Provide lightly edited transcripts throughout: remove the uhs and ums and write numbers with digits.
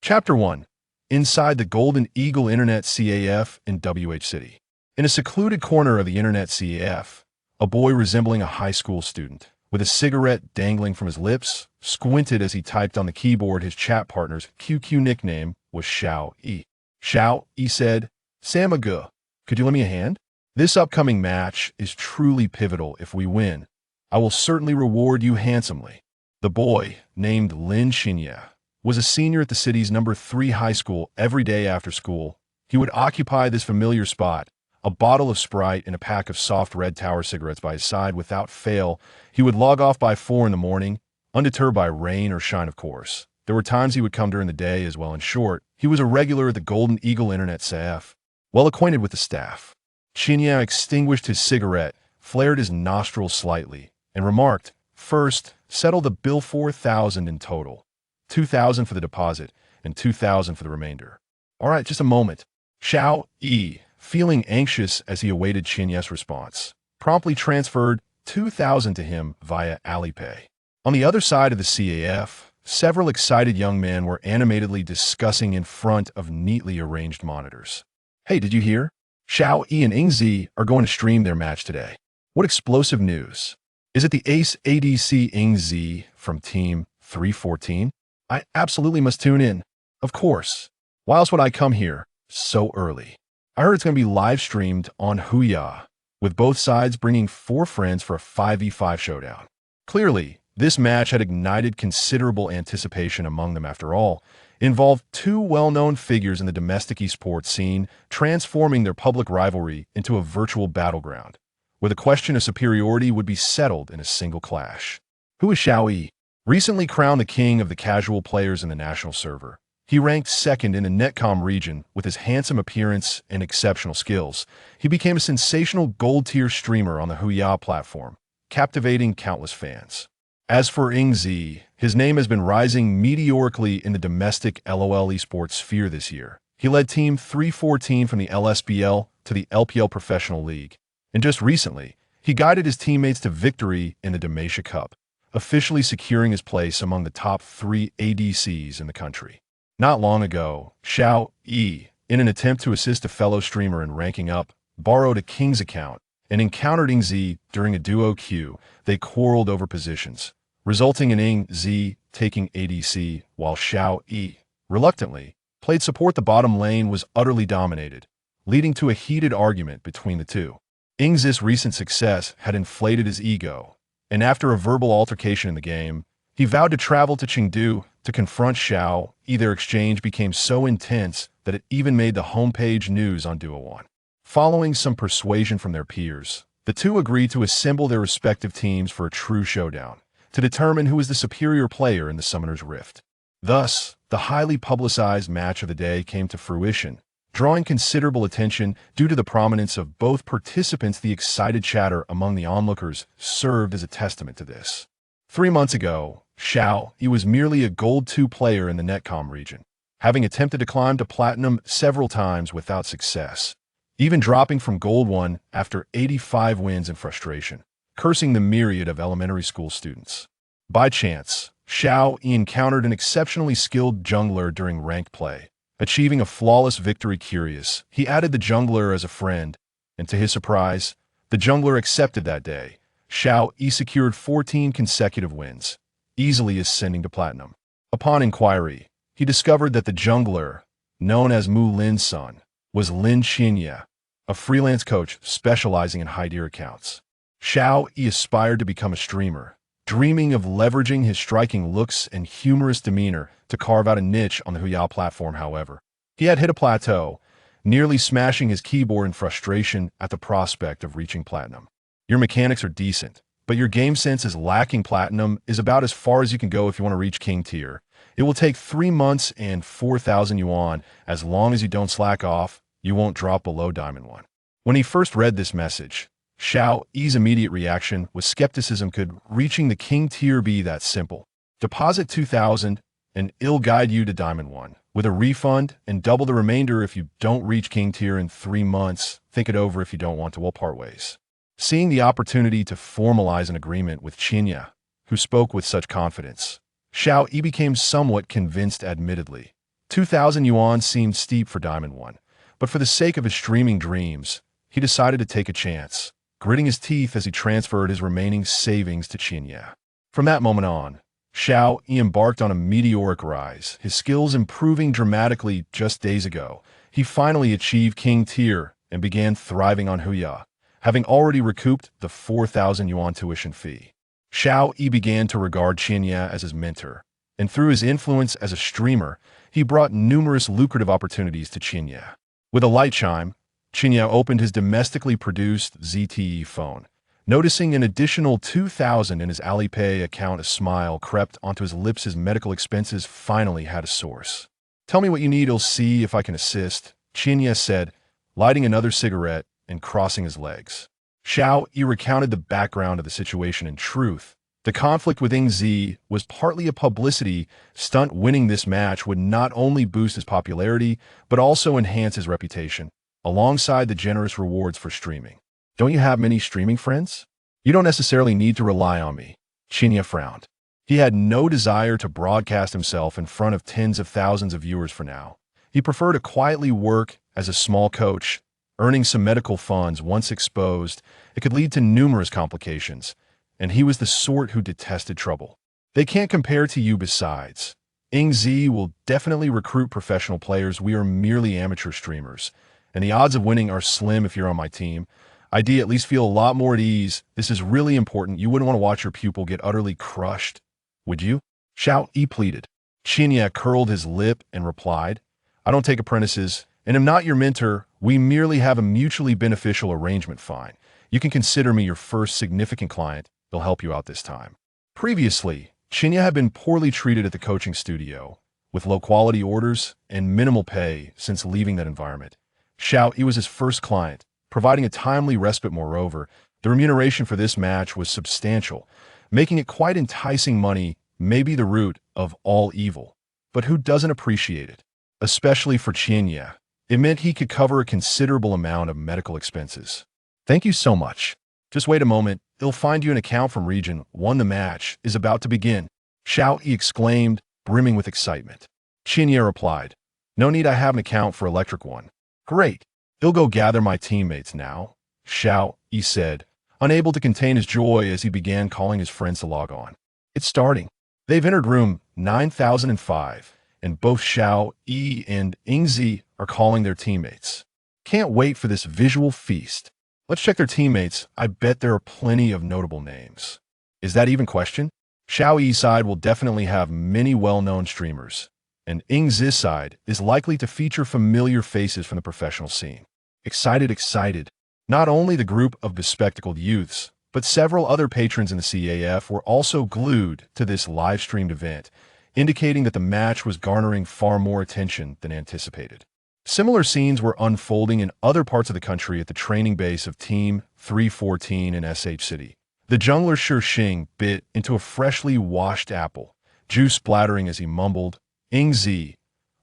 Chapter 1. Inside the Golden Eagle Internet CAF in WH City. In a secluded corner of the Internet CAF, a boy resembling a high school student, with a cigarette dangling from his lips, squinted as he typed on the keyboard. His chat partner's QQ nickname was Xiao Yi. Xiao Yi said, "Samagu, could you lend me a hand? This upcoming match is truly pivotal. If we win, I will certainly reward you handsomely." The boy, named Lin Xinya, was a senior at the city's number 3 high school. Every day after school, he would occupy this familiar spot, a bottle of Sprite and a pack of soft Red Tower cigarettes by his side. Without fail, he would log off by 4 in the morning, undeterred by rain or shine, of course. There were times he would come during the day as well. In short, he was a regular at the Golden Eagle Internet CAF, well acquainted with the staff. Xinya extinguished his cigarette, flared his nostrils slightly, and remarked, "First, settle the bill. 4,000 in total. 2,000 for the deposit, and 2,000 for the remainder." "All right, just a moment." Xiao Yi, feeling anxious as he awaited Xinya's response, promptly transferred 2,000 to him via Alipay. On the other side of the CAF, several excited young men were animatedly discussing in front of neatly arranged monitors. "Hey, did you hear? Xiao Yi and Ingzi are going to stream their match today. What explosive news. Is it the ace ADC Ingzi from Team 314? I absolutely must tune in. Of course. Why else would I come here so early? I heard it's going to be live streamed on Huaxia, with both sides bringing 4 friends for a 5v5 showdown." Clearly, this match had ignited considerable anticipation among them. After all, it involved 2 well-known figures in the domestic esports scene, transforming their public rivalry into a virtual battleground, where the question of superiority would be settled in a single clash. Who is Xiao Yi? Recently crowned the king of the casual players in the national server, he ranked 2nd in the Netcom region. With his handsome appearance and exceptional skills, he became a sensational gold-tier streamer on the Huaxia platform, captivating countless fans. As for Ingzi, his name has been rising meteorically in the domestic LOL esports sphere this year. He led Team 314 from the LSBL to the LPL Professional League, and just recently, he guided his teammates to victory in the Dalmatia Cup, officially securing his place among the top 3 ADCs in the country. Not long ago, Xiao Yi, in an attempt to assist a fellow streamer in ranking up, borrowed a King's account and encountered Ingzi during a duo queue. They quarreled over positions, resulting in Ingzi taking ADC while Xiao Yi, reluctantly, played support. The bottom lane was utterly dominated, leading to a heated argument between the two. Ingzi's recent success had inflated his ego, and after a verbal altercation in the game, he vowed to travel to Chengdu to confront Xiao Yi. Their exchange became so intense that it even made the homepage news on Duo 1. Following some persuasion from their peers, the two agreed to assemble their respective teams for a true showdown to determine who was the superior player in the Summoner's Rift. Thus, the highly publicized match of the day came to fruition, drawing considerable attention due to the prominence of both participants. The excited chatter among the onlookers served as a testament to this. 3 months ago, Xiao Yi was merely a Gold 2 player in the Netcom region, having attempted to climb to Platinum several times without success, even dropping from Gold 1 after 85 wins in frustration, cursing the myriad of elementary school students. By chance, Xiao Yi encountered an exceptionally skilled jungler during ranked play, achieving a flawless victory. Curious, he added the jungler as a friend, and to his surprise, the jungler accepted that day. Xiao Yi secured 14 consecutive wins, easily ascending to Platinum. Upon inquiry, he discovered that the jungler, known as Mu Lin's son, was Lin Xinya, a freelance coach specializing in high-tier accounts. Xiao Yi aspired to become a streamer, dreaming of leveraging his striking looks and humorous demeanor to carve out a niche on the Huaxia platform. However, he had hit a plateau, nearly smashing his keyboard in frustration at the prospect of reaching Platinum. Your mechanics are decent, but your game sense is lacking. Platinum is about as far as you can go if you want to reach King tier. It will take 3 months and 4,000 yuan. As long as you don't slack off, you won't drop below Diamond 1. When he first read this message, Xiao Yi's immediate reaction was skepticism. Could reaching the King tier be that simple? Deposit 2,000 and it'll guide you to Diamond 1, with a refund and double the remainder if you don't reach King tier in 3 months. Think it over if you don't want to. We'll part ways. Seeing the opportunity to formalize an agreement with Xinya, who spoke with such confidence, Xiao Yi became somewhat convinced. Admittedly, 2,000 yuan seemed steep for Diamond One, but for the sake of his streaming dreams, he decided to take a chance, gritting his teeth as he transferred his remaining savings to Qinya. From that moment on, Xiao Yi embarked on a meteoric rise, his skills improving dramatically just days ago. He finally achieved King Tier and began thriving on Huaxia, having already recouped the 4,000 yuan tuition fee. Xiao Yi began to regard Qinya as his mentor, and through his influence as a streamer, he brought numerous lucrative opportunities to Qinya. With a light chime, Qinya opened his domestically produced ZTE phone. Noticing an additional 2,000 in his Alipay account, a smile crept onto his lips. His medical expenses finally had a source. "Tell me what you need, I'll see if I can assist," Qinya said, lighting another cigarette and crossing his legs. Xiao Yi recounted the background of the situation. In truth, the conflict with Ying Zi was partly a publicity stunt. Winning this match would not only boost his popularity, but also enhance his reputation, alongside the generous rewards for streaming. "Don't you have many streaming friends? You don't necessarily need to rely on me," Qinya frowned. He had no desire to broadcast himself in front of tens of thousands of viewers for now. He preferred to quietly work as a small coach, earning some medical funds. Once exposed, it could lead to numerous complications, and he was the sort who detested trouble. "They can't compare to you besides. Ying Zi will definitely recruit professional players. We are merely amateur streamers, and the odds of winning are slim if you're on my team. I'd at least feel a lot more at ease. This is really important. You wouldn't want to watch your pupil get utterly crushed, would you?" Xiao Yi pleaded. Qinya curled his lip and replied, "I don't take apprentices, and am not your mentor. We merely have a mutually beneficial arrangement. Fine. You can consider me your first significant client. They'll help you out this time." Previously, Qinya had been poorly treated at the coaching studio, with low-quality orders and minimal pay. Since leaving that environment, Xiao Yi was his first client, providing a timely respite. Moreover, the remuneration for this match was substantial, making it quite enticing. Money may be the root of all evil, but who doesn't appreciate it? Especially for Qinya, it meant he could cover a considerable amount of medical expenses. "Thank you so much. Just wait a moment, they'll find you an account from Region 1. The match is about to begin," Xiao Yi exclaimed, brimming with excitement. Qinya replied, "No need, I have an account for Electric One." "Great. He'll go gather my teammates now," Xiao Yi said, unable to contain his joy as he began calling his friends to log on. "It's starting." They've entered room 9005, and both Xiao Yi and Ying Zi are calling their teammates. "Can't wait for this visual feast. Let's check their teammates. I bet there are plenty of notable names." "Is that even question?" Xiao Yi's side will definitely have many well-known streamers, and Ying Zi's side is likely to feature familiar faces from the professional scene. Excited. Not only the group of bespectacled youths, but several other patrons in the CAF were also glued to this live-streamed event, indicating that the match was garnering far more attention than anticipated. Similar scenes were unfolding in other parts of the country at the training base of Team 314 in SH City. The jungler Shixing bit into a freshly washed apple, juice splattering as he mumbled, "Ying Zi,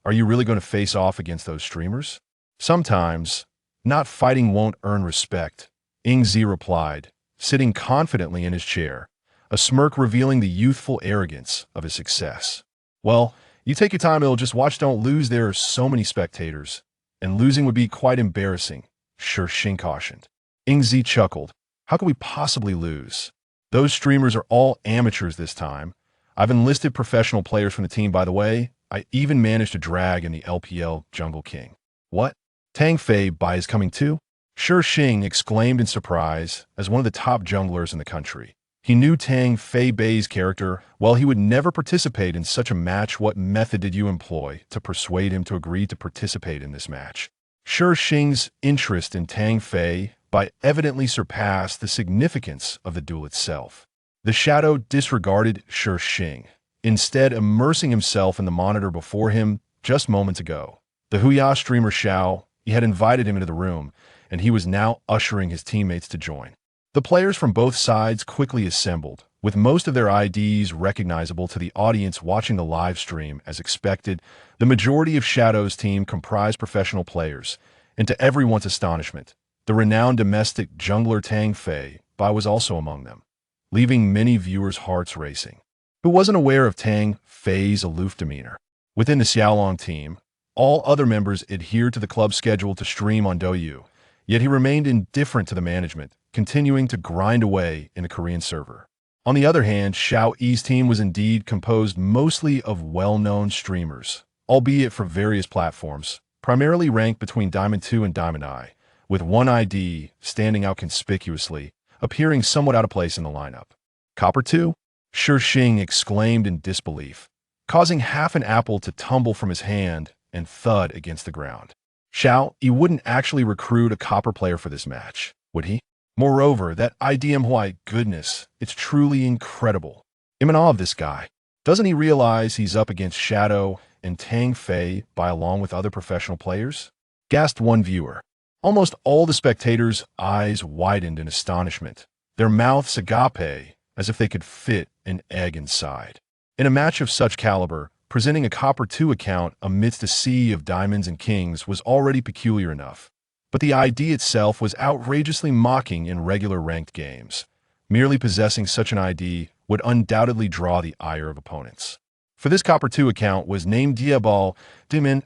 are you really going to face off against those streamers?" "Sometimes, not fighting won't earn respect," Ying Zi replied, sitting confidently in his chair, a smirk revealing the youthful arrogance of his success. "Well, you take your time, it'll just watch, don't lose. There are so many spectators, and losing would be quite embarrassing," Shixing cautioned. Ying Zi chuckled. "How could we possibly lose? Those streamers are all amateurs this time. I've enlisted professional players from the team, by the way. I even managed to drag in the LPL Jungle King." "What? Tang Fei Bai is coming too?" Shixing exclaimed in surprise. As one of the top junglers in the country, he knew Tang Fei Bai's character. While he would never participate in such a match, what method did you employ to persuade him to agree to participate in this match? Shixing's interest in Tang Fei Bai evidently surpassed the significance of the duel itself. The shadow disregarded Shixing, instead immersing himself in the monitor before him. Just moments ago, the Huaxia streamer Xiao Yi had invited him into the room, and he was now ushering his teammates to join. The players from both sides quickly assembled, with most of their IDs recognizable to the audience watching the live stream. As expected, the majority of Shadow's team comprised professional players, and to everyone's astonishment, the renowned domestic jungler Tang Fei Bai was also among them, leaving many viewers' hearts racing. Who wasn't aware of Tang Fei's aloof demeanor? Within the Xiaolong team, all other members adhered to the club's schedule to stream on Douyu, yet he remained indifferent to the management, continuing to grind away in the Korean server. On the other hand, Xiao Yi's team was indeed composed mostly of well-known streamers, albeit for various platforms, primarily ranked between Diamond 2 and Diamond I, with one ID standing out conspicuously, appearing somewhat out of place in the lineup. Copper 2? Shixing exclaimed in disbelief, causing half an apple to tumble from his hand and thud against the ground. Xiao Yi wouldn't actually recruit a copper player for this match, would he? Moreover, that IDM goodness, it's truly incredible. I'm in awe of this guy. Doesn't he realize he's up against Shadow and Tang Fei by along with other professional players? Gasped one viewer. Almost all the spectators' eyes widened in astonishment, their mouths agape as if they could fit an egg inside. In a match of such caliber, presenting a Copper 2 account amidst a sea of diamonds and kings was already peculiar enough. But the ID itself was outrageously mocking in regular ranked games. Merely possessing such an ID would undoubtedly draw the ire of opponents. For this Copper 2 account was named Diabol Dimin,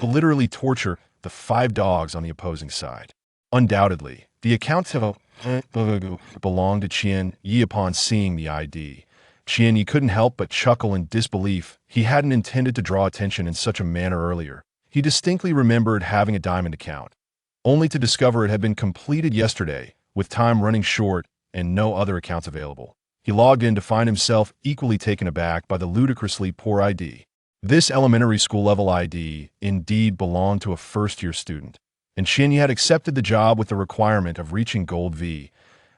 literally torture the 5 dogs on the opposing side. Undoubtedly, the account belonged to Qian Yi upon seeing the ID. Qian Yi couldn't help but chuckle in disbelief. He hadn't intended to draw attention in such a manner earlier. He distinctly remembered having a diamond account, only to discover it had been completed yesterday, with time running short and no other accounts available. He logged in to find himself equally taken aback by the ludicrously poor ID. This elementary school level ID indeed belonged to a first-year student, and Qian Yi had accepted the job with the requirement of reaching Gold V,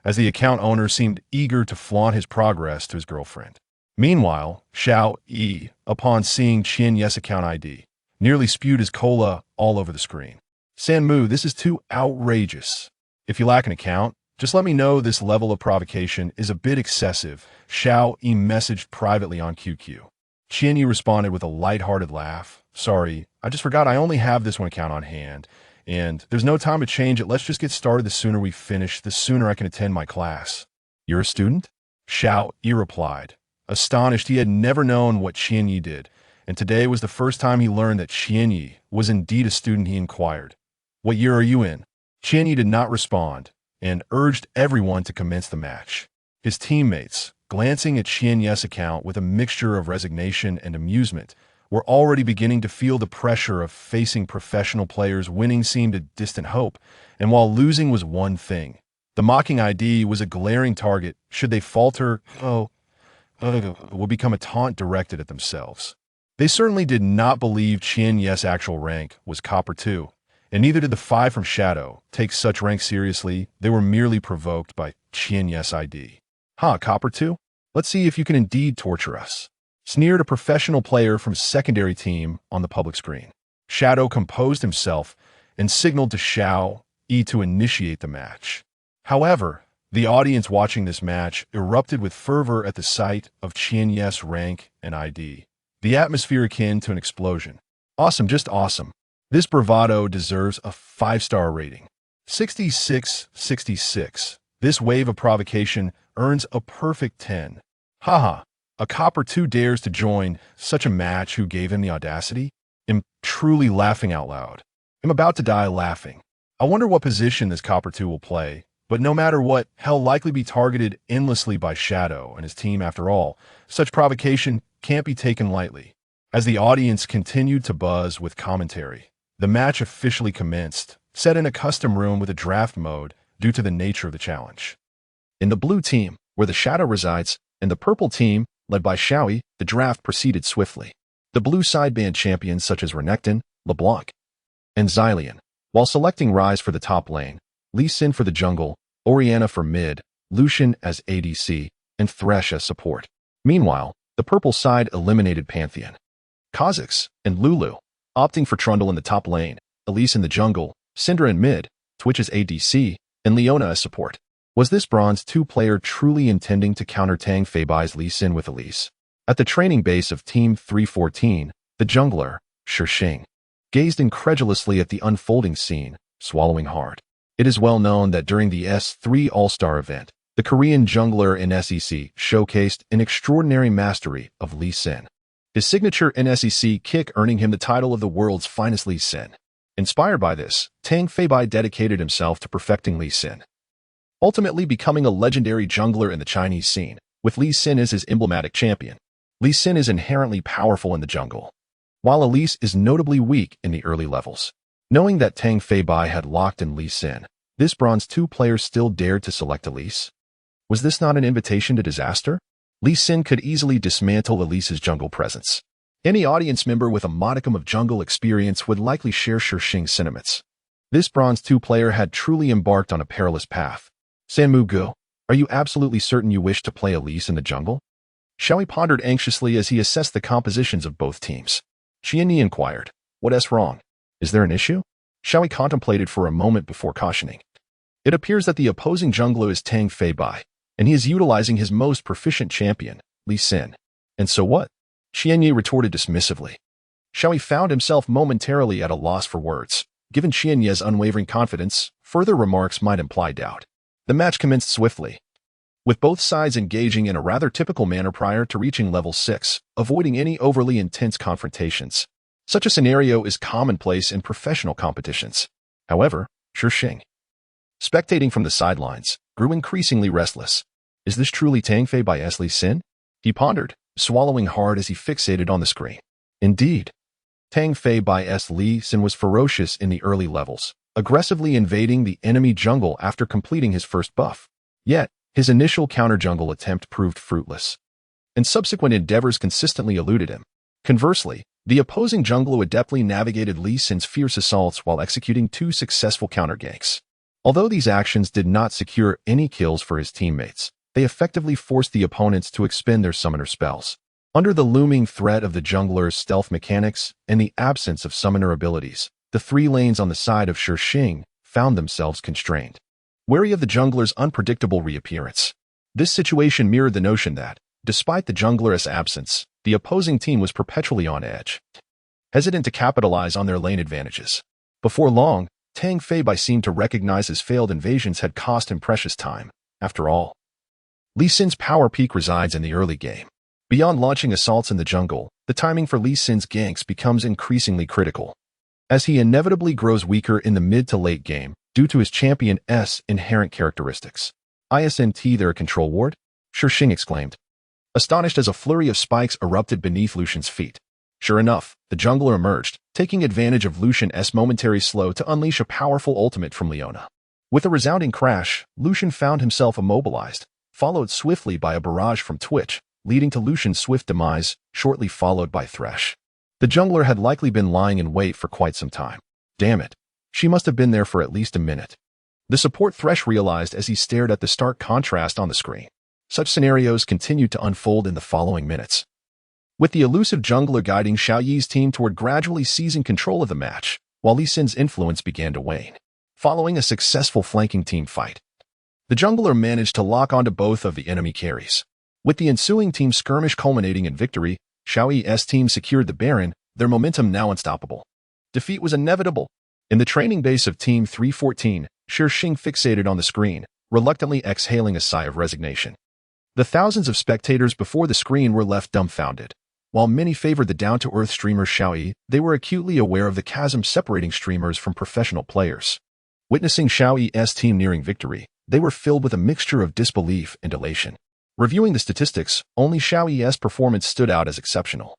as the account owner seemed eager to flaunt his progress to his girlfriend. Meanwhile, Xiao Yi, upon seeing Qian Yi's account ID, nearly spewed his cola all over the screen. Sanmu, this is too outrageous. If you lack an account, just let me know. This level of provocation is a bit excessive, Xiao Yi messaged privately on QQ. Qian Yi responded with a light-hearted laugh. Sorry, I just forgot I only have this one account on hand, and there's no time to change it. Let's just get started. The sooner we finish, the sooner I can attend my class. You're a student? Xiao Yi replied, astonished. He had never known what Qian Yi did, and today was the first time he learned that Qian Yi was indeed a student. He inquired, "What year are you in?" Qian Yi did not respond, and urged everyone to commence the match. His teammates, glancing at Qian Yi's account with a mixture of resignation and amusement, were already beginning to feel the pressure of facing professional players. Winning seemed a distant hope, and while losing was one thing, the mocking ID was a glaring target. Should they falter, would become a taunt directed at themselves. They certainly did not believe Qian Yi's actual rank was Copper 2, and neither did the 5 from Shadow take such rank seriously. They were merely provoked by Qian Yi's ID. Copper 2? Let's see if you can indeed torture us, sneered a professional player from secondary team on the public screen. Shadow composed himself and signaled to Xiao Yi to initiate the match. However, the audience watching this match erupted with fervor at the sight of Qian Yi's rank and ID. The atmosphere akin to an explosion. Awesome, just awesome. This bravado deserves a 5-star rating. 66. This wave of provocation earns a perfect 10. A Copper 2 dares to join such a match. Who gave him the audacity? I'm truly laughing out loud. I'm about to die laughing. I wonder what position this Copper 2 will play, but no matter what, he'll likely be targeted endlessly by Shadow and his team. After all, such provocation can't be taken lightly. As the audience continued to buzz with commentary, the match officially commenced, set in a custom room with a draft mode due to the nature of the challenge. In the blue team, where the Shadow resides, and the purple team, led by Xiao Yi, the draft proceeded swiftly. The blue sideband champions such as Renekton, LeBlanc, and Xylian, while selecting Ryze for the top lane, Lee Sin for the jungle, Orianna for mid, Lucian as ADC, and Thresh as support. Meanwhile, the purple side eliminated Pantheon, Kha'Zix, and Lulu, opting for Trundle in the top lane, Elise in the jungle, Syndra in mid, Twitch as ADC, and Leona as support. Was this Bronze 2 player truly intending to counter Tang Fei's Lee Sin with Elise? At the training base of Team 314, the jungler, Shixing, gazed incredulously at the unfolding scene, swallowing hard. It is well known that during the S3 All-Star event, the Korean jungler in SEC showcased an extraordinary mastery of Lee Sin. his signature NSEC kick earning him the title of the world's finest Lee Sin. Inspired by this, Tang Feibai dedicated himself to perfecting Lee Sin, ultimately becoming a legendary jungler in the Chinese scene, with Lee Sin as his emblematic champion. Lee Sin is inherently powerful in the jungle, while Elise is notably weak in the early levels. Knowing that Tang Feibai had locked in Lee Sin, this Bronze 2 player still dared to select Elise. Was this not an invitation to disaster? Lee Sin could easily dismantle Elise's jungle presence. Any audience member with a modicum of jungle experience would likely share Shixing's sentiments. This Bronze 2 player had truly embarked on a perilous path. Sanmu Gu, are you absolutely certain you wish to play Elise in the jungle? Xiaoyi pondered anxiously as he assessed the compositions of both teams. Qianyi inquired, "What's wrong? Is there an issue?" Xiaoyi contemplated for a moment before cautioning. It appears that the opposing jungler is Tang Feibai, and he is utilizing his most proficient champion, Lee Sin. And so what? Qianyi retorted dismissively. Xiaoyi found himself momentarily at a loss for words. Given Qianyi's unwavering confidence, further remarks might imply doubt. The match commenced swiftly, with both sides engaging in a rather typical manner prior to reaching level 6, avoiding any overly intense confrontations. Such a scenario is commonplace in professional competitions. However, Shixing, spectating from the sidelines, grew increasingly restless. Is this truly Tang Feibai's Lee Sin? He pondered, swallowing hard as he fixated on the screen. Indeed, Tang Feibai's Lee Sin was ferocious in the early levels, aggressively invading the enemy jungle after completing his first buff. Yet, his initial counter-jungle attempt proved fruitless, and subsequent endeavors consistently eluded him. Conversely, the opposing jungler adeptly navigated Lee Sin's fierce assaults while executing 2 successful counter-ganks. Although these actions did not secure any kills for his teammates, they effectively forced the opponents to expend their summoner spells. Under the looming threat of the jungler's stealth mechanics and the absence of summoner abilities, the 3 lanes on the side of Shixing found themselves constrained, wary of the jungler's unpredictable reappearance. This situation mirrored the notion that, despite the jungler's absence, the opposing team was perpetually on edge, hesitant to capitalize on their lane advantages. Before long, Tang Feibai seemed to recognize his failed invasions had cost him precious time. After all, Lee Sin's power peak resides in the early game. Beyond launching assaults in the jungle, the timing for Lee Sin's ganks becomes increasingly critical, as he inevitably grows weaker in the mid to late game due to his champion's inherent characteristics. "Isn't there a control ward?" Shixing exclaimed, astonished as a flurry of spikes erupted beneath Lucian's feet. Sure enough, the jungler emerged, taking advantage of Lucian's momentary slow to unleash a powerful ultimate from Leona. With a resounding crash, Lucian found himself immobilized, followed swiftly by a barrage from Twitch, leading to Lucian's swift demise, shortly followed by Thresh. The jungler had likely been lying in wait for quite some time. Damn it, she must have been there for at least a minute. The support Thresh realized as he stared at the stark contrast on the screen. Such scenarios continued to unfold in the following minutes, with the elusive jungler guiding Xiaoyi's team toward gradually seizing control of the match, while Lee Sin's influence began to wane. Following a successful flanking team fight, the jungler managed to lock onto both of the enemy carries. With the ensuing team skirmish culminating in victory, Xiaoyi's team secured the Baron, their momentum now unstoppable. Defeat was inevitable. In the training base of Team 314, Shixing fixated on the screen, reluctantly exhaling a sigh of resignation. The thousands of spectators before the screen were left dumbfounded. While many favored the down-to-earth streamer Xiaoyi, they were acutely aware of the chasm separating streamers from professional players. Witnessing Xiaoyi's team nearing victory, they were filled with a mixture of disbelief and elation. Reviewing the statistics, only Xiaoyi's performance stood out as exceptional.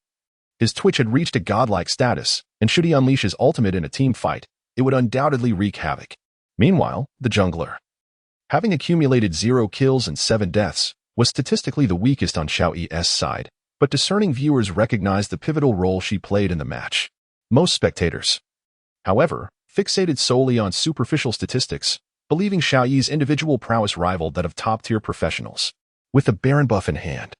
His Twitch had reached a godlike status, and should he unleash his ultimate in a team fight, it would undoubtedly wreak havoc. Meanwhile, the jungler, having accumulated 0 kills and 7 deaths, was statistically the weakest on Xiaoyi's side, but discerning viewers recognized the pivotal role she played in the match. Most spectators, however, fixated solely on superficial statistics, believing Xiaoyi's individual prowess rivaled that of top-tier professionals. With the Baron buff in hand,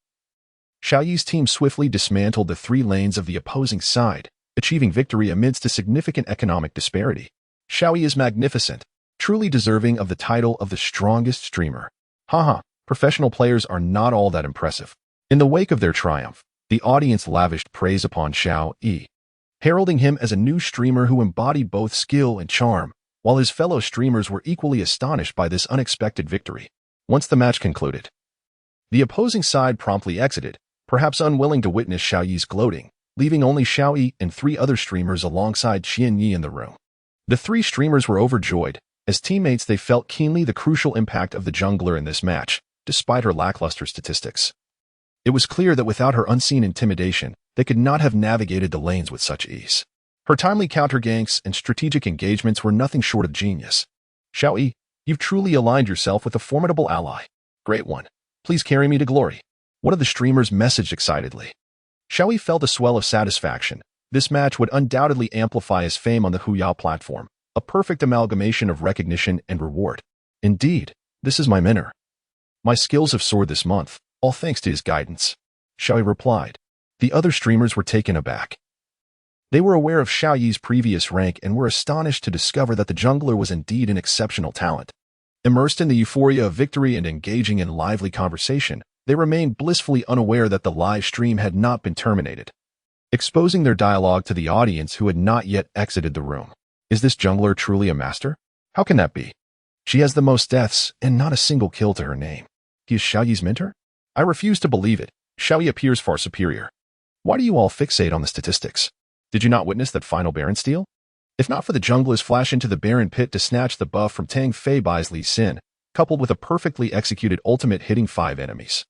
Xiaoyi's team swiftly dismantled the 3 lanes of the opposing side, achieving victory amidst a significant economic disparity. Xiaoyi is magnificent, truly deserving of the title of the strongest streamer. Haha, professional players are not all that impressive. In the wake of their triumph, the audience lavished praise upon Xiaoyi, heralding him as a new streamer who embodied both skill and charm, while his fellow streamers were equally astonished by this unexpected victory. Once the match concluded, the opposing side promptly exited, perhaps unwilling to witness Xiaoyi's gloating, leaving only Xiaoyi and 3 other streamers alongside Qianyi in the room. The 3 streamers were overjoyed. As teammates, they felt keenly the crucial impact of the jungler in this match, despite her lackluster statistics. It was clear that without her unseen intimidation, they could not have navigated the lanes with such ease. Her timely counter-ganks and strategic engagements were nothing short of genius. Xiaoyi, you've truly aligned yourself with a formidable ally. Great one. Please carry me to glory. One of the streamers messaged excitedly. Xiaoyi felt a swell of satisfaction. This match would undoubtedly amplify his fame on the Huaxia platform, a perfect amalgamation of recognition and reward. Indeed, this is my mentor. My skills have soared this month, all thanks to his guidance. Xiaoyi replied. The other streamers were taken aback. They were aware of Xiaoyi's previous rank and were astonished to discover that the jungler was indeed an exceptional talent. Immersed in the euphoria of victory and engaging in lively conversation, they remained blissfully unaware that the live stream had not been terminated, exposing their dialogue to the audience who had not yet exited the room. Is this jungler truly a master? How can that be? She has the most deaths and not a single kill to her name. He is Xiaoyi's mentor? I refuse to believe it. Xiaoyi appears far superior. Why do you all fixate on the statistics? Did you not witness that final Baron steal? If not for the jungler's flash into the Baron pit to snatch the buff from Tang Fei Bai's Lee Sin, coupled with a perfectly executed ultimate hitting 5 enemies.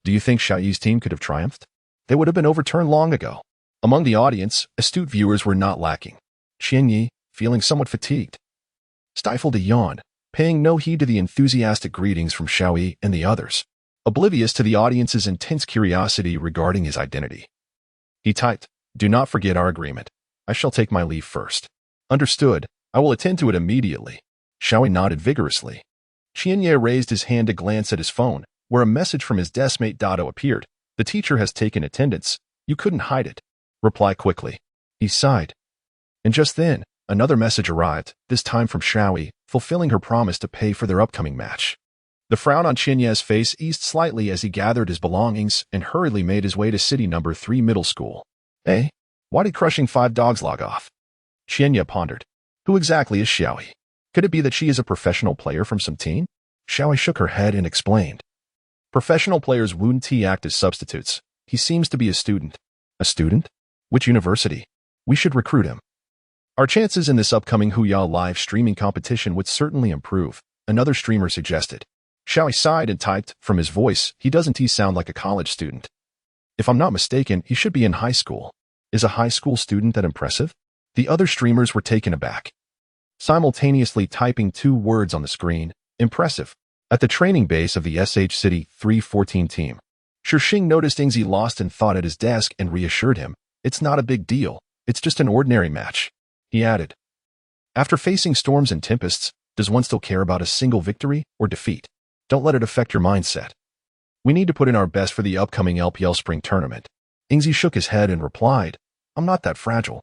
Do you think Xiaoyi's team could have triumphed? They would have been overturned long ago. Among the audience, astute viewers were not lacking. Qianyi, feeling somewhat fatigued, stifled a yawn, paying no heed to the enthusiastic greetings from Xiaoyi and the others, oblivious to the audience's intense curiosity regarding his identity. He typed, "Do not forget our agreement. I shall take my leave first." "Understood. I will attend to it immediately." Xiaoyi nodded vigorously. Qianyi raised his hand to glance at his phone, where a message from his deskmate Dado appeared. "The teacher has taken attendance. You couldn't hide it. Reply quickly." He sighed. And just then, another message arrived, this time from Xiaoyi, fulfilling her promise to pay for their upcoming match. The frown on Qianyi's face eased slightly as he gathered his belongings and hurriedly made his way to City Number 3 Middle School. Eh? Why did crushing 5 dogs log off? Qianyi pondered. Who exactly is Xiaoyi? Could it be that she is a professional player from some team? Xiaoyi shook her head and explained. Professional players wouldn't act as substitutes. He seems to be a student. A student? Which university? We should recruit him. Our chances in this upcoming Huaxia live streaming competition would certainly improve, another streamer suggested. Xiaoyi sighed and typed, from his voice, he doesn't sound like a college student. If I'm not mistaken, he should be in high school. Is a high school student that impressive? The other streamers were taken aback, simultaneously typing 2 words on the screen, impressive. At the training base of the SH City 314 team, Shixing noticed Ingzi lost in thought at his desk and reassured him, it's not a big deal, it's just an ordinary match. He added, after facing storms and tempests, does one still care about a single victory or defeat? Don't let it affect your mindset. We need to put in our best for the upcoming LPL spring tournament. Ingzi shook his head and replied, I'm not that fragile.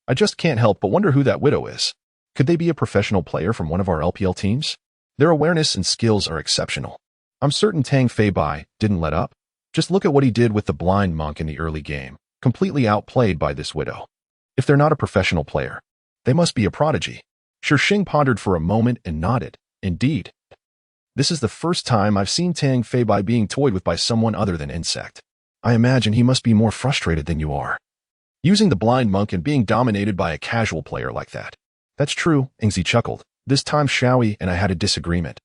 I just can't help but wonder who that widow is. Could they be a professional player from one of our LPL teams? Their awareness and skills are exceptional. I'm certain Tang Fei Bai didn't let up. Just look at what he did with the blind monk in the early game, completely outplayed by this widow. If they're not a professional player, they must be a prodigy. Shixing pondered for a moment and nodded. Indeed. This is the first time I've seen Tang Fei Bai being toyed with by someone other than Insect. I imagine he must be more frustrated than you are. Using the blind monk and being dominated by a casual player like that. That's true, Ingzi chuckled. This time Xiaoyi and I had a disagreement.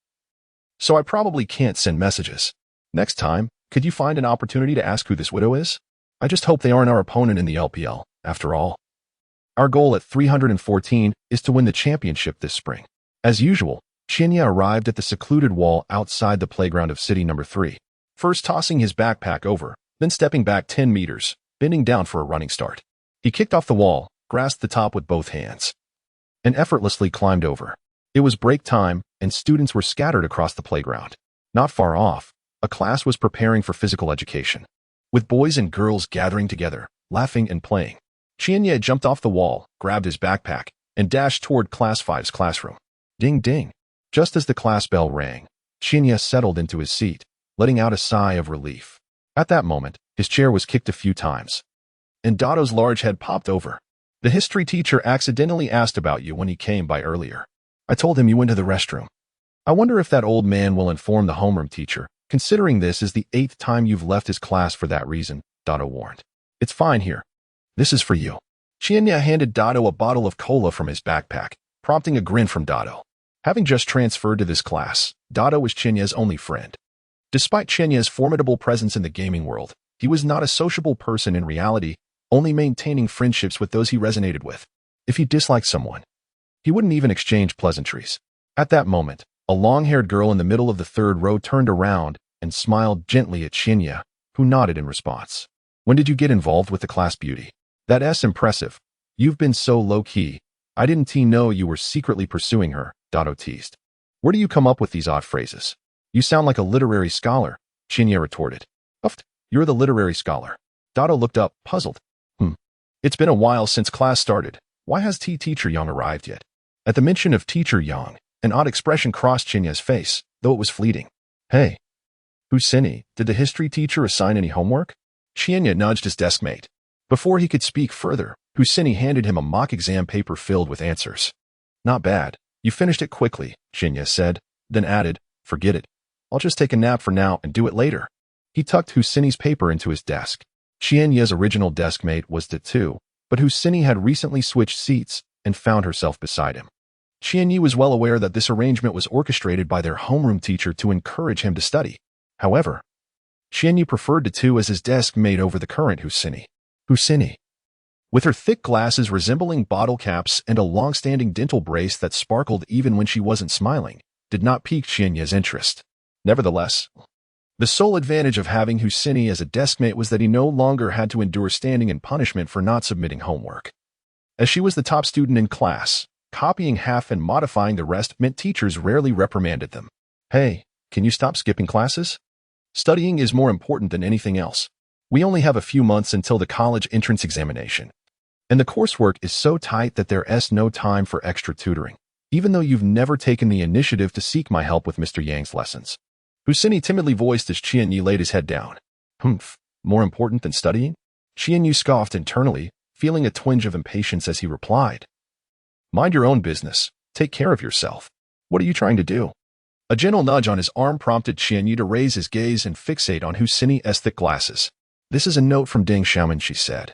So I probably can't send messages. Next time, could you find an opportunity to ask who this widow is? I just hope they aren't our opponent in the LPL, after all. Our goal at 314 is to win the championship this spring. As usual, Qianyi arrived at the secluded wall outside the playground of City Number 3, first tossing his backpack over, then stepping back 10 meters, bending down for a running start. He kicked off the wall, grasped the top with both hands, and effortlessly climbed over. It was break time, and students were scattered across the playground. Not far off, a class was preparing for physical education, with boys and girls gathering together, laughing and playing. Qianyi jumped off the wall, grabbed his backpack, and dashed toward Class 5's classroom. Ding ding. Just as the class bell rang, Qianyi settled into his seat, letting out a sigh of relief. At that moment, his chair was kicked a few times, and Dado's large head popped over. The history teacher accidentally asked about you when he came by earlier. I told him you went to the restroom. I wonder if that old man will inform the homeroom teacher, Considering this is the 8th time you've left his class for that reason, Dado warned. It's fine here. This is for you. Qianya handed Dado a bottle of cola from his backpack, prompting a grin from Dado. Having just transferred to this class, Dado was Qianya's only friend. Despite Qianya's formidable presence in the gaming world, he was not a sociable person in reality, only maintaining friendships with those he resonated with. If he disliked someone, he wouldn't even exchange pleasantries. At that moment, a long-haired girl in the middle of the third row turned around and smiled gently at Qianya, who nodded in response. When did you get involved with the class beauty? That's impressive. You've been so low-key. I didn't know you were secretly pursuing her, Dado teased. Where do you come up with these odd phrases? You sound like a literary scholar, Qianya retorted. You're the literary scholar. Dado looked up, puzzled. It's been a while since class started. Why has Teacher Yang arrived yet? At the mention of Teacher Yang, an odd expression crossed Qianya's face, though it was fleeting. Hey, Huaxia, did the history teacher assign any homework? Qianya nudged his deskmate. Before he could speak further, Huaxia handed him a mock exam paper filled with answers. Not bad. You finished it quickly, Qianya said, then added, forget it. I'll just take a nap for now and do it later. He tucked Huaxia's paper into his desk. Qianya's original deskmate was too, but Huaxia had recently switched seats and found herself beside him. Qianya was well aware that this arrangement was orchestrated by their homeroom teacher to encourage him to study. However, Qianya preferred too as his deskmate over the current Huaxia. Huaxia, with her thick glasses resembling bottle caps and a long-standing dental brace that sparkled even when she wasn't smiling, did not pique Qianya's interest. Nevertheless, the sole advantage of having Huaxia as a deskmate was that he no longer had to endure standing and punishment for not submitting homework. As she was the top student in class, copying half and modifying the rest meant teachers rarely reprimanded them. Hey, can you stop skipping classes? Studying is more important than anything else. We only have a few months until the college entrance examination. And the coursework is so tight that there's no time for extra tutoring, even though you've never taken the initiative to seek my help with Mr. Yang's lessons. Huaxia timidly voiced as Qianya laid his head down. More important than studying? Qianya scoffed internally, feeling a twinge of impatience as he replied. Mind your own business. Take care of yourself. What are you trying to do? A gentle nudge on his arm prompted Qianya to raise his gaze and fixate on Huaxia's thick glasses. This is a note from Deng Xiaomin, she said,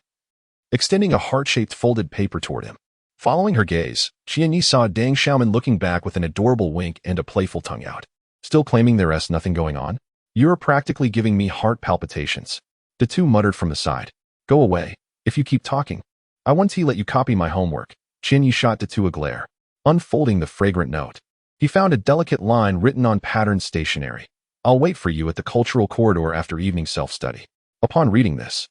extending a heart-shaped folded paper toward him. Following her gaze, Qianya saw Deng Xiaomin looking back with an adorable wink and a playful tongue out. Still claiming there's nothing going on? You're practically giving me heart palpitations. The two muttered from the side. Go away. If you keep talking, I won't let you copy my homework. Qianya shot Datu a glare, unfolding the fragrant note. He found a delicate line written on patterned stationery. I'll wait for you at the cultural corridor after evening self-study. Upon reading this,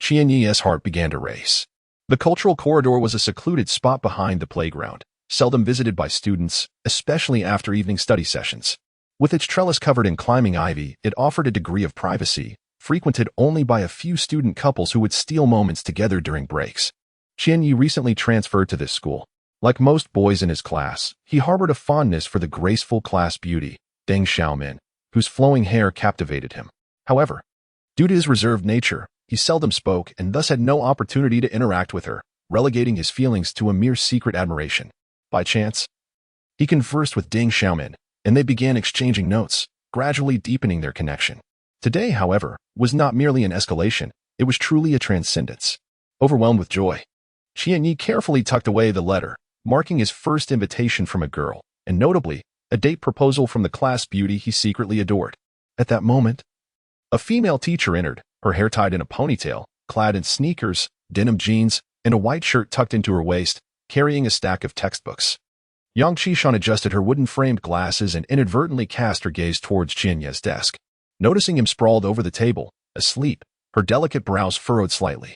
Qianya's heart began to race. The cultural corridor was a secluded spot behind the playground, seldom visited by students, especially after evening study sessions. With its trellis covered in climbing ivy, it offered a degree of privacy, frequented only by a few student couples who would steal moments together during breaks. Qianya recently transferred to this school. Like most boys in his class, he harbored a fondness for the graceful class beauty, Deng Xiaomin, whose flowing hair captivated him. However, due to his reserved nature, he seldom spoke and thus had no opportunity to interact with her, relegating his feelings to a mere secret admiration. By chance, he conversed with Deng Xiaomin, and they began exchanging notes, gradually deepening their connection. Today, however, was not merely an escalation, it was truly a transcendence. Overwhelmed with joy, Qianya carefully tucked away the letter, marking his first invitation from a girl, and notably, a date proposal from the class beauty he secretly adored. At that moment, a female teacher entered, her hair tied in a ponytail, clad in sneakers, denim jeans, and a white shirt tucked into her waist, carrying a stack of textbooks. Yang Qishan adjusted her wooden-framed glasses and inadvertently cast her gaze towards Qianya's desk. Noticing him sprawled over the table, asleep, her delicate brows furrowed slightly.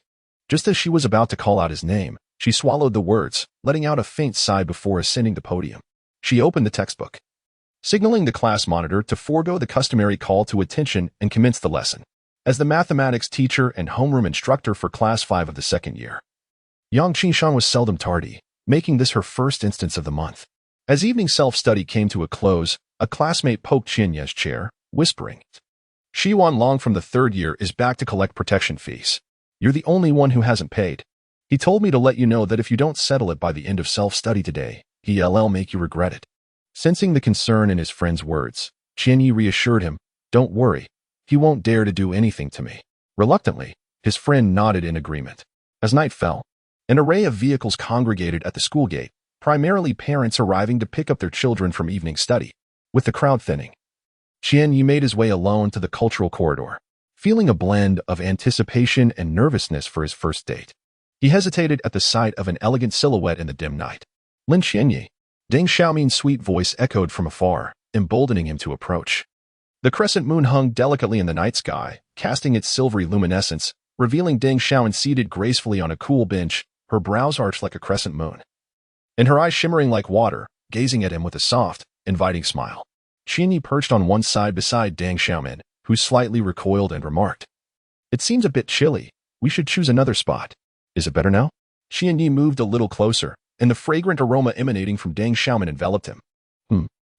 Just as she was about to call out his name, she swallowed the words, letting out a faint sigh before ascending the podium. She opened the textbook, signaling the class monitor to forego the customary call to attention and commence the lesson. As the mathematics teacher and homeroom instructor for Class 5 of the second year, Yang Qishan was seldom tardy, making this her first instance of the month. As evening self-study came to a close, a classmate poked Qianya's chair, whispering, Shi Wanlong from the third year is back to collect protection fees. You're the only one who hasn't paid. He told me to let you know that if you don't settle it by the end of self-study today, he'll make you regret it. Sensing the concern in his friend's words, Qianya reassured him, Don't worry. He won't dare to do anything to me. Reluctantly, his friend nodded in agreement. As night fell, an array of vehicles congregated at the school gate, primarily parents arriving to pick up their children from evening study. With the crowd thinning, Qianyi made his way alone to the cultural corridor, feeling a blend of anticipation and nervousness for his first date. He hesitated at the sight of an elegant silhouette in the dim night. Lin Qianyi. Deng Xiaomin's sweet voice echoed from afar, emboldening him to approach. The crescent moon hung delicately in the night sky, casting its silvery luminescence, revealing Deng Xiaomin seated gracefully on a cool bench, her brows arched like a crescent moon, and her eyes shimmering like water, gazing at him with a soft, inviting smile. Qianyi perched on one side beside Deng Xiaomin, who slightly recoiled and remarked, "It seems a bit chilly. We should choose another spot. Is it better now?" Qianyi moved a little closer, and the fragrant aroma emanating from Deng Xiaomin enveloped him.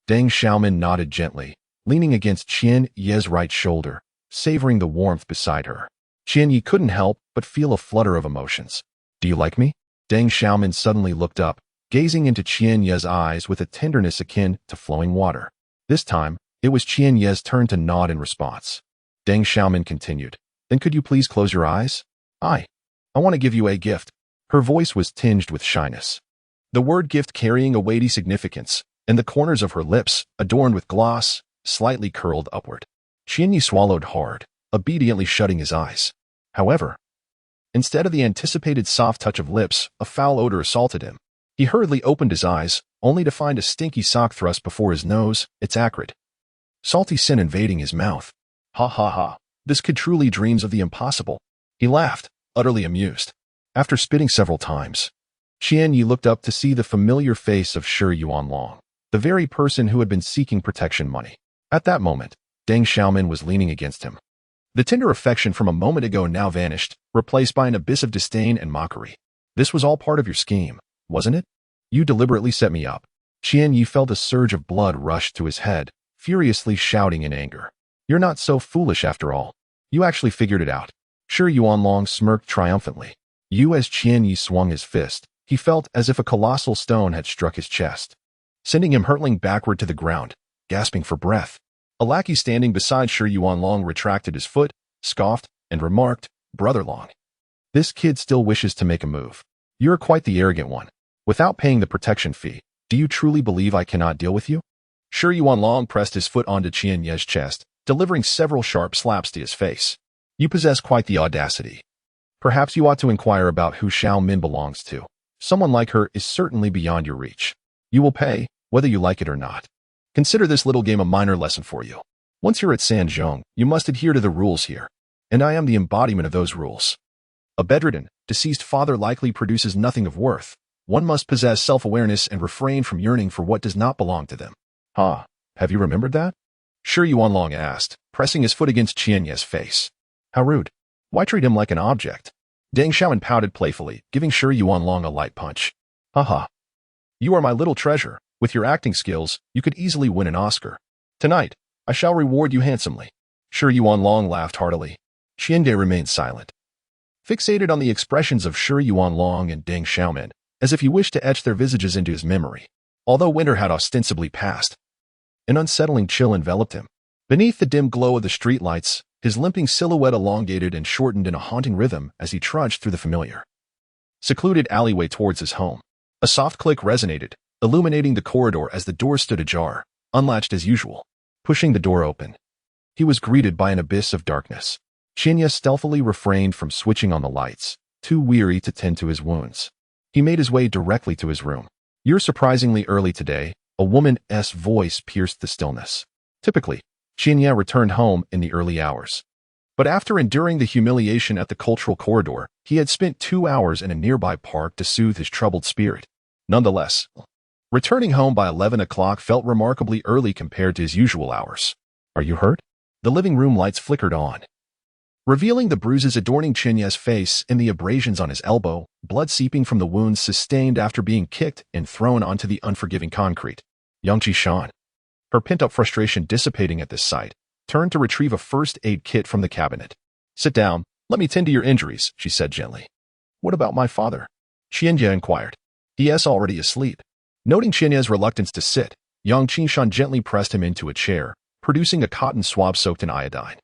Deng Xiaomin nodded gently, leaning against Qianyi's right shoulder, savoring the warmth beside her. Qianyi couldn't help but feel a flutter of emotions. "Do you like me?" Deng Xiaomin suddenly looked up, gazing into Qianyi's eyes with a tenderness akin to flowing water. This time, it was Qianyi's turn to nod in response. Deng Xiaomin continued, "Then could you please close your eyes? I want to give you a gift." Her voice was tinged with shyness, the word gift carrying a weighty significance, and the corners of her lips, adorned with gloss, slightly curled upward. Qianyi swallowed hard, obediently shutting his eyes. However, instead of the anticipated soft touch of lips, a foul odor assaulted him. He hurriedly opened his eyes, only to find a stinky sock thrust before his nose, its acrid, salty scent invading his mouth. Ha ha ha, this kid truly dreams of the impossible. He laughed, utterly amused. After spitting several times, Qianyi looked up to see the familiar face of Shi Yuanlong, the very person who had been seeking protection money. At that moment, Deng Xiaomin was leaning against him. The tender affection from a moment ago now vanished, replaced by an abyss of disdain and mockery. "This was all part of your scheme, wasn't it? You deliberately set me up." Qianyi felt a surge of blood rush to his head, furiously shouting in anger. "You're not so foolish after all. You actually figured it out." Shi Yuanlong smirked triumphantly. As Qianyi swung his fist, he felt as if a colossal stone had struck his chest, sending him hurtling backward to the ground, gasping for breath. A lackey standing beside Shi Yuanlong retracted his foot, scoffed, and remarked, "Brother Long, this kid still wishes to make a move. You're quite the arrogant one. Without paying the protection fee, do you truly believe I cannot deal with you?" Shi Yuanlong pressed his foot onto Qianyi's chest, delivering several sharp slaps to his face. "You possess quite the audacity. Perhaps you ought to inquire about who Xiao Min belongs to. Someone like her is certainly beyond your reach. You will pay, whether you like it or not. Consider this little game a minor lesson for you. Once you're at Sanzhong, you must adhere to the rules here, and I am the embodiment of those rules. A bedridden, deceased father likely produces nothing of worth. One must possess self-awareness and refrain from yearning for what does not belong to them." "Ha, have you remembered that?" Shi Yuanlong asked, pressing his foot against Qianyi's face. "How rude. Why treat him like an object?" Deng Xiaomin pouted playfully, giving Shi Yuanlong a light punch. "Ha. You are my little treasure. With your acting skills, you could easily win an Oscar. Tonight, I shall reward you handsomely." Shi Yuanlong laughed heartily. Qianyi remained silent, fixated on the expressions of Shi Yuanlong and Deng Xiaomin, as if he wished to etch their visages into his memory. Although winter had ostensibly passed, an unsettling chill enveloped him. Beneath the dim glow of the streetlights, his limping silhouette elongated and shortened in a haunting rhythm as he trudged through the familiar, secluded alleyway towards his home. A soft click resonated, illuminating the corridor as the door stood ajar, unlatched as usual. Pushing the door open, he was greeted by an abyss of darkness. Qianyi stealthily refrained from switching on the lights, too weary to tend to his wounds. He made his way directly to his room. "You're surprisingly early today," a woman's voice pierced the stillness. Typically, Qianyi returned home in the early hours. But after enduring the humiliation at the cultural corridor, he had spent 2 hours in a nearby park to soothe his troubled spirit. Nonetheless, returning home by 11 o'clock felt remarkably early compared to his usual hours. "Are you hurt?" The living room lights flickered on, revealing the bruises adorning Qianyi's face and the abrasions on his elbow, blood seeping from the wounds sustained after being kicked and thrown onto the unforgiving concrete. Yang Qishan, her pent-up frustration dissipating at this sight, turned to retrieve a first aid kit from the cabinet. "Sit down, let me tend to your injuries," she said gently. "What about my father?" Qianyi inquired. "He is already asleep." Noting Qianyi's reluctance to sit, Yang Qishan gently pressed him into a chair, producing a cotton swab soaked in iodine.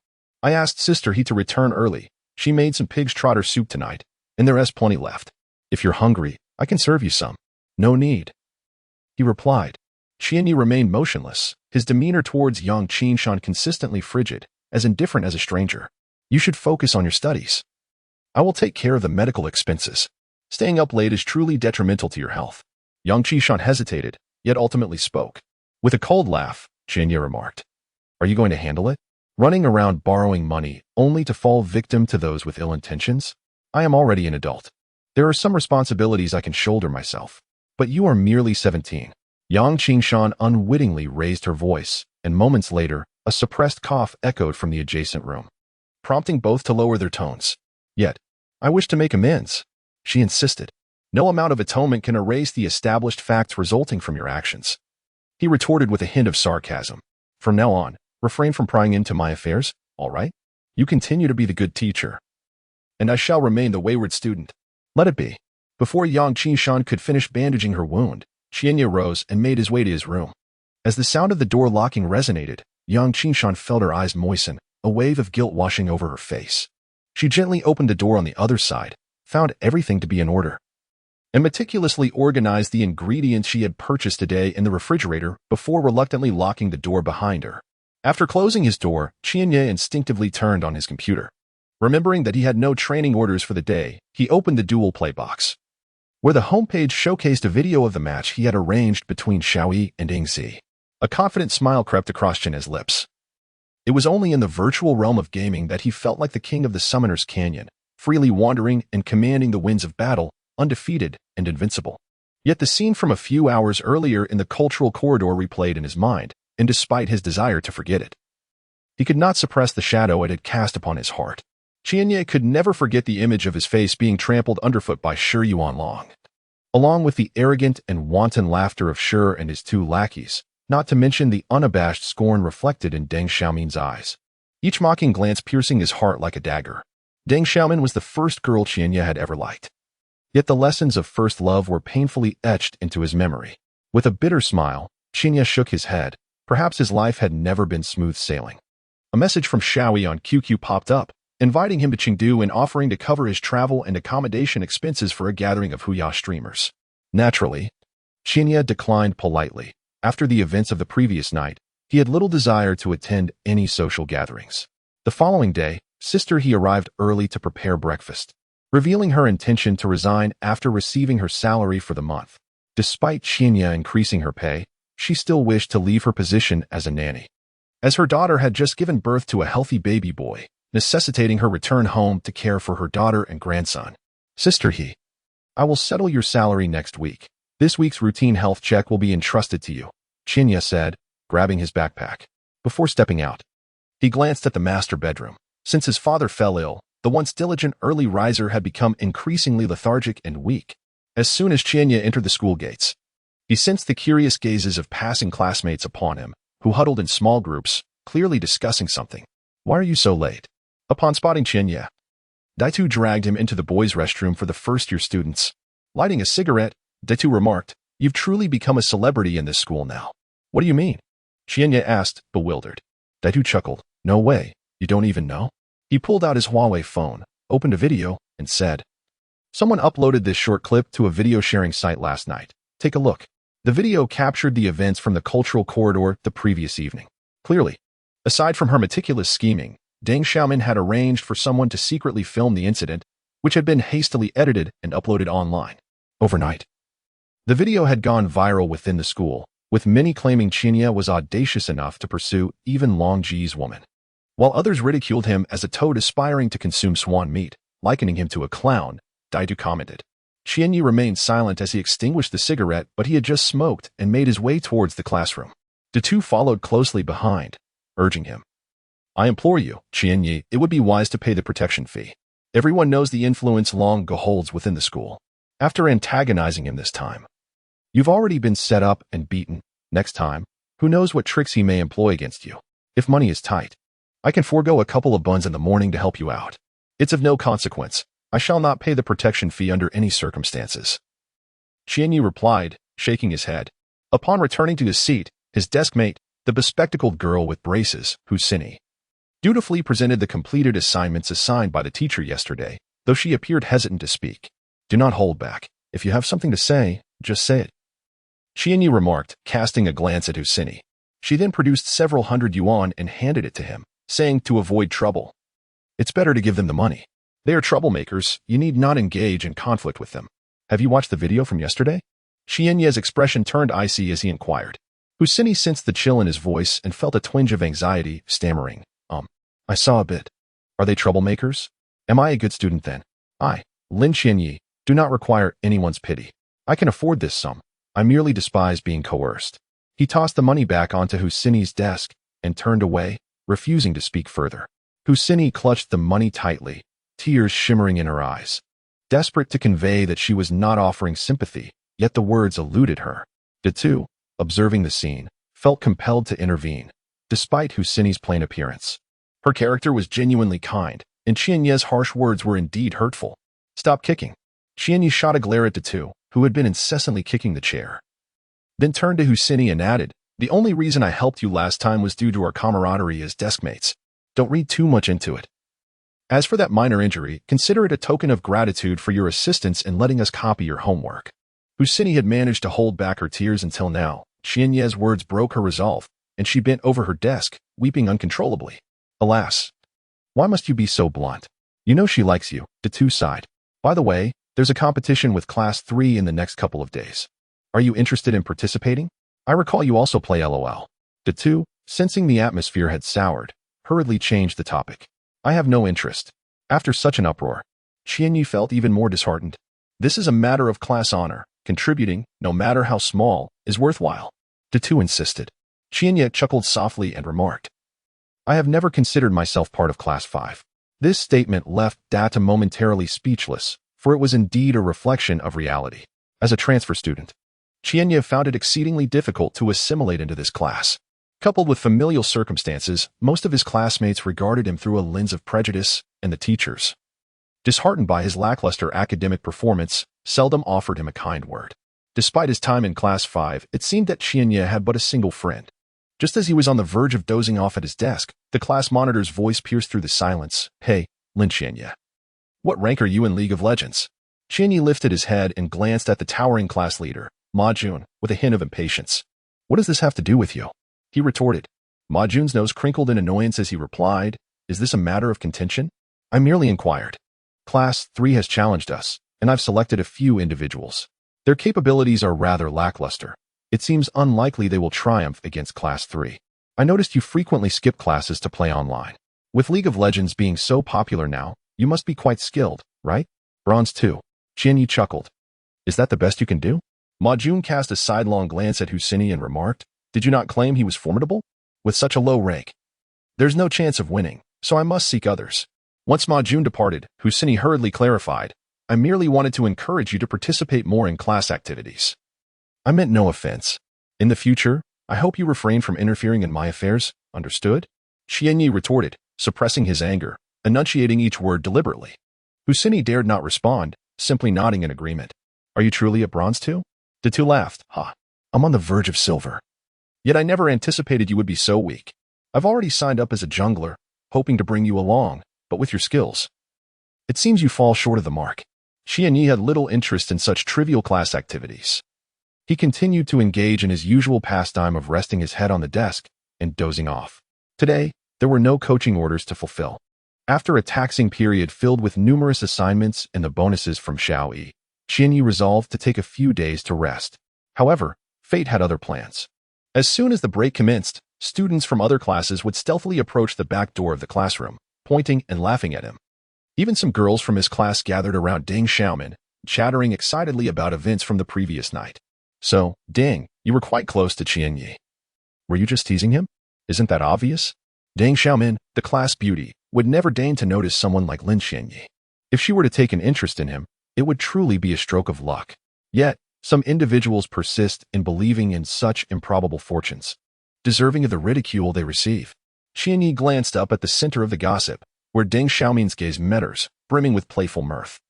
I asked Sister He to return early. She made some pig's trotter soup tonight, and there is plenty left. If you're hungry, I can serve you some. No need. He replied. Qianyi remained motionless, his demeanor towards Yang Qinshan consistently frigid, as indifferent as a stranger. You should focus on your studies. I will take care of the medical expenses. Staying up late is truly detrimental to your health. Yang Qinshan hesitated, yet ultimately spoke. With a cold laugh, Qianyi remarked. Are you going to handle it? Running around borrowing money only to fall victim to those with ill intentions? I am already an adult. There are some responsibilities I can shoulder myself. But you are merely 17. Yang Qinshan unwittingly raised her voice, and moments later, a suppressed cough echoed from the adjacent room, prompting both to lower their tones. Yet, I wish to make amends, she insisted. No amount of atonement can erase the established facts resulting from your actions. He retorted with a hint of sarcasm. From now on, refrain from prying into my affairs, all right? You continue to be the good teacher, and I shall remain the wayward student. Let it be. Before Yang Qinshan could finish bandaging her wound, Qianyi rose and made his way to his room. As the sound of the door locking resonated, Yang Qinshan felt her eyes moisten, a wave of guilt washing over her face. She gently opened the door on the other side, found everything to be in order, and meticulously organized the ingredients she had purchased today in the refrigerator before reluctantly locking the door behind her. After closing his door, Qianyi instinctively turned on his computer. Remembering that he had no training orders for the day, he opened the dual play box, where the homepage showcased a video of the match he had arranged between Xiaoyi and Yingzi. A confident smile crept across Qianyi's lips. It was only in the virtual realm of gaming that he felt like the king of the Summoner's Canyon, freely wandering and commanding the winds of battle, undefeated and invincible. Yet the scene from a few hours earlier in the cultural corridor replayed in his mind, and despite his desire to forget it, he could not suppress the shadow it had cast upon his heart. Qianyi could never forget the image of his face being trampled underfoot by Shi Yuanlong, along with the arrogant and wanton laughter of Shi and his two lackeys, not to mention the unabashed scorn reflected in Deng Xiaomin's eyes, each mocking glance piercing his heart like a dagger. Deng Xiaomin was the first girl Qianyi had ever liked. Yet the lessons of first love were painfully etched into his memory. With a bitter smile, Qianyi shook his head. Perhaps his life had never been smooth sailing. A message from Xiaoyi on QQ popped up, inviting him to Chengdu and offering to cover his travel and accommodation expenses for a gathering of Huaxia streamers. Naturally, Qianyi declined politely. After the events of the previous night, he had little desire to attend any social gatherings. The following day, Sister He arrived early to prepare breakfast, revealing her intention to resign after receiving her salary for the month. Despite Qianyi increasing her pay, she still wished to leave her position as a nanny, as her daughter had just given birth to a healthy baby boy, necessitating her return home to care for her daughter and grandson. Sister He, I will settle your salary next week. This week's routine health check will be entrusted to you, Qianyi said, grabbing his backpack. Before stepping out, he glanced at the master bedroom. Since his father fell ill, the once diligent early riser had become increasingly lethargic and weak. As soon as Qianyi entered the school gates, he sensed the curious gazes of passing classmates upon him, who huddled in small groups, clearly discussing something. Why are you so late? Upon spotting Qianyi, Daitu dragged him into the boys' restroom for the first-year students. Lighting a cigarette, Daitu remarked, You've truly become a celebrity in this school now. What do you mean? Qianyi asked, bewildered. Daitu chuckled. No way, you don't even know? He pulled out his Huawei phone, opened a video, and said, Someone uploaded this short clip to a video-sharing site last night. Take a look. The video captured the events from the cultural corridor the previous evening. Clearly, aside from her meticulous scheming, Deng Xiaomin had arranged for someone to secretly film the incident, which had been hastily edited and uploaded online. Overnight, the video had gone viral within the school, with many claiming Qianyi was audacious enough to pursue even Longji's woman, while others ridiculed him as a toad aspiring to consume swan meat, likening him to a clown. Daitu commented. Qianyi remained silent as he extinguished the cigarette, but he had just smoked and made his way towards the classroom. Daitu followed closely behind, urging him. I implore you, Qianyi, it would be wise to pay the protection fee. Everyone knows the influence Long holds within the school. After antagonizing him this time, you've already been set up and beaten. Next time, who knows what tricks he may employ against you. If money is tight, I can forego a couple of buns in the morning to help you out. It's of no consequence. I shall not pay the protection fee under any circumstances. Qianyi replied, shaking his head. Upon returning to his seat, his desk mate, The bespectacled girl with braces, Huaxia, dutifully presented the completed assignments assigned by the teacher yesterday, though she appeared hesitant to speak. Do not hold back. If you have something to say, just say it, Qianyi remarked, casting a glance at Huaxia. She then produced several hundred yuan and handed it to him, saying to avoid trouble. It's better to give them the money. They are troublemakers, you need not engage in conflict with them. Have you watched the video from yesterday? Qianyi's expression turned icy as he inquired. Huaxia sensed the chill in his voice and felt a twinge of anxiety, stammering, I saw a bit. Are they troublemakers? Am I a good student then? I, Lin Qianyi, do not require anyone's pity. I can afford this sum. I merely despise being coerced. He tossed the money back onto Huaxia's desk and turned away, refusing to speak further. Huaxia clutched the money tightly, tears shimmering in her eyes. Desperate to convey that she was not offering sympathy, yet the words eluded her. De Tu, observing the scene, felt compelled to intervene, despite Huaxia's plain appearance. Her character was genuinely kind, and Qianyi's harsh words were indeed hurtful. Stop kicking. Qianyi shot a glare at De Tu, who had been incessantly kicking the chair. Then turned to Huaxia and added, the only reason I helped you last time was due to our camaraderie as deskmates. Don't read too much into it. As for that minor injury, consider it a token of gratitude for your assistance in letting us copy your homework. Huaxia had managed to hold back her tears until now. Qianyi's words broke her resolve, and she bent over her desk, weeping uncontrollably. Alas, why must you be so blunt? You know she likes you, De Tu sighed. By the way, there's a competition with Class 3 in the next couple of days. Are you interested in participating? I recall you also play LOL. De Tu, sensing the atmosphere had soured, hurriedly changed the topic. I have no interest. After such an uproar, Qianyi felt even more disheartened. This is a matter of class honor. Contributing, no matter how small, is worthwhile. De Tu insisted. Qianyi chuckled softly and remarked, I have never considered myself part of Class 5. This statement left Data momentarily speechless, for it was indeed a reflection of reality. As a transfer student, Qianyi found it exceedingly difficult to assimilate into this class. Coupled with familial circumstances, most of his classmates regarded him through a lens of prejudice, and the teachers, disheartened by his lackluster academic performance, seldom offered him a kind word. Despite his time in Class 5, it seemed that Qianyi had but a single friend. Just as he was on the verge of dozing off at his desk, the class monitor's voice pierced through the silence. Hey, Lin Qianyi. What rank are you in League of Legends? Qianyi lifted his head and glanced at the towering class leader, Ma Jun, with a hint of impatience. What does this have to do with you? He retorted. Ma Jun's nose crinkled in annoyance as he replied, Is this a matter of contention? I merely inquired. Class 3 has challenged us, and I've selected a few individuals. Their capabilities are rather lackluster. It seems unlikely they will triumph against Class 3. I noticed you frequently skip classes to play online. With League of Legends being so popular now, you must be quite skilled, right? Bronze 2. Qianyi chuckled. Is that the best you can do? Ma Jun cast a sidelong glance at Huaxia and remarked, Did you not claim he was formidable? With such a low rank, there's no chance of winning, so I must seek others. Once Ma Jun departed, Huaxia hurriedly clarified, I merely wanted to encourage you to participate more in class activities. I meant no offense. In the future, I hope you refrain from interfering in my affairs, understood? Qianyi retorted, suppressing his anger, enunciating each word deliberately. Huaxia dared not respond, simply nodding in agreement. Are you truly a Bronze 2? De Tu laughed. I'm on the verge of silver. Yet I never anticipated you would be so weak. I've already signed up as a jungler, hoping to bring you along, but with your skills, it seems you fall short of the mark. Qianyi had little interest in such trivial class activities. He continued to engage in his usual pastime of resting his head on the desk and dozing off. Today, there were no coaching orders to fulfill. After a taxing period filled with numerous assignments and the bonuses from Xiaoyi, Qianyi resolved to take a few days to rest. However, fate had other plans. As soon as the break commenced, students from other classes would stealthily approach the back door of the classroom, pointing and laughing at him. Even some girls from his class gathered around Deng Xiaomin, chattering excitedly about events from the previous night. So, Deng, you were quite close to Qianyi. Were you just teasing him? Isn't that obvious? Deng Xiaomin, the class beauty, would never deign to notice someone like Lin Qianyi. If she were to take an interest in him, it would truly be a stroke of luck. Yet, some individuals persist in believing in such improbable fortunes, deserving of the ridicule they receive. Qianyi glanced up at the center of the gossip, where Deng Xiaomin's gaze met hers, brimming with playful mirth.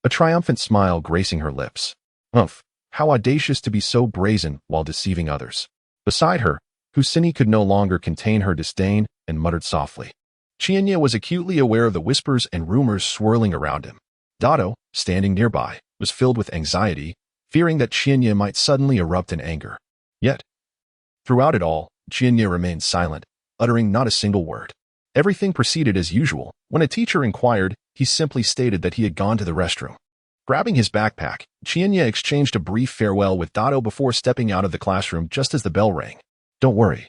A triumphant smile gracing her lips. How audacious to be so brazen while deceiving others. Beside her, Huaxia could no longer contain her disdain and muttered softly. Huaxia was acutely aware of the whispers and rumors swirling around him. Dado, standing nearby, was filled with anxiety, fearing that Huaxia might suddenly erupt in anger. Yet, throughout it all, Huaxia remained silent, uttering not a single word. Everything proceeded as usual. When a teacher inquired, he simply stated that he had gone to the restroom. Grabbing his backpack, Huaxia exchanged a brief farewell with Dado before stepping out of the classroom just as the bell rang. Don't worry.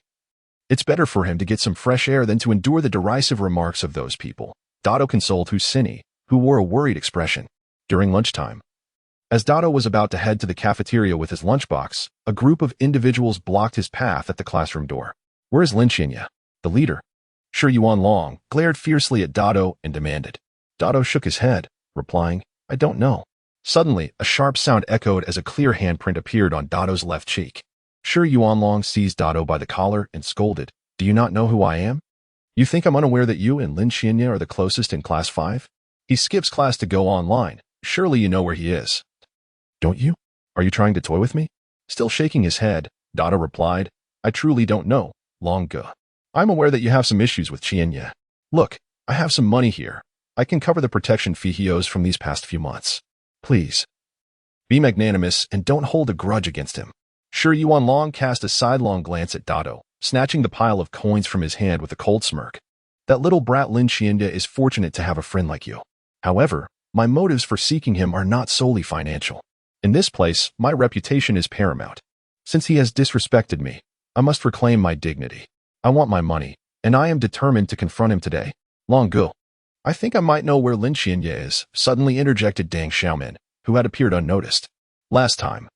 It's better for him to get some fresh air than to endure the derisive remarks of those people, Dado consoled Huaxia, who wore a worried expression. During lunchtime, as Dado was about to head to the cafeteria with his lunchbox, a group of individuals blocked his path at the classroom door. Where is Huaxia? The leader, Shi Yuanlong, glared fiercely at Dado and demanded. Dado shook his head, replying, I don't know. Suddenly, a sharp sound echoed as a clear handprint appeared on Dado's left cheek. Shi Yuanlong seized Dado by the collar and scolded, Do you not know who I am? You think I'm unaware that you and Huaxia are the closest in class 5? He skips class to go online. Surely you know where he is. Don't you? Are you trying to toy with me? Still shaking his head, Dado replied, I truly don't know, Longa. I'm aware that you have some issues with Huaxia. Look, I have some money here. I can cover the protection fee he owes from these past few months. Please. Be magnanimous and don't hold a grudge against him. Shi Yuanlong cast a sidelong glance at Dado, snatching the pile of coins from his hand with a cold smirk. That little brat Huaxia is fortunate to have a friend like you. However, my motives for seeking him are not solely financial. In this place, my reputation is paramount. Since he has disrespected me, I must reclaim my dignity. I want my money, and I am determined to confront him today. Longu. I think I might know where Huaxia is, suddenly interjected Dang Xiaomin, who had appeared unnoticed. Last time,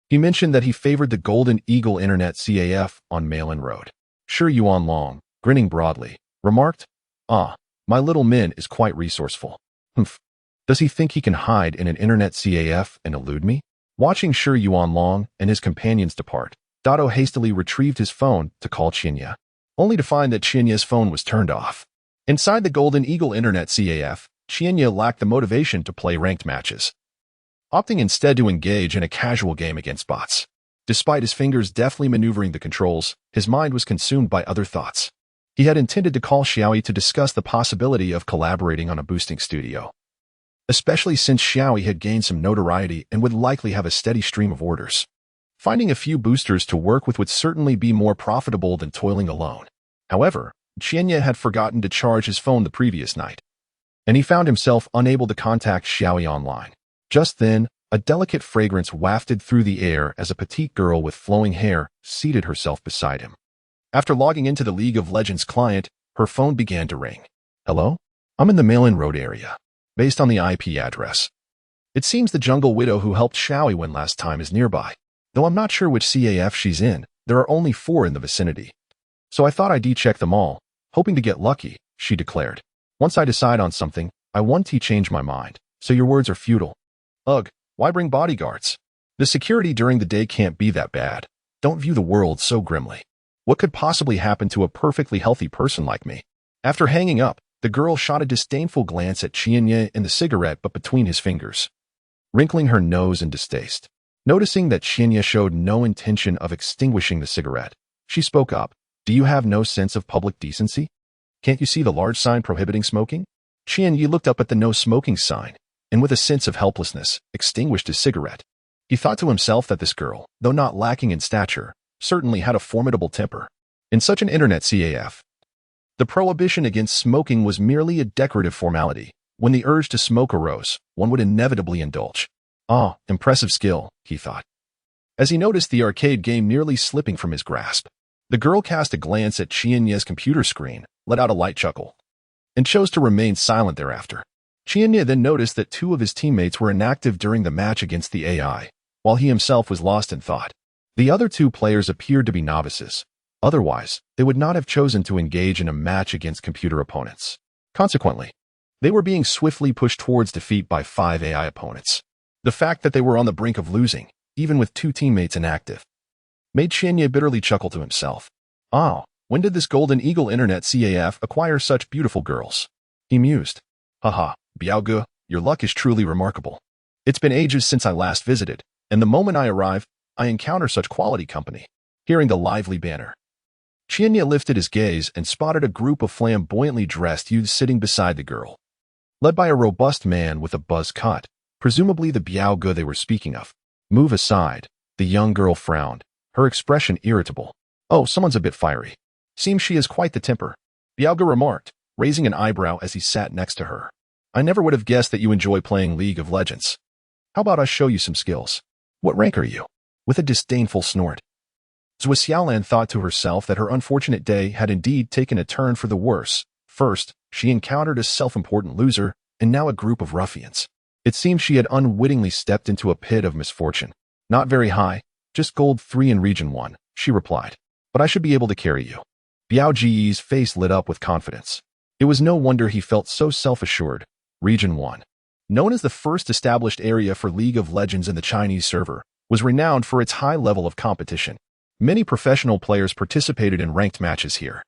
he mentioned that he favored the Golden Eagle Internet CAF on Malin Road. Shi Yuanlong, grinning broadly, remarked, Ah, my little Min is quite resourceful. Humph. Does he think he can hide in an Internet CAF and elude me? Watching Shi Yuanlong and his companions depart, Dado hastily retrieved his phone to call Huaxia, only to find that Huaxia's phone was turned off. Inside the Golden Eagle Internet CAF, Huaxia lacked the motivation to play ranked matches, opting instead to engage in a casual game against bots. Despite his fingers deftly maneuvering the controls, his mind was consumed by other thoughts. He had intended to call Xiaoyi to discuss the possibility of collaborating on a boosting studio, especially since Xiaoyi had gained some notoriety and would likely have a steady stream of orders. Finding a few boosters to work with would certainly be more profitable than toiling alone. However, Huaxia had forgotten to charge his phone the previous night, and he found himself unable to contact Xiaoyi online. Just then, a delicate fragrance wafted through the air as a petite girl with flowing hair seated herself beside him. After logging into the League of Legends client, her phone began to ring. Hello? I'm in the Malin Road area, based on the IP address. It seems the jungle widow who helped Xiaoyi win last time is nearby. Though I'm not sure which CAF she's in, there are only 4 in the vicinity. So I thought I'd check them all, hoping to get lucky, she declared. Once I decide on something, I won't change my mind, so your words are futile. Ugh, why bring bodyguards? The security during the day can't be that bad. Don't view the world so grimly. What could possibly happen to a perfectly healthy person like me? After hanging up, the girl shot a disdainful glance at Huaxia and the cigarette but between his fingers, wrinkling her nose in distaste. Noticing that Huaxia showed no intention of extinguishing the cigarette, she spoke up. Do you have no sense of public decency? Can't you see the large sign prohibiting smoking? Huaxia looked up at the no smoking sign, and with a sense of helplessness, extinguished his cigarette. He thought to himself that this girl, though not lacking in stature, certainly had a formidable temper. In such an internet CAF, the prohibition against smoking was merely a decorative formality. When the urge to smoke arose, one would inevitably indulge. Ah, impressive skill, he thought, as he noticed the arcade game nearly slipping from his grasp. The girl cast a glance at Huaxia's computer screen, let out a light chuckle, and chose to remain silent thereafter. Huaxia then noticed that 2 of his teammates were inactive during the match against the AI, while he himself was lost in thought. The other 2 players appeared to be novices. Otherwise, they would not have chosen to engage in a match against computer opponents. Consequently, they were being swiftly pushed towards defeat by 5 AI opponents. The fact that they were on the brink of losing, even with 2 teammates inactive, made Huaxia bitterly chuckle to himself. Ah, when did this Golden Eagle Internet CAF acquire such beautiful girls? He mused. Haha, Biaoge, your luck is truly remarkable. It's been ages since I last visited, and the moment I arrive, I encounter such quality company. Hearing the lively banner, Qianye lifted his gaze and spotted a group of flamboyantly dressed youths sitting beside the girl. Led by a robust man with a buzz cut, presumably the Biaoge they were speaking of. Move aside, the young girl frowned, her expression irritable. Oh, someone's a bit fiery. Seems she has quite the temper, Biaoge remarked, raising an eyebrow as he sat next to her. I never would have guessed that you enjoy playing League of Legends. How about us show you some skills? What rank are you? With a disdainful snort. Huaxia thought to herself that her unfortunate day had indeed taken a turn for the worse. First, she encountered a self-important loser, and now a group of ruffians. It seemed she had unwittingly stepped into a pit of misfortune. Not very high, just gold 3 in Region 1, she replied. But I should be able to carry you. Biao Ji's face lit up with confidence. It was no wonder he felt so self-assured. Region 1, known as the first established area for League of Legends in the Chinese server, was renowned for its high level of competition. Many professional players participated in ranked matches here,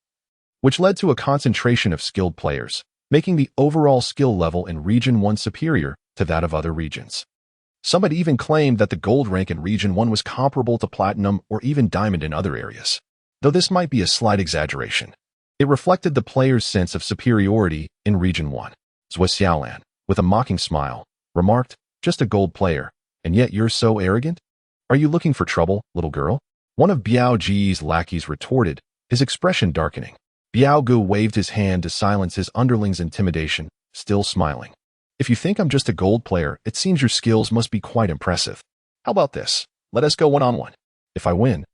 which led to a concentration of skilled players, making the overall skill level in Region 1 superior to that of other regions. Some had even claimed that the gold rank in Region 1 was comparable to platinum or even diamond in other areas. Though this might be a slight exaggeration, it reflected the player's sense of superiority in Region 1. Huaxia, with a mocking smile, remarked, just a gold player, and yet you're so arrogant? Are you looking for trouble, little girl? One of Biao Ji's lackeys retorted, his expression darkening. Biaoge waved his hand to silence his underling's intimidation, still smiling. If you think I'm just a gold player, it seems your skills must be quite impressive. How about this? Let us go one-on-one. If I win,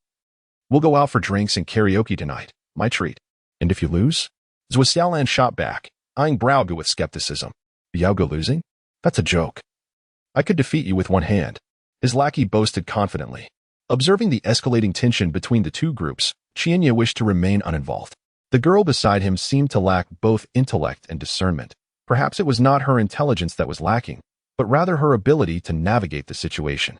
we'll go out for drinks and karaoke tonight, my treat. And if you lose? Huaxia shot back, eyeing Biaoge with skepticism. Biaoge losing? That's a joke. I could defeat you with one hand, his lackey boasted confidently. Observing the escalating tension between the two groups, Qianye wished to remain uninvolved. The girl beside him seemed to lack both intellect and discernment. Perhaps it was not her intelligence that was lacking, but rather her ability to navigate the situation.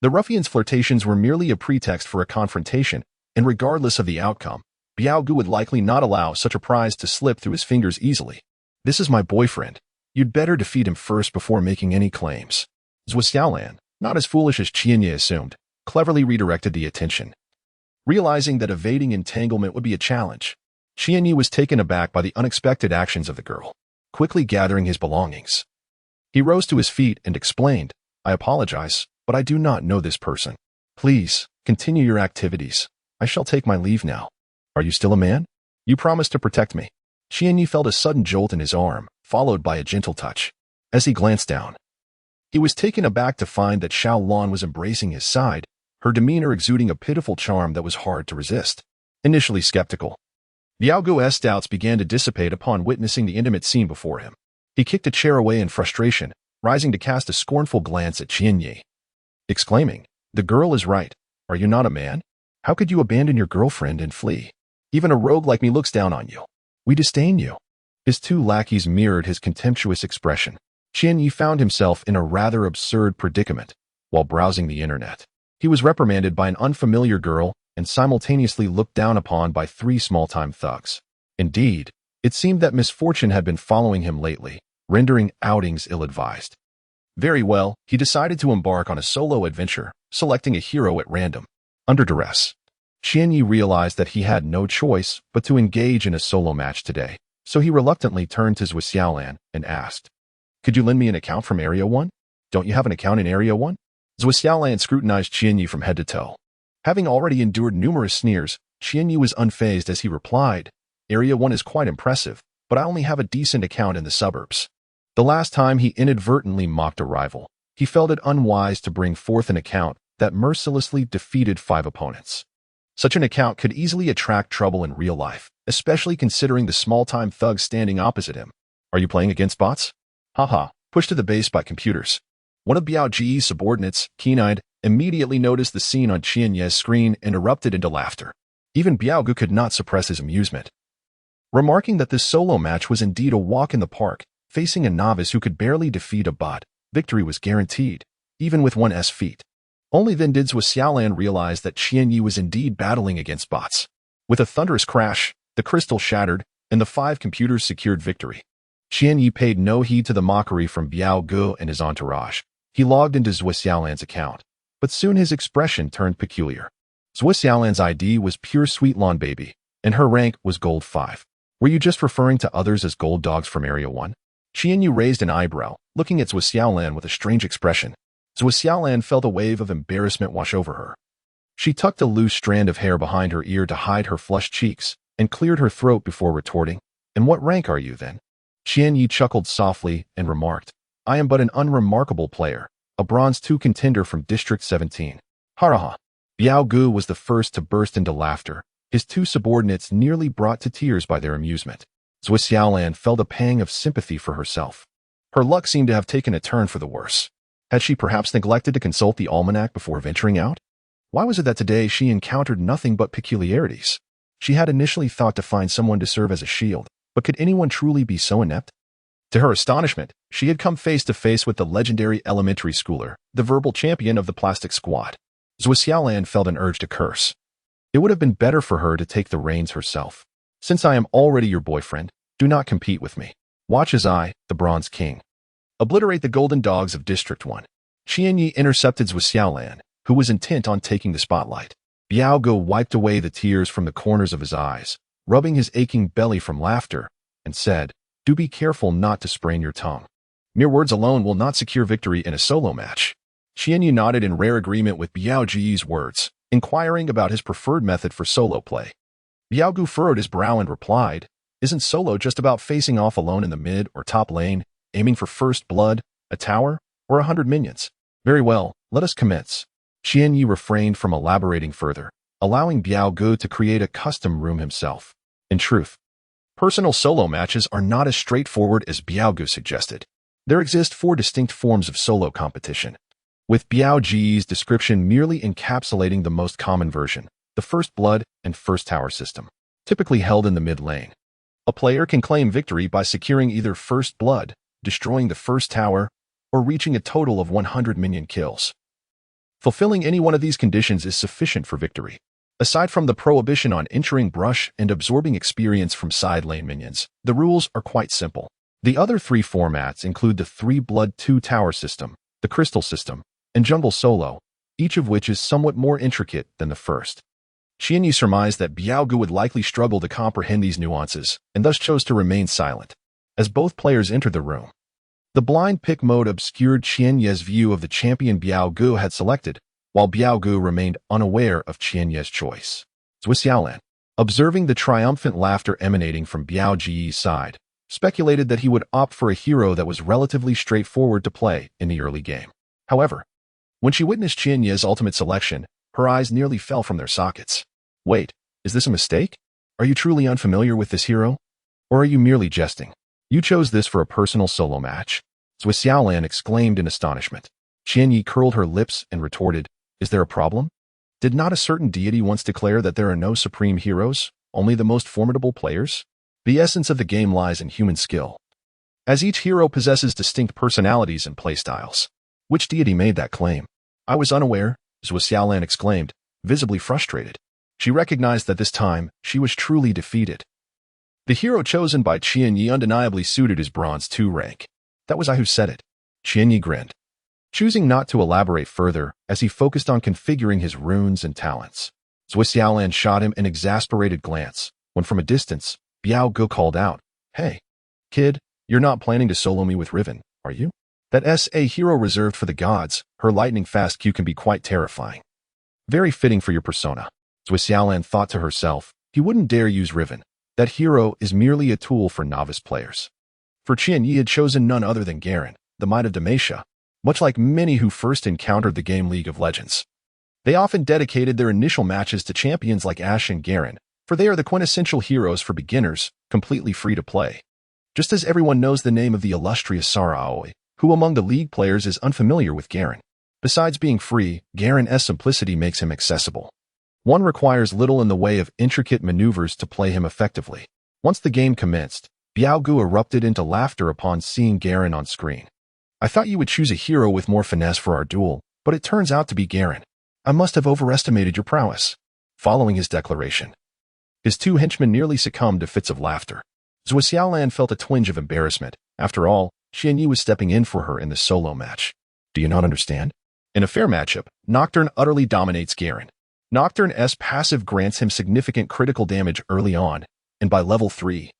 The ruffians' flirtations were merely a pretext for a confrontation, and regardless of the outcome, Biaoge would likely not allow such a prize to slip through his fingers easily. This is my boyfriend. You'd better defeat him first before making any claims. Huaxia, not as foolish as Qianye assumed, cleverly redirected the attention. Realizing that evading entanglement would be a challenge, Qianye was taken aback by the unexpected actions of the girl, quickly gathering his belongings. He rose to his feet and explained, I apologize, but I do not know this person. Please, continue your activities. I shall take my leave now. Are you still a man? You promised to protect me. Qianye felt a sudden jolt in his arm, followed by a gentle touch. As he glanced down, he was taken aback to find that Xiaolan was embracing his side, her demeanor exuding a pitiful charm that was hard to resist. Initially skeptical, Biaoge's doubts began to dissipate upon witnessing the intimate scene before him. He kicked a chair away in frustration, rising to cast a scornful glance at Qianye, exclaiming, the girl is right. Are you not a man? How could you abandon your girlfriend and flee? Even a rogue like me looks down on you. We disdain you. His two lackeys mirrored his contemptuous expression. Qianye found himself in a rather absurd predicament. While browsing the internet, he was reprimanded by an unfamiliar girl and simultaneously looked down upon by 3 small-time thugs. Indeed, it seemed that misfortune had been following him lately, rendering outings ill-advised. Very well, he decided to embark on a solo adventure, selecting a hero at random. Under duress, Qianye realized that he had no choice but to engage in a solo match today, so he reluctantly turned to Huaxia and asked, could you lend me an account from Area 1? Don't you have an account in Area 1? Huaxia scrutinized Qianye from head to toe. Having already endured numerous sneers, Qianye was unfazed as he replied, Area 1 is quite impressive, but I only have a decent account in the suburbs. The last time he inadvertently mocked a rival, he felt it unwise to bring forth an account that mercilessly defeated 5 opponents. Such an account could easily attract trouble in real life, especially considering the small-time thugs standing opposite him. Are you playing against bots? Haha, pushed to the base by computers. One of Biao Ji's subordinates, keen-eyed, immediately noticed the scene on Qianye's screen and erupted into laughter. Even Biaoge could not suppress his amusement. Remarking that this solo match was indeed a walk in the park, facing a novice who could barely defeat a bot, victory was guaranteed, even with 1's feat. Only then did Huaxia realize that Qianye was indeed battling against bots. With a thunderous crash, the crystal shattered, and the 5 computers secured victory. Qianye paid no heed to the mockery from Biaoge and his entourage. He logged into Huaxia's account, but soon his expression turned peculiar. Huaxia's ID was pure sweet lawn baby, and her rank was Gold 5. Were you just referring to others as gold dogs from Area 1? Qianyu raised an eyebrow, looking at Zhuo Xiaolan with a strange expression. Zhuo Xiaolan felt a wave of embarrassment wash over her. She tucked a loose strand of hair behind her ear to hide her flushed cheeks and cleared her throat before retorting. And what rank are you then? Qianyu chuckled softly and remarked, I am but an unremarkable player, a Bronze 2 contender from District 17. Haraha. Biao Gu was the first to burst into laughter, his two subordinates nearly brought to tears by their amusement. Zhuo Xiaolan felt a pang of sympathy for herself. Her luck seemed to have taken a turn for the worse. Had she perhaps neglected to consult the almanac before venturing out? Why was it that today she encountered nothing but peculiarities? She had initially thought to find someone to serve as a shield, but could anyone truly be so inept? To her astonishment, she had come face to face with the legendary elementary schooler, the verbal champion of the plastic squad. Zhuo Xiaolan felt an urge to curse. It would have been better for her to take the reins herself. Since I am already your boyfriend, do not compete with me. Watch as I, the Bronze King, obliterate the golden dogs of District 1. Qianyu intercepted Zhuo Xiaolan, who was intent on taking the spotlight. Biao Gu wiped away the tears from the corners of his eyes, rubbing his aching belly from laughter, and said, Do be careful not to sprain your tongue. Mere words alone will not secure victory in a solo match. Qianyu nodded in rare agreement with Biao Ji's words, inquiring about his preferred method for solo play. Biao Gu furrowed his brow and replied, Isn't solo just about facing off alone in the mid or top lane, aiming for first blood, a tower, or 100 minions? Very well, let us commence. Qianyu refrained from elaborating further, allowing Biao Gu to create a custom room himself. In truth, personal solo matches are not as straightforward as Biao Gu suggested. There exist 4 distinct forms of solo competition, with Biao Ji's description merely encapsulating the most common version, the first blood and first tower system, typically held in the mid lane. A player can claim victory by securing either first blood, destroying the first tower, or reaching a total of 100 minion kills. Fulfilling any one of these conditions is sufficient for victory. Aside from the prohibition on entering brush and absorbing experience from side lane minions, the rules are quite simple. The other 3 formats include the 3-blood 2-tower system, the crystal system, and jungle solo, each of which is somewhat more intricate than the first. Qianyu surmised that Biao Gu would likely struggle to comprehend these nuances, and thus chose to remain silent. As both players entered the room, the blind pick mode obscured Qianyu's view of the champion Biao Gu had selected, while Biao Gu remained unaware of Qianyu's choice. Zhuo Xiaolan, observing the triumphant laughter emanating from Biao Ji's side, speculated that he would opt for a hero that was relatively straightforward to play in the early game. However, when she witnessed Qianyu's ultimate selection, her eyes nearly fell from their sockets. Wait, is this a mistake? Are you truly unfamiliar with this hero? Or are you merely jesting? You chose this for a personal solo match? Zhuo Xiaolan exclaimed in astonishment. Qianyu curled her lips and retorted, Is there a problem? Did not a certain deity once declare that there are no supreme heroes, only the most formidable players? The essence of the game lies in human skill, as each hero possesses distinct personalities and playstyles. Which deity made that claim? I was unaware, Zhuo Xiaolan exclaimed, visibly frustrated. She recognized that this time she was truly defeated. The hero chosen by Qianyu undeniably suited his Bronze 2 rank. That was I who said it. Qianyu grinned, choosing not to elaborate further as he focused on configuring his runes and talents. Zhuo Xiaolan shot him an exasperated glance, when from a distance, Biao Gu called out, Hey, kid, you're not planning to solo me with Riven, are you? That's a hero reserved for the gods. Her lightning-fast Q can be quite terrifying. Very fitting for your persona. Zhuo Xiaolan thought to herself, he wouldn't dare use Riven. That hero is merely a tool for novice players. For Qianyu had chosen none other than Garen, the Might of Demacia, much like many who first encountered the game League of Legends. They often dedicated their initial matches to champions like Ashe and Garen, for they are the quintessential heroes for beginners, completely free to play. Just as everyone knows the name of the illustrious Sara Aoi, who among the League players is unfamiliar with Garen. Besides being free, Garen's simplicity makes him accessible. One requires little in the way of intricate maneuvers to play him effectively. Once the game commenced, Biao Gu erupted into laughter upon seeing Garen on screen. I thought you would choose a hero with more finesse for our duel, but it turns out to be Garen. I must have overestimated your prowess. Following his declaration, his 2 henchmen nearly succumbed to fits of laughter. Zhuo Xiaolan felt a twinge of embarrassment. After all, Qianyu was stepping in for her in the solo match. Do you not understand? In a fair matchup, Nocturne utterly dominates Garen. Nocturne's passive grants him significant critical damage early on, and by level 3,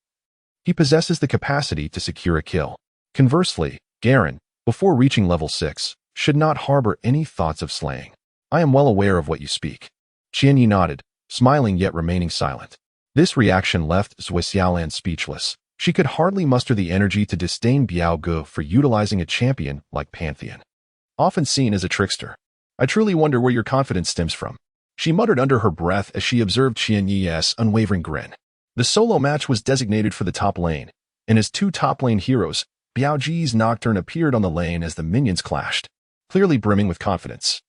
he possesses the capacity to secure a kill. Conversely, Garen, before reaching level 6, should not harbor any thoughts of slaying. I am well aware of what you speak. Qianyi nodded, smiling yet remaining silent. This reaction left Huaxia speechless. She could hardly muster the energy to disdain Biao Gu for utilizing a champion like Pantheon, often seen as a trickster. I truly wonder where your confidence stems from, she muttered under her breath as she observed Qianyi's unwavering grin. The solo match was designated for the top lane, and as two top lane heroes, Biao Ji's Nocturne appeared on the lane as the minions clashed, clearly brimming with confidence.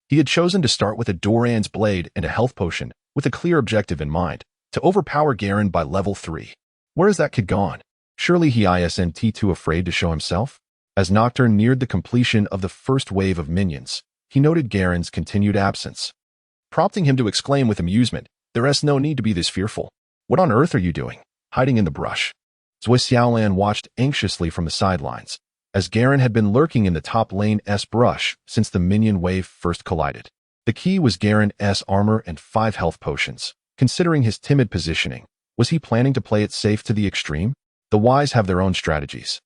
He had chosen to start with a Doran's blade and a health potion, with a clear objective in mind, to overpower Garen by level 3. Where is that kid gone? Surely he isn't too afraid to show himself? As Nocturne neared the completion of the first wave of minions, he noted Garen's continued absence, prompting him to exclaim with amusement, "There's no need to be this fearful. What on earth are you doing, hiding in the brush?" Zui Xiaolan watched anxiously from the sidelines, as Garen had been lurking in the top lane's brush since the minion wave first collided. The key was Garen's armor and 5 health potions. Considering his timid positioning, was he planning to play it safe to the extreme? The wise have their own strategies.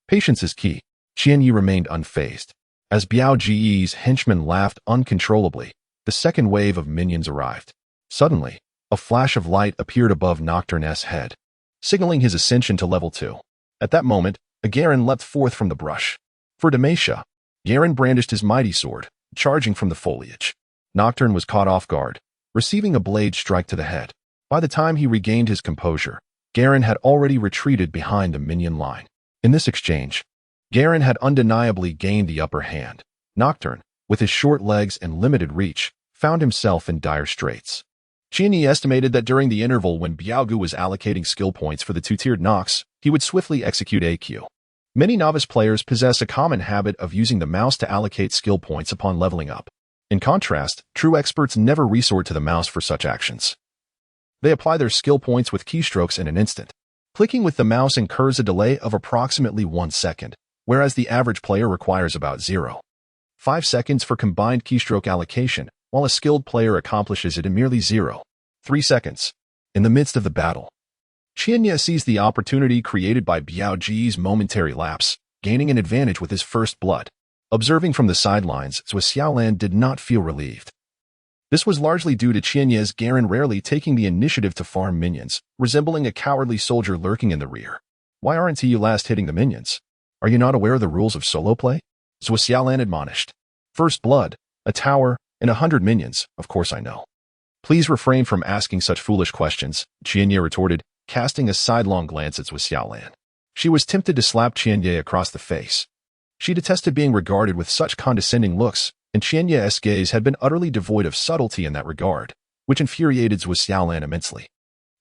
Patience is key. Qianyi remained unfazed. As Biao Ji's henchmen laughed uncontrollably, the second wave of minions arrived. Suddenly, a flash of light appeared above Nocturne's head, signaling his ascension to level 2. At that moment, a Garen leapt forth from the brush. For Demacia, Garen brandished his mighty sword, charging from the foliage. Nocturne was caught off guard, receiving a blade strike to the head. By the time he regained his composure, Garen had already retreated behind the minion line. In this exchange, Garen had undeniably gained the upper hand. Nocturne, with his short legs and limited reach, found himself in dire straits. Qianyi estimated that during the interval when Biao Gu was allocating skill points for the 2-tiered Nox, he would swiftly execute AQ. Many novice players possess a common habit of using the mouse to allocate skill points upon leveling up. In contrast, true experts never resort to the mouse for such actions. They apply their skill points with keystrokes in an instant. Clicking with the mouse incurs a delay of approximately 1 second, whereas the average player requires about 0.5 seconds for combined keystroke allocation, while a skilled player accomplishes it in merely 0.3 seconds. In the midst of the battle, Qianyi seized the opportunity created by Biao Ji's momentary lapse, gaining an advantage with his first blood. Observing from the sidelines, Zui Xiaolan did not feel relieved. This was largely due to Qianyi's Garen rarely taking the initiative to farm minions, resembling a cowardly soldier lurking in the rear. Why aren't you last hitting the minions? Are you not aware of the rules of solo play? Zui Xiaolan admonished. First blood, a tower, and 100 minions, of course I know. Please refrain from asking such foolish questions, Qianyi retorted, casting a sidelong glance at Zui Xiaolan. She was tempted to slap Qianyi across the face. She detested being regarded with such condescending looks, and Qianyi's gaze had been utterly devoid of subtlety in that regard, which infuriated Zui Xiaolan immensely.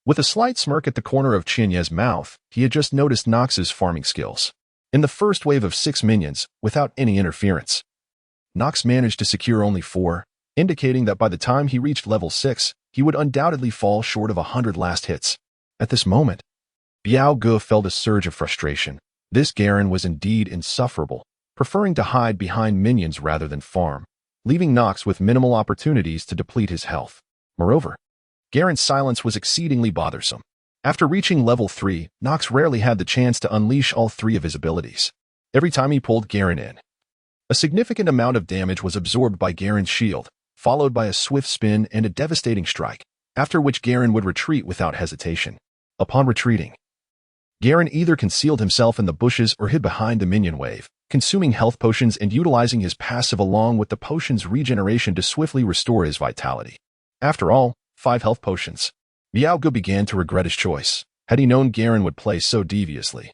With a slight smirk at the corner of Qianyi's mouth, he had just noticed Nox's farming skills. In the first wave of 6 minions, without any interference, Nox managed to secure only 4, indicating that by the time he reached level 6, he would undoubtedly fall short of 100 last hits. At this moment, Biao Gu felt a surge of frustration. This Garen was indeed insufferable, preferring to hide behind minions rather than farm, leaving Nox with minimal opportunities to deplete his health. Moreover, Garen's silence was exceedingly bothersome. After reaching level 3, Nox rarely had the chance to unleash all 3 of his abilities. Every time he pulled Garen in, a significant amount of damage was absorbed by Garen's shield, followed by a swift spin and a devastating strike, after which Garen would retreat without hesitation. Upon retreating, Garen either concealed himself in the bushes or hid behind the minion wave, consuming health potions and utilizing his passive along with the potion's regeneration to swiftly restore his vitality. After all, 5 health potions. Biao Gu began to regret his choice. Had he known Garen would play so deviously,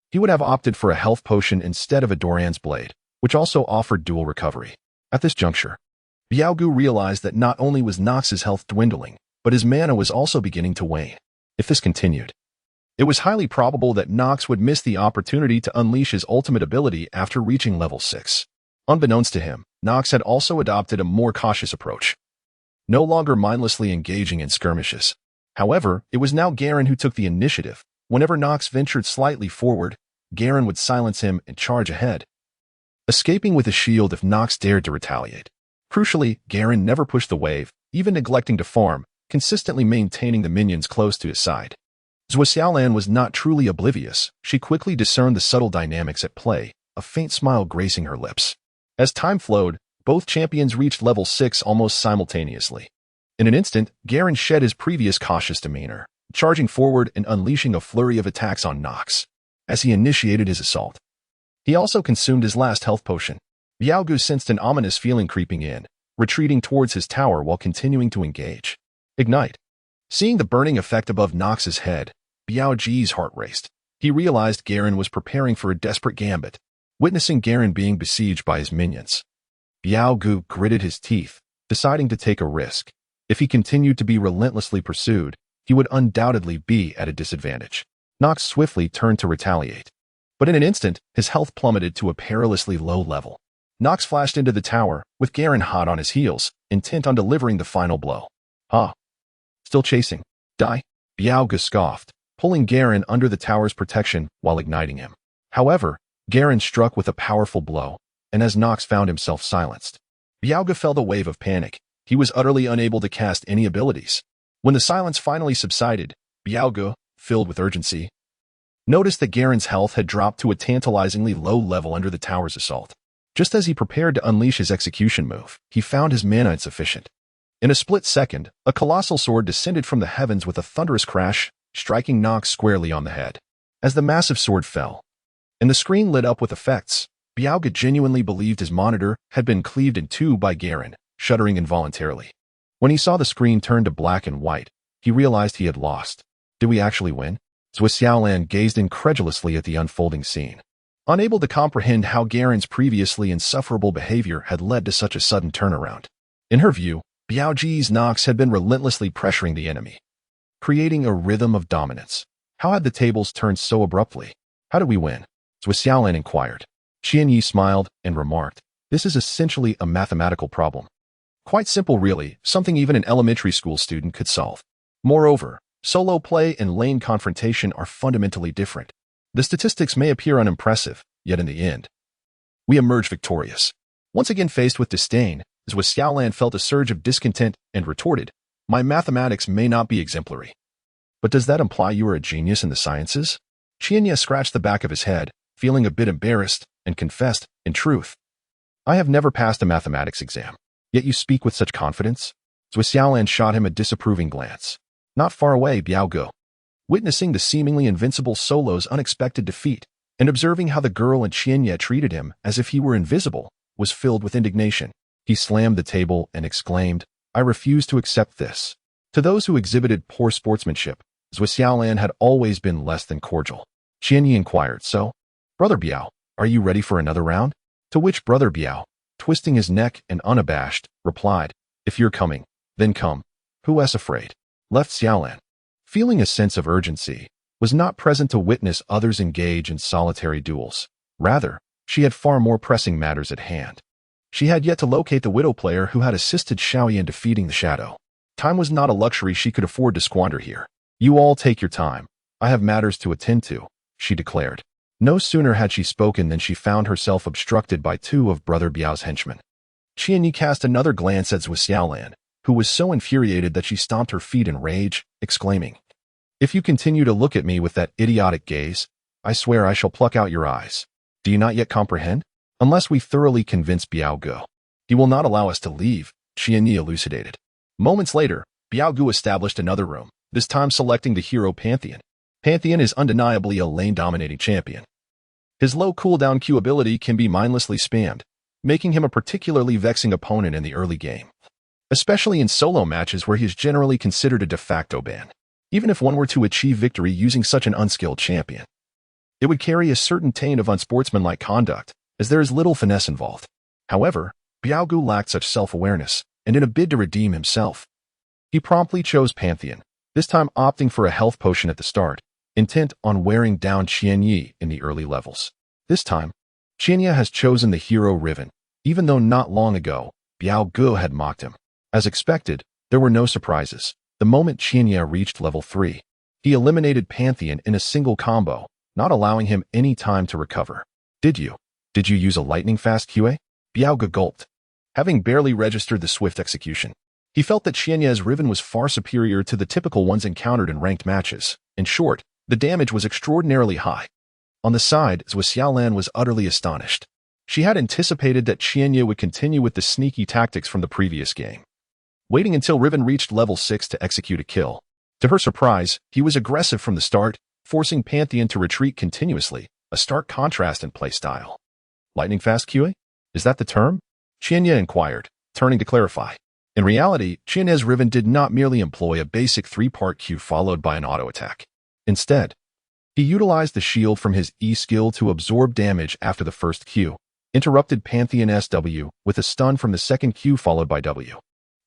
he would have opted for a health potion instead of a Doran's blade, which also offered dual recovery. At this juncture, Biao Gu realized that not only was Nox's health dwindling, but his mana was also beginning to wane. If this continued, it was highly probable that Nox would miss the opportunity to unleash his ultimate ability after reaching level 6. Unbeknownst to him, Nox had also adopted a more cautious approach, no longer mindlessly engaging in skirmishes. However, it was now Garen who took the initiative. Whenever Nox ventured slightly forward, Garen would silence him and charge ahead, escaping with a shield if Nox dared to retaliate. Crucially, Garen never pushed the wave, even neglecting to farm, consistently maintaining the minions close to his side. Huaxia was not truly oblivious. She quickly discerned the subtle dynamics at play, a faint smile gracing her lips. As time flowed, both champions reached level 6 almost simultaneously. In an instant, Garen shed his previous cautious demeanor, charging forward and unleashing a flurry of attacks on Nox. As he initiated his assault, he also consumed his last health potion. Biaogu sensed an ominous feeling creeping in, retreating towards his tower while continuing to engage. Ignite. Seeing the burning effect above Nox's head, Biaoji's heart raced. He realized Garen was preparing for a desperate gambit. Witnessing Garen being besieged by his minions, Biaogu gritted his teeth, deciding to take a risk. If he continued to be relentlessly pursued, he would undoubtedly be at a disadvantage. Nox swiftly turned to retaliate. But in an instant, his health plummeted to a perilously low level. Nox flashed into the tower, with Garen hot on his heels, intent on delivering the final blow. "Ah. Still chasing. Die?" Biaogu scoffed, pulling Garen under the tower's protection while igniting him. However, Garen struck with a powerful blow, and as Nox found himself silenced, Biaogu felt a wave of panic. He was utterly unable to cast any abilities. When the silence finally subsided, Biaogu, filled with urgency, noticed that Garen's health had dropped to a tantalizingly low level under the tower's assault. Just as he prepared to unleash his execution move, he found his mana insufficient. In a split second, a colossal sword descended from the heavens with a thunderous crash, striking Nox squarely on the head. As the massive sword fell, and the screen lit up with effects, Biaogu genuinely believed his monitor had been cleaved in two by Garen, shuddering involuntarily. When he saw the screen turn to black and white, he realized he had lost. Did we actually win? Huaxia gazed incredulously at the unfolding scene, unable to comprehend how Garen's previously insufferable behavior had led to such a sudden turnaround. In her view, Biaoji's Nox had been relentlessly pressuring the enemy, creating a rhythm of dominance. How had the tables turned so abruptly? How did we win? Huaxia inquired. Qianyi smiled and remarked, "This is essentially a mathematical problem. Quite simple really, something even an elementary school student could solve. Moreover, solo play and lane confrontation are fundamentally different. The statistics may appear unimpressive, yet in the end, we emerge victorious." Once again faced with disdain, Huaxia felt a surge of discontent and retorted, "My mathematics may not be exemplary. But does that imply you are a genius in the sciences?" Qianyi scratched the back of his head, feeling a bit embarrassed, and confessed, "In truth, I have never passed a mathematics exam. Yet you speak with such confidence?" Huaxia shot him a disapproving glance. Not far away, Biaogu, witnessing the seemingly invincible Solo's unexpected defeat, and observing how the girl and Qianyi treated him as if he were invisible, was filled with indignation. He slammed the table and exclaimed, "I refuse to accept this." To those who exhibited poor sportsmanship, Huaxia had always been less than cordial. Qianyi inquired, "So, Brother Biao, are you ready for another round?" To which Brother Biao, twisting his neck and unabashed, replied, "If you're coming, then come. Who is afraid?" Left Xiaolan, feeling a sense of urgency, was not present to witness others engage in solitary duels. Rather, she had far more pressing matters at hand. She had yet to locate the widow player who had assisted Xiaoyi in defeating the shadow. Time was not a luxury she could afford to squander here. "You all take your time. I have matters to attend to," she declared. No sooner had she spoken than she found herself obstructed by two of Brother Biao's henchmen. Qianyi cast another glance at Huaxia, who was so infuriated that she stomped her feet in rage, exclaiming, "If you continue to look at me with that idiotic gaze, I swear I shall pluck out your eyes. Do you not yet comprehend? Unless we thoroughly convince Biaogu, he will not allow us to leave," Qianyi elucidated. Moments later, Biaogu established another room, this time selecting the hero Pantheon. Pantheon is undeniably a lane-dominating champion. His low cooldown Q ability can be mindlessly spammed, making him a particularly vexing opponent in the early game, especially in solo matches where he is generally considered a de facto ban. Even if one were to achieve victory using such an unskilled champion, it would carry a certain taint of unsportsmanlike conduct, as there is little finesse involved. However, Biaogu lacked such self-awareness, and in a bid to redeem himself, he promptly chose Pantheon, this time opting for a health potion at the start, intent on wearing down Qianyi in the early levels. This time, Qianyi has chosen the hero Riven, even though not long ago, Biaogu had mocked him. As expected, there were no surprises. The moment Qianyi reached level 3, he eliminated Pantheon in a single combo, not allowing him any time to recover. Did you use a lightning-fast QA?" Biaogu gulped, having barely registered the swift execution. He felt that Qianye's riven was far superior to the typical ones encountered in ranked matches. In short, the damage was extraordinarily high. On the side, Huaxia was utterly astonished. She had anticipated that Qianye would continue with the sneaky tactics from the previous game, waiting until Riven reached level 6 to execute a kill. To her surprise, he was aggressive from the start, forcing Pantheon to retreat continuously, a stark contrast in playstyle. Lightning fast QA? Is that the term? Qianye inquired, turning to clarify. In reality, Qianye's Riven did not merely employ a basic 3-part Q followed by an auto attack. Instead, he utilized the shield from his E skill to absorb damage after the first Q, interrupted Pantheon's W with a stun from the second Q followed by W,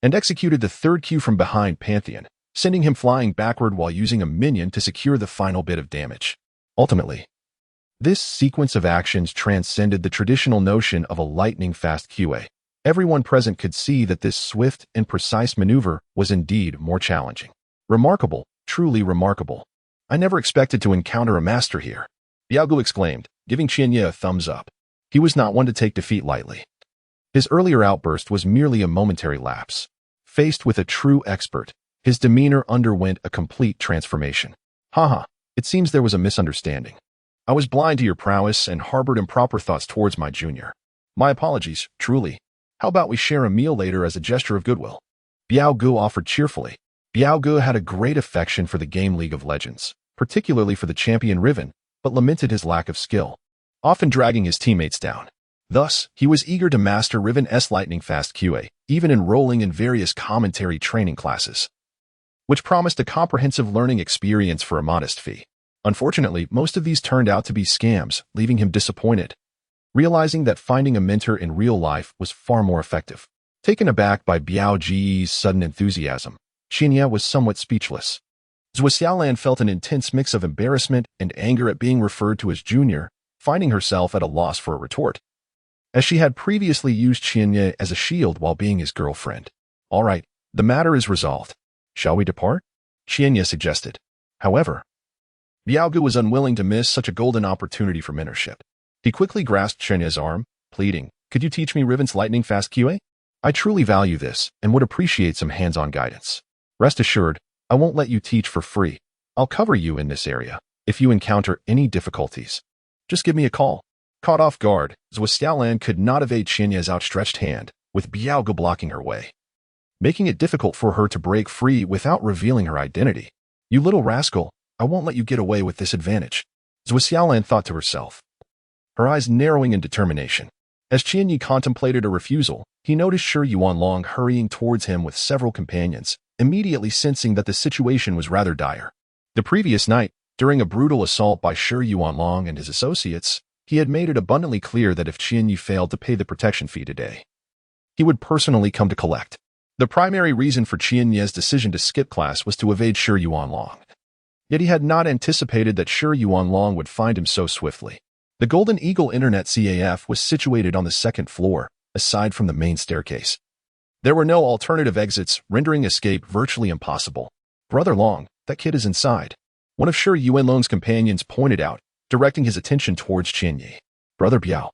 and executed the third Q from behind Pantheon, sending him flying backward while using a minion to secure the final bit of damage. Ultimately, this sequence of actions transcended the traditional notion of a lightning-fast QA. Everyone present could see that this swift and precise maneuver was indeed more challenging. Remarkable, truly remarkable. I never expected to encounter a master here, Biaogu exclaimed, giving Qianye a thumbs up. He was not one to take defeat lightly. His earlier outburst was merely a momentary lapse. Faced with a true expert, his demeanor underwent a complete transformation. Haha, it seems there was a misunderstanding. I was blind to your prowess and harbored improper thoughts towards my junior. My apologies, truly. How about we share a meal later as a gesture of goodwill? Biaogu offered cheerfully. Biaogu had a great affection for the game League of Legends, particularly for the champion Riven, but lamented his lack of skill, often dragging his teammates down. Thus, he was eager to master Riven's lightning-fast QA, even enrolling in various commentary training classes, which promised a comprehensive learning experience for a modest fee. Unfortunately, most of these turned out to be scams, leaving him disappointed, realizing that finding a mentor in real life was far more effective. Taken aback by Biao Ji's sudden enthusiasm, Qianye was somewhat speechless. Huaxia felt an intense mix of embarrassment and anger at being referred to as junior, finding herself at a loss for a retort, as she had previously used Qianye as a shield while being his girlfriend. All right, the matter is resolved. Shall we depart? Qianye suggested. However, Biaogu was unwilling to miss such a golden opportunity for mentorship. He quickly grasped Qianye's arm, pleading, "Could you teach me Riven's lightning-fast QA? I truly value this and would appreciate some hands-on guidance. Rest assured, I won't let you teach for free. I'll cover you in this area. If you encounter any difficulties, just give me a call." Caught off guard, Huaxia could not evade Qianye's outstretched hand, with Biaogu blocking her way, making it difficult for her to break free without revealing her identity. "You little rascal, I won't let you get away with this advantage," Huaxia thought to herself, her eyes narrowing in determination. As Qianye contemplated a refusal, he noticed Shi Yuanlong hurrying towards him with several companions, immediately sensing that the situation was rather dire. The previous night, during a brutal assault by Shi Yuanlong and his associates, he had made it abundantly clear that if Qianye failed to pay the protection fee today, he would personally come to collect. The primary reason for Qianye's decision to skip class was to evade Shi Yuanlong. Yet he had not anticipated that Shi Yuanlong would find him so swiftly. The Golden Eagle Internet CAF was situated on the second floor, aside from the main staircase. There were no alternative exits, rendering escape virtually impossible. "Brother Long, that kid is inside," one of Shi Yuanlong's companions pointed out, directing his attention towards Qianye. "Brother Biao."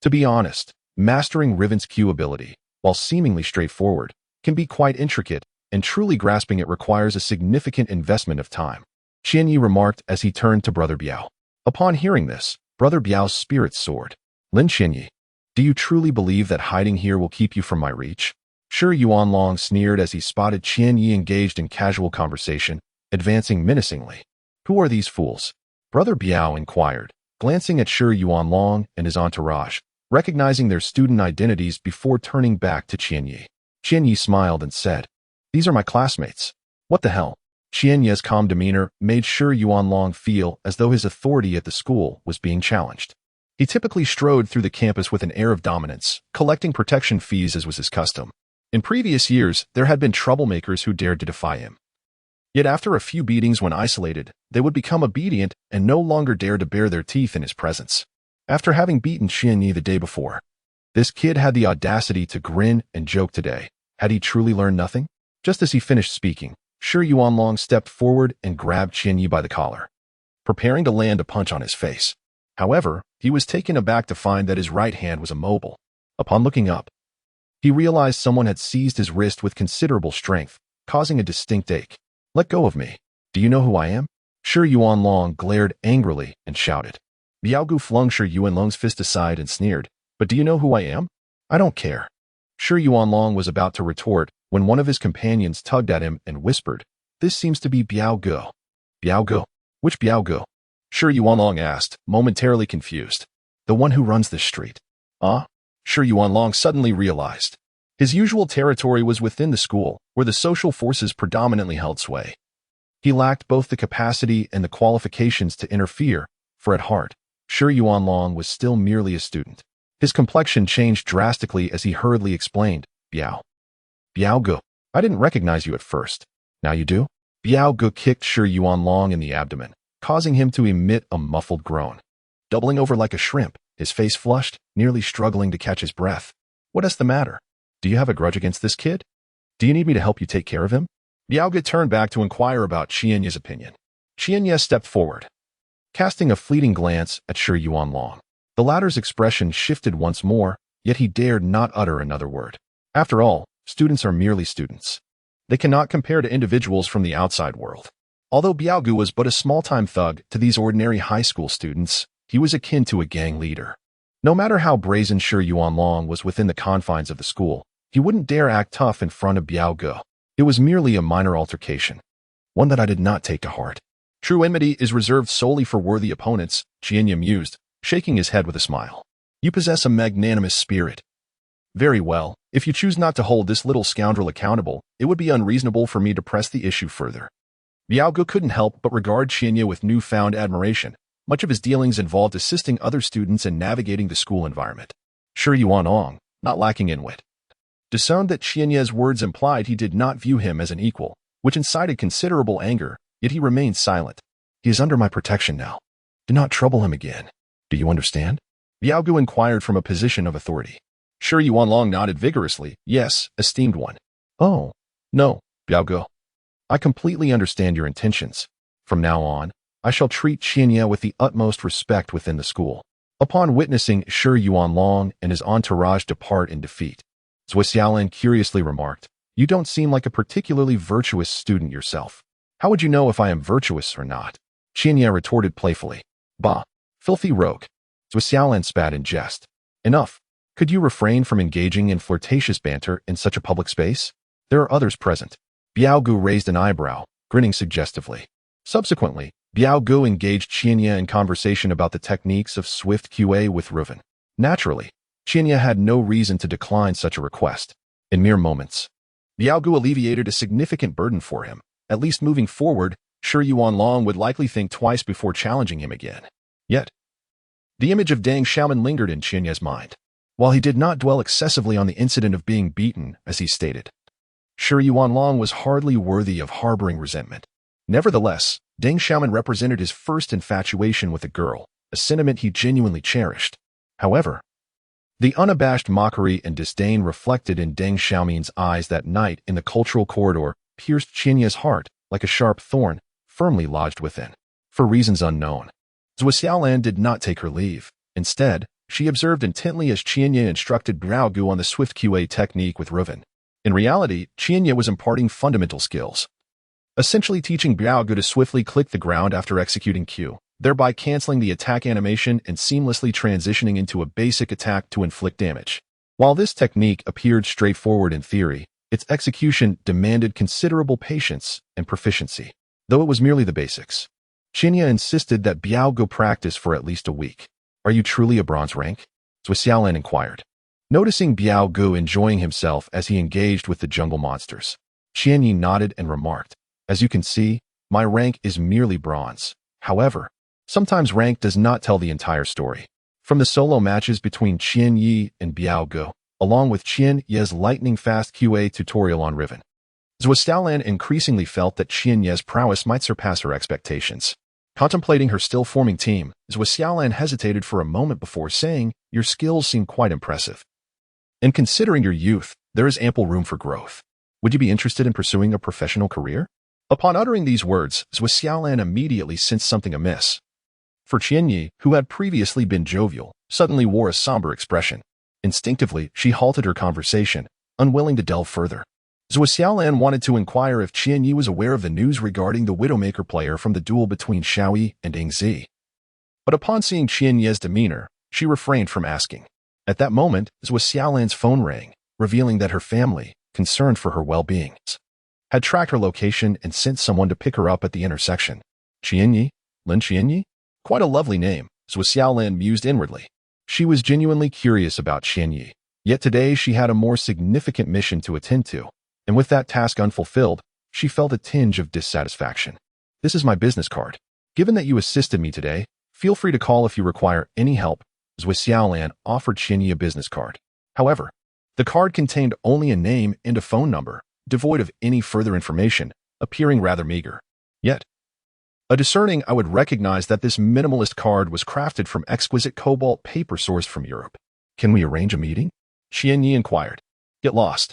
To be honest, mastering Riven's Q ability, while seemingly straightforward, can be quite intricate, and truly grasping it requires a significant investment of time, Qianye remarked as he turned to Brother Biao. Upon hearing this, Brother Biao's spirits soared. "Lin Qianye, do you truly believe that hiding here will keep you from my reach?" Shi Yuanlong sneered as he spotted Qianye engaged in casual conversation, advancing menacingly. "Who are these fools?" Brother Biao inquired, glancing at Shi Yuanlong and his entourage, recognizing their student identities before turning back to Qianye. Qianye smiled and said, "These are my classmates." "What the hell?" Qianye's calm demeanor made Shi Yuanlong feel as though his authority at the school was being challenged. He typically strode through the campus with an air of dominance, collecting protection fees as was his custom. In previous years, there had been troublemakers who dared to defy him. Yet after a few beatings when isolated, they would become obedient and no longer dare to bare their teeth in his presence. After having beaten Qianye the day before, this kid had the audacity to grin and joke today. Had he truly learned nothing? Just as he finished speaking, Shi Yuanlong stepped forward and grabbed Qianye by the collar, preparing to land a punch on his face. However, he was taken aback to find that his right hand was immobile. Upon looking up, He realized someone had seized his wrist with considerable strength, causing a distinct ache. "Let go of me. Do you know who I am?" Shi Yuanlong glared angrily and shouted. Biaogu flung Shi Yuanlong's fist aside and sneered. "But do you know who I am?" "I don't care." Shi Yuanlong was about to retort when one of his companions tugged at him and whispered, "This seems to be Biaogu." "Biaogu? Which Biaogu?" Shi Yuanlong asked, momentarily confused. "The one who runs this street." Shi Yuanlong suddenly realized. His usual territory was within the school, where the social forces predominantly held sway. He lacked both the capacity and the qualifications to interfere, for at heart, Shi Yuanlong was still merely a student. His complexion changed drastically as he hurriedly explained, Biaogu, I didn't recognize you at first. Now you do?" Biaogu kicked Shi Yuanlong in the abdomen, causing him to emit a muffled groan. Doubling over like a shrimp, his face flushed, nearly struggling to catch his breath. "What's the matter? Do you have a grudge against this kid? Do you need me to help you take care of him?" Biaogu turned back to inquire about Qianye's opinion. Qianye stepped forward, casting a fleeting glance at Shi Yuanlong. The latter's expression shifted once more, yet he dared not utter another word. After all, students are merely students. They cannot compare to individuals from the outside world. Although Biaogu was but a small-time thug to these ordinary high school students, he was akin to a gang leader. No matter how brazen Shi Yuanlong was within the confines of the school, he wouldn't dare act tough in front of Biaogu. It was merely a minor altercation, one that I did not take to heart. "True enmity is reserved solely for worthy opponents," Qianye mused, shaking his head with a smile. "You possess a magnanimous spirit. Very well, if you choose not to hold this little scoundrel accountable, it would be unreasonable for me to press the issue further." Biaogu couldn't help but regard Qianye with newfound admiration. Much of his dealings involved assisting other students in navigating the school environment. Shi Yuanlong, not lacking in wit, discerned that Qianye's words implied he did not view him as an equal, which incited considerable anger, yet he remained silent. "He is under my protection now. Do not trouble him again. Do you understand?" Biaogu inquired from a position of authority. Shi Yuanlong nodded vigorously. "Yes, esteemed one." "Oh, no, Biaogu. I completely understand your intentions. From now on, I shall treat Qianye with the utmost respect within the school." Upon witnessing Shi Yuanlong and his entourage depart in defeat, Zhuo Xiaolin curiously remarked, "You don't seem like a particularly virtuous student yourself. How would you know if I am virtuous or not?" Qianye retorted playfully. "Bah, filthy rogue." Zhuo Xiaolin spat in jest. "Enough. Could you refrain from engaging in flirtatious banter in such a public space? There are others present." Biaogu raised an eyebrow, grinning suggestively. Subsequently, Biaogu engaged Qianye in conversation about the techniques of swift QA with Ruven. Naturally, Qianye had no reason to decline such a request. In mere moments, Biaogu alleviated a significant burden for him. At least moving forward, Shi Yuanlong would likely think twice before challenging him again. Yet, the image of Deng Xiaoman lingered in Qianye's mind. While he did not dwell excessively on the incident of being beaten, as he stated, Shi Yuanlong was hardly worthy of harboring resentment. Nevertheless, Deng Xiaoman represented his first infatuation with a girl, a sentiment he genuinely cherished. However, the unabashed mockery and disdain reflected in Deng Xiaoman's eyes that night in the cultural corridor pierced Qianye's heart like a sharp thorn, firmly lodged within. For reasons unknown, Zhuo Xiaolin did not take her leave. Instead, she observed intently as Qianye instructed Biaogu on the swift QA technique with Ruven. In reality, Qianye was imparting fundamental skills, essentially teaching Biaogu to swiftly click the ground after executing Q, thereby canceling the attack animation and seamlessly transitioning into a basic attack to inflict damage. While this technique appeared straightforward in theory, its execution demanded considerable patience and proficiency. Though it was merely the basics, Qianye insisted that Biaogu practice for at least a week. "Are you truly a bronze rank?" Zhuo Xiaolin inquired. Noticing Biaogu enjoying himself as he engaged with the jungle monsters, Qianye nodded and remarked, "As you can see, my rank is merely bronze. However, sometimes rank does not tell the entire story." From the solo matches between Qianye and Biaogu, along with Qianye's lightning-fast QA tutorial on Riven, Zhuo Xiaolin increasingly felt that Qianye's prowess might surpass her expectations. Contemplating her still-forming team, Zhuo Xiaolin hesitated for a moment before saying, "Your skills seem quite impressive. And considering your youth, there is ample room for growth. Would you be interested in pursuing a professional career?" Upon uttering these words, Zhuo Xiaolin immediately sensed something amiss. For Qianye, who had previously been jovial, suddenly wore a somber expression. Instinctively, she halted her conversation, unwilling to delve further. Zhou Xiaolan wanted to inquire if Qianyi was aware of the news regarding the Widowmaker player from the duel between Xiaoyi and Yingzi. But upon seeing Qianyi's demeanor, she refrained from asking. At that moment, Zhou Xiaolan's phone rang, revealing that her family, concerned for her well-being, had tracked her location and sent someone to pick her up at the intersection. Qianyi? Lin Qianyi? Quite a lovely name, Zhou Xiaolan mused inwardly. She was genuinely curious about Qianyi, yet today she had a more significant mission to attend to, and with that task unfulfilled, she felt a tinge of dissatisfaction. This is my business card. Given that you assisted me today, feel free to call if you require any help. Zhou Xiaolan offered Qianyi a business card. However, the card contained only a name and a phone number, devoid of any further information, appearing rather meager. Yet, a discerning eye would recognize that this minimalist card was crafted from exquisite cobalt paper sourced from Europe. Can we arrange a meeting? Qianyi inquired. Get lost.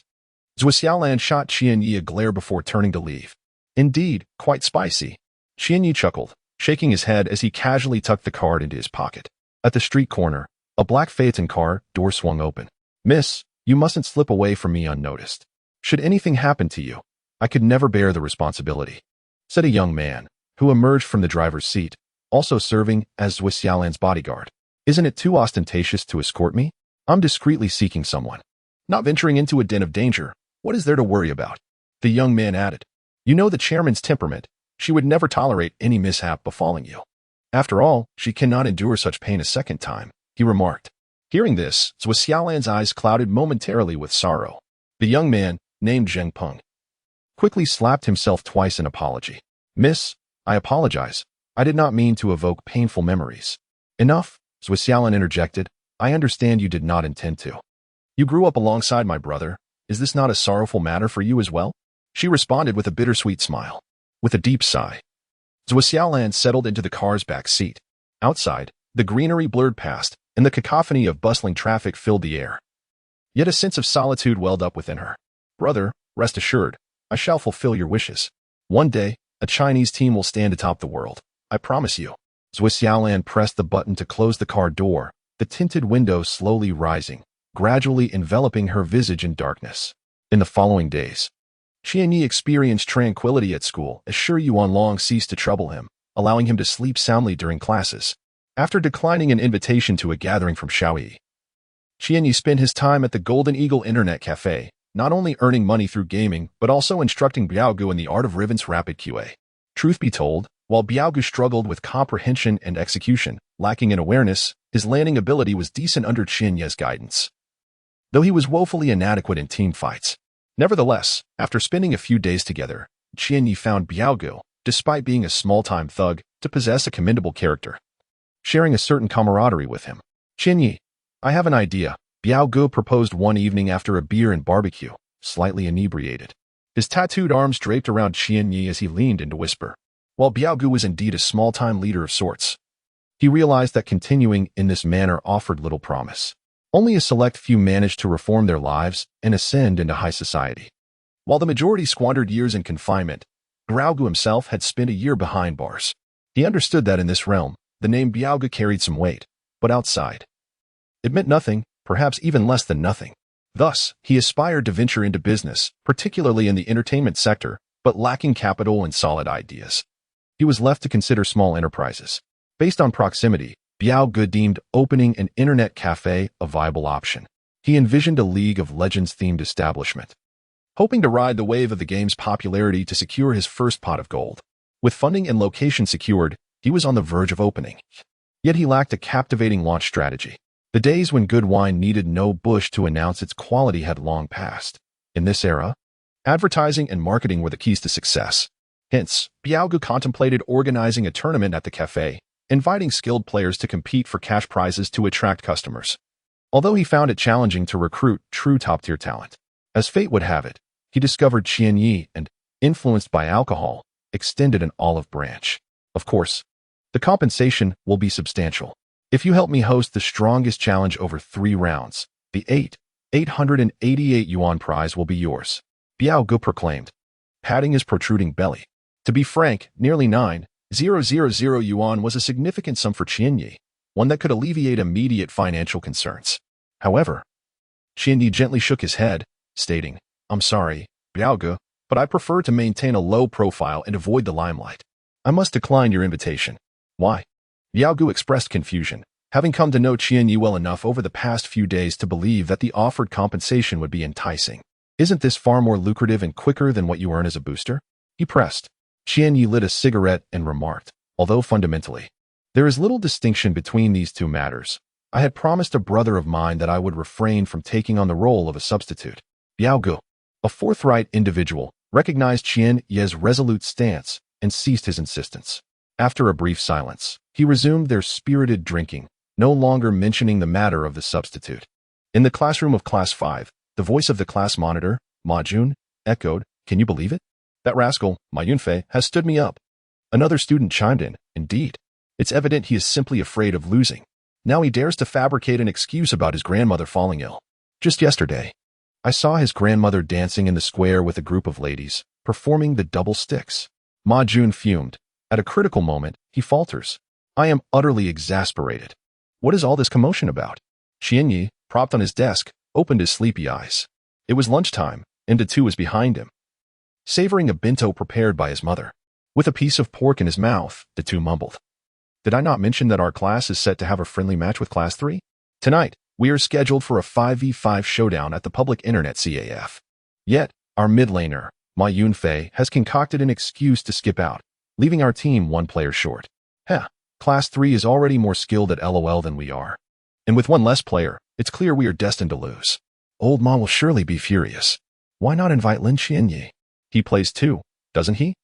Zhou Xiaolan shot Qianyi a glare before turning to leave. Indeed, quite spicy. Qianyi chuckled, shaking his head as he casually tucked the card into his pocket. At the street corner, a black Phaeton car door swung open. Miss, you mustn't slip away from me unnoticed. Should anything happen to you, I could never bear the responsibility, said a young man, who emerged from the driver's seat, also serving as Zhou Xiaolan's bodyguard. Isn't it too ostentatious to escort me? I'm discreetly seeking someone. Not venturing into a den of danger, what is there to worry about? The young man added. You know the chairman's temperament. She would never tolerate any mishap befalling you. After all, she cannot endure such pain a second time, he remarked. Hearing this, Zhou Xiaolan's eyes clouded momentarily with sorrow. The young man, named Zheng Peng, quickly slapped himself twice in apology. Miss, I apologize. I did not mean to evoke painful memories. Enough, Zhou Xiaolan interjected. I understand you did not intend to. You grew up alongside my brother. Is this not a sorrowful matter for you as well? She responded with a bittersweet smile. With a deep sigh, Zhou Xiaolan settled into the car's back seat. Outside, the greenery blurred past, and the cacophony of bustling traffic filled the air. Yet a sense of solitude welled up within her. Brother, rest assured, I shall fulfill your wishes. One day, a Chinese team will stand atop the world. I promise you. Zhou Xiaolan pressed the button to close the car door, the tinted window slowly rising, gradually enveloping her visage in darkness. In the following days, Qianyi experienced tranquility at school as Shi Yuan long ceased to trouble him, allowing him to sleep soundly during classes. After declining an invitation to a gathering from Xiaoyi, Qianyi spent his time at the Golden Eagle Internet Cafe, not only earning money through gaming, but also instructing Biaogu in the art of Riven's rapid QA. Truth be told, while Biaogu struggled with comprehension and execution, lacking in awareness, his landing ability was decent under Qianyi's guidance, though he was woefully inadequate in team fights. Nevertheless, after spending a few days together, Qianyi found Biaogu, despite being a small-time thug, to possess a commendable character, sharing a certain camaraderie with him. Qianyi, I have an idea, Biaogu proposed one evening after a beer and barbecue, slightly inebriated. His tattooed arms draped around Qianyi as he leaned in to whisper. While Biaogu was indeed a small-time leader of sorts, he realized that continuing in this manner offered little promise. Only a select few managed to reform their lives and ascend into high society, while the majority squandered years in confinement. Biaogu himself had spent a year behind bars. He understood that in this realm, the name Biaogu carried some weight, but outside, it meant nothing, perhaps even less than nothing. Thus, he aspired to venture into business, particularly in the entertainment sector, but lacking capital and solid ideas. He was left to consider small enterprises. Based on proximity, Biaogu deemed opening an internet cafe a viable option. He envisioned a League of Legends-themed establishment, hoping to ride the wave of the game's popularity to secure his first pot of gold. With funding and location secured, he was on the verge of opening. Yet he lacked a captivating launch strategy. The days when good wine needed no bush to announce its quality had long passed. In this era, advertising and marketing were the keys to success. Hence, Biaogu contemplated organizing a tournament at the cafe, inviting skilled players to compete for cash prizes to attract customers. Although he found it challenging to recruit true top-tier talent. As fate would have it, he discovered Qianyi and, influenced by alcohol, extended an olive branch. Of course, the compensation will be substantial. If you help me host the strongest challenge over 3 rounds, the 888 yuan prize will be yours, Biaogu proclaimed, patting his protruding belly. To be frank, nearly 9,000 yuan was a significant sum for Qianyi, one that could alleviate immediate financial concerns. However, Qianyi gently shook his head, stating, I'm sorry, Biaoge, but I prefer to maintain a low profile and avoid the limelight. I must decline your invitation. Why? Biaoge expressed confusion, having come to know Qianyi well enough over the past few days to believe that the offered compensation would be enticing. Isn't this far more lucrative and quicker than what you earn as a booster? He pressed. Qianyi lit a cigarette and remarked, although fundamentally, there is little distinction between these two matters. I had promised a brother of mine that I would refrain from taking on the role of a substitute. Biaoge, a forthright individual, recognized Qianyi's resolute stance and ceased his insistence. After a brief silence, he resumed their spirited drinking, no longer mentioning the matter of the substitute. In the classroom of Class 5, the voice of the class monitor, Ma Jun, echoed, Can you believe it? That rascal, Ma Yunfei, has stood me up. Another student chimed in, Indeed. It's evident he is simply afraid of losing. Now he dares to fabricate an excuse about his grandmother falling ill. Just yesterday, I saw his grandmother dancing in the square with a group of ladies, performing the double sticks. Ma Jun fumed. At a critical moment, he falters. I am utterly exasperated. What is all this commotion about? Qianyi, propped on his desk, opened his sleepy eyes. It was lunchtime, and De Tu was behind him, savoring a bento prepared by his mother. With a piece of pork in his mouth, De Tu mumbled. Did I not mention that our class is set to have a friendly match with Class 3? Tonight, we are scheduled for a 5v5 showdown at the public internet CAF. Yet, our mid laner, Ma Yunfei, has concocted an excuse to skip out, leaving our team one player short. Class 3 is already more skilled at LOL than we are. And with one less player, it's clear we are destined to lose. Old Ma will surely be furious. Why not invite Lin Qianyi? He plays too, doesn't he?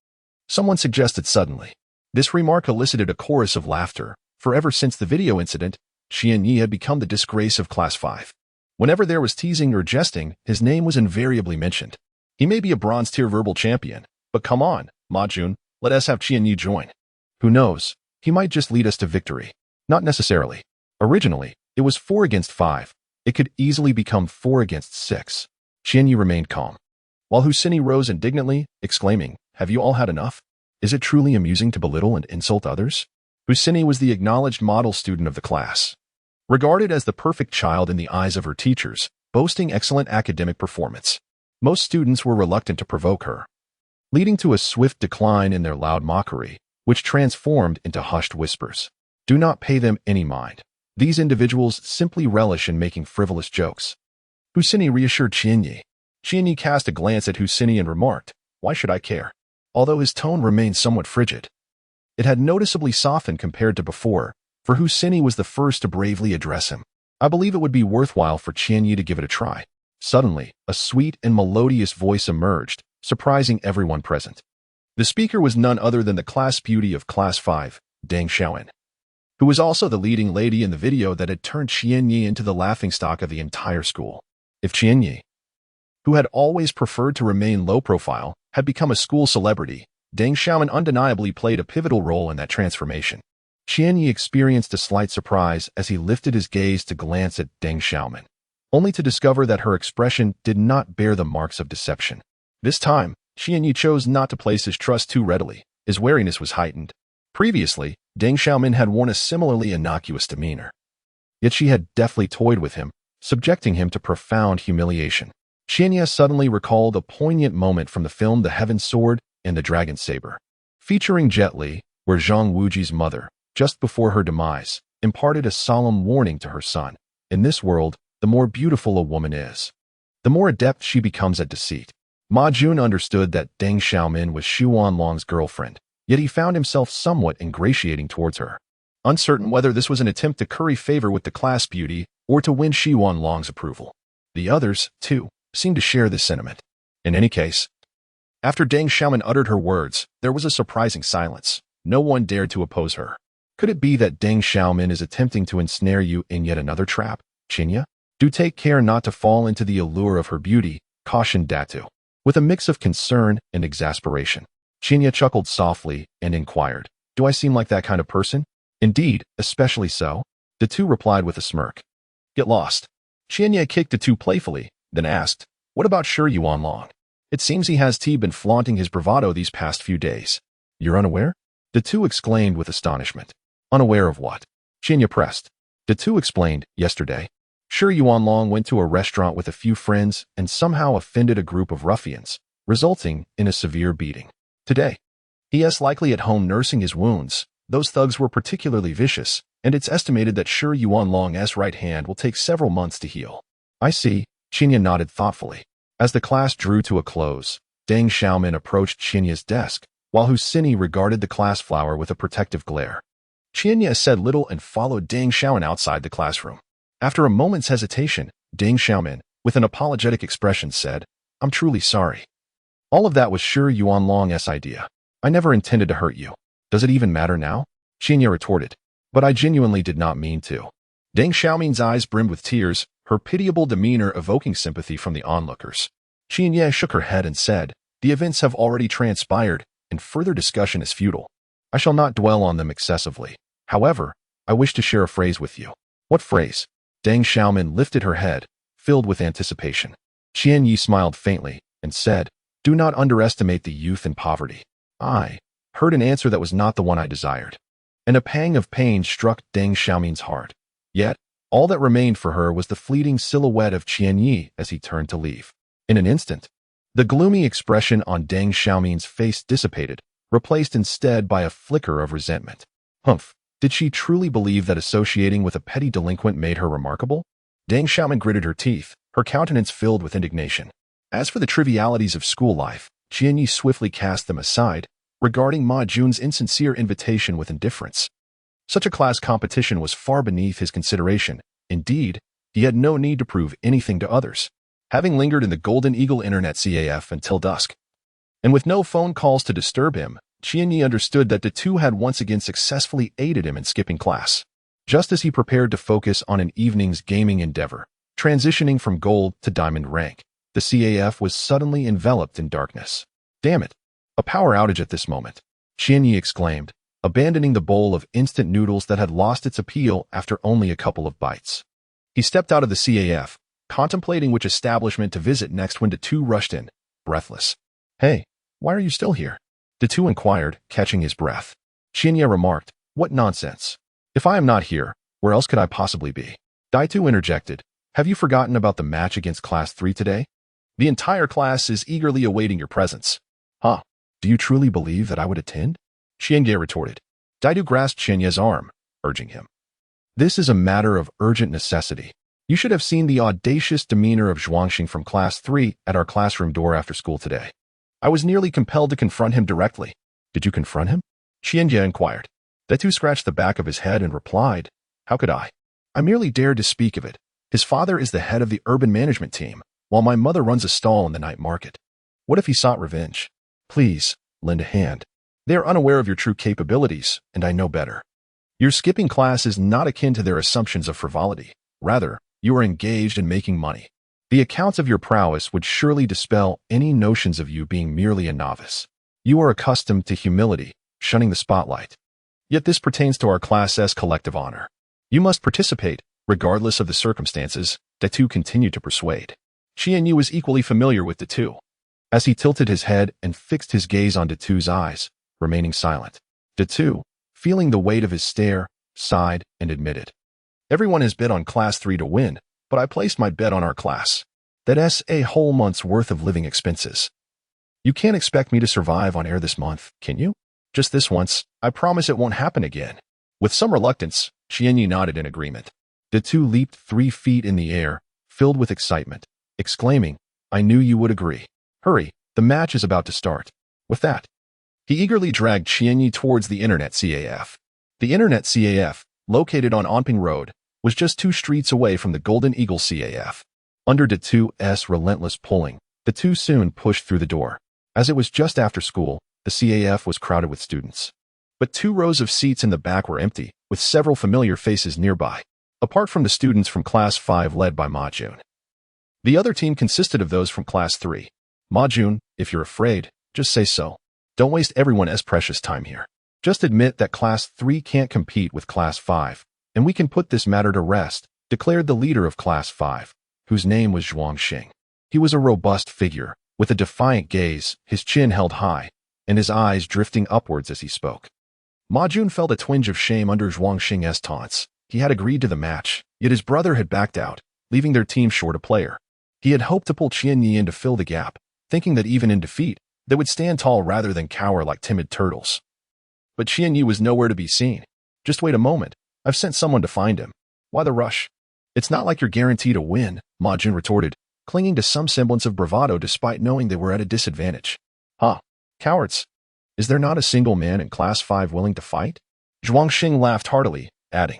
Someone suggested suddenly. This remark elicited a chorus of laughter, for ever since the video incident, Qianyi had become the disgrace of Class 5. Whenever there was teasing or jesting, his name was invariably mentioned. He may be a bronze-tier verbal champion, but come on, Ma Jun, let us have Qianyi join. Who knows? He might just lead us to victory. Not necessarily. Originally, it was 4 against 5. It could easily become 4 against 6. Qianyi remained calm, while Huaxia rose indignantly, exclaiming, Have you all had enough? Is it truly amusing to belittle and insult others? Huaxia was the acknowledged model student of the class, regarded as the perfect child in the eyes of her teachers, boasting excellent academic performance. Most students were reluctant to provoke her, leading to a swift decline in their loud mockery, which transformed into hushed whispers. Do not pay them any mind. These individuals simply relish in making frivolous jokes. Huaxia reassured Qianyi. Qianyi cast a glance at Huaxia and remarked, Why should I care? Although his tone remained somewhat frigid. It had noticeably softened compared to before, for Huaxia was the first to bravely address him. I believe it would be worthwhile for Qianyi to give it a try. Suddenly, a sweet and melodious voice emerged, surprising everyone present. The speaker was none other than the class beauty of Class 5, Deng Xiaoan, who was also the leading lady in the video that had turned Qianyi into the laughingstock of the entire school. If Qianyi, who had always preferred to remain low profile, had become a school celebrity, Deng Xiaoan undeniably played a pivotal role in that transformation. Qianyi experienced a slight surprise as he lifted his gaze to glance at Deng Xiaoman, only to discover that her expression did not bear the marks of deception. This time, Qianyi chose not to place his trust too readily. His wariness was heightened. Previously, Deng Xiaoman had worn a similarly innocuous demeanor. Yet she had deftly toyed with him, subjecting him to profound humiliation. Qianyi suddenly recalled a poignant moment from the film The Heaven's Sword and the Dragon Saber, featuring Jet Li, where Zhang Wuji's mother, just before her demise, imparted a solemn warning to her son. In this world, the more beautiful a woman is, the more adept she becomes at deceit. Ma Jun understood that Deng Xiaoman was Xu Wanlong's girlfriend, yet he found himself somewhat ingratiating towards her, uncertain whether this was an attempt to curry favor with the class beauty or to win Xu Wanlong's approval. The others, too, seemed to share this sentiment. In any case, after Deng Xiaoman uttered her words, there was a surprising silence. No one dared to oppose her. Could it be that Deng Xiaoman is attempting to ensnare you in yet another trap, Qianyi? Do take care not to fall into the allure of her beauty, cautioned Datu, with a mix of concern and exasperation. Qianyi chuckled softly and inquired, Do I seem like that kind of person? Indeed, especially so. Datu replied with a smirk. Get lost. Qianyi kicked Datu playfully, then asked, What about Shi Wanlong? It seems he has been flaunting his bravado these past few days. You're unaware? Datu exclaimed with astonishment. Unaware of what? Qianyi pressed. Datu explained, yesterday, Shi Yuanlong went to a restaurant with a few friends and somehow offended a group of ruffians, resulting in a severe beating. Today, he is likely at home nursing his wounds. Those thugs were particularly vicious, and it's estimated that Shi Yuanlong's right hand will take several months to heal. I see, Qinya nodded thoughtfully. As the class drew to a close, Deng Xiaomin approached Qinya's desk, while Huaxia regarded the class flower with a protective glare. Qinya said little and followed Deng Xiaomin outside the classroom. After a moment's hesitation, Deng Xiaomin, with an apologetic expression, said, "I'm truly sorry. All of that was Shi Yuanlong's idea. I never intended to hurt you. Does it even matter now?" Qinya retorted. "But I genuinely did not mean to." Deng Xiaomin's eyes brimmed with tears, her pitiable demeanor evoking sympathy from the onlookers. Qinya shook her head and said, "The events have already transpired, and further discussion is futile. I shall not dwell on them excessively. However, I wish to share a phrase with you." "What phrase?" Deng Xiaomin lifted her head, filled with anticipation. Qianyi smiled faintly and said, "Do not underestimate the youth and poverty." I heard an answer that was not the one I desired, and a pang of pain struck Deng Xiaomin's heart. Yet, all that remained for her was the fleeting silhouette of Qianyi as he turned to leave. In an instant, the gloomy expression on Deng Xiaomin's face dissipated, replaced instead by a flicker of resentment. Humph, did she truly believe that associating with a petty delinquent made her remarkable? Deng Xiaomin gritted her teeth, her countenance filled with indignation. As for the trivialities of school life, Qianyi swiftly cast them aside, regarding Ma Jun's insincere invitation with indifference. Such a class competition was far beneath his consideration. Indeed, he had no need to prove anything to others, having lingered in the Golden Eagle Internet CAF until dusk. And with no phone calls to disturb him, Qianyi understood that the two had once again successfully aided him in skipping class. Just as he prepared to focus on an evening's gaming endeavor, transitioning from gold to diamond rank, the CAF was suddenly enveloped in darkness. "Damn it! A power outage at this moment," Qianyi exclaimed, abandoning the bowl of instant noodles that had lost its appeal after only a couple of bites. He stepped out of the CAF, contemplating which establishment to visit next when the two rushed in, breathless. "Hey, why are you still here?" the two inquired, catching his breath. Qianyi remarked, "What nonsense. If I am not here, where else could I possibly be?" Daitu interjected, "Have you forgotten about the match against Class 3 today? The entire class is eagerly awaiting your presence." "Huh? Do you truly believe that I would attend?" Qianyi retorted. Daitu grasped Qianyi's arm, urging him. "This is a matter of urgent necessity. You should have seen the audacious demeanor of Zhuangxing from Class 3 at our classroom door after school today. I was nearly compelled to confront him directly." "Did you confront him?" Qianyi inquired. Daitu scratched the back of his head and replied, "How could I? I merely dared to speak of it. His father is the head of the urban management team, while my mother runs a stall in the night market. What if he sought revenge? Please, lend a hand. They are unaware of your true capabilities, and I know better. Your skipping class is not akin to their assumptions of frivolity. Rather, you are engaged in making money. The accounts of your prowess would surely dispel any notions of you being merely a novice. You are accustomed to humility, shunning the spotlight. Yet this pertains to our class's collective honor. You must participate, regardless of the circumstances," Daitu continued to persuade. Qianyi was equally familiar with Daitu, as he tilted his head and fixed his gaze on Datu's eyes, remaining silent. Datu, feeling the weight of his stare, sighed and admitted, "Everyone has bet on Class 3 to win, but I placed my bet on our class. That's a whole month's worth of living expenses. You can't expect me to survive on air this month, can you? Just this once, I promise it won't happen again." With some reluctance, Qianyi nodded in agreement. Datu leaped 3 feet in the air, filled with excitement, exclaiming, "I knew you would agree. Hurry, the match is about to start." With that, he eagerly dragged Qianyi towards the Internet CAF. The Internet CAF, located on Anping Road, was just 2 streets away from the Golden Eagle CAF. Under Datu's relentless pulling, the two soon pushed through the door. As it was just after school, the CAF was crowded with students. But 2 rows of seats in the back were empty, with several familiar faces nearby, apart from the students from Class 5 led by Ma Jun. The other team consisted of those from Class 3. "Ma Jun, if you're afraid, just say so. Don't waste everyone's precious time here. Just admit that Class 3 can't compete with Class 5, and we can put this matter to rest," declared the leader of Class 5, whose name was Zhuangxing. He was a robust figure, with a defiant gaze, his chin held high, and his eyes drifting upwards as he spoke. Ma Jun felt a twinge of shame under Zhuangxing's taunts. He had agreed to the match, yet his brother had backed out, leaving their team short a player. He had hoped to pull Qianyi in to fill the gap, thinking that even in defeat, they would stand tall rather than cower like timid turtles. But Qianyi was nowhere to be seen. Just wait a moment. I've sent someone to find him. Why the rush? It's not like you're guaranteed a win, Ma Jun retorted, clinging to some semblance of bravado despite knowing they were at a disadvantage. Huh? Cowards. Is there not a single man in Class 5 willing to fight? Zhuangxing laughed heartily, adding,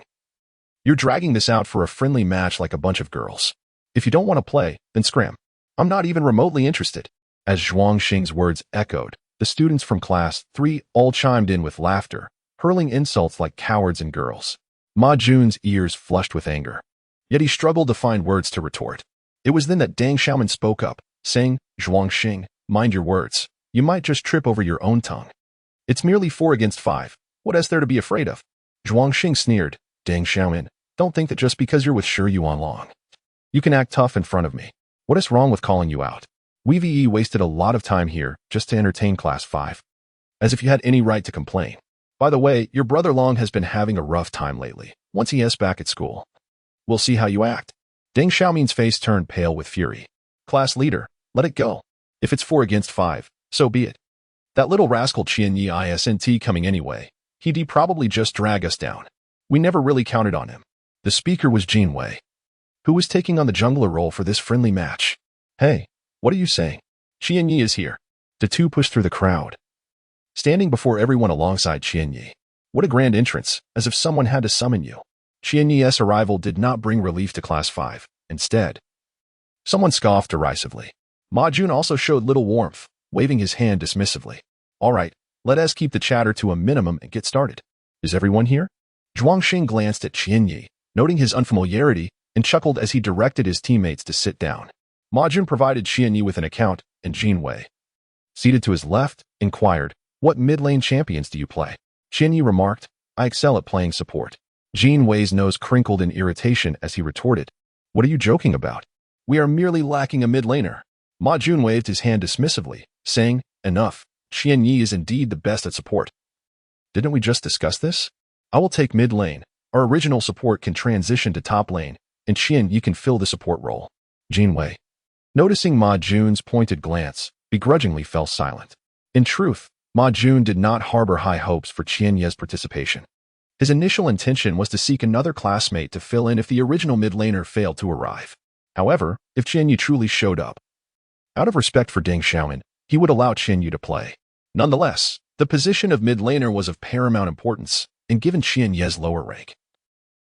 You're dragging this out for a friendly match like a bunch of girls. If you don't want to play, then scram. I'm not even remotely interested. As Zhuangxing's words echoed, the students from Class 3 all chimed in with laughter, hurling insults like cowards and girls. Ma Jun's ears flushed with anger. Yet he struggled to find words to retort. It was then that Deng Xiaoman spoke up, saying, Zhuangxing, mind your words. You might just trip over your own tongue. It's merely 4 against 5. What is there to be afraid of? Zhuangxing sneered, Deng Xiaoman, don't think that just because you're with Shi Yuanlong, you can act tough in front of me. What is wrong with calling you out? We wasted a lot of time here just to entertain Class 5. As if you had any right to complain. By the way, your brother Long has been having a rough time lately. Once he is back at school, we'll see how you act. Deng Xiaomin's face turned pale with fury. Class leader, let it go. If it's 4 against 5, so be it. That little rascal Qianyi isn't coming anyway. He'd probably just drag us down. We never really counted on him. The speaker was Jin Wei, who was taking on the jungler role for this friendly match. Hey, what are you saying? Qianyi is here. The two pushed through the crowd, standing before everyone alongside Qianyi. What a grand entrance, as if someone had to summon you. Qianyi's arrival did not bring relief to Class 5. Instead, someone scoffed derisively. Ma Jun also showed little warmth, waving his hand dismissively. All right, let us keep the chatter to a minimum and get started. Is everyone here? Zhuangxing glanced at Qianyi, noting his unfamiliarity, and chuckled as he directed his teammates to sit down. Ma Jun provided Qianyi with an account, and Jin Wei, seated to his left, inquired, What mid-lane champions do you play? Qianyi remarked, I excel at playing support. Jin Wei's nose crinkled in irritation as he retorted, What are you joking about? We are merely lacking a mid-laner. Ma Jun waved his hand dismissively, saying, Enough, Qianyi is indeed the best at support. Didn't we just discuss this? I will take mid-lane. Our original support can transition to top lane, and Qianyi can fill the support role. Jin Wei, noticing Ma Jun's pointed glance, begrudgingly fell silent. In truth, Ma Jun did not harbor high hopes for Qianyi's participation. His initial intention was to seek another classmate to fill in if the original mid-laner failed to arrive. However, if Qianyi truly showed up, out of respect for Deng Xiaoman, he would allow Qianyi to play. Nonetheless, the position of mid-laner was of paramount importance, and given Qianyi's lower rank,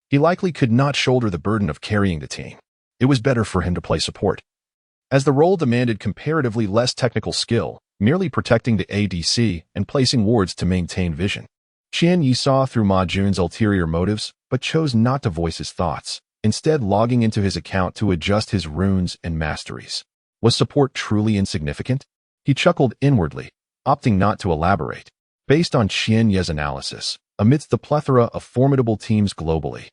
he likely could not shoulder the burden of carrying the team. It was better for him to play support, as the role demanded comparatively less technical skill, merely protecting the ADC and placing wards to maintain vision. Qianyi saw through Ma Jun's ulterior motives, but chose not to voice his thoughts, instead logging into his account to adjust his runes and masteries. Was support truly insignificant? He chuckled inwardly, opting not to elaborate. Based on Qianyi's analysis, amidst the plethora of formidable teams globally,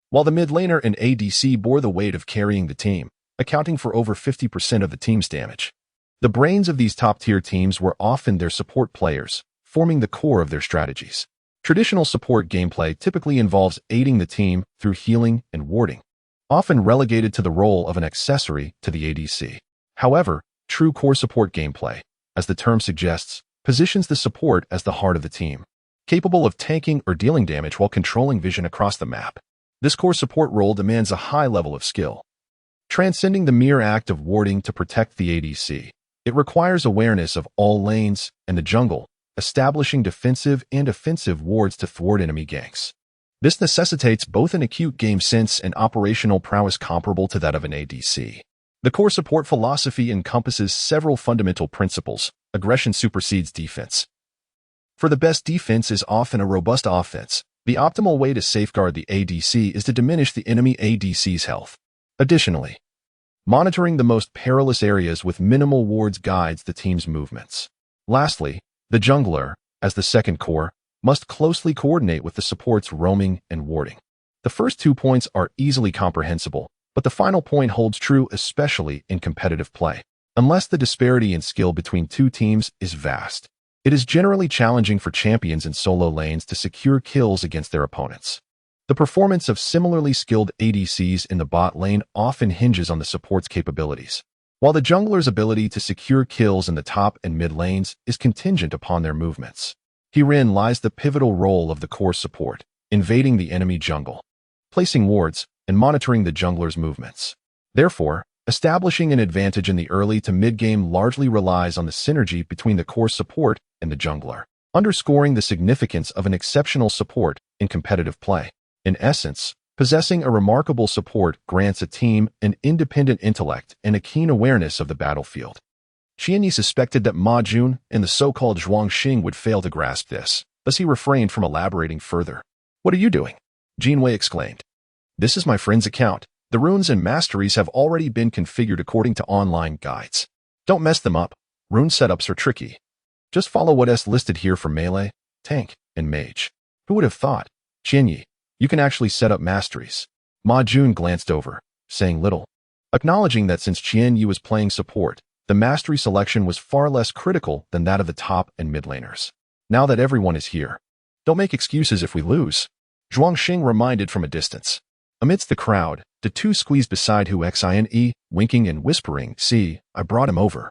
while the mid-laner and ADC bore the weight of carrying the team, accounting for over 50% of the team's damage, the brains of these top-tier teams were often their support players, forming the core of their strategies. Traditional support gameplay typically involves aiding the team through healing and warding, often relegated to the role of an accessory to the ADC. However, true core support gameplay, as the term suggests, positions the support as the heart of the team, capable of tanking or dealing damage while controlling vision across the map. This core support role demands a high level of skill, transcending the mere act of warding to protect the ADC. It requires awareness of all lanes and the jungle, establishing defensive and offensive wards to thwart enemy ganks. This necessitates both an acute game sense and operational prowess comparable to that of an ADC. The core support philosophy encompasses several fundamental principles. Aggression supersedes defense. For the best defense is often a robust offense. The optimal way to safeguard the ADC is to diminish the enemy ADC's health. Additionally, monitoring the most perilous areas with minimal wards guides the team's movements. Lastly, the jungler, as the second core, must closely coordinate with the support's roaming and warding. The first 2 points are easily comprehensible, but the final point holds true especially in competitive play. Unless the disparity in skill between two teams is vast, it is generally challenging for champions in solo lanes to secure kills against their opponents. The performance of similarly skilled ADCs in the bot lane often hinges on the support's capabilities, while the jungler's ability to secure kills in the top and mid lanes is contingent upon their movements. Herein lies the pivotal role of the core support, invading the enemy jungle, placing wards, and monitoring the jungler's movements. Therefore, establishing an advantage in the early to mid-game largely relies on the synergy between the core support and the jungler, underscoring the significance of an exceptional support in competitive play. In essence, possessing a remarkable support grants a team an independent intellect and a keen awareness of the battlefield. Qianyi suspected that Ma Jun and the so-called Zhuangxing would fail to grasp this, thus he refrained from elaborating further. "What are you doing?" Jinwei exclaimed. "This is my friend's account. The runes and masteries have already been configured according to online guides. Don't mess them up. Rune setups are tricky. Just follow what's listed here for melee, tank, and mage." Who would have thought? Qianyi, you can actually set up masteries. Ma Jun glanced over, saying little, acknowledging that since Qianyi was playing support, the mastery selection was far less critical than that of the top and mid laners. "Now that everyone is here, don't make excuses if we lose," Zhuangxing reminded from a distance. Amidst the crowd, the two squeezed beside Huaxia, winking and whispering, "See, I brought him over."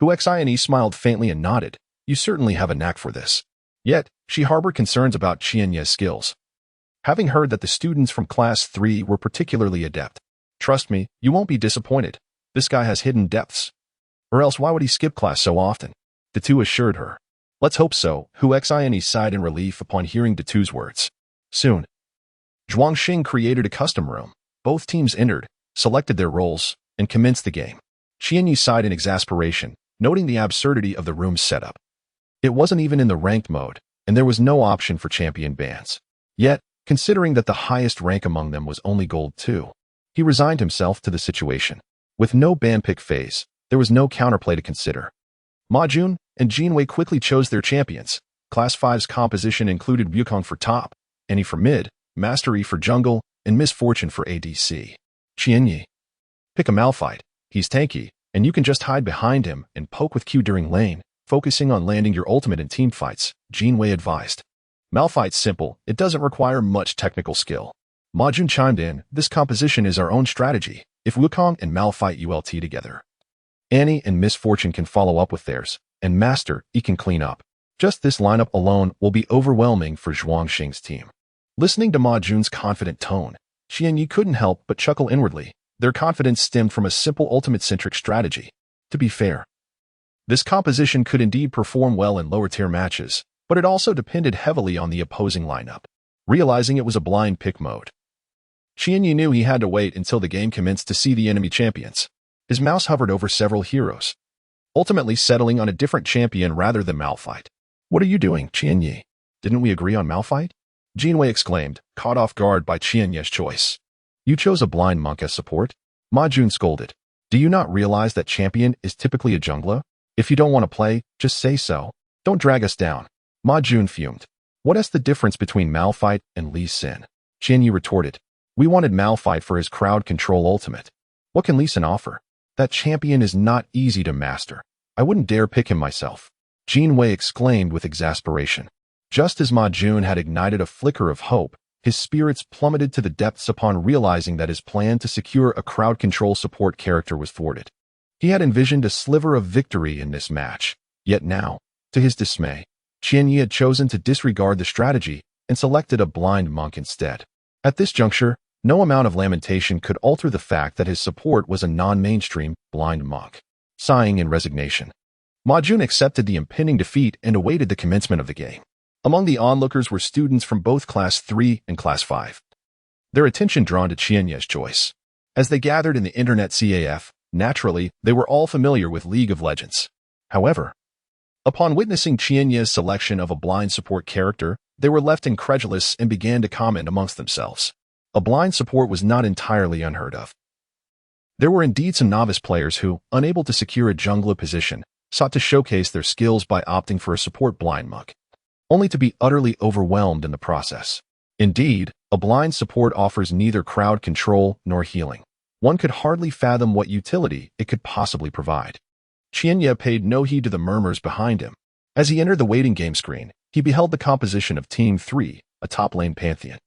Huaxia smiled faintly and nodded. "You certainly have a knack for this." Yet, she harbored concerns about Qianyi's skills, having heard that the students from Class 3 were particularly adept. "Trust me, you won't be disappointed. This guy has hidden depths. Or else why would he skip class so often?" The two assured her. "Let's hope so," Huaxia sighed in relief upon hearing the two's words. Soon, Zhuangxing created a custom room. Both teams entered, selected their roles, and commenced the game. Qianyi sighed in exasperation, noting the absurdity of the room's setup. It wasn't even in the ranked mode, and there was no option for champion bans. Yet, considering that the highest rank among them was only Gold 2, he resigned himself to the situation. With no ban pick phase, there was no counterplay to consider. Ma Jun and Jinwei quickly chose their champions. Class 5's composition included Wukong for top, Annie for mid, Mastery for jungle, and Misfortune for ADC. Qianyi, pick a Malphite. He's tanky, and you can just hide behind him and poke with Q during lane, focusing on landing your ultimate in team fights, Jinwei advised. Malphite's simple, it doesn't require much technical skill. Ma Jun chimed in, "This composition is our own strategy. If Wukong and Malphite ult together, Annie and Misfortune can follow up with theirs, and Master E can clean up. Just this lineup alone will be overwhelming for Zhuangxing's team." Listening to Ma Jun's confident tone, Qianyi couldn't help but chuckle inwardly. Their confidence stemmed from a simple ultimate-centric strategy. To be fair, this composition could indeed perform well in lower-tier matches, but it also depended heavily on the opposing lineup. Realizing it was a blind pick mode, Qianyi knew he had to wait until the game commenced to see the enemy champions. His mouse hovered over several heroes, ultimately settling on a different champion rather than Malphite. "What are you doing, Qianyi? Didn't we agree on Malphite?" Jinwei exclaimed, caught off guard by Qianyi's choice. "You chose a blind monk as support?" Ma Jun scolded. "Do you not realize that champion is typically a jungler? If you don't want to play, just say so. Don't drag us down." Ma Jun fumed. "What is the difference between Malphite and Lee Sin?" Qianyi retorted. "We wanted Malphite for his crowd control ultimate. What can Lee Sin offer? That champion is not easy to master. I wouldn't dare pick him myself." Jinwei exclaimed with exasperation. Just as Ma Jun had ignited a flicker of hope, his spirits plummeted to the depths upon realizing that his plan to secure a crowd control support character was thwarted. He had envisioned a sliver of victory in this match, yet now, to his dismay, Qianyi had chosen to disregard the strategy and selected a blind monk instead. At this juncture, no amount of lamentation could alter the fact that his support was a non-mainstream blind monk. Sighing in resignation, Ma Jun accepted the impending defeat and awaited the commencement of the game. Among the onlookers were students from both Class 3 and Class 5, their attention drawn to Qianyi's choice. As they gathered in the internet CAF, naturally, they were all familiar with League of Legends. However, upon witnessing Qianyi's selection of a blind support character, they were left incredulous and began to comment amongst themselves. A blind support was not entirely unheard of. There were indeed some novice players who, unable to secure a jungler position, sought to showcase their skills by opting for a support blind monk, only to be utterly overwhelmed in the process. Indeed, a blind support offers neither crowd control nor healing. One could hardly fathom what utility it could possibly provide. Qianyi paid no heed to the murmurs behind him. As he entered the waiting game screen, he beheld the composition of Team 3, a top lane pantheon.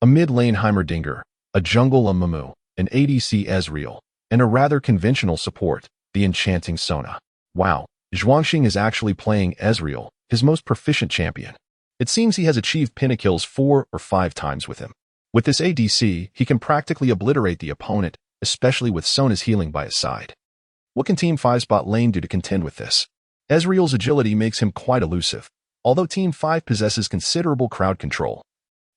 a mid-lane Heimerdinger, a jungle Amumu, an ADC Ezreal, and a rather conventional support, the enchanting Sona. Wow, Zhuangxing is actually playing Ezreal, his most proficient champion. It seems he has achieved pinnacles 4 or 5 times with him. With this ADC, he can practically obliterate the opponent, especially with Sona's healing by his side. What can Team 5's bot lane do to contend with this? Ezreal's agility makes him quite elusive, although Team 5 possesses considerable crowd control.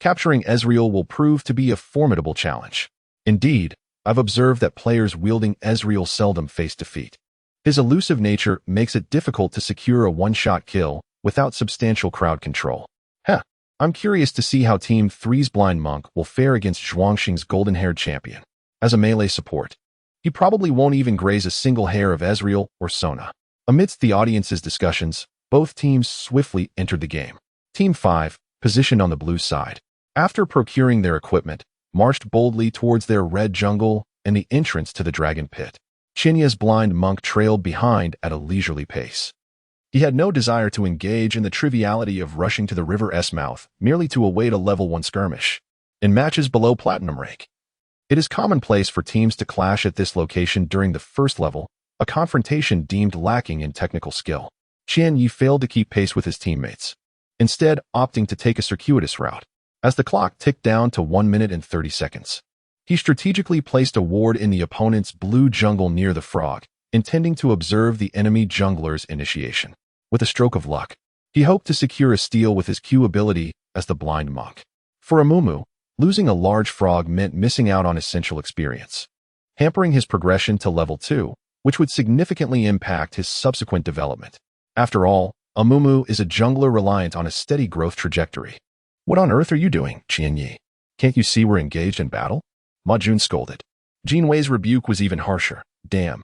Capturing Ezreal will prove to be a formidable challenge. Indeed, I've observed that players wielding Ezreal seldom face defeat. His elusive nature makes it difficult to secure a one-shot kill without substantial crowd control. I'm curious to see how Team 3's Blind Monk will fare against Zhuangxing's golden-haired champion. As a melee support, he probably won't even graze a single hair of Ezreal or Sona. Amidst the audience's discussions, both teams swiftly entered the game. Team 5, positioned on the blue side, after procuring their equipment, marched boldly towards their red jungle and the entrance to the dragon pit. Xinya's Blind Monk trailed behind at a leisurely pace. He had no desire to engage in the triviality of rushing to the river's mouth merely to await a level 1 skirmish. In matches below platinum rank, it is commonplace for teams to clash at this location during the first level, a confrontation deemed lacking in technical skill. Qian Yi failed to keep pace with his teammates, instead opting to take a circuitous route. As the clock ticked down to 1 minute and 30 seconds, he strategically placed a ward in the opponent's blue jungle near the frog, intending to observe the enemy jungler's initiation. With a stroke of luck, he hoped to secure a steal with his Q ability as the Blind Monk. For Amumu, losing a large frog meant missing out on essential experience, hampering his progression to level 2, which would significantly impact his subsequent development. After all, Amumu is a jungler reliant on a steady growth trajectory. What on earth are you doing, Qian Yi? Can't you see we're engaged in battle? Ma Jun scolded. Jin Wei's rebuke was even harsher. Damn.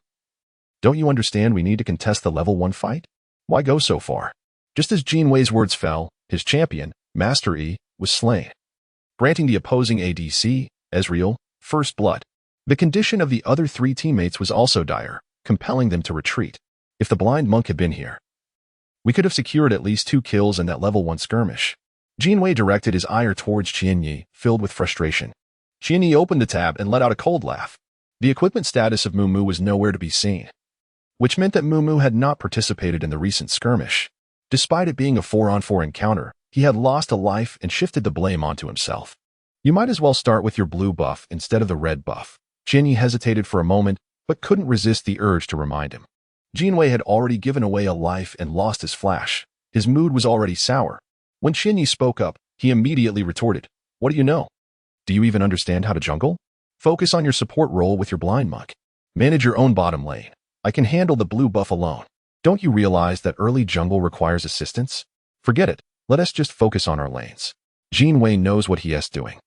Don't you understand we need to contest the level 1 fight? Why go so far? Just as Jin Wei's words fell, his champion, Master Yi, was slain, granting the opposing ADC, Ezreal, first blood. The condition of the other 3 teammates was also dire, compelling them to retreat. If the Blind Monk had been here, we could have secured at least 2 kills in that level 1 skirmish. Jin Wei directed his ire towards Qian Yi, filled with frustration. Qian Yi opened the tab and let out a cold laugh. The equipment status of Mumu was nowhere to be seen, which meant that Mumu had not participated in the recent skirmish. Despite it being a 4-on-4 encounter, he had lost a life and shifted the blame onto himself. You might as well start with your blue buff instead of the red buff. Qian Yi hesitated for a moment, but couldn't resist the urge to remind him. Jin Wei had already given away a life and lost his flash. His mood was already sour. When Qian Yi spoke up, he immediately retorted, "What do you know? Do you even understand how to jungle? Focus on your support role with your Blind Monk. Manage your own bottom lane. I can handle the blue buff alone. Don't you realize that early jungle requires assistance? Forget it. Let us just focus on our lanes. Jin Wei knows what he is doing."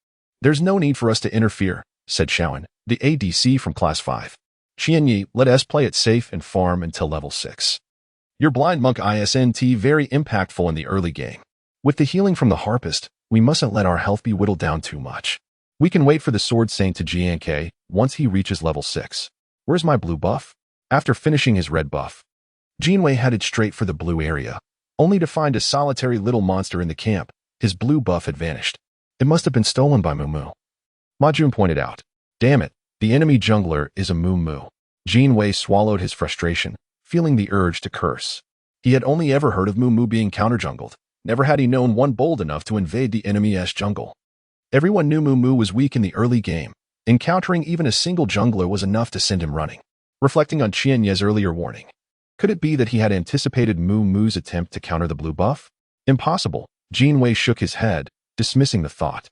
"There's no need for us to interfere," said Xiaoan, the ADC from Class 5. "Qian Yi, let us play it safe and farm until level 6. Your Blind Monk isn't very impactful in the early game. With the healing from the Harpist, we mustn't let our health be whittled down too much. We can wait for the Sword Saint to GNK once he reaches level 6. Where's my blue buff?" After finishing his red buff, Jin Wei headed straight for the blue area, only to find a solitary little monster in the camp. His blue buff had vanished. It must have been stolen by Mumu. Ma Jun pointed out. Damn it, the enemy jungler is a Mumu. Jin Wei swallowed his frustration, feeling the urge to curse. He had only ever heard of Mumu being counter-jungled. Never had he known one bold enough to invade the enemy's jungle. Everyone knew Mumu was weak in the early game. Encountering even a single jungler was enough to send him running. Reflecting on Qian Yi's earlier warning, could it be that he had anticipated Mumu's attempt to counter the blue buff? Impossible. Jin Wei shook his head, dismissing the thought.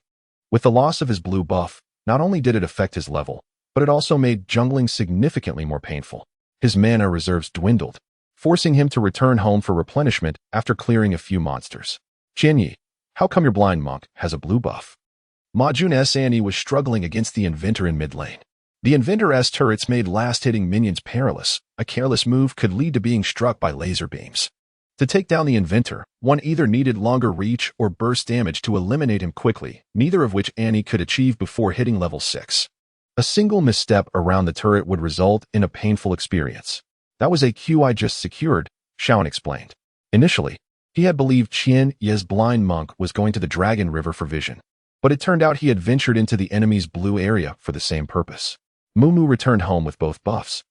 With the loss of his blue buff, not only did it affect his level, but it also made jungling significantly more painful. His mana reserves dwindled, forcing him to return home for replenishment after clearing a few monsters. "Qian Yi, how come your Blind Monk has a blue buff?" Ma Jun's Annie was struggling against the Inventor in mid lane. The Inventor's turrets made last-hitting minions perilous. A careless move could lead to being struck by laser beams. To take down the Inventor, one either needed longer reach or burst damage to eliminate him quickly, neither of which Annie could achieve before hitting level 6. A single misstep around the turret would result in a painful experience. "That was a Q I just secured," Xiaoan explained. Initially, he had believed Qian Yi's Blind Monk was going to the Dragon River for vision. but it turned out he had ventured into the enemy's blue area for the same purpose. Mumu returned home with both buffs,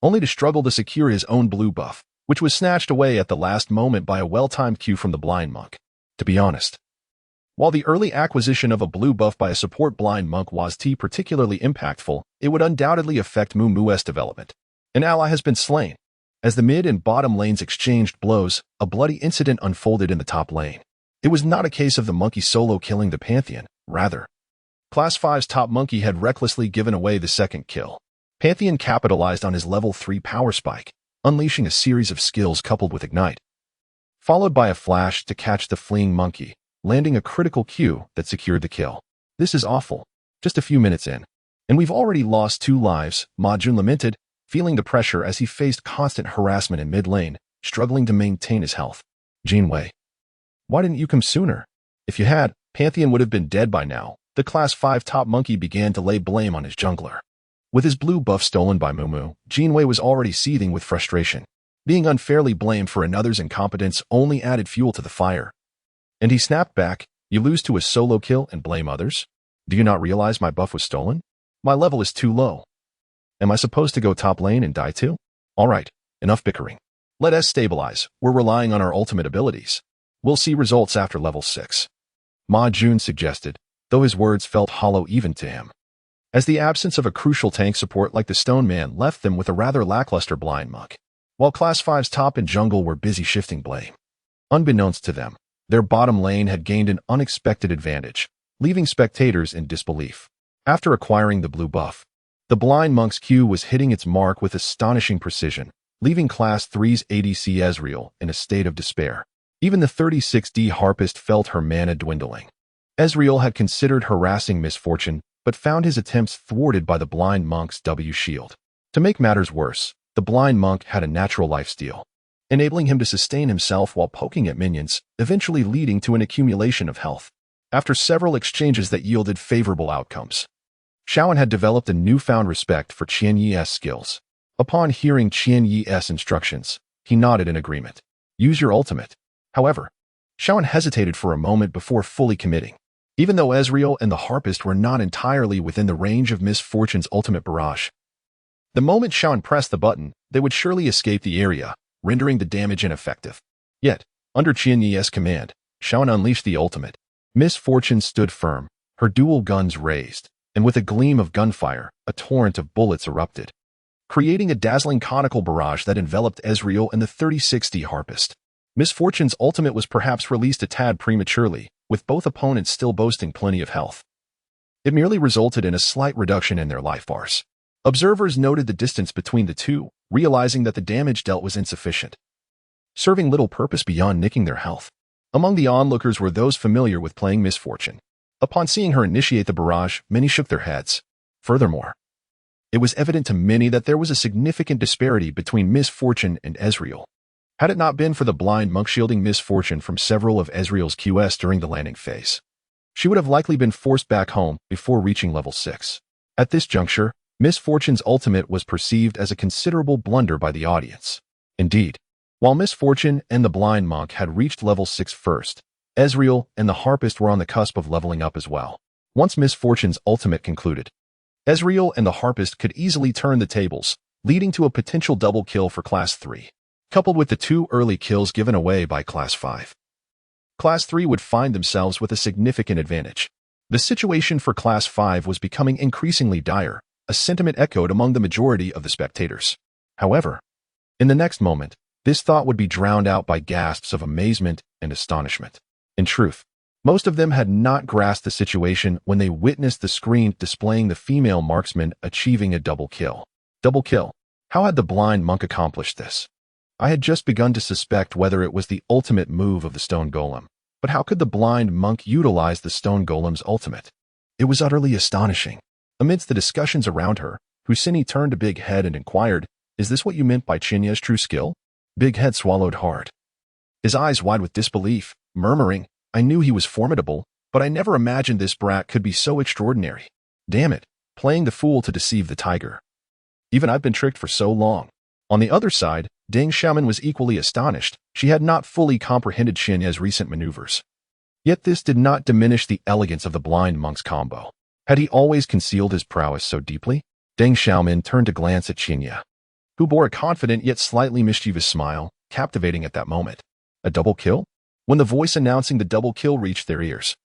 only to struggle to secure his own blue buff, which was snatched away at the last moment by a well-timed cue from the blind monk. To be honest, while the early acquisition of a blue buff by a support blind monk was particularly impactful, it would undoubtedly affect Mumu's development. An ally has been slain. As the mid and bottom lanes exchanged blows, a bloody incident unfolded in the top lane. It was not a case of the monkey solo killing the Pantheon, rather. Class 5's top monkey had recklessly given away the second kill. Pantheon capitalized on his level 3 power spike, unleashing a series of skills coupled with ignite, followed by a flash to catch the fleeing monkey, landing a critical Q that secured the kill. This is awful. Just a few minutes in, and we've already lost 2 lives, Ma Jun lamented, feeling the pressure as he faced constant harassment in mid lane, struggling to maintain his health. Jinwei, why didn't you come sooner? If you had, Pantheon would have been dead by now. The Class 5 top monkey began to lay blame on his jungler. With his blue buff stolen by Mumu, Jinwei was already seething with frustration. Being unfairly blamed for another's incompetence only added fuel to the fire. And he snapped back, "You lose to a solo kill and blame others? Do you not realize my buff was stolen? My level is too low. Am I supposed to go top lane and die too? Alright, enough bickering. Let us stabilize. We're relying on our ultimate abilities. We'll see results after level 6. Ma Jun suggested, though his words felt hollow even to him, as the absence of a crucial tank support like the Stone Man left them with a rather lackluster blind monk, while Class 5's top and jungle were busy shifting blame. Unbeknownst to them, their bottom lane had gained an unexpected advantage, leaving spectators in disbelief. After acquiring the blue buff, the blind monk's Q was hitting its mark with astonishing precision, leaving Class 3's ADC Ezreal in a state of despair. Even the 36D harpist felt her mana dwindling. Ezreal had considered harassing Misfortune, but found his attempts thwarted by the blind monk's W shield. To make matters worse, the blind monk had a natural lifesteal, enabling him to sustain himself while poking at minions, eventually leading to an accumulation of health. After several exchanges that yielded favorable outcomes, Xiaoan had developed a newfound respect for Qian Yi's skills. Upon hearing Qian Yi's instructions, he nodded in agreement. Use your ultimate. However, Xiaoan hesitated for a moment before fully committing. Even though Ezreal and the harpist were not entirely within the range of Misfortune's ultimate barrage, the moment Xiaoan pressed the button, they would surely escape the area, rendering the damage ineffective. Yet, under Qian Yi's command, Xiaoan unleashed the ultimate. Misfortune stood firm, her dual guns raised, and with a gleam of gunfire, a torrent of bullets erupted, creating a dazzling conical barrage that enveloped Ezreal and the 36D harpist. Misfortune's ultimate was perhaps released a tad prematurely, with both opponents still boasting plenty of health. It merely resulted in a slight reduction in their life bars. Observers noted the distance between the two, realizing that the damage dealt was insufficient, serving little purpose beyond nicking their health. Among the onlookers were those familiar with playing Misfortune. Upon seeing her initiate the barrage, many shook their heads. Furthermore, it was evident to many that there was a significant disparity between Misfortune and Ezreal. Had it not been for the blind monk shielding Misfortune from several of Ezreal's QS during the landing phase, she would have likely been forced back home before reaching level 6. At this juncture, Misfortune's ultimate was perceived as a considerable blunder by the audience. Indeed, while Misfortune and the blind monk had reached level 6 first, Ezreal and the harpist were on the cusp of leveling up as well. Once Misfortune's ultimate concluded, Ezreal and the harpist could easily turn the tables, leading to a potential double kill for Class 3. Coupled with the 2 early kills given away by Class 5, Class 3 would find themselves with a significant advantage. The situation for Class 5 was becoming increasingly dire, a sentiment echoed among the majority of the spectators. However, in the next moment, this thought would be drowned out by gasps of amazement and astonishment. In truth, most of them had not grasped the situation when they witnessed the screen displaying the female marksman achieving a double kill. Double kill. How had the blind monk accomplished this? I had just begun to suspect whether it was the ultimate move of the stone golem, but how could the blind monk utilize the stone golem's ultimate? It was utterly astonishing. Amidst the discussions around her, Husini turned to Big Head and inquired, "Is this what you meant by Chinya's true skill?" Big Head swallowed hard, his eyes wide with disbelief, murmuring, "I knew he was formidable, but I never imagined this brat could be so extraordinary. Damn it, playing the fool to deceive the tiger. Even I've been tricked for so long." On the other side, Deng Xiaoman was equally astonished. She had not fully comprehended Xinya's recent maneuvers. Yet this did not diminish the elegance of the blind monk's combo. Had he always concealed his prowess so deeply? Deng Xiaomin turned to glance at Qianye, who bore a confident yet slightly mischievous smile, captivating at that moment. A double kill? When the voice announcing the double kill reached their ears,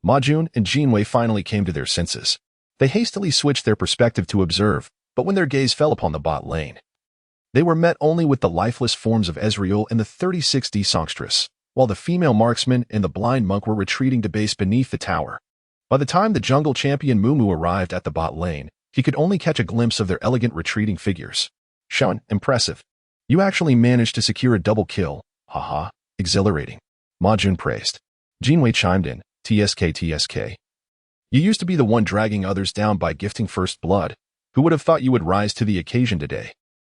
Ma Jun and Jinwei finally came to their senses. They hastily switched their perspective to observe, but when their gaze fell upon the bot lane, they were met only with the lifeless forms of Ezreal and the 36D songstress, while the female marksman and the blind monk were retreating to base beneath the tower. By the time the jungle champion Mumu arrived at the bot lane, he could only catch a glimpse of their elegant retreating figures. Xiaoan, impressive. You actually managed to secure a double kill. Haha, exhilarating. Ma Jun praised. Jinwei chimed in, TSK. You used to be the one dragging others down by gifting first blood. Who would have thought you would rise to the occasion today?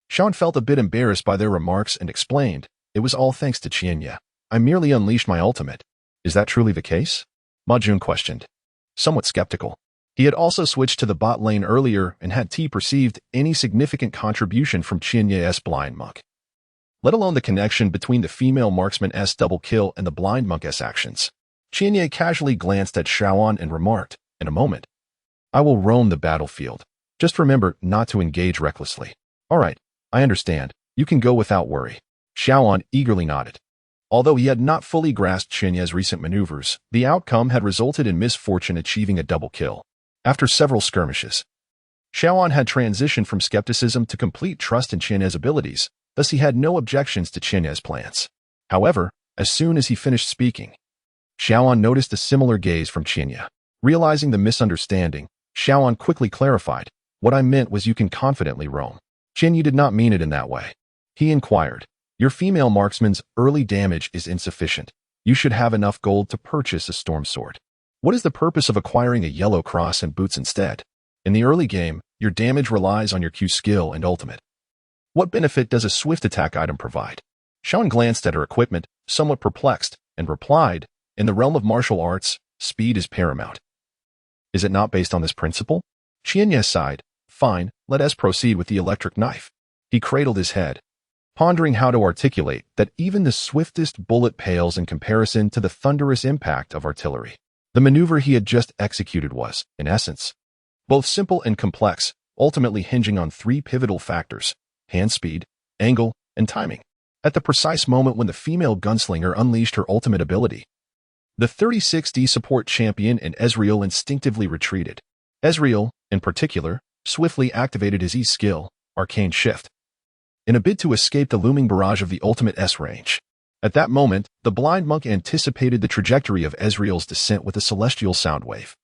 Xiaoan felt a bit embarrassed by their remarks and explained, it was all thanks to Qianye. I merely unleashed my ultimate. Is that truly the case? Ma Jun questioned, somewhat skeptical. He had also switched to the bot lane earlier and had perceived any significant contribution from Qianye's blind monk, let alone the connection between the female marksman's double kill and the blind monk's actions. Qianye casually glanced at Xiaoan and remarked, in a moment, I will roam the battlefield. Just remember not to engage recklessly. All right, I understand. You can go without worry. Xiaoan eagerly nodded. Although he had not fully grasped Qianye's recent maneuvers, the outcome had resulted in Misfortune achieving a double kill. After several skirmishes, Xiaoan had transitioned from skepticism to complete trust in Qianye's abilities, thus he had no objections to Qianye's plans. However, as soon as he finished speaking, Xiaoan noticed a similar gaze from Qianye. Realizing the misunderstanding, Xiaoan quickly clarified, what I meant was you can confidently roam. Qianye did not mean it in that way. He inquired, your female marksman's early damage is insufficient. You should have enough gold to purchase a storm sword. What is the purpose of acquiring a yellow cross and boots instead? In the early game, your damage relies on your Q skill and ultimate. What benefit does a swift attack item provide? Xiaoan glanced at her equipment, somewhat perplexed, and replied, in the realm of martial arts, speed is paramount. Is it not based on this principle? Qianye sighed. Fine, let us proceed with the electric knife. He cradled his head, pondering how to articulate that even the swiftest bullet pales in comparison to the thunderous impact of artillery. The maneuver he had just executed was, in essence, both simple and complex, ultimately hinging on three pivotal factors: hand speed, angle, and timing. At the precise moment when the female gunslinger unleashed her ultimate ability, the 36D support champion and Ezreal instinctively retreated. Ezreal, in particular, swiftly activated his E skill, Arcane Shift, in a bid to escape the looming barrage of the ultimate S range. At that moment, the blind monk anticipated the trajectory of Ezreal's descent with a celestial sound wave,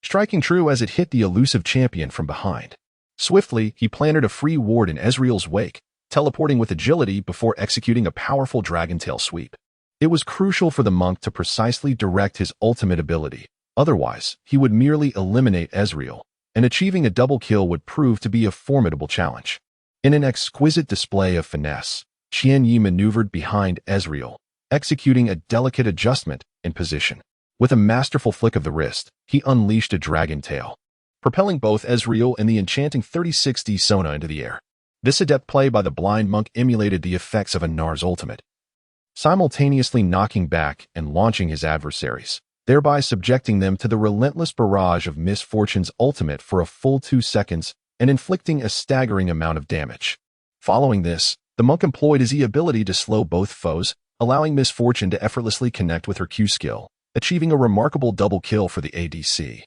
striking true as it hit the elusive champion from behind. Swiftly, he planted a free ward in Ezreal's wake, teleporting with agility before executing a powerful dragon tail sweep. It was crucial for the monk to precisely direct his ultimate ability. Otherwise, he would merely eliminate Ezreal, and achieving a double kill would prove to be a formidable challenge. In an exquisite display of finesse, Qianye maneuvered behind Ezreal, executing a delicate adjustment in position. With a masterful flick of the wrist, he unleashed a dragon tail, propelling both Ezreal and the enchanting 36D Sona into the air. This adept play by the blind monk emulated the effects of a Nar's ultimate, simultaneously knocking back and launching his adversaries, thereby subjecting them to the relentless barrage of Misfortune's ultimate for a full 2 seconds and inflicting a staggering amount of damage. Following this, the monk employed his E ability to slow both foes, allowing Misfortune to effortlessly connect with her Q skill, achieving a remarkable double kill for the ADC.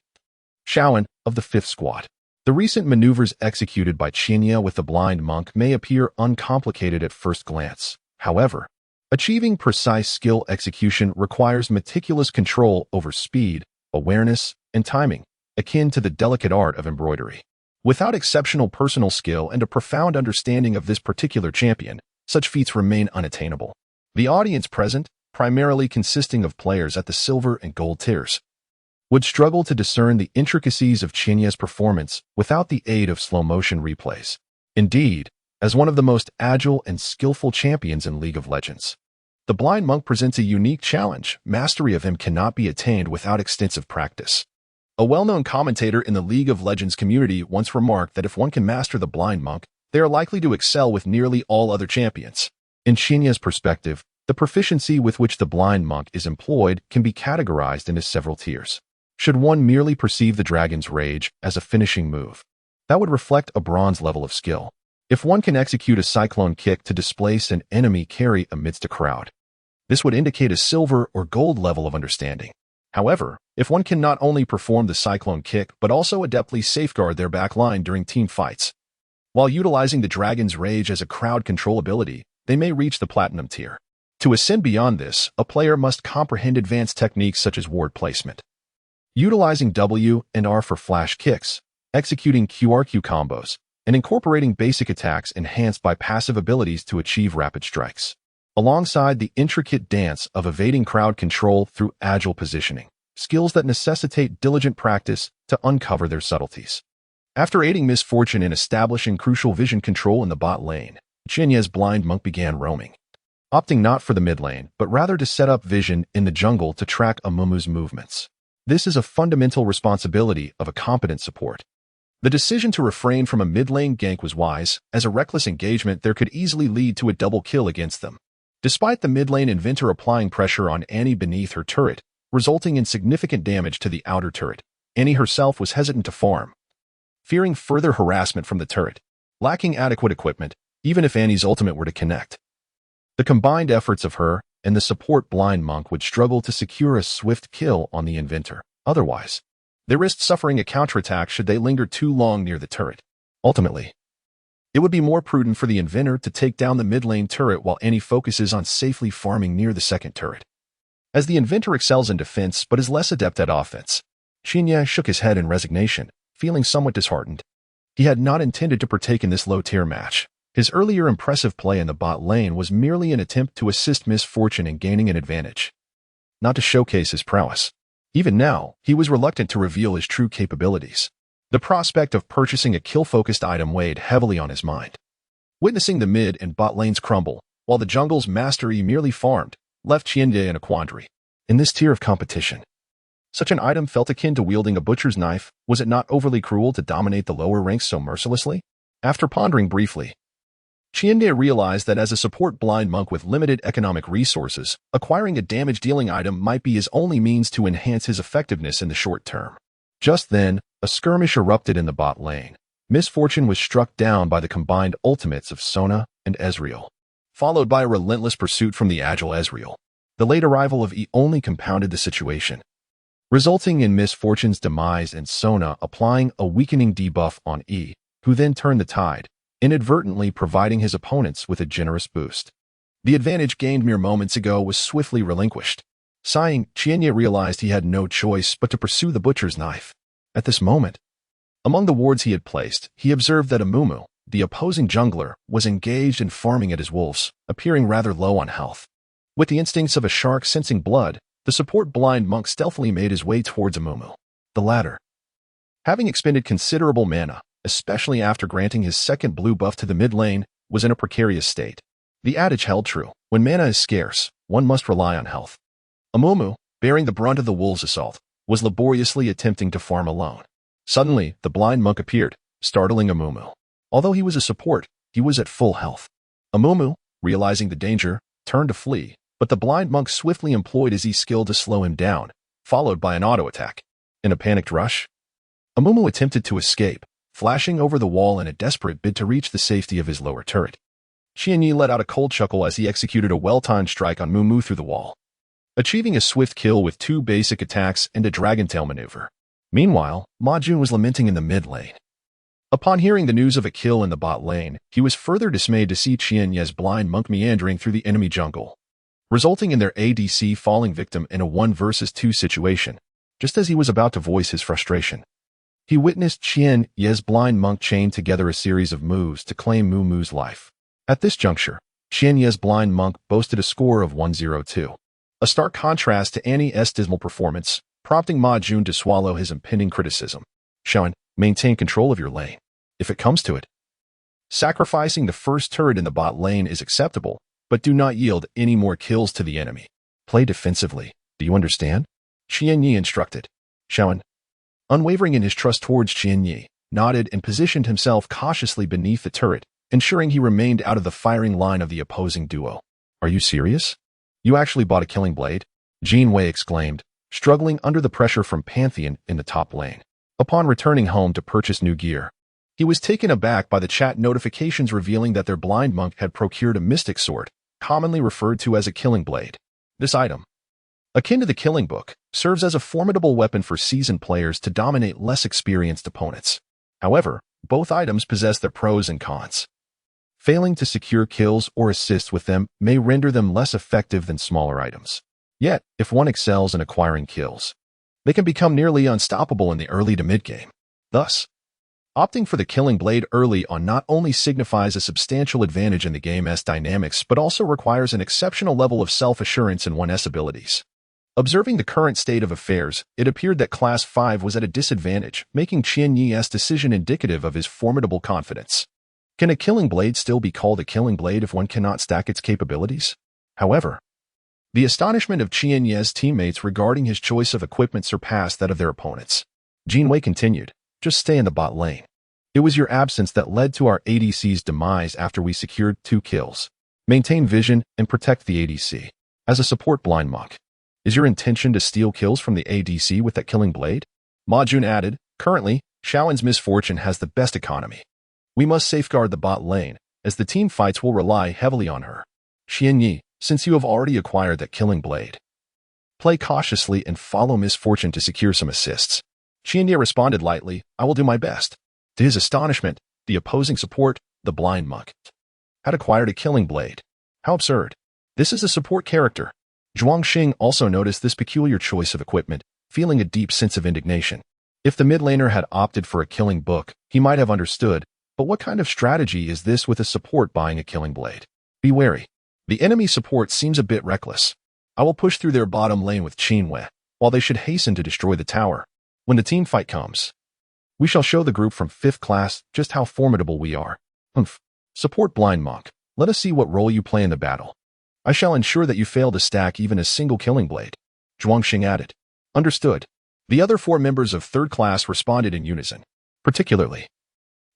Xiaoan, of the 5th Squad. The recent maneuvers executed by Qianye with the blind monk may appear uncomplicated at first glance. However, achieving precise skill execution requires meticulous control over speed, awareness, and timing, akin to the delicate art of embroidery. Without exceptional personal skill and a profound understanding of this particular champion, such feats remain unattainable. The audience present, primarily consisting of players at the silver and gold tiers, would struggle to discern the intricacies of Qianye's performance without the aid of slow-motion replays. Indeed, as one of the most agile and skillful champions in League of Legends, the blind monk presents a unique challenge. Mastery of him cannot be attained without extensive practice. A well-known commentator in the League of Legends community once remarked that if one can master the blind monk, they are likely to excel with nearly all other champions. In Qianye's perspective, The proficiency with which the blind monk is employed can be categorized into several tiers. Should one merely perceive the dragon's rage as a finishing move, that would reflect a bronze level of skill. If one can execute a cyclone kick to displace an enemy carry amidst a crowd, this would indicate a silver or gold level of understanding. However, if one can not only perform the cyclone kick but also adeptly safeguard their back line during team fights, while utilizing the dragon's rage as a crowd control ability, they may reach the platinum tier. To ascend beyond this, a player must comprehend advanced techniques such as ward placement, utilizing W and R for flash kicks, executing QRQ combos, and incorporating basic attacks enhanced by passive abilities to achieve rapid strikes, alongside the intricate dance of evading crowd control through agile positioning, skills that necessitate diligent practice to uncover their subtleties. After aiding Miss Fortune in establishing crucial vision control in the bot lane, Huaxia's blind monk began roaming, opting not for the mid lane, but rather to set up vision in the jungle to track Amumu's movements. This is a fundamental responsibility of a competent support. The decision to refrain from a mid-lane gank was wise, as a reckless engagement there could easily lead to a double kill against them. Despite the mid-lane inventor applying pressure on Annie beneath her turret, resulting in significant damage to the outer turret, Annie herself was hesitant to farm, fearing further harassment from the turret, lacking adequate equipment, even if Annie's ultimate were to connect. The combined efforts of her and the support blind monk would struggle to secure a swift kill on the inventor. Otherwise, they risked suffering a counterattack should they linger too long near the turret. Ultimately, it would be more prudent for the inventor to take down the mid-lane turret while Annie focuses on safely farming near the second turret. As the inventor excels in defense but is less adept at offense, Huaxia shook his head in resignation, feeling somewhat disheartened. He had not intended to partake in this low-tier match. His earlier impressive play in the bot lane was merely an attempt to assist Miss Fortune in gaining an advantage, not to showcase his prowess. Even now, he was reluctant to reveal his true capabilities. The prospect of purchasing a kill-focused item weighed heavily on his mind. Witnessing the mid and bot lanes crumble, while the jungle's mastery merely farmed, left Huaxia in a quandary. In this tier of competition, such an item felt akin to wielding a butcher's knife. Was it not overly cruel to dominate the lower ranks so mercilessly? After pondering briefly, Huaxia realized that as a support blind monk with limited economic resources, acquiring a damage-dealing item might be his only means to enhance his effectiveness in the short term. Just then, a skirmish erupted in the bot lane. Miss Fortune was struck down by the combined ultimates of Sona and Ezreal, followed by a relentless pursuit from the agile Ezreal. The late arrival of E only compounded the situation, resulting in Miss Fortune's demise and Sona applying a weakening debuff on E, who then turned the tide, inadvertently providing his opponents with a generous boost. The advantage gained mere moments ago was swiftly relinquished. Sighing, Huaxia realized he had no choice but to pursue the butcher's knife. At this moment, among the wards he had placed, he observed that Amumu, the opposing jungler, was engaged in farming at his wolves, appearing rather low on health. With the instincts of a shark sensing blood, the support blind monk stealthily made his way towards Amumu. The latter, having expended considerable mana, especially after granting his second blue buff to the mid lane, was in a precarious state. The adage held true: when mana is scarce, one must rely on health. Amumu, bearing the brunt of the wolves' assault, was laboriously attempting to farm alone. Suddenly, the blind monk appeared, startling Amumu. Although he was a support, he was at full health. Amumu, realizing the danger, turned to flee, but the blind monk swiftly employed his E-skill to slow him down, followed by an auto-attack. In a panicked rush, Amumu attempted to escape, flashing over the wall in a desperate bid to reach the safety of his lower turret. Huaxia let out a cold chuckle as he executed a well-timed strike on Mumu through the wall, achieving a swift kill with 2 basic attacks and a dragon tail maneuver. Meanwhile, Ma Jun was lamenting in the mid lane. Upon hearing the news of a kill in the bot lane, he was further dismayed to see Huaxia's blind monk meandering through the enemy jungle, resulting in their ADC falling victim in a 1 versus 2 situation. Just as he was about to voice his frustration, he witnessed Huaxia's blind monk chain together a series of moves to claim Mumu's life. At this juncture, Huaxia's blind monk boasted a score of 102. A stark contrast to Annie's dismal performance, prompting Ma Jun to swallow his impending criticism. Xiaoan, maintain control of your lane. If it comes to it, sacrificing the first turret in the bot lane is acceptable, but do not yield any more kills to the enemy. Play defensively. Do you understand? Huaxia instructed. Xiaoan, unwavering in his trust towards Huaxia, nodded and positioned himself cautiously beneath the turret, ensuring he remained out of the firing line of the opposing duo. Are you serious? You actually bought a killing blade? Jean Wei exclaimed, struggling under the pressure from Pantheon in the top lane. Upon returning home to purchase new gear, he was taken aback by the chat notifications revealing that their blind monk had procured a mystic sword, commonly referred to as a killing blade. This item, akin to the killing book, serves as a formidable weapon for seasoned players to dominate less experienced opponents. However, both items possess their pros and cons. Failing to secure kills or assist with them may render them less effective than smaller items. Yet, if one excels in acquiring kills, they can become nearly unstoppable in the early to mid-game. Thus, opting for the killing blade early on not only signifies a substantial advantage in the game's dynamics but also requires an exceptional level of self-assurance in one's abilities. Observing the current state of affairs, it appeared that Class 5 was at a disadvantage, making Qian Yi's decision indicative of his formidable confidence. Can a killing blade still be called a killing blade if one cannot stack its capabilities? However, the astonishment of Qian Yi's teammates regarding his choice of equipment surpassed that of their opponents. Jean Wei continued, "Just stay in the bot lane. It was your absence that led to our ADC's demise after we secured 2 kills. Maintain vision and protect the ADC. As a support blind monk, is your intention to steal kills from the ADC with that killing blade?" Ma Jun added, "Currently, Shaoan's misfortune has the best economy. We must safeguard the bot lane, as the team fights will rely heavily on her. Qian Yi, since you have already acquired that killing blade, play cautiously and follow misfortune to secure some assists." Qian Yi responded lightly, "I will do my best." To his astonishment, the opposing support, the blind monk, had acquired a killing blade. How absurd. This is a support character. Zhuang Xing also noticed this peculiar choice of equipment, feeling a deep sense of indignation. If the mid laner had opted for a killing book, he might have understood, but what kind of strategy is this with a support buying a killing blade? Be wary. The enemy support seems a bit reckless. I will push through their bottom lane with Qin Wei, while they should hasten to destroy the tower. When the team fight comes, we shall show the group from 5th class just how formidable we are. Support blind monk, let us see what role you play in the battle. I shall ensure that you fail to stack even a single killing blade." Zhuang Xing added. Understood. The other 4 members of 3rd class responded in unison. Particularly,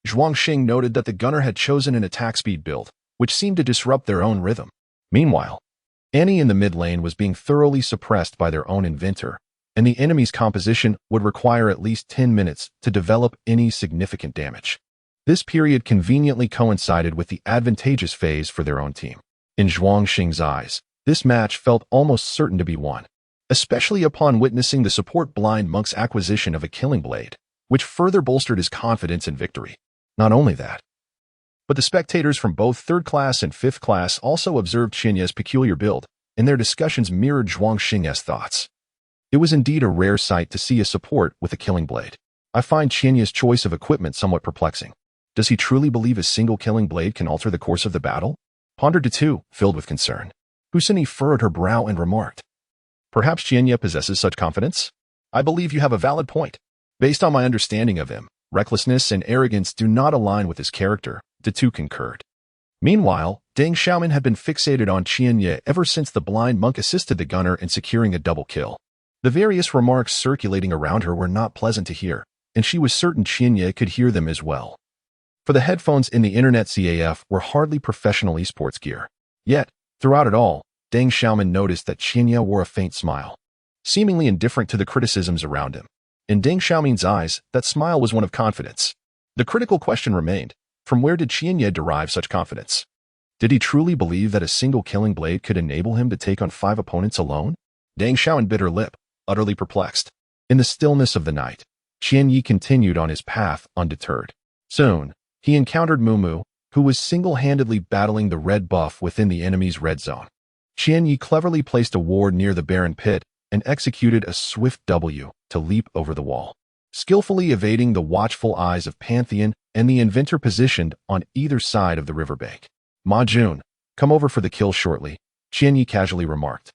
Zhuang Xing noted that the gunner had chosen an attack speed build, which seemed to disrupt their own rhythm. Meanwhile, Annie in the mid lane was being thoroughly suppressed by their own inventor, and the enemy's composition would require at least 10 minutes to develop any significant damage. This period conveniently coincided with the advantageous phase for their own team. In Zhuang Xing's eyes, this match felt almost certain to be won, especially upon witnessing the support blind monk's acquisition of a killing blade, which further bolstered his confidence in victory. Not only that, but the spectators from both 3rd class and 5th class also observed Qianye's peculiar build, and their discussions mirrored Zhuang Xing's thoughts. It was indeed a rare sight to see a support with a killing blade. I find Qianye's choice of equipment somewhat perplexing. Does he truly believe a single killing blade can alter the course of the battle? Pondered Tu, filled with concern. Husini furrowed her brow and remarked, "Perhaps Qianye possesses such confidence? I believe you have a valid point. Based on my understanding of him, recklessness and arrogance do not align with his character," Tu concurred. Meanwhile, Deng Xiaomin had been fixated on Qianye ever since the blind monk assisted the gunner in securing a double kill. The various remarks circulating around her were not pleasant to hear, and she was certain Qianye could hear them as well. For the headphones in the internet CAF were hardly professional esports gear. Yet, throughout it all, Deng Xiaomin noticed that Qianye wore a faint smile, seemingly indifferent to the criticisms around him. In Deng Xiaomin's eyes, that smile was one of confidence. The critical question remained, from where did Qianye derive such confidence? Did he truly believe that a single killing blade could enable him to take on 5 opponents alone? Deng Xiaomin bit her lip, utterly perplexed. In the stillness of the night, Qianyi continued on his path undeterred. Soon, he encountered Mumu, who was single-handedly battling the red buff within the enemy's red zone. Qianyi cleverly placed a ward near the barren pit and executed a swift W to leap over the wall, skillfully evading the watchful eyes of Pantheon and the inventor positioned on either side of the riverbank. Ma Jun, come over for the kill shortly, Qianyi casually remarked.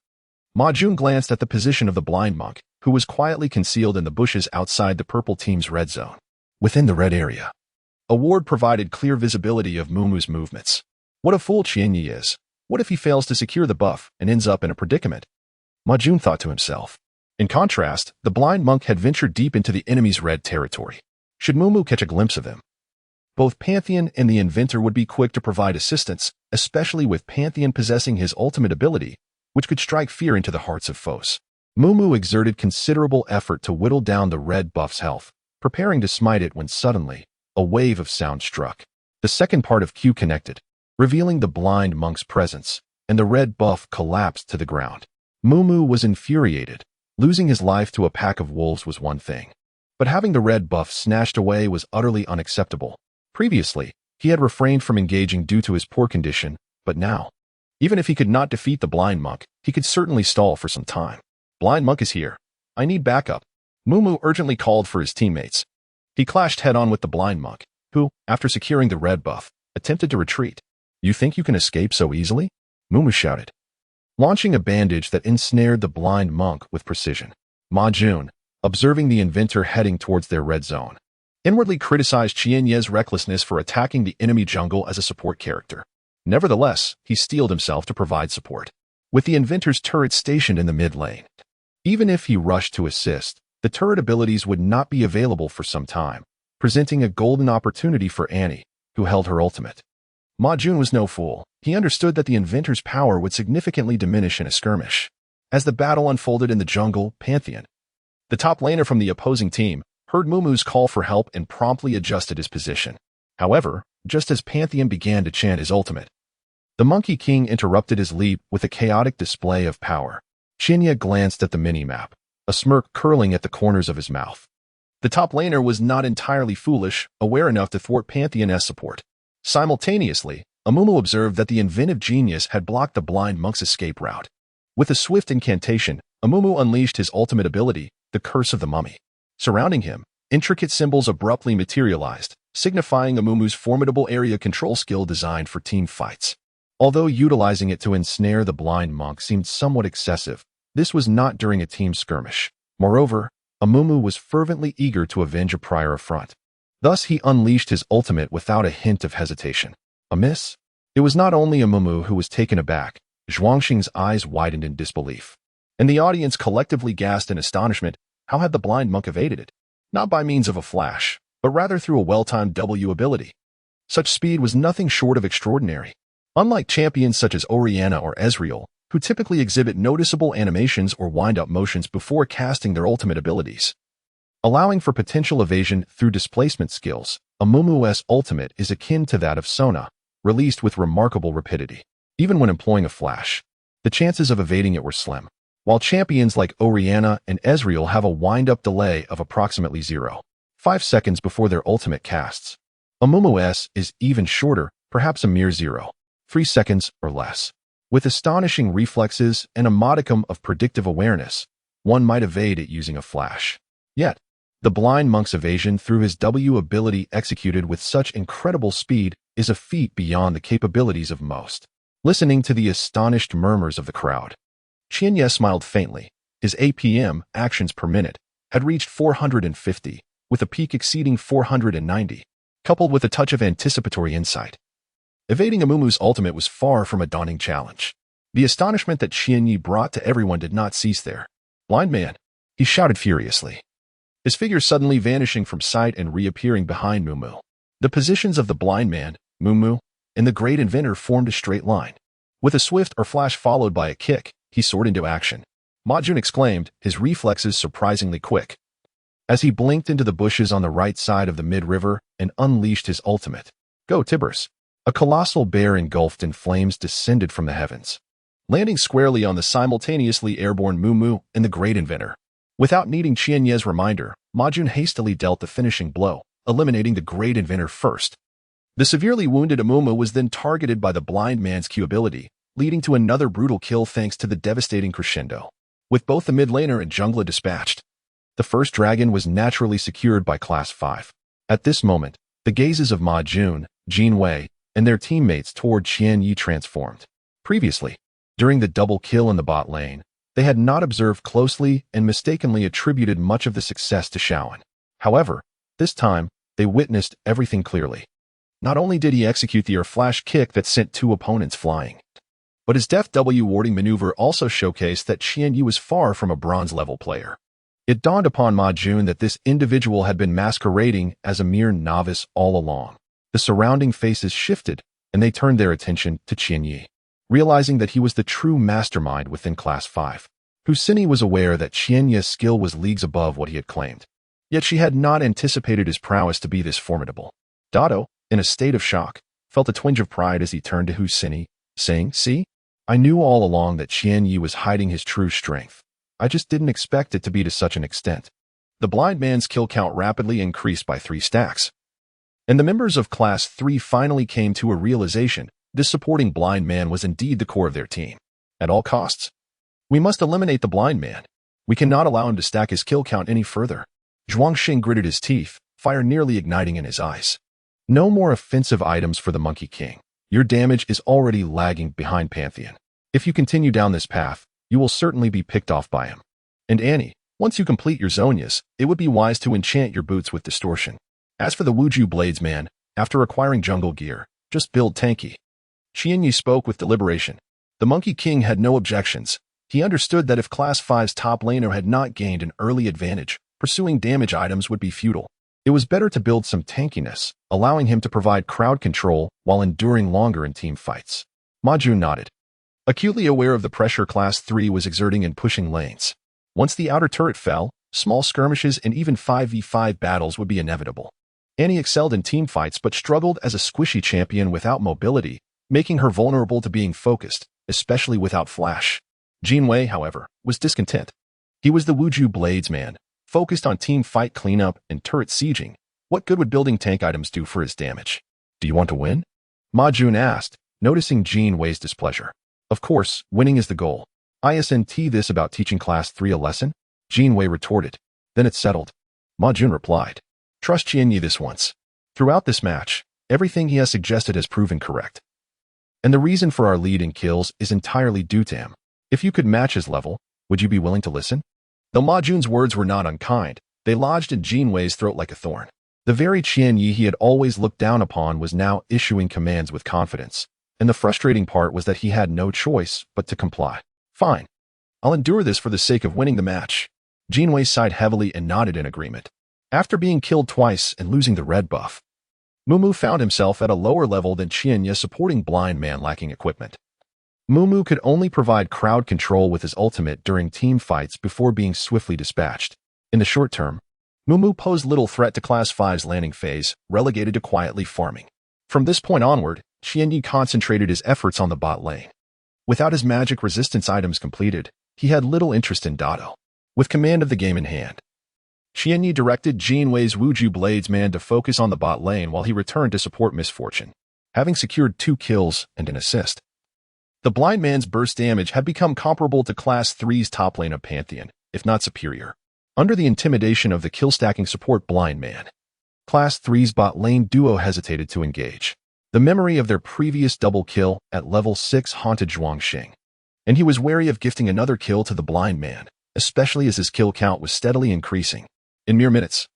Ma Jun glanced at the position of the blind monk, who was quietly concealed in the bushes outside the purple team's red zone. Within the red area, a ward provided clear visibility of Mumu's movements. What a fool Qianyi is. What if he fails to secure the buff and ends up in a predicament? Ma Jun thought to himself. In contrast, the blind monk had ventured deep into the enemy's red territory. Should Mumu catch a glimpse of him, both Pantheon and the inventor would be quick to provide assistance, especially with Pantheon possessing his ultimate ability, which could strike fear into the hearts of foes. Mumu exerted considerable effort to whittle down the red buff's health, preparing to smite it when suddenly, a wave of sound struck. The second part of Q connected, revealing the blind monk's presence, and the red buff collapsed to the ground. Mumu was infuriated. Losing his life to a pack of wolves was one thing, but having the red buff snatched away was utterly unacceptable. Previously, he had refrained from engaging due to his poor condition, but now, even if he could not defeat the blind monk, he could certainly stall for some time. Blind monk is here. I need backup. Mumu urgently called for his teammates. He clashed head-on with the blind monk, who, after securing the red buff, attempted to retreat. You think you can escape so easily? Mumu shouted, launching a bandage that ensnared the blind monk with precision. Ma Jun, observing the inventor heading towards their red zone, inwardly criticized Qian Ye's recklessness for attacking the enemy jungle as a support character. Nevertheless, he steeled himself to provide support, with the inventor's turret stationed in the mid lane. Even if he rushed to assist, the turret abilities would not be available for some time, presenting a golden opportunity for Annie, who held her ultimate. Ma Jun was no fool. He understood that the inventor's power would significantly diminish in a skirmish. As the battle unfolded in the jungle, Pantheon, the top laner from the opposing team, heard Mumu's call for help and promptly adjusted his position. However, just as Pantheon began to chant his ultimate, the Monkey King interrupted his leap with a chaotic display of power. Qianya glanced at the mini-map, a smirk curling at the corners of his mouth. The top laner was not entirely foolish, aware enough to thwart Pantheon's support. Simultaneously, Amumu observed that the inventive genius had blocked the blind monk's escape route. With a swift incantation, Amumu unleashed his ultimate ability, the Curse of the Mummy. Surrounding him, intricate symbols abruptly materialized, signifying Amumu's formidable area control skill designed for team fights. Although utilizing it to ensnare the blind monk seemed somewhat excessive, this was not during a team skirmish. Moreover, Amumu was fervently eager to avenge a prior affront. Thus he unleashed his ultimate without a hint of hesitation. A miss? It was not only Amumu who was taken aback. Zhuangxing's eyes widened in disbelief, and the audience collectively gasped in astonishment. How had the blind monk evaded it? Not by means of a flash, but rather through a well-timed W ability. Such speed was nothing short of extraordinary. Unlike champions such as Orianna or Ezreal, who typically exhibit noticeable animations or wind-up motions before casting their ultimate abilities, allowing for potential evasion through displacement skills, Amumu's ultimate is akin to that of Sona, released with remarkable rapidity. Even when employing a flash, the chances of evading it were slim, while champions like Orianna and Ezreal have a wind-up delay of approximately 0.5 seconds before their ultimate casts. Amumu's is even shorter, perhaps a mere 0.3 seconds or less. With astonishing reflexes and a modicum of predictive awareness, one might evade it using a flash. Yet, the blind monk's evasion through his W ability executed with such incredible speed is a feat beyond the capabilities of most. Listening to the astonished murmurs of the crowd, Qianya smiled faintly. His APM, actions per minute, had reached 450, with a peak exceeding 490, coupled with a touch of anticipatory insight. Evading Amumu's ultimate was far from a daunting challenge. The astonishment that Qianya brought to everyone did not cease there. Blind man, he shouted furiously, his figure suddenly vanishing from sight and reappearing behind Mumu. The positions of the blind man, Mumu, and the great inventor formed a straight line. With a swift or flash followed by a kick, he soared into action. Ma Jun exclaimed, his reflexes surprisingly quick, as he blinked into the bushes on the right side of the mid-river and unleashed his ultimate. Go, Tibbers! A colossal bear engulfed in flames descended from the heavens, landing squarely on the simultaneously airborne Mumu and the great inventor. Without needing Qianye's reminder, Ma Jun hastily dealt the finishing blow, eliminating the great inventor first. The severely wounded Amumu was then targeted by the blind man's Q ability, leading to another brutal kill thanks to the devastating crescendo. With both the mid laner and jungler dispatched, the first dragon was naturally secured by Class 5. At this moment, the gazes of Ma Jun, Jin Wei, and their teammates toward Qianyi transformed. Previously, during the double kill in the bot lane, they had not observed closely and mistakenly attributed much of the success to Shaoan. However, this time, they witnessed everything clearly. Not only did he execute the flash kick that sent two opponents flying, but his Death W warding maneuver also showcased that Qianyi was far from a bronze-level player. It dawned upon Ma Jun that this individual had been masquerading as a mere novice all along. The surrounding faces shifted, and they turned their attention to Qianyi. realizing that he was the true mastermind within Class 5. Huaxia was aware that Qianye's skill was leagues above what he had claimed. Yet she had not anticipated his prowess to be this formidable. Dado, in a state of shock, felt a twinge of pride as he turned to Huaxia, saying, "See? I knew all along that Qianye was hiding his true strength. I just didn't expect it to be to such an extent." The blind man's kill count rapidly increased by 3 stacks. And the members of Class 3 finally came to a realization this supporting blind man was indeed the core of their team. At all costs, we must eliminate the blind man. We cannot allow him to stack his kill count any further. Zhuangxing gritted his teeth, fire nearly igniting in his eyes. No more offensive items for the Monkey King. Your damage is already lagging behind Pantheon. If you continue down this path, you will certainly be picked off by him. And Annie, once you complete your Zonias, it would be wise to enchant your boots with distortion. As for the Wuju Bladesman, after acquiring jungle gear, just build tanky. Qianye spoke with deliberation. The Monkey King had no objections. He understood that if Class 5's top laner had not gained an early advantage, pursuing damage items would be futile. It was better to build some tankiness, allowing him to provide crowd control while enduring longer in team fights. Ma Jun nodded, acutely aware of the pressure Class 3 was exerting in pushing lanes. Once the outer turret fell, small skirmishes and even 5v5 battles would be inevitable. Annie excelled in team fights but struggled as a squishy champion without mobility, making her vulnerable to being focused, especially without flash. Jinwei, however, was discontent. He was the Wuju Bladesman, focused on team fight cleanup and turret sieging. What good would building tank items do for his damage? Do you want to win? Ma Jun asked, noticing Jinwei's displeasure. Of course, winning is the goal. Isn't this about teaching Class 3 a lesson? Jinwei retorted. Then it's settled. Ma Jun replied. Trust Qianye this once. Throughout this match, everything he has suggested has proven correct. And the reason for our lead in kills is entirely due to him. If you could match his level, would you be willing to listen? Though Ma Jun's words were not unkind, they lodged in Jinwei's throat like a thorn. The very Qianye he had always looked down upon was now issuing commands with confidence, and the frustrating part was that he had no choice but to comply. Fine. I'll endure this for the sake of winning the match. Jinwei sighed heavily and nodded in agreement. After being killed twice and losing the red buff, Mumu found himself at a lower level than Qianye supporting blind man lacking equipment. Mumu could only provide crowd control with his ultimate during team fights before being swiftly dispatched. In the short term, Mumu posed little threat to Class 5's landing phase, relegated to quietly farming. From this point onward, Qianye concentrated his efforts on the bot lane. Without his magic resistance items completed, he had little interest in Dado. With command of the game in hand, Qianye directed Jinwei's Wuju Bladesman to focus on the bot lane while he returned to support Misfortune, having secured 2 kills and an assist. The blind man's burst damage had become comparable to Class 3's top lane of Pantheon, if not superior. Under the intimidation of the kill-stacking support blind man, Class 3's bot lane duo hesitated to engage. The memory of their previous double kill at level 6 haunted Zhuangxing, and he was wary of gifting another kill to the blind man, especially as his kill count was steadily increasing. In mere minutes,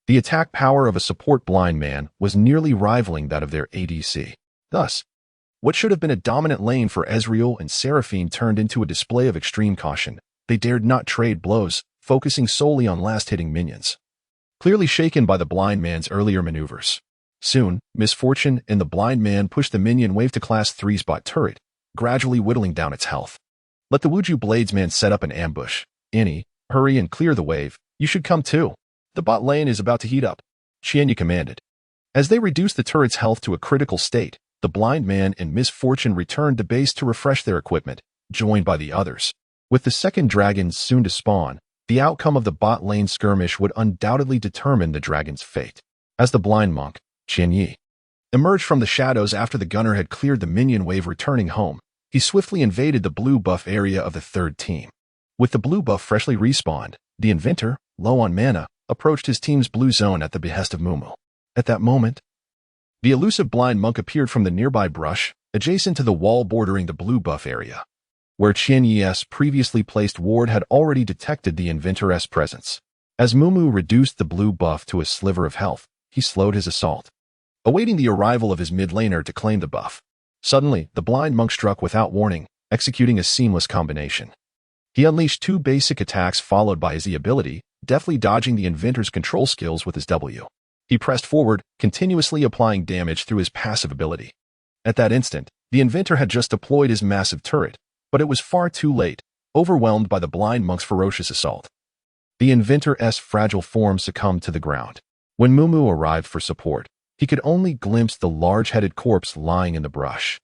the attack power of a support blind man was nearly rivaling that of their ADC. Thus, what should have been a dominant lane for Ezreal and Seraphine turned into a display of extreme caution. They dared not trade blows, focusing solely on last-hitting minions. Clearly shaken by the blind man's earlier maneuvers, soon, Misfortune and the blind man pushed the minion wave to Class 3's bot turret, gradually whittling down its health. Let the Wuju Bladesman set up an ambush. Annie, hurry and clear the wave. You should come too. The bot lane is about to heat up, Qianye commanded. As they reduced the turret's health to a critical state, the blind man and Misfortune returned to base to refresh their equipment, joined by the others. With the second dragon soon to spawn, the outcome of the bot lane skirmish would undoubtedly determine the dragon's fate. As the blind monk, Qianye, emerged from the shadows after the gunner had cleared the minion wave returning home, he swiftly invaded the blue buff area of the third team. With the blue buff freshly respawned, the inventor, low on mana, approached his team's blue zone at the behest of Mumu. At that moment, the elusive blind monk appeared from the nearby brush, adjacent to the wall bordering the blue buff area, where Qianye's previously placed ward had already detected the inventor's presence. As Mumu reduced the blue buff to a sliver of health, he slowed his assault, awaiting the arrival of his mid laner to claim the buff. Suddenly, the blind monk struck without warning, executing a seamless combination. He unleashed 2 basic attacks followed by his E ability, deftly dodging the inventor's control skills with his W. He pressed forward, continuously applying damage through his passive ability. At that instant, The inventor had just deployed his massive turret, but it was far too late, overwhelmed by the blind monk's ferocious assault. The inventor's fragile form succumbed to the ground. When Mumu arrived for support, he could only glimpse the large-headed corpse lying in the brush.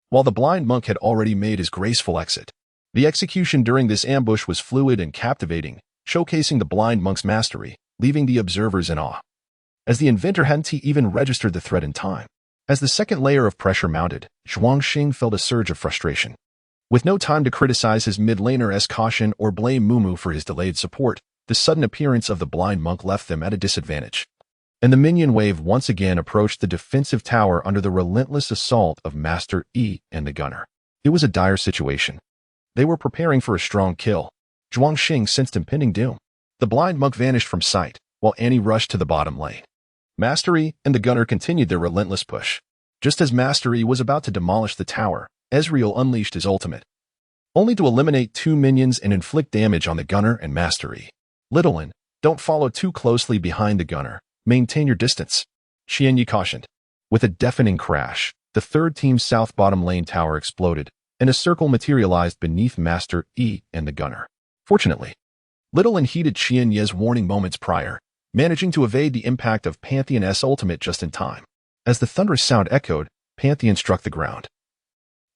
While the blind monk had already made his graceful exit, the execution during this ambush was fluid and captivating, showcasing the blind monk's mastery, leaving the observers in awe. As the inventor hadn't even registered the threat in time. As the second layer of pressure mounted, Zhuangxing felt a surge of frustration. With no time to criticize his mid-laner's caution or blame Mumu for his delayed support, the sudden appearance of the blind monk left them at a disadvantage. And the minion wave once again approached the defensive tower under the relentless assault of Master Yi and the gunner. It was a dire situation. They were preparing for a strong kill. Zhuangxing sensed impending doom. The blind monk vanished from sight, while Annie rushed to the bottom lane. Master Yi and the gunner continued their relentless push. Just as Master Yi was about to demolish the tower, Ezreal unleashed his ultimate, only to eliminate 2 minions and inflict damage on the gunner and Master Yi. Littlin, don't follow too closely behind the gunner. Maintain your distance, Qianyi cautioned. With a deafening crash, the third team's south bottom lane tower exploded, and a circle materialized beneath Master Yi and the gunner. Fortunately, Littlin heeded Qianyi's warning moments prior, managing to evade the impact of Pantheon's ultimate just in time. As the thunderous sound echoed, Pantheon struck the ground,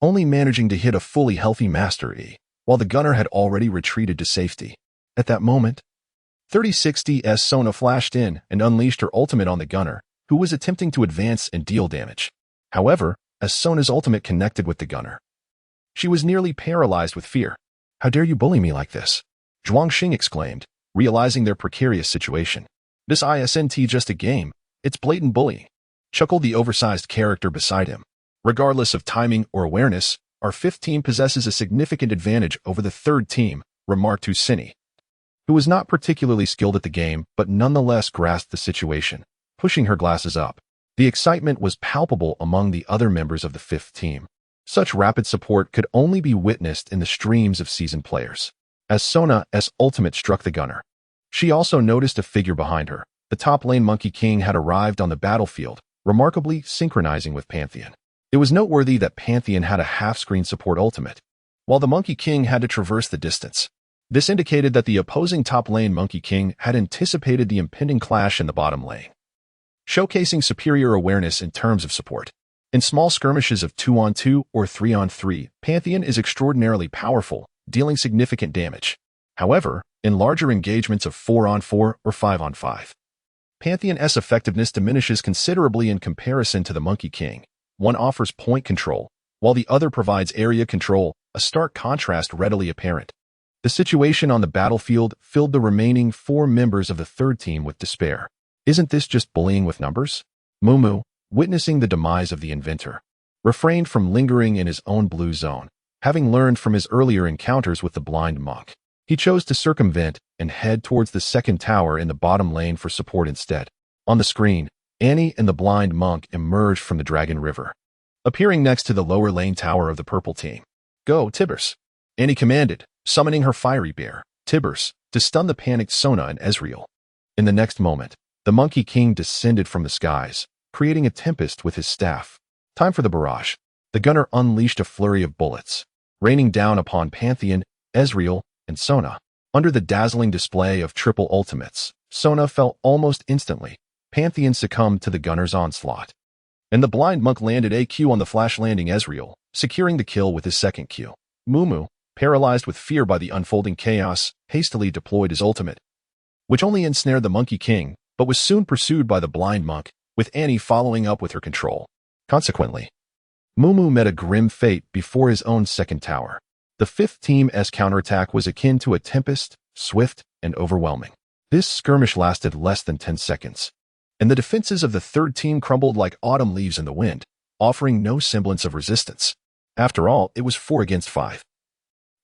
only managing to hit a fully healthy Master Yi, while the gunner had already retreated to safety. At that moment, 3060's Sona flashed in and unleashed her ultimate on the gunner, who was attempting to advance and deal damage. However, as Sona's ultimate connected with the gunner, she was nearly paralyzed with fear. "How dare you bully me like this?" Zhuangxing exclaimed, realizing their precarious situation. "This isn't just a game, it's blatant bullying," chuckled the oversized character beside him. "Regardless of timing or awareness, our fifth team possesses a significant advantage over the third team," remarked Huaxia, who was not particularly skilled at the game but nonetheless grasped the situation, pushing her glasses up. The excitement was palpable among the other members of the fifth team. Such rapid support could only be witnessed in the streams of seasoned players. As Sona's ultimate struck the gunner, she also noticed a figure behind her. The top lane Monkey King had arrived on the battlefield, remarkably synchronizing with Pantheon. It was noteworthy that Pantheon had a half-screen support ultimate, while the Monkey King had to traverse the distance. This indicated that the opposing top lane Monkey King had anticipated the impending clash in the bottom lane, showcasing superior awareness in terms of support. In small skirmishes of 2-on-2 or 3-on-3, Pantheon is extraordinarily powerful, dealing significant damage. However, in larger engagements of 4-on-4 or 5-on-5, Pantheon's effectiveness diminishes considerably in comparison to the Monkey King. One offers point control, while the other provides area control, a stark contrast readily apparent. The situation on the battlefield filled the remaining 4 members of the third team with despair. Isn't this just bullying with numbers? Mumu, witnessing the demise of the inventor, refrained from lingering in his own blue zone, having learned from his earlier encounters with the blind monk. He chose to circumvent and head towards the second tower in the bottom lane for support instead. On the screen, Annie and the blind monk emerged from the Dragon River, appearing next to the lower lane tower of the purple team. "Go, Tibbers," Annie commanded, summoning her fiery bear, Tibbers, to stun the panicked Sona and Ezreal. In the next moment, the Monkey King descended from the skies, creating a tempest with his staff. Time for the barrage. The gunner unleashed a flurry of bullets, raining down upon Pantheon, Ezreal, and Sona. Under the dazzling display of triple ultimates, Sona fell almost instantly. Pantheon succumbed to the gunner's onslaught, and the blind monk landed a Q on the flash landing Ezreal, securing the kill with his second Q. Mumu, paralyzed with fear by the unfolding chaos, hastily deployed his ultimate, which only ensnared the Monkey King, but was soon pursued by the blind monk, with Annie following up with her control. Consequently, Mumu met a grim fate before his own second tower. The fifth team's counterattack was akin to a tempest, swift and overwhelming. This skirmish lasted less than 10 seconds, and the defenses of the third team crumbled like autumn leaves in the wind, offering no semblance of resistance. After all, it was 4 against 5.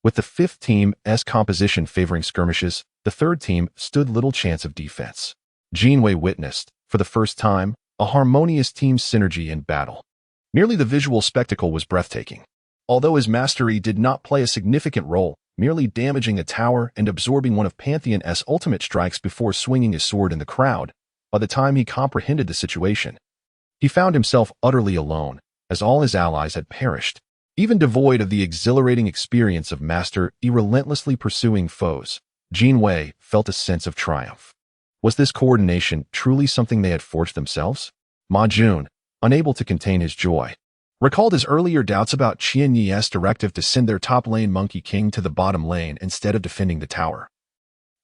With the fifth team's composition favoring skirmishes, the third team stood little chance of defense. Jinwei witnessed, for the first time, a harmonious team synergy in battle. Merely the visual spectacle was breathtaking. Although his mastery did not play a significant role, merely damaging a tower and absorbing one of Pantheon's ultimate strikes before swinging his sword in the crowd, by the time he comprehended the situation, he found himself utterly alone, as all his allies had perished. Even devoid of the exhilarating experience of master relentlessly pursuing foes, Jin Wei felt a sense of triumph. Was this coordination truly something they had forged themselves? Ma Jun, unable to contain his joy, recalled his earlier doubts about Qian Yi's directive to send their top lane Monkey King to the bottom lane instead of defending the tower.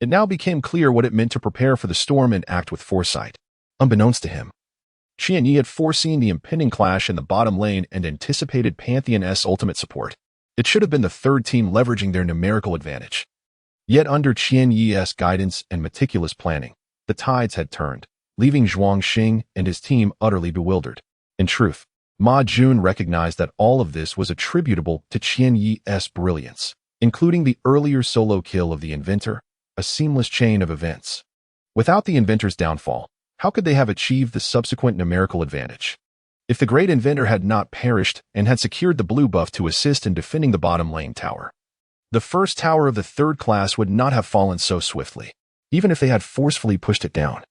It now became clear what it meant to prepare for the storm and act with foresight. Unbeknownst to him, Qian Yi had foreseen the impending clash in the bottom lane and anticipated Pantheon's ultimate support. It should have been the third team leveraging their numerical advantage. Yet under Qian Yi's guidance and meticulous planning, the tides had turned, leaving Zhuang Xing and his team utterly bewildered. In truth, Ma Jun recognized that all of this was attributable to Qian Yi's brilliance, including the earlier solo kill of the inventor, a seamless chain of events. Without the inventor's downfall, how could they have achieved the subsequent numerical advantage? If the great inventor had not perished and had secured the blue buff to assist in defending the bottom lane tower, the first tower of the third class would not have fallen so swiftly, even if they had forcefully pushed it down.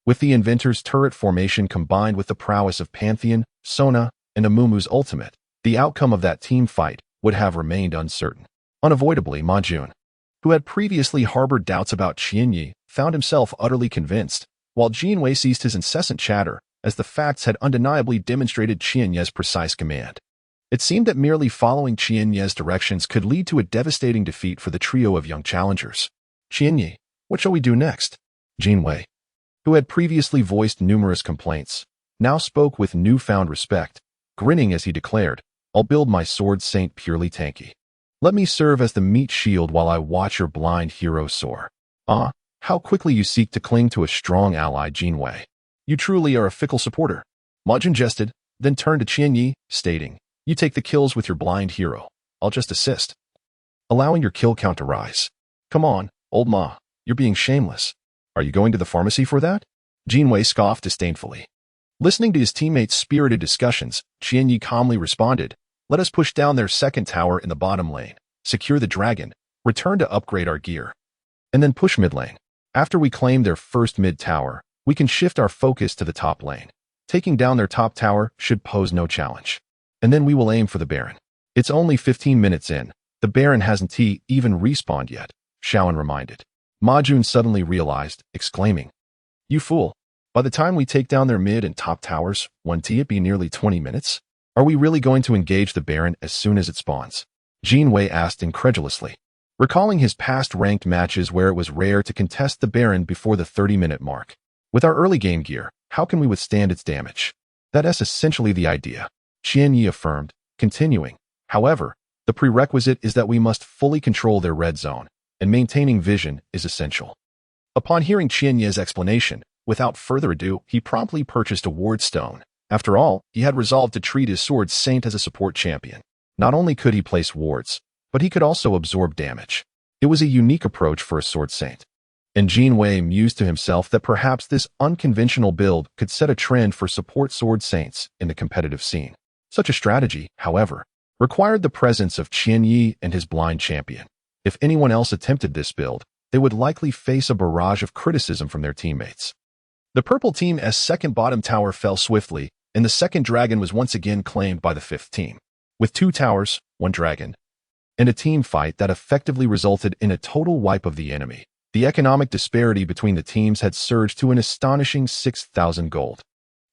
With the inventor's turret formation combined with the prowess of Pantheon, Sona, and Amumu's ultimate, the outcome of that team fight would have remained uncertain. Unavoidably, Ma Jun, who had previously harbored doubts about Qian Yi, found himself utterly convinced, while Jin Wei ceased his incessant chatter, as the facts had undeniably demonstrated Qian Yi's precise command. It seemed that merely following Qian Yi's directions could lead to a devastating defeat for the trio of young challengers. Qian Yi, what shall we do next? Jin Wei, who had previously voiced numerous complaints, now spoke with newfound respect, grinning as he declared, I'll build my sword saint purely tanky. Let me serve as the meat shield while I watch your blind hero soar. Ah, how quickly you seek to cling to a strong ally, Jin Wei. You truly are a fickle supporter. Ma Jun jested, then turned to Qian Yi, stating, You take the kills with your blind hero. I'll just assist, allowing your kill count to rise. Come on, old Ma, you're being shameless. Are you going to the pharmacy for that? Jin Wei scoffed disdainfully. Listening to his teammates' spirited discussions, Qian Yi calmly responded, Let us push down their second tower in the bottom lane, secure the dragon, return to upgrade our gear, and then push mid lane. After we claim their first mid tower, we can shift our focus to the top lane. Taking down their top tower should pose no challenge. And then we will aim for the Baron. It's only 15 minutes in. The Baron hasn't even respawned yet, Shaoan reminded. Ma Jun suddenly realized, exclaiming, You fool. By the time we take down their mid and top towers, won't it be nearly 20 minutes? Are we really going to engage the Baron as soon as it spawns? Jin Wei asked incredulously, recalling his past ranked matches where it was rare to contest the Baron before the 30-minute mark. With our early game gear, how can we withstand its damage? That's essentially the idea, Qian Yi affirmed, continuing. However, the prerequisite is that we must fully control their red zone, and maintaining vision is essential. Upon hearing Qian Yi's explanation, without further ado, he promptly purchased a ward stone. After all, he had resolved to treat his sword saint as a support champion. Not only could he place wards, but he could also absorb damage. It was a unique approach for a sword saint. And Jin Wei mused to himself that perhaps this unconventional build could set a trend for support sword saints in the competitive scene. Such a strategy, however, required the presence of Qian Yi and his blind champion. If anyone else attempted this build, they would likely face a barrage of criticism from their teammates. The purple team's second bottom tower fell swiftly, and the second dragon was once again claimed by the fifth team. With 2 towers, 1 dragon, and a team fight that effectively resulted in a total wipe of the enemy, the economic disparity between the teams had surged to an astonishing 6,000 gold.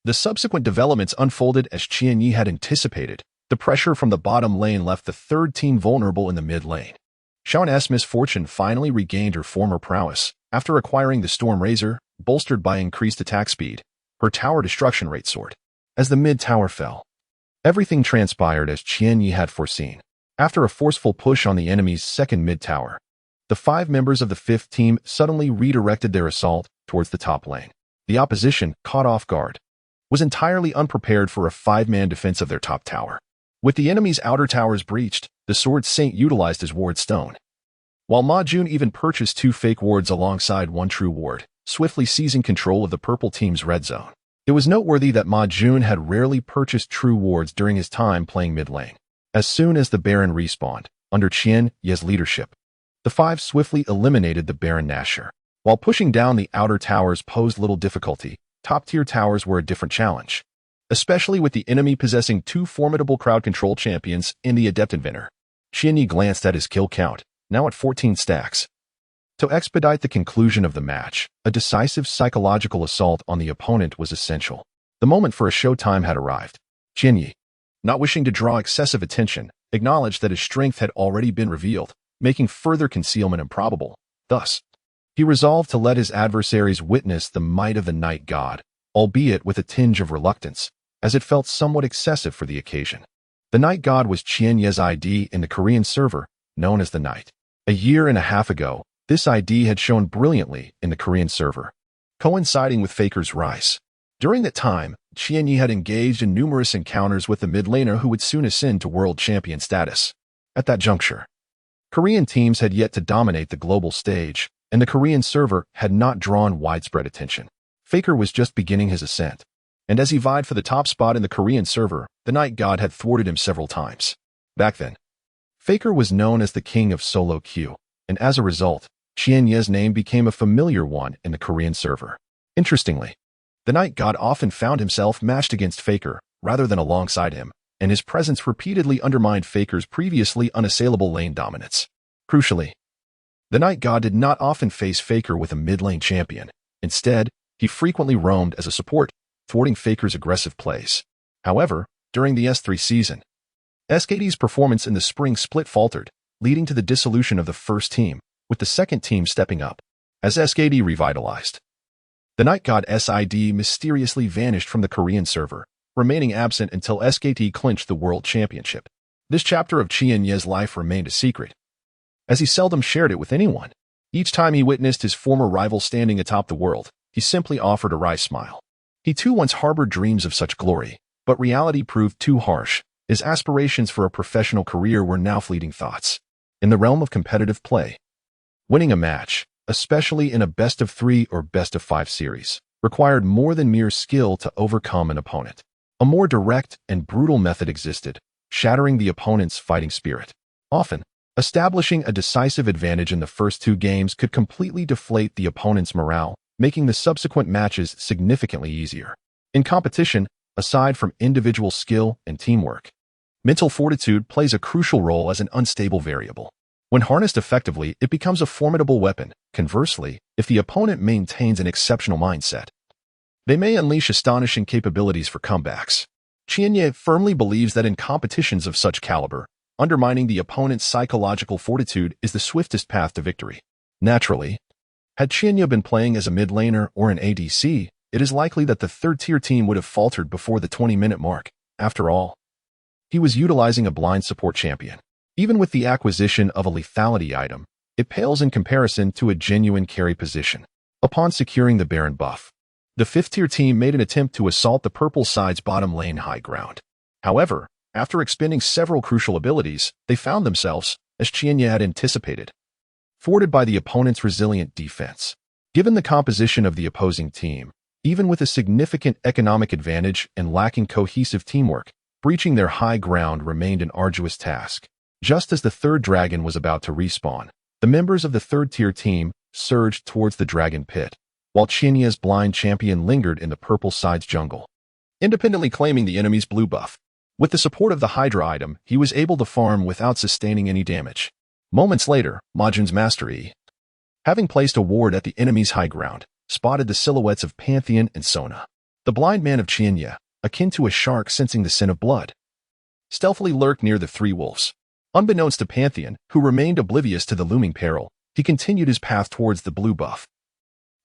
The subsequent developments unfolded as Qian Yi had anticipated. The pressure from the bottom lane left the third team vulnerable in the mid lane. Shaoan's misfortune finally regained her former prowess. After acquiring the Storm Razor, bolstered by increased attack speed, her tower destruction rate soared. As the mid tower fell, everything transpired as Qian Yi had foreseen. After a forceful push on the enemy's second mid tower, the 5 members of the 5th team suddenly redirected their assault towards the top lane. The opposition, caught off guard, was entirely unprepared for a 5-man defense of their top tower. With the enemy's outer towers breached, the Sword Saint utilized his ward stone, while Ma Jun even purchased 2 fake wards alongside 1 true ward, swiftly seizing control of the purple team's red zone. It was noteworthy that Ma Jun had rarely purchased true wards during his time playing mid lane. As soon as the Baron respawned, under Qian Yi's leadership, the 5 swiftly eliminated the Baron Nashor. While pushing down the outer towers posed little difficulty, top-tier towers were a different challenge. especially with the enemy possessing two formidable crowd control champions in the Adept Inventor. Qianyi glanced at his kill count, now at 14 stacks. To expedite the conclusion of the match, a decisive psychological assault on the opponent was essential. The moment for a showtime had arrived. Qianyi, not wishing to draw excessive attention, acknowledged that his strength had already been revealed, making further concealment improbable. Thus, he resolved to let his adversaries witness the might of the Night God, albeit with a tinge of reluctance, as it felt somewhat excessive for the occasion. The Night God was Qianyi's ID in the Korean server, known as the Night. A year and a half ago, this ID had shown brilliantly in the Korean server, coinciding with Faker's rise. During that time, Qianyi had engaged in numerous encounters with the mid laner who would soon ascend to world champion status. At that juncture, Korean teams had yet to dominate the global stage, and the Korean server had not drawn widespread attention. Faker was just beginning his ascent, and as he vied for the top spot in the Korean server, the Night God had thwarted him several times. Back then, Faker was known as the king of solo queue, and as a result, Qianyi's name became a familiar one in the Korean server. Interestingly, the Night God often found himself matched against Faker rather than alongside him, and his presence repeatedly undermined Faker's previously unassailable lane dominance. Crucially, the Night God did not often face Faker with a mid-lane champion. Instead, he frequently roamed as a support, thwarting Faker's aggressive plays. However, during the S3 season, SKT's performance in the spring split faltered, leading to the dissolution of the first team, with the second team stepping up. As SKT revitalized, the Night God SID mysteriously vanished from the Korean server, remaining absent until SKT clinched the World Championship. This chapter of Qianyi's life remained a secret, as he seldom shared it with anyone. Each time he witnessed his former rival standing atop the world, he simply offered a wry smile. He too once harbored dreams of such glory, but reality proved too harsh. His aspirations for a professional career were now fleeting thoughts. In the realm of competitive play, winning a match, especially in a best-of-3 or best-of-5 series, required more than mere skill to overcome an opponent. A more direct and brutal method existed, shattering the opponent's fighting spirit. Often, establishing a decisive advantage in the first two games could completely deflate the opponent's morale, making the subsequent matches significantly easier. In competition, aside from individual skill and teamwork, mental fortitude plays a crucial role as an unstable variable. When harnessed effectively, it becomes a formidable weapon. Conversely, if the opponent maintains an exceptional mindset, they may unleash astonishing capabilities for comebacks. Qianyi firmly believes that in competitions of such caliber, undermining the opponent's psychological fortitude is the swiftest path to victory. Naturally, had Qianyi been playing as a mid laner or an ADC, it is likely that the third-tier team would have faltered before the 20-minute mark. After all, he was utilizing a blind support champion. Even with the acquisition of a lethality item, it pales in comparison to a genuine carry position. Upon securing the Baron buff, the fifth-tier team made an attempt to assault the purple side's bottom lane high ground. However, after expending several crucial abilities, they found themselves, as Qianyi had anticipated, thwarted by the opponent's resilient defense. Given the composition of the opposing team, even with a significant economic advantage and lacking cohesive teamwork, breaching their high ground remained an arduous task. Just as the third dragon was about to respawn, the members of the third-tier team surged towards the dragon pit, while Qianyi's blind champion lingered in the purple side's jungle, independently claiming the enemy's blue buff. With the support of the Hydra item, he was able to farm without sustaining any damage. Moments later, Majun's Master E, having placed a ward at the enemy's high ground, spotted the silhouettes of Pantheon and Sona. The blind man of Qianyi, akin to a shark sensing the scent of blood, stealthily lurked near the three wolves. Unbeknownst to Pantheon, who remained oblivious to the looming peril, he continued his path towards the blue buff,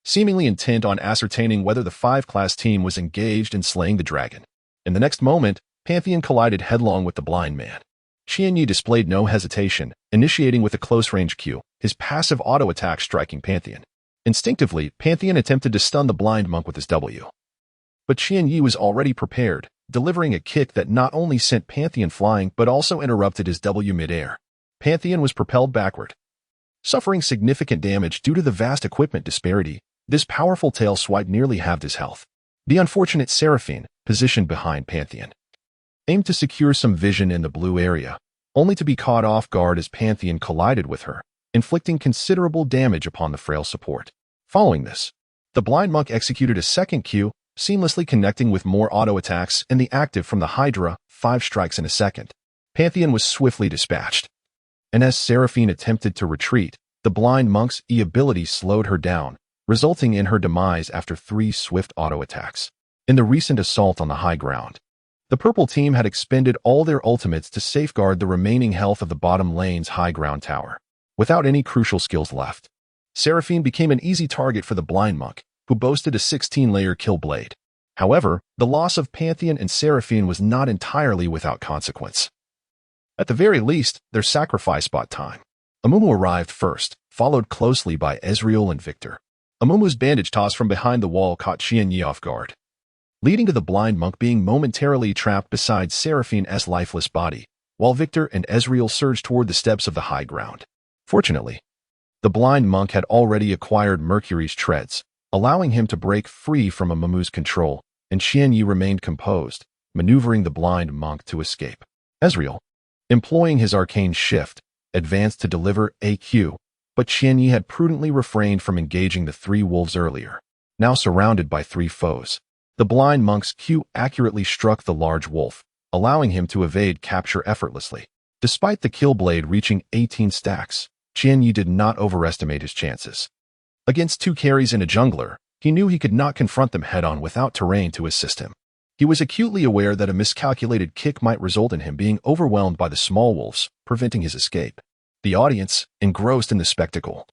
seemingly intent on ascertaining whether the 5-class team was engaged in slaying the dragon. In the next moment, Pantheon collided headlong with the blind man. Qianyi displayed no hesitation, initiating with a close-range Q, his passive auto-attack striking Pantheon. Instinctively, Pantheon attempted to stun the blind monk with his W. But Qianyi was already prepared, delivering a kick that not only sent Pantheon flying but also interrupted his W mid-air. Pantheon was propelled backward, suffering significant damage due to the vast equipment disparity. This powerful tail swipe nearly halved his health. The unfortunate Seraphine, positioned behind Pantheon, aimed to secure some vision in the blue area, only to be caught off guard as Pantheon collided with her, inflicting considerable damage upon the frail support. Following this, the blind monk executed a second Q, seamlessly connecting with more auto-attacks and the active from the Hydra, 5 strikes in a second. Pantheon was swiftly dispatched. And as Seraphine attempted to retreat, the blind monk's E-ability slowed her down, resulting in her demise after 3 swift auto-attacks. In the recent assault on the high ground, the purple team had expended all their ultimates to safeguard the remaining health of the bottom lane's high ground tower. Without any crucial skills left, Seraphine became an easy target for the blind monk, who boasted a 16-layer kill blade. However, the loss of Pantheon and Seraphine was not entirely without consequence. At the very least, their sacrifice bought time. Amumu arrived first, followed closely by Ezreal and Victor. Amumu's bandage toss from behind the wall caught Qianyi off guard, leading to the blind monk being momentarily trapped beside Seraphine's lifeless body, while Victor and Ezreal surged toward the steps of the high ground. Fortunately, the blind monk had already acquired Mercury's treads, allowing him to break free from Amumu's control, and Qianyi remained composed, maneuvering the blind monk to escape. Ezreal, employing his arcane shift, advanced to deliver a Q, but Qianyi had prudently refrained from engaging the 3 wolves earlier. Now surrounded by 3 foes, the blind monk's Q accurately struck the large wolf, allowing him to evade capture effortlessly. Despite the kill blade reaching 18 stacks, Qianyi did not overestimate his chances. Against 2 carries and a jungler, he knew he could not confront them head-on without terrain to assist him. He was acutely aware that a miscalculated kick might result in him being overwhelmed by the small wolves, preventing his escape. The audience, engrossed in the spectacle,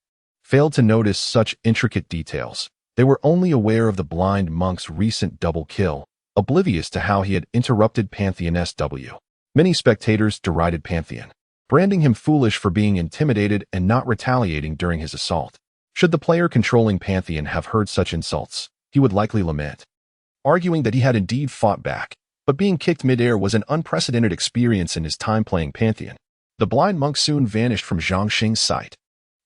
failed to notice such intricate details. They were only aware of the blind monk's recent double kill, oblivious to how he had interrupted Pantheon's W. Many spectators derided Pantheon, branding him foolish for being intimidated and not retaliating during his assault. Should the player controlling Pantheon have heard such insults, he would likely lament, arguing that he had indeed fought back, but being kicked mid-air was an unprecedented experience in his time playing Pantheon. The blind monk soon vanished from Zhang Xing's sight.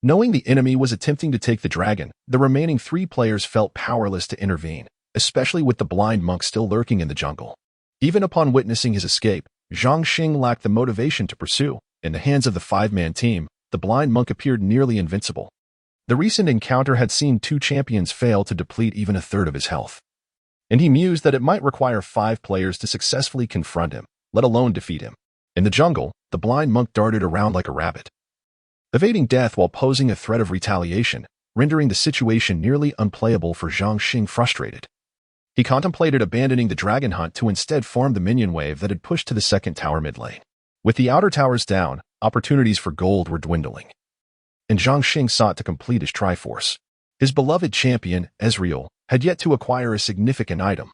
Knowing the enemy was attempting to take the dragon, the remaining 3 players felt powerless to intervene, especially with the blind monk still lurking in the jungle. Even upon witnessing his escape, Zhang Xing lacked the motivation to pursue. In the hands of the 5-man team, the blind monk appeared nearly invincible. The recent encounter had seen 2 champions fail to deplete even a third of his health, and he mused that it might require 5 players to successfully confront him, let alone defeat him. In the jungle, the blind monk darted around like a rabbit, evading death while posing a threat of retaliation, rendering the situation nearly unplayable for Zhang Xing. Frustrated, he contemplated abandoning the dragon hunt to instead farm the minion wave that had pushed to the 2nd tower mid lane. With the outer towers down, opportunities for gold were dwindling, and Zhang Xing sought to complete his Triforce. His beloved champion, Ezreal, had yet to acquire a significant item,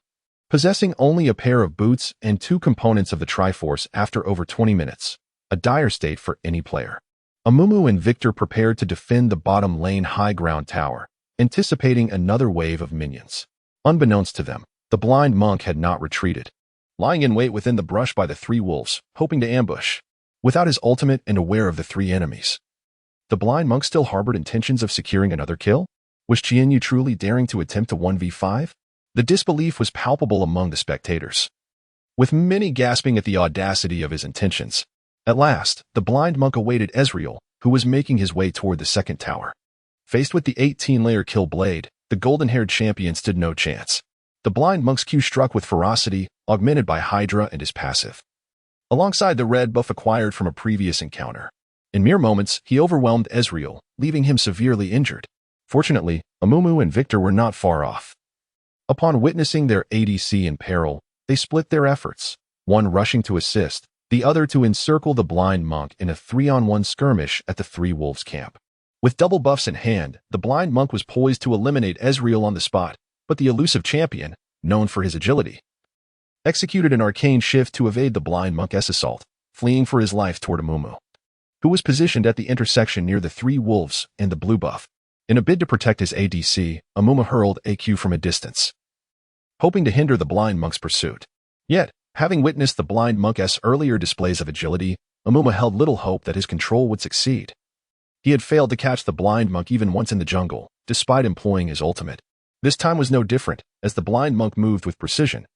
possessing only a pair of boots and 2 components of the Triforce after over 20 minutes, a dire state for any player. Amumu and Victor prepared to defend the bottom lane high ground tower, anticipating another wave of minions. Unbeknownst to them, the blind monk had not retreated, lying in wait within the brush by the 3 wolves, hoping to ambush. Without his ultimate and aware of the 3 enemies, the blind monk still harbored intentions of securing another kill? Was Qianyi truly daring to attempt a 1v5? The disbelief was palpable among the spectators, with many gasping at the audacity of his intentions. At last, the blind monk awaited Ezreal, who was making his way toward the 2nd tower. Faced with the 18-layer kill blade, the golden-haired champion stood no chance. The blind monk's Q struck with ferocity, augmented by Hydra and his passive, alongside the red buff acquired from a previous encounter. In mere moments, he overwhelmed Ezreal, leaving him severely injured. Fortunately, Amumu and Victor were not far off. Upon witnessing their ADC in peril, they split their efforts, one rushing to assist, the other to encircle the blind monk in a 3-on-1 skirmish at the 3 wolves camp. With double buffs in hand, the blind monk was poised to eliminate Ezreal on the spot, but the elusive champion, known for his agility, executed an arcane shift to evade the blind monk's assault, fleeing for his life toward Amumu, who was positioned at the intersection near the 3 wolves and the blue buff. In a bid to protect his ADC, Amumu hurled a Q from a distance, hoping to hinder the blind monk's pursuit. Yet, having witnessed the blind monk's earlier displays of agility, Amumu held little hope that his control would succeed. He had failed to catch the blind monk even once in the jungle, despite employing his ultimate. This time was no different, as the blind monk moved with precision.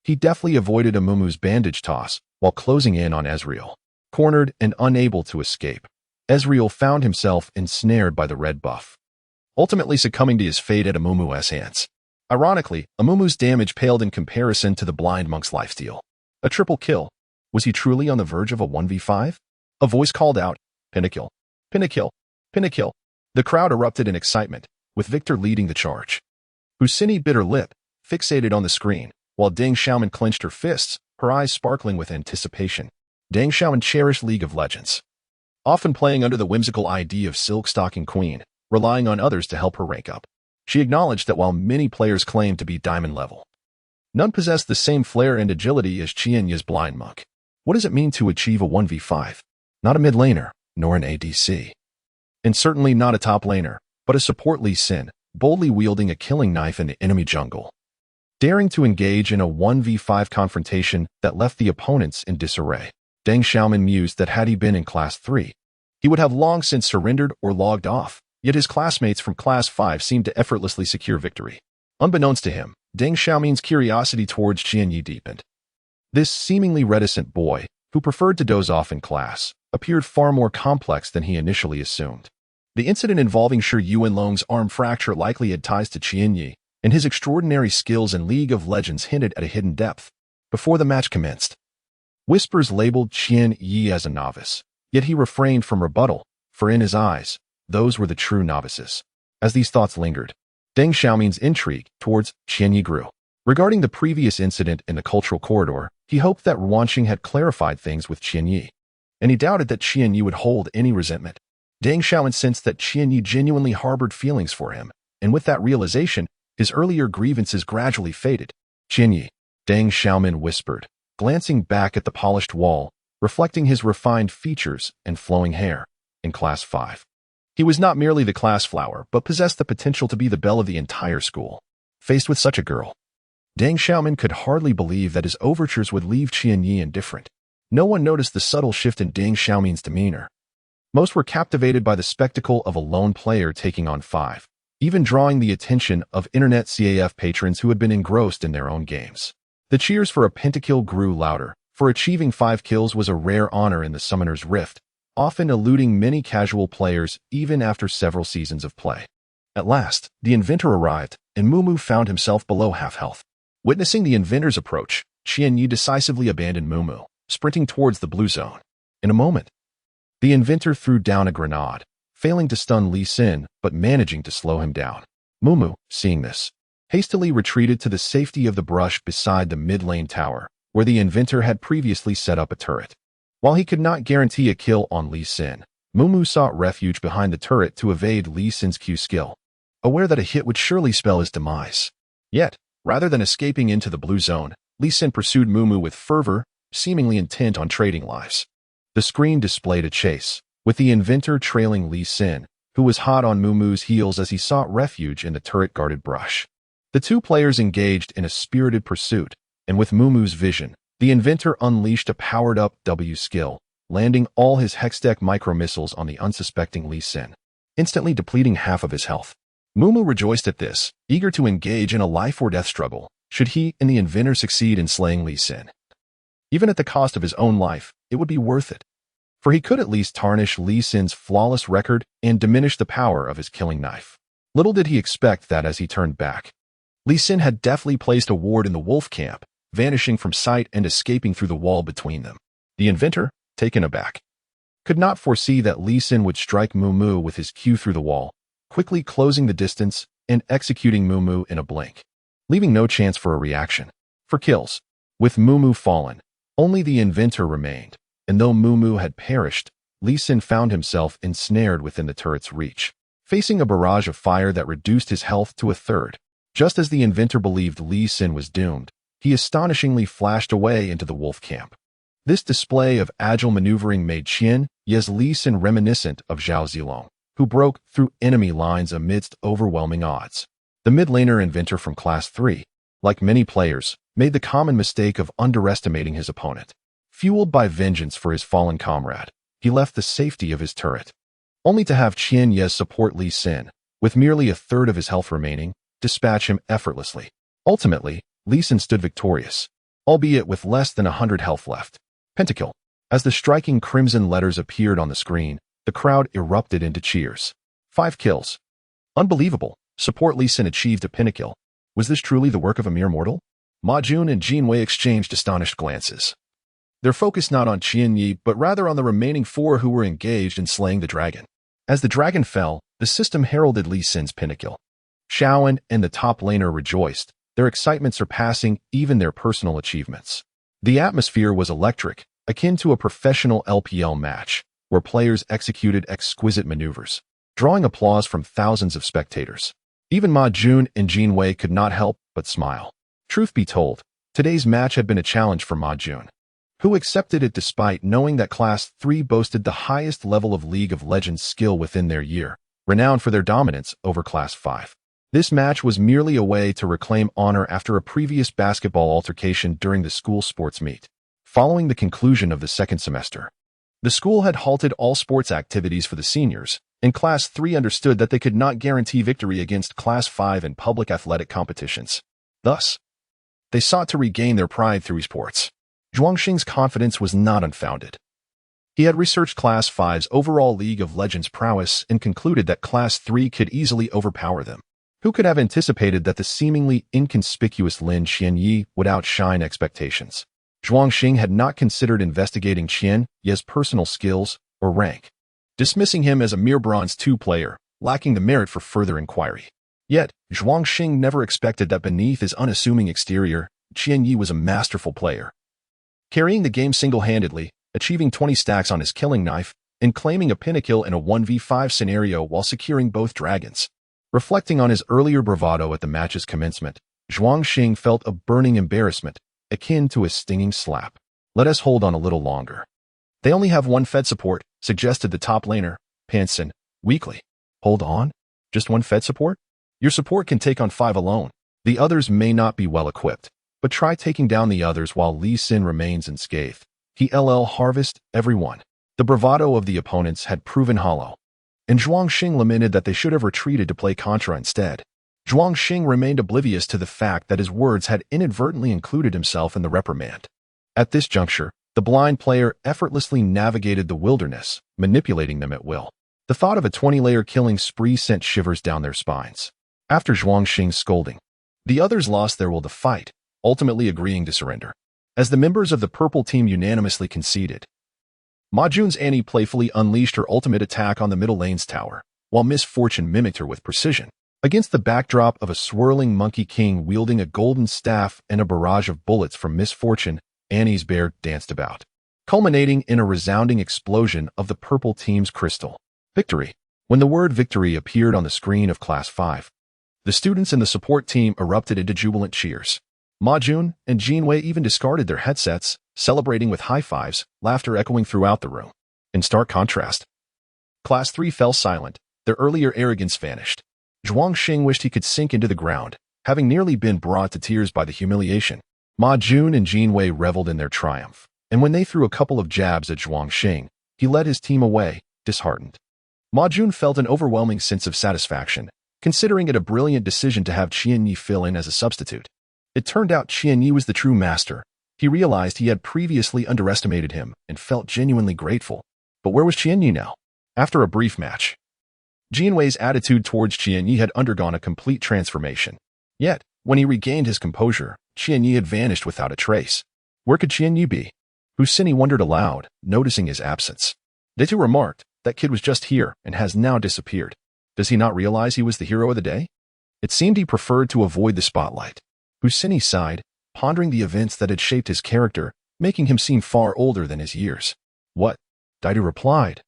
He deftly avoided Amumu's bandage toss while closing in on Ezreal. Cornered and unable to escape, Ezreal found himself ensnared by the red buff, ultimately succumbing to his fate at Amumu's hands. Ironically, Amumu's damage paled in comparison to the blind monk's lifesteal. A triple kill. Was he truly on the verge of a 1v5? A voice called out, "Pinnacle! Pinnacle! Pinnacle!" The crowd erupted in excitement, with Victor leading the charge. Huaxia bit her lip, fixated on the screen, while Deng Xiaoman clenched her fists, her eyes sparkling with anticipation. Deng Xiaoman cherished League of Legends, often playing under the whimsical idea of Silk Stocking Queen, relying on others to help her rank up. She acknowledged that while many players claimed to be diamond level, none possessed the same flair and agility as Qianye's blind monk. What does it mean to achieve a 1v5? Not a mid laner, nor an ADC. And certainly not a top laner, but a support Lee Sin, boldly wielding a killing knife in the enemy jungle, daring to engage in a 1v5 confrontation that left the opponents in disarray. Deng Xiaoman mused that had he been in Class 3, he would have long since surrendered or logged off, yet his classmates from Class 5 seemed to effortlessly secure victory. Unbeknownst to him, Deng Xiaoman's curiosity towards Qianye deepened. This seemingly reticent boy, who preferred to doze off in class, appeared far more complex than he initially assumed. The incident involving Shi Yuanlong's arm fracture likely had ties to Qianye, and his extraordinary skills in League of Legends hinted at a hidden depth. Before the match commenced, whispers labeled Qianye as a novice, yet he refrained from rebuttal, for in his eyes, those were the true novices. As these thoughts lingered, Deng Xiaoman's intrigue towards Qianye grew. Regarding the previous incident in the cultural corridor, he hoped that Ruanxing had clarified things with Qianye, and he doubted that Qianye would hold any resentment. Deng Xiaoman sensed that Qianye genuinely harbored feelings for him, and with that realization, his earlier grievances gradually faded. "Qianye," Deng Xiaoman whispered, glancing back at the polished wall, reflecting his refined features and flowing hair. In Class 5, he was not merely the class flower, but possessed the potential to be the belle of the entire school. Faced with such a girl, Deng Xiaoman could hardly believe that his overtures would leave Qianye indifferent. No one noticed the subtle shift in Deng Xiaoman's demeanor. Most were captivated by the spectacle of a lone player taking on 5, even drawing the attention of internet CAF patrons who had been engrossed in their own games. The cheers for a pentakill grew louder, for achieving 5 kills was a rare honor in the Summoner's Rift, often eluding many casual players even after several seasons of play. At last, the inventor arrived, and Mumu found himself below half health. Witnessing the inventor's approach, Qianye decisively abandoned Mumu, sprinting towards the blue zone. In a moment, the inventor threw down a grenade, failing to stun Lee Sin, but managing to slow him down. Mumu, seeing this, hastily retreated to the safety of the brush beside the mid-lane tower, where the inventor had previously set up a turret. While he could not guarantee a kill on Lee Sin, Mumu sought refuge behind the turret to evade Lee Sin's Q skill, aware that a hit would surely spell his demise. Yet, rather than escaping into the blue zone, Lee Sin pursued Mumu with fervor, seemingly intent on trading lives. The screen displayed a chase, with the inventor trailing Lee Sin, who was hot on Mumu's heels as he sought refuge in the turret-guarded brush. The two players engaged in a spirited pursuit, and with Mumu's vision, the inventor unleashed a powered-up W skill, landing all his Hextech micro-missiles on the unsuspecting Lee Sin, instantly depleting half of his health. Mumu rejoiced at this, eager to engage in a life-or-death struggle, should he and the inventor succeed in slaying Lee Sin. Even at the cost of his own life, it would be worth it, for he could at least tarnish Lee Sin's flawless record and diminish the power of his killing knife. Little did he expect that as he turned back, Lee Sin had deftly placed a ward in the wolf camp, vanishing from sight and escaping through the wall between them. The inventor, taken aback, could not foresee that Lee Sin would strike Mumu with his Q through the wall, quickly closing the distance and executing Mumu in a blink, leaving no chance for a reaction. For kills, with Mumu fallen, only the inventor remained, and though Mumu had perished, Lee Sin found himself ensnared within the turret's reach, facing a barrage of fire that reduced his health to a third. Just as the inventor believed Lee Sin was doomed, he astonishingly flashed away into the wolf camp. This display of agile maneuvering made Qianye's Lee Sin reminiscent of Zhao Zilong, who broke through enemy lines amidst overwhelming odds. The mid-laner inventor from Class 3, like many players, made the common mistake of underestimating his opponent. Fueled by vengeance for his fallen comrade, he left the safety of his turret, only to have Qianye's support Lee Sin, with merely a third of his health remaining, dispatch him effortlessly. Ultimately, Lee Sin stood victorious, albeit with less than 100 health left. Pentakill. As the striking crimson letters appeared on the screen, the crowd erupted into cheers. 5 kills. Unbelievable. Support Lee Sin achieved a pinnacle. Was this truly the work of a mere mortal? Ma Jun and Jin Wei exchanged astonished glances. Their focus not on Qian Yi, but rather on the remaining 4 who were engaged in slaying the dragon. As the dragon fell, the system heralded Li Sin's pinnacle. Xiaoan and the top laner rejoiced, their excitement surpassing even their personal achievements. The atmosphere was electric, akin to a professional LPL match, where players executed exquisite maneuvers, drawing applause from thousands of spectators. Even Ma Jun and Jin Wei could not help but smile. Truth be told, today's match had been a challenge for Ma Jun, who accepted it despite knowing that Class 3 boasted the highest level of League of Legends skill within their year, renowned for their dominance over Class 5. This match was merely a way to reclaim honor after a previous basketball altercation during the school sports meet. Following the conclusion of the second semester, the school had halted all sports activities for the seniors, and Class 3 understood that they could not guarantee victory against Class 5 in public athletic competitions. Thus, they sought to regain their pride through esports. Zhuangxing's confidence was not unfounded. He had researched Class 5's overall League of Legends prowess and concluded that Class 3 could easily overpower them. Who could have anticipated that the seemingly inconspicuous Lin Qianyi would outshine expectations? Zhuangxing had not considered investigating Qian Ye's personal skills or rank, dismissing him as a mere Bronze 2 player, lacking the merit for further inquiry. Yet, Zhuangxing never expected that beneath his unassuming exterior, Qianyi was a masterful player, carrying the game single-handedly, achieving 20 stacks on his killing knife, and claiming a pinnacle in a 1v5 scenario while securing both dragons. Reflecting on his earlier bravado at the match's commencement, Zhuangxing felt a burning embarrassment, akin to a stinging slap. Let us hold on a little longer. They only have 1 Fed support, suggested the top laner, Panson, weakly. Hold on? Just 1 Fed support? Your support can take on 5 alone. The others may not be well equipped, but try taking down the others while Li Sin remains unscathed. He harvest everyone. The bravado of the opponents had proven hollow, and Zhuangxing lamented that they should have retreated to play Contra instead. Zhuangxing remained oblivious to the fact that his words had inadvertently included himself in the reprimand. At this juncture, the blind player effortlessly navigated the wilderness, manipulating them at will. The thought of a 20-layer killing spree sent shivers down their spines. After Zhuangxing's scolding, the others lost their will to fight, ultimately agreeing to surrender. As the members of the purple team unanimously conceded, Ma Jun's Annie playfully unleashed her ultimate attack on the middle lane's tower, while Miss Fortune mimicked her with precision. Against the backdrop of a swirling Monkey King wielding a golden staff and a barrage of bullets from Miss Fortune, Annie's bear danced about, culminating in a resounding explosion of the purple team's crystal. Victory. When the word victory appeared on the screen of Class 5, the students and the support team erupted into jubilant cheers. Ma Jun and Jin Wei even discarded their headsets, celebrating with high fives, laughter echoing throughout the room. In stark contrast, Class 3 fell silent, their earlier arrogance vanished. Zhuangxing wished he could sink into the ground, having nearly been brought to tears by the humiliation. Ma Jun and Jin Wei reveled in their triumph, and when they threw a couple of jabs at Zhuangxing, he led his team away, disheartened. Ma Jun felt an overwhelming sense of satisfaction, considering it a brilliant decision to have Qian Yi fill in as a substitute. It turned out Qian Yi was the true master. He realized he had previously underestimated him and felt genuinely grateful. But where was Qian Yi now? After a brief match, Jin Wei's attitude towards Qian Yi had undergone a complete transformation. Yet, when he regained his composure, Qian Yi had vanished without a trace. Where could Qian Yi be? Huaxia wondered aloud, noticing his absence. They too remarked, that kid was just here and has now disappeared. Does he not realize he was the hero of the day? It seemed he preferred to avoid the spotlight. Huaxia sighed, pondering the events that had shaped his character, making him seem far older than his years. What? Daidu replied.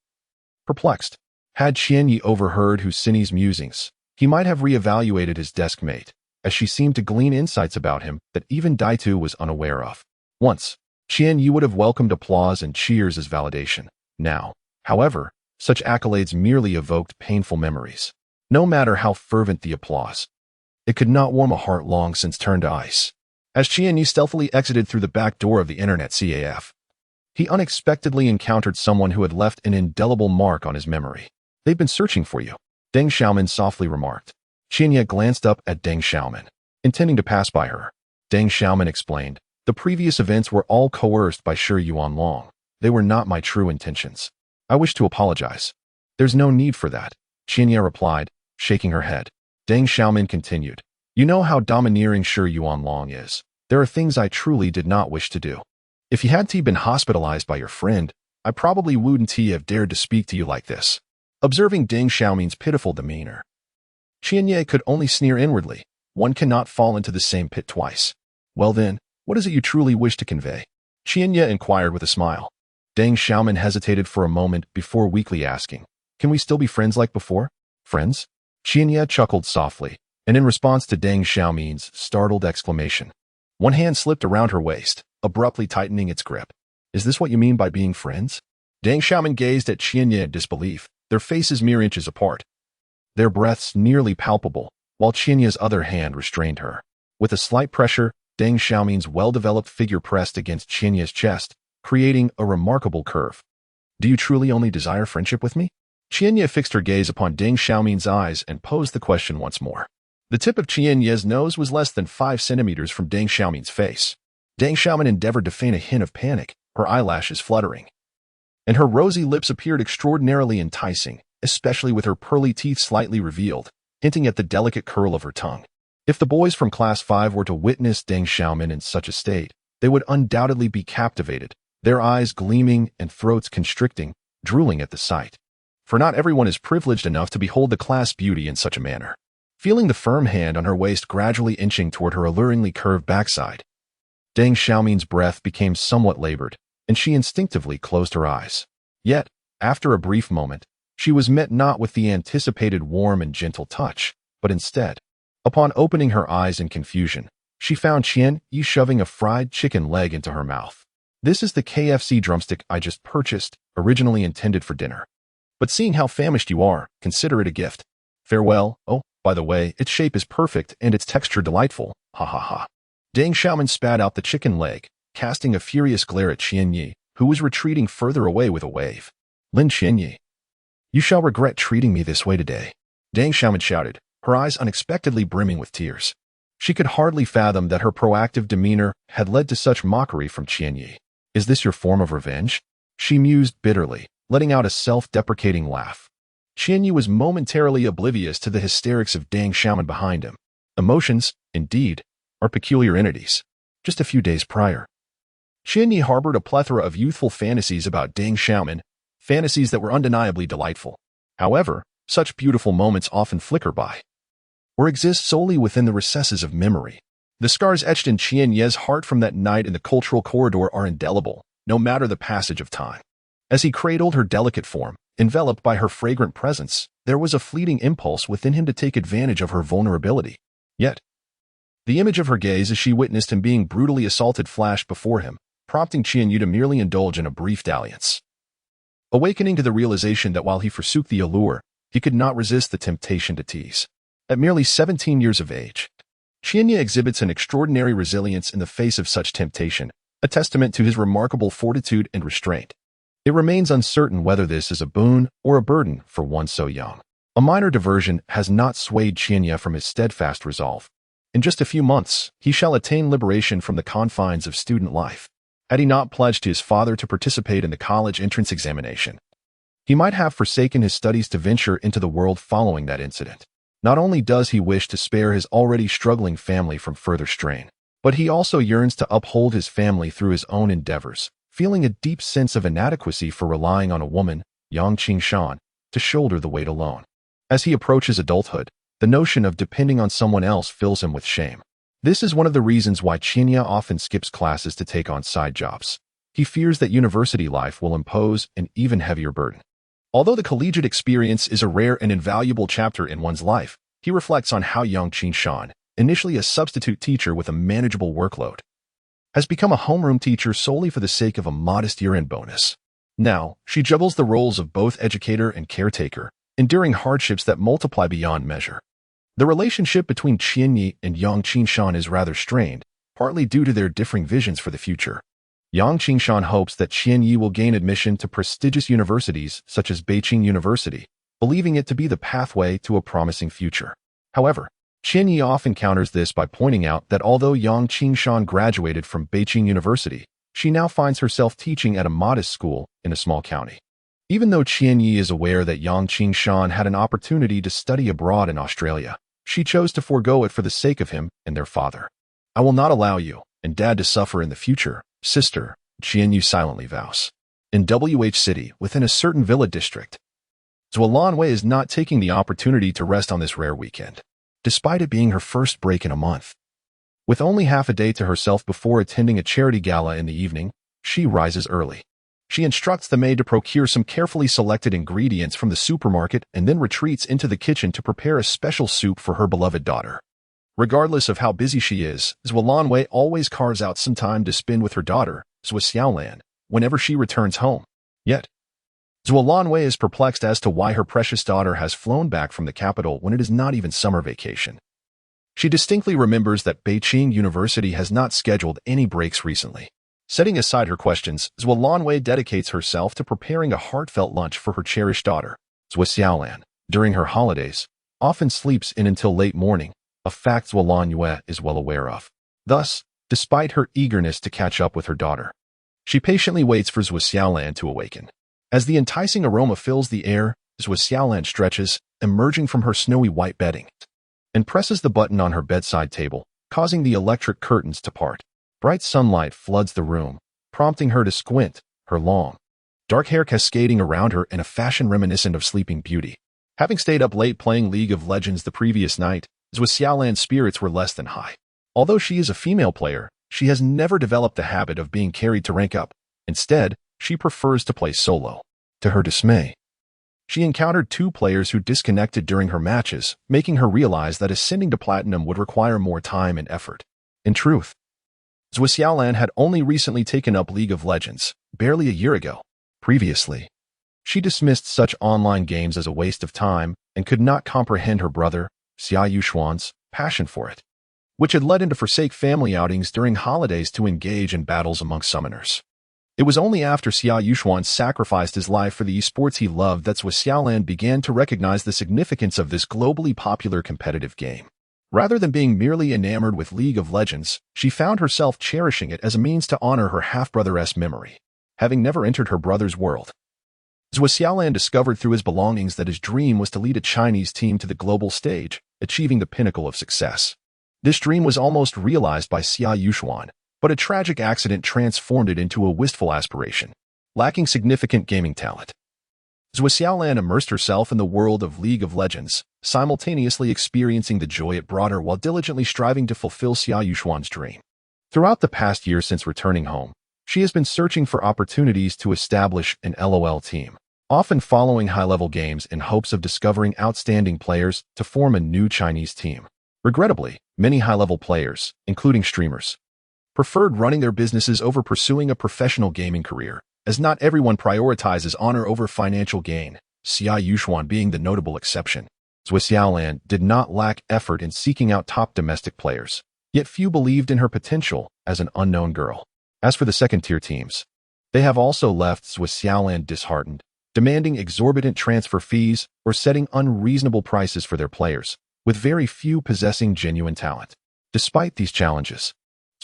Perplexed. Had Qian Yi overheard Huaxia's musings, he might have reevaluated his desk mate, as she seemed to glean insights about him that even Daidu was unaware of. Once, Qian Yi would have welcomed applause and cheers as validation. Now, however, such accolades merely evoked painful memories. No matter how fervent the applause, it could not warm a heart long since turned to ice. As Qian Yi stealthily exited through the back door of the internet CAF, he unexpectedly encountered someone who had left an indelible mark on his memory. They've been searching for you, Deng Xiaoman softly remarked. Qian Yi glanced up at Deng Xiaoman, intending to pass by her. Deng Xiaoman explained, the previous events were all coerced by Shi Yuanlong. They were not my true intentions. I wish to apologize. There's no need for that, Qian Yi replied, shaking her head. Deng Xiaoman continued, You know how domineering Sure Yuan Long is. There are things I truly did not wish to do. If you hadn't been hospitalized by your friend, I probably wouldn't have dared to speak to you like this. Observing Deng Xiaomin's pitiful demeanor, Qianye could only sneer inwardly. One cannot fall into the same pit twice. Well then, what is it you truly wish to convey? Qianye inquired with a smile. Deng Xiaomin hesitated for a moment before weakly asking, can we still be friends like before? Friends? Qianye chuckled softly, and in response to Deng Xiaomin's startled exclamation, one hand slipped around her waist, abruptly tightening its grip. Is this what you mean by being friends? Deng Xiaomin gazed at Qianye in disbelief, their faces mere inches apart, their breaths nearly palpable, while Qianye's other hand restrained her. With a slight pressure, Deng Xiaomin's well-developed figure pressed against Qianye's chest, creating a remarkable curve. Do you truly only desire friendship with me? Qianye fixed her gaze upon Deng Xiaomin's eyes and posed the question once more. The tip of Qianye's nose was less than 5 centimeters from Deng Xiaomin's face. Deng Xiaomin endeavored to feign a hint of panic, her eyelashes fluttering, and her rosy lips appeared extraordinarily enticing, especially with her pearly teeth slightly revealed, hinting at the delicate curl of her tongue. If the boys from Class 5 were to witness Deng Xiaomin in such a state, they would undoubtedly be captivated, their eyes gleaming and throats constricting, drooling at the sight. For not everyone is privileged enough to behold the class beauty in such a manner. Feeling the firm hand on her waist gradually inching toward her alluringly curved backside, Deng Xiaomin's breath became somewhat labored, and she instinctively closed her eyes. Yet, after a brief moment, she was met not with the anticipated warm and gentle touch, but instead, upon opening her eyes in confusion, she found Qianye shoving a fried chicken leg into her mouth. This is the KFC drumstick I just purchased, originally intended for dinner. But seeing how famished you are, consider it a gift. Farewell. Oh, by the way, its shape is perfect and its texture delightful. Ha ha ha. Deng Xiaomin spat out the chicken leg, casting a furious glare at Qianye, who was retreating further away with a wave. Lin Qianye, you shall regret treating me this way today. Deng Xiaomin shouted, her eyes unexpectedly brimming with tears. She could hardly fathom that her proactive demeanor had led to such mockery from Qianye. Is this your form of revenge? She mused bitterly, letting out a self-deprecating laugh. Qianye was momentarily oblivious to the hysterics of Deng Xiaomin behind him. Emotions, indeed, are peculiar entities. Just a few days prior, Qianye harbored a plethora of youthful fantasies about Deng Xiaomin, fantasies that were undeniably delightful. However, such beautiful moments often flicker by, or exist solely within the recesses of memory. The scars etched in Qianye's heart from that night in the cultural corridor are indelible, no matter the passage of time. As he cradled her delicate form, enveloped by her fragrant presence, there was a fleeting impulse within him to take advantage of her vulnerability. Yet, the image of her gaze as she witnessed him being brutally assaulted flashed before him, prompting Qianye to merely indulge in a brief dalliance. Awakening to the realization that while he forsook the allure, he could not resist the temptation to tease. At merely 17 years of age, Qianye exhibits an extraordinary resilience in the face of such temptation, a testament to his remarkable fortitude and restraint. It remains uncertain whether this is a boon or a burden for one so young. A minor diversion has not swayed Qianye from his steadfast resolve. In just a few months, he shall attain liberation from the confines of student life. Had he not pledged his father to participate in the college entrance examination, he might have forsaken his studies to venture into the world following that incident. Not only does he wish to spare his already struggling family from further strain, but he also yearns to uphold his family through his own endeavors, feeling a deep sense of inadequacy for relying on a woman, Yang Qingshan, to shoulder the weight alone. As he approaches adulthood, the notion of depending on someone else fills him with shame. This is one of the reasons why Qianye often skips classes to take on side jobs. He fears that university life will impose an even heavier burden. Although the collegiate experience is a rare and invaluable chapter in one's life, he reflects on how Yang Qingshan, initially a substitute teacher with a manageable workload, has become a homeroom teacher solely for the sake of a modest year-end bonus. Now, she juggles the roles of both educator and caretaker, enduring hardships that multiply beyond measure. The relationship between Qianye and Yang Qingshan is rather strained, partly due to their differing visions for the future. Yang Qingshan hopes that Qianye will gain admission to prestigious universities such as Beijing University, believing it to be the pathway to a promising future. However, Qianye often counters this by pointing out that although Yang Qingshan graduated from Beijing University, she now finds herself teaching at a modest school in a small county. Even though Qianye is aware that Yang Qingshan had an opportunity to study abroad in Australia, She chose to forego it for the sake of him and their father. I will not allow you and Dad to suffer in the future, sister, Qianyu silently vows. In WH City, within a certain villa district, Zuolanwei is not taking the opportunity to rest on this rare weekend, despite it being her first break in a month. With only half a day to herself before attending a charity gala in the evening, she rises early. She instructs the maid to procure some carefully selected ingredients from the supermarket and then retreats into the kitchen to prepare a special soup for her beloved daughter. Regardless of how busy she is, Zuolanwei always carves out some time to spend with her daughter, Zuoxiaolan, whenever she returns home. Yet, Zuolanwei is perplexed as to why her precious daughter has flown back from the capital when it is not even summer vacation. She distinctly remembers that Beijing University has not scheduled any breaks recently. Setting aside her questions, Zuolanwei dedicates herself to preparing a heartfelt lunch for her cherished daughter, Zuoxiaolan. During her holidays, often sleeps in until late morning, a fact Zuolanwei is well aware of. Thus, despite her eagerness to catch up with her daughter, she patiently waits for Zuoxiaolan to awaken. As the enticing aroma fills the air, Zuoxiaolan stretches, emerging from her snowy white bedding, and presses the button on her bedside table, causing the electric curtains to part. Bright sunlight floods the room, prompting her to squint, her long, dark hair cascading around her in a fashion reminiscent of Sleeping Beauty. Having stayed up late playing League of Legends the previous night, Zuoxiaolan's spirits were less than high. Although she is a female player, she has never developed the habit of being carried to rank up. Instead, she prefers to play solo. To her dismay, she encountered two players who disconnected during her matches, making her realize that ascending to platinum would require more time and effort. In truth, Zuoxiaolan had only recently taken up League of Legends, barely a year ago. Previously, she dismissed such online games as a waste of time and could not comprehend her brother, Xia Yushuan's, passion for it, which had led him to forsake family outings during holidays to engage in battles among summoners. It was only after Xia Yushuan sacrificed his life for the esports he loved that Zuoxiaolan began to recognize the significance of this globally popular competitive game. Rather than being merely enamored with League of Legends, she found herself cherishing it as a means to honor her half-brother's memory. Having never entered her brother's world, Zuoxiaolan discovered through his belongings that his dream was to lead a Chinese team to the global stage, achieving the pinnacle of success. This dream was almost realized by Xia Yushuan, but a tragic accident transformed it into a wistful aspiration. Lacking significant gaming talent, Zuoxiaolan immersed herself in the world of League of Legends, simultaneously experiencing the joy it brought her while diligently striving to fulfill Xia Yushuan's dream. Throughout the past year since returning home, she has been searching for opportunities to establish an LOL team, often following high-level games in hopes of discovering outstanding players to form a new Chinese team. Regrettably, many high-level players, including streamers, preferred running their businesses over pursuing a professional gaming career, as not everyone prioritizes honor over financial gain, Xia Yushuan being the notable exception. Zuoxiaolan did not lack effort in seeking out top domestic players, yet few believed in her potential as an unknown girl. As for the second-tier teams, they have also left Zuoxiaolan disheartened, demanding exorbitant transfer fees or setting unreasonable prices for their players, with very few possessing genuine talent. Despite these challenges,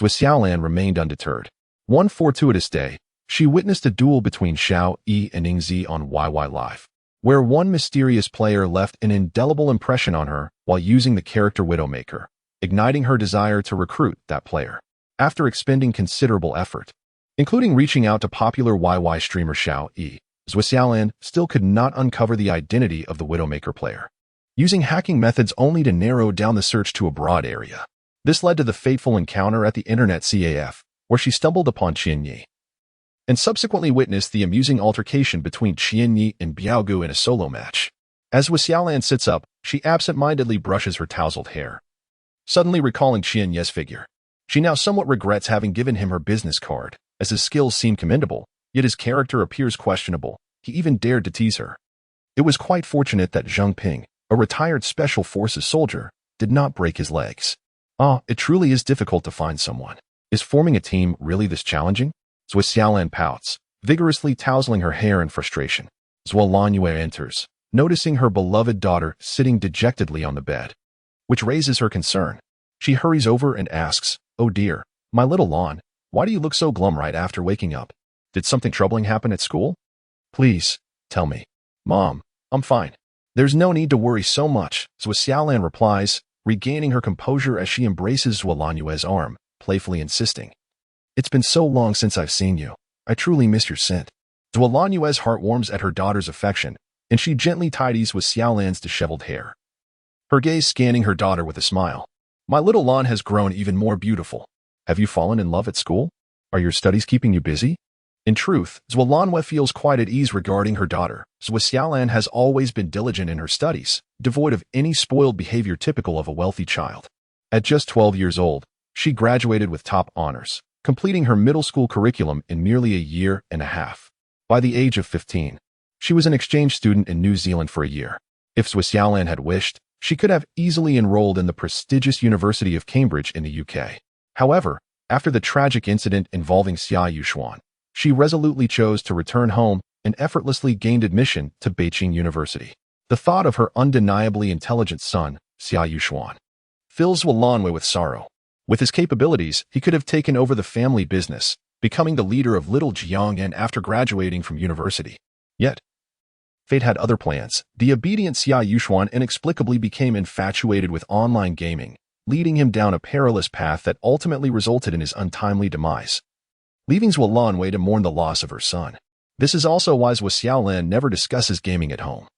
Zuoxiaolan remained undeterred. One fortuitous day, she witnessed a duel between Xiao Yi and Yingzi on YY Live, where one mysterious player left an indelible impression on her while using the character Widowmaker, igniting her desire to recruit that player. After expending considerable effort, including reaching out to popular YY streamer Xiao Yi, Zuoxiaolan still could not uncover the identity of the Widowmaker player, using hacking methods only to narrow down the search to a broad area. This led to the fateful encounter at the internet CAF, where she stumbled upon Qianyi, and subsequently witnessed the amusing altercation between Qianyi and Biaogu in a solo match. As Zuoxiaolan sits up, she absent-mindedly brushes her tousled hair, suddenly recalling Qianyi's figure. She now somewhat regrets having given him her business card, as his skills seem commendable, yet his character appears questionable. He even dared to tease her. It was quite fortunate that Zheng Ping, a retired Special Forces soldier, did not break his legs. It truly is difficult to find someone. Is forming a team really this challenging? Zuoxiaolan pouts, vigorously tousling her hair in frustration. Zuolanwei enters, noticing her beloved daughter sitting dejectedly on the bed, which raises her concern. She hurries over and asks, "Oh dear, my little Lan, why do you look so glum right after waking up? Did something troubling happen at school? Please, tell me." "Mom, I'm fine. There's no need to worry so much," Zuoxiaolan replies, regaining her composure as she embraces Zhuolanjue's arm, playfully insisting, "It's been so long since I've seen you. I truly miss your scent." Zhuolanjue's heart warms at her daughter's affection, and she gently tidies with Xiaolan's disheveled hair, her gaze scanning her daughter with a smile. "My little Lan has grown even more beautiful. Have you fallen in love at school? Are your studies keeping you busy?" In truth, Zhuolanjue feels quite at ease regarding her daughter. Xiaolan has always been diligent in her studies, devoid of any spoiled behavior typical of a wealthy child. At just 12 years old, she graduated with top honors, completing her middle school curriculum in merely a year and a half. By the age of 15, she was an exchange student in New Zealand for a year. If Xiaolan had wished, she could have easily enrolled in the prestigious University of Cambridge in the UK. However, after the tragic incident involving Xia Yuxuan, she resolutely chose to return home and effortlessly gained admission to Beijing University. The thought of her undeniably intelligent son, Xia Yuxuan, fills Zhuolanjue with sorrow. With his capabilities, he could have taken over the family business, becoming the leader of Little Jiang'an after graduating from university. Yet, fate had other plans. The obedient Xia Yuxuan inexplicably became infatuated with online gaming, leading him down a perilous path that ultimately resulted in his untimely demise, leaving Zhuolanjue to mourn the loss of her son. This is also why Xiaolan never discusses gaming at home.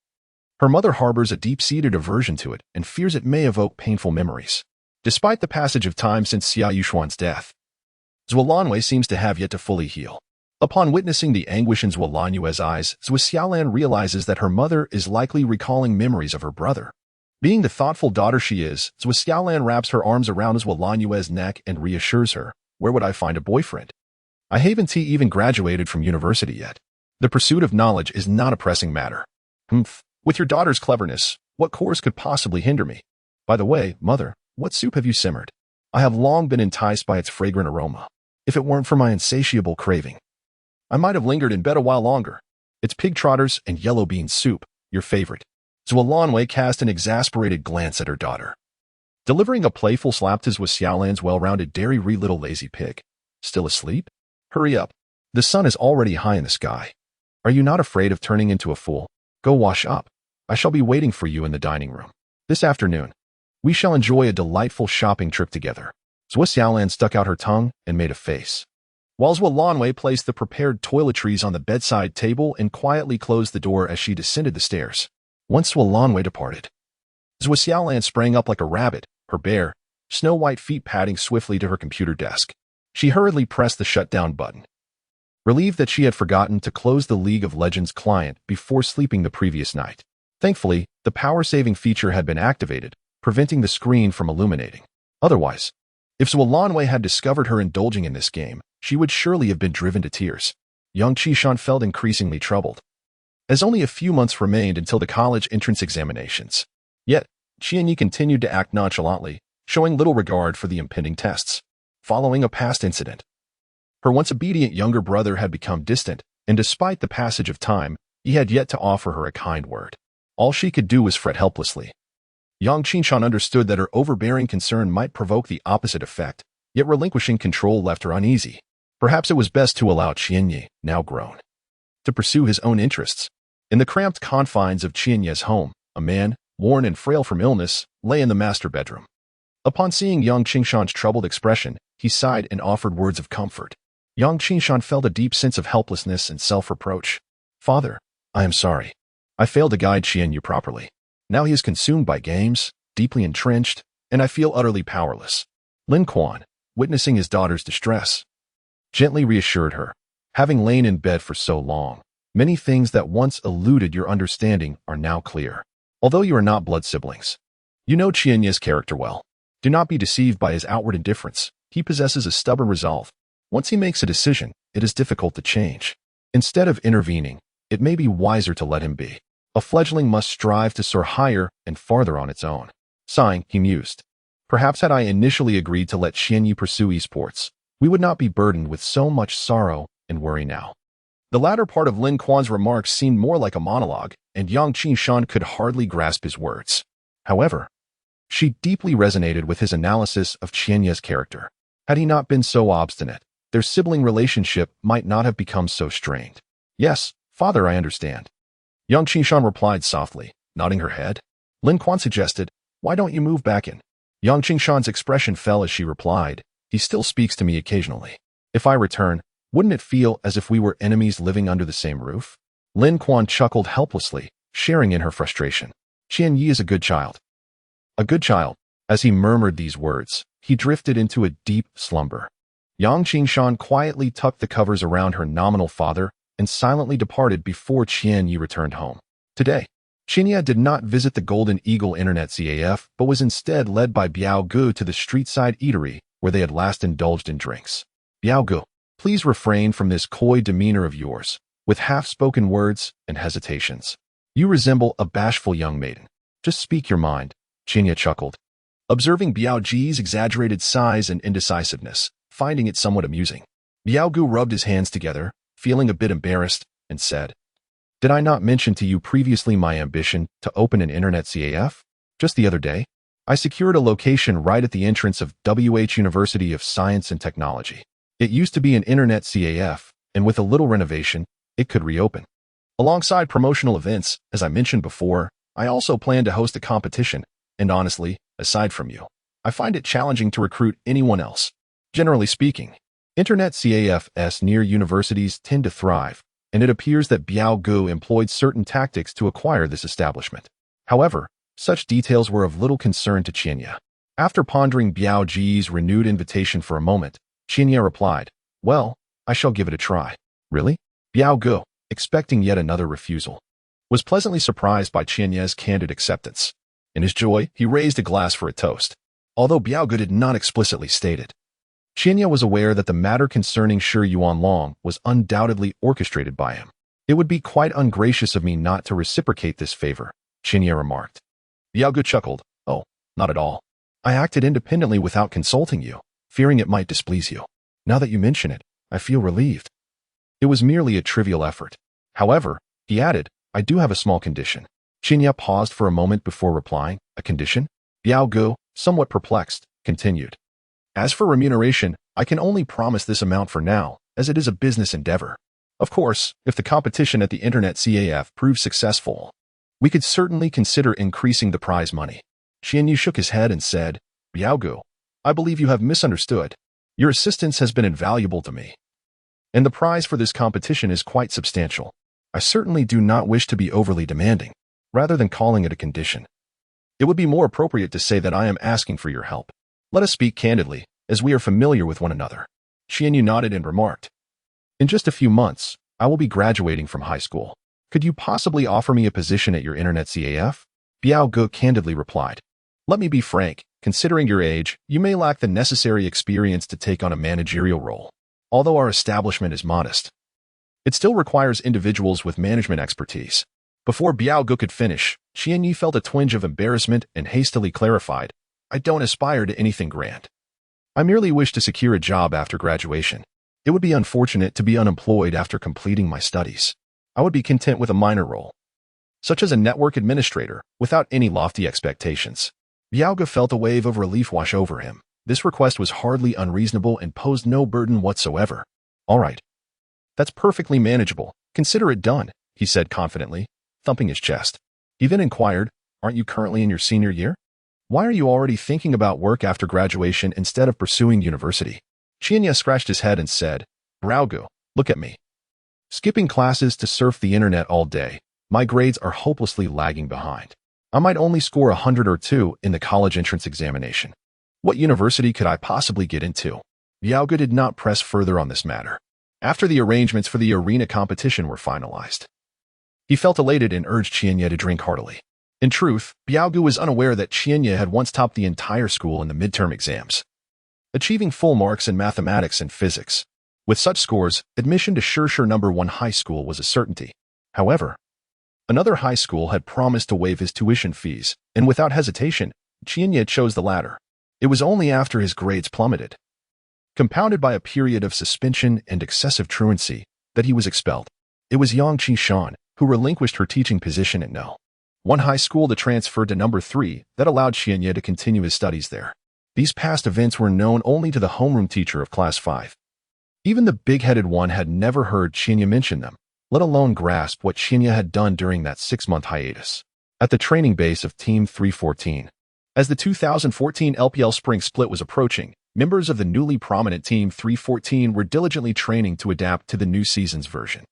Her mother harbors a deep-seated aversion to it and fears it may evoke painful memories. Despite the passage of time since Xia Yuxuan's death, Zhuolanjue seems to have yet to fully heal. Upon witnessing the anguish in Zhuolanjue's eyes, Xiaolan realizes that her mother is likely recalling memories of her brother. Being the thoughtful daughter she is, Xiaolan wraps her arms around Zhuolanjue's neck and reassures her, "Where would I find a boyfriend? I haven't even graduated from university yet. The pursuit of knowledge is not a pressing matter. With your daughter's cleverness, what course could possibly hinder me? By the way, mother, what soup have you simmered? I have long been enticed by its fragrant aroma. If it weren't for my insatiable craving, I might have lingered in bed a while longer. It's pig trotters and yellow bean soup, your favorite." Zhuolanjue cast an exasperated glance at her daughter, delivering a playful slap to Xiaolan's well-rounded dairy little lazy pig. "Still asleep? Hurry up. The sun is already high in the sky. Are you not afraid of turning into a fool? Go wash up. I shall be waiting for you in the dining room. This afternoon, we shall enjoy a delightful shopping trip together." Xiaolan stuck out her tongue and made a face, while Zhuolanjue placed the prepared toiletries on the bedside table and quietly closed the door as she descended the stairs. Once Zhuolanjue departed, Xiaolan sprang up like a rabbit, her bare, snow-white feet padding swiftly to her computer desk. She hurriedly pressed the shutdown button, relieved that she had forgotten to close the League of Legends client before sleeping the previous night. Thankfully, the power-saving feature had been activated, preventing the screen from illuminating. Otherwise, if Zhuolanjue had discovered her indulging in this game, she would surely have been driven to tears. Young Qishan felt increasingly troubled, as only a few months remained until the college entrance examinations. Yet, Qianyi continued to act nonchalantly, showing little regard for the impending tests. Following a past incident, her once obedient younger brother had become distant, and despite the passage of time, he had yet to offer her a kind word. All she could do was fret helplessly. Yang Qinshan understood that her overbearing concern might provoke the opposite effect, yet relinquishing control left her uneasy. Perhaps it was best to allow Qianyi, now grown, to pursue his own interests. In the cramped confines of Qianyi's home, a man, worn and frail from illness, lay in the master bedroom. Upon seeing Yang Qinshan's troubled expression, he sighed and offered words of comfort. Yang Qinshan felt a deep sense of helplessness and self-reproach. "Father, I am sorry. I failed to guide Qianyu properly. Now he is consumed by games, deeply entrenched, and I feel utterly powerless." Lin Quan, witnessing his daughter's distress, gently reassured her. "Having lain in bed for so long, many things that once eluded your understanding are now clear. Although you are not blood siblings, you know Qianyu's character well. Do not be deceived by his outward indifference. He possesses a stubborn resolve. Once he makes a decision, it is difficult to change. Instead of intervening, it may be wiser to let him be. A fledgling must strive to soar higher and farther on its own." Sighing, he mused. "Perhaps had I initially agreed to let Qianyu pursue esports, we would not be burdened with so much sorrow and worry now." The latter part of Lin Quan's remarks seemed more like a monologue, and Yang Qinshan could hardly grasp his words. However, she deeply resonated with his analysis of Qianyu's character. Had he not been so obstinate, their sibling relationship might not have become so strained. "Yes, father, I understand." Yang Qinshan replied softly, nodding her head. Lin Quan suggested, "Why don't you move back in? Yang Qingshan's expression fell as she replied, "He still speaks to me occasionally. If I return, wouldn't it feel as if we were enemies living under the same roof?" Lin Quan chuckled helplessly, sharing in her frustration. "Qian Yi is a good child." A good child. As he murmured these words, he drifted into a deep slumber. Yang Qingshan quietly tucked the covers around her nominal father and silently departed before Qian Yi returned home. Today, Qinya did not visit the Golden Eagle Internet CAF, but was instead led by Biao Gu to the street-side eatery where they had last indulged in drinks. "Biao Gu, please refrain from this coy demeanor of yours, with half-spoken words and hesitations. You resemble a bashful young maiden. Just speak your mind," Qinya chuckled, observing Biao Ji's exaggerated size and indecisiveness, finding it somewhat amusing. Biao Gu rubbed his hands together, feeling a bit embarrassed, and said, "Did I not mention to you previously my ambition to open an Internet CAF? Just the other day, I secured a location right at the entrance of WH University of Science and Technology. It used to be an Internet CAF, and with a little renovation, it could reopen. Alongside promotional events, as I mentioned before, I also plan to host a competition, and honestly, aside from you, I find it challenging to recruit anyone else. Generally speaking, Internet CAFs near universities tend to thrive, and it appears that Biao Gu employed certain tactics to acquire this establishment. However, such details were of little concern to Qinya. After pondering Biao Ji's renewed invitation for a moment, Qinya replied, "Well, I shall give it a try." "Really?" Biao Gu, expecting yet another refusal, was pleasantly surprised by Qianya's candid acceptance. In his joy, he raised a glass for a toast, although Biao Gu did not explicitly state it. Qianya was aware that the matter concerning Shi Yuanlong was undoubtedly orchestrated by him. "It would be quite ungracious of me not to reciprocate this favor," Qianya remarked. Biao Gu chuckled, "Oh, not at all. I acted independently without consulting you, fearing it might displease you. Now that you mention it, I feel relieved. It was merely a trivial effort. However," he added, "I do have a small condition." Qianya paused for a moment before replying, "A condition?" Biao Gu, somewhat perplexed, continued, "As for remuneration, I can only promise this amount for now, as it is a business endeavor. Of course, if the competition at the Internet CAF proves successful, we could certainly consider increasing the prize money." Qianyu shook his head and said, "Biao Gu, I believe you have misunderstood. Your assistance has been invaluable to me, and the prize for this competition is quite substantial. I certainly do not wish to be overly demanding, rather than calling it a condition. It would be more appropriate to say that I am asking for your help. Let us speak candidly, as we are familiar with one another." Qianyu nodded and remarked, "In just a few months, I will be graduating from high school. Could you possibly offer me a position at your Internet CAF?" Biao Gu candidly replied, "Let me be frank, considering your age, you may lack the necessary experience to take on a managerial role. Although our establishment is modest, it still requires individuals with management expertise." Before Biao Gu could finish, Qianyu felt a twinge of embarrassment and hastily clarified, "I don't aspire to anything grand. I merely wish to secure a job after graduation. It would be unfortunate to be unemployed after completing my studies. I would be content with a minor role, such as a network administrator, without any lofty expectations." Biao Gu felt a wave of relief wash over him. This request was hardly unreasonable and posed no burden whatsoever. "All right. That's perfectly manageable. Consider it done," he said confidently, thumping his chest. He then inquired, "Aren't you currently in your senior year? Why are you already thinking about work after graduation instead of pursuing university?" Qianya scratched his head and said, "Biao Gu, look at me. Skipping classes to surf the internet all day, my grades are hopelessly lagging behind. I might only score 100 or 2 in the college entrance examination. What university could I possibly get into?" Biao Gu did not press further on this matter. After the arrangements for the arena competition were finalized, he felt elated and urged Qianya to drink heartily. In truth, Biao Gu was unaware that Qianya had once topped the entire school in the midterm exams, achieving full marks in mathematics and physics. With such scores, admission to Shi No. 1 high school was a certainty. However, another high school had promised to waive his tuition fees, and without hesitation, Qianya chose the latter. It was only after his grades plummeted, compounded by a period of suspension and excessive truancy, that he was expelled. It was Yang Qingshan who relinquished her teaching position at No. 1 high school to transfer to No. 3 that allowed Qianya to continue his studies there. These past events were known only to the homeroom teacher of Class 5. Even the big-headed one had never heard Qianya mention them, let alone grasp what Qianya had done during that 6-month hiatus. At the training base of Team 314, As the 2014 LPL spring split was approaching, members of the newly prominent Team 314 were diligently training to adapt to the new season's version.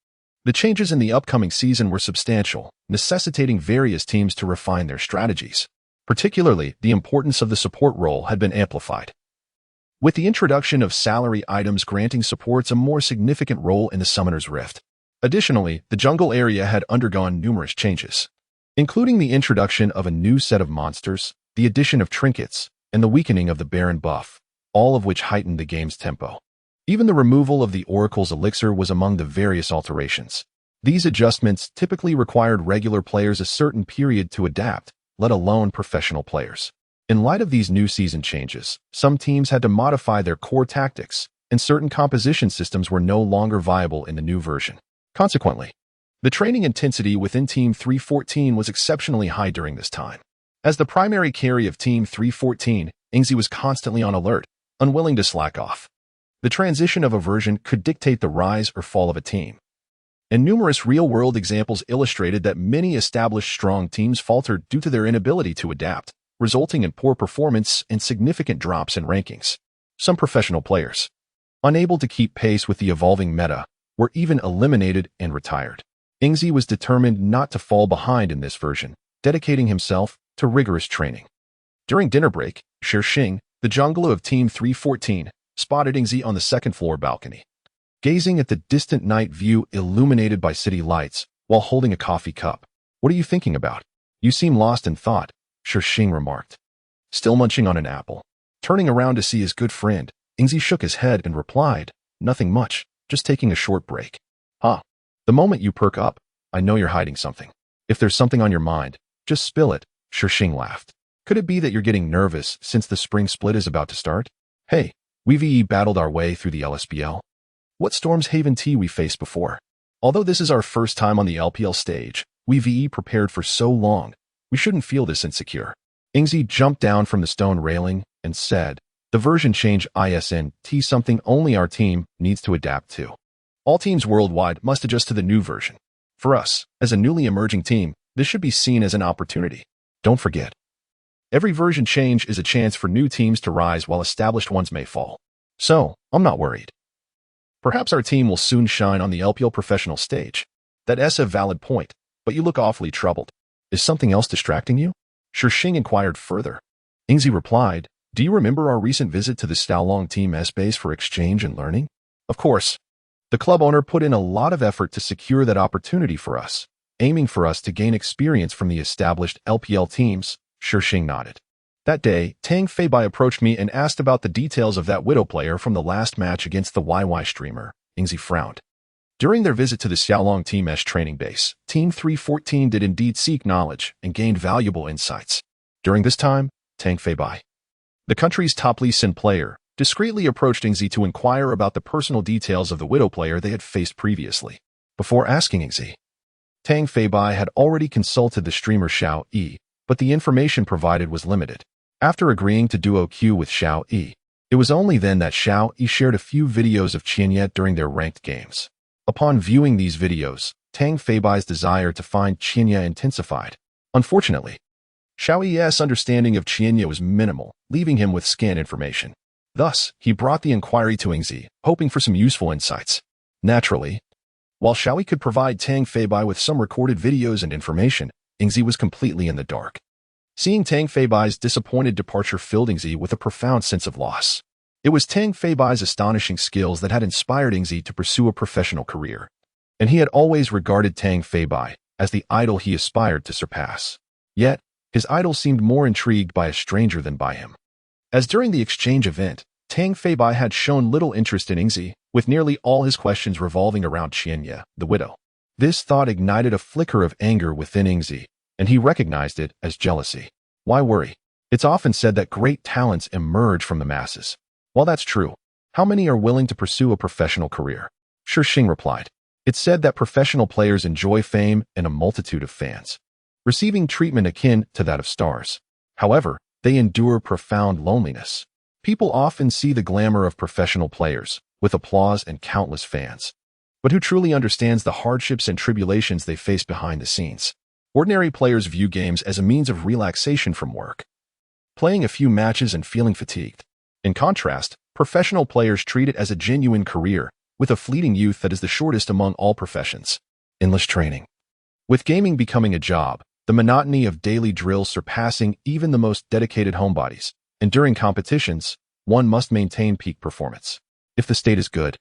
The changes in the upcoming season were substantial, necessitating various teams to refine their strategies. Particularly, the importance of the support role had been amplified, with the introduction of salary items granting supports a more significant role in the Summoner's Rift. Additionally, the jungle area had undergone numerous changes, including the introduction of a new set of monsters, the addition of trinkets, and the weakening of the Baron buff, all of which heightened the game's tempo. Even the removal of the Oracle's elixir was among the various alterations. These adjustments typically required regular players a certain period to adapt, let alone professional players. In light of these new season changes, some teams had to modify their core tactics, and certain composition systems were no longer viable in the new version. Consequently, the training intensity within Team 314 was exceptionally high during this time. As the primary carry of Team 314, Ingzi was constantly on alert, unwilling to slack off. The transition of a version could dictate the rise or fall of a team, and numerous real-world examples illustrated that many established strong teams faltered due to their inability to adapt, resulting in poor performance and significant drops in rankings. Some professional players, unable to keep pace with the evolving meta, were even eliminated and retired. Ingzi was determined not to fall behind in this version, dedicating himself to rigorous training. During dinner break, Shixing, the jungler of Team 314, spotted Ingzi on the second-floor balcony, gazing at the distant night view illuminated by city lights while holding a coffee cup. "What are you thinking about? You seem lost in thought," Shixing remarked, still munching on an apple. Turning around to see his good friend, Ingzi shook his head and replied, "Nothing much, just taking a short break." "Huh. The moment you perk up, I know you're hiding something. If there's something on your mind, just spill it," Shixing laughed. "Could it be that you're getting nervous since the spring split is about to start? Hey, we've battled our way through the LSPL. What Storm's Haven tea we faced before. Although this is our first time on the LPL stage, we've prepared for so long, we shouldn't feel this insecure." Ingzi jumped down from the stone railing and said, "The version change isn't something only our team needs to adapt to. All teams worldwide must adjust to the new version. For us, as a newly emerging team, this should be seen as an opportunity. Don't forget, every version change is a chance for new teams to rise while established ones may fall. So, I'm not worried. Perhaps our team will soon shine on the LPL professional stage." "That's a valid point, but you look awfully troubled. Is something else distracting you?" Shixing inquired further. Ingzi replied, "Do you remember our recent visit to the Staolong Team S base for exchange and learning? Of course. The club owner put in a lot of effort to secure that opportunity for us, aiming for us to gain experience from the established LPL teams." Shixing nodded. "That day, Tang Feibai approached me and asked about the details of that Widow player from the last match against the YY streamer." Ingzi frowned. During their visit to the Xiaolong Team S training base, Team 314 did indeed seek knowledge and gained valuable insights. During this time, Tang Feibai, the country's top Lee Sin player, discreetly approached Ingzi to inquire about the personal details of the Widow player they had faced previously. Before asking Ingzi, Tang Feibai had already consulted the streamer Xiao Yi, but the information provided was limited. After agreeing to duo queue with Xiao Yi, it was only then that Xiao Yi shared a few videos of Qianye during their ranked games. Upon viewing these videos, Tang Feibai's desire to find Qianye intensified. Unfortunately, Xiao Yi's understanding of Qianye was minimal, leaving him with scant information. Thus, he brought the inquiry to Ingzi, hoping for some useful insights. Naturally, while Xiao Yi could provide Tang Feibai with some recorded videos and information, Ingzi was completely in the dark. Seeing Tang Feibai's disappointed departure filled Ingzi with a profound sense of loss. It was Tang Feibai's astonishing skills that had inspired Ingzi to pursue a professional career, and he had always regarded Tang Feibai as the idol he aspired to surpass. Yet, his idol seemed more intrigued by a stranger than by him. As during the exchange event, Tang Feibai had shown little interest in Ingzi, with nearly all his questions revolving around Qianye, the widow. This thought ignited a flicker of anger within Ingzi, and he recognized it as jealousy. Why worry? It's often said that great talents emerge from the masses. While that's true, how many are willing to pursue a professional career? Shixing replied. It's said that professional players enjoy fame and a multitude of fans, receiving treatment akin to that of stars. However, they endure profound loneliness. People often see the glamour of professional players, with applause and countless fans. But who truly understands the hardships and tribulations they face behind the scenes? Ordinary players view games as a means of relaxation from work, playing a few matches and feeling fatigued. In contrast, professional players treat it as a genuine career, with a fleeting youth that is the shortest among all professions. Endless training. With gaming becoming a job, the monotony of daily drills surpassing even the most dedicated homebodies, and during competitions, one must maintain peak performance. If the state is good,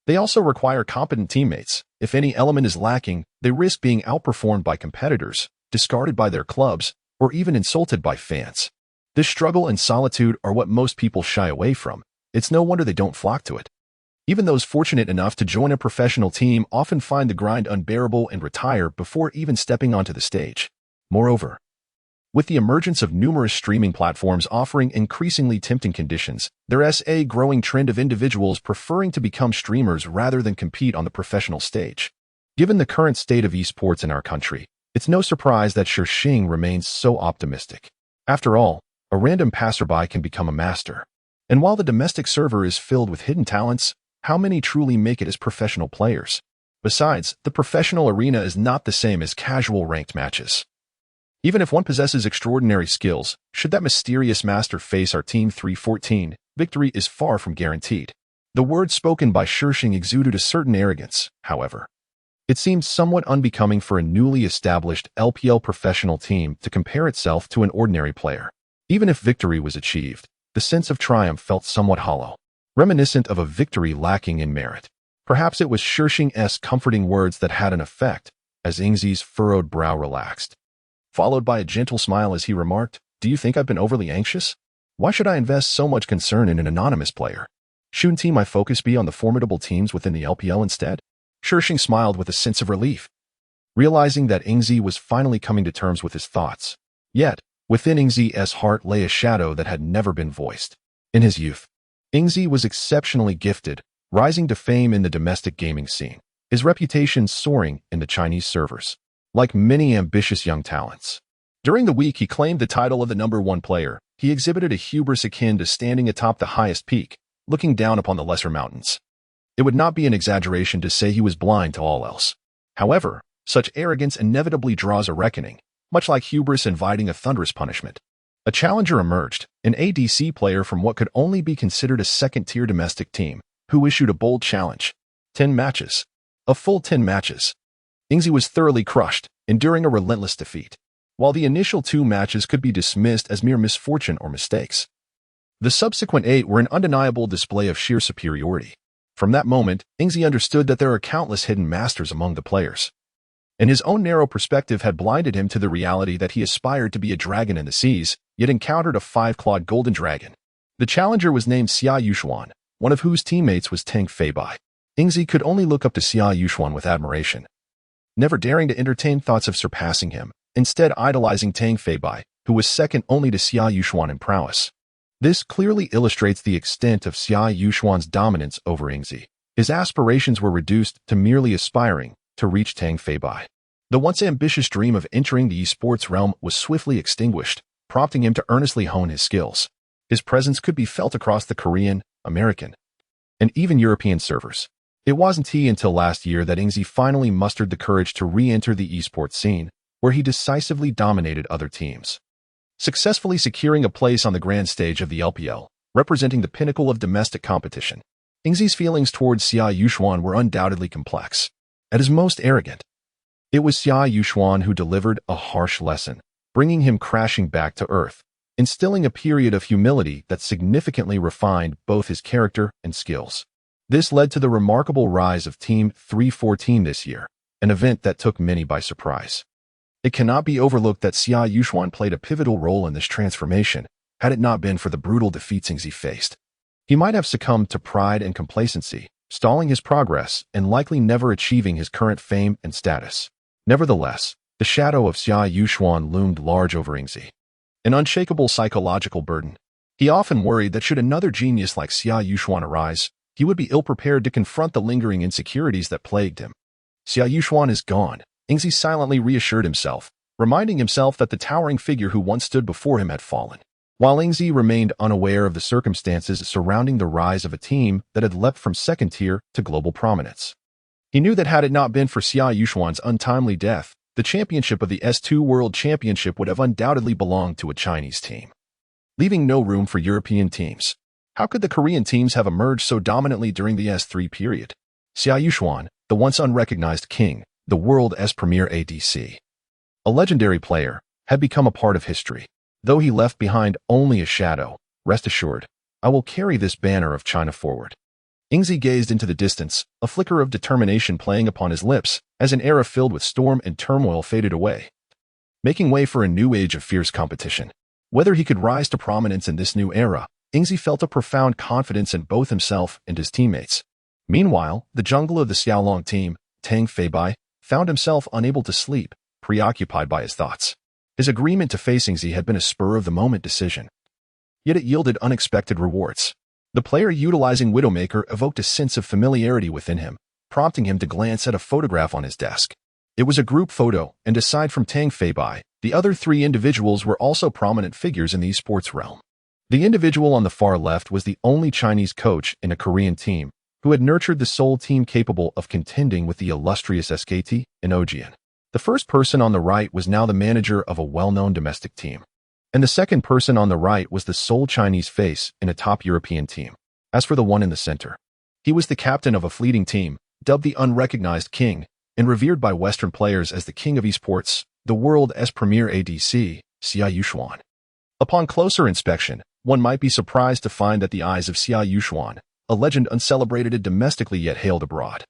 they also require competent teammates. If any element is lacking, they risk being outperformed by competitors, discarded by their clubs, or even insulted by fans. This struggle and solitude are what most people shy away from. It's no wonder they don't flock to it. Even those fortunate enough to join a professional team often find the grind unbearable and retire before even stepping onto the stage. Moreover, with the emergence of numerous streaming platforms offering increasingly tempting conditions, there is a growing trend of individuals preferring to become streamers rather than compete on the professional stage. Given the current state of esports in our country, it's no surprise that Shixing remains so optimistic. After all, a random passerby can become a master. And while the domestic server is filled with hidden talents, how many truly make it as professional players? Besides, the professional arena is not the same as casual ranked matches. Even if one possesses extraordinary skills, should that mysterious master face our Team 314, victory is far from guaranteed. The words spoken by Shixing exuded a certain arrogance, however. It seemed somewhat unbecoming for a newly established LPL professional team to compare itself to an ordinary player. Even if victory was achieved, the sense of triumph felt somewhat hollow, reminiscent of a victory lacking in merit. Perhaps it was Shixing's comforting words that had an effect, as Ingzi's furrowed brow relaxed, followed by a gentle smile as he remarked, "Do you think I've been overly anxious? Why should I invest so much concern in an anonymous player? Shouldn't my focus be on the formidable teams within the LPL instead?" Shixing smiled with a sense of relief, realizing that Ingzi was finally coming to terms with his thoughts. Yet, within Ingzi's heart lay a shadow that had never been voiced. In his youth, Ingzi was exceptionally gifted, rising to fame in the domestic gaming scene, his reputation soaring in the Chinese servers. Like many ambitious young talents, during the week he claimed the title of the #1 player. He exhibited a hubris akin to standing atop the highest peak, looking down upon the lesser mountains. It would not be an exaggeration to say he was blind to all else. However, such arrogance inevitably draws a reckoning, much like hubris inviting a thunderous punishment. A challenger emerged, an ADC player from what could only be considered a second-tier domestic team, who issued a bold challenge. 10 matches. A full 10 matches. Ingzi was thoroughly crushed, enduring a relentless defeat. While the initial 2 matches could be dismissed as mere misfortune or mistakes, the subsequent 8 were an undeniable display of sheer superiority. From that moment, Ingzi understood that there are countless hidden masters among the players, and his own narrow perspective had blinded him to the reality that he aspired to be a dragon in the seas, yet encountered a 5-clawed golden dragon. The challenger was named Xia Yuxuan, one of whose teammates was Tang Feibai. Ingzi could only look up to Xia Yuxuan with admiration, never daring to entertain thoughts of surpassing him, instead idolizing Tang Feibai, who was second only to Xia Yuxuan in prowess. This clearly illustrates the extent of Xia Yuxuan's dominance over Ingzi. His aspirations were reduced to merely aspiring to reach Tang Feibai. The once ambitious dream of entering the esports realm was swiftly extinguished, prompting him to earnestly hone his skills. His presence could be felt across the Korean, American, and even European servers. It wasn't until last year that Ingzi finally mustered the courage to re-enter the esports scene, where he decisively dominated other teams, successfully securing a place on the grand stage of the LPL, representing the pinnacle of domestic competition. Ingzi's feelings towards Xia Yuxuan were undoubtedly complex. At his most arrogant, it was Xia Yuxuan who delivered a harsh lesson, bringing him crashing back to earth, instilling a period of humility that significantly refined both his character and skills. This led to the remarkable rise of Team 314 this year, an event that took many by surprise. It cannot be overlooked that Xia Yuxuan played a pivotal role in this transformation, had it not been for the brutal defeats Ingzi faced. He might have succumbed to pride and complacency, stalling his progress and likely never achieving his current fame and status. Nevertheless, the shadow of Xia Yuxuan loomed large over Ingzi, an unshakable psychological burden. He often worried that should another genius like Xia Yuxuan arise, he would be ill-prepared to confront the lingering insecurities that plagued him. Xia Yuxuan is gone, Ingzi silently reassured himself, reminding himself that the towering figure who once stood before him had fallen. While Ingzi remained unaware of the circumstances surrounding the rise of a team that had leapt from second tier to global prominence. He knew that had it not been for Xia Yuxuan's untimely death, the championship of the S2 World Championship would have undoubtedly belonged to a Chinese team. leaving no room for European teams. How could the Korean teams have emerged so dominantly during the S3 period? Xia Yuxuan, the once unrecognized king, the world's premier ADC. A legendary player, had become a part of history. Though he left behind only a shadow, rest assured, I will carry this banner of China forward. Ingzi gazed into the distance, a flicker of determination playing upon his lips, as an era filled with storm and turmoil faded away, making way for a new age of fierce competition. Whether he could rise to prominence in this new era, Ingzi felt a profound confidence in both himself and his teammates. Meanwhile, the jungle of the Xiaolong team, Tang Feibai, found himself unable to sleep, preoccupied by his thoughts. His agreement to face Ingzi had been a spur-of-the-moment decision, yet it yielded unexpected rewards. The player utilizing Widowmaker evoked a sense of familiarity within him, prompting him to glance at a photograph on his desk. It was a group photo, and aside from Tang Feibai, the other three individuals were also prominent figures in the esports realm. The individual on the far left was the only Chinese coach in a Korean team who had nurtured the sole team capable of contending with the illustrious SKT and Ojian. The first person on the right was now the manager of a well-known domestic team, and the second person on the right was the sole Chinese face in a top European team. As for the one in the center, he was the captain of a fleeting team, dubbed the Unrecognized King, and revered by Western players as the king of esports, the world's premier ADC, Xia Yuxuan. Upon closer inspection, one might be surprised to find that the eyes of Xia Yuxuan, a legend uncelebrated domestically yet hailed abroad,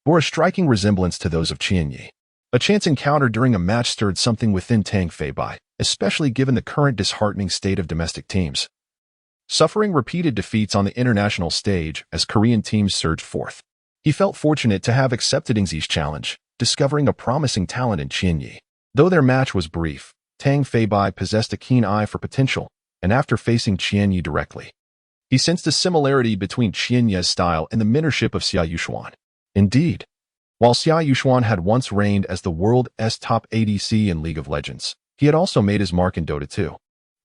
bore a striking resemblance to those of Qianyi. A chance encounter during a match stirred something within Tang Feibai, especially given the current disheartening state of domestic teams, suffering repeated defeats on the international stage as Korean teams surged forth. He felt fortunate to have accepted Ingzi's challenge, discovering a promising talent in Qianyi. Though their match was brief, Tang Feibai possessed a keen eye for potential, and after facing Qianyi directly, he sensed a similarity between Qianyi's style and the mentorship of Xia Yuxuan. Indeed, while Xia Yuxuan had once reigned as the world's top ADC in League of Legends, he had also made his mark in Dota 2,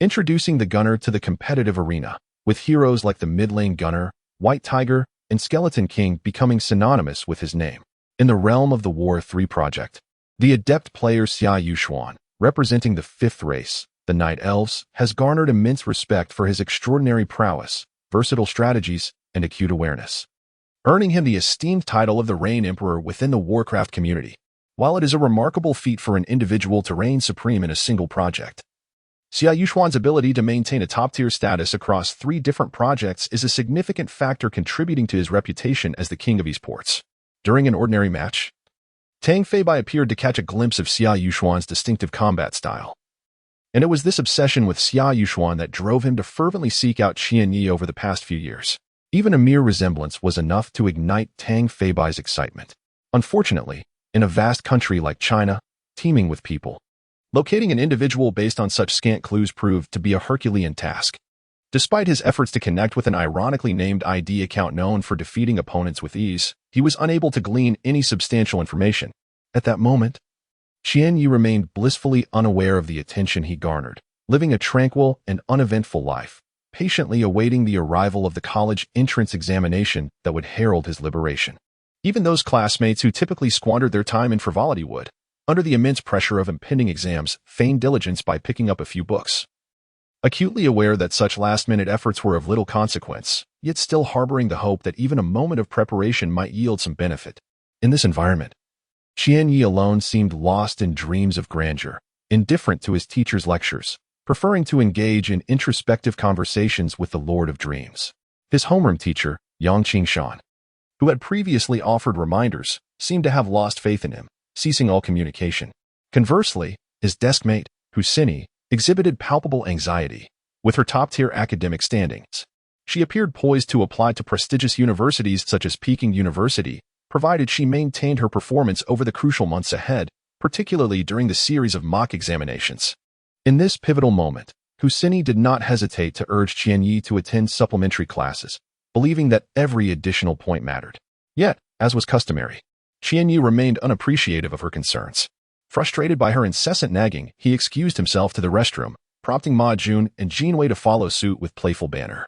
introducing the Gunner to the competitive arena, with heroes like the mid-lane Gunner, White Tiger, and Skeleton King becoming synonymous with his name. In the realm of the War 3 project, the adept player Xia Yuxuan, representing the fifth race, the Night Elves, has garnered immense respect for his extraordinary prowess, versatile strategies, and acute awareness, earning him the esteemed title of the Rain Emperor within the Warcraft community. While it is a remarkable feat for an individual to reign supreme in a single project, Xia Yuxuan's ability to maintain a top-tier status across 3 different projects is a significant factor contributing to his reputation as the king of esports. During an ordinary match, Tang Feibai appeared to catch a glimpse of Xia Yuxuan's distinctive combat style, and it was this obsession with Xia Yuxuan that drove him to fervently seek out Qianyi over the past few years. Even a mere resemblance was enough to ignite Tang Feibai's excitement. Unfortunately, in a vast country like China, teeming with people, locating an individual based on such scant clues proved to be a Herculean task. Despite his efforts to connect with an ironically named ID account known for defeating opponents with ease, he was unable to glean any substantial information. At that moment, Qianyi remained blissfully unaware of the attention he garnered, living a tranquil and uneventful life, patiently awaiting the arrival of the college entrance examination that would herald his liberation. Even those classmates who typically squandered their time in frivolity would, under the immense pressure of impending exams, feign diligence by picking up a few books. Acutely aware that such last-minute efforts were of little consequence, yet still harboring the hope that even a moment of preparation might yield some benefit. In this environment, Qianyi alone seemed lost in dreams of grandeur, indifferent to his teacher's lectures, preferring to engage in introspective conversations with the Lord of Dreams. His homeroom teacher, Yang Qingshan, who had previously offered reminders, seemed to have lost faith in him, ceasing all communication. Conversely, his deskmate, Huaxia, exhibited palpable anxiety. With her top-tier academic standings, she appeared poised to apply to prestigious universities such as Peking University, provided she maintained her performance over the crucial months ahead, particularly during the series of mock examinations. In this pivotal moment, Huaxia did not hesitate to urge Qianyi to attend supplementary classes, believing that every additional point mattered. Yet, as was customary, Qianyi remained unappreciative of her concerns. Frustrated by her incessant nagging, he excused himself to the restroom, prompting Ma Jun and Jinwei to follow suit with playful banter.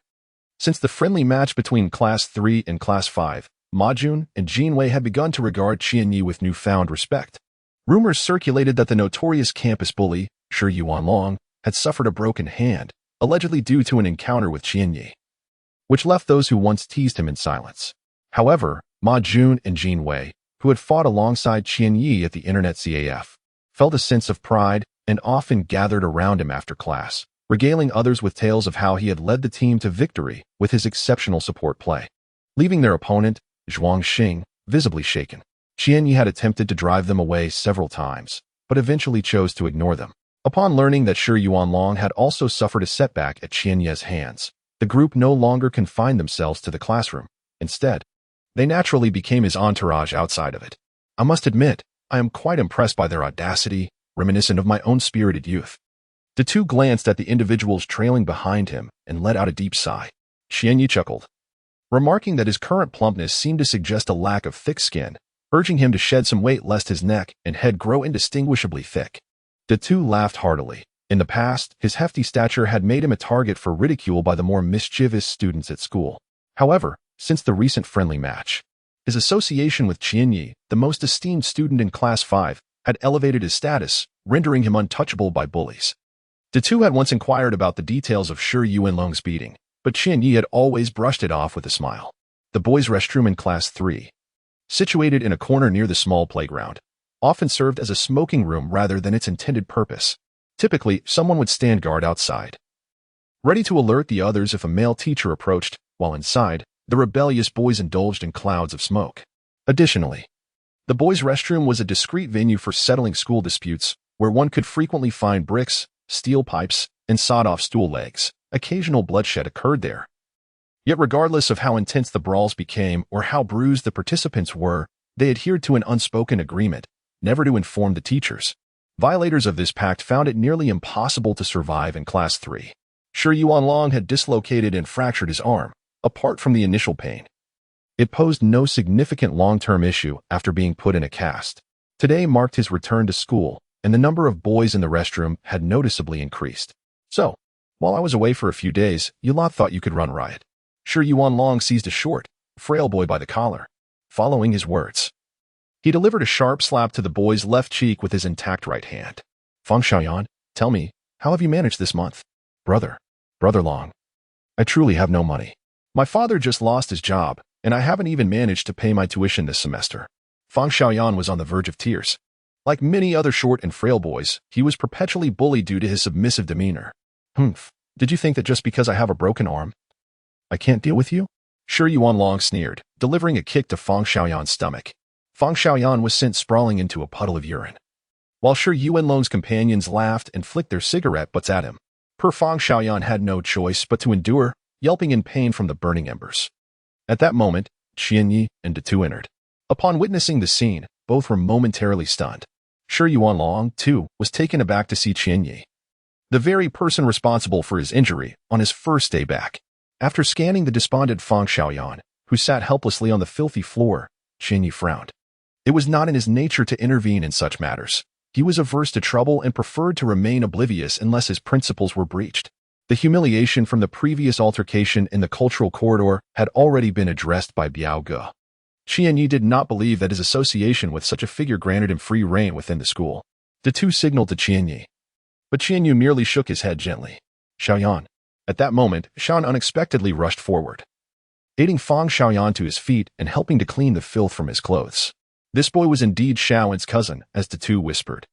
Since the friendly match between Class 3 and Class 5, Ma Jun and Jinwei had begun to regard Qianyi with newfound respect. Rumors circulated that the notorious campus bully, Shi Yuanlong, had suffered a broken hand, allegedly due to an encounter with Qianyi, which left those who once teased him in silence. However, Ma Jun and Jin Wei, who had fought alongside Qianyi at the Internet CAF, felt a sense of pride and often gathered around him after class, regaling others with tales of how he had led the team to victory with his exceptional support play, leaving their opponent, Zhuang Xing, visibly shaken. Qianyi had attempted to drive them away several times, but eventually chose to ignore them. Upon learning that Shi Yuanlong had also suffered a setback at Qianyi's hands, the group no longer confined themselves to the classroom. Instead, they naturally became his entourage outside of it. I must admit, I am quite impressed by their audacity, reminiscent of my own spirited youth. The two glanced at the individuals trailing behind him and let out a deep sigh. Qianyi chuckled, remarking that his current plumpness seemed to suggest a lack of thick skin, urging him to shed some weight lest his neck and head grow indistinguishably thick. The two laughed heartily. In the past, his hefty stature had made him a target for ridicule by the more mischievous students at school. However, since the recent friendly match, his association with Qianyi, the most esteemed student in Class 5, had elevated his status, rendering him untouchable by bullies. The two had once inquired about the details of Shi Yuanlong's beating, but Qianyi had always brushed it off with a smile. The boys' restroom in Class 3, situated in a corner near the small playground, often served as a smoking room rather than its intended purpose. Typically, someone would stand guard outside, ready to alert the others if a male teacher approached, while inside, the rebellious boys indulged in clouds of smoke. Additionally, the boys' restroom was a discreet venue for settling school disputes, where one could frequently find bricks, steel pipes, and sawed-off stool legs. Occasional bloodshed occurred there. Yet regardless of how intense the brawls became or how bruised the participants were, they adhered to an unspoken agreement, never to inform the teachers. Violators of this pact found it nearly impossible to survive in Class 3. Shi Yuanlong had dislocated and fractured his arm. Apart from the initial pain, it posed no significant long-term issue after being put in a cast. Today marked his return to school, and the number of boys in the restroom had noticeably increased. So, while I was away for a few days, you lot thought you could run riot. Shi Yuanlong seized a short, frail boy by the collar. Following his words, he delivered a sharp slap to the boy's left cheek with his intact right hand. Fang Xiaoyan, tell me, how have you managed this month? Brother Long, I truly have no money. My father just lost his job, and I haven't even managed to pay my tuition this semester. Fang Xiaoyan was on the verge of tears. Like many other short and frail boys, he was perpetually bullied due to his submissive demeanor. Did you think that just because I have a broken arm, I can't deal with you? Shi Yuanlong sneered, delivering a kick to Fang Xiaoyan's stomach. Fang Xiaoyan was sent sprawling into a puddle of urine, while Shi Yuanlong's companions laughed and flicked their cigarette butts at him. Poor Fang Xiaoyan had no choice but to endure, yelping in pain from the burning embers. At that moment, Qianyi and the two entered. Upon witnessing the scene, both were momentarily stunned. Shi Yuanlong, too, was taken aback to see Qianyi, the very person responsible for his injury, on his first day back. After scanning the despondent Fang Xiaoyan, who sat helplessly on the filthy floor, Qianyi frowned. It was not in his nature to intervene in such matters. He was averse to trouble and preferred to remain oblivious unless his principles were breached. The humiliation from the previous altercation in the cultural corridor had already been addressed by Biao Ge. Qianyi did not believe that his association with such a figure granted him free rein within the school. The two signaled to Qianyi, but Qianyi merely shook his head gently. Xiaoyan. At that moment, Xiaoyan unexpectedly rushed forward, aiding Fang Xiaoyan to his feet and helping to clean the filth from his clothes. This boy was indeed Xiaoyan's cousin, as the two whispered.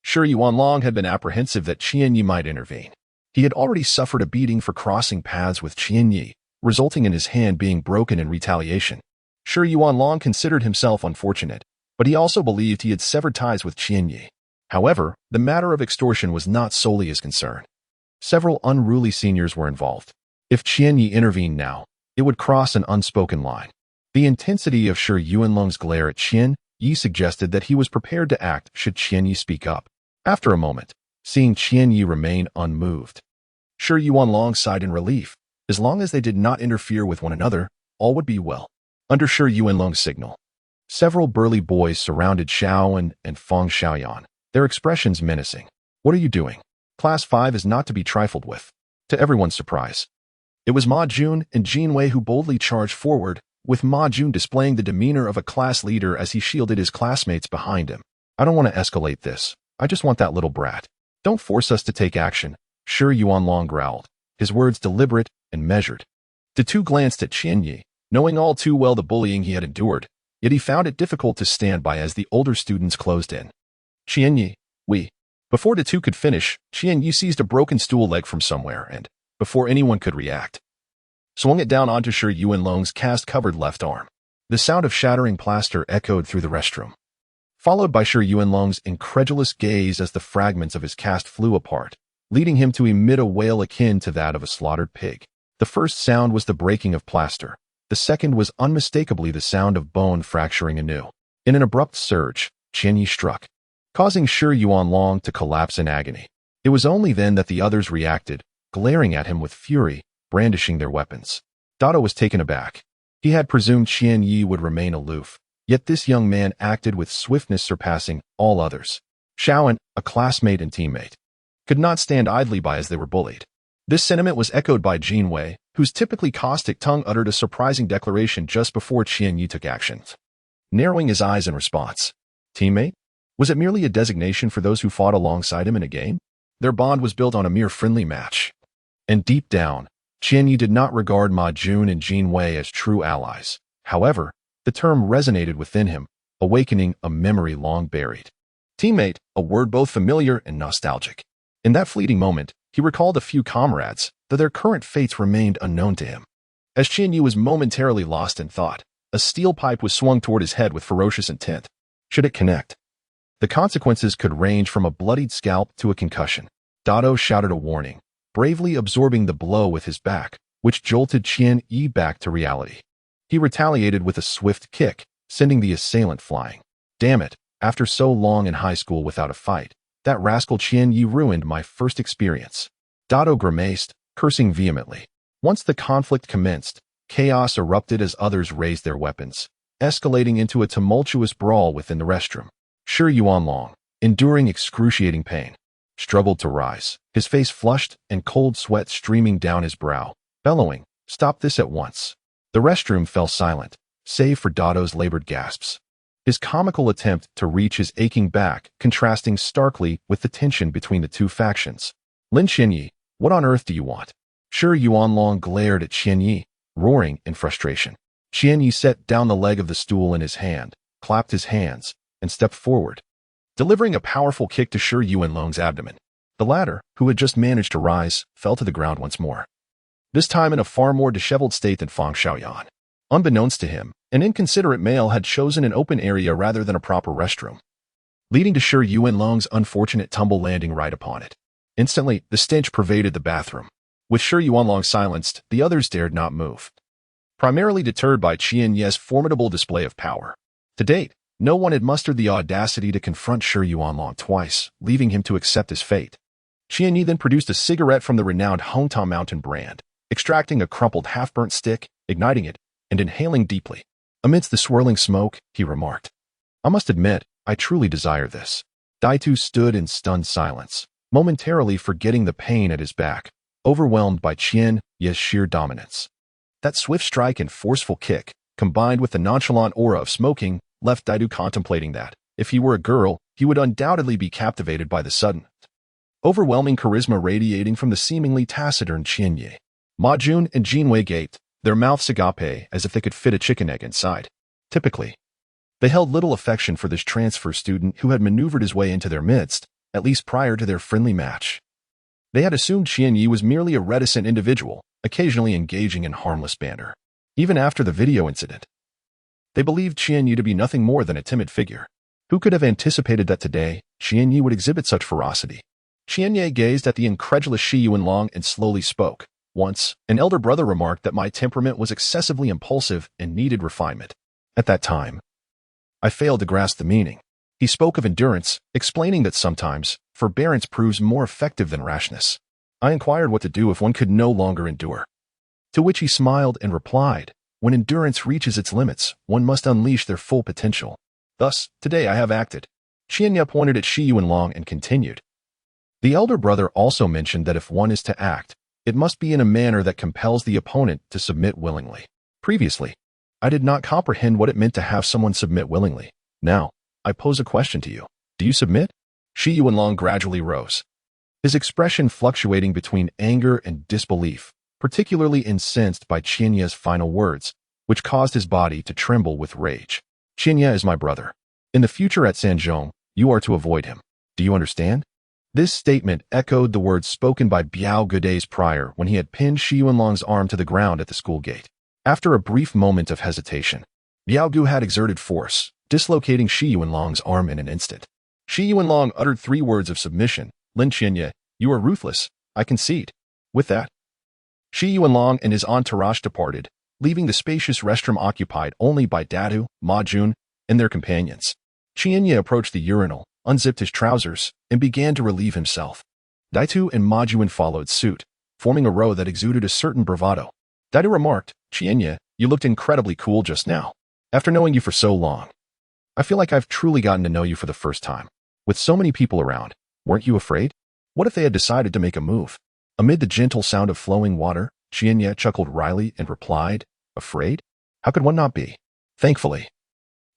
Shi Yuanlong had been apprehensive that Qianyi might intervene. He had already suffered a beating for crossing paths with Qianyi, resulting in his hand being broken in retaliation. Shi Yuanlong considered himself unfortunate, but he also believed he had severed ties with Qianyi. However, the matter of extortion was not solely his concern. Several unruly seniors were involved. If Qianyi intervened now, it would cross an unspoken line. The intensity of Shi Yuanlong's glare at Qianyi suggested that he was prepared to act should Qianyi speak up. After a moment, seeing Qianyi remain unmoved, Shi Yuanlong sighed in relief. As long as they did not interfere with one another, all would be well. Under Shi Yuanlong's signal, several burly boys surrounded Xiaoyan and Fang Xiaoyan, their expressions menacing. What are you doing? Class 5 is not to be trifled with. To everyone's surprise, it was Ma Jun and Jin Wei who boldly charged forward, with Ma Jun displaying the demeanor of a class leader as he shielded his classmates behind him. I don't want to escalate this. I just want that little brat. Don't force us to take action, Shi Yuanlong growled, his words deliberate and measured. Datu glanced at Qian Yi, knowing all too well the bullying he had endured, yet he found it difficult to stand by as the older students closed in. Qian Yi, we. Before Datu could finish, Qian Yi seized a broken stool leg from somewhere and, before anyone could react, swung it down onto Shi Yuanlong's cast-covered left arm. The sound of shattering plaster echoed through the restroom, followed by Shi Yuanlong's incredulous gaze as the fragments of his cast flew apart, leading him to emit a wail akin to that of a slaughtered pig. The first sound was the breaking of plaster. The second was unmistakably the sound of bone fracturing anew. In an abrupt surge, Qian Yi struck, causing Shi Yuanlong to collapse in agony. It was only then that the others reacted, glaring at him with fury, brandishing their weapons. Dado was taken aback. He had presumed Qian Yi would remain aloof, yet this young man acted with swiftness surpassing all others. Shaoan, a classmate and teammate, could not stand idly by as they were bullied. This sentiment was echoed by Jin Wei, whose typically caustic tongue uttered a surprising declaration just before Qian Yi took action, narrowing his eyes in response. Teammate? Was it merely a designation for those who fought alongside him in a game? Their bond was built on a mere friendly match. And deep down, Qian Yi did not regard Ma Jun and Jin Wei as true allies. However, the term resonated within him, awakening a memory long buried. Teammate, a word both familiar and nostalgic. In that fleeting moment, he recalled a few comrades, though their current fates remained unknown to him. As Qian Yi was momentarily lost in thought, a steel pipe was swung toward his head with ferocious intent. Should it connect, the consequences could range from a bloodied scalp to a concussion. Dado shouted a warning, bravely absorbing the blow with his back, which jolted Qian Yi back to reality. He retaliated with a swift kick, sending the assailant flying. Damn it, after so long in high school without a fight, that rascal Qian Yi ruined my first experience. Dado grimaced, cursing vehemently. Once the conflict commenced, chaos erupted as others raised their weapons, escalating into a tumultuous brawl within the restroom. Shi Yuanlong, enduring excruciating pain, struggled to rise, his face flushed and cold sweat streaming down his brow, bellowing, "Stop this at once." The restroom fell silent, save for Dado's labored gasps, his comical attempt to reach his aching back contrasting starkly with the tension between the two factions. Lin Qianyi, what on earth do you want? Shi Yuanlong glared at Qian Yi, roaring in frustration. Qian Yi set down the leg of the stool in his hand, clapped his hands, and stepped forward, delivering a powerful kick to Shi Yuanlong's abdomen. The latter, who had just managed to rise, fell to the ground once more, this time in a far more disheveled state than Fang Xiaoyan. Unbeknownst to him, an inconsiderate male had chosen an open area rather than a proper restroom, leading to Shi Yuanlong's unfortunate tumble landing right upon it. Instantly, the stench pervaded the bathroom. With Shi Yuanlong silenced, the others dared not move, primarily deterred by Qian Yi's formidable display of power. To date, no one had mustered the audacity to confront Shi Yuanlong twice, leaving him to accept his fate. Qian Yi then produced a cigarette from the renowned Hongta Mountain brand, extracting a crumpled half-burnt stick, igniting it, and inhaling deeply. Amidst the swirling smoke, he remarked, "I must admit, I truly desire this." Daitu stood in stunned silence, momentarily forgetting the pain at his back, overwhelmed by Qian Yi's sheer dominance. That swift strike and forceful kick, combined with the nonchalant aura of smoking, left Daitu contemplating that, if he were a girl, he would undoubtedly be captivated by the sudden, overwhelming charisma radiating from the seemingly taciturn Qian Yi. Ma Jun and Jin Wei gaped, their mouths agape as if they could fit a chicken egg inside. Typically, they held little affection for this transfer student who had maneuvered his way into their midst, at least prior to their friendly match. They had assumed Qian Yi was merely a reticent individual, occasionally engaging in harmless banter. Even after the video incident, they believed Qian Yi to be nothing more than a timid figure. Who could have anticipated that today, Qian Yi would exhibit such ferocity? Qian Yi gazed at the incredulous Shi Yuanlong and slowly spoke. Once, an elder brother remarked that my temperament was excessively impulsive and needed refinement. At that time, I failed to grasp the meaning. He spoke of endurance, explaining that sometimes, forbearance proves more effective than rashness. I inquired what to do if one could no longer endure. To which he smiled and replied, when endurance reaches its limits, one must unleash their full potential. Thus, today I have acted. Qian Yi pointed at Shi Yuanlong and continued. The elder brother also mentioned that if one is to act, it must be in a manner that compels the opponent to submit willingly. Previously, I did not comprehend what it meant to have someone submit willingly. Now, I pose a question to you. Do you submit? Shi Yuanlong gradually rose, his expression fluctuating between anger and disbelief, particularly incensed by Qianye's final words, which caused his body to tremble with rage. Qianye is my brother. In the future at Sanzhong, you are to avoid him. Do you understand? This statement echoed the words spoken by Biao Ge days prior when he had pinned Shi Yuanlong's arm to the ground at the school gate. After a brief moment of hesitation, Biao Ge had exerted force, dislocating Shi Yuanlong's arm in an instant. Shi Yuanlong uttered 3 words of submission. Lin Qianye, you are ruthless, I concede. With that, Shi Yuanlong and his entourage departed, leaving the spacious restroom occupied only by Dadu, Ma Jun, and their companions. Qianye approached the urinal, unzipped his trousers, and began to relieve himself. Daitu and Ma Jun followed suit, forming a row that exuded a certain bravado. Daitu remarked, Qianye, you looked incredibly cool just now. After knowing you for so long, I feel like I've truly gotten to know you for the first time. With so many people around, weren't you afraid? What if they had decided to make a move? Amid the gentle sound of flowing water, Qianye chuckled wryly and replied, afraid? How could one not be? Thankfully,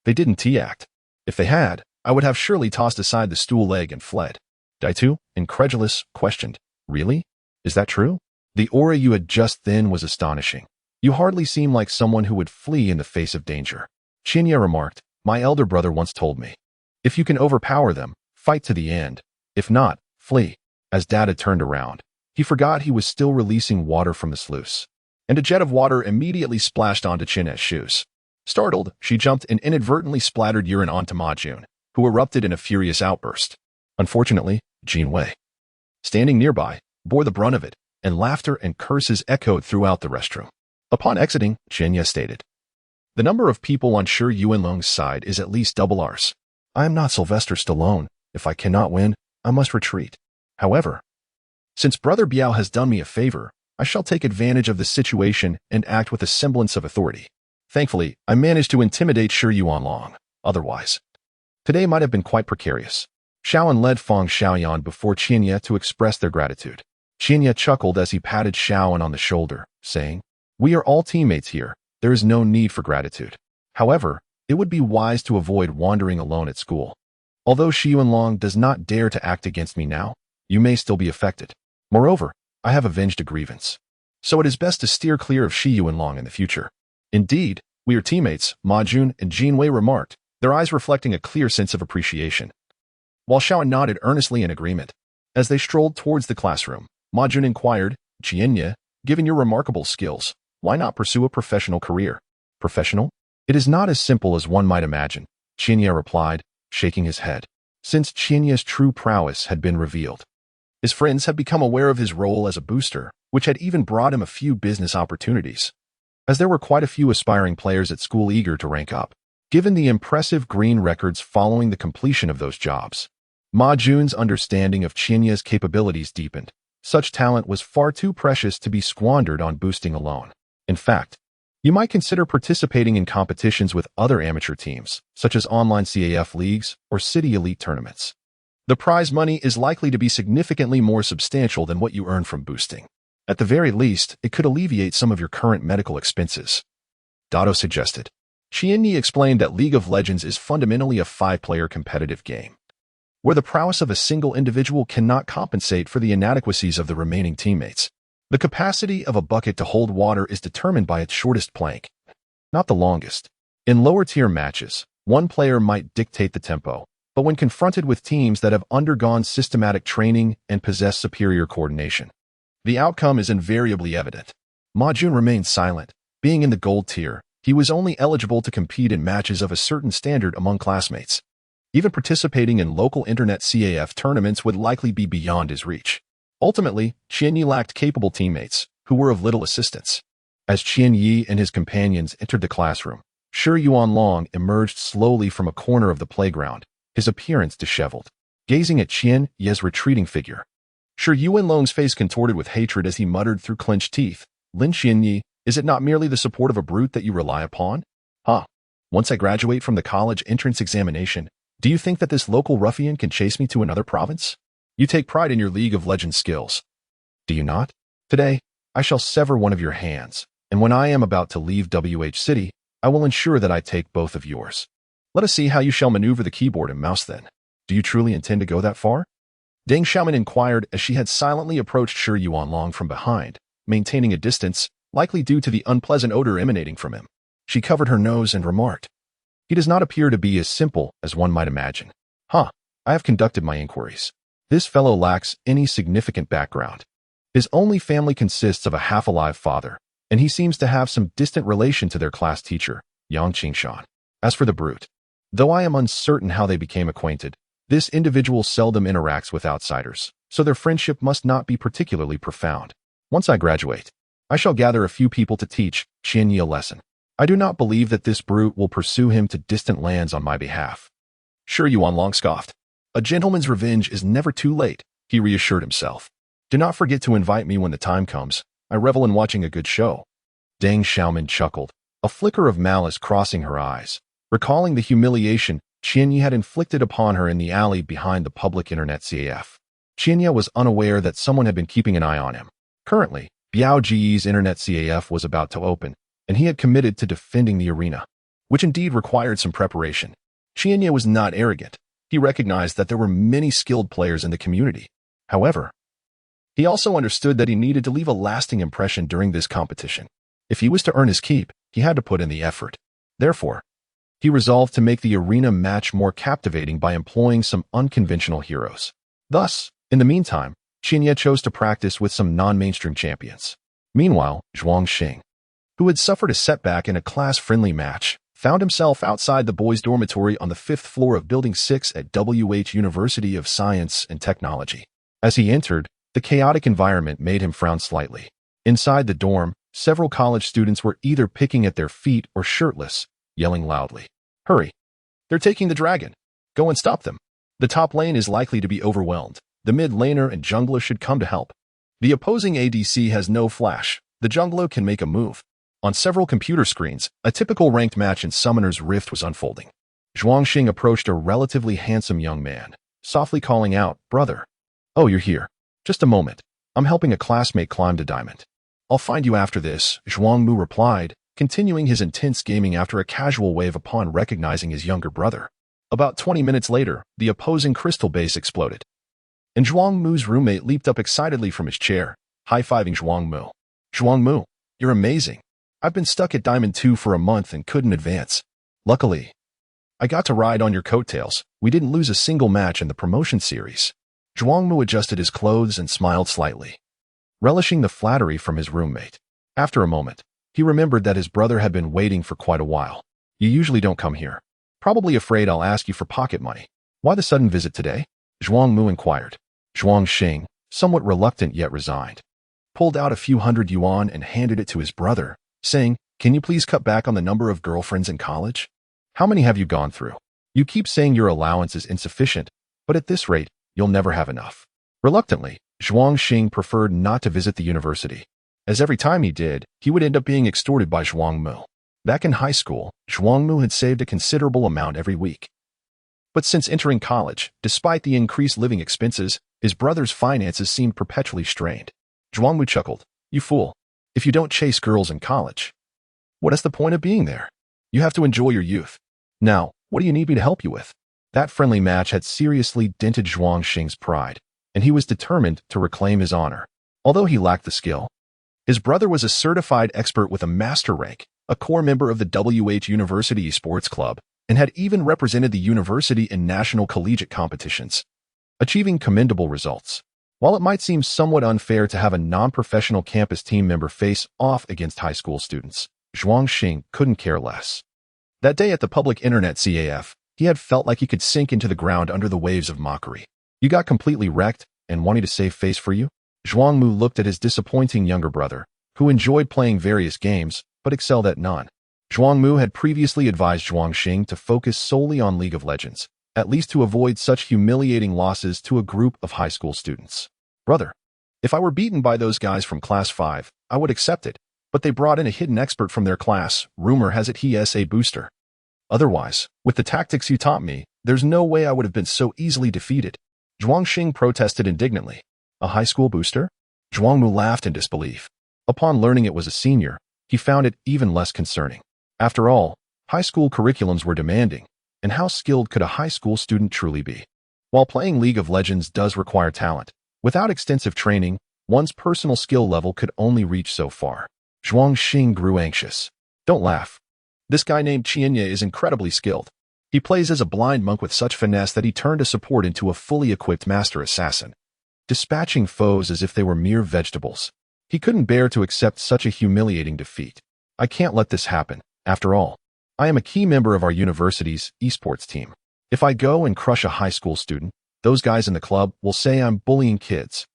they didn't T-act. If they had, I would have surely tossed aside the stool leg and fled. Daitu, incredulous, questioned, really? Is that true? The aura you had just then was astonishing. You hardly seem like someone who would flee in the face of danger. Qianye remarked, my elder brother once told me, if you can overpower them, fight to the end. If not, flee. As Dada turned around, he forgot he was still releasing water from the sluice, and a jet of water immediately splashed onto Qianye's shoes. Startled, she jumped and inadvertently splattered urine onto Ma Jun, who erupted in a furious outburst. Unfortunately, Jin Wei, standing nearby, bore the brunt of it, and laughter and curses echoed throughout the restroom. Upon exiting, Qianye stated, the number of people on Shi Yuanlong's side is at least double ours. I am not Sylvester Stallone. If I cannot win, I must retreat. However, since Brother Biao has done me a favor, I shall take advantage of the situation and act with a semblance of authority. Thankfully, I managed to intimidate Shi Yuanlong. Otherwise, today might have been quite precarious. Shaoan led Feng Xiaoyan before Qianye to express their gratitude. Qianye chuckled as he patted Shaoan on the shoulder, saying, we are all teammates here. There is no need for gratitude. However, it would be wise to avoid wandering alone at school. Although Shi Yuanlong does not dare to act against me now, you may still be affected. Moreover, I have avenged a grievance. So it is best to steer clear of Shi Yuanlong in the future. Indeed, we are teammates, Ma Jun and Jin Wei remarked, their eyes reflecting a clear sense of appreciation. While Shaoan nodded earnestly in agreement. As they strolled towards the classroom, Ma Jun inquired, Qianye, given your remarkable skills, why not pursue a professional career? Professional? It is not as simple as one might imagine, Qianye replied, shaking his head. Since Qianye's true prowess had been revealed, his friends had become aware of his role as a booster, which had even brought him a few business opportunities. As there were quite a few aspiring players at school eager to rank up, given the impressive green records following the completion of those jobs. Ma Jun's understanding of Qianye's capabilities deepened. Such talent was far too precious to be squandered on boosting alone. In fact, you might consider participating in competitions with other amateur teams, such as online CAF leagues or city elite tournaments. The prize money is likely to be significantly more substantial than what you earn from boosting. At the very least, it could alleviate some of your current medical expenses. Dado suggested. Qianye explained that League of Legends is fundamentally a 5-player competitive game, where the prowess of a single individual cannot compensate for the inadequacies of the remaining teammates. The capacity of a bucket to hold water is determined by its shortest plank, not the longest. In lower-tier matches, one player might dictate the tempo, but when confronted with teams that have undergone systematic training and possess superior coordination, the outcome is invariably evident. Ma Jun remained silent. Being in the gold tier, he was only eligible to compete in matches of a certain standard among classmates. Even participating in local internet CAF tournaments would likely be beyond his reach. Ultimately, Qianye lacked capable teammates, who were of little assistance. As Qianye and his companions entered the classroom, Shi Yuanlong emerged slowly from a corner of the playground, his appearance disheveled. Gazing at Qianye's retreating figure, Shi Yuanlong's face contorted with hatred as he muttered through clenched teeth, Lin Qianye, is it not merely the support of a brute that you rely upon? Once I graduate from the college entrance examination, do you think that this local ruffian can chase me to another province? You take pride in your League of Legends skills, do you not? Today, I shall sever one of your hands, and when I am about to leave WH City, I will ensure that I take both of yours. Let us see how you shall maneuver the keyboard and mouse then. Do you truly intend to go that far? Deng Xiaomin inquired as she had silently approached Shi Yuanlong from behind, maintaining a distance, likely due to the unpleasant odor emanating from him. She covered her nose and remarked, "He does not appear to be as simple as one might imagine." "Huh, I have conducted my inquiries. This fellow lacks any significant background. His only family consists of a half-alive father, and he seems to have some distant relation to their class teacher, Yang Qingshan. As for the brute, though I am uncertain how they became acquainted, this individual seldom interacts with outsiders, so their friendship must not be particularly profound. Once I graduate, I shall gather a few people to teach Qianyi a lesson. I do not believe that this brute will pursue him to distant lands on my behalf." Shi Yuanlong scoffed. "A gentleman's revenge is never too late," he reassured himself. "Do not forget to invite me when the time comes. I revel in watching a good show." Deng Xiaomin chuckled, a flicker of malice crossing her eyes, recalling the humiliation Qianyi had inflicted upon her in the alley behind the public internet CAF. Qianyi was unaware that someone had been keeping an eye on him. Currently, Biao Ji's internet CAF was about to open, and he had committed to defending the arena, which indeed required some preparation. Qianyi was not arrogant. He recognized that there were many skilled players in the community. However, he also understood that he needed to leave a lasting impression during this competition. If he was to earn his keep, he had to put in the effort. Therefore, he resolved to make the arena match more captivating by employing some unconventional heroes. Thus, in the meantime, Qianyi chose to practice with some non-mainstream champions. Meanwhile, Zhuang Xing, who had suffered a setback in a class-friendly match, found himself outside the boys' dormitory on the 5th floor of Building 6 at WH University of Science and Technology. As he entered, the chaotic environment made him frown slightly. Inside the dorm, several college students were either picking at their feet or shirtless, yelling loudly, "Hurry! They're taking the dragon! Go and stop them! The top lane is likely to be overwhelmed. The mid laner and jungler should come to help. The opposing ADC has no flash. The jungler can make a move." On several computer screens, a typical ranked match in Summoner's Rift was unfolding. Zhuang Xing approached a relatively handsome young man, softly calling out, "Brother. Oh, you're here. Just a moment. I'm helping a classmate climb to Diamond. I'll find you after this," Zhuang Mu replied, continuing his intense gaming after a casual wave upon recognizing his younger brother. About 20 minutes later, the opposing crystal base exploded, and Zhuang Mu's roommate leaped up excitedly from his chair, high-fiving Zhuang Mu. "Zhuang Mu, you're amazing. I've been stuck at Diamond 2 for a month and couldn't advance. Luckily, I got to ride on your coattails. We didn't lose a single match in the promotion series." Zhuang Mu adjusted his clothes and smiled slightly, relishing the flattery from his roommate. After a moment, he remembered that his brother had been waiting for quite a while. "You usually don't come here. Probably afraid I'll ask you for pocket money. Why the sudden visit today?" Zhuang Mu inquired. Zhuang Xing, somewhat reluctant yet resigned, pulled out a few hundred yuan and handed it to his brother, saying, "Can you please cut back on the number of girlfriends in college? How many have you gone through? You keep saying your allowance is insufficient, but at this rate, you'll never have enough." Reluctantly, Zhuang Xing preferred not to visit the university, as every time he did, he would end up being extorted by Zhuang Mu. Back in high school, Zhuang Mu had saved a considerable amount every week. But since entering college, despite the increased living expenses, his brother's finances seemed perpetually strained. Zhuang Mu chuckled, "You fool. If you don't chase girls in college, what is the point of being there? You have to enjoy your youth. Now, what do you need me to help you with?" That friendly match had seriously dented Zhuang Xing's pride, and he was determined to reclaim his honor. Although he lacked the skill, his brother was a certified expert with a master rank, a core member of the WH University Sports Club, and had even represented the university in national collegiate competitions, achieving commendable results. While it might seem somewhat unfair to have a non-professional campus team member face off against high school students, Zhuang Xing couldn't care less. That day at the public internet CAF, he had felt like he could sink into the ground under the waves of mockery. "You got completely wrecked and wanting to save face for you?" Zhuang Mu looked at his disappointing younger brother, who enjoyed playing various games but excelled at none. Zhuang Mu had previously advised Zhuang Xing to focus solely on League of Legends, at least to avoid such humiliating losses to a group of high school students. "Brother, if I were beaten by those guys from Class 5, I would accept it, but they brought in a hidden expert from their class. Rumor has it he is a booster. Otherwise, with the tactics you taught me, there's no way I would have been so easily defeated." Zhuang Xing protested indignantly. "A high school booster?" Zhuang Mu laughed in disbelief. Upon learning it was a senior, he found it even less concerning. After all, high school curriculums were demanding, and how skilled could a high school student truly be? While playing League of Legends does require talent, without extensive training, one's personal skill level could only reach so far. Zhuang Xing grew anxious. Don't laugh. This guy named Qianye is incredibly skilled. He plays as a blind monk with such finesse that he turned a support into a fully equipped master assassin, dispatching foes as if they were mere vegetables. He couldn't bear to accept such a humiliating defeat. I can't let this happen. After all, I am a key member of our university's esports team. If I go and crush a high school student, those guys in the club will say I'm bullying kids.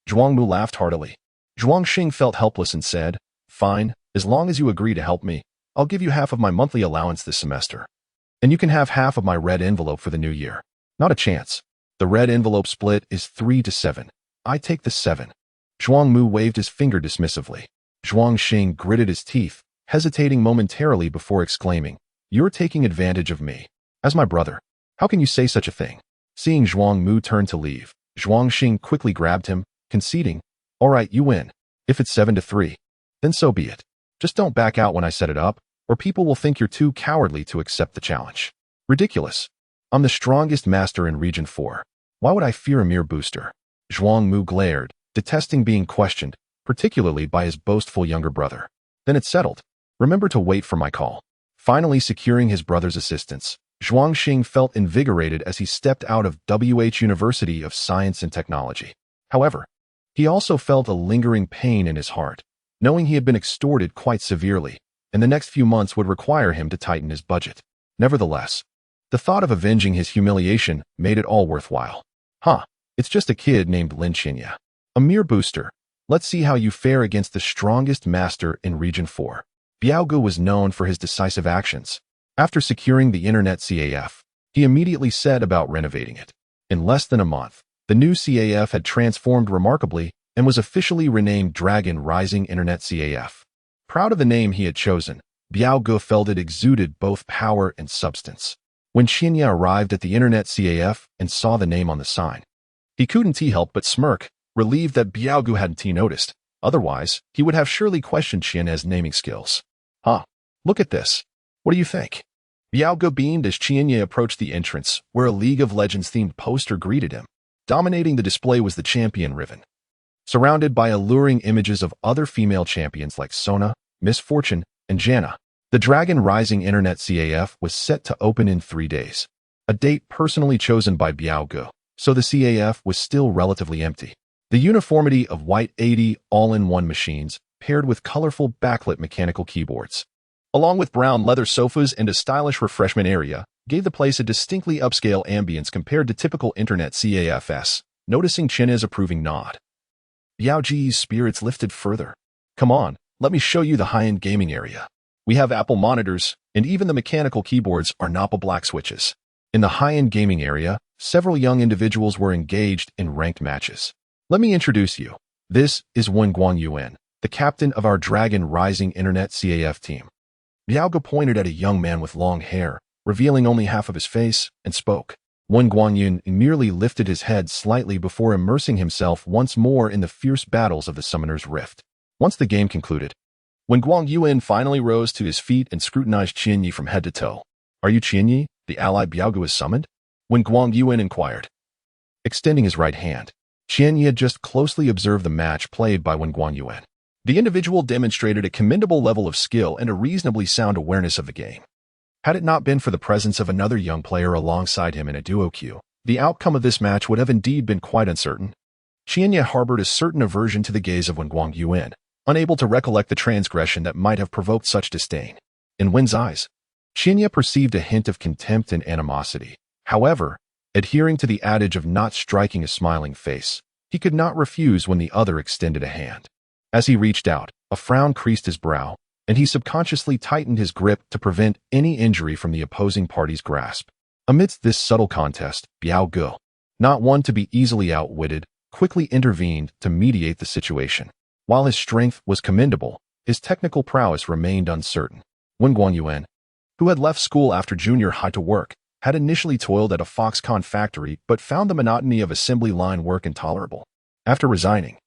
Zhuang Mu laughed heartily. Zhuang Xing felt helpless and said, "Fine, as long as you agree to help me, I'll give you half of my monthly allowance this semester. And you can have half of my red envelope for the new year." Not a chance. The red envelope split is 3-7. I take the 7. Zhuang Mu waved his finger dismissively. Zhuang Xing gritted his teeth, hesitating momentarily before exclaiming, "You're taking advantage of me. As my brother. How can you say such a thing?" Seeing Zhuang Mu turn to leave, Zhuang Xing quickly grabbed him, conceding, "All right, you win. If it's 7-3, then so be it. Just don't back out when I set it up, or people will think you're too cowardly to accept the challenge." Ridiculous. I'm the strongest master in Region 4. Why would I fear a mere booster? Zhuang Mu glared, detesting being questioned, particularly by his boastful younger brother. Then it's settled. Remember to wait for my call. Finally securing his brother's assistance, Zhuang Xing felt invigorated as he stepped out of University of Science and Technology. However, he also felt a lingering pain in his heart, knowing he had been extorted quite severely, and the next few months would require him to tighten his budget. Nevertheless, the thought of avenging his humiliation made it all worthwhile. It's just a kid named Lin Qianye. A mere booster. Let's see how you fare against the strongest master in Region 4. Biaogu was known for his decisive actions. After securing the Internet CAF, he immediately set about renovating it. In less than a month, the new CAF had transformed remarkably and was officially renamed Dragon Rising Internet CAF. Proud of the name he had chosen, Biaogu felt it exuded both power and substance. When Qianye arrived at the Internet CAF and saw the name on the sign, he couldn't help but smirk, relieved that Biaogu hadn't noticed. Otherwise, he would have surely questioned Qianye's naming skills. Look at this. What do you think? Biaogu beamed as Qianye approached the entrance, where a League of Legends-themed poster greeted him. Dominating the display was the champion ribbon, surrounded by alluring images of other female champions like Sona, Miss Fortune, and Janna. The Dragon Rising Internet CAF was set to open in 3 days, a date personally chosen by Biaogu, so the CAF was still relatively empty. The uniformity of white 80 all-in-one machines paired with colorful backlit mechanical keyboards, along with brown leather sofas and a stylish refreshment area, gave the place a distinctly upscale ambience compared to typical Internet CAFs. Noticing Qianye's approving nod, Biaoji's spirits lifted further. "Come on, let me show you the high-end gaming area. We have Apple monitors, and even the mechanical keyboards are Napa black switches." In the high-end gaming area, several young individuals were engaged in ranked matches. "Let me introduce you. This is Wen Guangyuan, the captain of our Dragon Rising Internet CAF team." Biaogu pointed at a young man with long hair, revealing only half of his face, and spoke. Wen Guangyuan merely lifted his head slightly before immersing himself once more in the fierce battles of the Summoner's Rift. Once the game concluded, Wen Guangyuan finally rose to his feet and scrutinized Qianye from head to toe. "Are you Qianye, the ally Biaogu has summoned?" Wen Guangyuan inquired, extending his right hand. Qianye had just closely observed the match played by Wen Guangyuan. The individual demonstrated a commendable level of skill and a reasonably sound awareness of the game. Had it not been for the presence of another young player alongside him in a duo queue, the outcome of this match would have indeed been quite uncertain. Qianye harbored a certain aversion to the gaze of Wen Guangyuan, unable to recollect the transgression that might have provoked such disdain. In Wen's eyes, Qianye perceived a hint of contempt and animosity. However, adhering to the adage of not striking a smiling face, he could not refuse when the other extended a hand. As he reached out, a frown creased his brow, and he subconsciously tightened his grip to prevent any injury from the opposing party's grasp. Amidst this subtle contest, Biaogu, not one to be easily outwitted, quickly intervened to mediate the situation. While his strength was commendable, his technical prowess remained uncertain. Wen Guangyuan, who had left school after junior high to work, had initially toiled at a Foxconn factory but found the monotony of assembly line work intolerable. After resigning,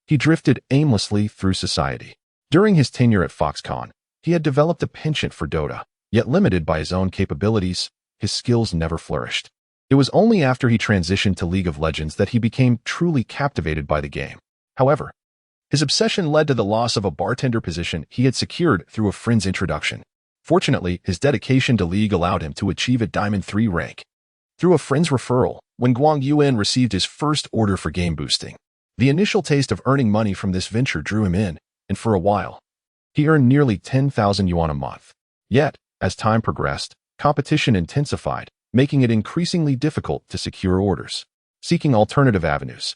he drifted aimlessly through society. During his tenure at Foxconn, he had developed a penchant for Dota, yet limited by his own capabilities, his skills never flourished. It was only after he transitioned to League of Legends that he became truly captivated by the game. However, his obsession led to the loss of a bartender position he had secured through a friend's introduction. Fortunately, his dedication to League allowed him to achieve a Diamond 3 rank. Through a friend's referral, when Guang Yuan received his first order for game boosting, the initial taste of earning money from this venture drew him in, and for a while, he earned nearly 10,000 yuan a month. Yet, as time progressed, competition intensified, making it increasingly difficult to secure orders. Seeking alternative avenues,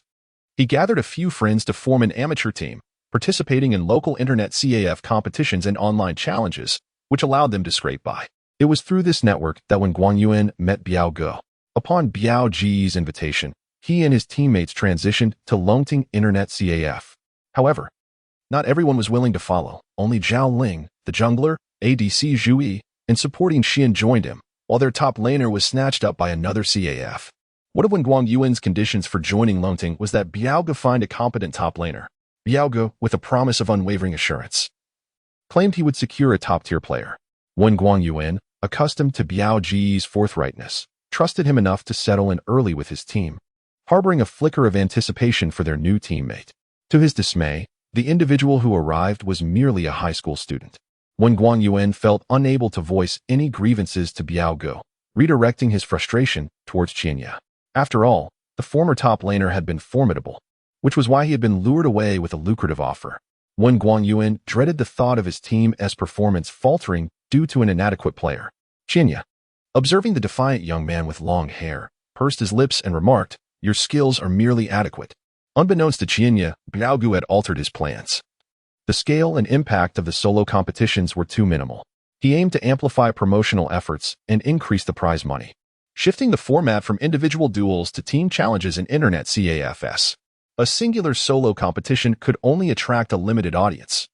he gathered a few friends to form an amateur team, participating in local internet CAF competitions and online challenges, which allowed them to scrape by. It was through this network that when Guang Yuan met Biao Ge, upon Biao Ge's invitation, he and his teammates transitioned to Longting Internet CAF. However, not everyone was willing to follow. Only Zhao Ling, the jungler, ADC Zhu, and supporting Xian joined him, while their top laner was snatched up by another CAF. What if when Guang Yuan's conditions for joining Longting was that Biao Ge find a competent top laner? Biao Ge, with a promise of unwavering assurance, claimed he would secure a top-tier player. When Guang Yuan, accustomed to Biao Ge's forthrightness, trusted him enough to settle in early with his team, harboring a flicker of anticipation for their new teammate. To his dismay, the individual who arrived was merely a high school student. When Guang Yuan felt unable to voice any grievances to Biao Ge, redirecting his frustration towards Qianya. After all, the former top laner had been formidable, which was why he had been lured away with a lucrative offer. When Guang Yuan dreaded the thought of his team's performance faltering due to an inadequate player, Qianya, observing the defiant young man with long hair, pursed his lips and remarked, "Your skills are merely adequate." Unbeknownst to Qianya, Biao Ge had altered his plans. The scale and impact of the solo competitions were too minimal. He aimed to amplify promotional efforts and increase the prize money, shifting the format from individual duels to team challenges in Internet CAFS. A singular solo competition could only attract a limited audience,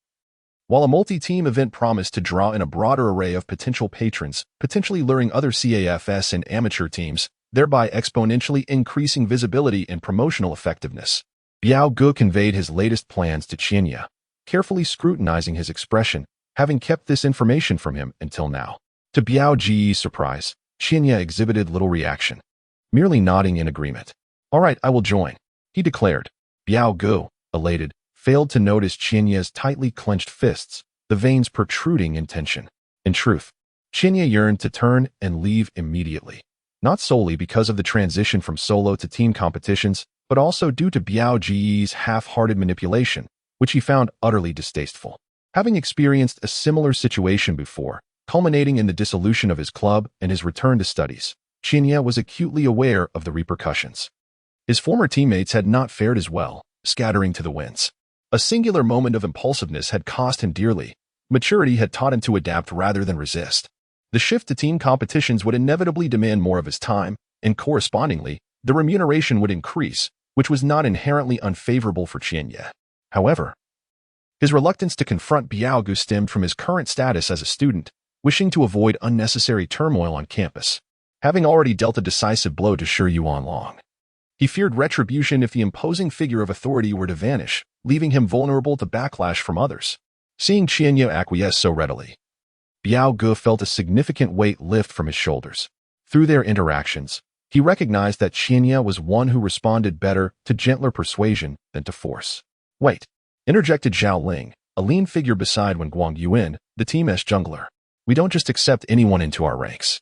while a multi-team event promised to draw in a broader array of potential patrons, potentially luring other CAFS and amateur teams, thereby exponentially increasing visibility and promotional effectiveness. Biao Ge conveyed his latest plans to Qianya, carefully scrutinizing his expression, having kept this information from him until now. To Biao Ge's surprise, Qianya exhibited little reaction, merely nodding in agreement. "All right, I will join," he declared. Biao Ge, elated, failed to notice Qianya's tightly clenched fists, the veins protruding in tension. In truth, Qianya yearned to turn and leave immediately, not solely because of the transition from solo to team competitions, but also due to Biao Ge's half-hearted manipulation, which he found utterly distasteful. Having experienced a similar situation before, culminating in the dissolution of his club and his return to studies, Qianya was acutely aware of the repercussions. His former teammates had not fared as well, scattering to the winds. A singular moment of impulsiveness had cost him dearly. Maturity had taught him to adapt rather than resist. The shift to team competitions would inevitably demand more of his time, and correspondingly, the remuneration would increase, which was not inherently unfavorable for Qianya. However, his reluctance to confront Biao Ge stemmed from his current status as a student, wishing to avoid unnecessary turmoil on campus. Having already dealt a decisive blow to Shi Yuanlong, he feared retribution if the imposing figure of authority were to vanish, leaving him vulnerable to backlash from others. Seeing Qianya acquiesce so readily, Biao Ge felt a significant weight lift from his shoulders. Through their interactions, he recognized that Qianya was one who responded better to gentler persuasion than to force. "Wait," interjected Zhao Ling, a lean figure beside when Guang Yuan, the team's jungler. "We don't just accept anyone into our ranks.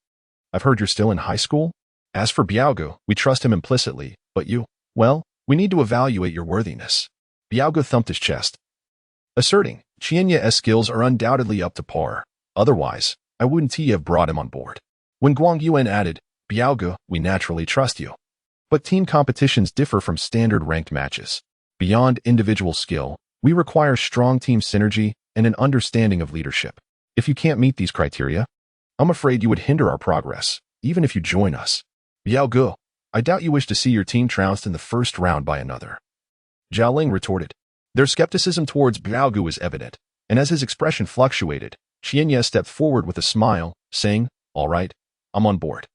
I've heard you're still in high school? As for Biao Ge, we trust him implicitly, but you, well, we need to evaluate your worthiness." Biao Ge thumped his chest, asserting, "Qianya's skills are undoubtedly up to par. Otherwise, I wouldn't have brought him on board." When Guang Yuan added, "Biao Ge, we naturally trust you. But team competitions differ from standard ranked matches. Beyond individual skill, we require strong team synergy and an understanding of leadership. If you can't meet these criteria, I'm afraid you would hinder our progress, even if you join us." "Biao Ge, I doubt you wish to see your team trounced in the first round by another," Zhao Ling retorted. Their skepticism towards Biao Ge was evident, and as his expression fluctuated, Qianya stepped forward with a smile, saying, "All right, I'm on board.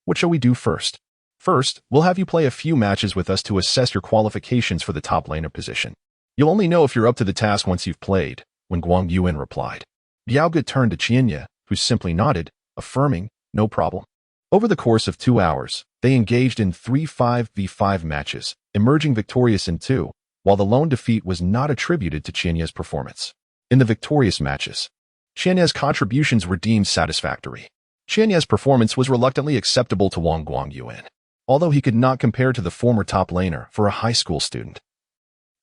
What shall we do first?" "First, we'll have you play a few matches with us to assess your qualifications for the top laner position. You'll only know if you're up to the task once you've played," when Guang Yuan replied. Biao Ge turned to Qianya, who simply nodded, affirming, "No problem." Over the course of 2 hours, they engaged in 3 5v5 matches, emerging victorious in 2, while the lone defeat was not attributed to Qianye's performance. In the victorious matches, Qianye's contributions were deemed satisfactory. Qianye's performance was reluctantly acceptable to Wang Guangyuan, although he could not compare to the former top laner for a high school student.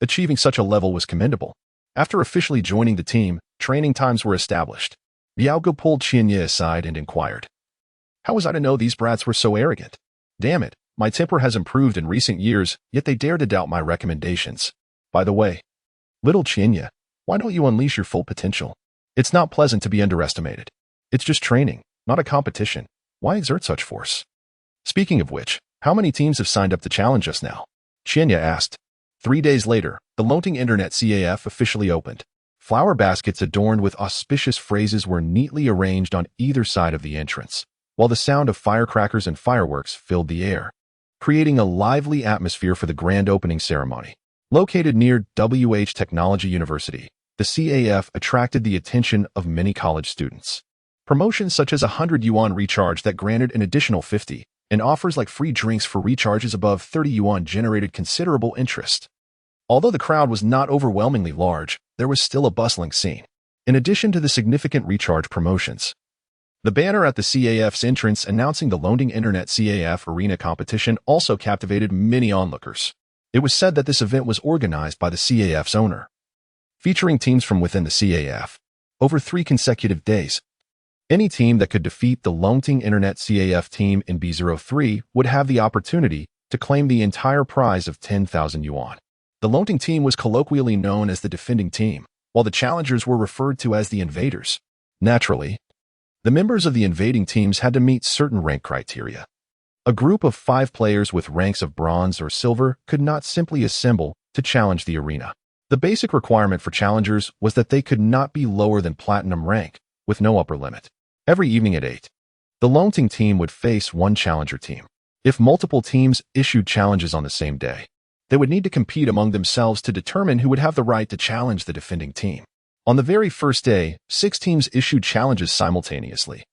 Achieving such a level was commendable. After officially joining the team, training times were established. Liao Ge pulled Qianye aside and inquired, "How was I to know these brats were so arrogant? Damn it, my temper has improved in recent years, yet they dare to doubt my recommendations. By the way, little Qianye, why don't you unleash your full potential? It's not pleasant to be underestimated. It's just training, not a competition. Why exert such force? Speaking of which, how many teams have signed up to challenge us now?" Qianye asked. 3 days later, the Longting Internet CAF officially opened. Flower baskets adorned with auspicious phrases were neatly arranged on either side of the entrance, while the sound of firecrackers and fireworks filled the air, creating a lively atmosphere for the grand opening ceremony. Located near Technology University, the CAF attracted the attention of many college students. Promotions such as a 100 yuan recharge that granted an additional 50, and offers like free drinks for recharges above 30 yuan generated considerable interest. Although the crowd was not overwhelmingly large, there was still a bustling scene. In addition to the significant recharge promotions, the banner at the CAF's entrance announcing the Longting Internet CAF Arena competition also captivated many onlookers. It was said that this event was organized by the CAF's owner, featuring teams from within the CAF. Over 3 consecutive days, any team that could defeat the Longting Internet CAF team in B03 would have the opportunity to claim the entire prize of 10,000 yuan. The Longting team was colloquially known as the defending team, while the challengers were referred to as the invaders. Naturally, the members of the invading teams had to meet certain rank criteria. A group of 5 players with ranks of bronze or silver could not simply assemble to challenge the arena. The basic requirement for challengers was that they could not be lower than platinum rank, with no upper limit. Every evening at 8, the Longting team would face one challenger team. If multiple teams issued challenges on the same day, they would need to compete among themselves to determine who would have the right to challenge the defending team. On the very first day, 6 teams issued challenges simultaneously.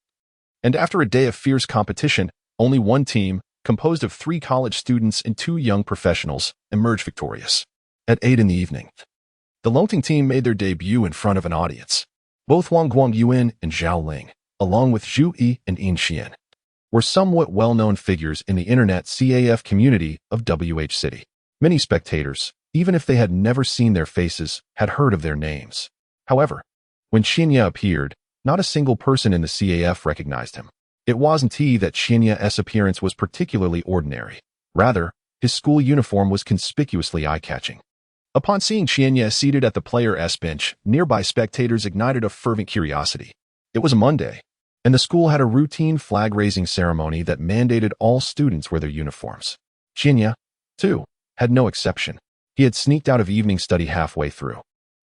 And after a day of fierce competition, only one team, composed of 3 college students and 2 young professionals, emerged victorious. At 8 in the evening, the Longting team made their debut in front of an audience. Both Wang Guangyuan and Zhao Ling, along with Zhu Yi and Yin Xian, were somewhat well-known figures in the Internet CAF community of WH City. Many spectators, even if they had never seen their faces, had heard of their names. However, when Qianye appeared, not a single person in the CAF recognized him. It wasn't that Qianye's appearance was particularly ordinary. Rather, his school uniform was conspicuously eye-catching. Upon seeing Qianye seated at the Player S bench, nearby spectators ignited a fervent curiosity. It was a Monday, and the school had a routine flag-raising ceremony that mandated all students wear their uniforms. Qianye, too, had no exception. He had sneaked out of evening study halfway through,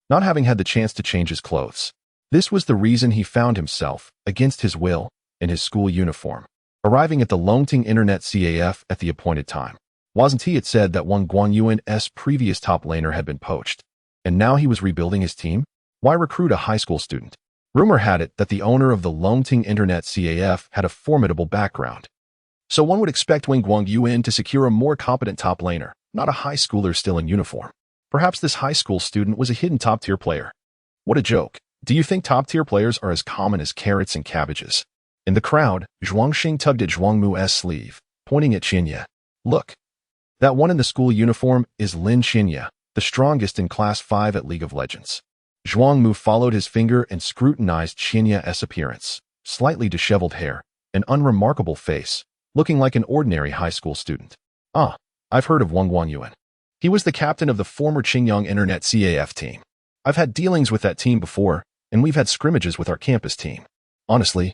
not having had the chance to change his clothes. This was the reason he found himself, against his will, in his school uniform, arriving at the Longting Internet CAF at the appointed time. Wasn't it said that Wang Guangyuan's previous top laner had been poached, and now he was rebuilding his team? Why recruit a high school student? Rumor had it that the owner of the Longting Internet CAF had a formidable background, so one would expect Wang Guangyuan to secure a more competent top laner, not a high schooler still in uniform. Perhaps this high school student was a hidden top-tier player. What a joke. Do you think top-tier players are as common as carrots and cabbages? In the crowd, Zhuangxing tugged at Zhuangmu's sleeve, pointing at Qianye. Look. That one in the school uniform is Lin Qianye, the strongest in Class 5 at League of Legends. Zhuangmu followed his finger and scrutinized Qianye's appearance. Slightly disheveled hair, an unremarkable face, looking like an ordinary high school student. Ah, I've heard of Wang Guangyuan. He was the captain of the former Qingyang Internet CAF team. I've had dealings with that team before, and we've had scrimmages with our campus team. Honestly,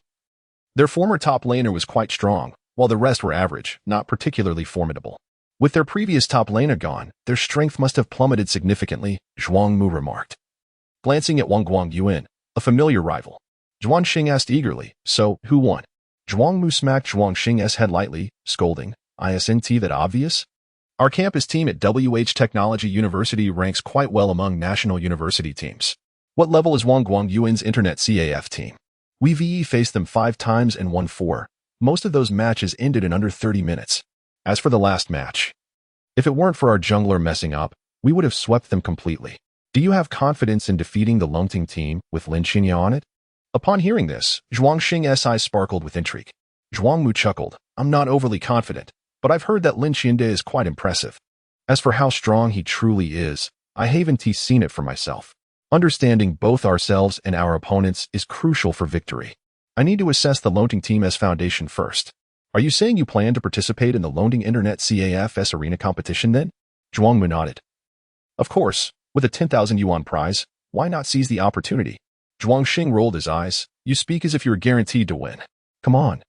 their former top laner was quite strong, while the rest were average, not particularly formidable. With their previous top laner gone, their strength must have plummeted significantly, Zhuangmu remarked. Glancing at Wang Guangyuan, a familiar rival, Zhuangxing asked eagerly, so, who won? Zhuangmu smacked Zhuangxing's head lightly, scolding, Isn't that obvious? Our campus team at Technology University ranks quite well among national university teams. What level is Wang Guangyuan's Internet CAF team? We faced them 5 times and won 4. Most of those matches ended in under 30 minutes. As for the last match, if it weren't for our jungler messing up, we would have swept them completely. Do you have confidence in defeating the Longting team with Lin Qianye on it? Upon hearing this, Zhuangxing's eyes sparkled with intrigue. Zhuangmu chuckled. I'm not overly confident, but I've heard that Lin Qianye is quite impressive. As for how strong he truly is, I haven't seen it for myself. Understanding both ourselves and our opponents is crucial for victory. I need to assess the Longting team as foundation first. Are you saying you plan to participate in the Longting Internet CAFS Arena competition then? Zhuangmu nodded. Of course, with a 10,000 yuan prize, why not seize the opportunity? Zhuangxing rolled his eyes. You speak as if you were guaranteed to win. Come on.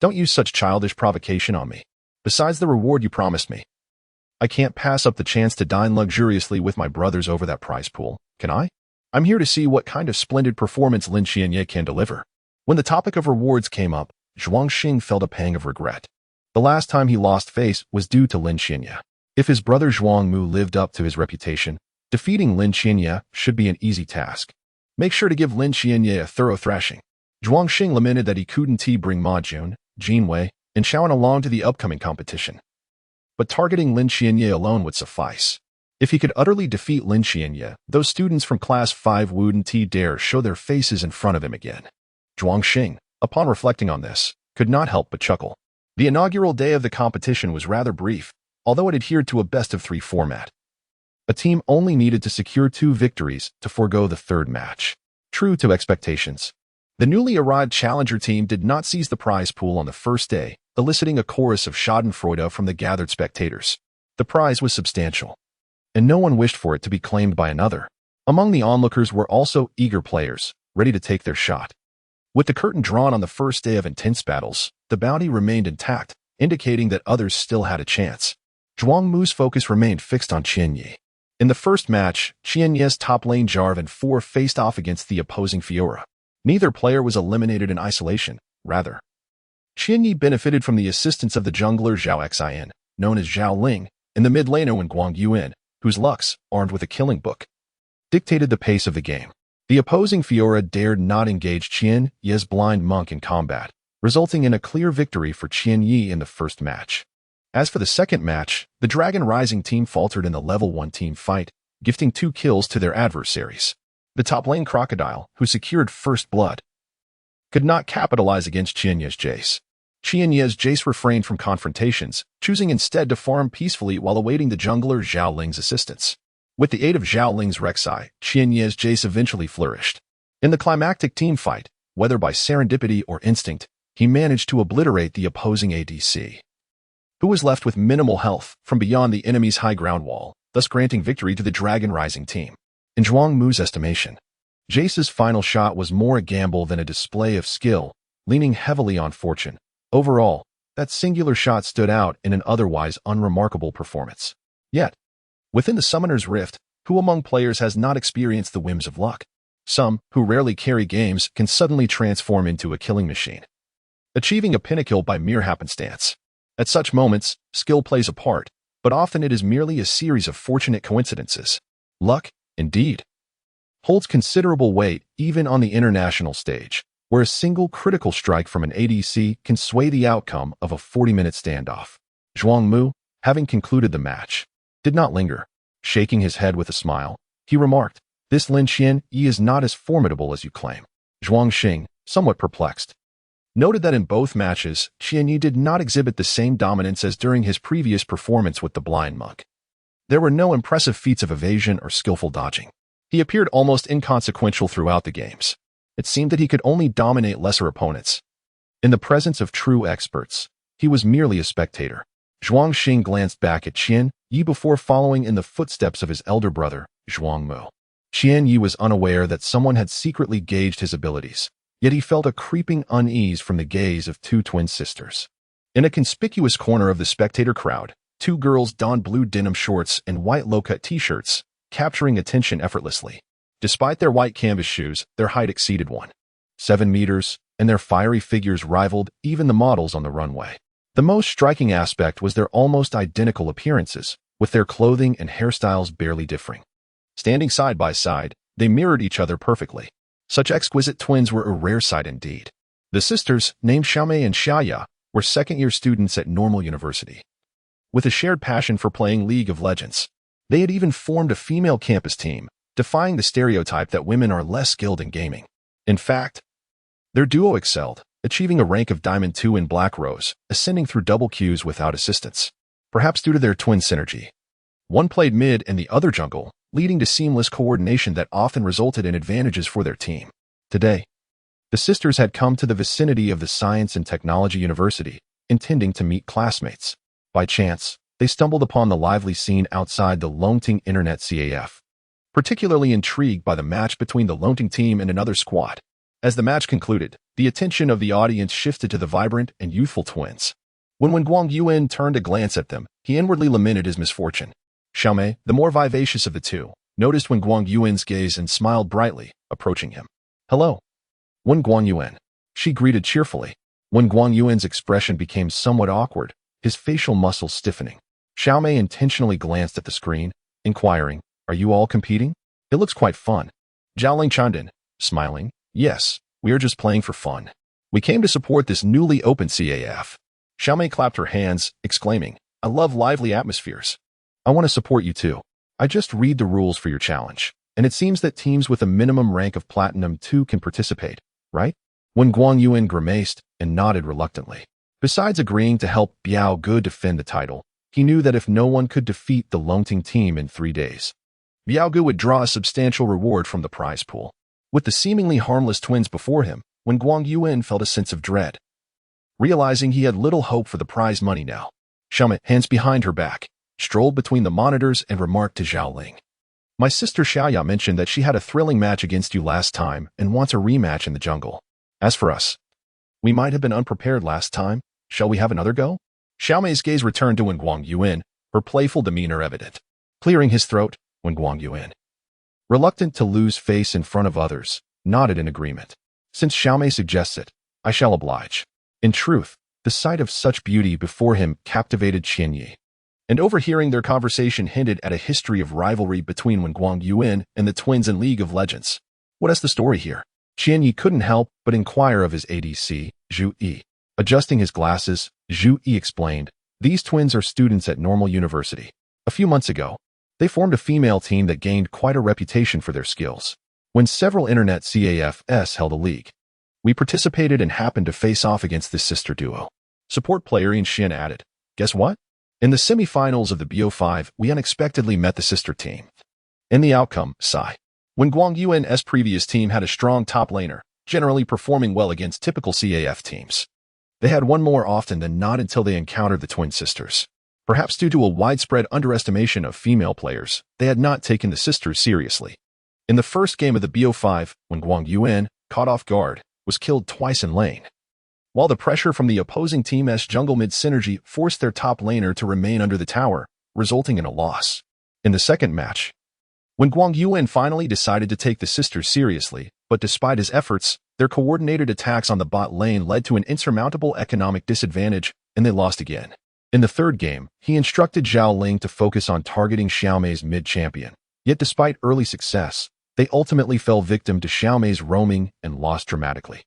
Don't use such childish provocation on me. Besides the reward you promised me, I can't pass up the chance to dine luxuriously with my brothers over that prize pool, can I? I'm here to see what kind of splendid performance Lin Qianye can deliver. When the topic of rewards came up, Zhuangxing felt a pang of regret. The last time he lost face was due to Lin Qianye. If his brother Zhuangmu lived up to his reputation, defeating Lin Qianye should be an easy task. Make sure to give Lin Qianye a thorough thrashing. Zhuangxing lamented that he couldn't bring Ma Jun, Jinwei, and Shaoan along to the upcoming competition. But targeting Lin Qianye alone would suffice. If he could utterly defeat Lin Qianye, those students from Class 5 wouldn't dare show their faces in front of him again. Zhuangxing, upon reflecting on this, could not help but chuckle. The inaugural day of the competition was rather brief, although it adhered to a best-of-3 format. A team only needed to secure 2 victories to forego the third match. True to expectations, the newly arrived challenger team did not seize the prize pool on the first day, eliciting a chorus of schadenfreude from the gathered spectators. The prize was substantial, and no one wished for it to be claimed by another. Among the onlookers were also eager players, ready to take their shot. With the curtain drawn on the first day of intense battles, the bounty remained intact, indicating that others still had a chance. Zhuangmu's focus remained fixed on Qianye. In the first match, Qianye's top lane Jarvan 4 faced off against the opposing Fiora. Neither player was eliminated in isolation, rather. Qianye benefited from the assistance of the jungler Zhao Xian, known as Zhao Ling, and the mid laner Guang Yuan, whose Lux, armed with a killing book, dictated the pace of the game. The opposing Fiora dared not engage Qianye's blind monk in combat, resulting in a clear victory for Qianye in the first match. As for the second match, the Dragon Rising team faltered in the level 1 team fight, gifting 2 kills to their adversaries. The top lane Crocodile, who secured first blood, could not capitalize against Qianye's Jace. Qianye's Jace refrained from confrontations, choosing instead to farm peacefully while awaiting the jungler Zhao Ling's assistance. With the aid of Zhao Ling's Rek'Sai, Qianye's Jace eventually flourished. In the climactic team fight, whether by serendipity or instinct, he managed to obliterate the opposing ADC, who was left with minimal health from beyond the enemy's high ground wall, thus granting victory to the Dragon Rising team. In Zhuangmu's estimation, Jace's final shot was more a gamble than a display of skill, leaning heavily on fortune. Overall, that singular shot stood out in an otherwise unremarkable performance. Yet, within the Summoner's Rift, who among players has not experienced the whims of luck? Some, who rarely carry games, can suddenly transform into a killing machine, achieving a pinnacle by mere happenstance. At such moments, skill plays a part, but often it is merely a series of fortunate coincidences. Luck, indeed, holds considerable weight even on the international stage, where a single critical strike from an ADC can sway the outcome of a 40-minute standoff. Zhuangmu, having concluded the match, did not linger. Shaking his head with a smile, he remarked, "This Lin Qianye is not as formidable as you claim." Zhuangxing, somewhat perplexed, noted that in both matches, Qianye did not exhibit the same dominance as during his previous performance with the blind monk. There were no impressive feats of evasion or skillful dodging. He appeared almost inconsequential throughout the games. It seemed that he could only dominate lesser opponents. In the presence of true experts, he was merely a spectator. Zhuangxing glanced back at Qianye before following in the footsteps of his elder brother, Zhuangmu. Qianye was unaware that someone had secretly gauged his abilities, yet he felt a creeping unease from the gaze of 2 twin sisters. In a conspicuous corner of the spectator crowd, 2 girls donned blue denim shorts and white low-cut t-shirts, capturing attention effortlessly. Despite their white canvas shoes, their height exceeded 1.7 meters, and their fiery figures rivaled even the models on the runway. The most striking aspect was their almost identical appearances, with their clothing and hairstyles barely differing. Standing side by side, they mirrored each other perfectly. Such exquisite twins were a rare sight indeed. The sisters, named Xiaomei and Xiaya, were second-year students at Normal University. With a shared passion for playing League of Legends, they had even formed a female campus team, defying the stereotype that women are less skilled in gaming. In fact, their duo excelled, achieving a rank of Diamond 2 in Black Rose, ascending through double queues without assistance, perhaps due to their twin synergy. One played mid and the other jungle, leading to seamless coordination that often resulted in advantages for their team. Today, the sisters had come to the vicinity of the Science and Technology University, intending to meet classmates. By chance, they stumbled upon the lively scene outside the Longting Internet CAF, particularly intrigued by the match between the Longting team and another squad. As the match concluded, the attention of the audience shifted to the vibrant and youthful twins. When Guang Yuan turned to glance at them, he inwardly lamented his misfortune. Xiaomei, the more vivacious of the two, noticed Guang Yuan's gaze and smiled brightly, approaching him. "Hello." Guang Yuan. She greeted cheerfully. When Guang Yuan's expression became somewhat awkward, his facial muscles stiffening, Xiaomei intentionally glanced at the screen, inquiring, "Are you all competing? It looks quite fun." Zhao Ling chimed in, smiling, "Yes, we are just playing for fun. We came to support this newly opened CAF." Xiaomei clapped her hands, exclaiming, "I love lively atmospheres. I want to support you too. I just read the rules for your challenge, and it seems that teams with a minimum rank of Platinum 2 can participate, right?" When Guang Yuan grimaced and nodded reluctantly. Besides agreeing to help Biao Gu defend the title, he knew that if no one could defeat the Longting team in 3 days, Biao Gu would draw a substantial reward from the prize pool. With the seemingly harmless twins before him, when Guang Yuan felt a sense of dread, realizing he had little hope for the prize money now, Xiaomei, hands behind her back, strolled between the monitors and remarked to Zhao Ling, "My sister Xiaya mentioned that she had a thrilling match against you last time and wants a rematch in the jungle. As for us, we might have been unprepared last time. Shall we have another go?" Xiaomei's gaze returned to Guang Yuan, her playful demeanor evident. Clearing his throat, Guang Yuan, reluctant to lose face in front of others, nodded in agreement. "Since Xiaomei suggests it, I shall oblige." In truth, the sight of such beauty before him captivated Qianyi, and overhearing their conversation hinted at a history of rivalry between Guang Yuan and the twins in League of Legends. What is the story here? Qianyi couldn't help but inquire of his ADC, Zhu Yi. Adjusting his glasses, Zhu Yi explained, "These twins are students at Normal University. A few months ago, they formed a female team that gained quite a reputation for their skills. When several internet CAFs held a league, we participated and happened to face off against this sister duo." Support player Yin Xin added, "Guess what? In the semifinals of the BO5, we unexpectedly met the sister team. In the outcome, sigh. When Guang Yuan's previous team had a strong top laner, generally performing well against typical CAF teams, they had won more often than not until they encountered the twin sisters. Perhaps due to a widespread underestimation of female players, they had not taken the sisters seriously. In the first game of the BO5, when Guang Yuan, caught off guard, was killed twice in lane, while the pressure from the opposing team's jungle mid synergy forced their top laner to remain under the tower, resulting in a loss. In the second match, when Guang Yuan finally decided to take the sisters seriously, but despite his efforts, their coordinated attacks on the bot lane led to an insurmountable economic disadvantage, and they lost again. In the third game, he instructed Zhao Ling to focus on targeting Xiaomei's mid-champion. Yet despite early success, they ultimately fell victim to Xiaomei's roaming and lost dramatically.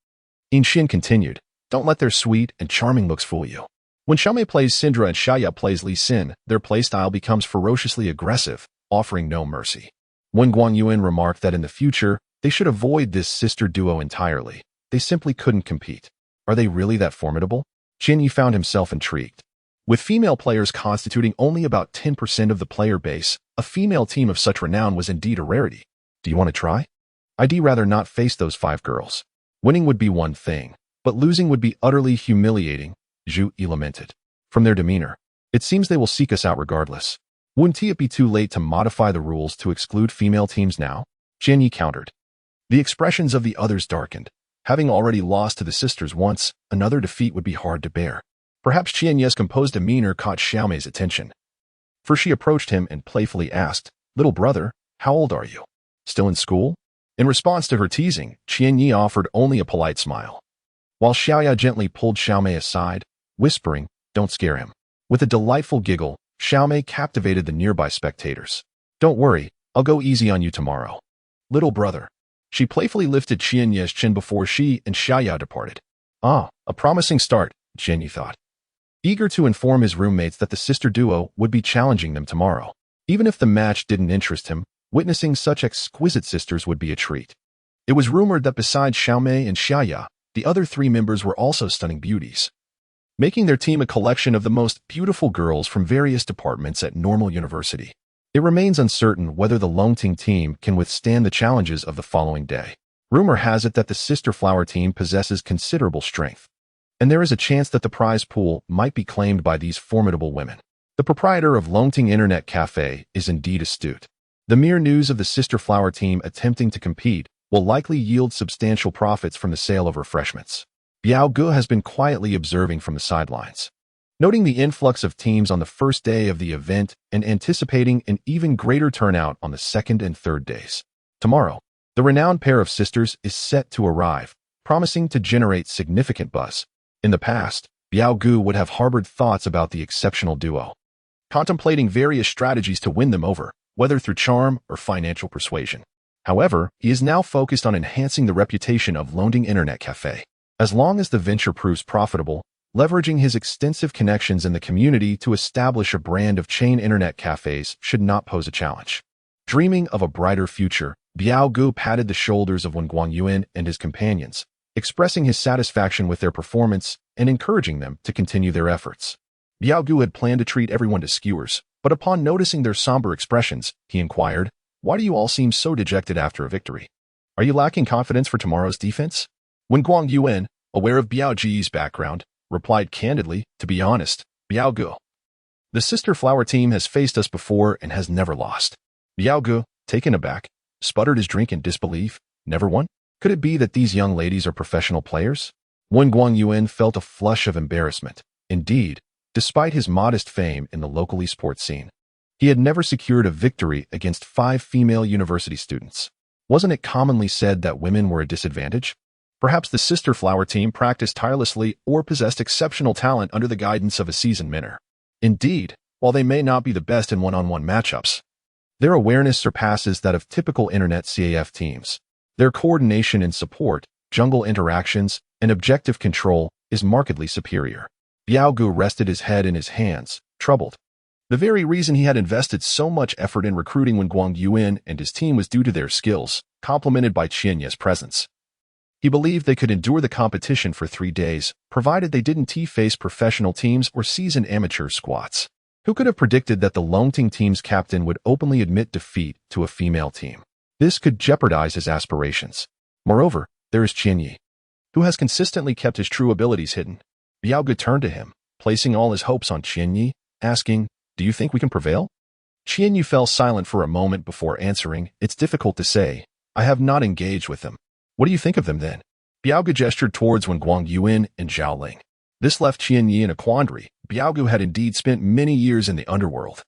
Yin Xin continued, "Don't let their sweet and charming looks fool you. When Xiaomei plays Syndra and Xiaya plays Lee Sin, their playstyle becomes ferociously aggressive, offering no mercy." When Guang Yuan remarked that in the future, they should avoid this sister duo entirely, they simply couldn't compete. Are they really that formidable? Qianyi found himself intrigued. With female players constituting only about 10% of the player base, a female team of such renown was indeed a rarity. "Do you want to try?" "I'd rather not face those 5 girls. Winning would be one thing, but losing would be utterly humiliating," Zhu Yi lamented. "From their demeanor, it seems they will seek us out regardless. Wouldn't it be too late to modify the rules to exclude female teams now?" Qianyi countered. The expressions of the others darkened. Having already lost to the sisters once, another defeat would be hard to bear. Perhaps Qianyi's composed demeanor caught Xiaomei's attention, for she approached him and playfully asked, "Little brother, how old are you? Still in school?" In response to her teasing, Qianyi offered only a polite smile, while Xiaya gently pulled Xiaomei aside, whispering, "Don't scare him." With a delightful giggle, Xiaomei captivated the nearby spectators. "Don't worry, I'll go easy on you tomorrow. Little brother." She playfully lifted Qianyi's chin before she and Xiaya departed. Ah, a promising start, Qianyi thought, eager to inform his roommates that the sister duo would be challenging them tomorrow. Even if the match didn't interest him, witnessing such exquisite sisters would be a treat. It was rumored that besides Xiaomei and Huaxia, the other three members were also stunning beauties, making their team a collection of the most beautiful girls from various departments at Normal University. It remains uncertain whether the Longting team can withstand the challenges of the following day. Rumor has it that the sister flower team possesses considerable strength, and there is a chance that the prize pool might be claimed by these formidable women. The proprietor of Longting Internet Cafe is indeed astute. The mere news of the sister flower team attempting to compete will likely yield substantial profits from the sale of refreshments. Biao Gu has been quietly observing from the sidelines, noting the influx of teams on the first day of the event and anticipating an even greater turnout on the second and third days. Tomorrow, the renowned pair of sisters is set to arrive, promising to generate significant buzz. In the past, Biao Gu would have harbored thoughts about the exceptional duo, contemplating various strategies to win them over, whether through charm or financial persuasion. However, he is now focused on enhancing the reputation of Longting Internet Cafe. As long as the venture proves profitable, leveraging his extensive connections in the community to establish a brand of chain internet cafes should not pose a challenge. Dreaming of a brighter future, Biao Gu patted the shoulders of Wen Guangyuan and his companions, expressing his satisfaction with their performance and encouraging them to continue their efforts. Biao Gu had planned to treat everyone to skewers, but upon noticing their somber expressions, he inquired, "Why do you all seem so dejected after a victory? Are you lacking confidence for tomorrow's defense?" Wen Guangyuan, aware of Biao Ji's background, replied candidly, "To be honest, Biao Gu, the sister flower team has faced us before and has never lost." Biao Gu, taken aback, sputtered his drink in disbelief. "Never won? Could it be that these young ladies are professional players?" Wen Guangyuan felt a flush of embarrassment. Indeed, despite his modest fame in the local esports scene, he had never secured a victory against 5 female university students. Wasn't it commonly said that women were a disadvantage? Perhaps the sister flower team practiced tirelessly or possessed exceptional talent under the guidance of a seasoned mentor. Indeed, while they may not be the best in one-on-one matchups, their awareness surpasses that of typical internet CAF teams. Their coordination and support, jungle interactions, and objective control is markedly superior. Biao Gu rested his head in his hands, troubled. The very reason he had invested so much effort in recruiting Wen Guangyuan and his team was due to their skills, complemented by Qianye's presence. He believed they could endure the competition for 3 days, provided they didn't face professional teams or seasoned amateur squats. Who could have predicted that the Longting team's captain would openly admit defeat to a female team? This could jeopardize his aspirations. Moreover, there is Qianyi, who has consistently kept his true abilities hidden. Biao Gu turned to him, placing all his hopes on Qianyi, asking, "Do you think we can prevail?" Qianyi fell silent for a moment before answering, "It's difficult to say. I have not engaged with them." "What do you think of them then?" Biao Gu gestured towards Wen Guangyuan and Zhao Ling. This left Qianyi in a quandary. Biao Gu had indeed spent many years in the underworld,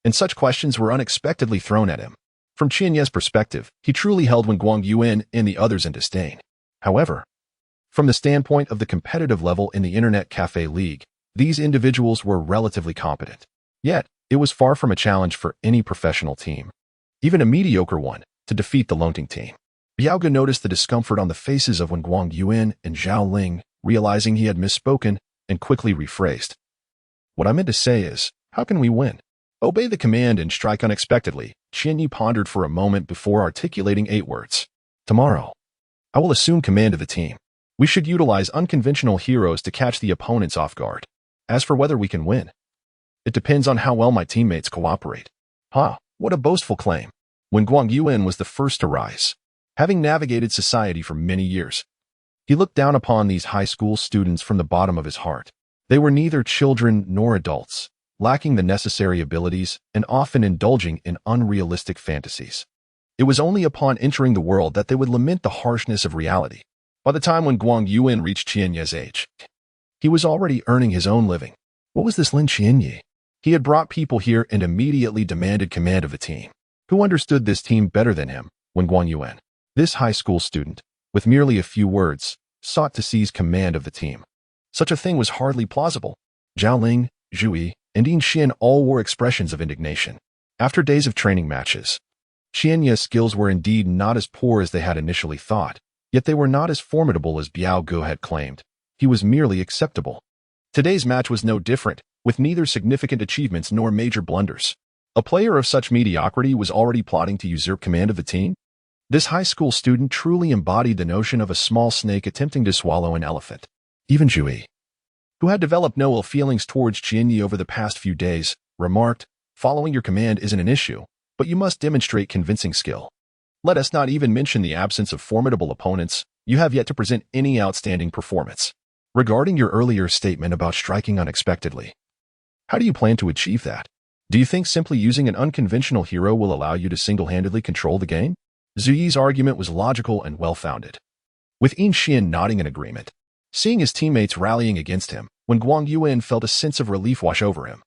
and such questions were unexpectedly thrown at him. From Qianye's perspective, he truly held Wen Guangyuan and the others in disdain. However, from the standpoint of the competitive level in the Internet Cafe League, these individuals were relatively competent. Yet, it was far from a challenge for any professional team, even a mediocre one, to defeat the Longting team. Biao Gu noticed the discomfort on the faces of Wen Guangyuan and Zhao Ling, realizing he had misspoken, and quickly rephrased. "What I meant to say is, how can we win? Obey the command and strike unexpectedly." Qianyi pondered for a moment before articulating 8 words. "Tomorrow, I will assume command of the team. We should utilize unconventional heroes to catch the opponents off guard. As for whether we can win, it depends on how well my teammates cooperate." Ha, what a boastful claim. Wen Guangyuan was the first to rise. Having navigated society for many years, he looked down upon these high school students from the bottom of his heart. They were neither children nor adults, lacking the necessary abilities and often indulging in unrealistic fantasies. It was only upon entering the world that they would lament the harshness of reality. By the time when Guangyuan reached Qianye's age, he was already earning his own living. What was this Lin Qianyi? He had brought people here and immediately demanded command of the team. Who understood this team better than him? Wen Guangyuan. This high school student, with merely a few words, sought to seize command of the team. Such a thing was hardly plausible. Zhao Ling, Zhu Yi, and Yin Xin all wore expressions of indignation. After days of training matches, Qianye's skills were indeed not as poor as they had initially thought, yet they were not as formidable as Biao Gu had claimed. he was merely acceptable. Today's match was no different, with neither significant achievements nor major blunders. A player of such mediocrity was already plotting to usurp command of the team? This high school student truly embodied the notion of a small snake attempting to swallow an elephant. Even Jui, who had developed no ill feelings towards Qianyi over the past few days, remarked, "Following your command isn't an issue, but you must demonstrate convincing skill. Let us not even mention the absence of formidable opponents. You have yet to present any outstanding performance. Regarding your earlier statement about striking unexpectedly, how do you plan to achieve that? Do you think simply using an unconventional hero will allow you to single-handedly control the game?" Zuyi's argument was logical and well-founded, with Yin Xian nodding in agreement. Seeing his teammates rallying against him, when Guang Yuan felt a sense of relief wash over him,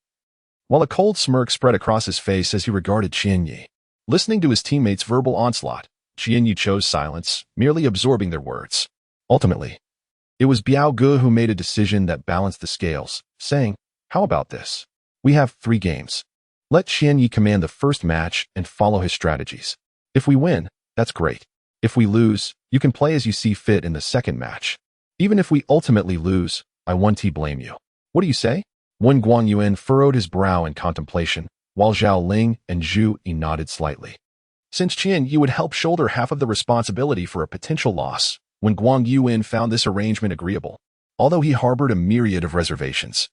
while a cold smirk spread across his face as he regarded Qianyi. Listening to his teammates' verbal onslaught, Qianyi chose silence, merely absorbing their words. Ultimately, it was Biao Ge who made a decision that balanced the scales, saying, "How about this? We have 3 games. Let Qianyi command the first match and follow his strategies. If we win, that's great. If we lose, you can play as you see fit in the second match. Even if we ultimately lose, I won't blame you. What do you say?" Wen Guangyuan furrowed his brow in contemplation, while Zhao Ling and Zhu Yi nodded slightly. Since Qianyi would help shoulder half of the responsibility for a potential loss, when Guang Yuan found this arrangement agreeable, although he harbored a myriad of reservations.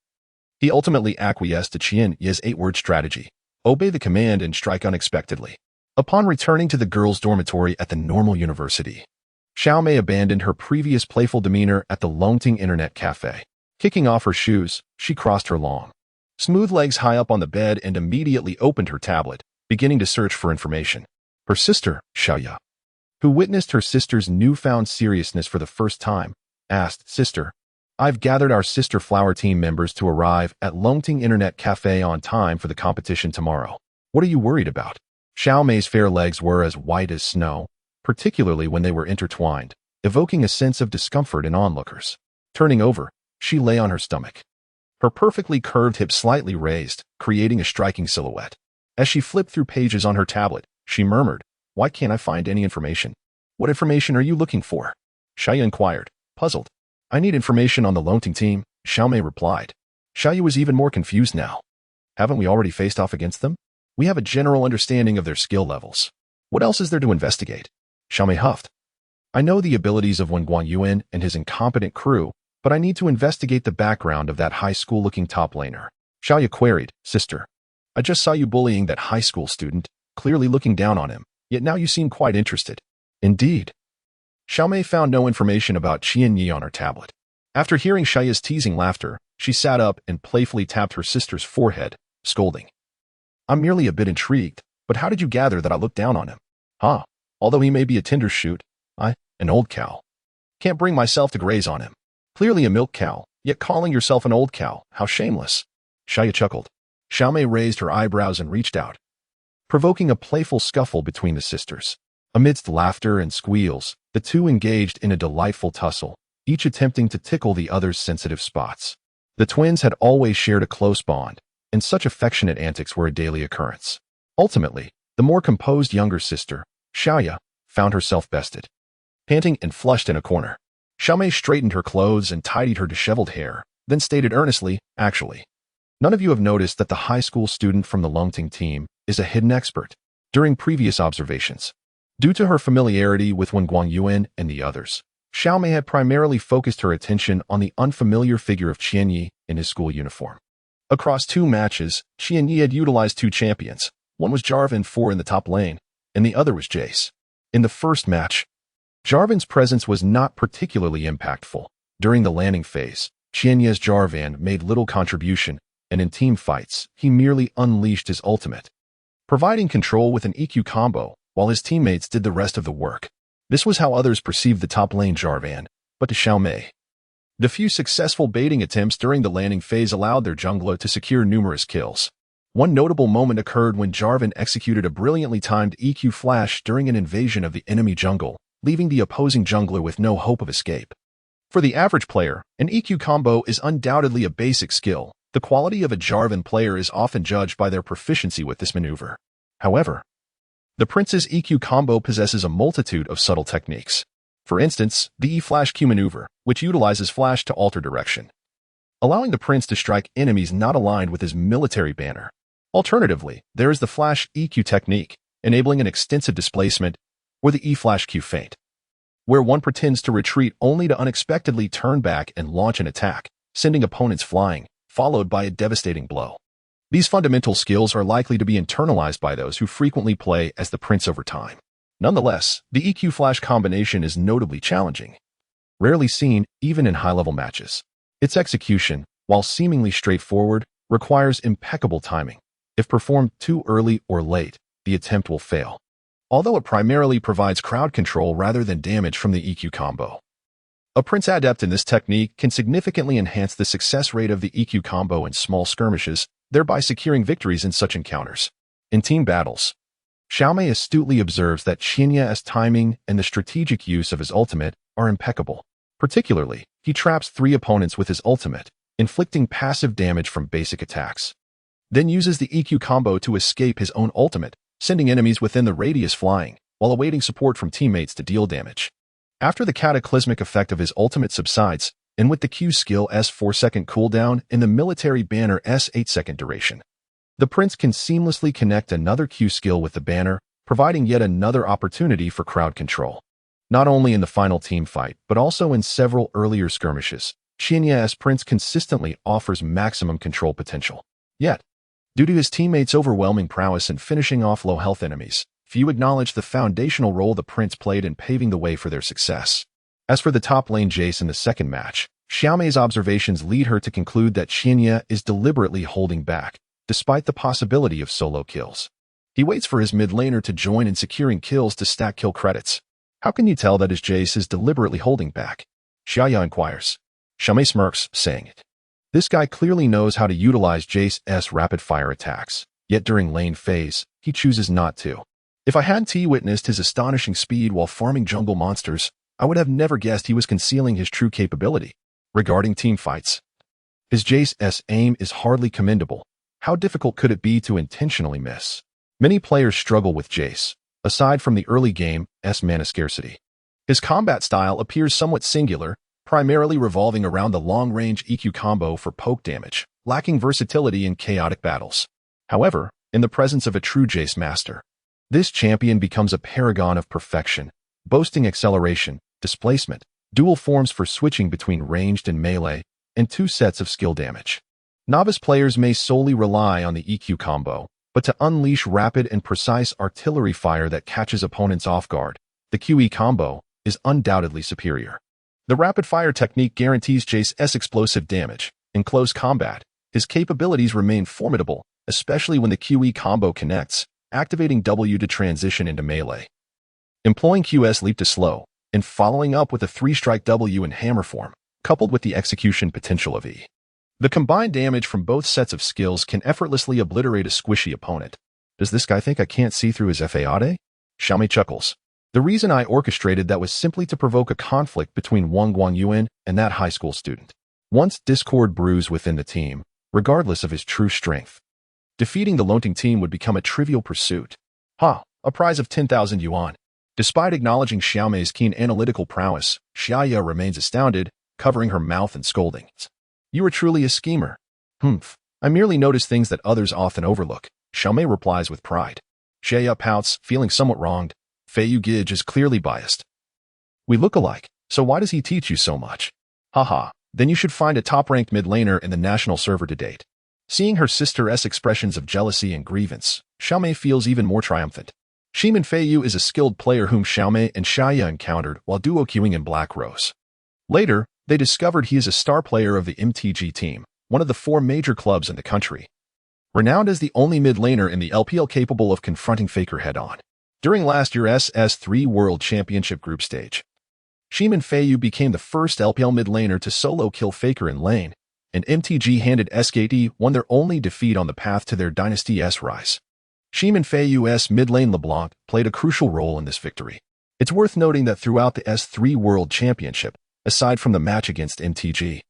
He ultimately acquiesced to Qianyi's 8-word strategy: obey the command and strike unexpectedly. Upon returning to the girls' dormitory at the Normal University, Xiaomei abandoned her previous playful demeanor at the Longting Internet Cafe. Kicking off her shoes, she crossed her long, smooth legs high up on the bed and immediately opened her tablet, beginning to search for information. Her sister, Xiaoya, who witnessed her sister's newfound seriousness for the first time, asked, "Sister, I've gathered our sister flower team members to arrive at Longting Internet Cafe on time for the competition tomorrow. What are you worried about?" Xiaomei's fair legs were as white as snow, particularly when they were intertwined, evoking a sense of discomfort in onlookers. Turning over, she lay on her stomach, her perfectly curved hips slightly raised, creating a striking silhouette. As she flipped through pages on her tablet, she murmured, "Why can't I find any information?" "What information are you looking for?" Xiaoya inquired, puzzled. "I need information on the Longting team," Xiaomei replied. Xiaoya was even more confused now. "Haven't we already faced off against them? We have a general understanding of their skill levels. What else is there to investigate?" Xiaomei huffed. "I know the abilities of Wen Guangyuan and his incompetent crew, but I need to investigate the background of that high school-looking top laner." Xiaoya queried, "Sister, I just saw you bullying that high school student, clearly looking down on him, yet now you seem quite interested." "Indeed." Xiaomei found no information about Qianyi on her tablet. After hearing Xiaoya's teasing laughter, she sat up and playfully tapped her sister's forehead, scolding, "I'm merely a bit intrigued, but how did you gather that I looked down on him?" "Huh, although he may be a tender shoot, an old cow. Can't bring myself to graze on him. Clearly a milk cow, yet calling yourself an old cow, how shameless." Xiaoya chuckled. Xiaomei raised her eyebrows and reached out, provoking a playful scuffle between the sisters. Amidst laughter and squeals, the two engaged in a delightful tussle, each attempting to tickle the other's sensitive spots. The twins had always shared a close bond, and such affectionate antics were a daily occurrence. Ultimately, the more composed younger sister, Xiaoya, found herself bested, panting and flushed in a corner. Xiaomei straightened her clothes and tidied her disheveled hair, then stated earnestly, "Actually, none of you have noticed that the high school student from the Longting team is a hidden expert. During previous observations, due to her familiarity with Wen Guangyuan and the others, Xiaomei had primarily focused her attention on the unfamiliar figure of Qianyi in his school uniform. Across 2 matches, Qianyi had utilized 2 champions. One was Jarvan 4 in the top lane, and the other was Jace. In the first match, Jarvan's presence was not particularly impactful. During the landing phase, Qianyi's Jarvan made little contribution, and in team fights, he merely unleashed his ultimate, providing control with an EQ combo, while his teammates did the rest of the work. This was how others perceived the top lane Jarvan, but to Xiaomei, the few successful baiting attempts during the landing phase allowed their jungler to secure numerous kills. One notable moment occurred when Jarvan executed a brilliantly timed EQ flash during an invasion of the enemy jungle, leaving the opposing jungler with no hope of escape. For the average player, an EQ combo is undoubtedly a basic skill. The quality of a Jarvan player is often judged by their proficiency with this maneuver. However, the Prince's EQ combo possesses a multitude of subtle techniques. For instance, the E-flash Q maneuver, which utilizes flash to alter direction, allowing the prince to strike enemies not aligned with his military banner. Alternatively, there is the flash EQ technique, enabling an extensive displacement, or the E-flash Q feint, where one pretends to retreat only to unexpectedly turn back and launch an attack, sending opponents flying, followed by a devastating blow. These fundamental skills are likely to be internalized by those who frequently play as the prince over time. Nonetheless, the EQ flash combination is notably challenging, rarely seen even in high-level matches. Its execution, while seemingly straightforward, requires impeccable timing. If performed too early or late, the attempt will fail, although it primarily provides crowd control rather than damage from the EQ combo. A prince adept in this technique can significantly enhance the success rate of the EQ combo in small skirmishes, thereby securing victories in such encounters. In team battles, Xiaomei astutely observes that Xinya's timing and the strategic use of his ultimate are impeccable. Particularly, he traps 3 opponents with his ultimate, inflicting passive damage from basic attacks, then uses the EQ combo to escape his own ultimate, sending enemies within the radius flying, while awaiting support from teammates to deal damage. After the cataclysmic effect of his ultimate subsides, and with the Q skill S 4-second cooldown and the military banner S 8-second duration, the prince can seamlessly connect another Q skill with the banner, providing yet another opportunity for crowd control. Not only in the final team fight, but also in several earlier skirmishes, Xinya's prince consistently offers maximum control potential. Yet, due to his teammates' overwhelming prowess in finishing off low-health enemies, few acknowledge the foundational role the prince played in paving the way for their success. As for the top lane Jace in the second match, Xiaomei's observations lead her to conclude that Xinya is deliberately holding back, despite the possibility of solo kills. He waits for his mid laner to join in securing kills to stack kill credits. How can you tell that his Jace is deliberately holding back? Huaxia inquires. Xiaomei smirks, saying it. This guy clearly knows how to utilize Jace's rapid-fire attacks, yet during lane phase, he chooses not to. If I hadn't witnessed his astonishing speed while farming jungle monsters, I would have never guessed he was concealing his true capability. Regarding team fights, his Jace's aim is hardly commendable. How difficult could it be to intentionally miss? Many players struggle with Jace, aside from the early game's mana scarcity. His combat style appears somewhat singular, primarily revolving around the long-range EQ combo for poke damage, lacking versatility in chaotic battles. However, in the presence of a true Jace master, this champion becomes a paragon of perfection, boasting acceleration, displacement, dual forms for switching between ranged and melee, and 2 sets of skill damage. Novice players may solely rely on the EQ combo, but to unleash rapid and precise artillery fire that catches opponents off guard, the QE combo is undoubtedly superior. The rapid-fire technique guarantees Jace's explosive damage. In close combat, his capabilities remain formidable, especially when the QE combo connects, activating W to transition into melee. Employing QS leap to slow, and following up with a 3-strike W in hammer form, coupled with the execution potential of E. The combined damage from both sets of skills can effortlessly obliterate a squishy opponent. Does this guy think I can't see through his FAAD? Xiaomei chuckles. The reason I orchestrated that was simply to provoke a conflict between Wang Guangyuan and that high school student. Once discord brews within the team, regardless of his true strength, defeating the Lonting team would become a trivial pursuit. A prize of 10,000 yuan. Despite acknowledging Xiaomei's keen analytical prowess, Huaxia remains astounded, covering her mouth and scolding. You are truly a schemer. I merely notice things that others often overlook. Xiaomei replies with pride. Huaxia pouts, feeling somewhat wronged. Feiyu Gige is clearly biased. We look alike, so why does he teach you so much? Then you should find a top-ranked mid-laner in the national server to date. Seeing her sister's expressions of jealousy and grievance, Xiaomei feels even more triumphant. Shimin Feiyu is a skilled player whom Xiaomei and Huaxia encountered while duo queuing in Black Rose. Later, they discovered he is a star player of the MTG team, one of the 4 major clubs in the country. Renowned as the only mid-laner in the LPL capable of confronting Faker head-on. During last year's S3 World Championship group stage, Shimin Feiyu became the first LPL mid-laner to solo kill Faker in lane, and MTG handed SKT won their only defeat on the path to their dynasty's rise. Shimin Feiyu's mid-lane LeBlanc played a crucial role in this victory. It's worth noting that throughout the S3 World Championship, aside from the match against MTG,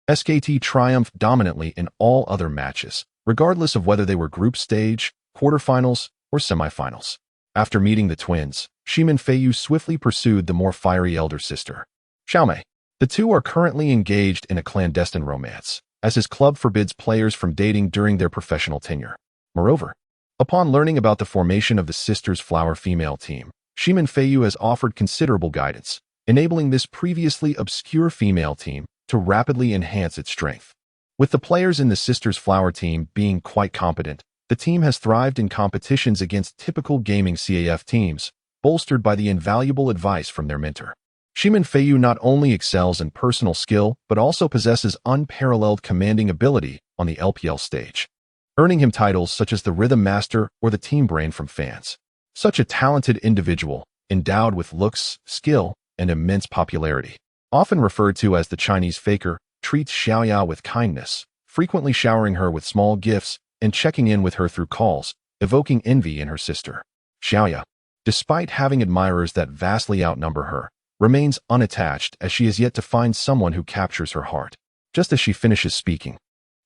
SKT triumphed dominantly in all other matches, regardless of whether they were group stage, quarterfinals, or semifinals. After meeting the twins, Shimin Feiyu swiftly pursued the more fiery elder sister, Xiaomei. The two are currently engaged in a clandestine romance, as his club forbids players from dating during their professional tenure. Moreover, upon learning about the formation of the Sisters Flower female team, Shimin Feiyu has offered considerable guidance, enabling this previously obscure female team to rapidly enhance its strength. With the players in the Sisters Flower team being quite competent, the team has thrived in competitions against typical gaming CAF teams, bolstered by the invaluable advice from their mentor. Shimin Feiyu not only excels in personal skill, but also possesses unparalleled commanding ability on the LPL stage, earning him titles such as the Rhythm Master or the Team Brain from fans. Such a talented individual, endowed with looks, skill, and immense popularity, often referred to as the Chinese Faker, treats Huaxia with kindness, frequently showering her with small gifts and checking in with her through calls, evoking envy in her sister. Huaxia, despite having admirers that vastly outnumber her, remains unattached as she is yet to find someone who captures her heart. Just as she finishes speaking,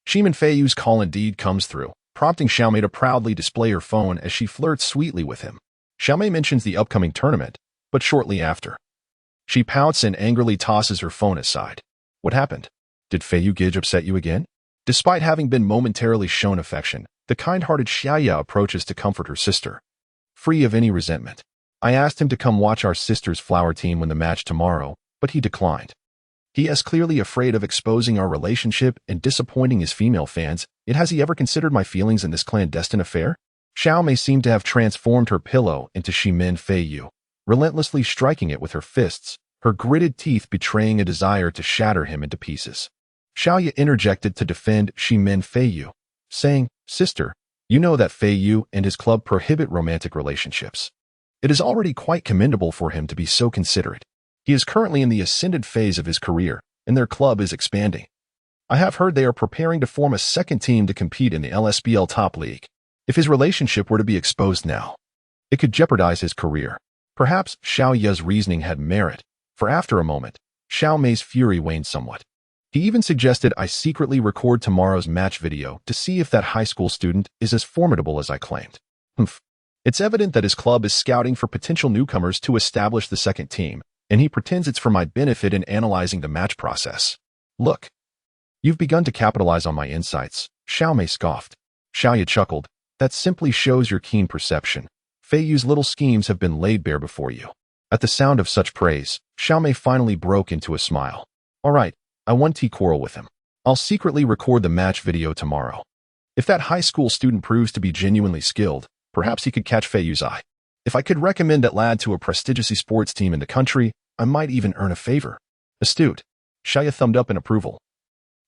Shimin Feiyu's call indeed comes through, prompting Xiaomei to proudly display her phone as she flirts sweetly with him. Xiaomei mentions the upcoming tournament, but shortly after, she pouts and angrily tosses her phone aside. What happened? Did Feiyu Gage upset you again? Despite having been momentarily shown affection, the kind-hearted Huaxia approaches to comfort her sister, free of any resentment. I asked him to come watch our Sisters Flower team win the match tomorrow, but he declined. He is clearly afraid of exposing our relationship and disappointing his female fans. Yet has he ever considered my feelings in this clandestine affair? Xiaomei seemed to have transformed her pillow into Shimin Feiyu, relentlessly striking it with her fists, her gritted teeth betraying a desire to shatter him into pieces. Huaxia interjected to defend Shimin Feiyu, saying, "Sister, you know that Feiyu and his club prohibit romantic relationships. It is already quite commendable for him to be so considerate. He is currently in the ascendant phase of his career, and their club is expanding. I have heard they are preparing to form a second team to compete in the LSBL Top League. If his relationship were to be exposed now, it could jeopardize his career." Perhaps Xiaoya's reasoning had merit, for after a moment, Xiaomei's fury waned somewhat. He even suggested I secretly record tomorrow's match video to see if that high school student is as formidable as I claimed. It's evident that his club is scouting for potential newcomers to establish the second team, and he pretends it's for my benefit in analyzing the match process. Look, you've begun to capitalize on my insights, Xiaomei scoffed. Huaxia chuckled. That simply shows your keen perception. Feiyu's little schemes have been laid bare before you. At the sound of such praise, Xiaomei finally broke into a smile. All right, I won't quarrel with him. I'll secretly record the match video tomorrow. If that high school student proves to be genuinely skilled, perhaps he could catch Feiyu's eye. If I could recommend that lad to a prestigious sports team in the country, I might even earn a favor. Astute. Huaxia thumbed up in approval.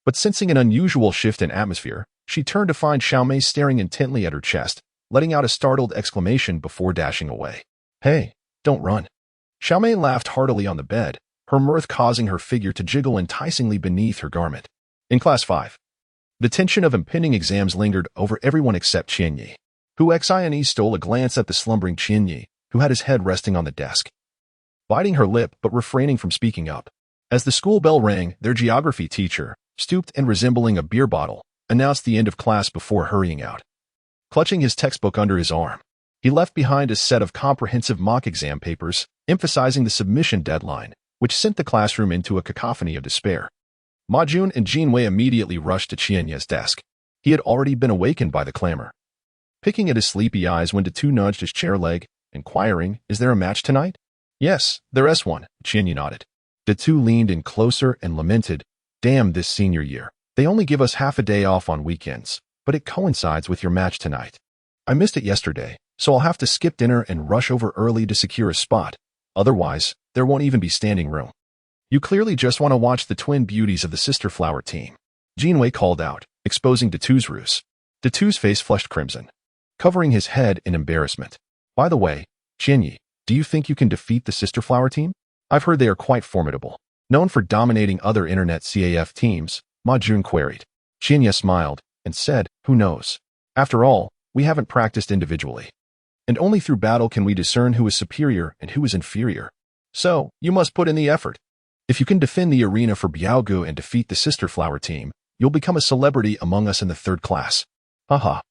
But sensing an unusual shift in atmosphere, she turned to find Xiaomei staring intently at her chest, letting out a startled exclamation before dashing away. Hey, don't run. Xiaomei laughed heartily on the bed, her mirth causing her figure to jiggle enticingly beneath her garment. In Class 5, the tension of impending exams lingered over everyone except Qianyi, who stole a glance at the slumbering Qianyi, who had his head resting on the desk, biting her lip but refraining from speaking up. As the school bell rang, their geography teacher, stooped and resembling a beer bottle, announced the end of class before hurrying out. Clutching his textbook under his arm, he left behind a set of comprehensive mock exam papers, emphasizing the submission deadline, which sent the classroom into a cacophony of despair. Ma Jun and Jinwei immediately rushed to Qianye's desk. He had already been awakened by the clamor. Picking at his sleepy eyes when Datu nudged his chair leg, inquiring, "Is there a match tonight?" "Yes, there is one," Qianye nodded. Datu leaned in closer and lamented, "Damn this senior year. They only give us half a day off on weekends, but it coincides with your match tonight. I missed it yesterday, so I'll have to skip dinner and rush over early to secure a spot. Otherwise, there won't even be standing room." "You clearly just want to watch the twin beauties of the Sister Flower team," Jinwei called out, exposing Datu's ruse. Datu's face flushed crimson, covering his head in embarrassment. "By the way, Qianyi, do you think you can defeat the Sister Flower team? I've heard they are quite formidable." Known for dominating other internet CAF teams, Ma Jun queried. Qianyi smiled and said, "Who knows? After all, we haven't practiced individually. And only through battle can we discern who is superior and who is inferior. So, you must put in the effort. If you can defend the arena for Biaogu and defeat the Sister Flower team, you'll become a celebrity among us in the third class. Haha.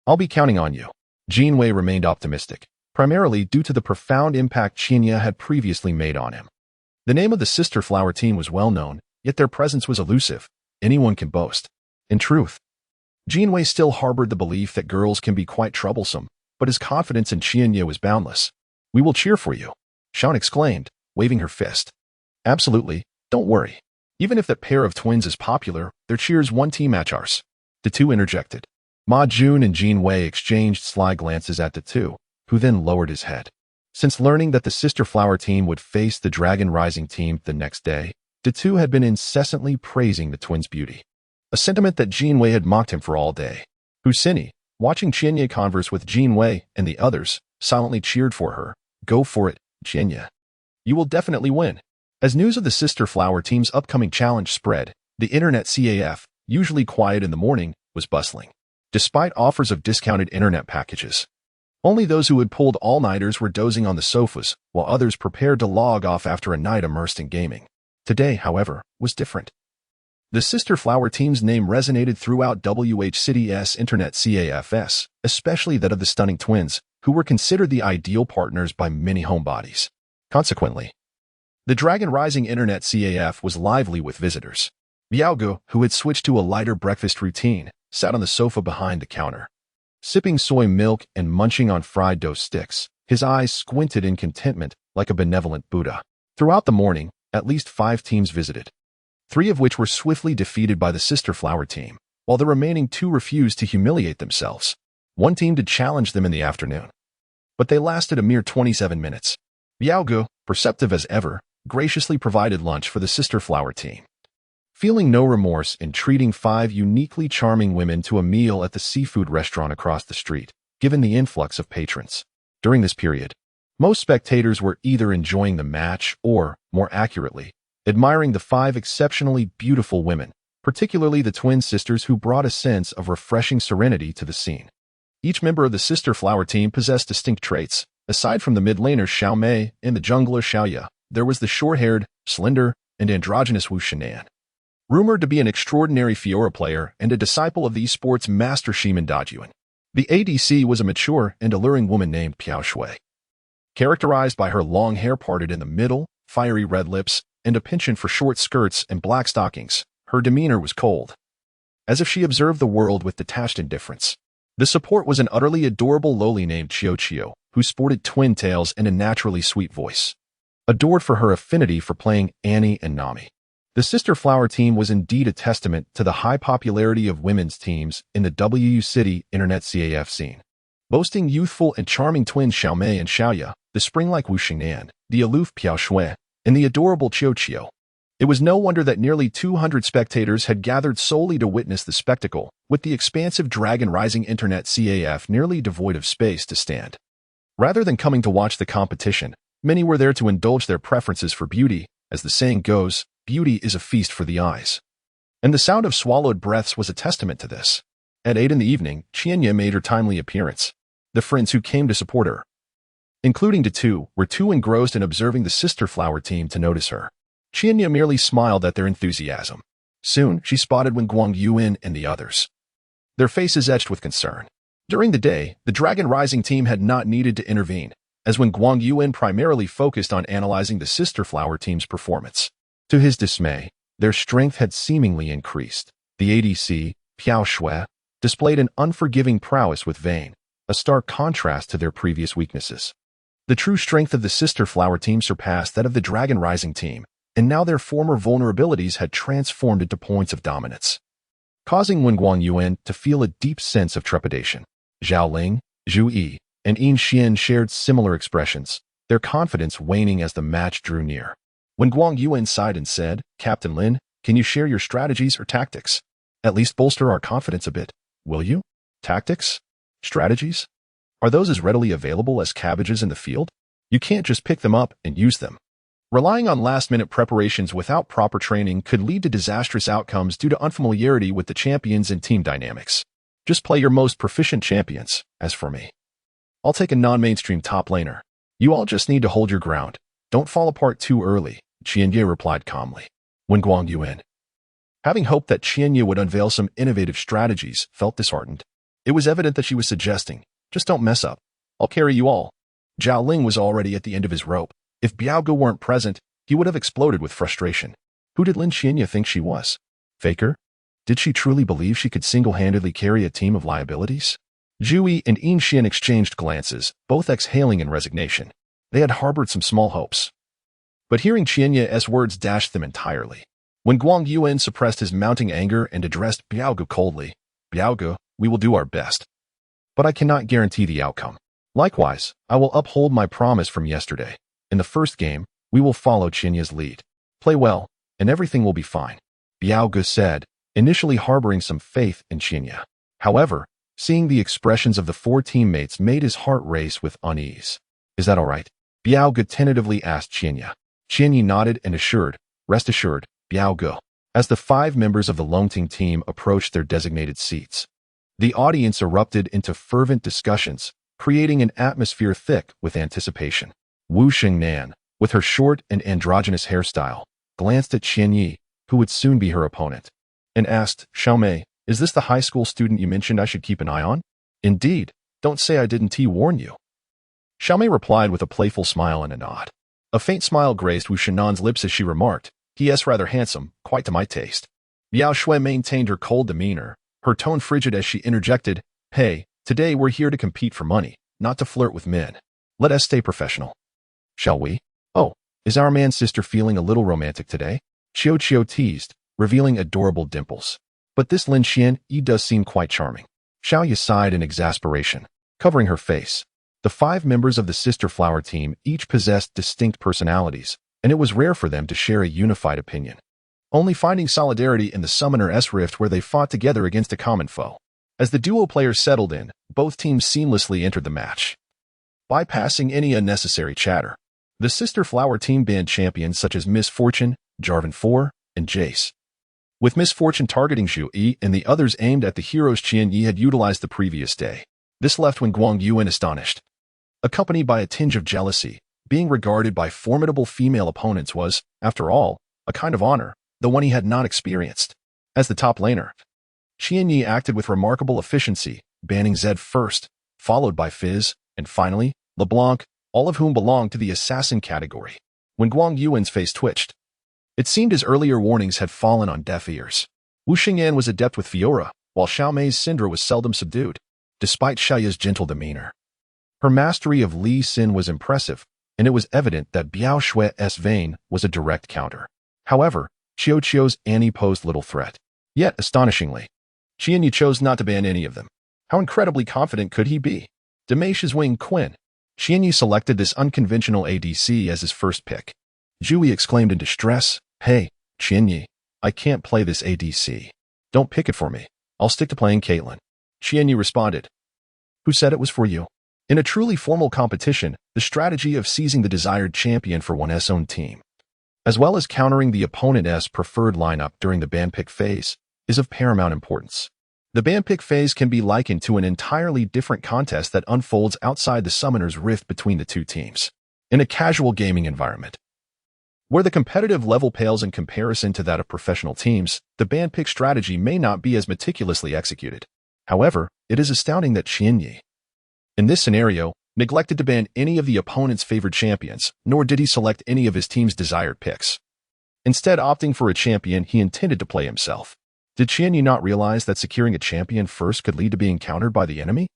I'll be counting on you." Jinwei remained optimistic, primarily due to the profound impact Huaxia had previously made on him. The name of the sister flower team was well known, yet their presence was elusive. Anyone can boast. In truth, Jinwei still harbored the belief that girls can be quite troublesome, but his confidence in Huaxia was boundless. "We will cheer for you," Shaun exclaimed, waving her fist. "Absolutely, don't worry. Even if that pair of twins is popular, their cheers won't match ours." The two interjected. Ma Jun and Jinwei exchanged sly glances at the two, who then lowered his head. Since learning that the sister flower team would face the Dragon Rising team the next day, the two had been incessantly praising the twins' beauty, a sentiment that Jinwei had mocked him for all day. Huaxia, watching Huaxia converse with Jinwei and the others, silently cheered for her. "Go for it, Huaxia. You will definitely win." As news of the sister flower team's upcoming challenge spread, the internet CAF, usually quiet in the morning, was bustling. Despite offers of discounted internet packages, only those who had pulled all-nighters were dozing on the sofas, while others prepared to log off after a night immersed in gaming. Today, however, was different. The sister flower team's name resonated throughout WH City's internet CAFs, especially that of the stunning twins, who were considered the ideal partners by many homebodies. Consequently, the Dragon Rising internet CAF was lively with visitors. Biaogu, who had switched to a lighter breakfast routine, sat on the sofa behind the counter, sipping soy milk and munching on fried dough sticks, his eyes squinted in contentment like a benevolent Buddha. Throughout the morning, at least 5 teams visited, 3 of which were swiftly defeated by the sister flower team, while the remaining 2 refused to humiliate themselves. One team did challenge them in the afternoon, but they lasted a mere 27 minutes. Biaogu, perceptive as ever, graciously provided lunch for the sister flower team, feeling no remorse in treating 5 uniquely charming women to a meal at the seafood restaurant across the street, given the influx of patrons. During this period, most spectators were either enjoying the match or, more accurately, admiring the 5 exceptionally beautiful women, particularly the twin sisters who brought a sense of refreshing serenity to the scene. Each member of the sister flower team possessed distinct traits. Aside from the mid-laner Xiao Mei and the jungler Xiaoya, there was the short-haired, slender, and androgynous Huaxia, rumored to be an extraordinary Fiora player and a disciple of the esports master Shiman Dajuan. The ADC was a mature and alluring woman named Piao Shui. Characterized by her long hair parted in the middle, fiery red lips, and a penchant for short skirts and black stockings, her demeanor was cold, as if she observed the world with detached indifference. The support was an utterly adorable loli named Chio, who sported twin tails and a naturally sweet voice, adored for her affinity for playing Annie and Nami. The sister flower team was indeed a testament to the high popularity of women's teams in the WU City internet CAF scene. Boasting youthful and charming twins Xiao Mei and Xiaoya, the spring-like Huaxia, the aloof Piao Shui, and the adorable Chio. It was no wonder that nearly 200 spectators had gathered solely to witness the spectacle, with the expansive Dragon Rising internet CAF nearly devoid of space to stand. Rather than coming to watch the competition, many were there to indulge their preferences for beauty. As the saying goes, beauty is a feast for the eyes. And the sound of swallowed breaths was a testament to this. At 8 in the evening, Huaxia made her timely appearance. The friends who came to support her, including the 2, were too engrossed in observing the sister flower team to notice her. Huaxia merely smiled at their enthusiasm. Soon, she spotted Wen Guangyuan and the others, their faces etched with concern. During the day, the Dragon Rising team had not needed to intervene, as Wen Guangyuan primarily focused on analyzing the sister flower team's performance. To his dismay, their strength had seemingly increased. The ADC, Piao Shui, displayed an unforgiving prowess with Vayne, a stark contrast to their previous weaknesses. The true strength of the sister flower team surpassed that of the Dragon Rising team, and now their former vulnerabilities had transformed into points of dominance, causing Wen Guangyuan to feel a deep sense of trepidation. Zhao Ling, Zhu Yi, and Yin Xian shared similar expressions, their confidence waning as the match drew near. When Guangyuan sighed and said, "Captain Lin, can you share your strategies or tactics? At least bolster our confidence a bit, will you?" Tactics? Strategies? Are those as readily available as cabbages in the field? You can't just pick them up and use them. Relying on last-minute preparations without proper training could lead to disastrous outcomes due to unfamiliarity with the champions and team dynamics. Just play your most proficient champions. As for me, I'll take a non-mainstream top laner. You all just need to hold your ground. Don't fall apart too early, Huaxia replied calmly. When Guangyuan, having hoped that Huaxia would unveil some innovative strategies, felt disheartened. It was evident that she was suggesting, "Just don't mess up. I'll carry you all." Zhao Ling was already at the end of his rope. If Biaoge weren't present, he would have exploded with frustration. Who did Lin Qianya think she was? Faker? Did she truly believe she could single-handedly carry a team of liabilities? Zhu Yi and Yin Xian exchanged glances, both exhaling in resignation. They had harbored some small hopes. But hearing Qianya's words dashed them entirely. When Guang Yuan suppressed his mounting anger and addressed Biaoge coldly, Biaoge, we will do our best. But I cannot guarantee the outcome. Likewise, I will uphold my promise from yesterday. In the first game, we will follow Qianya's lead. Play well, and everything will be fine, Biaoge said, initially harboring some faith in Qianya. However, seeing the expressions of the four teammates made his heart race with unease. Is that all right? Biaoge tentatively asked Qianya. Qianya nodded and assured, rest assured, Biaoge. As the 5 members of the Longting team approached their designated seats, the audience erupted into fervent discussions, creating an atmosphere thick with anticipation. Wu Xingnan, with her short and androgynous hairstyle, glanced at Qianyi, who would soon be her opponent, and asked, Xiaomei, is this the high school student you mentioned I should keep an eye on? Indeed, don't say I didn't warn you. Xiaomei replied with a playful smile and a nod. A faint smile graced Wu Shenan's lips as she remarked, he is rather handsome, quite to my taste. Biao Shui maintained her cold demeanor, her tone frigid as she interjected, hey, today we're here to compete for money, not to flirt with men. Let us stay professional. Shall we? Oh, is our man's sister feeling a little romantic today? Qiao teased, revealing adorable dimples. But this Lin Qian does seem quite charming. Xiaoya sighed in exasperation, covering her face. The 5 members of the Sister Flower team each possessed distinct personalities, and it was rare for them to share a unified opinion. Only finding solidarity in the Summoner's Rift where they fought together against a common foe. As the duo players settled in, both teams seamlessly entered the match, bypassing any unnecessary chatter. The Sister Flower team banned champions such as Miss Fortune, Jarvan 4, and Jace, with Miss Fortune targeting Zhu Yi and the others aimed at the heroes Qianyi had utilized the previous day. This left when Guang Yuan astonished. Accompanied by a tinge of jealousy, being regarded by formidable female opponents was, after all, a kind of honor, the one he had not experienced. As the top laner, Qianyi acted with remarkable efficiency, banning Zed first, followed by Fizz, and finally, LeBlanc, all of whom belonged to the assassin category. When Guang Yuan's face twitched, it seemed his earlier warnings had fallen on deaf ears. Wu Xingyan was adept with Fiora, while Xiaomei's Syndra was seldom subdued, despite Xiaoya's gentle demeanor. Her mastery of Li Xin was impressive, and it was evident that Biao Shui's Vayne was a direct counter. However, Qiao's Annie posed little threat. Yet, astonishingly, Qianyi chose not to ban any of them. How incredibly confident could he be? Demash's wing Quinn. Qianyi selected this unconventional ADC as his first pick. Zhu Yi exclaimed in distress, hey, Qianyi, I can't play this ADC. Don't pick it for me. I'll stick to playing Caitlyn. Qianyi responded, who said it was for you? In a truly formal competition, the strategy of seizing the desired champion for one's own team, as well as countering the opponent's preferred lineup during the ban pick phase, is of paramount importance. The ban pick phase can be likened to an entirely different contest that unfolds outside the Summoner's Rift between the two teams. In a casual gaming environment, where the competitive level pales in comparison to that of professional teams, the ban pick strategy may not be as meticulously executed. However, it is astounding that Qianyi, in this scenario, neglected to ban any of the opponent's favored champions, nor did he select any of his team's desired picks, instead opting for a champion he intended to play himself. Did Qianyi not realize that securing a champion first could lead to being countered by the enemy?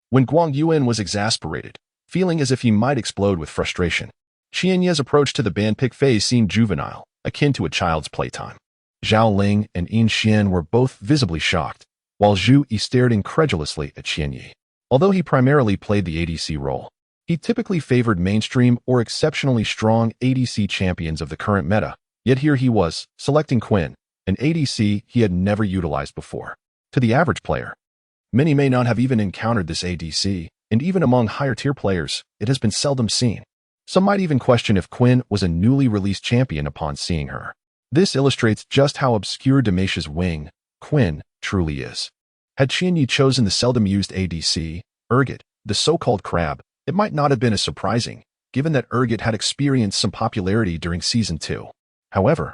When Guang Yuan was exasperated, feeling as if he might explode with frustration, Qianyi's approach to the ban pick phase seemed juvenile, akin to a child's playtime. Zhao Ling and Yin Xian were both visibly shocked, while Zhu Yi stared incredulously at Qianyi. Although he primarily played the ADC role, he typically favored mainstream or exceptionally strong ADC champions of the current meta, yet here he was, selecting Quinn, an ADC he had never utilized before. To the average player, many may not have even encountered this ADC, and even among higher-tier players, it has been seldom seen. Some might even question if Quinn was a newly released champion upon seeing her. This illustrates just how obscure Demash's wing, Quinn, truly is. Had Qianyi chosen the seldom-used ADC, Urgot, the so-called crab, it might not have been as surprising, given that Urgot had experienced some popularity during Season 2. However,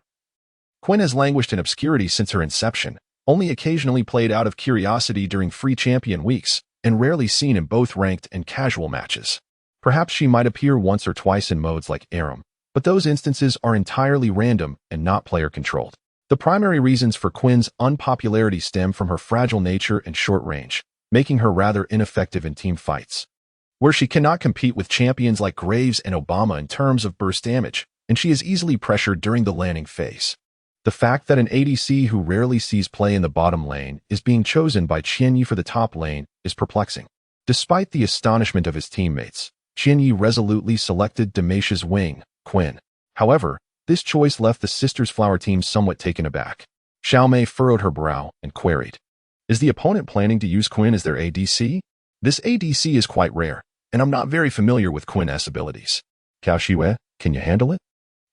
Quinn has languished in obscurity since her inception, only occasionally played out of curiosity during free champion weeks, and rarely seen in both ranked and casual matches. Perhaps she might appear once or twice in modes like Aram, but those instances are entirely random and not player-controlled. The primary reasons for Quinn's unpopularity stem from her fragile nature and short range, making her rather ineffective in team fights, where she cannot compete with champions like Graves and Obama in terms of burst damage, and she is easily pressured during the landing phase. The fact that an ADC who rarely sees play in the bottom lane is being chosen by Qianyi for the top lane is perplexing. Despite the astonishment of his teammates, Qianyi resolutely selected Damasia's wing, Quinn. However, this choice left the Sisters Flower team somewhat taken aback. Xiaomei furrowed her brow and queried, "Is the opponent planning to use Quinn as their ADC? This ADC is quite rare, and I'm not very familiar with Quinn's abilities. Cao Xue, can you handle it?"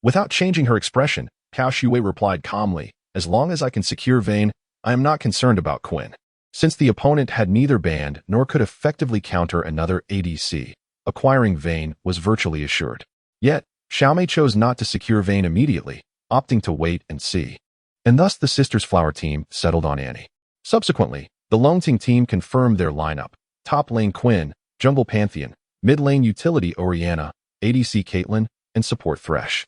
Without changing her expression, Cao Xue replied calmly, "As long as I can secure Vayne, I am not concerned about Quinn." Since the opponent had neither banned nor could effectively counter another ADC, acquiring Vayne was virtually assured. Yet, Xiaomei chose not to secure Vayne immediately, opting to wait and see. And thus the Sisters Flower team settled on Annie. Subsequently, the Longting team confirmed their lineup: top lane Quinn, jungle Pantheon, mid lane utility Orianna, ADC Caitlyn, and support Thresh.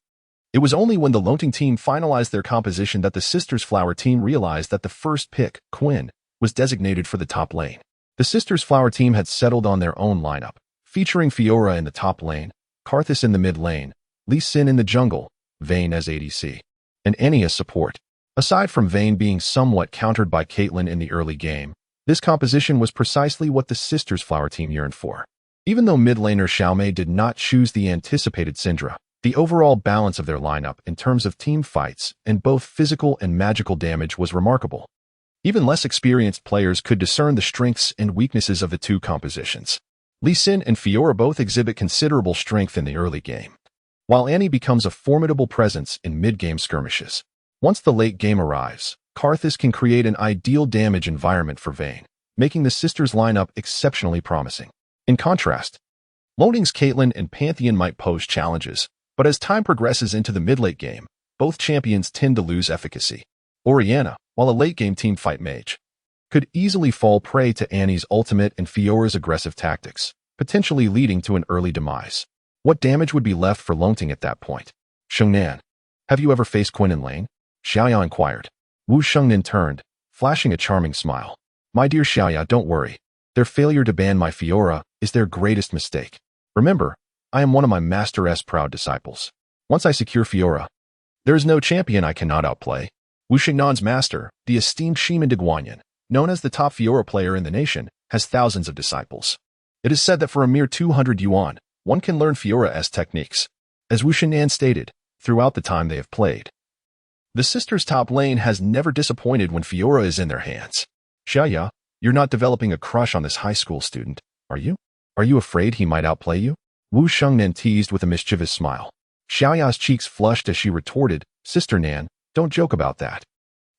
It was only when the Longting team finalized their composition that the Sisters Flower team realized that the first pick, Quinn, was designated for the top lane. The Sisters Flower team had settled on their own lineup, featuring Fiora in the top lane, Karthus in the mid lane, Lee Sin in the jungle, Vayne as ADC, and Annie as support. Aside from Vayne being somewhat countered by Caitlyn in the early game, this composition was precisely what the Sisters Flower team yearned for. Even though mid laner Xiaomei did not choose the anticipated Syndra, the overall balance of their lineup in terms of team fights and both physical and magical damage was remarkable. Even less experienced players could discern the strengths and weaknesses of the two compositions. Lee Sin and Fiora both exhibit considerable strength in the early game, while Annie becomes a formidable presence in mid-game skirmishes. Once the late game arrives, Karthus can create an ideal damage environment for Vayne, making the Sisters lineup exceptionally promising. In contrast, Longting's Caitlyn and Pantheon might pose challenges, but as time progresses into the mid-late game, both champions tend to lose efficacy. Orianna, while a late-game teamfight mage, could easily fall prey to Annie's ultimate and Fiora's aggressive tactics, potentially leading to an early demise. What damage would be left for Longting at that point? Shengnan, have you ever faced Quinn in lane? Xiaoya inquired. Wu Shengnan turned, flashing a charming smile. My dear Xiaoya, don't worry. Their failure to ban my Fiora is their greatest mistake. Remember, I am one of my master's proud disciples. Once I secure Fiora, there is no champion I cannot outplay. Wu Shengnan's master, the esteemed Shiman de Guanyin, known as the top Fiora player in the nation, has thousands of disciples. It is said that for a mere 200 yuan, one can learn Fiora's techniques. As Wu Shengnan stated, throughout the time they have played, the Sisters' top lane has never disappointed when Fiora is in their hands. Xiaoya, you're not developing a crush on this high school student, are you? Are you afraid he might outplay you? Wu Shengnan teased with a mischievous smile. Xiaoya's cheeks flushed as she retorted, Sister Nan, don't joke about that.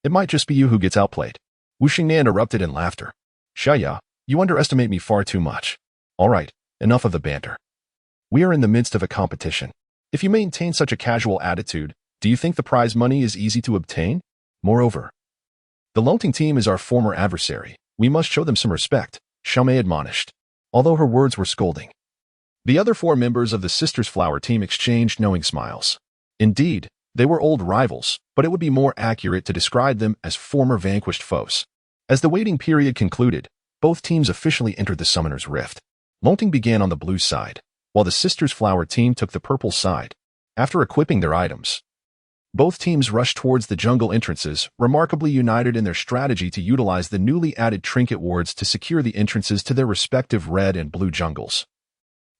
It might just be you who gets outplayed. Wu Shengnan erupted in laughter. Xiaoya, you underestimate me far too much. All right, enough of the banter. We are in the midst of a competition. If you maintain such a casual attitude, do you think the prize money is easy to obtain? Moreover, the Longting team is our former adversary. We must show them some respect, Xiaomei admonished, although her words were scolding. The other four members of the Sisters Flower team exchanged knowing smiles. Indeed, they were old rivals, but it would be more accurate to describe them as former vanquished foes. As the waiting period concluded, both teams officially entered the Summoner's Rift. Longting began on the blue side, while the Sisters Flower team took the purple side. After equipping their items, both teams rushed towards the jungle entrances, remarkably united in their strategy to utilize the newly added trinket wards to secure the entrances to their respective red and blue jungles,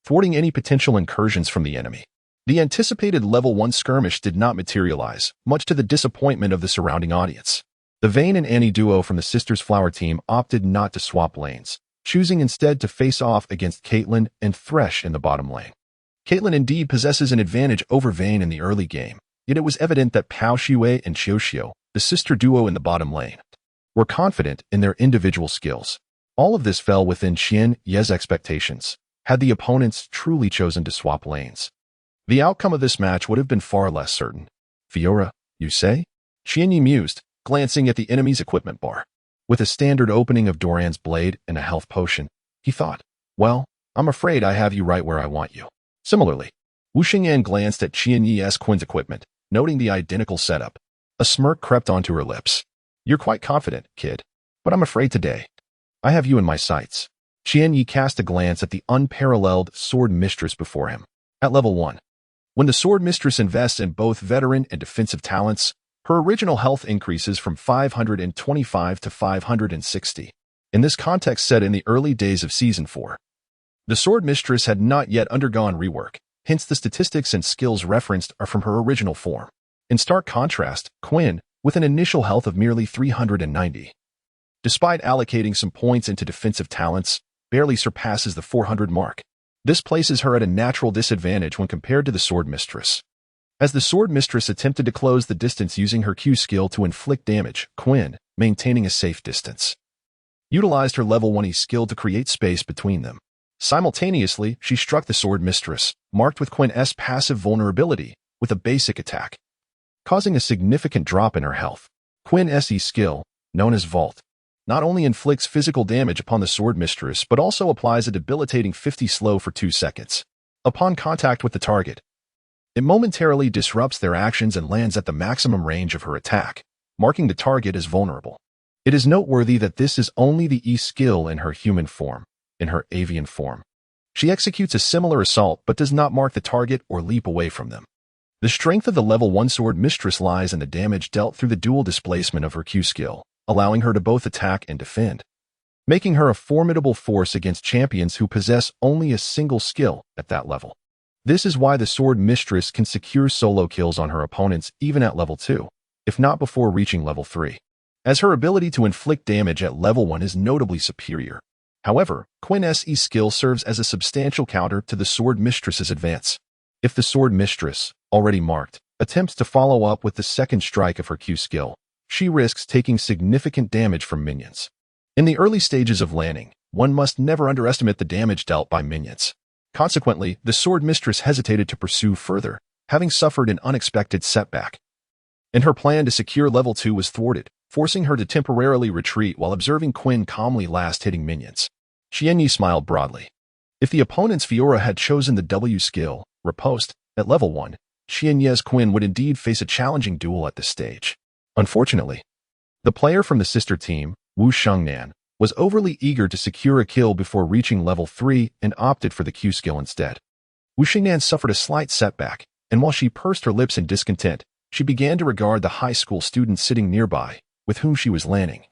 thwarting any potential incursions from the enemy. The anticipated level 1 skirmish did not materialize, much to the disappointment of the surrounding audience. The Vayne and Annie duo from the Sisters Flower team opted not to swap lanes, choosing instead to face off against Caitlyn and Thresh in the bottom lane. Caitlyn indeed possesses an advantage over Vayne in the early game, yet it was evident that Pao Xue and Xiuxiu, the sister duo in the bottom lane, were confident in their individual skills. All of this fell within Qian Ye's expectations, had the opponents truly chosen to swap lanes. The outcome of this match would have been far less certain. Fiora, you say? Qian Yi mused, glancing at the enemy's equipment bar. With a standard opening of Doran's blade and a health potion, he thought, well, I'm afraid I have you right where I want you. Similarly, Wu Xingyan glanced at Qian Yi's Quinn's equipment, noting the identical setup. A smirk crept onto her lips. You're quite confident, kid. But I'm afraid today, I have you in my sights. Qian Yi cast a glance at the unparalleled sword mistress before him. At level 1. When the sword mistress invests in both veteran and defensive talents, her original health increases from 525 to 560. In this context set in the early days of Season 4, the sword mistress had not yet undergone rework, hence the statistics and skills referenced are from her original form. In stark contrast, Quinn, with an initial health of merely 390, despite allocating some points into defensive talents, barely surpasses the 400 mark. This places her at a natural disadvantage when compared to the sword mistress. As the sword mistress attempted to close the distance using her Q skill to inflict damage, Quinn, maintaining a safe distance, utilized her level 1 E skill to create space between them. Simultaneously, she struck the sword mistress, marked with Quinn's passive vulnerability, with a basic attack, causing a significant drop in her health. Quinn's E skill, known as Vault, not only inflicts physical damage upon the sword mistress but also applies a debilitating 50 slow for 2 seconds. Upon contact with the target, it momentarily disrupts their actions and lands at the maximum range of her attack, marking the target as vulnerable. It is noteworthy that this is only the E skill in her human form. In her avian form, she executes a similar assault but does not mark the target or leap away from them. The strength of the level 1 sword mistress lies in the damage dealt through the dual displacement of her Q skill, allowing her to both attack and defend, making her a formidable force against champions who possess only a single skill at that level. This is why the sword mistress can secure solo kills on her opponents even at level 2, if not before reaching level 3, as her ability to inflict damage at level 1 is notably superior. However, Quinn's E skill serves as a substantial counter to the sword mistress's advance. If the sword mistress, already marked, attempts to follow up with the second strike of her Q skill, she risks taking significant damage from minions. In the early stages of landing, one must never underestimate the damage dealt by minions. Consequently, the sword mistress hesitated to pursue further, having suffered an unexpected setback. And her plan to secure level 2 was thwarted, forcing her to temporarily retreat while observing Quinn calmly last-hitting minions. Qian Yi smiled broadly. If the opponent's Fiora had chosen the W skill, Riposte, at level 1, Qian Yi's Quinn would indeed face a challenging duel at this stage. Unfortunately, the player from the sister team, Wu Xingyan, was overly eager to secure a kill before reaching level 3 and opted for the Q skill instead. Wu Xingyan suffered a slight setback, and while she pursed her lips in discontent, she began to regard the high school student sitting nearby, with whom she was landing,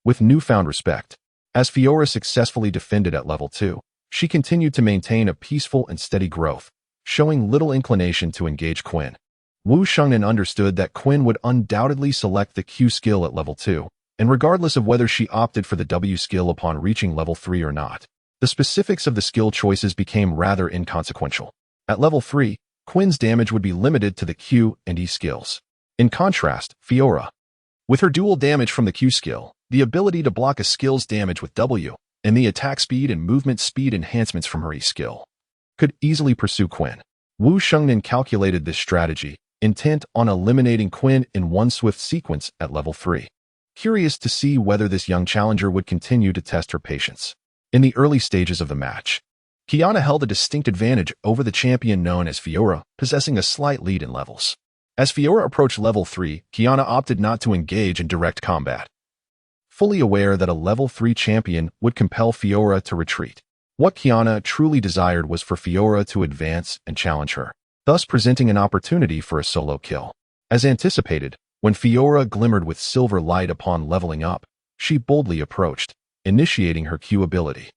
with newfound respect. As Fiora successfully defended at level 2, she continued to maintain a peaceful and steady growth, showing little inclination to engage Quinn. Wu Xingyan understood that Quinn would undoubtedly select the Q skill at level 2, and regardless of whether she opted for the W skill upon reaching level 3 or not, the specifics of the skill choices became rather inconsequential. At level 3, Quinn's damage would be limited to the Q and E skills. In contrast, Fiora, with her dual damage from the Q skill, the ability to block a skill's damage with W, and the attack speed and movement speed enhancements from her E skill, could easily pursue Quinn. Wu Xingyan calculated this strategy, intent on eliminating Quinn in one swift sequence at level 3. Curious to see whether this young challenger would continue to test her patience. In the early stages of the match, Kiana held a distinct advantage over the champion known as Fiora, possessing a slight lead in levels. As Fiora approached level 3, Kiana opted not to engage in direct combat, fully aware that a level 3 champion would compel Fiora to retreat. What Kiana truly desired was for Fiora to advance and challenge her, thus presenting an opportunity for a solo kill. As anticipated, when Fiora glimmered with silver light upon leveling up, she boldly approached, initiating her Q ability.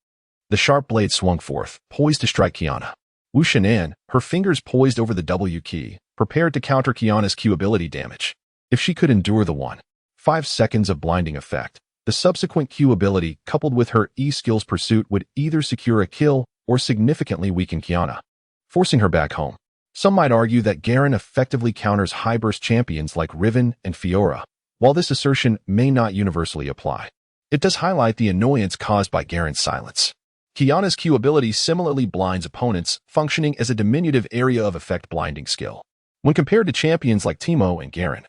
The sharp blade swung forth, poised to strike Kiana. Wu Xingyan, her fingers poised over the W key, prepared to counter Kiana's Q ability damage. If she could endure the 1.5 seconds of blinding effect, the subsequent Q ability, coupled with her E skill's pursuit, would either secure a kill or significantly weaken Kiana, forcing her back home. Some might argue that Garen effectively counters high-burst champions like Riven and Fiora. While this assertion may not universally apply, it does highlight the annoyance caused by Garen's silence. Kiana's Q ability similarly blinds opponents, functioning as a diminutive area of effect blinding skill. When compared to champions like Teemo and Garen,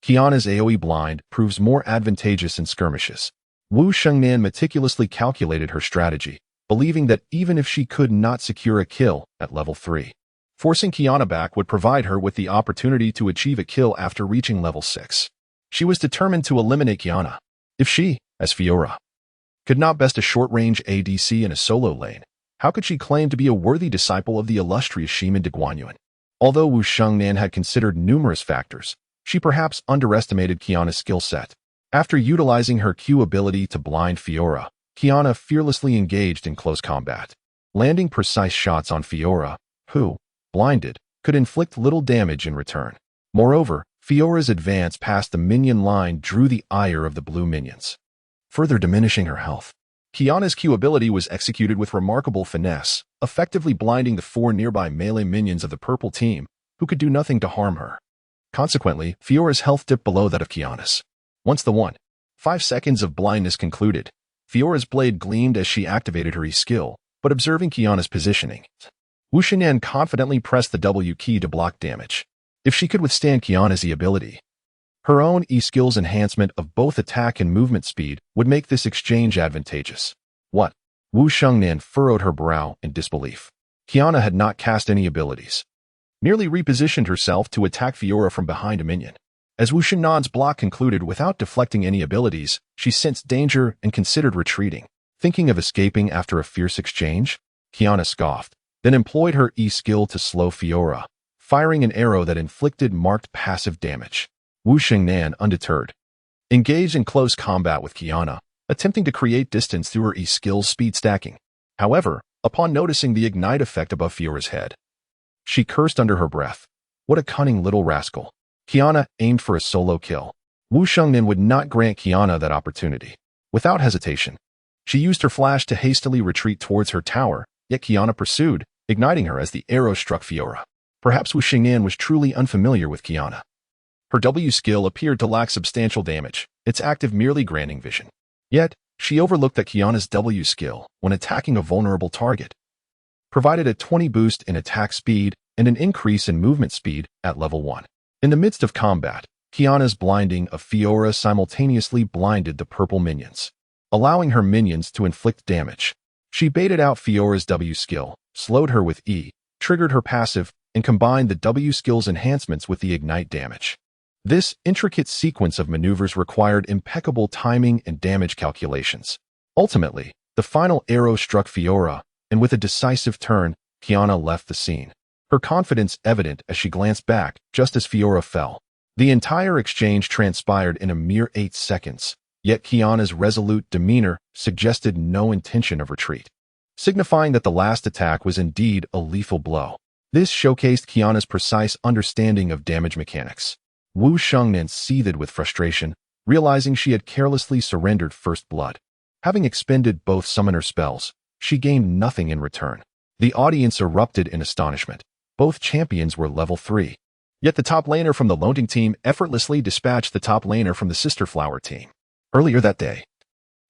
Kiana's AoE blind proves more advantageous in skirmishes. Wu Xingyan meticulously calculated her strategy, believing that even if she could not secure a kill at level 3, forcing Kiana back would provide her with the opportunity to achieve a kill after reaching level 6. She was determined to eliminate Kiana. If she, as Fiora, could not best a short-range ADC in a solo lane, how could she claim to be a worthy disciple of the illustrious Shimin de Guanyuan? Although Wu Shengnan had considered numerous factors, she perhaps underestimated Kiana's skill set. After utilizing her Q ability to blind Fiora, Kiana fearlessly engaged in close combat, landing precise shots on Fiora, who, blinded, could inflict little damage in return. Moreover, Fiora's advance past the minion line drew the ire of the blue minions, further diminishing her health. Kiana's Q ability was executed with remarkable finesse, effectively blinding the 4 nearby melee minions of the purple team, who could do nothing to harm her. Consequently, Fiora's health dipped below that of Kiana's. Once the 1.5 seconds of blindness concluded, Fiora's blade gleamed as she activated her E-skill, but observing Kiana's positioning, Wu Shengnan confidently pressed the W key to block damage. If she could withstand Kiana's E-ability, her own E-skill's enhancement of both attack and movement speed would make this exchange advantageous. What? Wu Shengnan furrowed her brow in disbelief. Kiana had not cast any abilities, merely repositioned herself to attack Fiora from behind a minion. As Wu Shennan's block concluded without deflecting any abilities, she sensed danger and considered retreating. Thinking of escaping after a fierce exchange, Kiana scoffed, then employed her E-skill to slow Fiora, firing an arrow that inflicted marked passive damage. Wu Shengnan, undeterred, engaged in close combat with Kiana, attempting to create distance through her E-skill's speed stacking. However, upon noticing the ignite effect above Fiora's head, she cursed under her breath. What a cunning little rascal. Kiana aimed for a solo kill. Wu Shengnan would not grant Kiana that opportunity. Without hesitation, she used her flash to hastily retreat towards her tower, yet Kiana pursued, igniting her as the arrow struck Fiora. Perhaps Wu Shengnan was truly unfamiliar with Kiana. Her W skill appeared to lack substantial damage, its active merely granting vision. Yet, she overlooked that Kiana's W skill, when attacking a vulnerable target, provided a 20 boost in attack speed and an increase in movement speed at level 1. In the midst of combat, Kiana's blinding of Fiora simultaneously blinded the purple minions, allowing her minions to inflict damage. She baited out Fiora's W skill, slowed her with E, triggered her passive, and combined the W skill's enhancements with the ignite damage. This intricate sequence of maneuvers required impeccable timing and damage calculations. Ultimately, the final arrow struck Fiora, and with a decisive turn, Kiana left the scene, her confidence evident as she glanced back just as Fiora fell. The entire exchange transpired in a mere 8 seconds, yet Kiana's resolute demeanor suggested no intention of retreat, signifying that the last attack was indeed a lethal blow. This showcased Kiana's precise understanding of damage mechanics. Wu Shengnan seethed with frustration, realizing she had carelessly surrendered first blood. Having expended both summoner spells, she gained nothing in return. The audience erupted in astonishment. Both champions were level 3. Yet the top laner from the Lonting team effortlessly dispatched the top laner from the Sister Flower team. Earlier that day,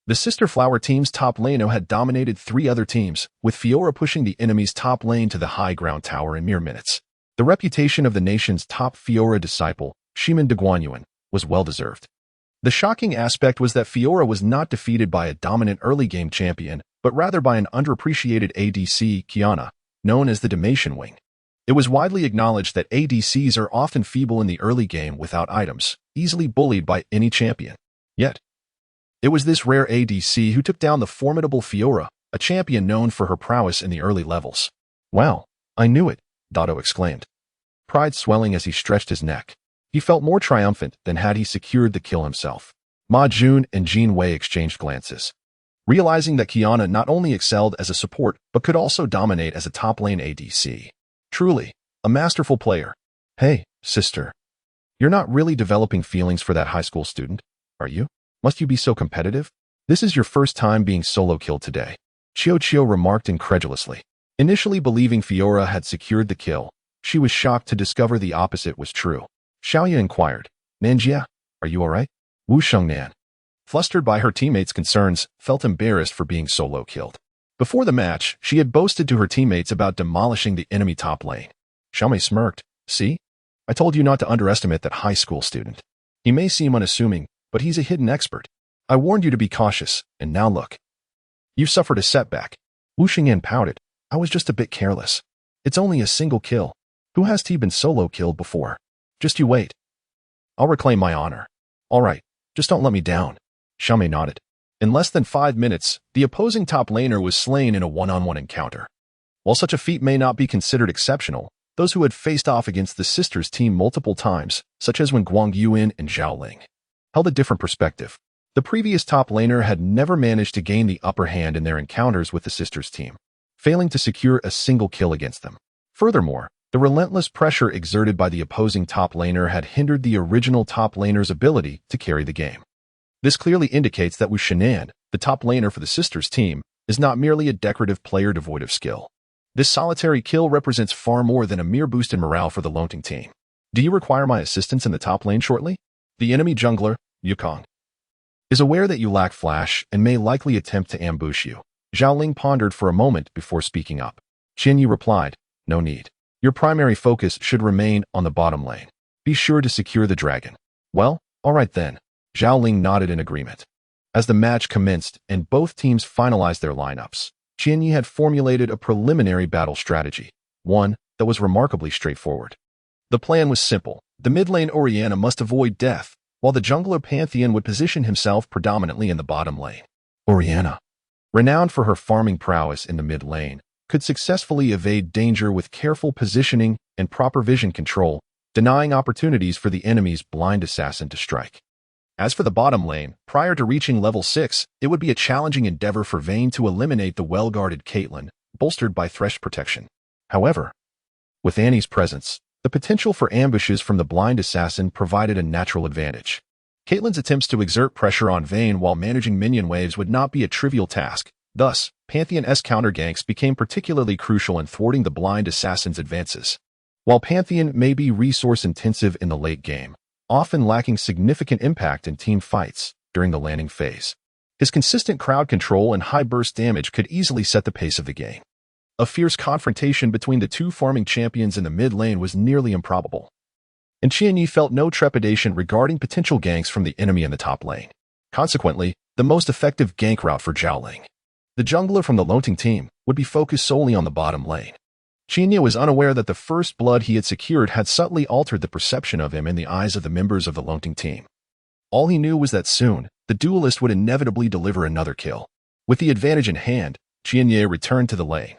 the Sister Flower team's top laner had dominated 3 other teams, with Fiora pushing the enemy's top lane to the high ground tower in mere minutes. The reputation of the nation's top Fiora disciple, Shimin de Guanyuan, was well-deserved. The shocking aspect was that Fiora was not defeated by a dominant early-game champion, but rather by an underappreciated ADC, Kiana, known as the Dalmatian Wing. It was widely acknowledged that ADCs are often feeble in the early game without items, easily bullied by any champion. Yet, it was this rare ADC who took down the formidable Fiora, a champion known for her prowess in the early levels. Wow, I knew it, Dotto exclaimed, pride swelling as he stretched his neck. He felt more triumphant than had he secured the kill himself. Ma Jun and Jin Wei exchanged glances, realizing that Kiana not only excelled as a support but could also dominate as a top lane ADC. Truly, a masterful player. Hey, sister. You're not really developing feelings for that high school student, are you? Must you be so competitive? This is your first time being solo killed today, Chiyo remarked incredulously. Initially believing Fiora had secured the kill, she was shocked to discover the opposite was true. Xiaoya inquired, Nanjia, are you alright? Wu Shengnan, flustered by her teammates' concerns, felt embarrassed for being solo killed. Before the match, she had boasted to her teammates about demolishing the enemy top lane. Xiaomei smirked, see? I told you not to underestimate that high school student. He may seem unassuming, but he's a hidden expert. I warned you to be cautious, and now look. You've suffered a setback. Wu Xingyan pouted. I was just a bit careless. It's only a single kill. Who has he been solo killed before? Just you wait. I'll reclaim my honor. All right, just don't let me down. Xiaomei nodded. In less than 5 minutes, the opposing top laner was slain in a one-on-one encounter. While such a feat may not be considered exceptional, those who had faced off against the sisters' team multiple times, such as when Guang Yuan and Zhao Ling, held a different perspective. The previous top laner had never managed to gain the upper hand in their encounters with the sisters' team, failing to secure a single kill against them. Furthermore, the relentless pressure exerted by the opposing top laner had hindered the original top laner's ability to carry the game. This clearly indicates that Wu Xingyan, the top laner for the sisters' team, is not merely a decorative player devoid of skill. This solitary kill represents far more than a mere boost in morale for the Lonting team. Do you require my assistance in the top lane shortly? The enemy jungler, Yukong, is aware that you lack flash and may likely attempt to ambush you. Zhao Ling pondered for a moment before speaking up. Qin Yi replied, no need. Your primary focus should remain on the bottom lane. Be sure to secure the dragon. Well, all right then. Zhao Ling nodded in agreement. As the match commenced and both teams finalized their lineups, Qin Yi had formulated a preliminary battle strategy, one that was remarkably straightforward. The plan was simple. The mid lane Orianna must avoid death, while the jungler Pantheon would position himself predominantly in the bottom lane. Orianna, renowned for her farming prowess in the mid lane, could successfully evade danger with careful positioning and proper vision control, denying opportunities for the enemy's blind assassin to strike. As for the bottom lane, prior to reaching level 6, it would be a challenging endeavor for Vayne to eliminate the well-guarded Caitlyn, bolstered by Thresh protection. However, with Annie's presence, the potential for ambushes from the blind assassin provided a natural advantage. Caitlyn's attempts to exert pressure on Vayne while managing minion waves would not be a trivial task. Thus, Pantheon's counter ganks became particularly crucial in thwarting the blind assassin's advances. While Pantheon may be resource-intensive in the late game, often lacking significant impact in team fights during the landing phase, his consistent crowd control and high burst damage could easily set the pace of the game. A fierce confrontation between the two farming champions in the mid lane was nearly improbable, and Qin Yi felt no trepidation regarding potential ganks from the enemy in the top lane. Consequently, the most effective gank route for Zhao Ling, the jungler from the Lonting team, would be focused solely on the bottom lane. Qin Yi was unaware that the first blood he had secured had subtly altered the perception of him in the eyes of the members of the Lonting team. All he knew was that soon, the duelist would inevitably deliver another kill. With the advantage in hand, Qin Yi returned to the lane,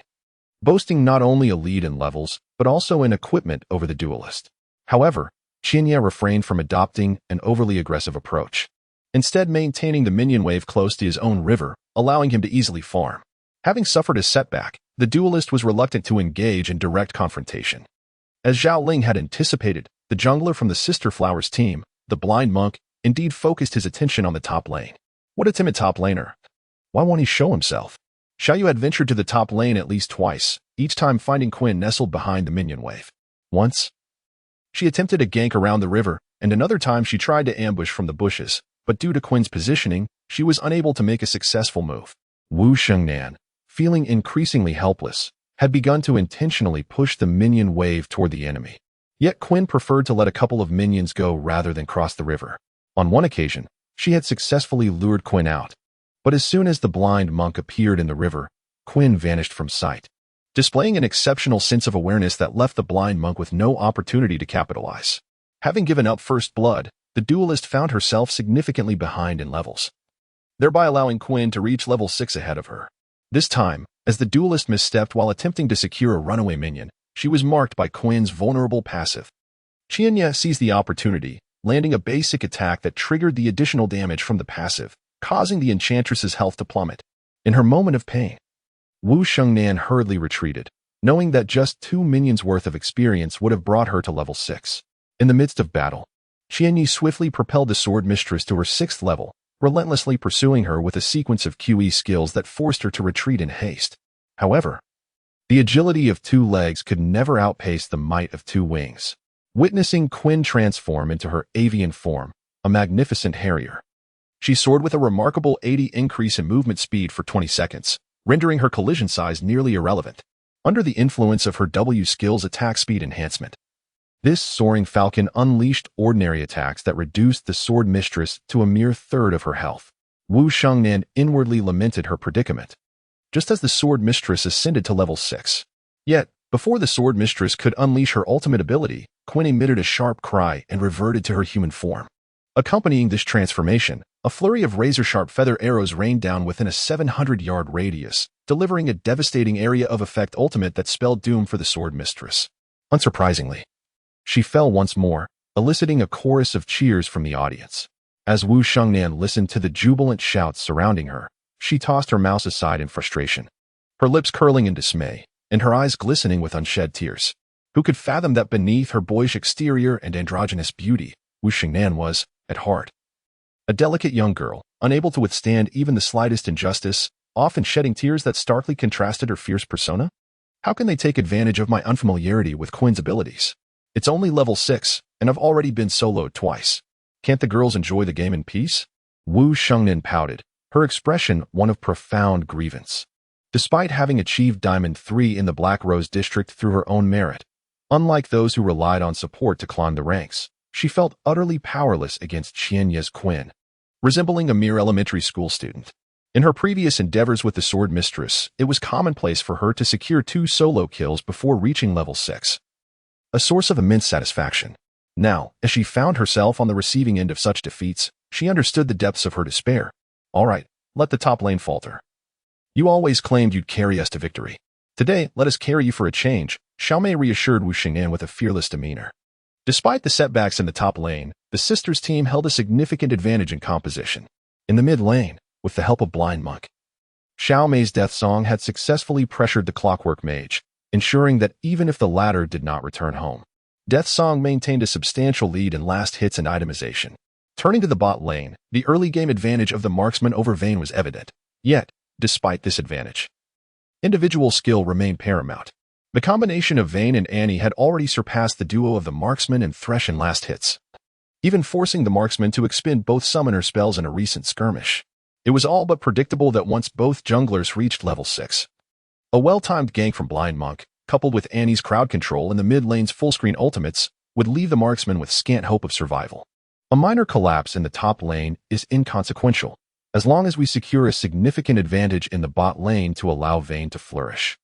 boasting not only a lead in levels, but also in equipment over the duelist. However, Qin Yi refrained from adopting an overly aggressive approach, instead maintaining the minion wave close to his own river, allowing him to easily farm. Having suffered a setback, the duelist was reluctant to engage in direct confrontation. As Zhao Ling had anticipated, the jungler from the Sister Flowers team, the Blind Monk, indeed focused his attention on the top lane. What a timid top laner. Why won't he show himself? Xiaoyu had ventured to the top lane at least twice, each time finding Quinn nestled behind the minion wave. Once, she attempted a gank around the river, and another time she tried to ambush from the bushes, but due to Quinn's positioning, she was unable to make a successful move. Wu Xingyan, feeling increasingly helpless, had begun to intentionally push the minion wave toward the enemy. Yet Quinn preferred to let a couple of minions go rather than cross the river. On one occasion, she had successfully lured Quinn out, but as soon as the Blind Monk appeared in the river, Quinn vanished from sight, displaying an exceptional sense of awareness that left the Blind Monk with no opportunity to capitalize. Having given up first blood, the duelist found herself significantly behind in levels, thereby allowing Quinn to reach level 6 ahead of her. This time, as the duelist misstepped while attempting to secure a runaway minion, she was marked by Quinn's vulnerable passive. Qin Yi seized the opportunity, landing a basic attack that triggered the additional damage from the passive, causing the enchantress's health to plummet. In her moment of pain, Wu Xingyan hurriedly retreated, knowing that just 2 minions worth of experience would have brought her to level 6. In the midst of battle, Qin Yi swiftly propelled the sword mistress to her 6th level, relentlessly pursuing her with a sequence of QE skills that forced her to retreat in haste. However, the agility of 2 legs could never outpace the might of 2 wings. Witnessing Quinn transform into her avian form, a magnificent harrier, she soared with a remarkable 80 increase in movement speed for 20 seconds, rendering her collision size nearly irrelevant. Under the influence of her W skill's attack speed enhancement, this soaring falcon unleashed ordinary attacks that reduced the sword mistress to a mere third of her health. Wu Xingyan inwardly lamented her predicament. just as the Sword Mistress ascended to level 6. Yet, before the Sword Mistress could unleash her ultimate ability, Quinn emitted a sharp cry and reverted to her human form. Accompanying this transformation, a flurry of razor-sharp feather arrows rained down within a 700-yard radius, delivering a devastating area of effect ultimate that spelled doom for the Sword Mistress. Unsurprisingly, she fell once more, eliciting a chorus of cheers from the audience. As Wu Shengnan listened to the jubilant shouts surrounding her, she tossed her mouse aside in frustration, her lips curling in dismay, and her eyes glistening with unshed tears. Who could fathom that beneath her boyish exterior and androgynous beauty, Wu Shengnan was, at heart, a delicate young girl, unable to withstand even the slightest injustice, often shedding tears that starkly contrasted her fierce persona? How can they take advantage of my unfamiliarity with Quinn's abilities? It's only level 6, and I've already been soloed twice. Can't the girls enjoy the game in peace? Wu Shengnan pouted, her expression one of profound grievance. Despite having achieved Diamond 3 in the Black Rose District through her own merit, unlike those who relied on support to climb the ranks, she felt utterly powerless against Qianye's Quinn, resembling a mere elementary school student. In her previous endeavors with the Sword Mistress, it was commonplace for her to secure 2 solo kills before reaching level 6, a source of immense satisfaction. Now, as she found herself on the receiving end of such defeats, she understood the depths of her despair. All right, let the top lane falter. You always claimed you'd carry us to victory. Today, let us carry you for a change, Xiaomei reassured Wu Shengnan with a fearless demeanor. Despite the setbacks in the top lane, the sisters' team held a significant advantage in composition. In the mid lane, with the help of Blind Monk, Xiaomei's death song had successfully pressured the Clockwork Mage, ensuring that even if the latter did not return home, Death Song maintained a substantial lead in last hits and itemization. Turning to the bot lane, the early game advantage of the marksman over Vayne was evident. Yet, despite this advantage, individual skill remained paramount. The combination of Vayne and Annie had already surpassed the duo of the marksman and Thresh in last hits, even forcing the marksman to expend both summoner spells in a recent skirmish. It was all but predictable that once both junglers reached level 6, a well-timed gank from Blind Monk, coupled with Annie's crowd control and the mid lane's full-screen ultimates, would leave the marksman with scant hope of survival. A minor collapse in the top lane is inconsequential, as long as we secure a significant advantage in the bot lane to allow Vayne to flourish.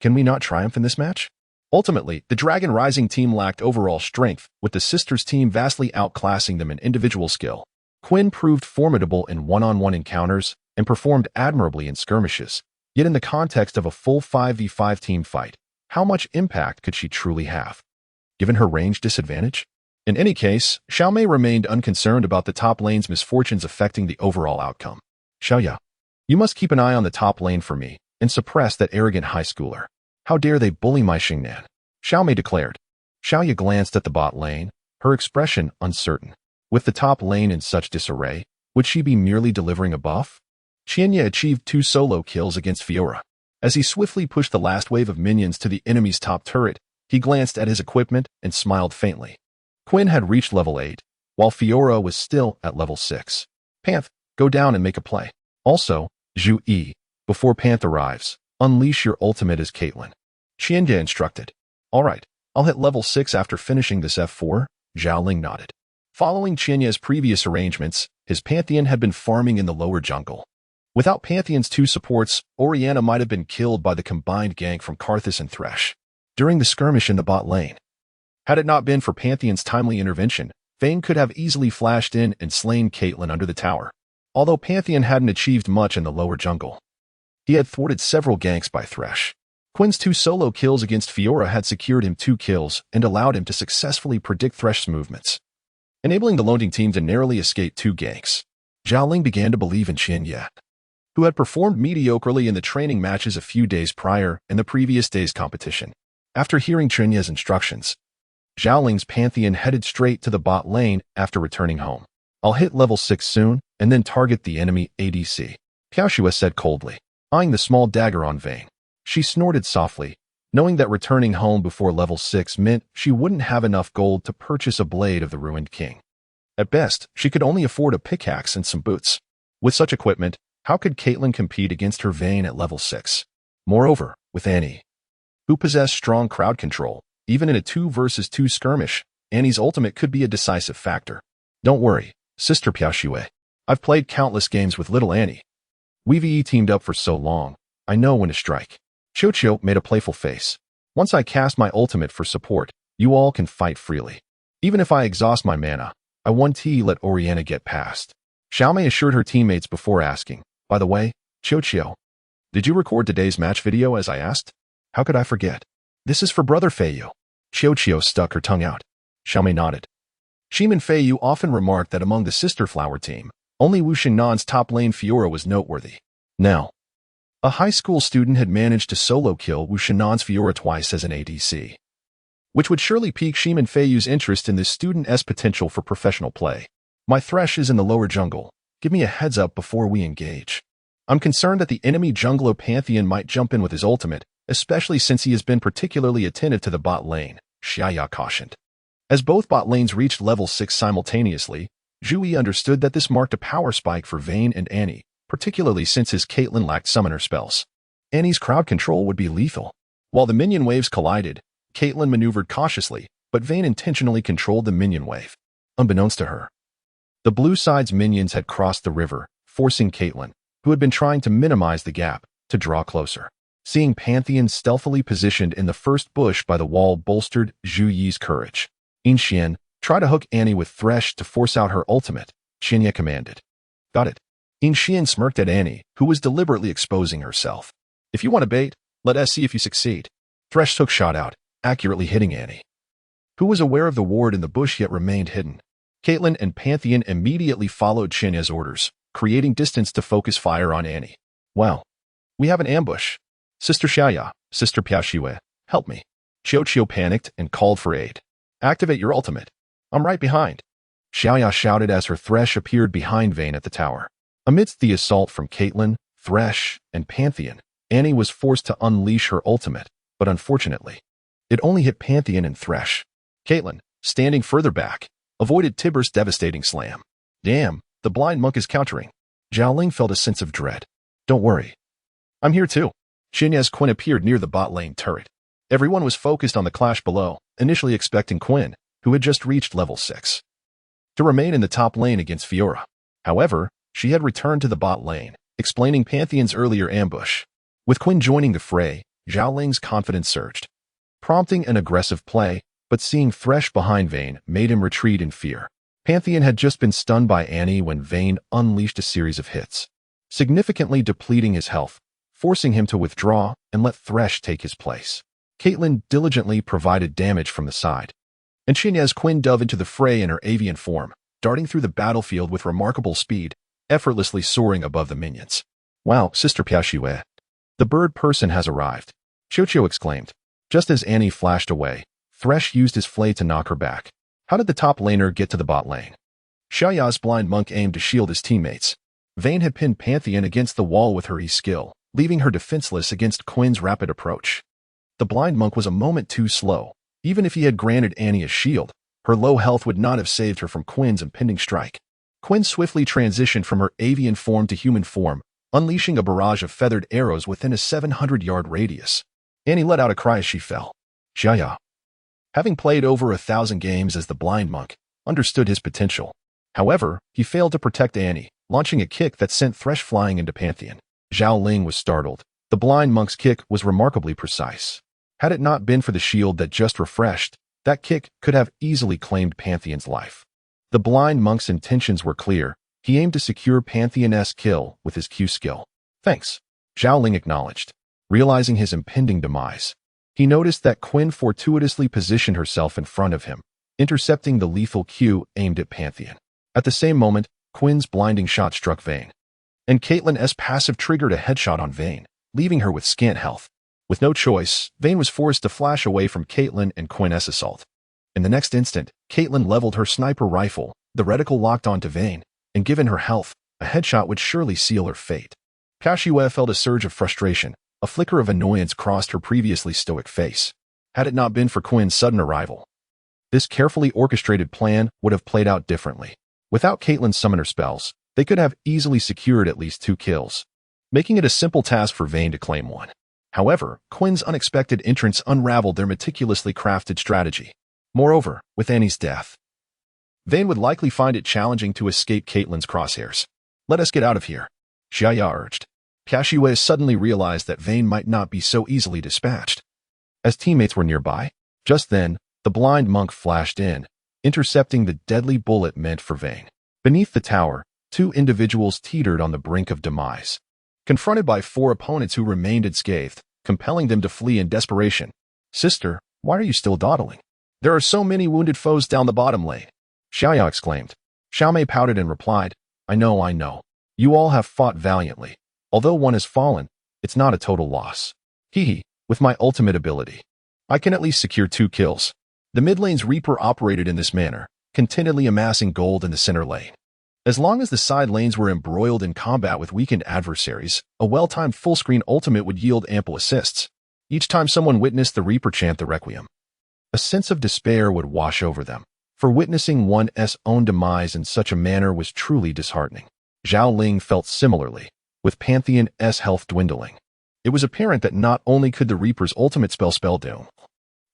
Can we not triumph in this match? Ultimately, the Dragon Rising team lacked overall strength, with the sisters' team vastly outclassing them in individual skill. Quinn proved formidable in one-on-one encounters and performed admirably in skirmishes, yet in the context of a full 5v5 team fight, how much impact could she truly have, given her range disadvantage? In any case, Xiaomei remained unconcerned about the top lane's misfortunes affecting the overall outcome. Xiaoya, you must keep an eye on the top lane for me and suppress that arrogant high schooler. How dare they bully my Shengnan? Xiaomei declared. Xiaoya glanced at the bot lane, her expression uncertain. With the top lane in such disarray, would she be merely delivering a buff? Qianye achieved 2 solo kills against Fiora. As he swiftly pushed the last wave of minions to the enemy's top turret, he glanced at his equipment and smiled faintly. Quinn had reached level 8, while Fiora was still at level 6. Panth, go down and make a play. Also, Zhu Yi, before Panth arrives, unleash your ultimate as Caitlyn. Qianye instructed. All right, I'll hit level 6 after finishing this F4, Zhao Ling nodded. Following Qianye's previous arrangements, his Pantheon had been farming in the lower jungle. Without Pantheon's 2 supports, Orianna might have been killed by the combined gank from Karthus and Thresh during the skirmish in the bot lane. Had it not been for Pantheon's timely intervention, Vayne could have easily flashed in and slain Caitlyn under the tower. Although Pantheon hadn't achieved much in the lower jungle, he had thwarted several ganks by Thresh. Quinn's 2 solo kills against Fiora had secured him 2 kills and allowed him to successfully predict Thresh's movements, enabling the Loading team to narrowly escape 2 ganks. Zhao Ling began to believe in Qianye, who had performed mediocrely in the training matches a few days prior in the previous day's competition. After hearing Qianye's instructions, Zhao Ling's Pantheon headed straight to the bot lane after returning home. I'll hit level 6 soon, and then target the enemy ADC, Huaxia said coldly, eyeing the small dagger on Vayne. She snorted softly, knowing that returning home before level 6 meant she wouldn't have enough gold to purchase a blade of the Ruined King. At best, she could only afford a pickaxe and some boots. With such equipment, how could Caitlyn compete against her Vayne at level 6? Moreover, with Annie, who possessed strong crowd control, even in a 2 versus 2 skirmish, Annie's ultimate could be a decisive factor. Don't worry, Sister Piaoxue. I've played countless games with little Annie. We've teamed up for so long, I know when to strike. Huaxia made a playful face. Once I cast my ultimate for support, you all can fight freely. Even if I exhaust my mana, I won't let Oriana get past. Xiaomei assured her teammates before asking, by the way, Huaxia, did you record today's match video as I asked? How could I forget? This is for Brother Feiyu. Huaxia stuck her tongue out. Xiaomei nodded. Ximen Feiyu often remarked that among the sister flower team, only Wu Xinan's top lane Fiora was noteworthy. Now, a high school student had managed to solo kill Wu Xinan's Fiora twice as an ADC, which would surely pique Ximen Feiyu's interest in this student's potential for professional play. My Thresh is in the lower jungle. Give me a heads up before we engage. I'm concerned that the enemy jungler Pantheon might jump in with his ultimate, especially since he has been particularly attentive to the bot lane, Huaxia cautioned. As both bot lanes reached level 6 simultaneously, Zhu Yi understood that this marked a power spike for Vayne and Annie, particularly since his Caitlyn lacked summoner spells. Annie's crowd control would be lethal. While the minion waves collided, Caitlyn maneuvered cautiously, but Vayne intentionally controlled the minion wave. Unbeknownst to her, the blue side's minions had crossed the river, forcing Caitlyn, who had been trying to minimize the gap, to draw closer. Seeing Pantheon stealthily positioned in the first bush by the wall bolstered Zhu Yi's courage. Xian, try to hook Annie with Thresh to force out her ultimate, Xinya commanded. Got it. Xian smirked at Annie, who was deliberately exposing herself. If you want to bait, let us see if you succeed. Thresh took shot out, accurately hitting Annie, who was aware of the ward in the bush yet remained hidden. Caitlyn and Pantheon immediately followed Xinya's orders, creating distance to focus fire on Annie. Wow. We have an ambush. Sister Huaxia, Sister Piaxue, help me. Huaxia panicked and called for aid. Activate your ultimate. I'm right behind. Huaxia shouted as her Thresh appeared behind Vayne at the tower. Amidst the assault from Caitlyn, Thresh, and Pantheon, Annie was forced to unleash her ultimate, but unfortunately, it only hit Pantheon and Thresh. Caitlyn, standing further back, avoided Tiber's devastating slam. Damn, the blind monk is countering. Zhao Ling felt a sense of dread. Don't worry. I'm here too. Xinya's Quinn appeared near the bot lane turret. Everyone was focused on the clash below, initially expecting Quinn, who had just reached level 6, to remain in the top lane against Fiora. However, she had returned to the bot lane, explaining Pantheon's earlier ambush. With Quinn joining the fray, Zhao Ling's confidence surged, prompting an aggressive play, but seeing Thresh behind Vayne made him retreat in fear. Pantheon had just been stunned by Annie when Vayne unleashed a series of hits, significantly depleting his health, forcing him to withdraw and let Thresh take his place. Caitlyn diligently provided damage from the side, and Xinya's Quinn dove into the fray in her avian form, darting through the battlefield with remarkable speed, effortlessly soaring above the minions. Wow, Sister Piaxue, the bird person has arrived, Huaxia exclaimed. Just as Annie flashed away, Thresh used his flay to knock her back. How did the top laner get to the bot lane? Huaxia's blind monk aimed to shield his teammates. Vayne had pinned Pantheon against the wall with her E-skill, leaving her defenseless against Quinn's rapid approach. The blind monk was a moment too slow. Even if he had granted Annie a shield, her low health would not have saved her from Quinn's impending strike. Quinn swiftly transitioned from her avian form to human form, unleashing a barrage of feathered arrows within a 700-yard radius. Annie let out a cry as she fell. Huaxia, having played over 1,000 games as the blind monk, understood his potential. However, he failed to protect Annie, launching a kick that sent Thresh flying into Pantheon. Zhao Ling was startled. The blind monk's kick was remarkably precise. Had it not been for the shield that just refreshed, that kick could have easily claimed Pantheon's life. The blind monk's intentions were clear. He aimed to secure Pantheon's kill with his Q skill. Thanks, Zhao Ling acknowledged. Realizing his impending demise, he noticed that Quinn fortuitously positioned herself in front of him, intercepting the lethal Q aimed at Pantheon. At the same moment, Quinn's blinding shot struck Vayne, and Caitlyn's passive triggered a headshot on Vayne, leaving her with scant health. With no choice, Vayne was forced to flash away from Caitlyn and Quinn's assault. In the next instant, Caitlyn leveled her sniper rifle, the reticle locked onto Vayne, and given her health, a headshot would surely seal her fate. Piaxue felt a surge of frustration. A flicker of annoyance crossed her previously stoic face. Had it not been for Quinn's sudden arrival, this carefully orchestrated plan would have played out differently. Without Caitlyn's summoner spells, they could have easily secured at least 2 kills, making it a simple task for Vayne to claim one. However, Quinn's unexpected entrance unraveled their meticulously crafted strategy. Moreover, with Annie's death, Vayne would likely find it challenging to escape Caitlyn's crosshairs. Let us get out of here, Huaxia urged. Huaxia suddenly realized that Vayne might not be so easily dispatched. As teammates were nearby, just then, the blind monk flashed in, intercepting the deadly bullet meant for Vayne. Beneath the tower, two individuals teetered on the brink of demise. Confronted by four opponents who remained unscathed, compelling them to flee in desperation. "Sister, why are you still dawdling? There are so many wounded foes down the bottom lane," Xiaoya exclaimed. Xiaomei pouted and replied, I know. You all have fought valiantly. Although one has fallen, it's not a total loss. Hehe, with my ultimate ability, I can at least secure 2 kills. The mid lane's Reaper operated in this manner, contentedly amassing gold in the center lane. As long as the side lanes were embroiled in combat with weakened adversaries, a well-timed full-screen ultimate would yield ample assists. Each time someone witnessed the Reaper chant the Requiem, a sense of despair would wash over them, for witnessing one's own demise in such a manner was truly disheartening. Zhao Ling felt similarly, with Pantheon's health dwindling. It was apparent that not only could the Reaper's ultimate spell doom,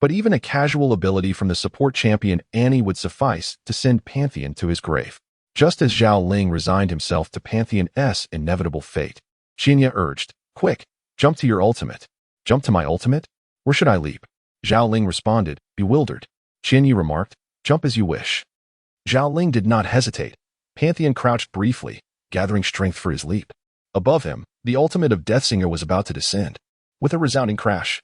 but even a casual ability from the support champion Annie would suffice to send Pantheon to his grave. Just as Zhao Ling resigned himself to Pantheon's inevitable fate, Xinya urged, Quick, jump to your ultimate. Jump to my ultimate? Where should I leap? Zhao Ling responded, bewildered. Xinya remarked, Jump as you wish. Zhao Ling did not hesitate. Pantheon crouched briefly, gathering strength for his leap. Above him, the ultimate of Deathsinger was about to descend. With a resounding crash,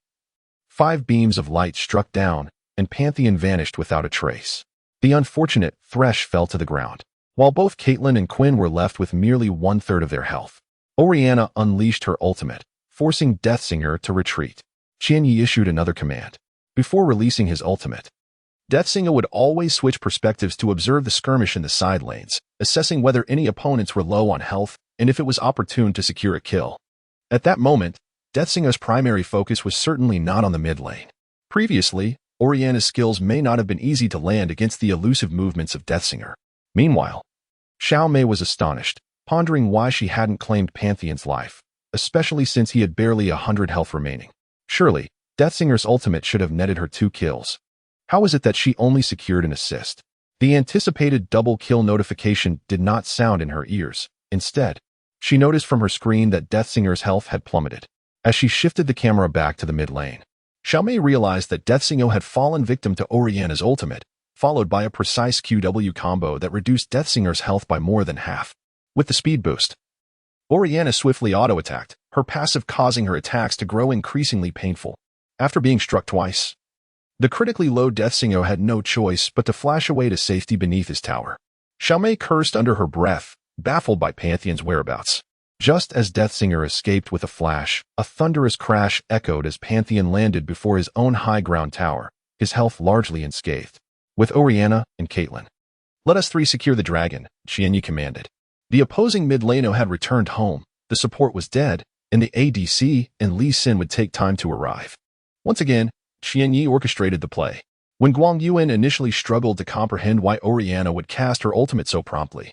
5 beams of light struck down, and Pantheon vanished without a trace. The unfortunate Thresh fell to the ground, while both Caitlyn and Quinn were left with merely 1/3 of their health. Orianna unleashed her ultimate, forcing Deathsinger to retreat. Qianyi issued another command. Before releasing his ultimate, Deathsinger would always switch perspectives to observe the skirmish in the side lanes, assessing whether any opponents were low on health and if it was opportune to secure a kill. At that moment, Deathsinger's primary focus was certainly not on the mid lane. Previously, Orianna's skills may not have been easy to land against the elusive movements of Deathsinger. Meanwhile, Xiaomei was astonished, pondering why she hadn't claimed Pantheon's life, especially since he had barely 100 health remaining. Surely, Deathsinger's ultimate should have netted her 2 kills. How was it that she only secured an assist? The anticipated double kill notification did not sound in her ears. Instead, she noticed from her screen that Deathsinger's health had plummeted. As she shifted the camera back to the mid lane, Xiaomei realized that Deathsinger had fallen victim to Orianna's ultimate, followed by a precise QW combo that reduced Deathsinger's health by more than half. With the speed boost, Orianna swiftly auto-attacked, her passive causing her attacks to grow increasingly painful. After being struck twice, the critically low Deathsinger had no choice but to flash away to safety beneath his tower. Xiaomei cursed under her breath, baffled by Pantheon's whereabouts. Just as Deathsinger escaped with a flash, a thunderous crash echoed as Pantheon landed before his own high ground tower, his health largely unscathed. With Orianna and Caitlyn, let us 3 secure the dragon, Qianyi commanded. The opposing mid laner had returned home, the support was dead, and the ADC and Lee Sin would take time to arrive. Once again, Qianyi orchestrated the play. When Guang Yuan initially struggled to comprehend why Orianna would cast her ultimate so promptly,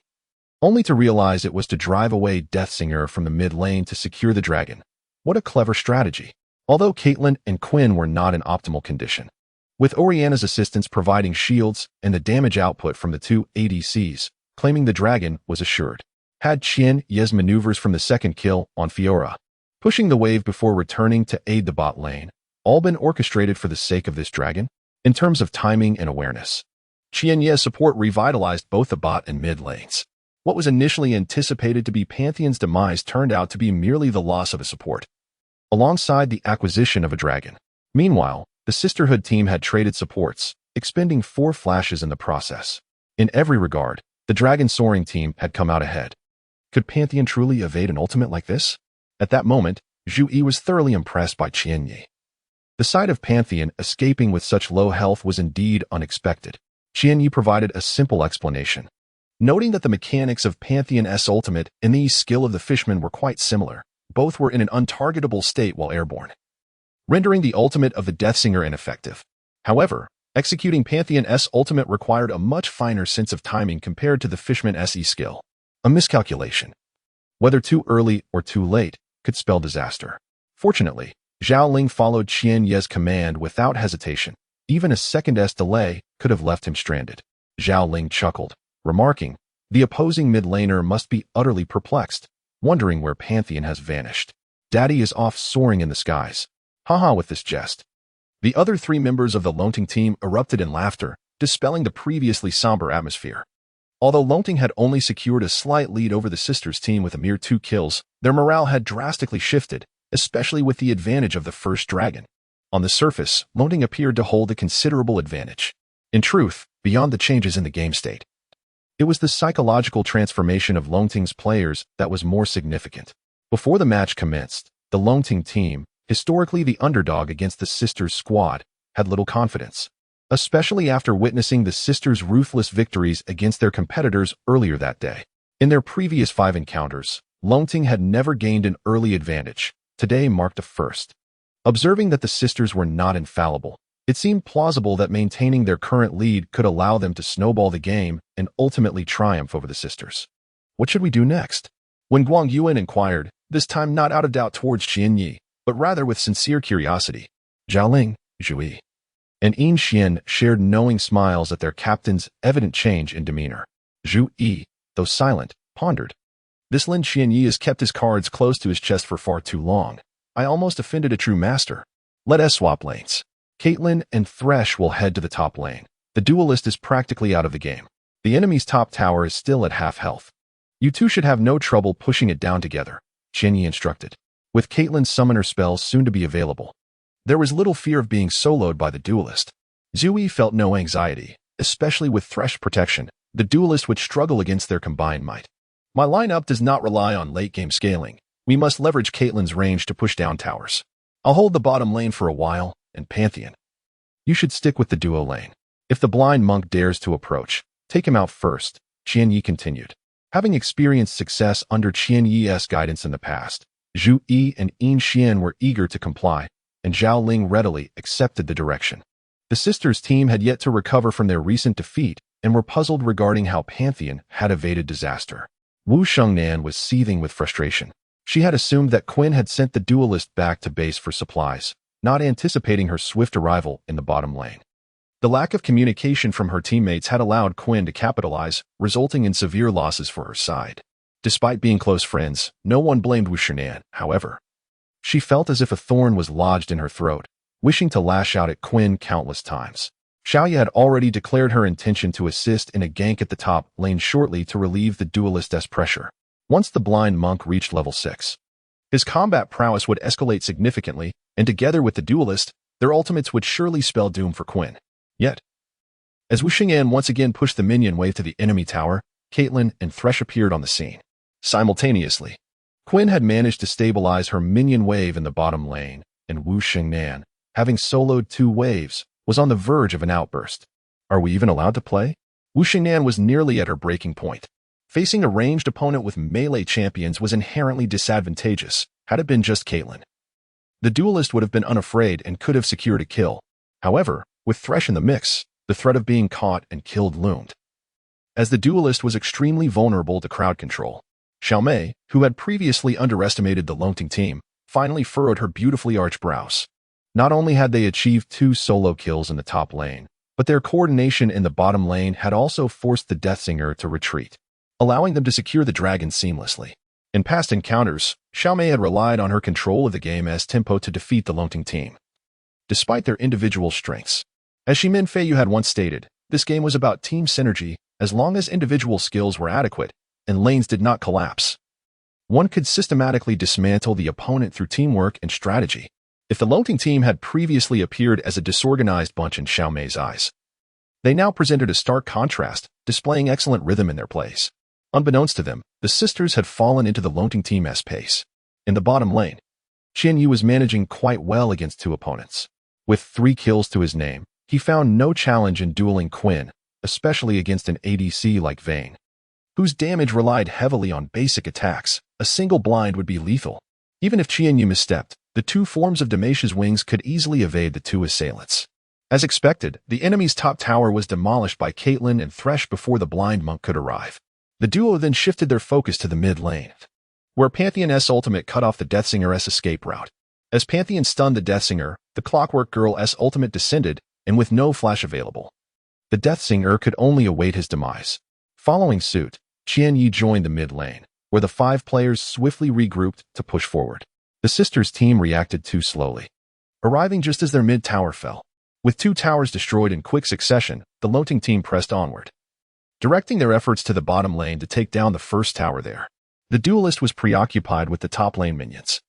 only to realize it was to drive away Deathsinger from the mid lane to secure the dragon. What a clever strategy. Although Caitlyn and Quinn were not in optimal condition, with Orianna's assistance providing shields and the damage output from the 2 ADCs, claiming the dragon was assured. Had Qianyi's maneuvers from the second kill on Fiora, pushing the wave before returning to aid the bot lane, all been orchestrated for the sake of this dragon? In terms of timing and awareness, Qianyi's support revitalized both the bot and mid lanes. What was initially anticipated to be Pantheon's demise turned out to be merely the loss of a support, alongside the acquisition of a dragon. Meanwhile, the Sisterhood team had traded supports, expending 4 flashes in the process. In every regard, the Dragon Soaring team had come out ahead. Could Pantheon truly evade an ultimate like this? At that moment, Zhu Yi was thoroughly impressed by Qianyi. The sight of Pantheon escaping with such low health was indeed unexpected. Qianyi provided a simple explanation, noting that the mechanics of Pantheon's ultimate and the skill of the Fishman were quite similar. Both were in an untargetable state while airborne, rendering the ultimate of the Deathsinger ineffective. However, executing Pantheon's ultimate required a much finer sense of timing compared to the Fishman's skill. A miscalculation, whether too early or too late, could spell disaster. Fortunately, Zhao Ling followed Qianyi's command without hesitation. Even a second's delay could have left him stranded. Zhao Ling chuckled, remarking, the opposing mid laner must be utterly perplexed. wondering where Pantheon has vanished. Daddy is off soaring in the skies. Haha with this jest. The other 3 members of the Lonting team erupted in laughter, dispelling the previously somber atmosphere. Although Lonting had only secured a slight lead over the sisters' team with a mere 2 kills, their morale had drastically shifted, especially with the advantage of the first dragon. On the surface, Lonting appeared to hold a considerable advantage. In truth, beyond the changes in the game state, it was the psychological transformation of Lonting's players that was more significant. Before the match commenced, the Lonting team, historically the underdog against the sisters' squad, had little confidence, especially after witnessing the sisters' ruthless victories against their competitors earlier that day. In their previous 5 encounters, Lonting had never gained an early advantage. Today marked a first. Observing that the sisters were not infallible, it seemed plausible that maintaining their current lead could allow them to snowball the game and ultimately triumph over the sisters. What should we do next? When Guang Yuan inquired, this time not out of doubt towards Qian Yi, but rather with sincere curiosity. Zhao Ling, Zhu Yi, and Yin Xian shared knowing smiles at their captain's evident change in demeanor. Zhu Yi, though silent, pondered. This Lin Qianyi has kept his cards close to his chest for far too long. I almost offended a true master. Let us swap lanes. Caitlyn and Thresh will head to the top lane. The duelist is practically out of the game. The enemy's top tower is still at half health. You two should have no trouble pushing it down together, Qianyi instructed. With Caitlyn's summoner spells soon to be available, there was little fear of being soloed by the duelist. Zui felt no anxiety, especially with Thresh protection. The duelist would struggle against their combined might. My lineup does not rely on late-game scaling. We must leverage Caitlyn's range to push down towers. I'll hold the bottom lane for a while, and Pantheon, you should stick with the duo lane. If the blind monk dares to approach, take him out first, Qianyi continued. Having experienced success under Qianyi's guidance in the past, Zhu Yi and Yin Xian were eager to comply, and Zhao Ling readily accepted the direction. The sisters' team had yet to recover from their recent defeat and were puzzled regarding how Pantheon had evaded disaster. Wu Shengnan was seething with frustration. She had assumed that Qin had sent the duelist back to base for supplies, not anticipating her swift arrival in the bottom lane. The lack of communication from her teammates had allowed Qin to capitalize, resulting in severe losses for her side. Despite being close friends, no one blamed Wu Shengnan, however. She felt as if a thorn was lodged in her throat, wishing to lash out at Qin countless times. Huaxia had already declared her intention to assist in a gank at the top lane shortly to relieve the duelist's pressure. Once the blind monk reached level 6, his combat prowess would escalate significantly, and together with the duelist, their ultimates would surely spell doom for Qin. Yet, as Wu Shengnan once again pushed the minion wave to the enemy tower, Caitlyn and Thresh appeared on the scene. Simultaneously, Qin had managed to stabilize her minion wave in the bottom lane, and Wu Shengnan, having soloed 2 waves, was on the verge of an outburst. Are we even allowed to play? Wu Shengnan was nearly at her breaking point. Facing a ranged opponent with melee champions was inherently disadvantageous, had it been just Caitlyn. The duelist would have been unafraid and could have secured a kill. However, with Thresh in the mix, the threat of being caught and killed loomed. As the duelist was extremely vulnerable to crowd control, Xiaomei, who had previously underestimated the Lonting team, finally furrowed her beautifully arched brows. Not only had they achieved 2 solo kills in the top lane, but their coordination in the bottom lane had also forced the Deathsinger to retreat, allowing them to secure the dragon seamlessly. In past encounters, Xiaomei had relied on her control of the game as tempo to defeat the Lonting team. Despite their individual strengths, as Shimin Feiyu had once stated, this game was about team synergy as long as individual skills were adequate and lanes did not collapse. One could systematically dismantle the opponent through teamwork and strategy. If the Lonting team had previously appeared as a disorganized bunch in Xiaomei's eyes, they now presented a stark contrast, displaying excellent rhythm in their plays. Unbeknownst to them, the sisters had fallen into the Lonting team's pace. In the bottom lane, Qianyi was managing quite well against 2 opponents. With 3 kills to his name, he found no challenge in dueling Qin, especially against an ADC like Vayne, whose damage relied heavily on basic attacks. A single blind would be lethal. Even if Qianyi misstepped, the 2 forms of Damash's wings could easily evade the 2 assailants. As expected, the enemy's top tower was demolished by Caitlyn and Thresh before the blind monk could arrive. The duo then shifted their focus to the mid lane, where Pantheon's ultimate cut off the Deathsinger's escape route. As Pantheon stunned the Deathsinger, the Clockwork Girl's ultimate descended, and with no flash available, the Deathsinger could only await his demise. Following suit, Qianyi joined the mid lane, where the 5 players swiftly regrouped to push forward. The sisters' team reacted too slowly, arriving just as their mid-tower fell. With 2 towers destroyed in quick succession, the Lonting team pressed onward, directing their efforts to the bottom lane to take down the first tower there. The duelist was preoccupied with the top lane minions,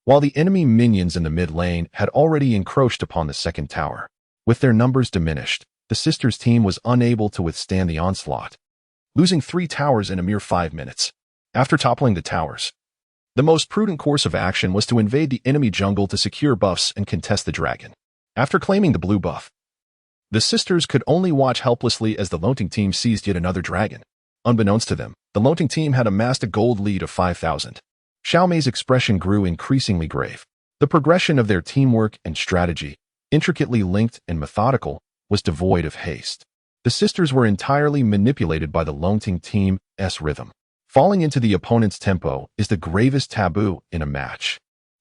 while the enemy minions in the mid lane had already encroached upon the second tower. With their numbers diminished, the sisters' team was unable to withstand the onslaught, losing 3 towers in a mere 5 minutes. After toppling the towers, the most prudent course of action was to invade the enemy jungle to secure buffs and contest the dragon. After claiming the blue buff, the sisters could only watch helplessly as the Lonting team seized yet another dragon. Unbeknownst to them, the Lonting team had amassed a gold lead of 5,000. Xiaomei's expression grew increasingly grave. The progression of their teamwork and strategy, intricately linked and methodical, was devoid of haste. The sisters were entirely manipulated by the Lonting team's rhythm. Falling into the opponent's tempo is the gravest taboo in a match.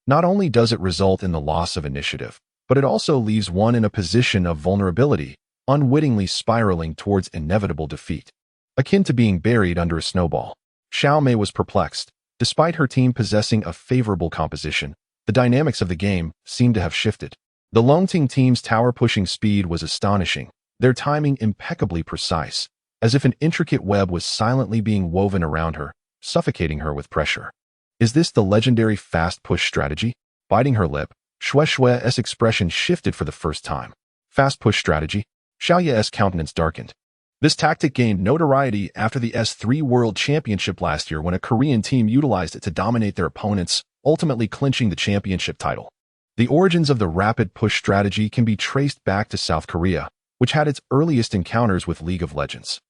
Not only does it result in the loss of initiative, but it also leaves one in a position of vulnerability, unwittingly spiraling towards inevitable defeat, akin to being buried under a snowball. Xiaomei was perplexed. Despite her team possessing a favorable composition, the dynamics of the game seemed to have shifted. The Lonting team's tower-pushing speed was astonishing, their timing impeccably precise, as if an intricate web was silently being woven around her, suffocating her with pressure. Is this the legendary fast-push strategy? Biting her lip, Huaxia's expression shifted for the first time. Fast-push strategy? Xiaoya's countenance darkened. This tactic gained notoriety after the S3 World Championship last year when a Korean team utilized it to dominate their opponents, ultimately clinching the championship title. The origins of the rapid push strategy can be traced back to South Korea, which had its earliest encounters with League of Legends.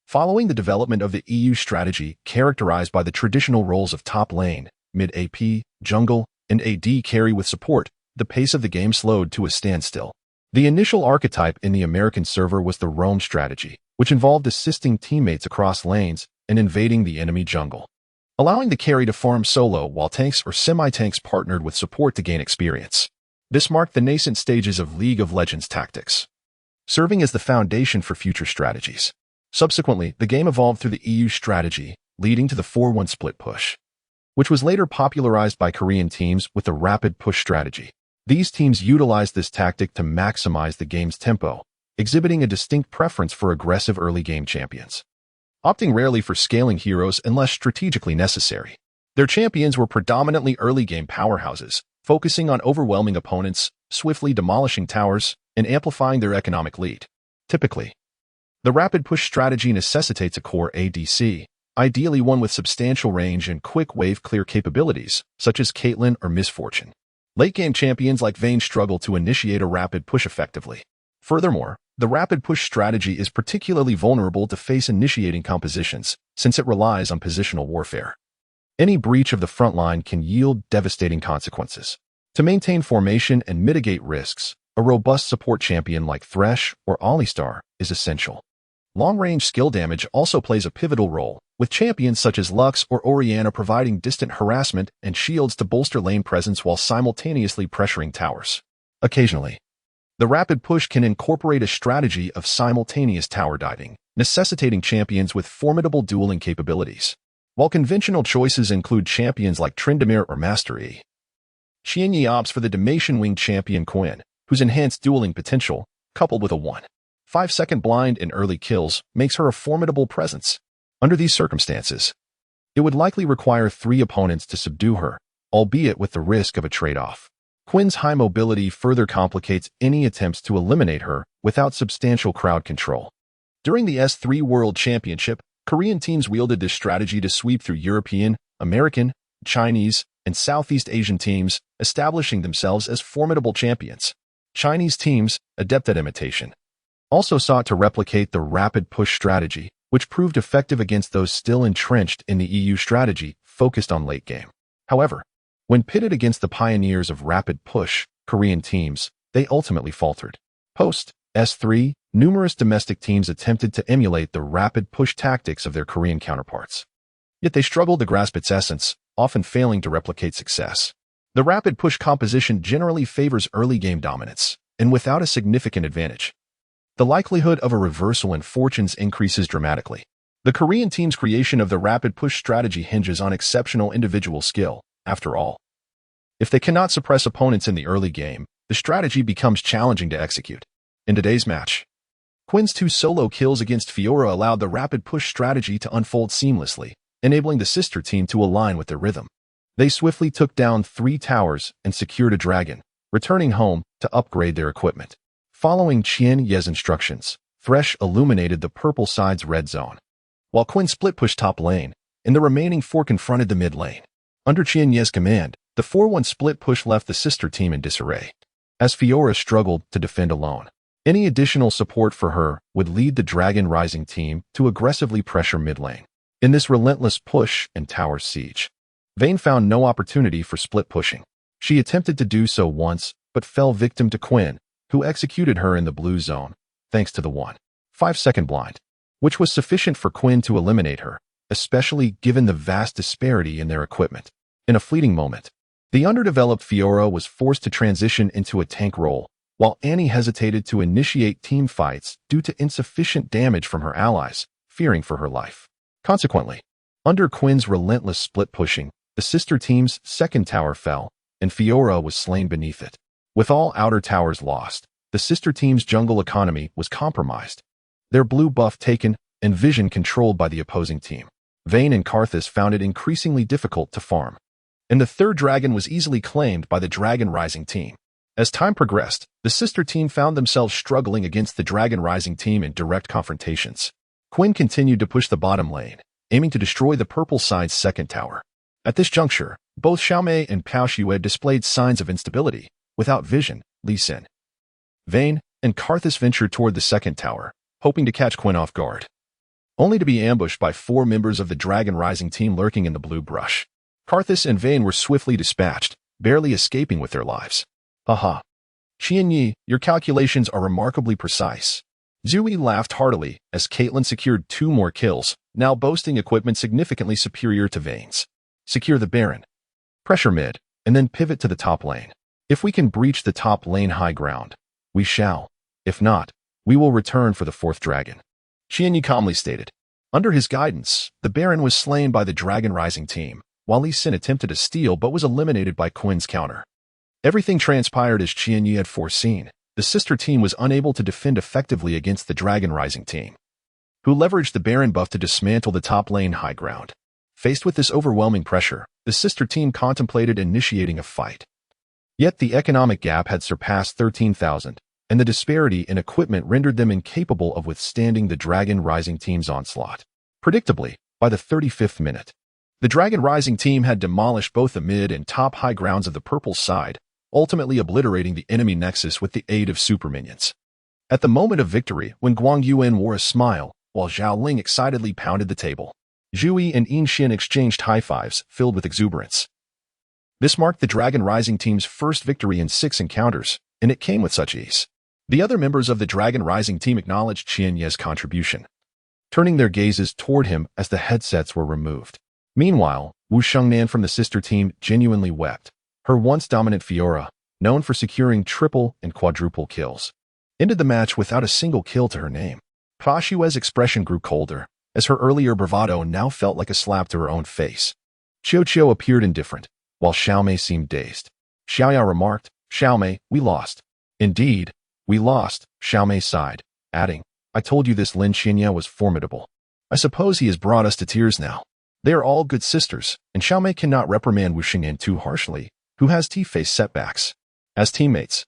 Following the development of the EU strategy characterized by the traditional roles of top lane, mid-AP, jungle, and AD carry with support, the pace of the game slowed to a standstill. The initial archetype in the American server was the roam strategy, which involved assisting teammates across lanes and invading the enemy jungle, allowing the carry to farm solo while tanks or semi-tanks partnered with support to gain experience. This marked the nascent stages of League of Legends tactics, serving as the foundation for future strategies. Subsequently, the game evolved through the EU strategy, leading to the 4-1 split push, which was later popularized by Korean teams with the rapid push strategy. These teams utilized this tactic to maximize the game's tempo, exhibiting a distinct preference for aggressive early-game champions, opting rarely for scaling heroes unless strategically necessary. Their champions were predominantly early-game powerhouses, focusing on overwhelming opponents, swiftly demolishing towers, and amplifying their economic lead. Typically, the rapid push strategy necessitates a core ADC, ideally one with substantial range and quick wave clear capabilities, such as Caitlyn or Misfortune. Late-game champions like Vayne struggle to initiate a rapid push effectively. Furthermore, the rapid push strategy is particularly vulnerable to face-initiating compositions, since it relies on positional warfare. Any breach of the front line can yield devastating consequences. To maintain formation and mitigate risks, a robust support champion like Thresh or Alistar is essential. Long-range skill damage also plays a pivotal role, with champions such as Lux or Orianna providing distant harassment and shields to bolster lane presence while simultaneously pressuring towers. Occasionally, the rapid push can incorporate a strategy of simultaneous tower diving, necessitating champions with formidable dueling capabilities. While conventional choices include champions like Tryndamere or Master Yi, Qianyi opts for the Dalmatian-winged champion Quinn, whose enhanced dueling potential, coupled with a 1.5-second blind in early kills, makes her a formidable presence. Under these circumstances, it would likely require 3 opponents to subdue her, albeit with the risk of a trade-off. Quinn's high mobility further complicates any attempts to eliminate her without substantial crowd control. During the S3 World Championship, Korean teams wielded this strategy to sweep through European, American, Chinese, and Southeast Asian teams, establishing themselves as formidable champions. Chinese teams, adept at imitation, also sought to replicate the rapid push strategy, which proved effective against those still entrenched in the EU strategy focused on late game. However, when pitted against the pioneers of rapid push, Korean teams, they ultimately faltered. Post S3, numerous domestic teams attempted to emulate the rapid push tactics of their Korean counterparts. Yet they struggled to grasp its essence, often failing to replicate success. The rapid push composition generally favors early game dominance, and without a significant advantage, the likelihood of a reversal in fortunes increases dramatically. The Korean team's creation of the rapid push strategy hinges on exceptional individual skill, after all. If they cannot suppress opponents in the early game, the strategy becomes challenging to execute. In today's match, Quinn's 2 solo kills against Fiora allowed the rapid push strategy to unfold seamlessly, enabling the sister team to align with their rhythm. They swiftly took down 3 towers and secured a dragon, returning home to upgrade their equipment. Following Qian Ye's instructions, Thresh illuminated the purple side's red zone, while Quinn split-pushed top lane, and the remaining 4 confronted the mid lane. Under Qian Ye's command, the 4-1 split-push left the sister team in disarray, as Fiora struggled to defend alone. Any additional support for her would lead the Dragon Rising team to aggressively pressure mid lane. In this relentless push and tower siege, Vayne found no opportunity for split-pushing. She attempted to do so once, but fell victim to Quinn, who executed her in the blue zone, thanks to the 1.5-second blind, which was sufficient for Quinn to eliminate her, especially given the vast disparity in their equipment. In a fleeting moment, the underdeveloped Fiora was forced to transition into a tank role, while Annie hesitated to initiate team fights due to insufficient damage from her allies, fearing for her life. Consequently, under Quinn's relentless split-pushing, the sister team's second tower fell, and Fiora was slain beneath it. With all outer towers lost, the sister team's jungle economy was compromised, their blue buff taken, and vision controlled by the opposing team. Vayne and Karthus found it increasingly difficult to farm, and the third dragon was easily claimed by the Dragon Rising team. As time progressed, the sister team found themselves struggling against the Dragon Rising team in direct confrontations. Quinn continued to push the bottom lane, aiming to destroy the purple side's second tower. At this juncture, both Xiaomei and Huaxia displayed signs of instability. Without vision, Lee Sin, Vayne, and Karthus ventured toward the second tower, hoping to catch Quinn off guard, only to be ambushed by 4 members of the Dragon Rising team lurking in the blue brush. Karthus and Vayne were swiftly dispatched, barely escaping with their lives. Haha. Qian Yi, your calculations are remarkably precise. Zui laughed heartily as Caitlyn secured 2 more kills, now boasting equipment significantly superior to Vayne's. Secure the Baron, pressure mid, and then pivot to the top lane. If we can breach the top lane high ground, we shall. If not, we will return for the 4th dragon. Qian Yi calmly stated. Under his guidance, the Baron was slain by the Dragon Rising team, while Lee Sin attempted to steal but was eliminated by Quinn's counter. Everything transpired as Qian Yi had foreseen. The sister team was unable to defend effectively against the Dragon Rising team, who leveraged the Baron buff to dismantle the top lane high ground. Faced with this overwhelming pressure, the sister team contemplated initiating a fight. Yet the economic gap had surpassed 13,000, and the disparity in equipment rendered them incapable of withstanding the Dragon Rising team's onslaught. Predictably, by the 35th minute, the Dragon Rising team had demolished both the mid and top high grounds of the purple side, ultimately obliterating the enemy nexus with the aid of super minions. At the moment of victory, when Guang Yuan wore a smile, while Zhao Ling excitedly pounded the table, Zhu Yi and Yin Xin exchanged high-fives filled with exuberance. This marked the Dragon Rising team's first victory in 6 encounters, and it came with such ease. The other members of the Dragon Rising team acknowledged Qian Ye's contribution, turning their gazes toward him as the headsets were removed. Meanwhile, Wu Shengnan from the sister team genuinely wept. Her once dominant Fiora, known for securing triple and quadruple kills, ended the match without a single kill to her name. Huaxia's expression grew colder, as her earlier bravado now felt like a slap to her own face. Qiao appeared indifferent, while Xiaomei seemed dazed. Xiaoya remarked, "Xiaomei, we lost." "Indeed, we lost," Xiaomei sighed, adding, "I told you this Lin Xinya was formidable. I suppose he has brought us to tears now." They are all good sisters, and Xiaomei cannot reprimand Wu Xingyan too harshly, who has faced setbacks. As teammates,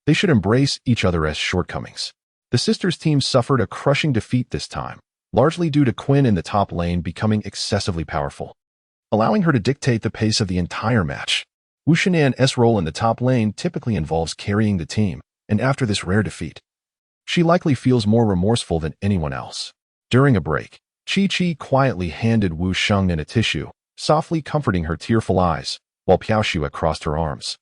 they should embrace each other as shortcomings. The sisters' team suffered a crushing defeat this time, largely due to Quinn in the top lane becoming excessively powerful, allowing her to dictate the pace of the entire match. Wu Xingyan's role in the top lane typically involves carrying the team, and after this rare defeat, she likely feels more remorseful than anyone else. During a break, Chi quietly handed Wu Shengnan a tissue, softly comforting her tearful eyes, while Huaxia crossed her arms,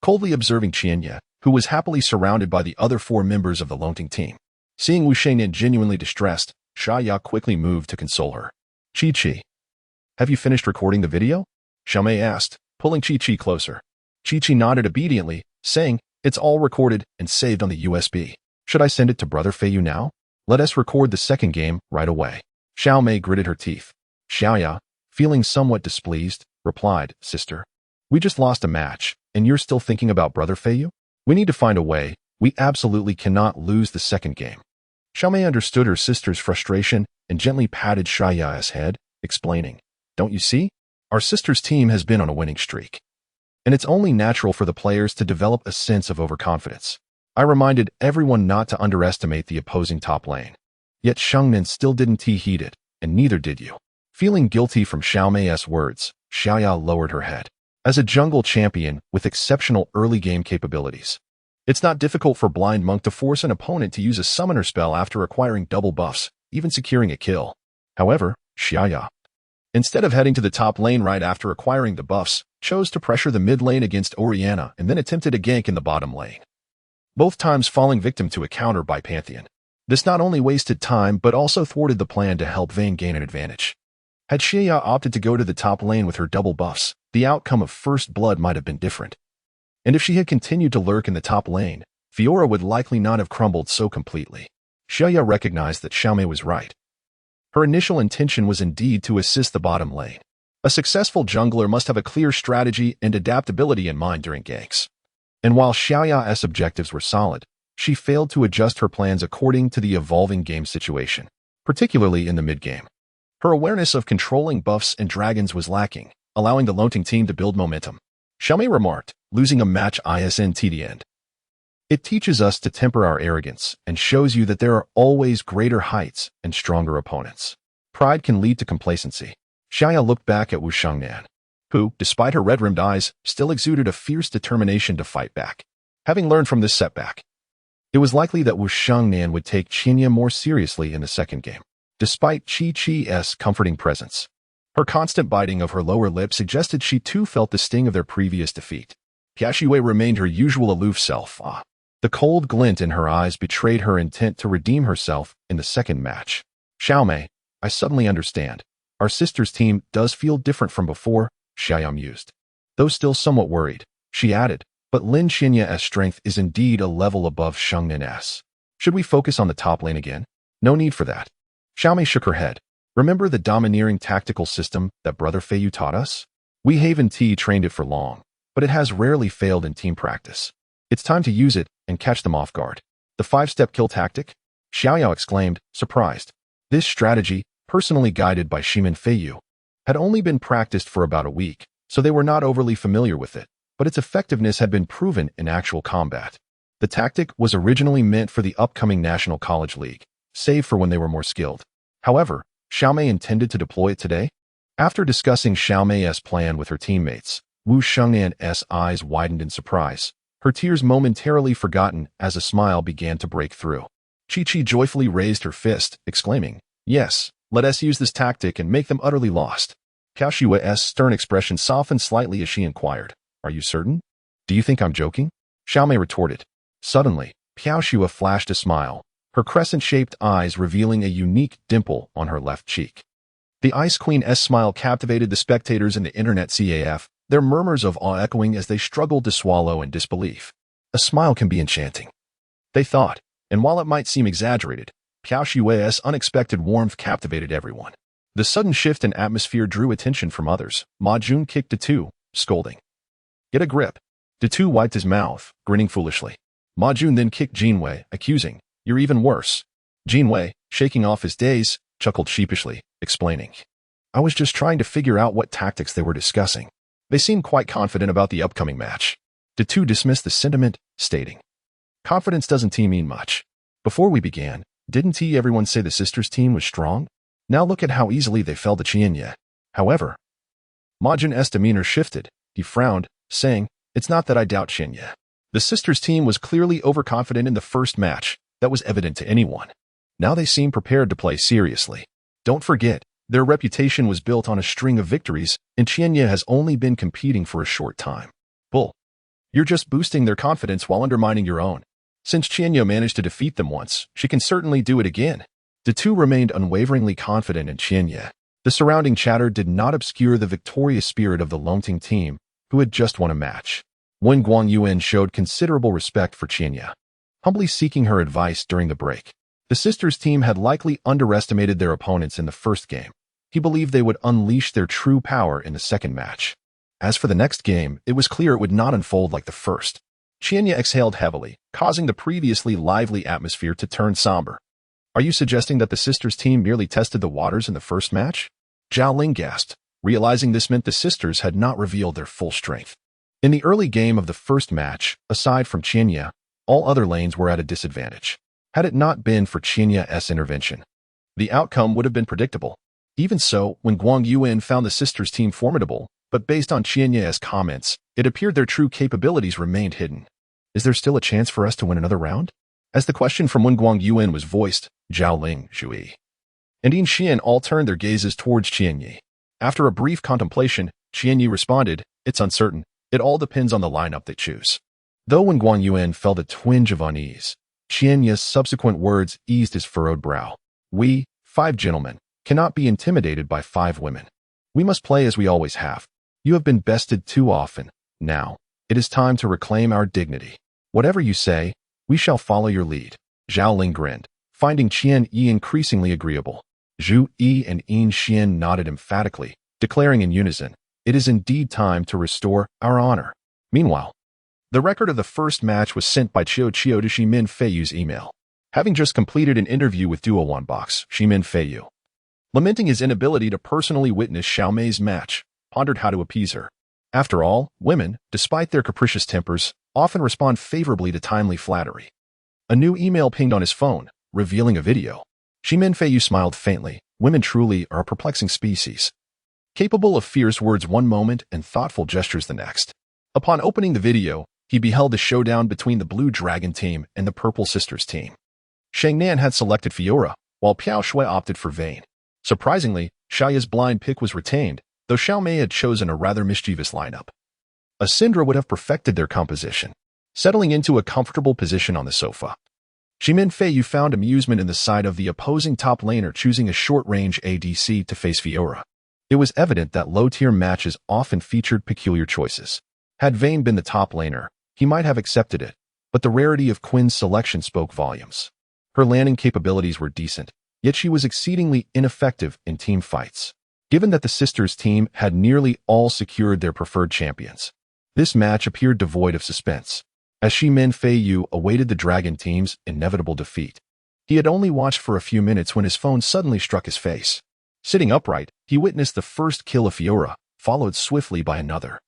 coldly observing Qianya, who was happily surrounded by the other 4 members of the Longting team. Seeing Wu Shengnan genuinely distressed, Xiaoya quickly moved to console her. Chi, have you finished recording the video? Xiaomei asked, pulling Chi closer. Chi nodded obediently, saying, "It's all recorded and saved on the USB. Should I send it to Brother Feiyu now? Let us record the second game right away." Xiao Mei gritted her teeth. Huaxia, feeling somewhat displeased, replied, Sister, we just lost a match, and you're still thinking about Brother Feiyu? We need to find a way. We absolutely cannot lose the second game. Xiao Mei understood her sister's frustration and gently patted Huaxia's head, explaining, Don't you see? Our sister's team has been on a winning streak, and it's only natural for the players to develop a sense of overconfidence. I reminded everyone not to underestimate the opposing top lane. Yet Shengnan still didn't heed it, and neither did you. Feeling guilty from Xiao Mei's words, Huaxia lowered her head. As a jungle champion with exceptional early game capabilities, it's not difficult for Blind Monk to force an opponent to use a summoner spell after acquiring double buffs, even securing a kill. However, Huaxia, instead of heading to the top lane right after acquiring the buffs, chose to pressure the mid lane against Oriana and then attempted a gank in the bottom lane, both times falling victim to a counter by Pantheon. This not only wasted time but also thwarted the plan to help Vayne gain an advantage. Had Huaxia opted to go to the top lane with her double buffs, the outcome of First Blood might have been different. And if she had continued to lurk in the top lane, Fiora would likely not have crumbled so completely. Huaxia recognized that Xiao Mei was right. Her initial intention was indeed to assist the bottom lane. A successful jungler must have a clear strategy and adaptability in mind during ganks. And while Huaxia's objectives were solid, she failed to adjust her plans according to the evolving game situation, particularly in the mid-game. Her awareness of controlling buffs and dragons was lacking, allowing the Lonting team to build momentum. Xiao Mei remarked, losing a match isn't the end. It teaches us to temper our arrogance and shows you that there are always greater heights and stronger opponents. Pride can lead to complacency. Huaxia looked back at Wu Shengnan, who, despite her red-rimmed eyes, still exuded a fierce determination to fight back. Having learned from this setback, it was likely that Wu Shengnan would take Qinya more seriously in the second game. Despite Qi-Qi's comforting presence, her constant biting of her lower lip suggested she too felt the sting of their previous defeat. Piaxue remained her usual aloof self. The cold glint in her eyes betrayed her intent to redeem herself in the second match. Xiao Mei, I suddenly understand. Our sister's team does feel different from before, Huaxia mused. Though still somewhat worried, she added, but Lin Xinya's strength is indeed a level above Shengnan's. Should we focus on the top lane again? No need for that. Xiao Mei shook her head. Remember the domineering tactical system that Brother Feiyu taught us? We Haven T trained it for long, but it has rarely failed in team practice. It's time to use it and catch them off guard. The 5-step kill tactic? Xiaoyao exclaimed, surprised. This strategy, personally guided by Shimin Feiyu, had only been practiced for about a week, so they were not overly familiar with it, but its effectiveness had been proven in actual combat. The tactic was originally meant for the upcoming National College League, save for when they were more skilled. However, Xiao Mei intended to deploy it today? After discussing Xiao Mei's plan with her teammates, Wu Shengnan's eyes widened in surprise, her tears momentarily forgotten as a smile began to break through. Chi-Chi joyfully raised her fist, exclaiming, Yes, let us use this tactic and make them utterly lost. Piaxue's stern expression softened slightly as she inquired, Are you certain? Do you think I'm joking? Xiao Mei retorted. Suddenly, Piaxue flashed a smile, her crescent-shaped eyes revealing a unique dimple on her left cheek. The Ice Queen's smile captivated the spectators in the internet CAF, their murmurs of awe echoing as they struggled to swallow in disbelief. A smile can be enchanting, they thought, and while it might seem exaggerated, Piaxue's unexpected warmth captivated everyone. The sudden shift in atmosphere drew attention from others. Ma Jun kicked Datu, scolding. Get a grip. Datu wiped his mouth, grinning foolishly. Ma Jun then kicked Jinwei, accusing, You're even worse. Jinwei, shaking off his daze, chuckled sheepishly, explaining, I was just trying to figure out what tactics they were discussing. They seemed quite confident about the upcoming match. Datu dismissed the sentiment, stating, Confidence doesn't mean much. Before we began, didn't everyone say the sisters' team was strong? Now look at how easily they fell to Qianya. However, Ma Jun's demeanor shifted. He frowned, saying, It's not that I doubt Qianya. The sisters' team was clearly overconfident in the first match. That was evident to anyone. Now they seem prepared to play seriously. Don't forget, their reputation was built on a string of victories, and Qianya has only been competing for a short time. Bull. You're just boosting their confidence while undermining your own. Since Qianya managed to defeat them once, she can certainly do it again. Datu remained unwaveringly confident in Qianya. The surrounding chatter did not obscure the victorious spirit of the Longting team, who had just won a match. Wen Guangyuan showed considerable respect for Qianya, humbly seeking her advice during the break. The sisters' team had likely underestimated their opponents in the first game. He believed they would unleash their true power in the second match. As for the next game, it was clear it would not unfold like the first. Qianya exhaled heavily, causing the previously lively atmosphere to turn somber. Are you suggesting that the sisters' team merely tested the waters in the first match? Zhao Ling gasped, realizing this meant the sisters had not revealed their full strength. In the early game of the first match, aside from Qianya, all other lanes were at a disadvantage. Had it not been for Qianya's intervention, the outcome would have been predictable. Even so, when Guang Yuan found the sisters' team formidable, but based on Qianya's comments, it appeared their true capabilities remained hidden. Is there still a chance for us to win another round? As the question from Wen Guang Yuan was voiced, Zhao Ling, Zhui, and Yin Xian all turned their gazes towards Qianyi. After a brief contemplation, Qianyi responded, "It's uncertain. It all depends on the lineup they choose." Though Wen Guang Yuan felt a twinge of unease, Qianya's subsequent words eased his furrowed brow. "We, 5 gentlemen, cannot be intimidated by 5 women. We must play as we always have. You have been bested too often. Now, it is time to reclaim our dignity. Whatever you say, we shall follow your lead." Zhao Ling grinned, finding Qian Yi increasingly agreeable. Zhu Yi and Yin Xian nodded emphatically, declaring in unison, "It is indeed time to restore our honor." Meanwhile, the record of the first match was sent by Qiu Qiu to Ximin Feiyu's email. Having just completed an interview with Duo One Box, Ximin Feiyu, lamenting his inability to personally witness Xiaomei's match, pondered how to appease her. After all, women, despite their capricious tempers, often respond favorably to timely flattery. A new email pinged on his phone, revealing a video. Ximin Feiyu smiled faintly. Women truly are a perplexing species, capable of fierce words one moment and thoughtful gestures the next. Upon opening the video, he beheld the showdown between the Blue Dragon team and the Purple Sisters team. Shang Nan had selected Fiora, while Piao Shui opted for Vayne. Surprisingly, Xiaoya's blind pick was retained, though Xiaomei had chosen a rather mischievous lineup. A Syndra would have perfected their composition, settling into a comfortable position on the sofa. Ximin Feiyu found amusement in the sight of the opposing top laner choosing a short-range ADC to face Fiora. It was evident that low-tier matches often featured peculiar choices. Had Vayne been the top laner, he might have accepted it, but the rarity of Quinn's selection spoke volumes. Her landing capabilities were decent, yet she was exceedingly ineffective in team fights. Given that the sisters' team had nearly all secured their preferred champions, this match appeared devoid of suspense. As Ximin Feiyu awaited the dragon team's inevitable defeat, he had only watched for a few minutes when his phone suddenly struck his face. Sitting upright, he witnessed the first kill of Fiora, followed swiftly by another.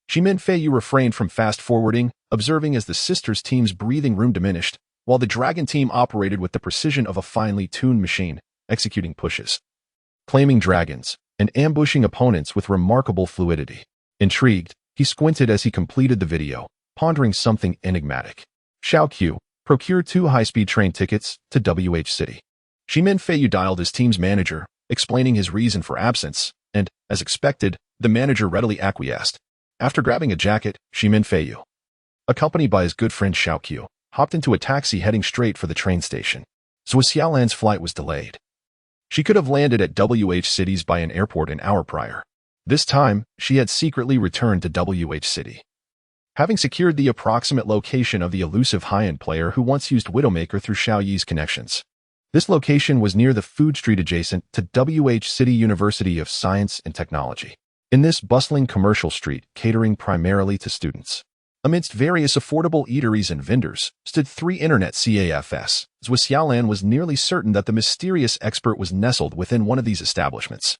Ximin Feiyu refrained from fast-forwarding, observing as the sisters' team's breathing room diminished, while the dragon team operated with the precision of a finely tuned machine, executing pushes, claiming dragons, and ambushing opponents with remarkable fluidity. Intrigued, he squinted as he completed the video, pondering something enigmatic. Xiaoqiu, procure 2 high-speed train tickets to WH City. Ximin Feiyu dialed his team's manager, explaining his reason for absence, and, as expected, the manager readily acquiesced. After grabbing a jacket, Ximin Feiyu, accompanied by his good friend Xiaoqiu, hopped into a taxi heading straight for the train station. Zhou Xiaolan's flight was delayed. She could have landed at WH City's by an airport an hour prior. This time, she had secretly returned to WH City, having secured the approximate location of the elusive high-end player who once used Widowmaker through Xiao Yi's connections. This location was near the food street adjacent to WH City University of Science and Technology. In this bustling commercial street, catering primarily to students, amidst various affordable eateries and vendors, stood 3 internet CAFs. Zhou Xiaolan was nearly certain that the mysterious expert was nestled within one of these establishments.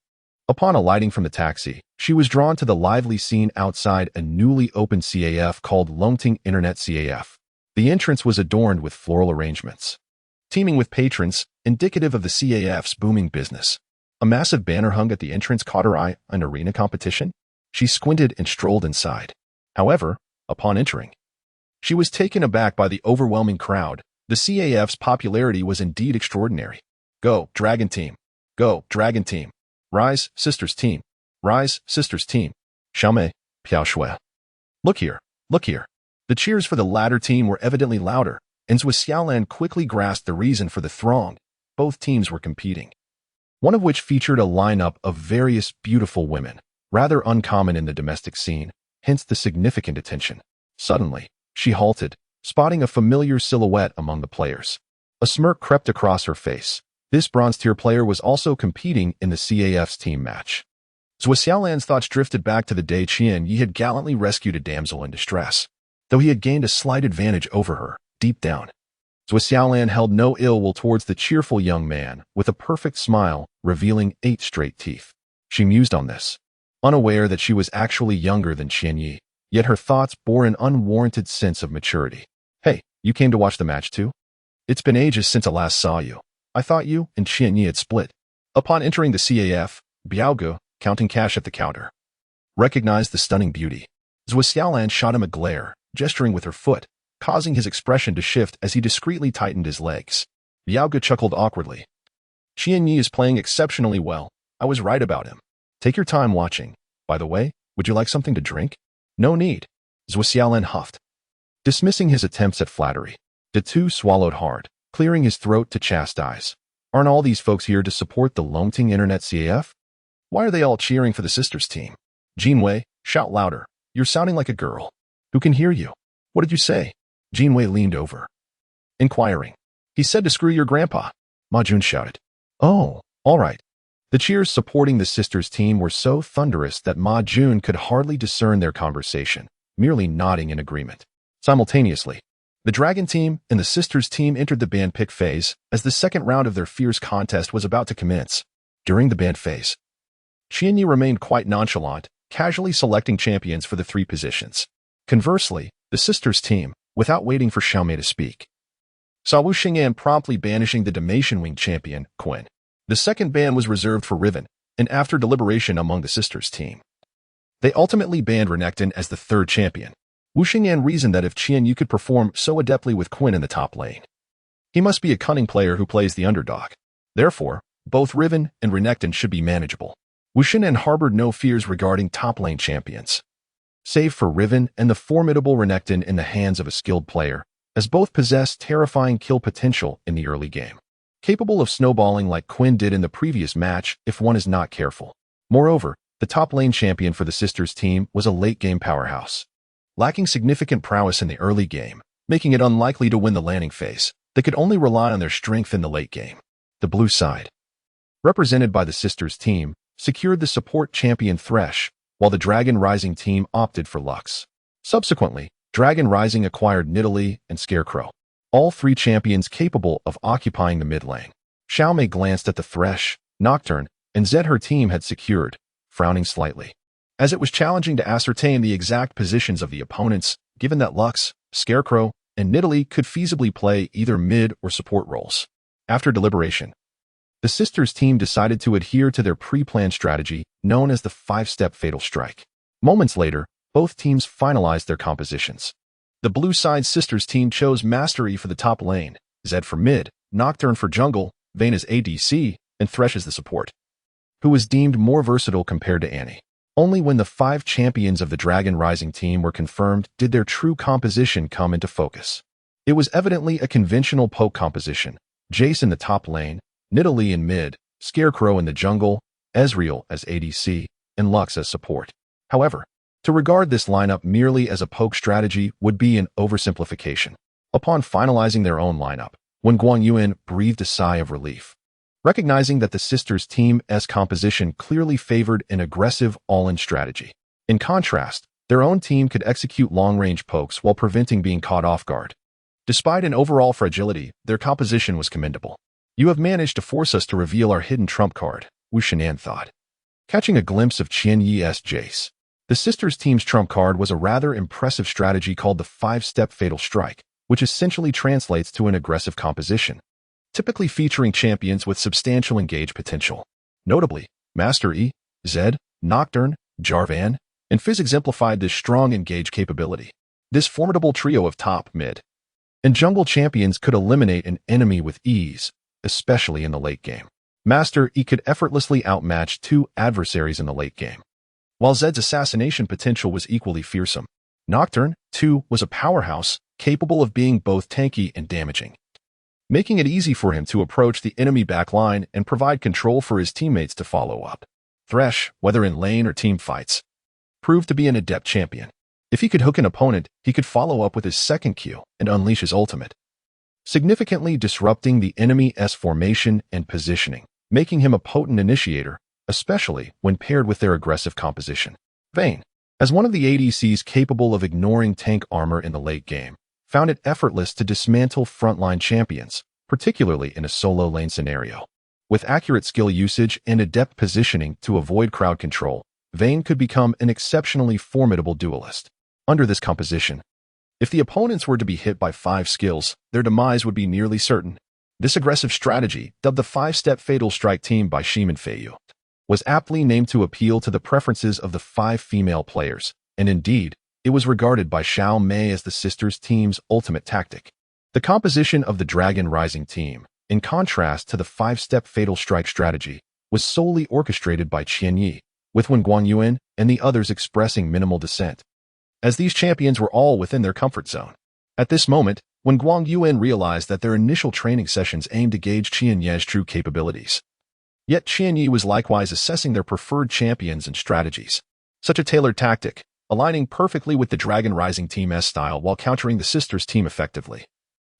Upon alighting from the taxi, she was drawn to the lively scene outside a newly opened CAF called Longting Internet CAF. The entrance was adorned with floral arrangements, teeming with patrons, indicative of the CAF's booming business. A massive banner hung at the entrance caught her eye, an arena competition. She squinted and strolled inside. However, upon entering, she was taken aback by the overwhelming crowd. The CAF's popularity was indeed extraordinary. Go, Dragon Team! Go, Dragon Team! Rise, Sisters Team! Rise, Sisters Team! Xiaomei, Piao Shui. Look here, look here. The cheers for the latter team were evidently louder, and Zhou Xiaolan quickly grasped the reason for the throng. Both teams were competing, one of which featured a lineup of various beautiful women, rather uncommon in the domestic scene, hence the significant attention. Suddenly, she halted, spotting a familiar silhouette among the players. A smirk crept across her face. This bronze-tier player was also competing in the CAF's team match. Huaxia's thoughts drifted back to the day Qian Yi had gallantly rescued a damsel in distress. Though he had gained a slight advantage over her, deep down, Huaxia held no ill will towards the cheerful young man, with a perfect smile, revealing 8 straight teeth. She mused on this, unaware that she was actually younger than Qian Yi, yet her thoughts bore an unwarranted sense of maturity. Hey, you came to watch the match too? It's been ages since I last saw you. I thought you and Qian Yi had split. Upon entering the CAF, Biaoge, counting cash at the counter, recognized the stunning beauty. Huaxia shot him a glare, gesturing with her foot, causing his expression to shift as he discreetly tightened his legs. Biaoge chuckled awkwardly. Qian Yi is playing exceptionally well. I was right about him. Take your time watching. By the way, would you like something to drink? No need. Huaxia huffed, dismissing his attempts at flattery. De Tu swallowed hard, clearing his throat to chastise. Aren't all these folks here to support the Longting Internet CAF? Why are they all cheering for the sisters team? Jinwei, shout louder. You're sounding like a girl. Who can hear you? What did you say? Jinwei leaned over, inquiring. He said to screw your grandpa. Ma Jun shouted. Oh, all right. The cheers supporting the sisters team were so thunderous that Ma Jun could hardly discern their conversation, merely nodding in agreement. Simultaneously, the Dragon team and the sisters team entered the band pick phase as the second round of their fierce contest was about to commence. During the band phase, Qian Yi remained quite nonchalant, casually selecting champions for the 3 positions. Conversely, the sisters team, without waiting for Xiaomei to speak, saw Wu Xing'an promptly banishing the Dalmatian Wing champion, Qin. The second ban was reserved for Riven, and after deliberation among the sisters team, they ultimately banned Renekton as the 3rd champion. Wu Xing'an reasoned that if Qian Yi could perform so adeptly with Qin in the top lane, he must be a cunning player who plays the underdog. Therefore, both Riven and Renekton should be manageable. Wu Xing'an harbored no fears regarding top lane champions, save for Riven and the formidable Renekton in the hands of a skilled player, as both possess terrifying kill potential in the early game, capable of snowballing like Qin did in the previous match if one is not careful. Moreover, the top lane champion for the sisters team was a late-game powerhouse, lacking significant prowess in the early game, making it unlikely to win the landing phase. They could only rely on their strength in the late game. The blue side, represented by the sisters team, secured the support champion Thresh, while the Dragon Rising team opted for Lux. Subsequently, Dragon Rising acquired Nidalee and Scarecrow, all 3 champions capable of occupying the mid lane. Xiaomei glanced at the Thresh, Nocturne, and Zed her team had secured, frowning slightly, as it was challenging to ascertain the exact positions of the opponents, given that Lux, Scarecrow, and Nidalee could feasibly play either mid or support roles. After deliberation, the sisters team decided to adhere to their pre-planned strategy known as the 5-step fatal strike. Moments later, both teams finalized their compositions. The blue side sisters team chose Mastery for the top lane, Zed for mid, Nocturne for jungle, Vayne as ADC, and Thresh as the support, who was deemed more versatile compared to Annie. Only when the 5 champions of the Dragon Rising team were confirmed did their true composition come into focus. It was evidently a conventional poke composition, Jace in the top lane, Nidalee in mid, Scarecrow in the jungle, Ezreal as ADC, and Lux as support. However, to regard this lineup merely as a poke strategy would be an oversimplification. Upon finalizing their own lineup, Wen Guangyuan breathed a sigh of relief, recognizing that the sisters' team's composition clearly favored an aggressive all-in strategy. In contrast, their own team could execute long-range pokes while preventing being caught off guard. Despite an overall fragility, their composition was commendable. You have managed to force us to reveal our hidden trump card, Wu Xing'an thought, catching a glimpse of Qian Yi's Jace. The sisters team's trump card was a rather impressive strategy called the 5-step fatal strike, which essentially translates to an aggressive composition, typically featuring champions with substantial engage potential. Notably, Master Yi, Zed, Nocturne, Jarvan, and Fizz exemplified this strong engage capability. This formidable trio of top, mid, and jungle champions could eliminate an enemy with ease, especially in the late game. Master Yi could effortlessly outmatch 2 adversaries in the late game, while Zed's assassination potential was equally fearsome. Nocturne, too, was a powerhouse, capable of being both tanky and damaging, making it easy for him to approach the enemy backline and provide control for his teammates to follow up. Thresh, whether in lane or team fights, proved to be an adept champion. If he could hook an opponent, he could follow up with his second Q and unleash his ultimate, significantly disrupting the enemy's formation and positioning, making him a potent initiator, especially when paired with their aggressive composition. Vayne, as one of the ADCs capable of ignoring tank armor in the late game, found it effortless to dismantle frontline champions, particularly in a solo lane scenario. With accurate skill usage and adept positioning to avoid crowd control, Vayne could become an exceptionally formidable duelist. Under this composition, if the opponents were to be hit by 5 skills, their demise would be nearly certain. This aggressive strategy, dubbed the 5-step fatal strike team by Feiyu, was aptly named to appeal to the preferences of the 5 female players, and indeed, it was regarded by Xiao Mei as the sisters' team's ultimate tactic. The composition of the Dragon Rising team, in contrast to the 5-step fatal strike strategy, was solely orchestrated by Qianyi, with Wen Guangyuan and the others expressing minimal dissent, as these champions were all within their comfort zone. At this moment, when Guangyuan realized that their initial training sessions aimed to gauge Qianyi's true capabilities. Yet Qianyi was likewise assessing their preferred champions and strategies. Such a tailored tactic, aligning perfectly with the Dragon Rising team's style while countering the sisters' team effectively.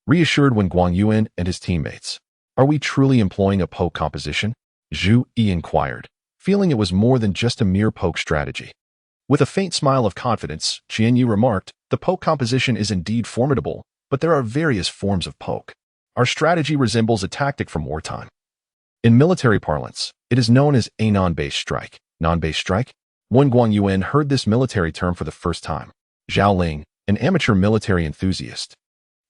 Reassured when Guangyuan and his teammates, "Are we truly employing a poke composition?" Zhu Yi inquired, feeling it was more than just a mere poke strategy. With a faint smile of confidence, Qianyi remarked, "The poke composition is indeed formidable, but there are various forms of poke. Our strategy resembles a tactic from wartime. In military parlance, it is known as a non-base strike." Non-base strike? When Guangyuan heard this military term for the first time, Zhao Ling, an amateur military enthusiast,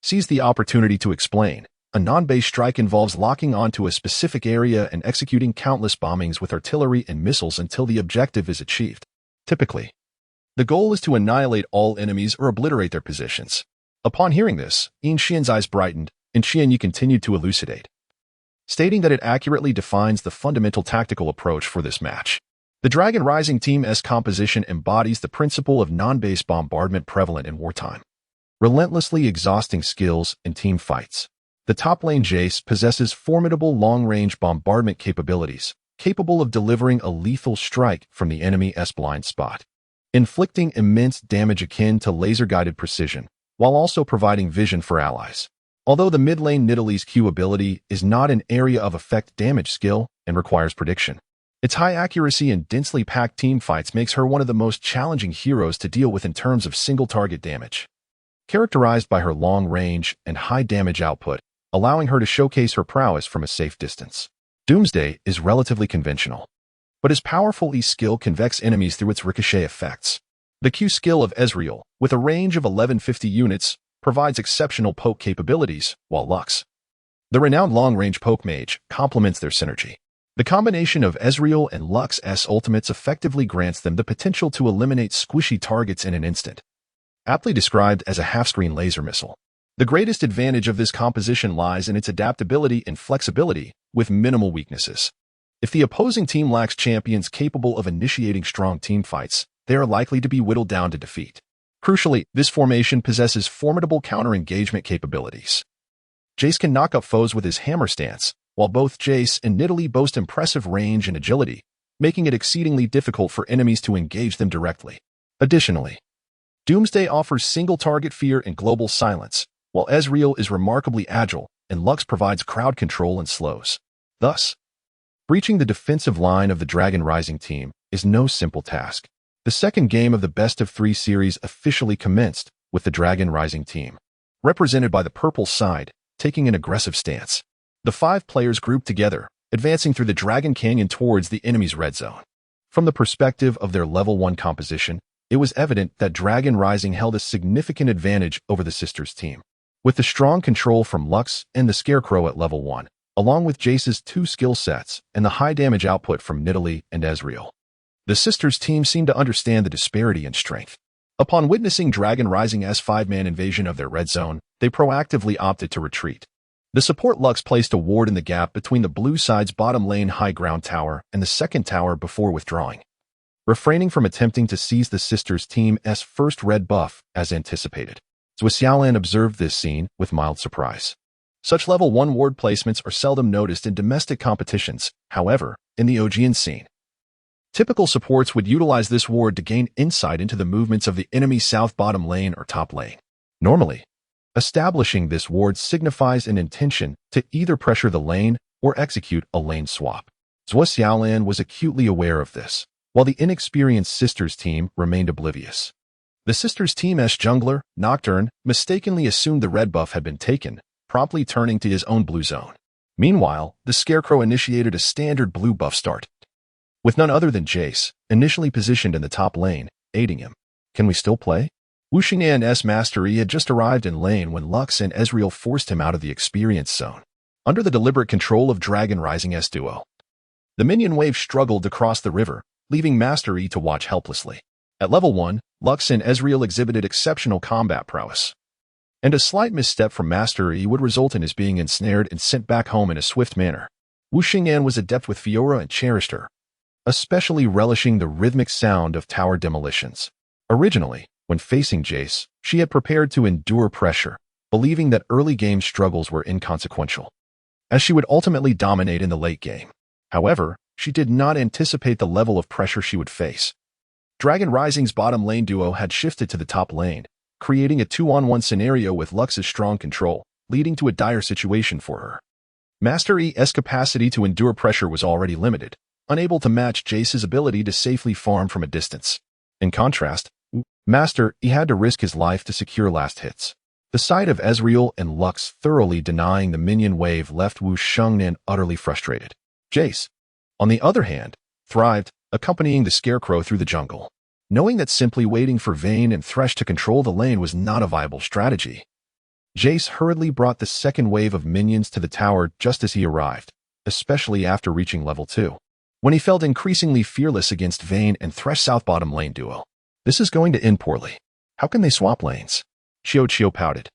seized the opportunity to explain. A non-base strike involves locking onto a specific area and executing countless bombings with artillery and missiles until the objective is achieved. Typically, the goal is to annihilate all enemies or obliterate their positions. Upon hearing this, Yin Xian's eyes brightened, and Qianyi continued to elucidate, stating that it accurately defines the fundamental tactical approach for this match. The Dragon Rising team's composition embodies the principle of non-base bombardment prevalent in wartime. Relentlessly exhausting skills in team fights. The top lane Jace possesses formidable long-range bombardment capabilities, capable of delivering a lethal strike from the enemy's blind spot, inflicting immense damage akin to laser-guided precision, while also providing vision for allies. Although the mid-lane Nidalee's Q ability is not an area of effect damage skill and requires prediction, its high accuracy in densely packed team fights makes her one of the most challenging heroes to deal with in terms of single-target damage. Characterized by her long range and high damage output, allowing her to showcase her prowess from a safe distance. Doomsday is relatively conventional, but his powerful E skill convects enemies through its ricochet effects. The Q skill of Ezreal, with a range of 1150 units, provides exceptional poke capabilities, while Lux, the renowned long-range poke mage, complements their synergy. The combination of Ezreal and Lux's ultimates effectively grants them the potential to eliminate squishy targets in an instant. Aptly described as a half-screen laser missile, the greatest advantage of this composition lies in its adaptability and flexibility, with minimal weaknesses. If the opposing team lacks champions capable of initiating strong team fights, they are likely to be whittled down to defeat. Crucially, this formation possesses formidable counter-engagement capabilities. Jace can knock up foes with his hammer stance, while both Jace and Nidalee boast impressive range and agility, making it exceedingly difficult for enemies to engage them directly. Additionally, Doomsday offers single-target fear and global silence, while Ezreal is remarkably agile and Lux provides crowd control and slows. Thus, breaching the defensive line of the Dragon Rising team is no simple task. The second game of the best-of-3 series officially commenced, with the Dragon Rising team, represented by the purple side, taking an aggressive stance. The 5 players grouped together, advancing through the Dragon Canyon towards the enemy's red zone. From the perspective of their level 1 composition, it was evident that Dragon Rising held a significant advantage over the sisters' team. With the strong control from Lux and the Scarecrow at level 1, along with Jace's 2 skill sets and the high damage output from Nidalee and Ezreal, the sisters' team seemed to understand the disparity in strength. Upon witnessing Dragon Rising's 5-man invasion of their red zone, they proactively opted to retreat. The support Lux placed a ward in the gap between the blue side's bottom lane high ground tower and the second tower before withdrawing, refraining from attempting to seize the sisters' team's first red buff as anticipated. Xiaolan observed this scene with mild surprise. Such level 1 ward placements are seldom noticed in domestic competitions, however, in the Ojian scene, typical supports would utilize this ward to gain insight into the movements of the enemy's south bottom lane or top lane. Normally, Establishing this ward signifies an intention to either pressure the lane or execute a lane swap. Zhuo Xiaolin was acutely aware of this, while the inexperienced Sisters team remained oblivious. The Sisters team's jungler, Nocturne, mistakenly assumed the red buff had been taken, promptly turning to his own blue zone. Meanwhile, the Scarecrow initiated a standard blue buff start, with none other than Jace, initially positioned in the top lane, aiding him. Can we still play? Wu Xingyan's mastery had just arrived in lane when Lux and Ezreal forced him out of the experience zone. Under the deliberate control of Dragon Rising's duo, the minion wave struggled to cross the river, leaving Mastery to watch helplessly. At level 1, Lux and Ezreal exhibited exceptional combat prowess, and a slight misstep from Mastery would result in his being ensnared and sent back home in a swift manner. Wu Xingyan was adept with Fiora and cherished her, especially relishing the rhythmic sound of tower demolitions. Originally, when facing Jace, she had prepared to endure pressure, believing that early game struggles were inconsequential, as she would ultimately dominate in the late game. However, she did not anticipate the level of pressure she would face. Dragon Rising's bottom lane duo had shifted to the top lane, creating a 2-on-1 scenario with Lux's strong control, leading to a dire situation for her. Master Yi's capacity to endure pressure was already limited, unable to match Jace's ability to safely farm from a distance. In contrast, Master Yi had to risk his life to secure last hits. The sight of Ezreal and Lux thoroughly denying the minion wave left Wu Xingyan utterly frustrated. Jace, on the other hand, thrived, accompanying the Scarecrow through the jungle. Knowing that simply waiting for Vayne and Thresh to control the lane was not a viable strategy, Jace hurriedly brought the second wave of minions to the tower just as he arrived, especially after reaching level 2, when he felt increasingly fearless against Vayne and Thresh South bottom lane duo. This is going to end poorly. How can they swap lanes? Chio pouted,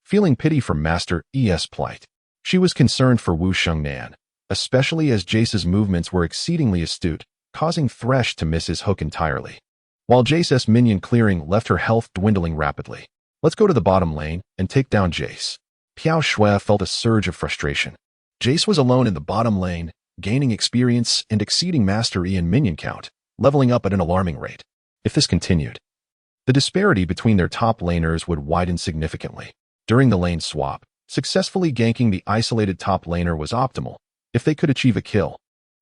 feeling pity for Master Yi's plight. She was concerned for Wu Xingyan, especially as Jace's movements were exceedingly astute, causing Thresh to miss his hook entirely, while Jace's minion clearing left her health dwindling rapidly. Let's go to the bottom lane and take down Jace. Piao Shui felt a surge of frustration. Jace was alone in the bottom lane, gaining experience and exceeding Master Yi in minion count, leveling up at an alarming rate. If this continued, the disparity between their top laners would widen significantly. During the lane swap, successfully ganking the isolated top laner was optimal. If they could achieve a kill,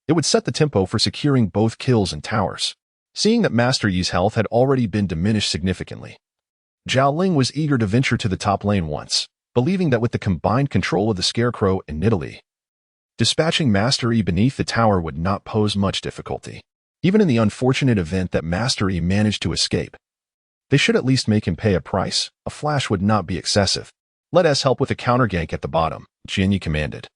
it would set the tempo for securing both kills and towers. Seeing that Master Yi's health had already been diminished significantly, Zhao Ling was eager to venture to the top lane once, believing that with the combined control of the Scarecrow and Nidalee, dispatching Master Yi beneath the tower would not pose much difficulty. Even in the unfortunate event that Master Yi managed to escape, they should at least make him pay a price. A flash would not be excessive. Let us help with a counter gank at the bottom, Jian Yi commanded,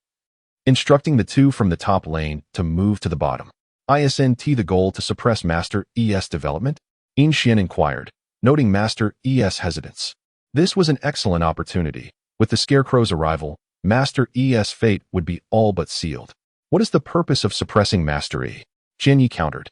instructing the two from the top lane to move to the bottom. Isn't the goal to suppress Master Yi's development? Yin Xian inquired, noting Master Yi's hesitance. This was an excellent opportunity. With the Scarecrow's arrival, Master Yi's fate would be all but sealed. What is the purpose of suppressing Master Yi? Jian Yi countered.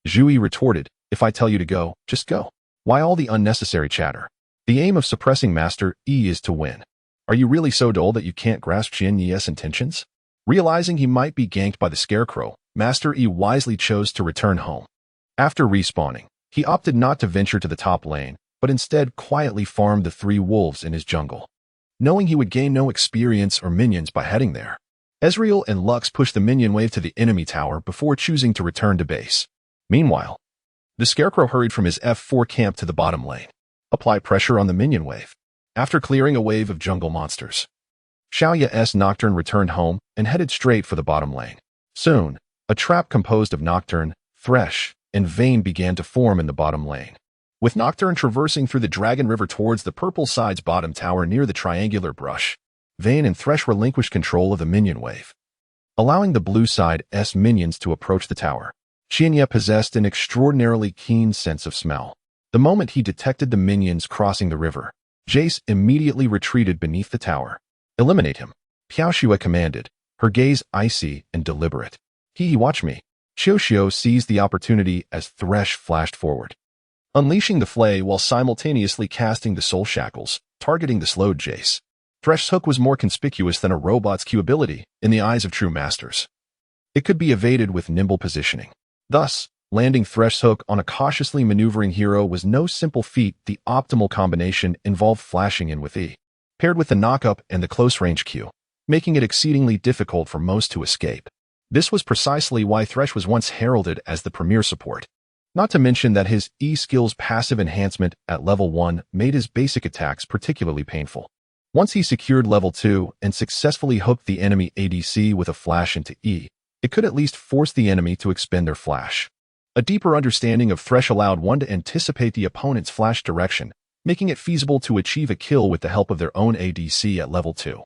Zhu Yi retorted, if I tell you to go, just go. Why all the unnecessary chatter? The aim of suppressing Master Yi is to win. Are you really so dull that you can't grasp Jian Yi's intentions? Realizing he might be ganked by the Scarecrow, Master Yi wisely chose to return home. After respawning, he opted not to venture to the top lane, but instead quietly farmed the 3 wolves in his jungle, knowing he would gain no experience or minions by heading there. Ezreal and Lux pushed the minion wave to the enemy tower before choosing to return to base. Meanwhile, the Scarecrow hurried from his F4 camp to the bottom lane, apply pressure on the minion wave. After clearing a wave of jungle monsters, Huaxia's Nocturne returned home and headed straight for the bottom lane. Soon, a trap composed of Nocturne, Thresh, and Vayne began to form in the bottom lane, with Nocturne traversing through the Dragon River towards the purple side's bottom tower near the triangular brush. Vayne and Thresh relinquished control of the minion wave, allowing the blue side's minions to approach the tower. Qianye possessed an extraordinarily keen sense of smell. The moment he detected the minions crossing the river, Jace immediately retreated beneath the tower. Eliminate him, Piao Shui commanded, her gaze icy and deliberate. Watch me. Xiao seized the opportunity as Thresh flashed forward, unleashing the flay while simultaneously casting the soul shackles, targeting the slowed Jace. Thresh's hook was more conspicuous than a robot's Q ability in the eyes of true masters. It could be evaded with nimble positioning. Thus, landing Thresh's hook on a cautiously maneuvering hero was no simple feat. The optimal combination involved flashing in with E. paired with the knock-up and the close-range Q, making it exceedingly difficult for most to escape. This was precisely why Thresh was once heralded as the premier support. Not to mention that his E-skill's passive enhancement at level 1 made his basic attacks particularly painful. Once he secured level 2 and successfully hooked the enemy ADC with a flash into E, it could at least force the enemy to expend their flash. A deeper understanding of Thresh allowed one to anticipate the opponent's flash direction, making it feasible to achieve a kill with the help of their own ADC at level 2.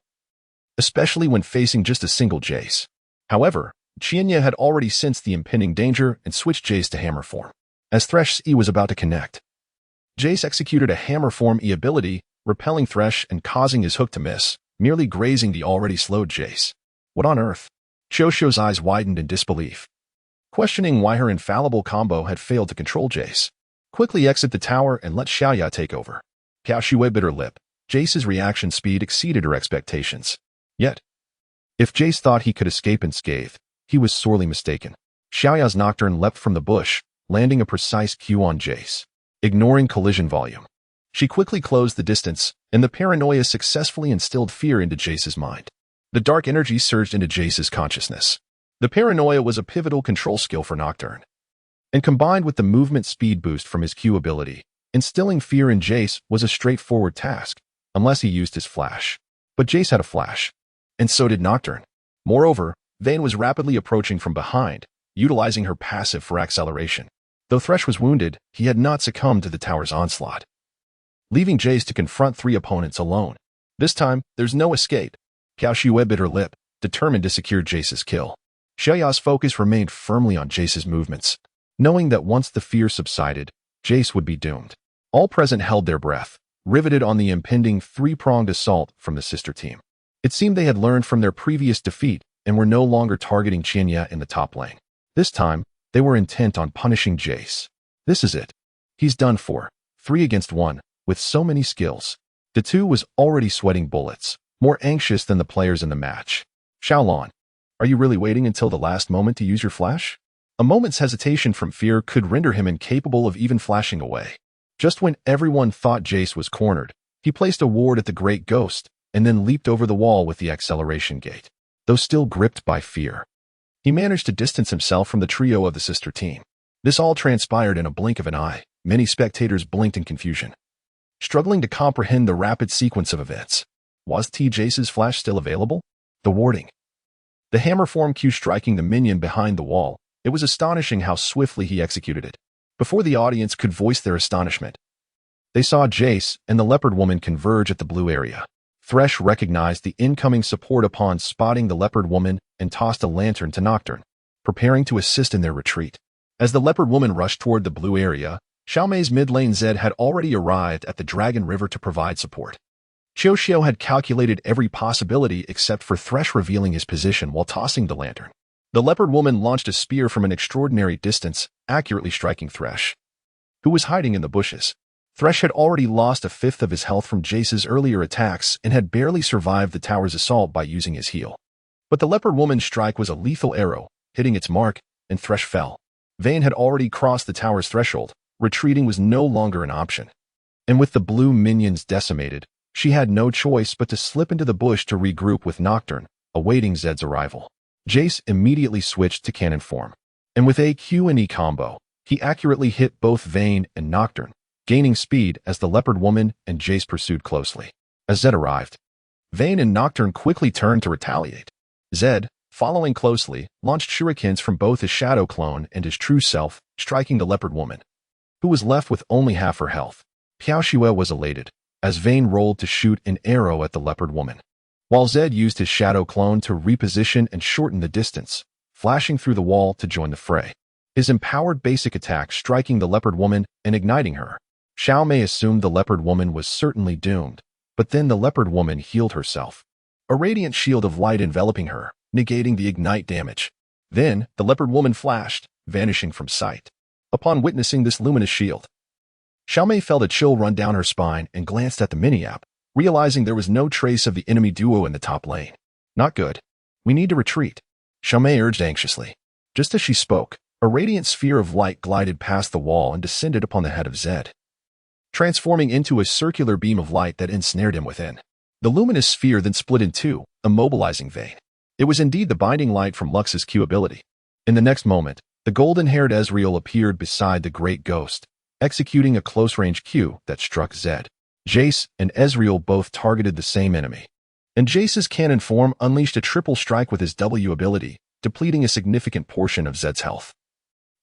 Especially when facing just a single Jace. However, Huaxia had already sensed the impending danger and switched Jace to hammer form. As Thresh's E was about to connect, Jace executed a hammer form E ability, repelling Thresh and causing his hook to miss, merely grazing the already slowed Jace. What on earth? Huaxia's eyes widened in disbelief, questioning why her infallible combo had failed to control Jace. Quickly exit the tower and let Huaxia take over. Huaxia bit her lip. Jace's reaction speed exceeded her expectations. Yet, if Jace thought he could escape unscathed, he was sorely mistaken. Huaxia's Nocturne leapt from the bush, landing a precise Q on Jace, ignoring collision volume. She quickly closed the distance, and the paranoia successfully instilled fear into Jace's mind. The dark energy surged into Jace's consciousness. The paranoia was a pivotal control skill for Nocturne, and combined with the movement speed boost from his Q ability, instilling fear in Jace was a straightforward task, unless he used his flash. But Jace had a flash, and so did Nocturne. Moreover, Vayne was rapidly approaching from behind, utilizing her passive for acceleration. Though Thresh was wounded, he had not succumbed to the tower's onslaught, leaving Jace to confront 3 opponents alone. This time, there's no escape. Huaxia bit her lip, determined to secure Jace's kill. Huaxia's focus remained firmly on Jace's movements, knowing that once the fear subsided, Jace would be doomed. All present held their breath, riveted on the impending 3-pronged assault from the sister team. It seemed they had learned from their previous defeat and were no longer targeting Huaxia in the top lane. This time, they were intent on punishing Jace. This is it. He's done for. 3 against 1, with so many skills. The 2 was already sweating bullets, more anxious than the players in the match. Xiaolon, are you really waiting until the last moment to use your flash? A moment's hesitation from fear could render him incapable of even flashing away. Just when everyone thought Jace was cornered, he placed a ward at the Great Ghost, and then leaped over the wall with the acceleration gate. Though still gripped by fear, he managed to distance himself from the trio of the sister team. This all transpired in a blink of an eye. Many spectators blinked in confusion, struggling to comprehend the rapid sequence of events. Was Jace's flash still available? The warding. The hammer form Q striking the minion behind the wall. It was astonishing how swiftly he executed it. Before the audience could voice their astonishment, they saw Jace and the leopard woman converge at the blue area. Thresh recognized the incoming support upon spotting the leopard woman and tossed a lantern to Nocturne, preparing to assist in their retreat. As the leopard woman rushed toward the blue area, Xiaomei's mid lane Zed had already arrived at the Dragon River to provide support. Huaxia had calculated every possibility except for Thresh revealing his position while tossing the lantern. The leopard woman launched a spear from an extraordinary distance, accurately striking Thresh, who was hiding in the bushes. Thresh had already lost a fifth of his health from Jace's earlier attacks and had barely survived the tower's assault by using his heal. But the leopard woman's strike was a lethal arrow, hitting its mark, and Thresh fell. Vayne had already crossed the tower's threshold. Retreating was no longer an option. And with the blue minions decimated, she had no choice but to slip into the bush to regroup with Nocturne, awaiting Zed's arrival. Jace immediately switched to cannon form, and with a Q and E combo, he accurately hit both Vayne and Nocturne, gaining speed as the leopard woman and Jace pursued closely. As Zed arrived, Vayne and Nocturne quickly turned to retaliate. Zed, following closely, launched shurikens from both his shadow clone and his true self, striking the leopard woman, who was left with only half her health. Huaxia was elated, as Vayne rolled to shoot an arrow at the leopard woman, while Zed used his shadow clone to reposition and shorten the distance, flashing through the wall to join the fray. His empowered basic attack striking the leopard woman and igniting her. Xiaomei assumed the leopard woman was certainly doomed, but then the leopard woman healed herself, a radiant shield of light enveloping her, negating the ignite damage. Then, the leopard woman flashed, vanishing from sight. Upon witnessing this luminous shield, Xiaomei felt a chill run down her spine and glanced at the mini-app, realizing there was no trace of the enemy duo in the top lane. Not good. We need to retreat, Xiaomei urged anxiously. Just as she spoke, a radiant sphere of light glided past the wall and descended upon the head of Zed, transforming into a circular beam of light that ensnared him within. The luminous sphere then split in two, immobilizing Vayne. It was indeed the binding light from Lux's Q ability. In the next moment, the golden-haired Ezreal appeared beside the Great Ghost, executing a close-range Q that struck Zed. Jace and Ezreal both targeted the same enemy, and Jace's cannon form unleashed a triple strike with his W ability, depleting a significant portion of Zed's health,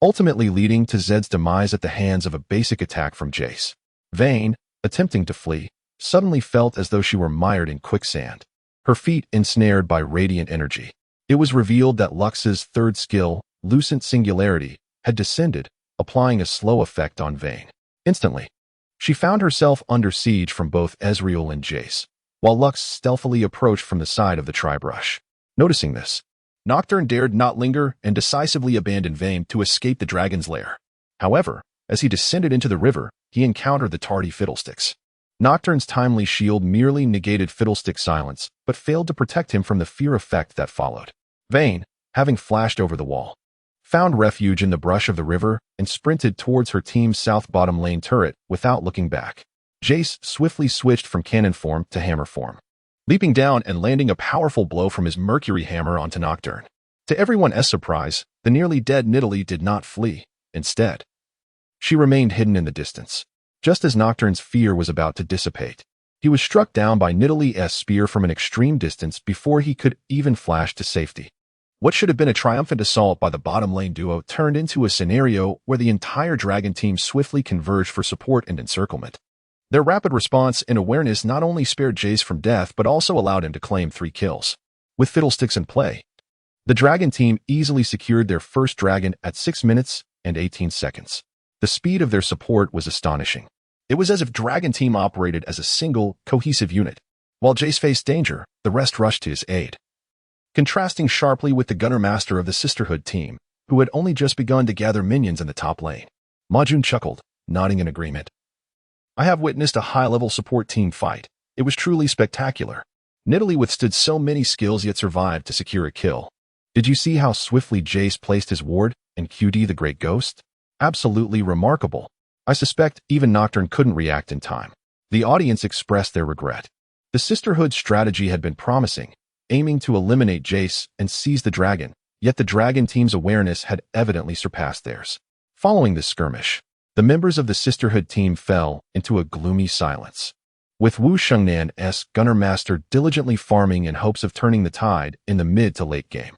ultimately leading to Zed's demise at the hands of a basic attack from Jace. Vayne, attempting to flee, suddenly felt as though she were mired in quicksand, her feet ensnared by radiant energy. It was revealed that Lux's third skill, Lucent Singularity, had descended, applying a slow effect on Vayne. Instantly, she found herself under siege from both Ezreal and Jace, while Lux stealthily approached from the side of the tri-brush. Noticing this, Nocturne dared not linger and decisively abandoned Vayne to escape the dragon's lair. However, as he descended into the river, he encountered the tardy Fiddlesticks. Nocturne's timely shield merely negated Fiddlestick's silence, but failed to protect him from the fear effect that followed. Vayne, having flashed over the wall, found refuge in the brush of the river and sprinted towards her team's south bottom lane turret without looking back. Jace swiftly switched from cannon form to hammer form, leaping down and landing a powerful blow from his Mercury hammer onto Nocturne. To everyone's surprise, the nearly dead Nidalee did not flee. Instead, she remained hidden in the distance. Just as Nocturne's fear was about to dissipate, he was struck down by Nidalee's spear from an extreme distance before he could even flash to safety. What should have been a triumphant assault by the bottom lane duo turned into a scenario where the entire dragon team swiftly converged for support and encirclement. Their rapid response and awareness not only spared Jace from death but also allowed him to claim 3 kills. With Fiddlesticks in play, the dragon team easily secured their first dragon at 6 minutes and 18 seconds. The speed of their support was astonishing. It was as if dragon team operated as a single, cohesive unit. While Jace faced danger, the rest rushed to his aid. Contrasting sharply with the Gunner Master of the Sisterhood team, who had only just begun to gather minions in the top lane. Majun chuckled, nodding in agreement. I have witnessed a high-level support team fight. It was truly spectacular. Nidalee withstood so many skills yet survived to secure a kill. Did you see how swiftly Jace placed his ward and QD the Great Ghost? Absolutely remarkable. I suspect even Nocturne couldn't react in time. The audience expressed their regret. The Sisterhood's strategy had been promising, aiming to eliminate Jace and seize the dragon, yet the dragon team's awareness had evidently surpassed theirs. Following this skirmish, the members of the Sisterhood team fell into a gloomy silence, with Wu Shengnian's Gunner Master diligently farming in hopes of turning the tide in the mid to late game.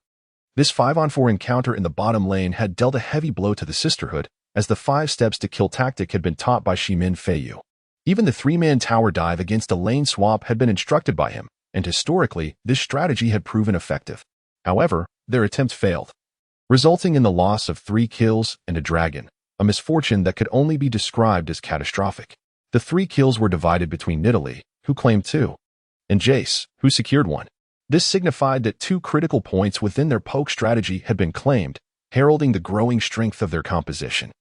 This 5-on-4 encounter in the bottom lane had dealt a heavy blow to the Sisterhood, as the 5 steps to kill tactic had been taught by Shimin Feiyu. Even the 3-man tower dive against a lane swap had been instructed by him, and historically, this strategy had proven effective. However, their attempt failed, resulting in the loss of 3 kills and a dragon, a misfortune that could only be described as catastrophic. The 3 kills were divided between Nidalee, who claimed 2, and Jace, who secured 1. This signified that 2 critical points within their poke strategy had been claimed, heralding the growing strength of their composition.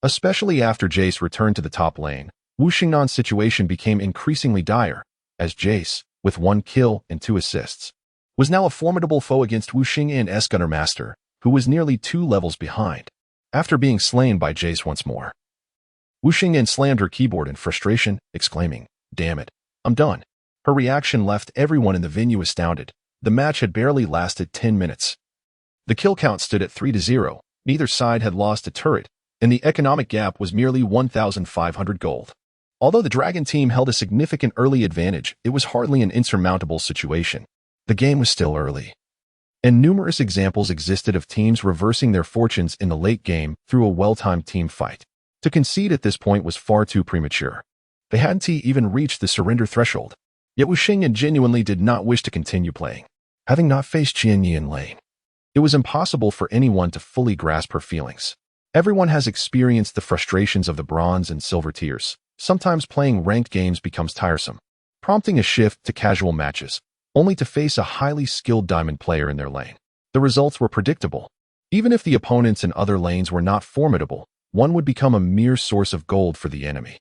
Especially after Jace returned to the top lane, Wu Xingnian's situation became increasingly dire, as Jace, with 1 kill and 2 assists, was now a formidable foe against Wu Xingnian's Gunner Master, who was nearly 2 levels behind. After being slain by Jace once more, Wu Xingnian slammed her keyboard in frustration, exclaiming, "Damn it, I'm done." Her reaction left everyone in the venue astounded. The match had barely lasted 10 minutes. The kill count stood at 3-0, neither side had lost a turret, and the economic gap was merely 1,500 gold. Although the dragon team held a significant early advantage, it was hardly an insurmountable situation. The game was still early, and numerous examples existed of teams reversing their fortunes in the late game through a well-timed team fight. To concede at this point was far too premature. They hadn't even reached the surrender threshold. Yet Wu Xingnian genuinely did not wish to continue playing. Having not faced Qianyi in lane, it was impossible for anyone to fully grasp her feelings. Everyone has experienced the frustrations of the bronze and silver tiers. Sometimes playing ranked games becomes tiresome, prompting a shift to casual matches, only to face a highly skilled diamond player in their lane. The results were predictable. Even if the opponents in other lanes were not formidable, one would become a mere source of gold for the enemy,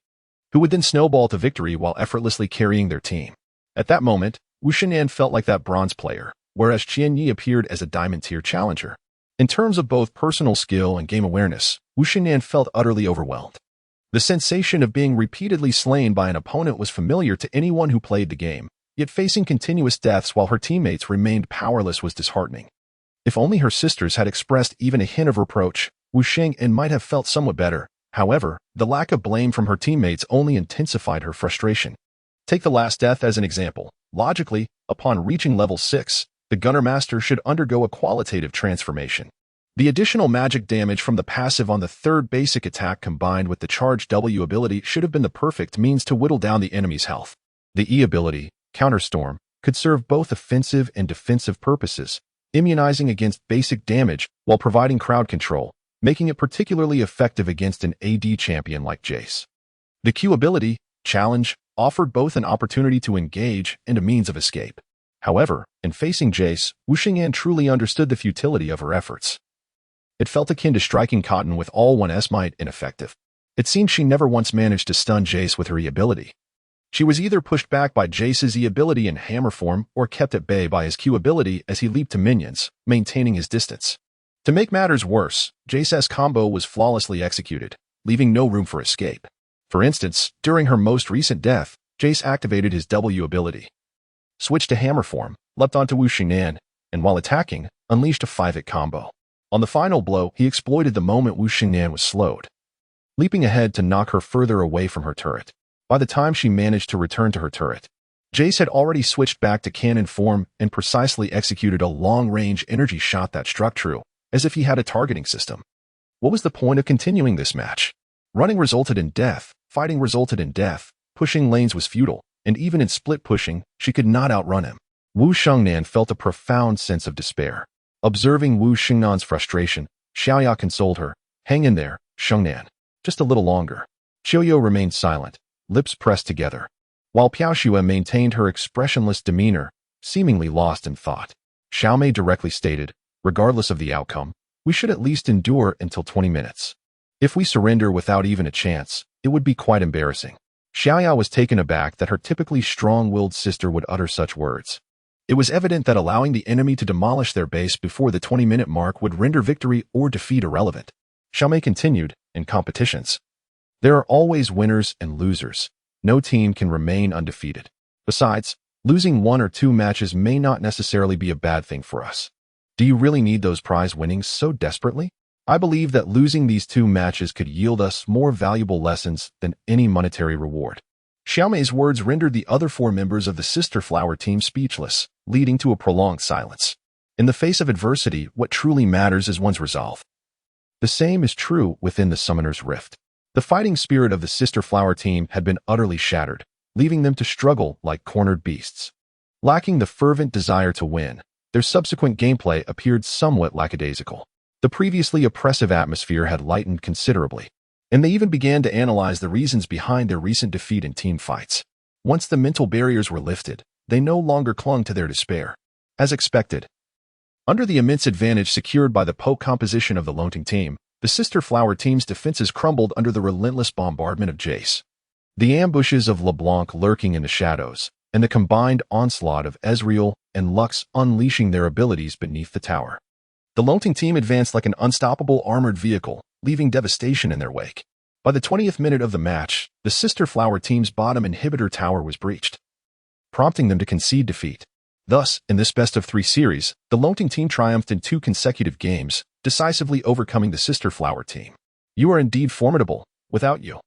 who would then snowball to victory while effortlessly carrying their team. At that moment, Wu Xingnian felt like that bronze player, whereas Qianyi appeared as a diamond tier challenger. In terms of both personal skill and game awareness, Wu Xingnian felt utterly overwhelmed. The sensation of being repeatedly slain by an opponent was familiar to anyone who played the game, Yet facing continuous deaths while her teammates remained powerless was disheartening. If only her sisters had expressed even a hint of reproach, Wu Xingyan might have felt somewhat better. However, the lack of blame from her teammates only intensified her frustration. Take the last death as an example. Logically, upon reaching level 6, the Gunner Master should undergo a qualitative transformation. The additional magic damage from the passive on the third basic attack combined with the charged W ability should have been the perfect means to whittle down the enemy's health. The E ability, Counterstorm, could serve both offensive and defensive purposes, immunizing against basic damage while providing crowd control, making it particularly effective against an AD champion like Jace. The Q ability, Challenge, offered both an opportunity to engage and a means of escape. However, in facing Jace, Wu Xingyan truly understood the futility of her efforts. It felt akin to striking cotton with all one's might ineffective. It seemed she never once managed to stun Jace with her E ability. She was either pushed back by Jace's E ability in hammer form or kept at bay by his Q ability as he leaped to minions, maintaining his distance. To make matters worse, Jace's combo was flawlessly executed, leaving no room for escape. For instance, during her most recent death, Jace activated his W ability, switched to hammer form, leapt onto Wu Xingyan, and while attacking, unleashed a 5-hit combo. On the final blow, he exploited the moment Wu Xingyan was slowed, leaping ahead to knock her further away from her turret. By the time she managed to return to her turret, Jace had already switched back to cannon form and precisely executed a long-range energy shot that struck true, as if he had a targeting system. What was the point of continuing this match? Running resulted in death, fighting resulted in death, pushing lanes was futile, and even in split pushing, she could not outrun him. Wu Xingyan felt a profound sense of despair. Observing Wu Xingyan's frustration, Huaxia consoled her. Hang in there, Xingyan. Just a little longer. Qiuyo remained silent, lips pressed together, while Piaoxue maintained her expressionless demeanor, seemingly lost in thought. Xiaomei directly stated, regardless of the outcome, we should at least endure until 20 minutes. If we surrender without even a chance, it would be quite embarrassing. Huaxia was taken aback that her typically strong-willed sister would utter such words. It was evident that allowing the enemy to demolish their base before the 20-minute mark would render victory or defeat irrelevant. Xiaomei continued, in competitions, there are always winners and losers. No team can remain undefeated. Besides, losing 1 or 2 matches may not necessarily be a bad thing for us. Do you really need those prize winnings so desperately? I believe that losing these 2 matches could yield us more valuable lessons than any monetary reward. Xiaomei's words rendered the other 4 members of the Sister Flower team speechless, leading to a prolonged silence. In the face of adversity, what truly matters is one's resolve. The same is true within the Summoner's Rift. The fighting spirit of the Sister Flower team had been utterly shattered, leaving them to struggle like cornered beasts. Lacking the fervent desire to win, their subsequent gameplay appeared somewhat lackadaisical. The previously oppressive atmosphere had lightened considerably, and they even began to analyze the reasons behind their recent defeat in team fights. Once the mental barriers were lifted, they no longer clung to their despair. As expected, under the immense advantage secured by the poke composition of the Lonting team, the Sister Flower team's defenses crumbled under the relentless bombardment of Jace. The ambushes of LeBlanc lurking in the shadows, and the combined onslaught of Ezreal and Lux unleashing their abilities beneath the tower. The Lonting team advanced like an unstoppable armored vehicle, leaving devastation in their wake. By the 20th minute of the match, the Sister Flower team's bottom inhibitor tower was breached, prompting them to concede defeat. Thus, in this best-of-3 series, the Lonting team triumphed in 2 consecutive games, decisively overcoming the Sister Flower team. You are indeed formidable. Without you,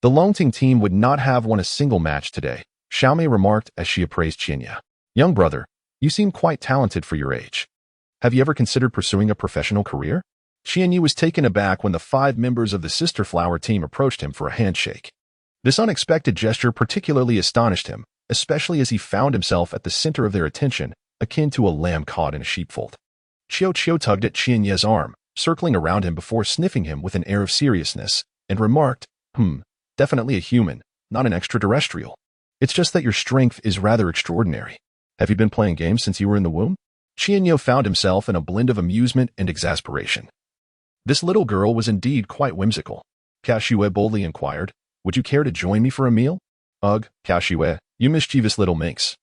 the Lonting team would not have won a single match today, Xiaomei remarked as she appraised Qianya. Young brother, you seem quite talented for your age. Have you ever considered pursuing a professional career? Qianya was taken aback when the 5 members of the Sister Flower team approached him for a handshake. This unexpected gesture particularly astonished him, especially as he found himself at the center of their attention, akin to a lamb caught in a sheepfold. Qiu tugged at Qianye's arm, circling around him before sniffing him with an air of seriousness, and remarked, definitely a human, not an extraterrestrial. It's just that your strength is rather extraordinary. Have you been playing games since you were in the womb? Qianye found himself in a blend of amusement and exasperation. This little girl was indeed quite whimsical. Piaoxue boldly inquired, would you care to join me for a meal? Ugh, Piaoxue, you mischievous little minx.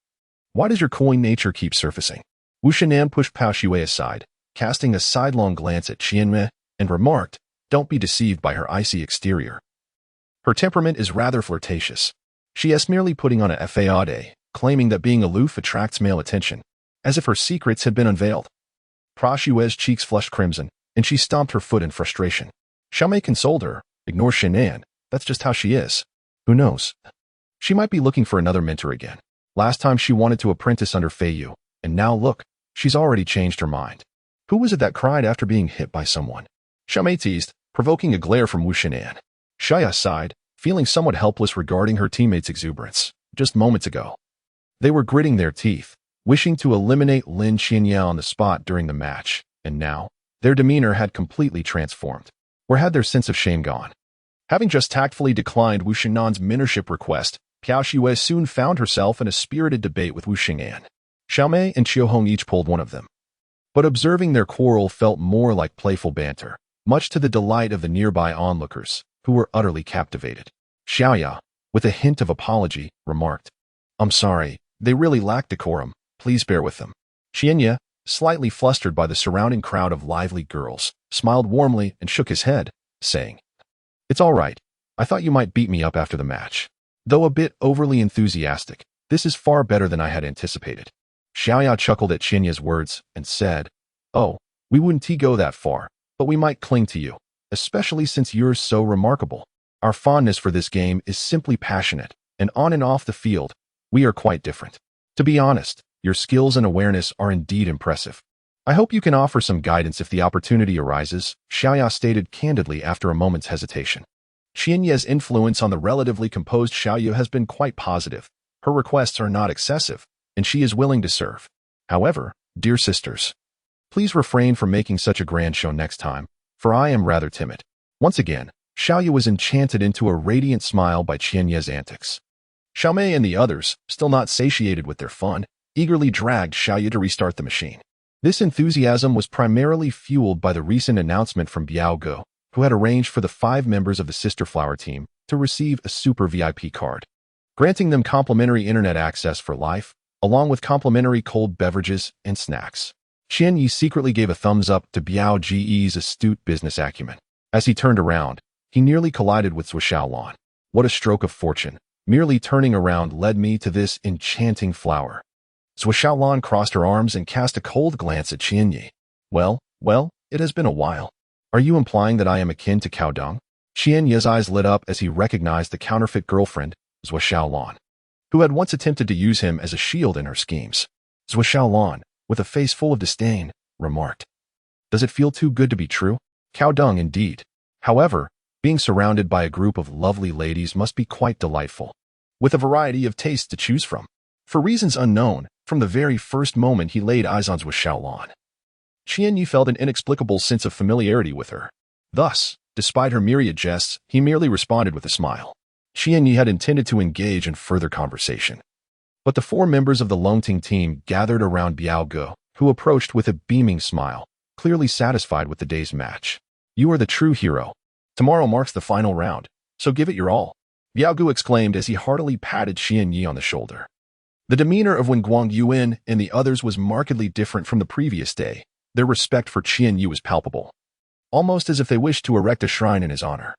Why does your coy nature keep surfacing? Wu Xingyan pushed Piaoxue aside, casting a sidelong glance at Qianye, and remarked, don't be deceived by her icy exterior. Her temperament is rather flirtatious. She is merely putting on a fade, claiming that being aloof attracts male attention, as if her secrets had been unveiled. Huaxia's cheeks flushed crimson, and she stomped her foot in frustration. Xiaomei consoled her. Ignore Shinan, that's just how she is. Who knows? She might be looking for another mentor again. Last time she wanted to apprentice under Feiyu, and now look, she's already changed her mind. Who was it that cried after being hit by someone? Xiaomei teased, provoking a glare from Wu Shinan. Xia sighed, feeling somewhat helpless regarding her teammates' exuberance. Just moments ago, they were gritting their teeth, wishing to eliminate Lin Qianya on the spot during the match, and now, their demeanor had completely transformed. Where had their sense of shame gone? Having just tactfully declined Wu Shinan's mentorship request, Piao Xue soon found herself in a spirited debate with Wu Xing'an. Xiaomei and Qiu Hong each pulled one of them. But observing their quarrel felt more like playful banter, much to the delight of the nearby onlookers, who were utterly captivated. Xiaoya, with a hint of apology, remarked, "I'm sorry, they really lack decorum, please bear with them." Qianya, slightly flustered by the surrounding crowd of lively girls, smiled warmly and shook his head, saying, "It's all right. I thought you might beat me up after the match. Though a bit overly enthusiastic, this is far better than I had anticipated." Xiaoya chuckled at Qianya's words and said, "Oh, we wouldn't go that far, but we might cling to you, especially since you're so remarkable. Our fondness for this game is simply passionate, and on and off the field, we are quite different. To be honest, your skills and awareness are indeed impressive. I hope you can offer some guidance if the opportunity arises," Xiaoya stated candidly after a moment's hesitation. Qianya's influence on the relatively composed Xiaoyu has been quite positive. Her requests are not excessive, and she is willing to serve. However, dear sisters, please refrain from making such a grand show next time, for I am rather timid. Once again, Xiaoyu was enchanted into a radiant smile by Qianya's antics. Xiaomei and the others, still not satiated with their fun, eagerly dragged Xiaoyu to restart the machine. This enthusiasm was primarily fueled by the recent announcement from Biao Ge, who had arranged for the 5 members of the Sister Flower team to receive a super VIP card, granting them complimentary internet access for life, along with complimentary cold beverages and snacks. Qian Yi secretly gave a thumbs up to Biao Ge's astute business acumen. As he turned around, he nearly collided with Zhuo Xiaolan. What a stroke of fortune. Merely turning around led me to this enchanting flower. Zhuo Xiaolan crossed her arms and cast a cold glance at Qian Yi. Well, it has been a while. Are you implying that I am akin to Cao Dong? Qian Yi's eyes lit up as he recognized the counterfeit girlfriend, Zhuo Xiaolan, who had once attempted to use him as a shield in her schemes. Zhuo Xiaolan, with a face full of disdain, remarked, "Does it feel too good to be true? Cao Dong indeed. However, being surrounded by a group of lovely ladies must be quite delightful, with a variety of tastes to choose from." For reasons unknown, from the very first moment he laid eyes on Zhuo Xiaolan, Qian Yi felt an inexplicable sense of familiarity with her. Thus, despite her myriad jests, he merely responded with a smile. Qian Yi had intended to engage in further conversation, but the 4 members of the Longting team gathered around Biao Ge, who approached with a beaming smile, clearly satisfied with the day's match. "You are the true hero. Tomorrow marks the final round, so give it your all," Biao Ge exclaimed as he heartily patted Qian Yi on the shoulder. The demeanor of Wen Guangyuan and the others was markedly different from the previous day. Their respect for Qian Yi was palpable, almost as if they wished to erect a shrine in his honor.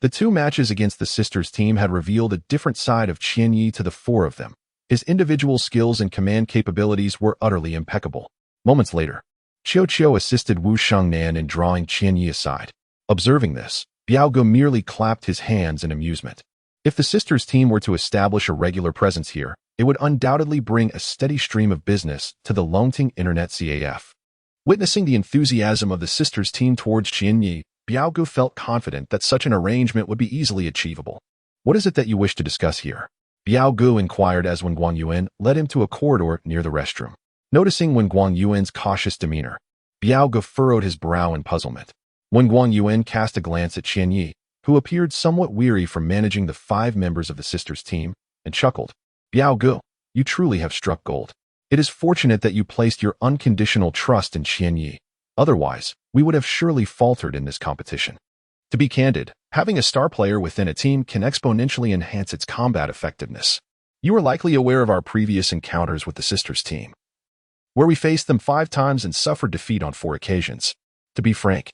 The 2 matches against the sisters' team had revealed a different side of Qian Yi to the 4 of them. His individual skills and command capabilities were utterly impeccable. Moments later, Qiu assisted Wu Shengnan in drawing Qian Yi aside. Observing this, Biao Ge merely clapped his hands in amusement. If the sisters' team were to establish a regular presence here, it would undoubtedly bring a steady stream of business to the Longting Internet CAF. Witnessing the enthusiasm of the sisters' team towards Qian Yi, Biao Ge felt confident that such an arrangement would be easily achievable. "What is it that you wish to discuss here?" Biao Ge inquired as Wen Guangyuan led him to a corridor near the restroom. Noticing Wen Guangyuan's cautious demeanor, Biao Ge furrowed his brow in puzzlement. Wen Guangyuan cast a glance at Qian Yi, who appeared somewhat weary from managing the 5 members of the sisters' team, and chuckled. "Biao Ge, you truly have struck gold. It is fortunate that you placed your unconditional trust in Qian Yi. Otherwise, we would have surely faltered in this competition." To be candid, having a star player within a team can exponentially enhance its combat effectiveness. You are likely aware of our previous encounters with the sisters' team, where we faced them 5 times and suffered defeat on 4 occasions. To be frank,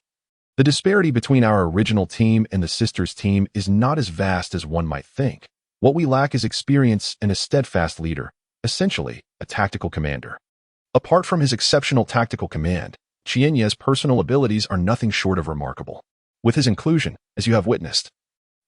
the disparity between our original team and the sisters' team is not as vast as one might think. What we lack is experience and a steadfast leader, essentially a tactical commander. Apart from his exceptional tactical command, Qianye's personal abilities are nothing short of remarkable. With his inclusion, as you have witnessed,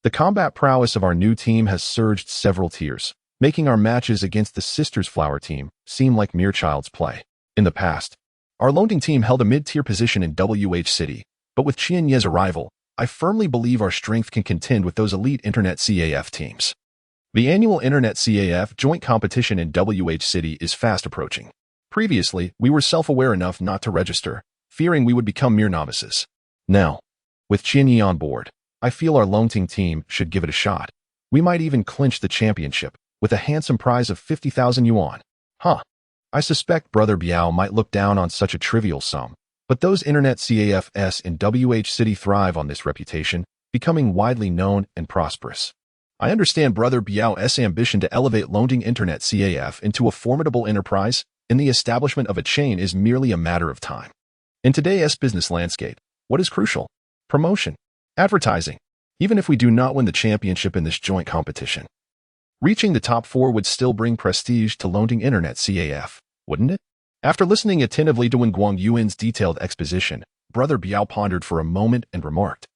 the combat prowess of our new team has surged several tiers, making our matches against the Sisters Flower team seem like mere child's play. In the past, our Longting team held a mid-tier position in WH City, but with Qianye's arrival, I firmly believe our strength can contend with those elite Internet CAF teams. The annual Internet CAF joint competition in WH City is fast approaching. Previously, we were self-aware enough not to register, fearing we would become mere novices. Now, with Qianye on board, I feel our Longting team should give it a shot. We might even clinch the championship, with a handsome prize of 50,000 yuan. I suspect Brother Biao might look down on such a trivial sum, but those Internet CAFs in WH City thrive on this reputation, becoming widely known and prosperous. I understand Brother Biao's ambition to elevate Longting Internet CAF into a formidable enterprise, and the establishment of a chain is merely a matter of time. In today's business landscape, what is crucial? Promotion, advertising, even if we do not win the championship in this joint competition. Reaching the top 4 would still bring prestige to Longting Internet CAF, wouldn't it? After listening attentively to Wen Guangyuan's detailed exposition, Brother Biao pondered for a moment and remarked,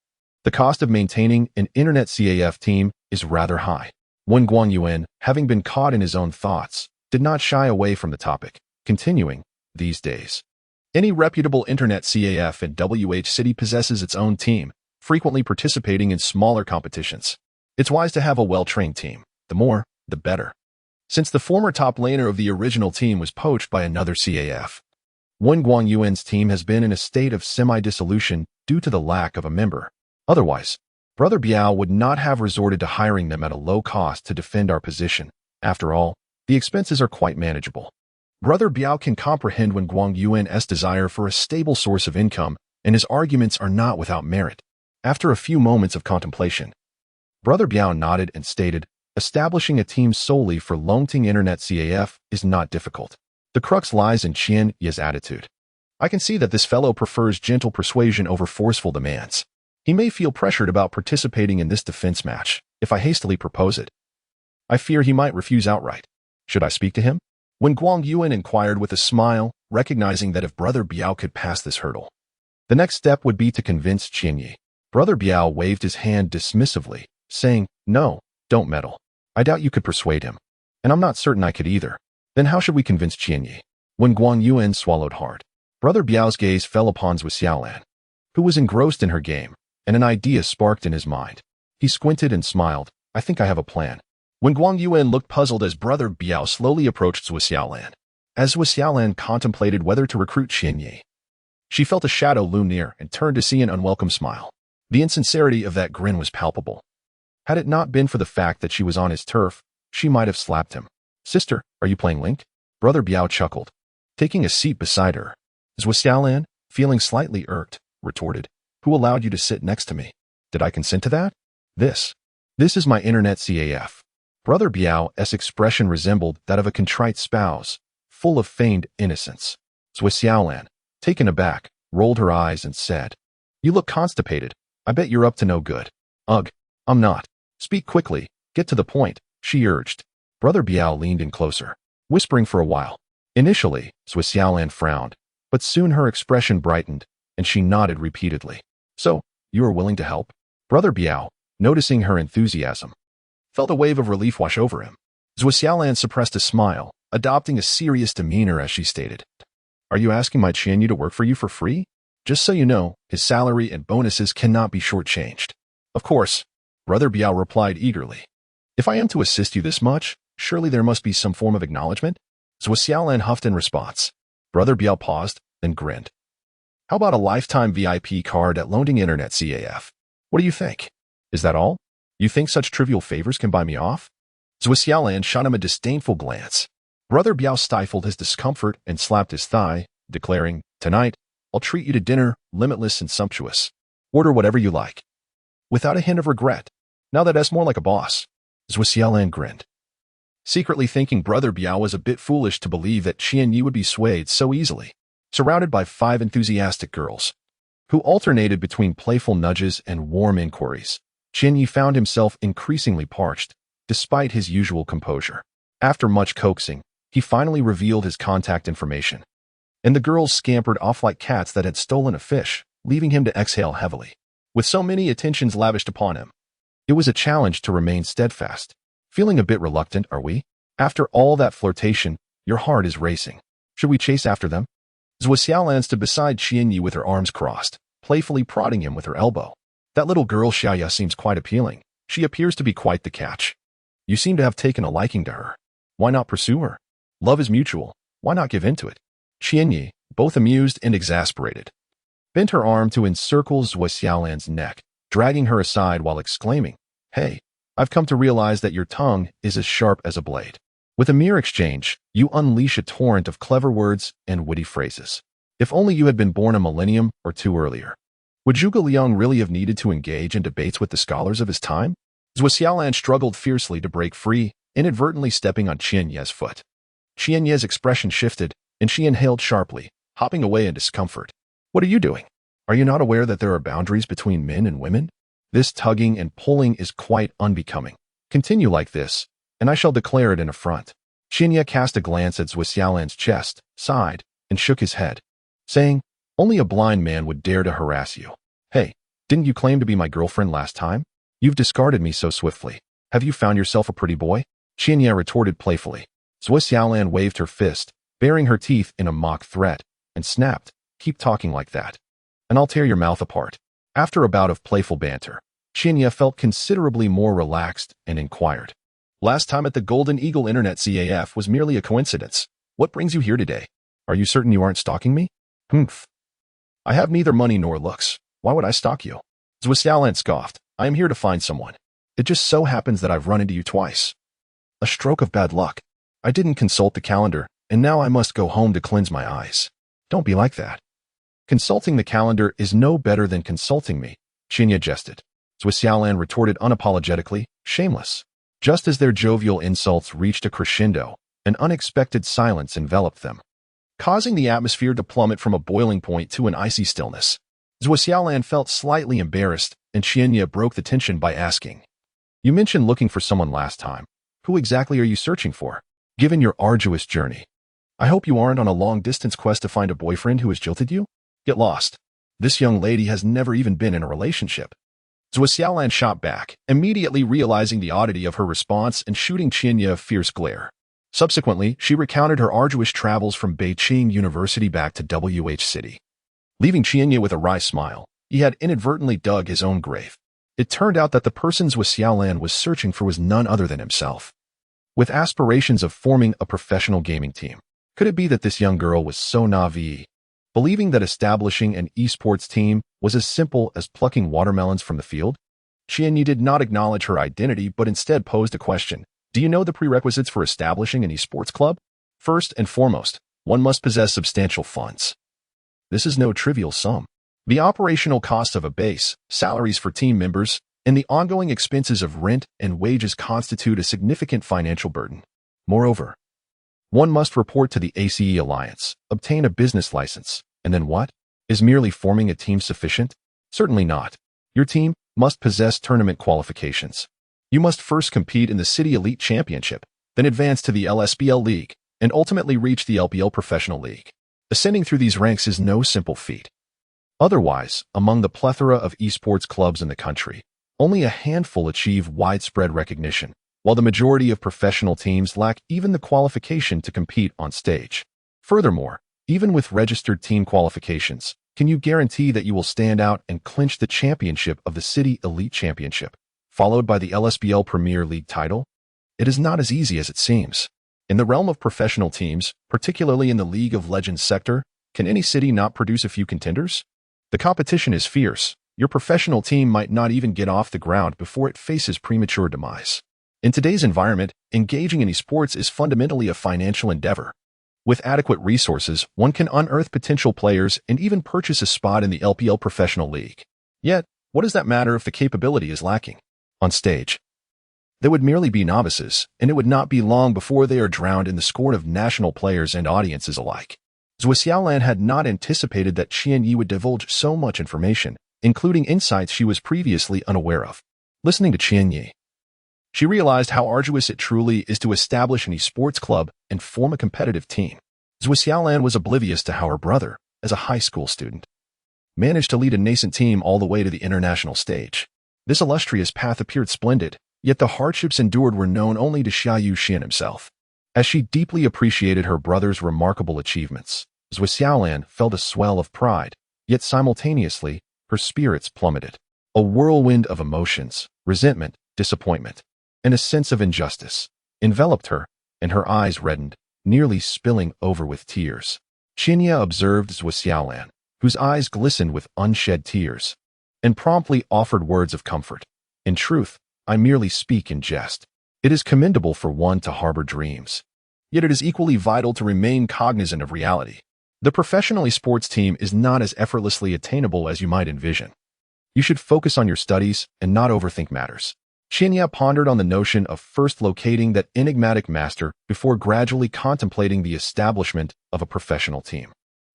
"The cost of maintaining an Internet CAF team is rather high." Wen Guangyuan, having been caught in his own thoughts, did not shy away from the topic, continuing, "These days, any reputable Internet CAF in WH City possesses its own team, frequently participating in smaller competitions. It's wise to have a well-trained team. The more, the better." Since the former top laner of the original team was poached by another CAF, Wen Guangyuan's team has been in a state of semi-dissolution due to the lack of a member. Otherwise, Brother Biao would not have resorted to hiring them at a low cost to defend our position. After all, the expenses are quite manageable. Brother Biao can comprehend Wen Guangyuan's desire for a stable source of income, and his arguments are not without merit. After a few moments of contemplation, Brother Biao nodded and stated, "Establishing a team solely for Longting Internet CAF is not difficult. The crux lies in Qianye's attitude. I can see that this fellow prefers gentle persuasion over forceful demands. He may feel pressured about participating in this defense match if I hastily propose it. I fear he might refuse outright. Should I speak to him?" Wen Guangyuan inquired with a smile, recognizing that if Brother Biao could pass this hurdle, the next step would be to convince Qianye. Brother Biao waved his hand dismissively, saying, "No, don't meddle. I doubt you could persuade him, and I'm not certain I could either. Then how should we convince Qianye?" Wen Guangyuan swallowed hard. Brother Biao's gaze fell upon Huaxia, who was engrossed in her game, and an idea sparked in his mind. He squinted and smiled. "I think I have a plan." Wen Guangyuan looked puzzled as Brother Biao slowly approached Huaxia. As Huaxia contemplated whether to recruit Qianye, she felt a shadow loom near and turned to see an unwelcome smile. The insincerity of that grin was palpable. Had it not been for the fact that she was on his turf, she might have slapped him. "Sister, are you playing Link?" Brother Biao chuckled, taking a seat beside her. Huaxia, feeling slightly irked, retorted, "Who allowed you to sit next to me? Did I consent to that? This is my Internet CAF." Brother Biao's expression resembled that of a contrite spouse, full of feigned innocence. Huaxia, taken aback, rolled her eyes and said, "You look constipated. I bet you're up to no good." "Ugh, I'm not. Speak quickly, get to the point," she urged. Brother Biao leaned in closer, whispering for a while. Initially, Huaxia frowned, but soon her expression brightened, and she nodded repeatedly. "So, you are willing to help?" Brother Biao, noticing her enthusiasm, felt a wave of relief wash over him. Huaxia suppressed a smile, adopting a serious demeanor as she stated, "Are you asking my Qianye to work for you for free? Just so you know, his salary and bonuses cannot be shortchanged." "Of course," Brother Biao replied eagerly. "If I am to assist you this much, surely there must be some form of acknowledgement?" Huaxia huffed in response. Brother Biao paused, then grinned. "How about a lifetime VIP card at Longting Internet CAF? What do you think? Is that all? You think such trivial favors can buy me off?" Huaxia shot him a disdainful glance. Brother Biao stifled his discomfort and slapped his thigh, declaring, "Tonight, I'll treat you to dinner, limitless and sumptuous. Order whatever you like." Without a hint of regret. "Now that's more like a boss." Huaxia grinned, secretly thinking Brother Biao was a bit foolish to believe that Qianye would be swayed so easily. Surrounded by 5 enthusiastic girls, who alternated between playful nudges and warm inquiries, Qianye found himself increasingly parched, despite his usual composure. After much coaxing, He finally revealed his contact information, and the girls scampered off like cats that had stolen a fish, leaving him to exhale heavily. With so many attentions lavished upon him, it was a challenge to remain steadfast. Feeling a bit reluctant, are we? After all that flirtation, your heart is racing. Should we chase after them? Huaxia stood beside Qianyi with her arms crossed, playfully prodding him with her elbow. That little girl Huaxia seems quite appealing. She appears to be quite the catch. You seem to have taken a liking to her. Why not pursue her? Love is mutual. Why not give in to it? Qianyi, both amused and exasperated, bent her arm to encircle Huaxia's neck, dragging her aside while exclaiming, "Hey, I've come to realize that your tongue is as sharp as a blade. With a mere exchange, you unleash a torrent of clever words and witty phrases. If only you had been born a millennium or two earlier. Would Zhuge Liang really have needed to engage in debates with the scholars of his time?" Huaxia struggled fiercely to break free, inadvertently stepping on Qianyi's foot. Qianyi's expression shifted, and she inhaled sharply, hopping away in discomfort. "What are you doing? Are you not aware that there are boundaries between men and women? This tugging and pulling is quite unbecoming. Continue like this, and I shall declare it an affront." Qianyi cast a glance at Huaxia's chest, sighed, and shook his head, saying, "Only a blind man would dare to harass you. Hey, didn't you claim to be my girlfriend last time? You've discarded me so swiftly. Have you found yourself a pretty boy?" Qianyi retorted playfully. Huaxia waved her fist, baring her teeth in a mock threat, and snapped, "Keep talking like that, and I'll tear your mouth apart." After a bout of playful banter, Qianyi felt considerably more relaxed and inquired, "Last time at the Golden Eagle Internet CAF was merely a coincidence. What brings you here today? Are you certain you aren't stalking me?" "Humph. I have neither money nor looks. Why would I stalk you?" Huaxia scoffed. "I am here to find someone. It just so happens that I've run into you twice. A stroke of bad luck. I didn't consult the calendar, and now I must go home to cleanse my eyes." "Don't be like that. Consulting the calendar is no better than consulting me," Qianyi jested. Huaxia retorted unapologetically, shameless. Just as their jovial insults reached a crescendo, an unexpected silence enveloped them, causing the atmosphere to plummet from a boiling point to an icy stillness. Huaxia felt slightly embarrassed, and Qianyi broke the tension by asking, "You mentioned looking for someone last time. Who exactly are you searching for? Given your arduous journey, I hope you aren't on a long-distance quest to find a boyfriend who has jilted you? Get lost. This young lady has never even been in a relationship." Huaxia shot back, immediately realizing the oddity of her response and shooting Qianyi a fierce glare. Subsequently, she recounted her arduous travels from Beijing University back to WH City. Leaving Qianyi with a wry smile, he had inadvertently dug his own grave. It turned out that the person Huaxia was searching for was none other than himself, with aspirations of forming a professional gaming team. Could it be that this young girl was so naive, believing that establishing an esports team was as simple as plucking watermelons from the field? Qianyi did not acknowledge her identity, but instead posed a question. "Do you know the prerequisites for establishing an esports club? First and foremost, one must possess substantial funds. This is no trivial sum. The operational cost of a base, salaries for team members, and the ongoing expenses of rent and wages constitute a significant financial burden. Moreover, one must report to the ACE Alliance, obtain a business license, and then what? Is merely forming a team sufficient? Certainly not. Your team must possess tournament qualifications. You must first compete in the City Elite Championship, then advance to the LSBL League, and ultimately reach the LPL Professional League. Ascending through these ranks is no simple feat. Otherwise, among the plethora of esports clubs in the country, only a handful achieve widespread recognition, while the majority of professional teams lack even the qualification to compete on stage. Furthermore, even with registered team qualifications, can you guarantee that you will stand out and clinch the championship of the City Elite Championship, followed by the LSBL Premier League title? It is not as easy as it seems. In the realm of professional teams, particularly in the League of Legends sector, can any city not produce a few contenders? The competition is fierce. Your professional team might not even get off the ground before it faces premature demise. In today's environment, engaging in esports is fundamentally a financial endeavor. With adequate resources, one can unearth potential players and even purchase a spot in the LPL Professional League. Yet, what does that matter if the capability is lacking? On stage, they would merely be novices, and it would not be long before they are drowned in the scorn of national players and audiences alike. Huaxia had not anticipated that Qianyi would divulge so much information, including insights she was previously unaware of. Listening to Qianyi, She realized how arduous it truly is to establish an esports club and form a competitive team. Xiaolan was oblivious to how her brother, as a high school student, managed to lead a nascent team all the way to the international stage. This illustrious path appeared splendid, yet the hardships endured were known only to Xia Yuxian himself. As she deeply appreciated her brother's remarkable achievements, Xiaolan felt a swell of pride, yet simultaneously, her spirits plummeted. A whirlwind of emotions, resentment, disappointment, and a sense of injustice enveloped her, and her eyes reddened, nearly spilling over with tears. Xinya observed Xiaolan, whose eyes glistened with unshed tears, and promptly offered words of comfort. In truth, I merely speak in jest. It is commendable for one to harbor dreams. Yet it is equally vital to remain cognizant of reality. The professional esports team is not as effortlessly attainable as you might envision. You should focus on your studies and not overthink matters. Xinya pondered on the notion of first locating that enigmatic master before gradually contemplating the establishment of a professional team.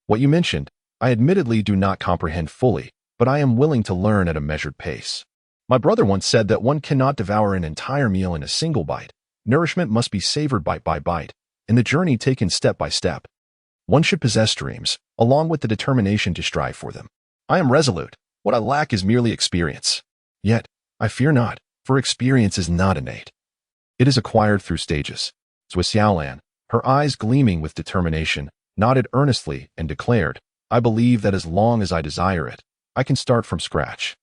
What you mentioned, I admittedly do not comprehend fully, but I am willing to learn at a measured pace. My brother once said that one cannot devour an entire meal in a single bite. Nourishment must be savored bite by bite, and the journey taken step by step. One should possess dreams, along with the determination to strive for them. I am resolute. What I lack is merely experience. Yet, I fear not, for experience is not innate. It is acquired through stages. Xiaolan, her eyes gleaming with determination, nodded earnestly and declared, I believe that as long as I desire it, I can start from scratch.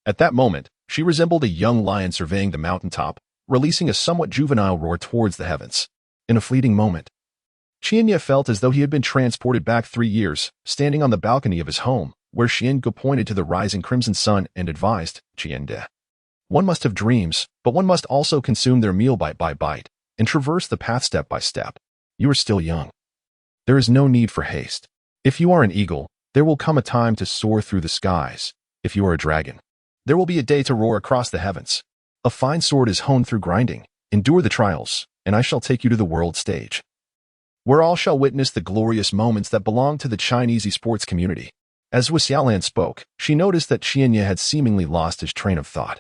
At that moment, she resembled a young lion surveying the mountaintop, releasing a somewhat juvenile roar towards the heavens. In a fleeting moment, Xinya felt as though he had been transported back 3 years, standing on the balcony of his home, where Xiange pointed to the rising crimson sun and advised, Xiande. One must have dreams, but one must also consume their meal bite by bite, and traverse the path step by step. You are still young. There is no need for haste. If you are an eagle, there will come a time to soar through the skies. If you are a dragon, there will be a day to roar across the heavens. A fine sword is honed through grinding. Endure the trials, and I shall take you to the world stage, where all shall witness the glorious moments that belong to the Chinese esports community. As Xiaolan spoke, she noticed that Xianya had seemingly lost his train of thought,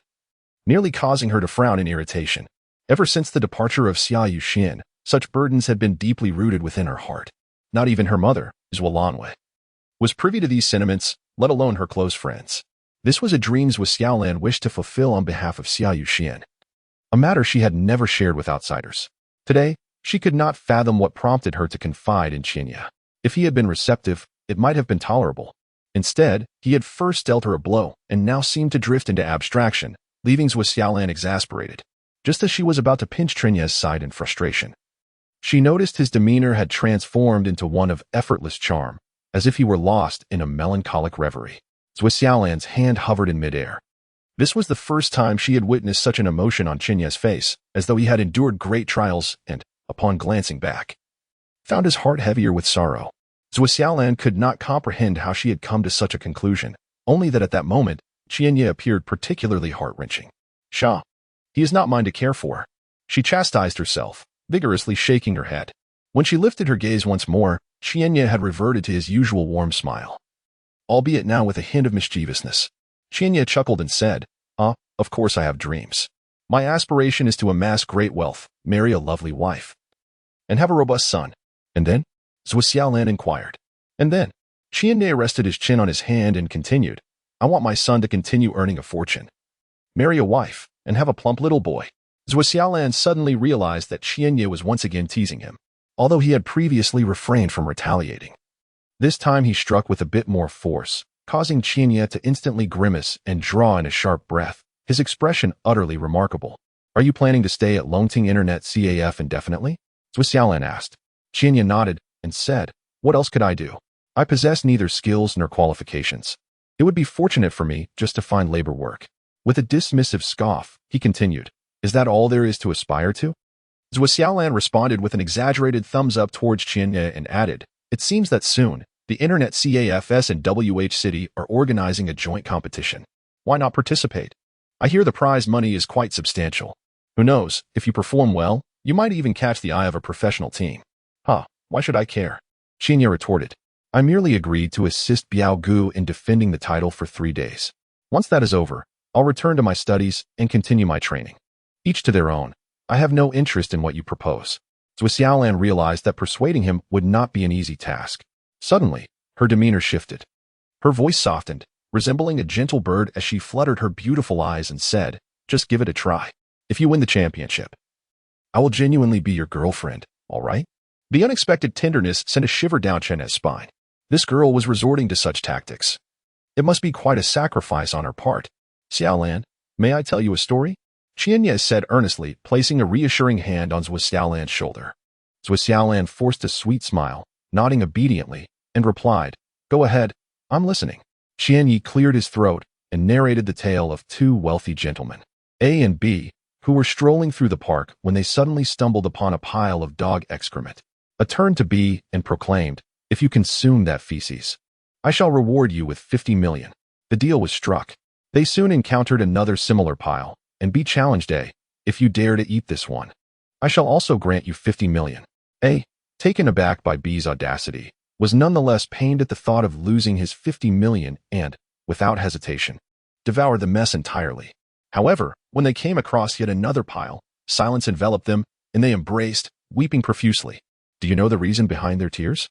nearly causing her to frown in irritation. Ever since the departure of Xia Yuxian, such burdens had been deeply rooted within her heart. Not even her mother, Zhualanwei, was privy to these sentiments, let alone her close friends. This was a dream Xiaolan wished to fulfill on behalf of Xia Yuxian, a matter she had never shared with outsiders. Today, she could not fathom what prompted her to confide in Xinya. If he had been receptive, it might have been tolerable. Instead, he had first dealt her a blow and now seemed to drift into abstraction, leaving Xiaolan exasperated. Just as she was about to pinch Trinya's side in frustration, she noticed his demeanor had transformed into one of effortless charm, as if he were lost in a melancholic reverie. Xiaolan's hand hovered in midair. This was the first time she had witnessed such an emotion on Trinya's face, as though he had endured great trials and, upon glancing back, found his heart heavier with sorrow. Xiaolan could not comprehend how she had come to such a conclusion, only that at that moment, Xianya appeared particularly heart-wrenching. Sha, he is not mine to care for. She chastised herself, vigorously shaking her head. When she lifted her gaze once more, Xianya had reverted to his usual warm smile, albeit now with a hint of mischievousness. Xianya chuckled and said, of course I have dreams. My aspiration is to amass great wealth, marry a lovely wife, and have a robust son. And then? Xiaolan inquired. And then? Xianya rested his chin on his hand and continued, I want my son to continue earning a fortune, marry a wife, and have a plump little boy. Xiaolan suddenly realized that Xianya was once again teasing him, although he had previously refrained from retaliating. This time he struck with a bit more force, causing Xianya to instantly grimace and draw in a sharp breath, his expression utterly remarkable. Are you planning to stay at Longting Internet CAF indefinitely? Xiaolan asked. Xianya nodded and said, what else could I do? I possess neither skills nor qualifications. It would be fortunate for me just to find labor work. With a dismissive scoff, he continued, is that all there is to aspire to? Xiaolan responded with an exaggerated thumbs up towards Xianya and added, it seems that soon, the Internet CAFS and WH City are organizing a joint competition. Why not participate? I hear the prize money is quite substantial. Who knows, if you perform well, you might even catch the eye of a professional team. Why should I care? Xinya retorted. I merely agreed to assist Biao Gu in defending the title for 3 days. Once that is over, I'll return to my studies and continue my training. Each to their own. I have no interest in what you propose. Xiaolan realized that persuading him would not be an easy task. Suddenly, her demeanor shifted. Her voice softened, resembling a gentle bird as she fluttered her beautiful eyes and said, "Just give it a try. If you win the championship, I will genuinely be your girlfriend, all right?" The unexpected tenderness sent a shiver down Chen's spine. This girl was resorting to such tactics. It must be quite a sacrifice on her part. "Xiaolan, may I tell you a story?" Qianye said earnestly, placing a reassuring hand on Xiaolan's shoulder. Xiaolan forced a sweet smile, nodding obediently, and replied, "Go ahead, I'm listening." Qianye cleared his throat and narrated the tale of two wealthy gentlemen, A and B, who were strolling through the park when they suddenly stumbled upon a pile of dog excrement. A turned to B and proclaimed, "If you consume that feces, I shall reward you with 50 million. The deal was struck. They soon encountered another similar pile, and B challenged A, "If you dare to eat this one, I shall also grant you 50 million. A, taken aback by B's audacity, was nonetheless pained at the thought of losing his 50 million and, without hesitation, devoured the mess entirely. However, when they came across yet another pile, silence enveloped them, and they embraced, weeping profusely. Do you know the reason behind their tears?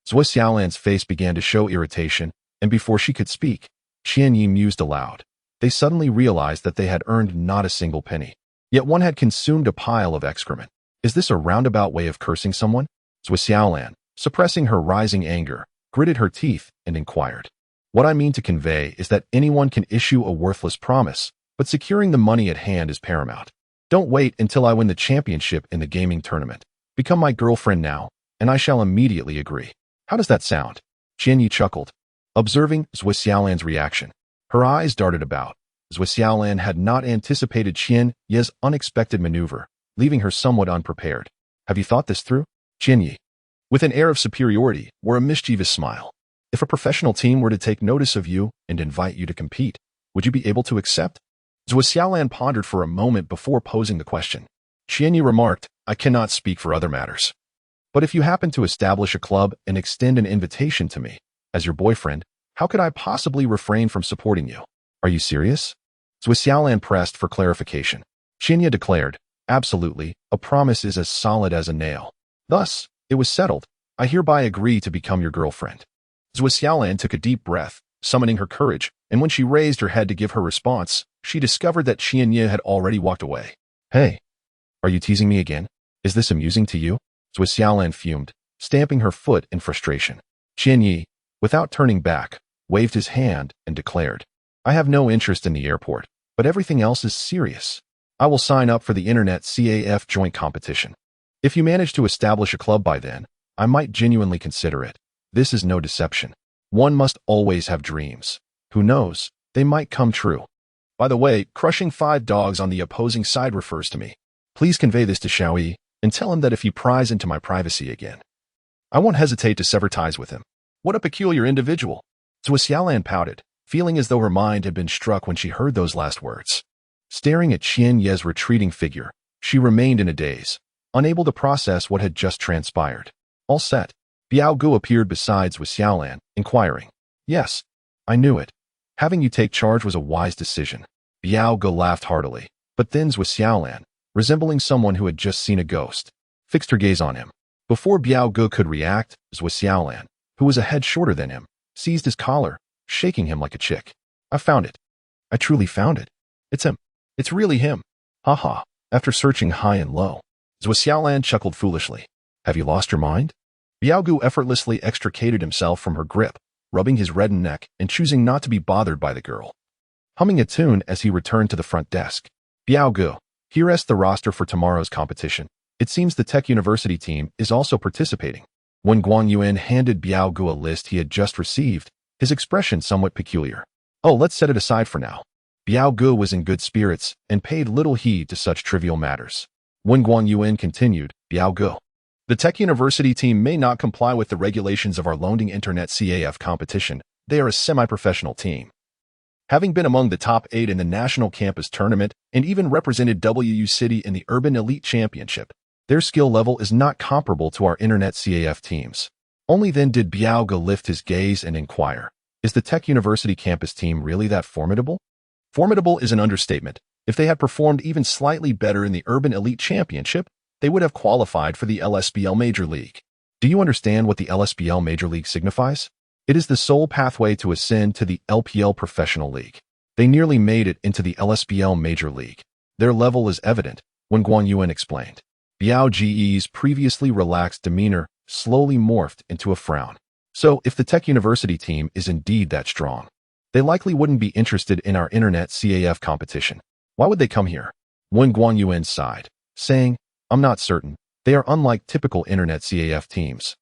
Xiaolan's face began to show irritation, and before she could speak, Qianye mused aloud. They suddenly realized that they had earned not a single penny. Yet one had consumed a pile of excrement. Is this a roundabout way of cursing someone? Xiaolan, suppressing her rising anger, gritted her teeth and inquired. What I mean to convey is that anyone can issue a worthless promise, but securing the money at hand is paramount. Don't wait until I win the championship in the gaming tournament. Become my girlfriend now, and I shall immediately agree. How does that sound? Qianye chuckled, observing Xiaolan's reaction. Her eyes darted about. Xiaolan had not anticipated Qianye's unexpected maneuver, leaving her somewhat unprepared. Have you thought this through? Qianye, with an air of superiority, wore a mischievous smile. If a professional team were to take notice of you and invite you to compete, would you be able to accept? Xiaolan pondered for a moment before posing the question. Qianye remarked, I cannot speak for other matters. But if you happen to establish a club and extend an invitation to me, as your boyfriend, how could I possibly refrain from supporting you? Are you serious? Xiaolan pressed for clarification. Qianye declared, absolutely, a promise is as solid as a nail. Thus, it was settled. I hereby agree to become your girlfriend. Xiaolan took a deep breath, summoning her courage, and when she raised her head to give her response, she discovered that Qianye had already walked away. Hey, are you teasing me again? Is this amusing to you? Xiaolan fumed, stamping her foot in frustration. Qianye, without turning back, waved his hand and declared, I have no interest in the airport, but everything else is serious. I will sign up for the Internet CAF joint competition. If you manage to establish a club by then, I might genuinely consider it. This is no deception. One must always have dreams. Who knows, they might come true. By the way, crushing 5 dogs on the opposing side refers to me. Please convey this to Xiaoyi and tell him that if he pries into my privacy again, I won't hesitate to sever ties with him. What a peculiar individual. Xiaolan pouted, feeling as though her mind had been struck when she heard those last words. Staring at Qianye's retreating figure, she remained in a daze, unable to process what had just transpired. All set. Biao Gu appeared beside Xiaolan, inquiring, Yes, I knew it. Having you take charge was a wise decision. Biao Gu laughed heartily, but then Xiaolan, resembling someone who had just seen a ghost, fixed her gaze on him. Before Biao Gu could react, Xiaolan, who was a head shorter than him, seized his collar, shaking him like a chick. I found it. I truly found it. It's him. It's really him. Ha. After searching high and low, Xiaolan chuckled foolishly. Have you lost your mind? Biao Gu effortlessly extricated himself from her grip, rubbing his reddened neck and choosing not to be bothered by the girl. Humming a tune as he returned to the front desk. Biao Gu, here's the roster for tomorrow's competition. It seems the Tech University team is also participating. When Guang Yuan handed Biao Gu a list he had just received, his expression somewhat peculiar. Oh, let's set it aside for now. Biao Gu was in good spirits and paid little heed to such trivial matters. When Guang Yuan continued, Biao Gu, the Tech University team may not comply with the regulations of our London Internet CAF competition. They are a semi-professional team. Having been among the top 8 in the national campus tournament and even represented WU City in the Urban Elite Championship, their skill level is not comparable to our Internet CAF teams. Only then did Biao Gu lift his gaze and inquire, is the Tech University campus team really that formidable? Formidable is an understatement. If they had performed even slightly better in the Urban Elite Championship, they would have qualified for the LSBL Major League. Do you understand what the LSBL Major League signifies? It is the sole pathway to ascend to the LPL Professional League. They nearly made it into the LSBL Major League. Their level is evident, when Guang Yuan explained. Biao Ji's previously relaxed demeanor slowly morphed into a frown. So, if the Tech University team is indeed that strong, they likely wouldn't be interested in our internet CAF competition. Why would they come here? Wen Guangyuan sighed, saying, I'm not certain. They are unlike typical internet CAF teams,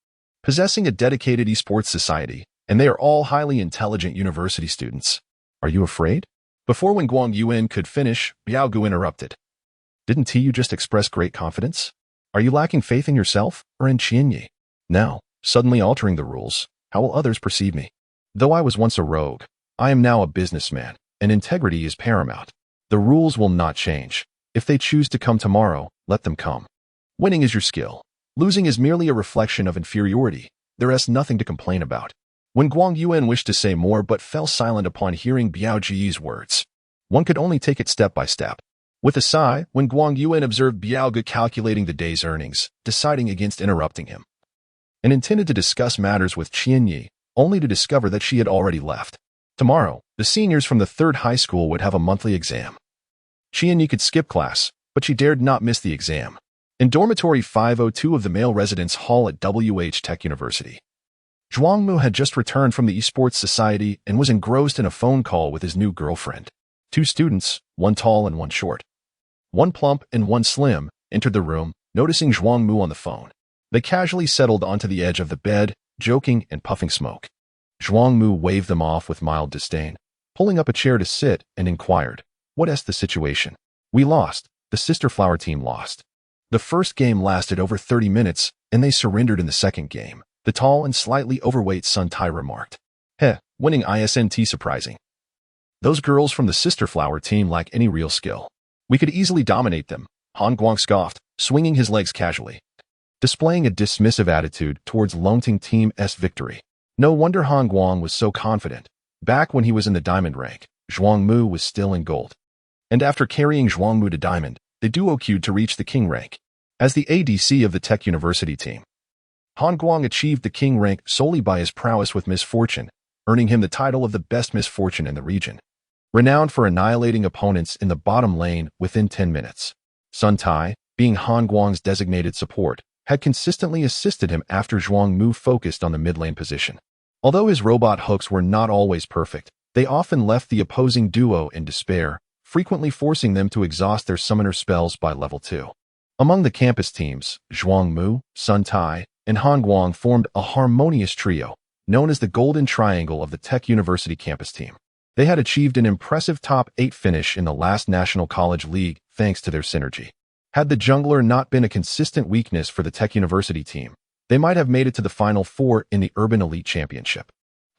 possessing a dedicated esports society, and they are all highly intelligent university students. Are you afraid? Before Wen Guangyuan could finish, Biao Gu interrupted. Didn't you just express great confidence? Are you lacking faith in yourself or in Qianyi? Now, suddenly altering the rules, how will others perceive me? Though I was once a rogue, I am now a businessman, and integrity is paramount. The rules will not change. If they choose to come tomorrow, let them come. Winning is your skill. Losing is merely a reflection of inferiority. There is nothing to complain about. When Guang Yuan wished to say more but fell silent upon hearing Biao Ji's words. One could only take it step by step. With a sigh, when Guang Yuan observed Biao Ge calculating the day's earnings, deciding against interrupting him, and intended to discuss matters with Qianyi, only to discover that she had already left. Tomorrow, the seniors from the third high school would have a monthly exam. Qianyi could skip class, but she dared not miss the exam. In dormitory 502 of the male residence hall at WH Tech University, Zhuangmu had just returned from the esports society and was engrossed in a phone call with his new girlfriend. Two students, one tall and one short, one plump and one slim, entered the room, noticing Zhuangmu on the phone. They casually settled onto the edge of the bed, joking and puffing smoke. Zhuangmu waved them off with mild disdain, pulling up a chair to sit, and inquired, What is the situation? We lost. The Sister Flower team lost. The first game lasted over 30 minutes, and they surrendered in the second game, the tall and slightly overweight Sun Tai remarked. Winning isn't surprising. Those girls from the Sister Flower team lack any real skill. We could easily dominate them, Han Guang scoffed, swinging his legs casually, displaying a dismissive attitude towards Longting Team's victory. No wonder Han Guang was so confident. Back when he was in the diamond rank, Zhuangmu was still in gold. And after carrying Zhuangmu to diamond, the duo queued to reach the king rank. As the ADC of the Tech University team, Han Guang achieved the king rank solely by his prowess with misfortune, earning him the title of the best misfortune in the region, renowned for annihilating opponents in the bottom lane within 10 minutes. Sun Tai, being Han Guang's designated support, had consistently assisted him after Zhuangmu focused on the mid lane position. Although his robot hooks were not always perfect, they often left the opposing duo in despair, frequently forcing them to exhaust their summoner spells by level 2. Among the campus teams, Zhuangmu, Sun Tai, and Han Guang formed a harmonious trio, known as the Golden Triangle of the Tech University campus team. They had achieved an impressive top 8 finish in the last National College League thanks to their synergy. Had the jungler not been a consistent weakness for the Tech University team, they might have made it to the Final Four in the Urban Elite Championship.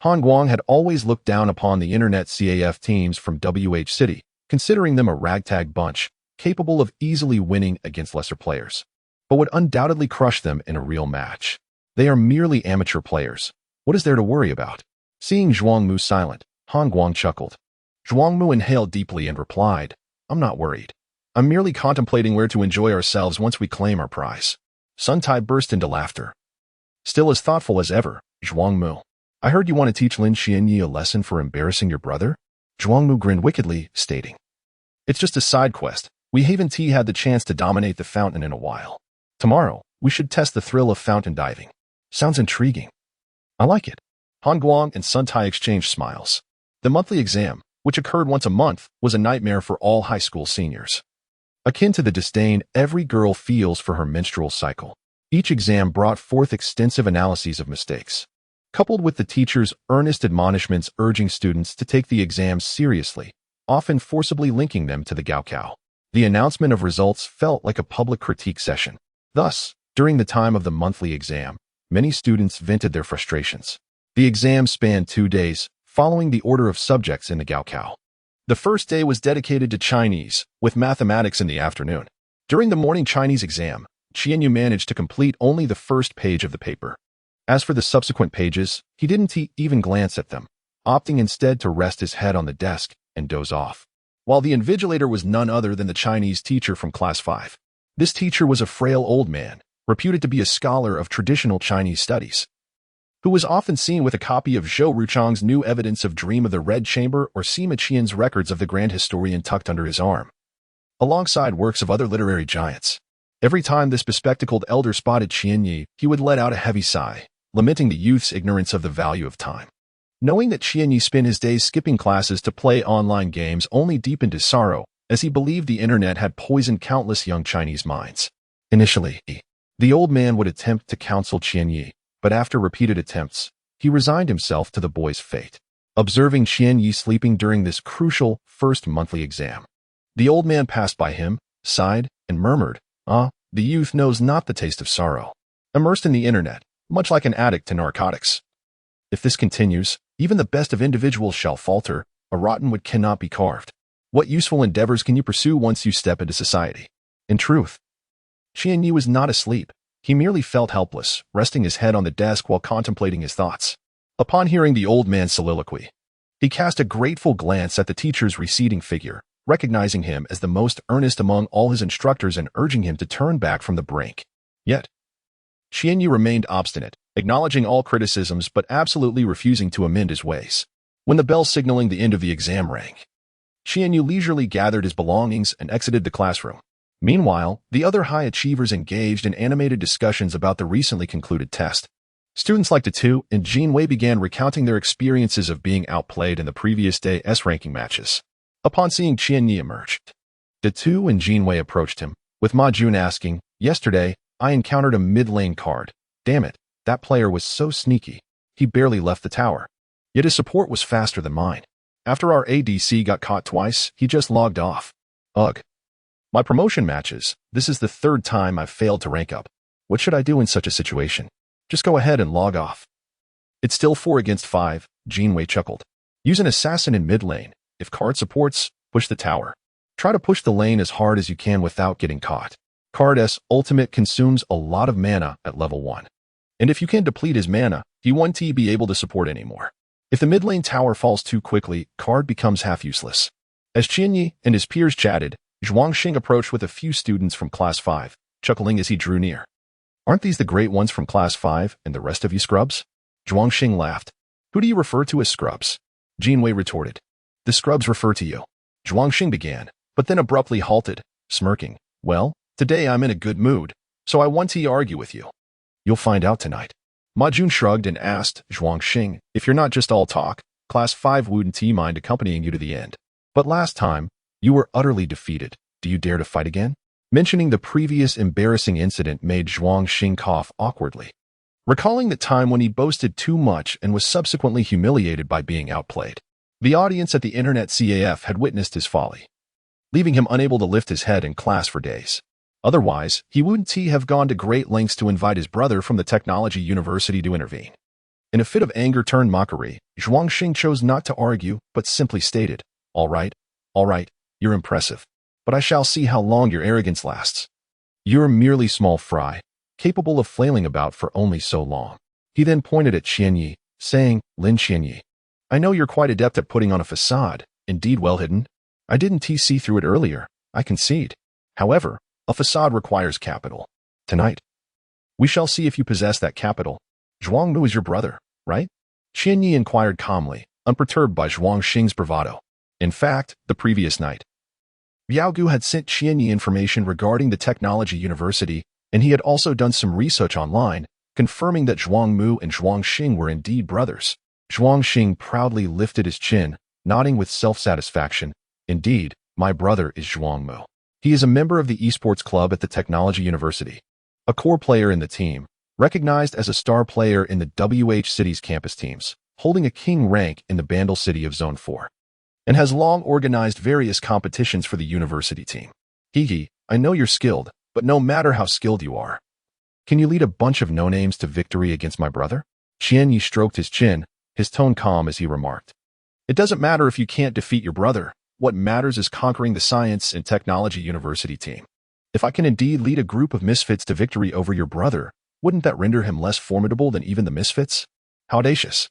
Han Guang had always looked down upon the internet CAF teams from WH City, considering them a ragtag bunch, capable of easily winning against lesser players, but would undoubtedly crush them in a real match. They are merely amateur players. What is there to worry about? Seeing Zhuangmu silent, Han Guang chuckled. Zhuangmu inhaled deeply and replied, I'm not worried. I'm merely contemplating where to enjoy ourselves once we claim our prize. Sun Tai burst into laughter. Still as thoughtful as ever, Zhuangmu. I heard you want to teach Lin Qianyi a lesson for embarrassing your brother? Zhuangmu grinned wickedly, stating, It's just a side quest. We haven't had the chance to dominate the fountain in a while. Tomorrow, we should test the thrill of fountain diving. Sounds intriguing. I like it. Han Guang and Sun Tai exchanged smiles. The monthly exam, which occurred once a month, was a nightmare for all high school seniors. Akin to the disdain every girl feels for her menstrual cycle, each exam brought forth extensive analyses of mistakes, coupled with the teacher's earnest admonishments urging students to take the exams seriously, often forcibly linking them to the Gaokao. The announcement of results felt like a public critique session. Thus, during the time of the monthly exam, many students vented their frustrations. The exam spanned 2 days, following the order of subjects in the Gaokao. The first day was dedicated to Chinese, with mathematics in the afternoon. During the morning Chinese exam, Qianyu managed to complete only the first page of the paper. As for the subsequent pages, he didn't even glance at them, opting instead to rest his head on the desk and doze off. while the invigilator was none other than the Chinese teacher from Class 5. This teacher was a frail old man, reputed to be a scholar of traditional Chinese studies, who was often seen with a copy of Zhou Ruchang's New Evidence of Dream of the Red Chamber or Sima Qian's Records of the Grand Historian tucked under his arm, alongside works of other literary giants. Every time this bespectacled elder spotted Qianyi, he would let out a heavy sigh, lamenting the youth's ignorance of the value of time. Knowing that Qianyi spent his days skipping classes to play online games only deepened his sorrow, as he believed the internet had poisoned countless young Chinese minds. Initially, the old man would attempt to counsel Qianyi, but after repeated attempts, he resigned himself to the boy's fate. Observing Qianyi sleeping during this crucial first monthly exam, the old man passed by him, sighed, and murmured, the youth knows not the taste of sorrow. Immersed in the internet, much like an addict to narcotics. If this continues, even the best of individuals shall falter, a rotten wood cannot be carved. What useful endeavors can you pursue once you step into society? In truth, Qianyi was not asleep. He merely felt helpless, resting his head on the desk while contemplating his thoughts. Upon hearing the old man's soliloquy, he cast a grateful glance at the teacher's receding figure, recognizing him as the most earnest among all his instructors and urging him to turn back from the brink. Yet, Qianyi remained obstinate, acknowledging all criticisms but absolutely refusing to amend his ways. When the bell signaling the end of the exam rang, Qianyi leisurely gathered his belongings and exited the classroom. Meanwhile, the other high achievers engaged in animated discussions about the recently concluded test. Students like Tu and Jinwei began recounting their experiences of being outplayed in the previous day's S-ranking matches. Upon seeing Qianyi emerge, Tu and Jinwei approached him, with Ma Jun asking, "Yesterday, I encountered a mid-lane card. Damn it, that player was so sneaky. He barely left the tower. Yet his support was faster than mine. After our ADC got caught twice, he just logged off. Ugh. My promotion matches, this is the third time I've failed to rank up. What should I do in such a situation? Just go ahead and log off." "It's still 4 against 5, Jinwei chuckled. "Use an assassin in mid lane. If card supports, push the tower. Try to push the lane as hard as you can without getting caught. Card S ultimate consumes a lot of mana at level 1. And if you can deplete his mana, he won't be able to support anymore. If the mid lane tower falls too quickly, card becomes half useless." As Qianyi and his peers chatted, Zhuangxing approached with a few students from Class 5, chuckling as he drew near. "Aren't these the great ones from Class 5 and the rest of you scrubs?" Zhuangxing laughed. "Who do you refer to as scrubs?" Jinwei retorted. "The scrubs refer to you." Zhuangxing began, but then abruptly halted, smirking. "Well, today I'm in a good mood, so I want to argue with you." "You'll find out tonight." Ma Jun shrugged and asked Zhuangxing, "If you're not just all talk, Class 5 wouldn't mind accompanying you to the end. But last time, you were utterly defeated. Do you dare to fight again?" Mentioning the previous embarrassing incident made Zhuangxing cough awkwardly, recalling the time when he boasted too much and was subsequently humiliated by being outplayed. The audience at the Internet CAF had witnessed his folly, leaving him unable to lift his head in class for days. Otherwise, he wouldn't have gone to great lengths to invite his brother from the Technology University to intervene. In a fit of anger turned mockery, Zhuangxing chose not to argue, but simply stated, all right, you're impressive. But I shall see how long your arrogance lasts. You're merely small fry, capable of flailing about for only so long." He then pointed at Qianyi, saying, "Lin Qianyi, I know you're quite adept at putting on a facade, indeed well hidden. I didn't see through it earlier, I concede. However, a facade requires capital. Tonight, we shall see if you possess that capital. Zhuangmu is your brother, right?" Qianyi inquired calmly, unperturbed by Zhuangxing's bravado. In fact, the previous night, Biaogu had sent Qianyi information regarding the Technology University, and he had also done some research online, confirming that Zhuangmu and Zhuangxing were indeed brothers. Zhuangxing proudly lifted his chin, nodding with self-satisfaction. "Indeed, my brother is Zhuangmu. He is a member of the esports club at the Technology University, a core player in the team, recognized as a star player in the WH City's campus teams, holding a king rank in the Bandle City of Zone 4. And has long organized various competitions for the university team. I know you're skilled, but no matter how skilled you are, can you lead a bunch of no-names to victory against my brother?" Qianyi stroked his chin, his tone calm as he remarked, "It doesn't matter if you can't defeat your brother. What matters is conquering the Science and Technology University team. If I can indeed lead a group of misfits to victory over your brother, wouldn't that render him less formidable than even the misfits? How audacious."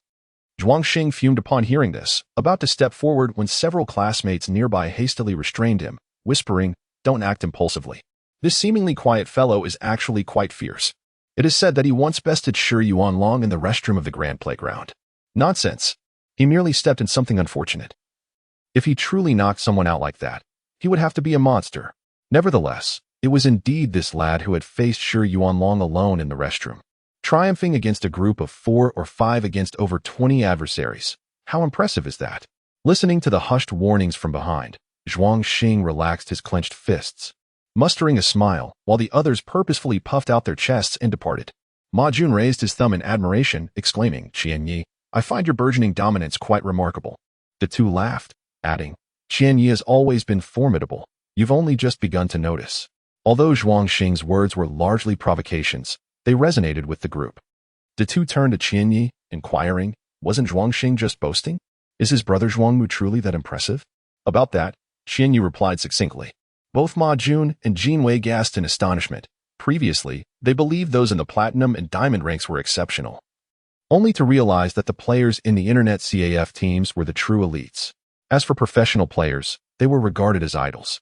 Zhuangxing fumed upon hearing this, about to step forward when several classmates nearby hastily restrained him, whispering, "Don't act impulsively. This seemingly quiet fellow is actually quite fierce. It is said that he once bested Shi Yuanlong in the restroom of the grand playground." Nonsense. He merely stepped in something unfortunate. If he truly knocked someone out like that, he would have to be a monster. Nevertheless, it was indeed this lad who had faced Shi Yuanlong alone in the restroom, triumphing against a group of 4 or 5 against over 20 adversaries. How impressive is that? Listening to the hushed warnings from behind, Zhuangxing relaxed his clenched fists, mustering a smile, while the others purposefully puffed out their chests and departed. Ma Jun raised his thumb in admiration, exclaiming, "Qianyi, I find your burgeoning dominance quite remarkable." The two laughed, adding, "Qianyi has always been formidable. You've only just begun to notice." Although Zhuangxing's words were largely provocations, they resonated with the group. The two turned to Qianyi, inquiring, wasn't Zhuangxing just boasting? Is his brother Zhuangmu truly that impressive? About that, Qianyi replied succinctly. Both Ma Jun and Jin Wei gasped in astonishment. Previously, they believed those in the platinum and diamond ranks were exceptional, only to realize that the players in the internet CAF teams were the true elites. As for professional players, they were regarded as idols.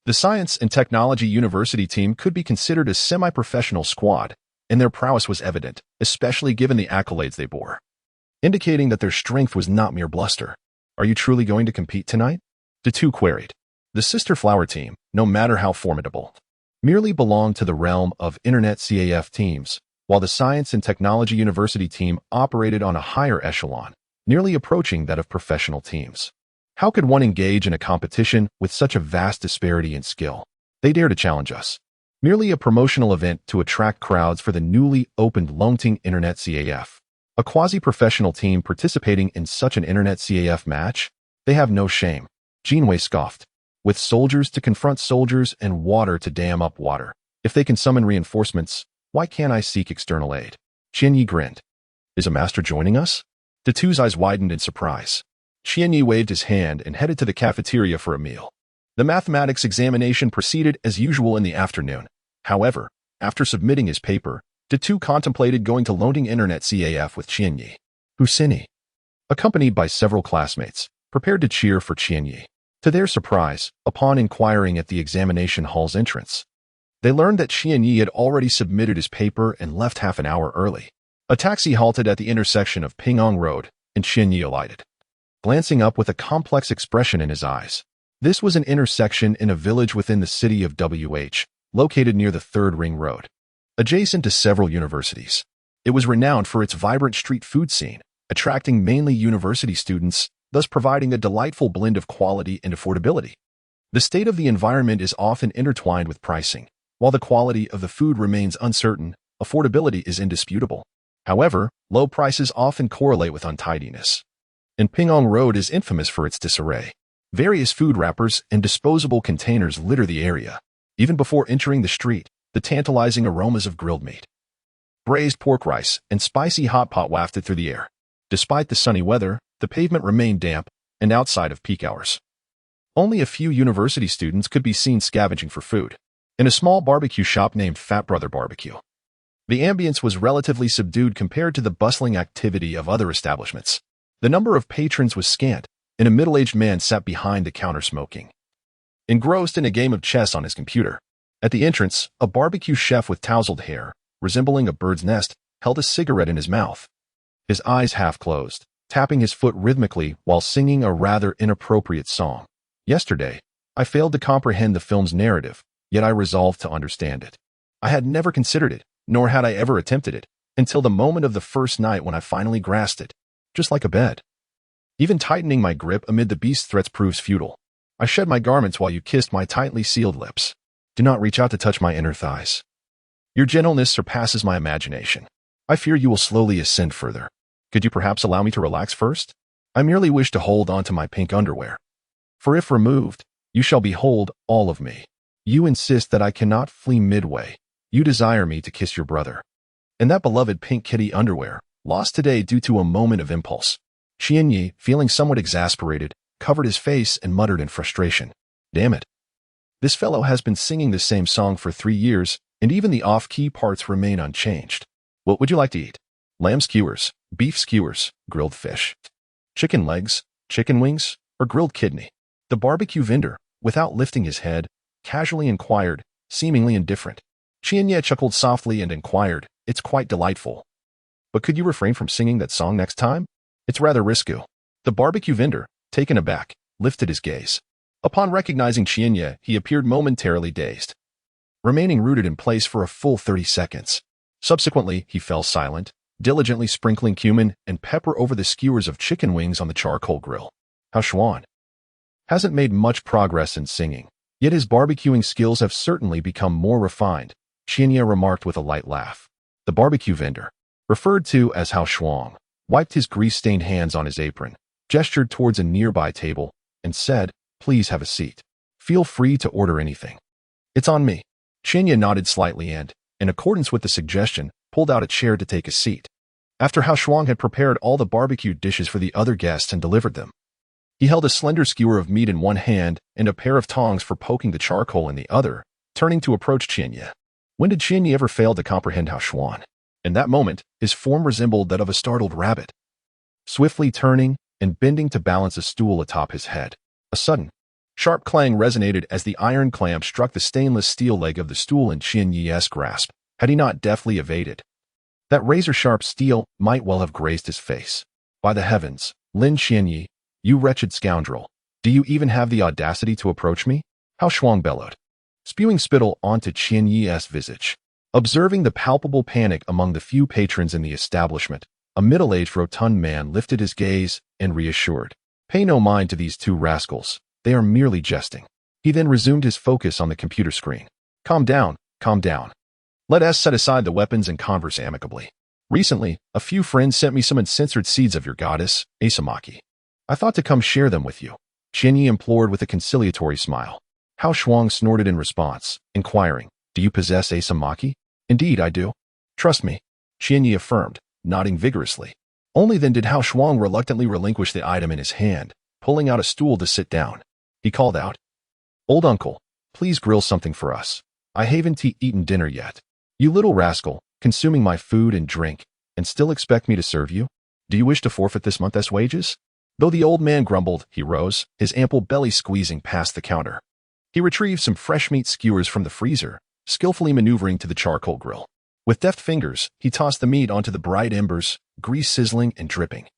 The Science and Technology University team could be considered a semi-professional squad, and their prowess was evident, especially given the accolades they bore, indicating that their strength was not mere bluster. "Are you truly going to compete tonight?" The two queried. The Sister Flower team, no matter how formidable, merely belonged to the realm of internet CAF teams, while the Science and Technology University team operated on a higher echelon, nearly approaching that of professional teams. How could one engage in a competition with such a vast disparity in skill? They dare to challenge us. Merely a promotional event to attract crowds for the newly opened Longting Internet CAF. A quasi-professional team participating in such an Internet CAF match? They have no shame. Jinwei scoffed. With soldiers to confront soldiers and water to dam up water, if they can summon reinforcements, why can't I seek external aid? Qianyi grinned. Is a master joining us? The two's eyes widened in surprise. Qianyi waved his hand and headed to the cafeteria for a meal. The mathematics examination proceeded as usual in the afternoon. However, after submitting his paper, the two contemplated going to Longting Internet CAF with Qianyi. Husini, accompanied by several classmates, prepared to cheer for Qianyi. To their surprise, upon inquiring at the examination hall's entrance, they learned that Qianyi had already submitted his paper and left half an hour early. A taxi halted at the intersection of Pingong Road, and Qianyi alighted, glancing up with a complex expression in his eyes. This was an intersection in a village within the city of WH, located near the Third Ring Road, adjacent to several universities. It was renowned for its vibrant street food scene, attracting mainly university students, thus providing a delightful blend of quality and affordability. The state of the environment is often intertwined with pricing. While the quality of the food remains uncertain, affordability is indisputable. However, low prices often correlate with untidiness. And Pingong Road is infamous for its disarray. Various food wrappers and disposable containers litter the area. Even before entering the street, the tantalizing aromas of grilled meat, braised pork rice, and spicy hot pot wafted through the air. Despite the sunny weather, the pavement remained damp and outside of peak hours. Only a few university students could be seen scavenging for food in a small barbecue shop named Fat Brother Barbecue. The ambience was relatively subdued compared to the bustling activity of other establishments. The number of patrons was scant, and a middle-aged man sat behind the counter smoking, engrossed in a game of chess on his computer. At the entrance, a barbecue chef with tousled hair, resembling a bird's nest, held a cigarette in his mouth, his eyes half closed, tapping his foot rhythmically while singing a rather inappropriate song. Yesterday, I failed to comprehend the film's narrative, yet I resolved to understand it. I had never considered it, nor had I ever attempted it, until the moment of the first night when I finally grasped it, just like a bed. Even tightening my grip amid the beast's threats proves futile. I shed my garments while you kissed my tightly sealed lips. Do not reach out to touch my inner thighs. Your gentleness surpasses my imagination. I fear you will slowly ascend further. Could you perhaps allow me to relax first? I merely wish to hold on to my pink underwear. For if removed, you shall behold all of me. You insist that I cannot flee midway. You desire me to kiss your brother. And that beloved pink kitty underwear, lost today due to a moment of impulse. Qianyi, feeling somewhat exasperated, covered his face and muttered in frustration. Damn it. This fellow has been singing the same song for 3 years, and even the off-key parts remain unchanged. What would you like to eat? Lamb skewers, beef skewers, grilled fish, chicken legs, chicken wings, or grilled kidney. The barbecue vendor, without lifting his head, casually inquired, seemingly indifferent. Qianye chuckled softly and inquired, "It's quite delightful. But could you refrain from singing that song next time? It's rather risky." The barbecue vendor, taken aback, lifted his gaze. Upon recognizing Qianye, he appeared momentarily dazed, remaining rooted in place for a full 30 seconds. Subsequently, he fell silent, diligently sprinkling cumin and pepper over the skewers of chicken wings on the charcoal grill. Huaxia hasn't made much progress in singing, yet his barbecuing skills have certainly become more refined, Qianye remarked with a light laugh. The barbecue vendor, referred to as Huaxia, wiped his grease-stained hands on his apron, gestured towards a nearby table, and said, "Please have a seat. Feel free to order anything." "It's on me." Qianye nodded slightly and, in accordance with the suggestion, pulled out a chair to take a seat. After Huaxia had prepared all the barbecued dishes for the other guests and delivered them, he held a slender skewer of meat in one hand and a pair of tongs for poking the charcoal in the other, turning to approach Qianye. When did Qianye ever fail to comprehend Huaxia? In that moment, his form resembled that of a startled rabbit, swiftly turning and bending to balance a stool atop his head. A sudden, sharp clang resonated as the iron clamp struck the stainless steel leg of the stool in Qianye's grasp, had he not deftly evaded. That razor-sharp steel might well have grazed his face. "By the heavens, Lin Qianye, you wretched scoundrel, do you even have the audacity to approach me?" Huaxia bellowed, spewing spittle onto Qianye's visage. Observing the palpable panic among the few patrons in the establishment, a middle-aged rotund man lifted his gaze and reassured, "Pay no mind to these two rascals, they are merely jesting." He then resumed his focus on the computer screen. Calm down. Let us set aside the weapons and converse amicably. Recently, a few friends sent me some uncensored seeds of your goddess, Asamaki. I thought to come share them with you," Qianye implored with a conciliatory smile. Huaxia snorted in response, inquiring, "Do you possess Asamaki?" "Indeed, I do. Trust me," Qianye affirmed, nodding vigorously. Only then did Huaxia reluctantly relinquish the item in his hand, pulling out a stool to sit down. He called out, "Old uncle, please grill something for us. I haven't eaten dinner yet." "You little rascal, consuming my food and drink, and still expect me to serve you? Do you wish to forfeit this month's wages?" Though the old man grumbled, he rose, his ample belly squeezing past the counter. He retrieved some fresh meat skewers from the freezer, skillfully maneuvering to the charcoal grill. With deft fingers, he tossed the meat onto the bright embers, grease sizzling and dripping,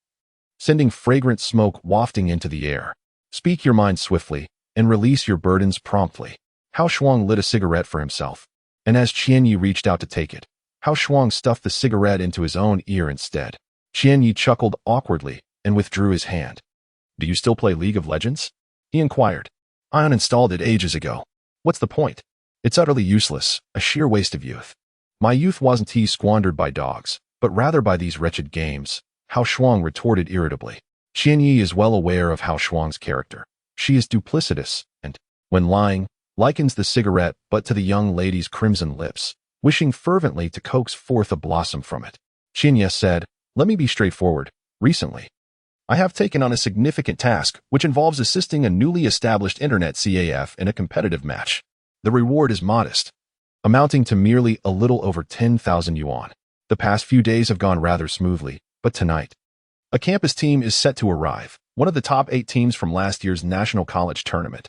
sending fragrant smoke wafting into the air. "Speak your mind swiftly, and release your burdens promptly." Huaxia lit a cigarette for himself, and as Qianye reached out to take it, Huaxia stuffed the cigarette into his own ear instead. Qianye chuckled awkwardly and withdrew his hand. "Do you still play League of Legends?" he inquired. "I uninstalled it ages ago. What's the point? It's utterly useless, a sheer waste of youth." "My youth wasn't squandered by dogs, but rather by these wretched games," Huaxia retorted irritably. Qianye is well aware of Huaxia's character. She is duplicitous and, when lying, likens the cigarette but to the young lady's crimson lips, wishing fervently to coax forth a blossom from it. Qianye said, "Let me be straightforward. Recently, I have taken on a significant task which involves assisting a newly established internet CAF in a competitive match. The reward is modest, amounting to merely a little over 10,000 yuan. The past few days have gone rather smoothly, but tonight, a campus team is set to arrive, one of the top 8 teams from last year's national college tournament.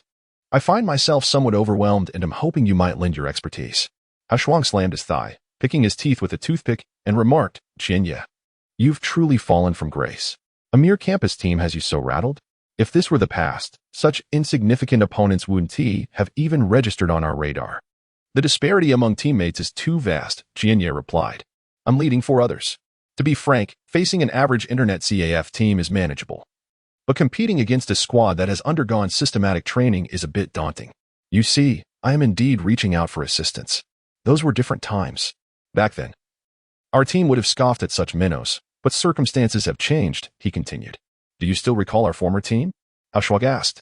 I find myself somewhat overwhelmed and am hoping you might lend your expertise." Huaxia slammed his thigh, picking his teeth with a toothpick, and remarked, "Qianye, you've truly fallen from grace. A mere campus team has you so rattled? If this were the past, such insignificant opponents wouldn't have even registered on our radar." "The disparity among teammates is too vast," Qianye replied. "I'm leading 4 others. To be frank, facing an average internet CAF team is manageable. But competing against a squad that has undergone systematic training is a bit daunting. You see, I am indeed reaching out for assistance. Those were different times. Back then, our team would have scoffed at such minnows, but circumstances have changed," he continued. "Do you still recall our former team?" Huaxia asked,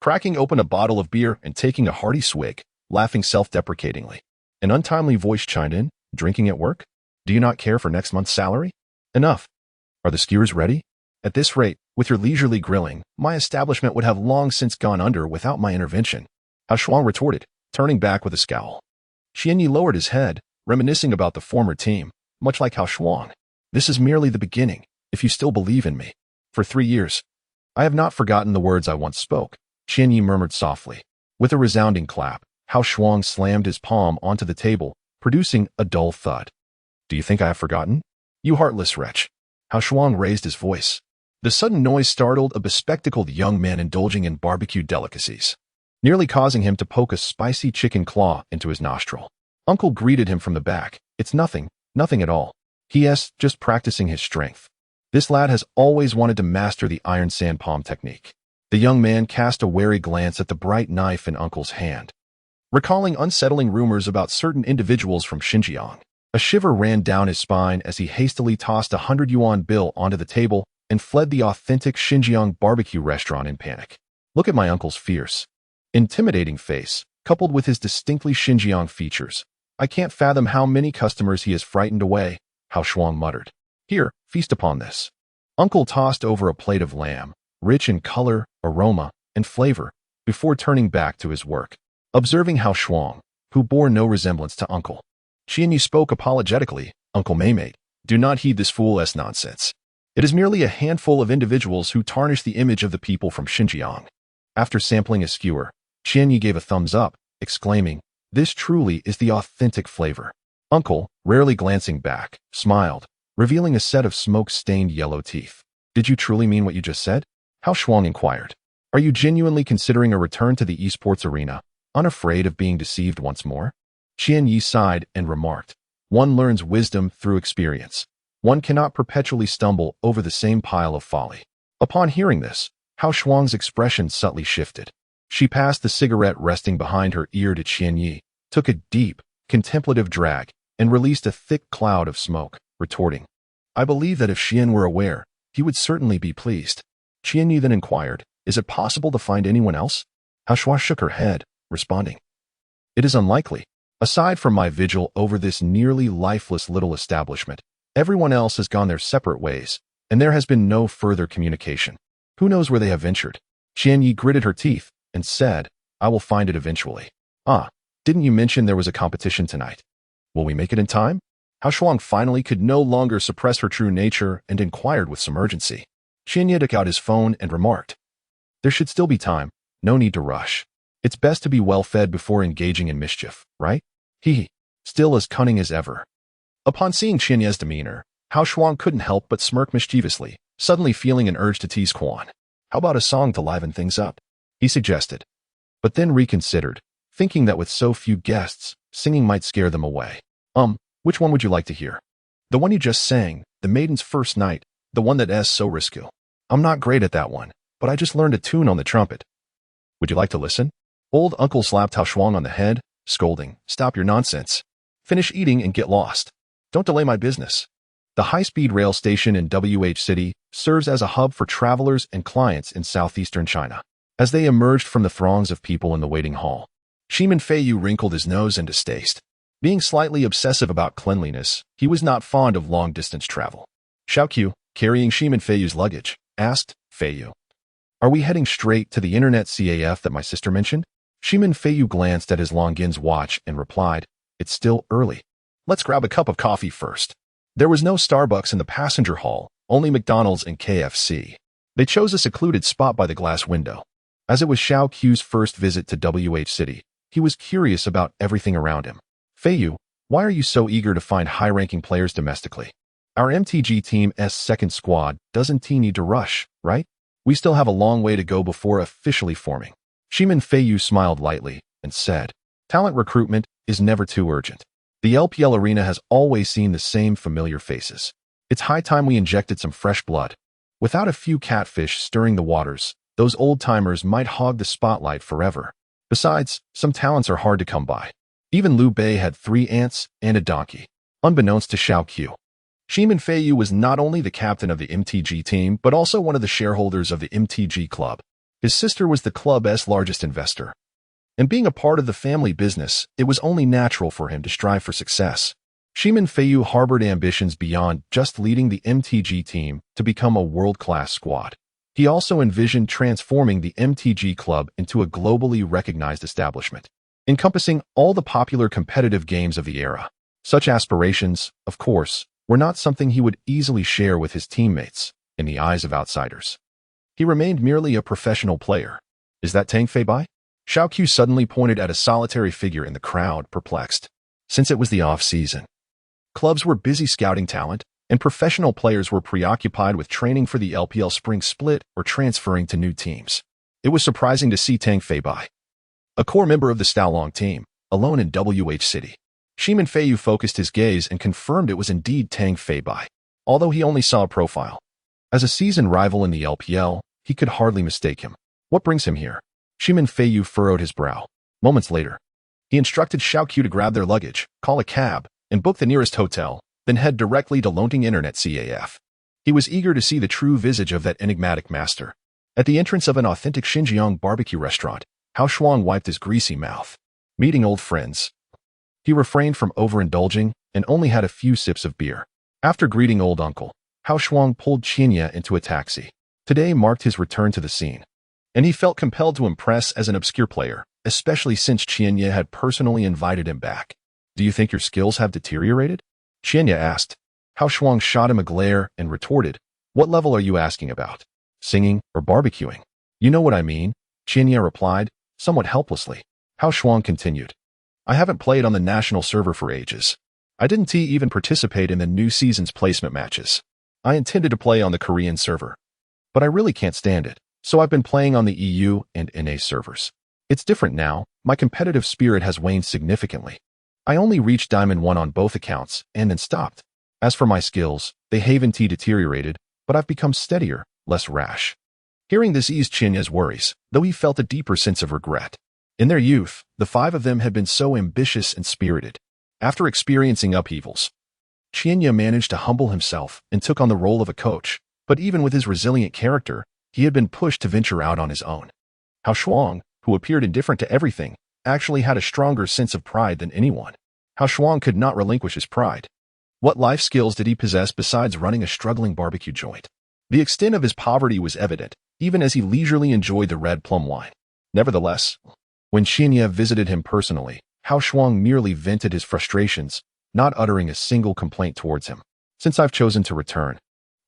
cracking open a bottle of beer and taking a hearty swig, laughing self-deprecatingly. An untimely voice chimed in, "Drinking at work? Do you not care for next month's salary?" "Enough. Are the skewers ready? At this rate, with your leisurely grilling, my establishment would have long since gone under without my intervention," Huaxia retorted, turning back with a scowl. Qianye lowered his head, reminiscing about the former team, much like Huaxia. This is merely the beginning, if you still believe in me. For 3 years, I have not forgotten the words I once spoke, Qianyi murmured softly. With a resounding clap, Hao Shuang slammed his palm onto the table, producing a dull thud. Do you think I have forgotten? You heartless wretch. Hao Shuang raised his voice. The sudden noise startled a bespectacled young man indulging in barbecue delicacies, nearly causing him to poke a spicy chicken claw into his nostril. Uncle greeted him from the back. It's nothing, nothing at all. He.s. just practicing his strength. This lad has always wanted to master the iron sand palm technique. The young man cast a wary glance at the bright knife in Uncle's hand. Recalling unsettling rumors about certain individuals from Xinjiang, a shiver ran down his spine as he hastily tossed a 100-yuan bill onto the table and fled the authentic Xinjiang barbecue restaurant in panic. Look at my uncle's fierce, intimidating face, coupled with his distinctly Xinjiang features. I can't fathom how many customers he has frightened away, Hao Shuang muttered. Here, feast upon this. Uncle tossed over a plate of lamb, rich in color, aroma, and flavor, before turning back to his work. Observing Hao Shuang, who bore no resemblance to Uncle, Qianyi spoke apologetically. Uncle Maymate, do not heed this fool's nonsense. It is merely a handful of individuals who tarnish the image of the people from Xinjiang. After sampling a skewer, Qianyi gave a thumbs up, exclaiming, this truly is the authentic flavor. Uncle, rarely glancing back, smiled, revealing a set of smoke-stained yellow teeth. Did you truly mean what you just said? Hao Shuang inquired. Are you genuinely considering a return to the esports arena, unafraid of being deceived once more? Qianyi sighed and remarked, one learns wisdom through experience. One cannot perpetually stumble over the same pile of folly. Upon hearing this, Hao Shuang's expression subtly shifted. She passed the cigarette resting behind her ear to Qianyi, took a deep, contemplative drag, and released a thick cloud of smoke, retorting, I believe that if Xian were aware, he would certainly be pleased. Qianyi then inquired, is it possible to find anyone else? Hao Shuang shook her head, responding, it is unlikely. Aside from my vigil over this nearly lifeless little establishment, everyone else has gone their separate ways, and there has been no further communication. Who knows where they have ventured? Qianyi gritted her teeth and said, I will find it eventually. Ah, didn't you mention there was a competition tonight? Will we make it in time? Hao Shuang finally could no longer suppress her true nature and inquired with some urgency. Qianyi took out his phone and remarked, there should still be time, no need to rush. It's best to be well-fed before engaging in mischief, right? He, still as cunning as ever. Upon seeing Qianyi's demeanor, Hao Shuang couldn't help but smirk mischievously, suddenly feeling an urge to tease Quan. How about a song to liven things up? He suggested, but then reconsidered, thinking that with so few guests, singing might scare them away. Which one would you like to hear? The one you just sang, The Maiden's First Night, the one that is so risky. I'm not great at that one, but I just learned a tune on the trumpet. Would you like to listen? Old Uncle slapped Hao Shuang on the head, scolding, stop your nonsense. Finish eating and get lost. Don't delay my business. The high-speed rail station in WH City serves as a hub for travelers and clients in southeastern China. As they emerged from the throngs of people in the waiting hall, Shimin Feiyu wrinkled his nose in distaste. Being slightly obsessive about cleanliness, he was not fond of long-distance travel. Xiaoqiu, carrying Shimin Feiyu's luggage, asked, Feiyu, are we heading straight to the internet CAF that my sister mentioned? Shimin Feiyu glanced at his Longines watch and replied, it's still early. Let's grab a cup of coffee first. There was no Starbucks in the passenger hall, only McDonald's and KFC. They chose a secluded spot by the glass window. As it was Xiaoqiu's first visit to WH City, he was curious about everything around him. Feiyu, why are you so eager to find high-ranking players domestically? Our MTG team's second squad doesn't need to rush, right? We still have a long way to go before officially forming. Shimin Feiyu smiled lightly and said, talent recruitment is never too urgent. The LPL arena has always seen the same familiar faces. It's high time we injected some fresh blood. Without a few catfish stirring the waters, those old-timers might hog the spotlight forever. Besides, some talents are hard to come by. Even Liu Bei had 3 ants and a donkey. Unbeknownst to Xiaoqiu, Shimin Feiyu was not only the captain of the MTG team, but also one of the shareholders of the MTG club. His sister was the club's largest investor. And being a part of the family business, it was only natural for him to strive for success. Shimin Feiyu harbored ambitions beyond just leading the MTG team to become a world-class squad. He also envisioned transforming the MTG club into a globally recognized establishment, encompassing all the popular competitive games of the era. Such aspirations, of course, were not something he would easily share with his teammates in the eyes of outsiders. He remained merely a professional player. Is that Tang Fei Bai? Huaxia suddenly pointed at a solitary figure in the crowd, perplexed. Since it was the off-season, clubs were busy scouting talent, and professional players were preoccupied with training for the LPL spring split or transferring to new teams. It was surprising to see Tang Fei Bai, a core member of the Staolong team, alone in WH City. Shimin Feiyu focused his gaze and confirmed it was indeed Tang Fei Bai, although he only saw a profile. As a seasoned rival in the LPL, he could hardly mistake him. What brings him here? Shimin Feiyu furrowed his brow. Moments later, he instructed Huaxia to grab their luggage, call a cab, and book the nearest hotel, then head directly to Lonting Internet CAF. He was eager to see the true visage of that enigmatic master. At the entrance of an authentic Xinjiang barbecue restaurant, Huaxia wiped his greasy mouth. Meeting old friends, he refrained from overindulging and only had a few sips of beer. After greeting old uncle, Huaxia pulled Qianya into a taxi. Today marked his return to the scene, and he felt compelled to impress as an obscure player, especially since Qianya had personally invited him back. Do you think your skills have deteriorated? Qianya asked. Huaxia shot him a glare and retorted, what level are you asking about? Singing or barbecuing? You know what I mean, Qianya replied, somewhat helplessly. Huaxia continued. I haven't played on the national server for ages. I didn't even participate in the new season's placement matches. I intended to play on the Korean server, but I really can't stand it, so I've been playing on the EU and NA servers. It's different now, my competitive spirit has waned significantly. I only reached Diamond 1 on both accounts and then stopped. As for my skills, they haven't deteriorated, but I've become steadier, less rash. Hearing this eased Chinya's worries, though he felt a deeper sense of regret. In their youth, the five of them had been so ambitious and spirited. After experiencing upheavals, Qianya managed to humble himself and took on the role of a coach, but even with his resilient character, he had been pushed to venture out on his own. Huaxia, who appeared indifferent to everything, actually had a stronger sense of pride than anyone. Huaxia could not relinquish his pride. What life skills did he possess besides running a struggling barbecue joint? The extent of his poverty was evident, even as he leisurely enjoyed the red plum wine. Nevertheless, when Qianya visited him personally, Huaxia merely vented his frustrations, not uttering a single complaint towards him. Since I've chosen to return,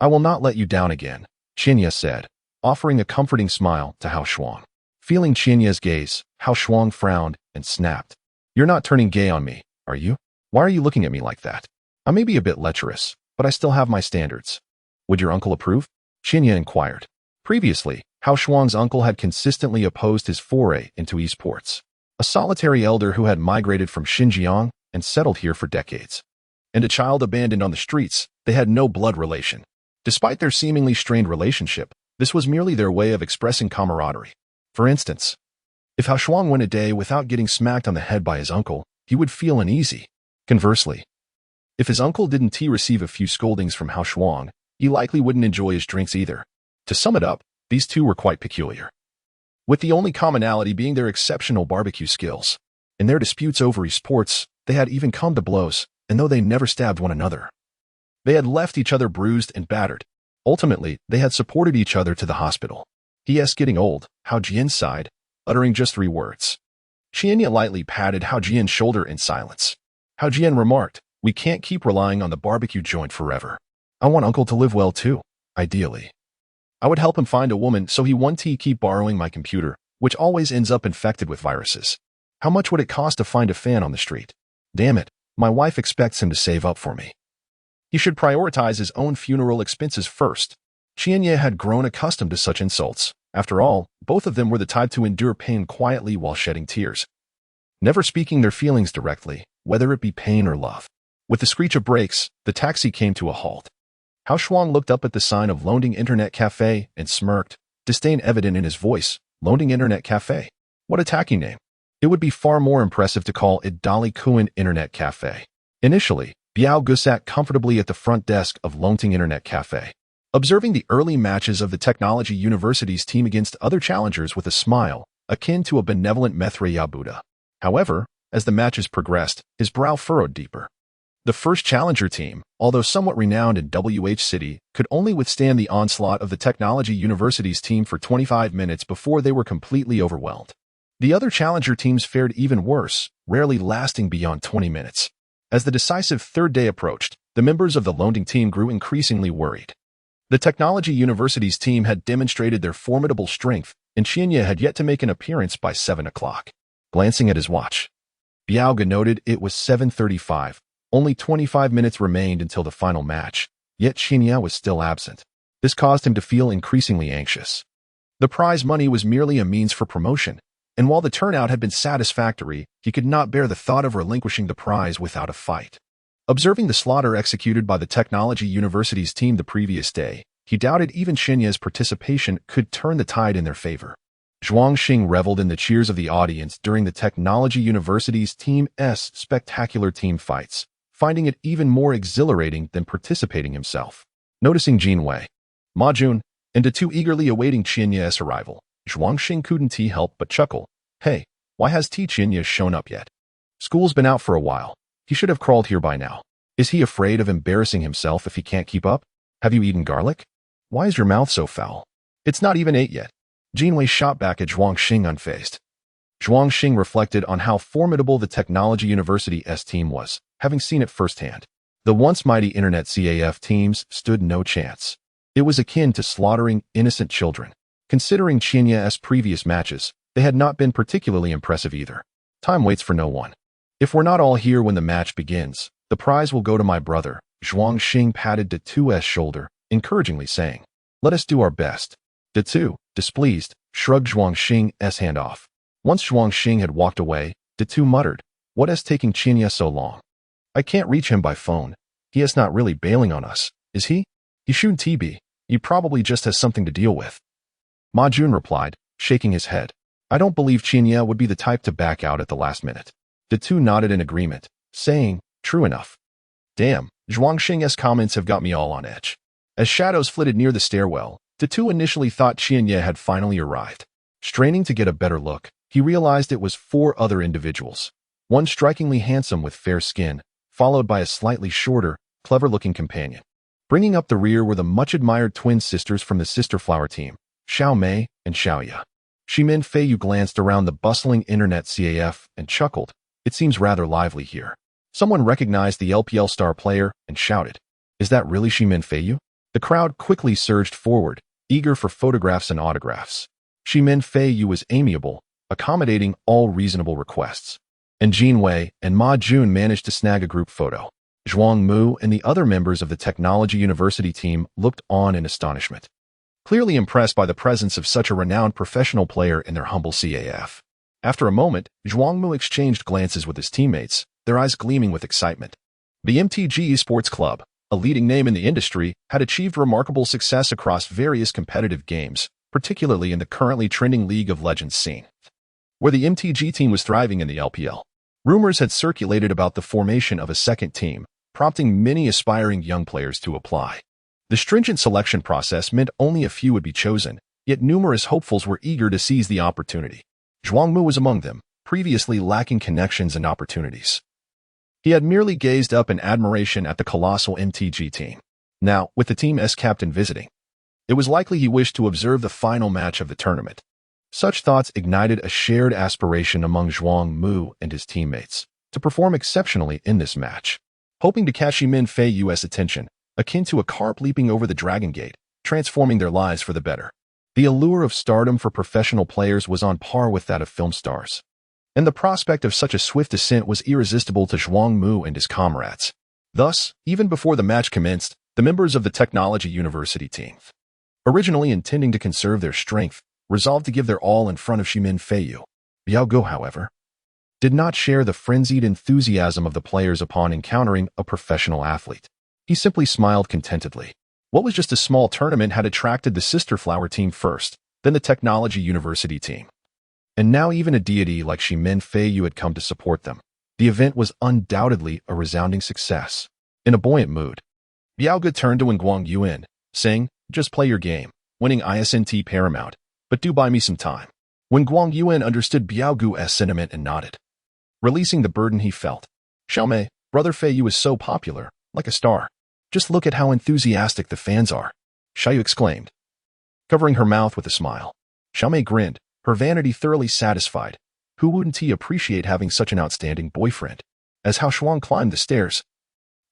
I will not let you down again, Qianya said, offering a comforting smile to Huaxia. Feeling Qianya's gaze, Huaxia frowned and snapped. You're not turning gay on me, are you? Why are you looking at me like that? I may be a bit lecherous, but I still have my standards. Would your uncle approve? Qianya inquired. Previously, Huaxia's uncle had consistently opposed his foray into esports. A solitary elder who had migrated from Xinjiang and settled here for decades. And a child abandoned on the streets, they had no blood relation. Despite their seemingly strained relationship, this was merely their way of expressing camaraderie. For instance, if Huaxia went a day without getting smacked on the head by his uncle, he would feel uneasy. Conversely, if his uncle didn't receive a few scoldings from Huaxia, he likely wouldn't enjoy his drinks either. To sum it up, these two were quite peculiar, with the only commonality being their exceptional barbecue skills. In their disputes over esports, they had even come to blows, and though they never stabbed one another, they had left each other bruised and battered. Ultimately, they had supported each other to the hospital. He.S. getting old, Hao Jian sighed, uttering just 3 words. Qianya lightly patted Hao Jian's shoulder in silence. Hao Jian remarked, we can't keep relying on the barbecue joint forever. I want uncle to live well too, ideally. I would help him find a woman so he won't keep borrowing my computer, which always ends up infected with viruses. How much would it cost to find a fan on the street? Damn it, my wife expects him to save up for me. He should prioritize his own funeral expenses first. Qianya had grown accustomed to such insults. After all, both of them were the type to endure pain quietly while shedding tears, never speaking their feelings directly, whether it be pain or love. With the screech of brakes, the taxi came to a halt. Huaxia looked up at the sign of Lonting Internet Cafe and smirked, disdain evident in his voice. Lonting Internet Cafe? What a tacky name. It would be far more impressive to call it Dali Kuan Internet Cafe. Initially, Biao Gu sat comfortably at the front desk of Lonting Internet Cafe, observing the early matches of the Technology University's team against other challengers with a smile, akin to a benevolent Maitreya Buddha. However, as the matches progressed, his brow furrowed deeper. The first challenger team, although somewhat renowned in WH City, could only withstand the onslaught of the Technology University's team for 25 minutes before they were completely overwhelmed. The other challenger teams fared even worse, rarely lasting beyond 20 minutes. As the decisive third day approached, the the members of the London team grew increasingly worried. The Technology University's team had demonstrated their formidable strength, and Qianye had yet to make an appearance by 7 o'clock. Glancing at his watch, Biaoge noted it was 7:35. Only 25 minutes remained until the final match, yet Qianye was still absent. This caused him to feel increasingly anxious. The prize money was merely a means for promotion, and while the turnout had been satisfactory, he could not bear the thought of relinquishing the prize without a fight. Observing the slaughter executed by the Technology University's team the previous day, he doubted even Qianye's participation could turn the tide in their favor. Zhuang Xing reveled in the cheers of the audience during the Technology University's Team's spectacular team fights, finding it even more exhilarating than participating himself. Noticing Jin Wei, Ma Jun, and the two eagerly awaiting Qianye's arrival, Zhuang Xing couldn't help but chuckle. Hey, why has Qianye shown up yet? School's been out for a while. He should have crawled here by now. Is he afraid of embarrassing himself if he can't keep up? Have you eaten garlic? Why is your mouth so foul? It's not even 8 yet. Jin Wei shot back at Zhuang Xing unfazed. Zhuang Xing reflected on how formidable the Technology University's team was, having seen it firsthand. The once mighty Internet CAF teams stood no chance. It was akin to slaughtering innocent children. Considering Qianye's previous matches, they had not been particularly impressive either. Time waits for no one. If we're not all here when the match begins, the prize will go to my brother. Zhuang Xing patted De Tu's shoulder, encouragingly saying, "Let us do our best." De Tu, displeased, shrugged Zhuang Xing's hand off. Once Zhuang Xing had walked away, De Tu muttered, "What is taking Qianye so long? I can't reach him by phone. He is not really bailing on us, is he? He shouldn't be. He probably just has something to deal with." Ma Jun replied, shaking his head. "I don't believe Qianye would be the type to back out at the last minute." De Tu nodded in agreement, saying, "True enough." Damn, Zhuang Xing's comments have got me all on edge. As shadows flitted near the stairwell, De Tu initially thought Qianye had finally arrived. Straining to get a better look, he realized it was 4 other individuals. One strikingly handsome with fair skin, followed by a slightly shorter, clever-looking companion. Bringing up the rear were the much-admired twin sisters from the Sister Flower team, Xiao Mei and Xiaoya. Ximin Feiyu glanced around the bustling Internet CAF and chuckled. It seems rather lively here. Someone recognized the LPL star player and shouted, "Is that really Ximin Feiyu?" The crowd quickly surged forward, eager for photographs and autographs. Ximin Feiyu was amiable, accommodating all reasonable requests. And Jin Wei and Ma Jun managed to snag a group photo. Zhuang Mu and the other members of the Technology University team looked on in astonishment, clearly impressed by the presence of such a renowned professional player in their humble CAF. After a moment, Zhuang Mu exchanged glances with his teammates, their eyes gleaming with excitement. The MTG Esports Club, a leading name in the industry, had achieved remarkable success across various competitive games, particularly in the currently trending League of Legends scene, where the MTG team was thriving in the LPL. Rumors had circulated about the formation of a second team, prompting many aspiring young players to apply. The stringent selection process meant only a few would be chosen, yet numerous hopefuls were eager to seize the opportunity. Zhuang Mu was among them, previously lacking connections and opportunities. He had merely gazed up in admiration at the colossal MTG team. Now, with the team's captain visiting, it was likely he wished to observe the final match of the tournament. Such thoughts ignited a shared aspiration among Zhuang Mu and his teammates to perform exceptionally in this match. Hoping to catch Ximin Feiyu's attention, akin to a carp leaping over the Dragon Gate, transforming their lives for the better. The allure of stardom for professional players was on par with that of film stars, and the prospect of such a swift ascent was irresistible to Zhuang Mu and his comrades. Thus, even before the match commenced, the members of the Technology University team, originally intending to conserve their strength, resolved to give their all in front of Ximin Feiyu. Biaoge, however, did not share the frenzied enthusiasm of the players upon encountering a professional athlete. He simply smiled contentedly. What was just a small tournament had attracted the Sister Flower team first, then the Technology University team. And now even a deity like Ximin Feiyu had come to support them. The event was undoubtedly a resounding success. In a buoyant mood, Biaoge turned to Nguang Yuan, saying, "Just play your game, winning ISNT paramount, but do buy me some time." When Nguang Yuan understood Biaoge's sentiment and nodded, releasing the burden he felt. "Xiaomei, Brother Feiyu is so popular, like a star. Just look at how enthusiastic the fans are," Xiaoyu exclaimed, covering her mouth with a smile. Xiaomei grinned, her vanity thoroughly satisfied. Who wouldn't he appreciate having such an outstanding boyfriend? As Hao Shuang climbed the stairs,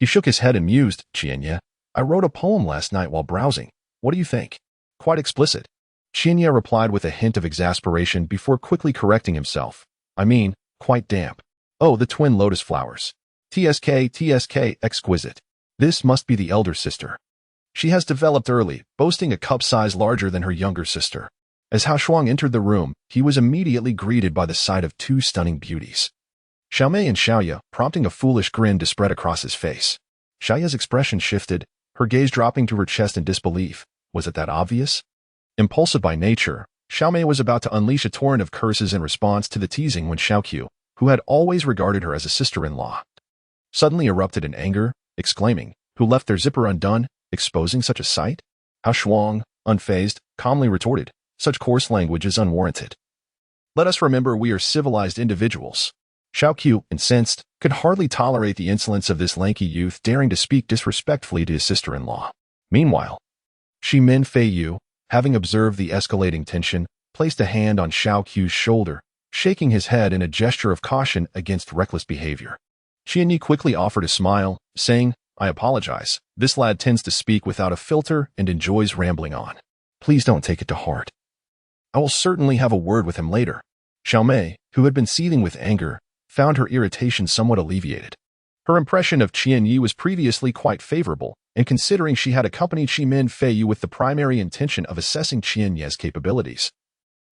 He shook his head and mused. Qianye, I wrote a poem last night while browsing. What do you think? Quite explicit. Qianye replied with a hint of exasperation before quickly correcting himself. I mean, quite damp. Oh, the twin lotus flowers. TSK, exquisite. This must be the elder sister. She has developed early, boasting a cup size larger than her younger sister. As Huaxia entered the room, he was immediately greeted by the sight of two stunning beauties. Xiaomei and Xiaoya, prompting a foolish grin to spread across his face. Xiaoya's expression shifted, her gaze dropping to her chest in disbelief. Was it that obvious? Impulsive by nature, Xiaomei was about to unleash a torrent of curses in response to the teasing when Xiaoqiu, who had always regarded her as a sister-in-law, suddenly erupted in anger, exclaiming, who left their zipper undone, exposing such a sight? Huaxia, unfazed, calmly retorted, such coarse language is unwarranted. Let us remember we are civilized individuals. Xiaoqiu, incensed, could hardly tolerate the insolence of this lanky youth daring to speak disrespectfully to his sister-in-law. Meanwhile, Shimin Feiyu, having observed the escalating tension, placed a hand on Xiaoqiu's shoulder, shaking his head in a gesture of caution against reckless behavior. Qianye quickly offered a smile, saying, I apologize. This lad tends to speak without a filter and enjoys rambling on. Please don't take it to heart. I will certainly have a word with him later. Xiaomei, who had been seething with anger, found her irritation somewhat alleviated. Her impression of Qianye was previously quite favorable, and considering she had accompanied Shimin Feiyu with the primary intention of assessing Qianye's capabilities.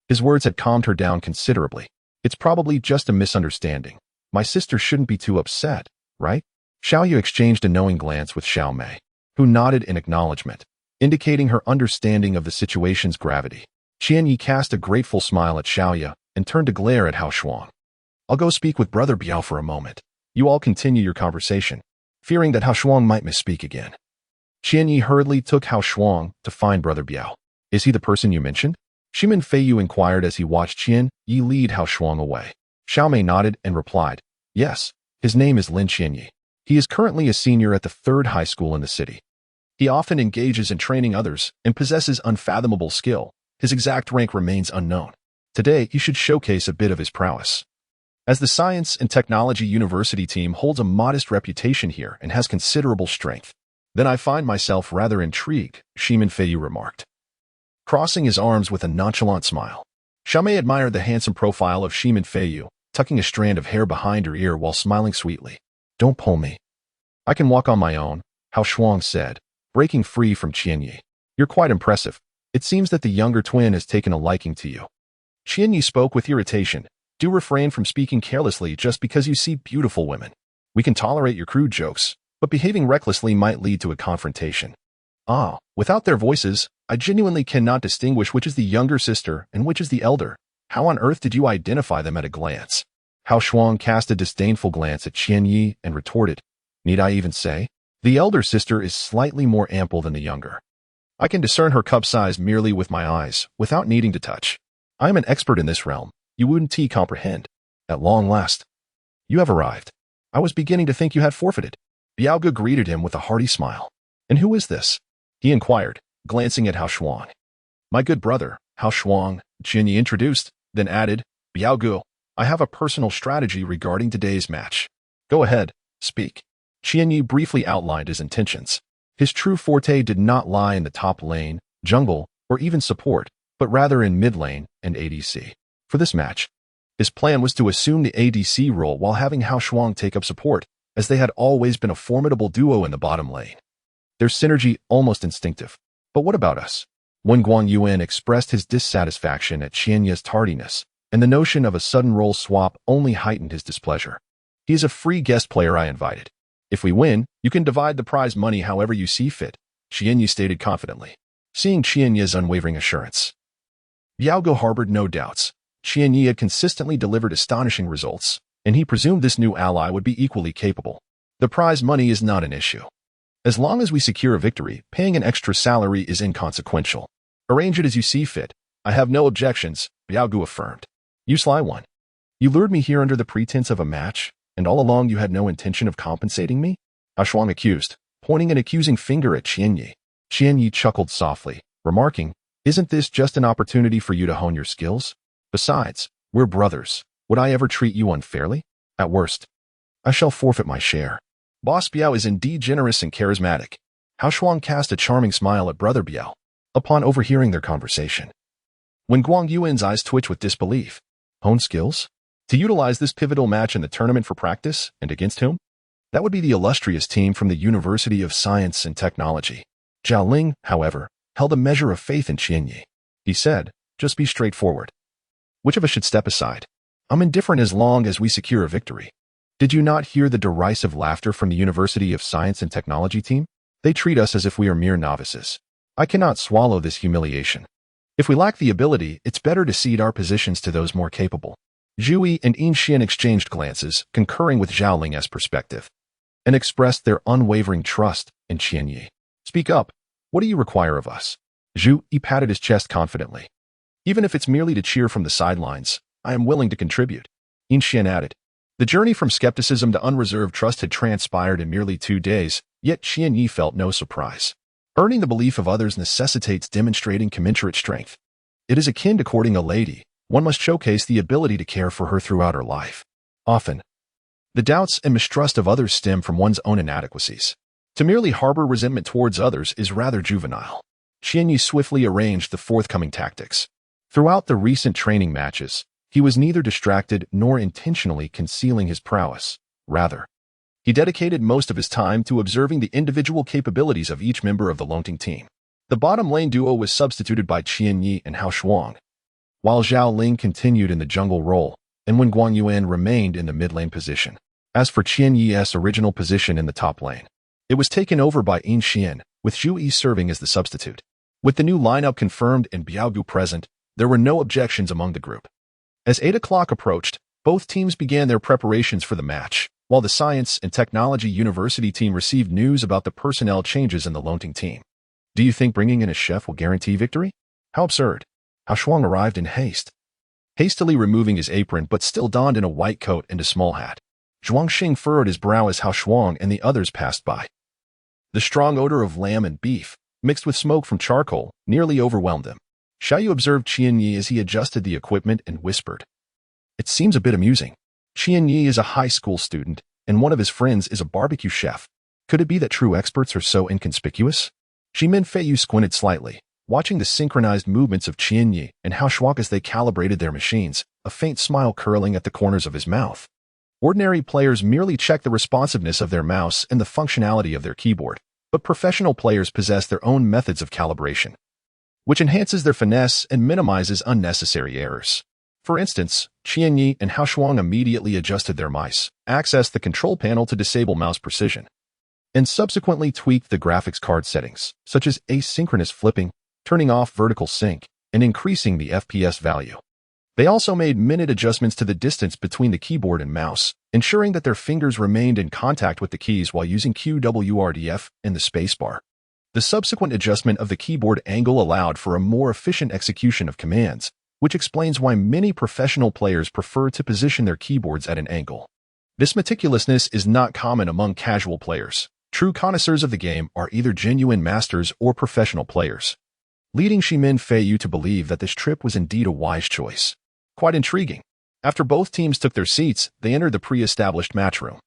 His words had calmed her down considerably. It's probably just a misunderstanding. My sister shouldn't be too upset, right? Xiaoyu exchanged a knowing glance with Xiaomei, who nodded in acknowledgement, indicating her understanding of the situation's gravity. Qianye cast a grateful smile at Xiaoya and turned to glare at Huaxia. I'll go speak with Brother Biao for a moment. You all continue your conversation, fearing that Huaxia might misspeak again. Qianye hurriedly took Huaxia to find Brother Biao. Is he the person you mentioned? Shimin Feiyu inquired as he watched Qianye lead Huaxia away. Xiaomei nodded and replied, yes, his name is Lin Qianye. He is currently a senior at the 3rd high school in the city. He often engages in training others and possesses unfathomable skill. His exact rank remains unknown. Today, he should showcase a bit of his prowess. As the Science and Technology University team holds a modest reputation here and has considerable strength, then I find myself rather intrigued, Shimin Feiyu remarked, crossing his arms with a nonchalant smile. Xiaomei admired the handsome profile of Shimin Feiyu, tucking a strand of hair behind her ear while smiling sweetly. Don't pull me. I can walk on my own, Huaxia said, breaking free from Qianye. You're quite impressive. It seems that the younger twin has taken a liking to you. Qianye spoke with irritation. Do refrain from speaking carelessly just because you see beautiful women. We can tolerate your crude jokes, but behaving recklessly might lead to a confrontation. Without their voices, I genuinely cannot distinguish which is the younger sister and which is the elder. How on earth did you identify them at a glance? Huaxia cast a disdainful glance at Qianye and retorted, need I even say? The elder sister is slightly more ample than the younger. I can discern her cup size merely with my eyes, without needing to touch. I am an expert in this realm. You wouldn't comprehend. At long last, you have arrived. I was beginning to think you had forfeited. Biaoge greeted him with a hearty smile. And who is this? He inquired, glancing at Huaxia. My good brother, Huaxia, Qianye introduced, then added, Biaoge, I have a personal strategy regarding today's match. Go ahead, speak. Qianye briefly outlined his intentions. His true forte did not lie in the top lane, jungle, or even support, but rather in mid lane and ADC. For this match, his plan was to assume the ADC role while having Huaxia take up support, as they had always been a formidable duo in the bottom lane. Their synergy almost instinctive. But what about us? When Guan Yuan expressed his dissatisfaction at Qianye's tardiness, and the notion of a sudden role swap only heightened his displeasure. He is a free guest player I invited. If we win, you can divide the prize money however you see fit, Qianye stated confidently, seeing Qianye's unwavering assurance. Biaoge harbored no doubts. Qianye had consistently delivered astonishing results, and he presumed this new ally would be equally capable. The prize money is not an issue. As long as we secure a victory, paying an extra salary is inconsequential. Arrange it as you see fit. I have no objections, Biaoge affirmed. You sly one. You lured me here under the pretense of a match, and all along you had no intention of compensating me? Huaxia accused, pointing an accusing finger at Qianye. Qianye chuckled softly, remarking, isn't this just an opportunity for you to hone your skills? Besides, we're brothers. Would I ever treat you unfairly? At worst, I shall forfeit my share. Boss Biao is indeed generous and charismatic. Huaxia cast a charming smile at Brother Biao upon overhearing their conversation. When Guang Yuan's eyes twitch with disbelief, hone skills? To utilize this pivotal match in the tournament for practice, and against whom? That would be the illustrious team from the University of Science and Technology. Zhao Ling, however, held a measure of faith in Qianyi. He said, "Just be straightforward. Which of us should step aside? I'm indifferent as long as we secure a victory." Did you not hear the derisive laughter from the University of Science and Technology team? They treat us as if we are mere novices. I cannot swallow this humiliation. If we lack the ability, it's better to cede our positions to those more capable. Zhu Yi and Yin Xian exchanged glances, concurring with Zhao Ling's perspective, and expressed their unwavering trust in Qianyi. "Speak up. What do you require of us?" Zhu Yi patted his chest confidently. "Even if it's merely to cheer from the sidelines, I am willing to contribute." Yin Xian added. The journey from skepticism to unreserved trust had transpired in merely 2 days, yet Qianyi felt no surprise. Earning the belief of others necessitates demonstrating commensurate strength. It is akin to courting a lady. One must showcase the ability to care for her throughout her life. Often, the doubts and mistrust of others stem from one's own inadequacies. To merely harbor resentment towards others is rather juvenile. Qianyi swiftly arranged the forthcoming tactics. Throughout the recent training matches, he was neither distracted nor intentionally concealing his prowess. Rather, he dedicated most of his time to observing the individual capabilities of each member of the Longting team. The bottom lane duo was substituted by Qianyi and Huaxia, while Zhao Ling continued in the jungle role, and when Guang Yuan remained in the mid lane position. As for Qianyi's original position in the top lane, it was taken over by Yin Xian, with Zhu Yi serving as the substitute. With the new lineup confirmed and Biaogu present, there were no objections among the group. As 8 o'clock approached, both teams began their preparations for the match, while the Science and Technology University team received news about the personnel changes in the Longting team. Do you think bringing in a chef will guarantee victory? How absurd. Huaxia arrived in haste, hastily removing his apron but still donned in a white coat and a small hat. Zhuangxing furrowed his brow as Huaxia and the others passed by. The strong odor of lamb and beef, mixed with smoke from charcoal, nearly overwhelmed them. Xiaoyu observed Qianyi as he adjusted the equipment and whispered, "It seems a bit amusing. Qianyi is a high school student, and one of his friends is a barbecue chef. Could it be that true experts are so inconspicuous?" Shimin Feiyu squinted slightly, watching the synchronized movements of Qianyi and Huaxia as they calibrated their machines, a faint smile curling at the corners of his mouth. Ordinary players merely check the responsiveness of their mouse and the functionality of their keyboard, but professional players possess their own methods of calibration, which enhances their finesse and minimizes unnecessary errors. For instance, Qianyi and Huaxia immediately adjusted their mice, accessed the control panel to disable mouse precision, and subsequently tweaked the graphics card settings, such as asynchronous flipping, turning off vertical sync, and increasing the FPS value. They also made minute adjustments to the distance between the keyboard and mouse, ensuring that their fingers remained in contact with the keys while using QWRDF and the spacebar. The subsequent adjustment of the keyboard angle allowed for a more efficient execution of commands, which explains why many professional players prefer to position their keyboards at an angle. This meticulousness is not common among casual players. True connoisseurs of the game are either genuine masters or professional players, leading Shimin Feiyu to believe that this trip was indeed a wise choice. Quite intriguing. After both teams took their seats, they entered the pre-established match room.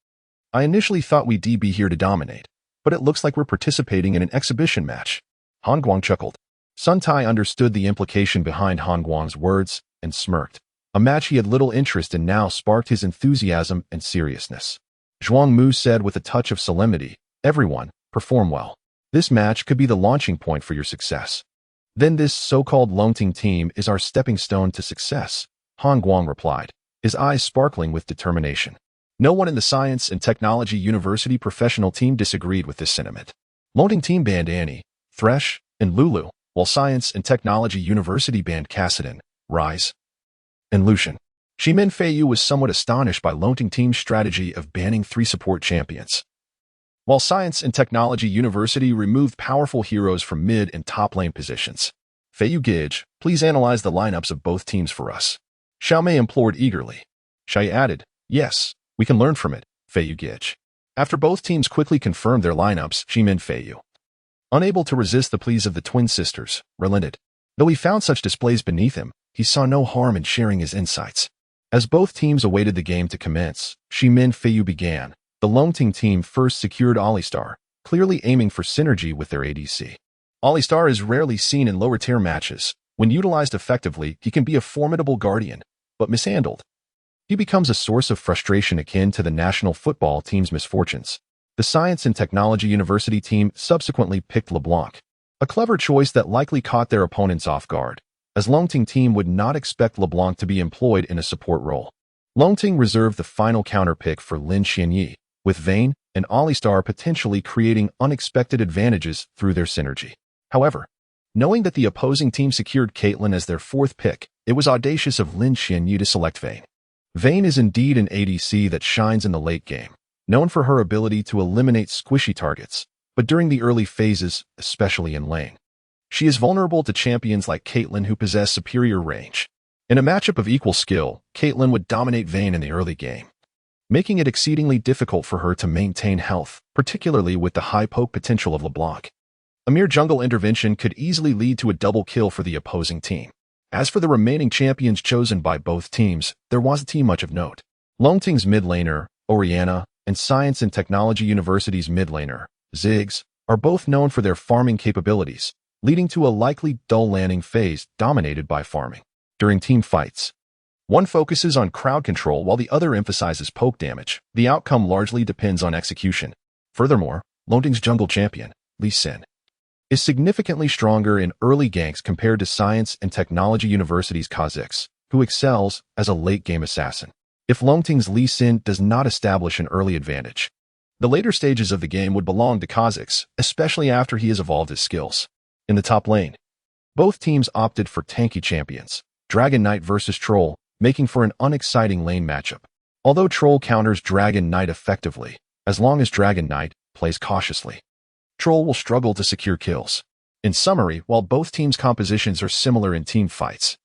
"I initially thought we'd be here to dominate, but it looks like we're participating in an exhibition match." Han Guang chuckled. Sun Tai understood the implication behind Han Guang's words and smirked. A match he had little interest in now sparked his enthusiasm and seriousness. Zhuang Mu said with a touch of solemnity, "Everyone, perform well. This match could be the launching point for your success." "Then this so-called Longting team is our stepping stone to success," Han Guang replied, his eyes sparkling with determination. No one in the Science and Technology University professional team disagreed with this sentiment. Longting team banned Annie, Thresh, and Lulu, while Science and Technology University banned Cassidon, Rise, and Lucian. Shimin Feiyu was somewhat astonished by Longting team's strategy of banning 3 support champions, while Science and Technology University removed powerful heroes from mid and top lane positions. "Feiyu Gage, please analyze the lineups of both teams for us," Xiaomei implored eagerly. Xiaoyu added, "Yes, we can learn from it, Feiyu Gage." After both teams quickly confirmed their lineups, Shimin Feiyu, unable to resist the pleas of the twin sisters, relented. Though he found such displays beneath him, he saw no harm in sharing his insights. As both teams awaited the game to commence, Shimin Feiyu began, The Longting team first secured Alistar, clearly aiming for synergy with their ADC. Alistar is rarely seen in lower-tier matches. When utilized effectively, he can be a formidable guardian, but mishandled, he becomes a source of frustration akin to the national football team's misfortunes. The Science and Technology University team subsequently picked LeBlanc, a clever choice that likely caught their opponents off guard, as Longting team would not expect LeBlanc to be employed in a support role. Longting reserved the final counter pick for Lin Xianyi, with Vayne and Alistar potentially creating unexpected advantages through their synergy. However, knowing that the opposing team secured Caitlyn as their fourth pick, it was audacious of Lin Xianyi to select Vayne. Vayne is indeed an ADC that shines in the late game, known for her ability to eliminate squishy targets, but during the early phases, especially in lane, she is vulnerable to champions like Caitlyn who possess superior range. In a matchup of equal skill, Caitlyn would dominate Vayne in the early game, making it exceedingly difficult for her to maintain health, particularly with the high poke potential of LeBlanc. A mere jungle intervention could easily lead to a double kill for the opposing team. As for the remaining champions chosen by both teams, there wasn't much of note. Longting's mid laner, Orianna, and Science and Technology University's mid laner, Ziggs, are both known for their farming capabilities, leading to a likely dull landing phase dominated by farming. During team fights, one focuses on crowd control while the other emphasizes poke damage. The outcome largely depends on execution. Furthermore, Longting's jungle champion, Lee Sin, is significantly stronger in early ganks compared to Science and Technology University's Kha'Zix, who excels as a late-game assassin. If Longting's Lee Sin does not establish an early advantage, the later stages of the game would belong to Kha'Zix, especially after he has evolved his skills. In the top lane, both teams opted for tanky champions, Dragon Knight versus Troll, making for an unexciting lane matchup. Although Troll counters Dragon Knight effectively, as long as Dragon Knight plays cautiously, Troll will struggle to secure kills. In summary, while both teams' compositions are similar in team fights,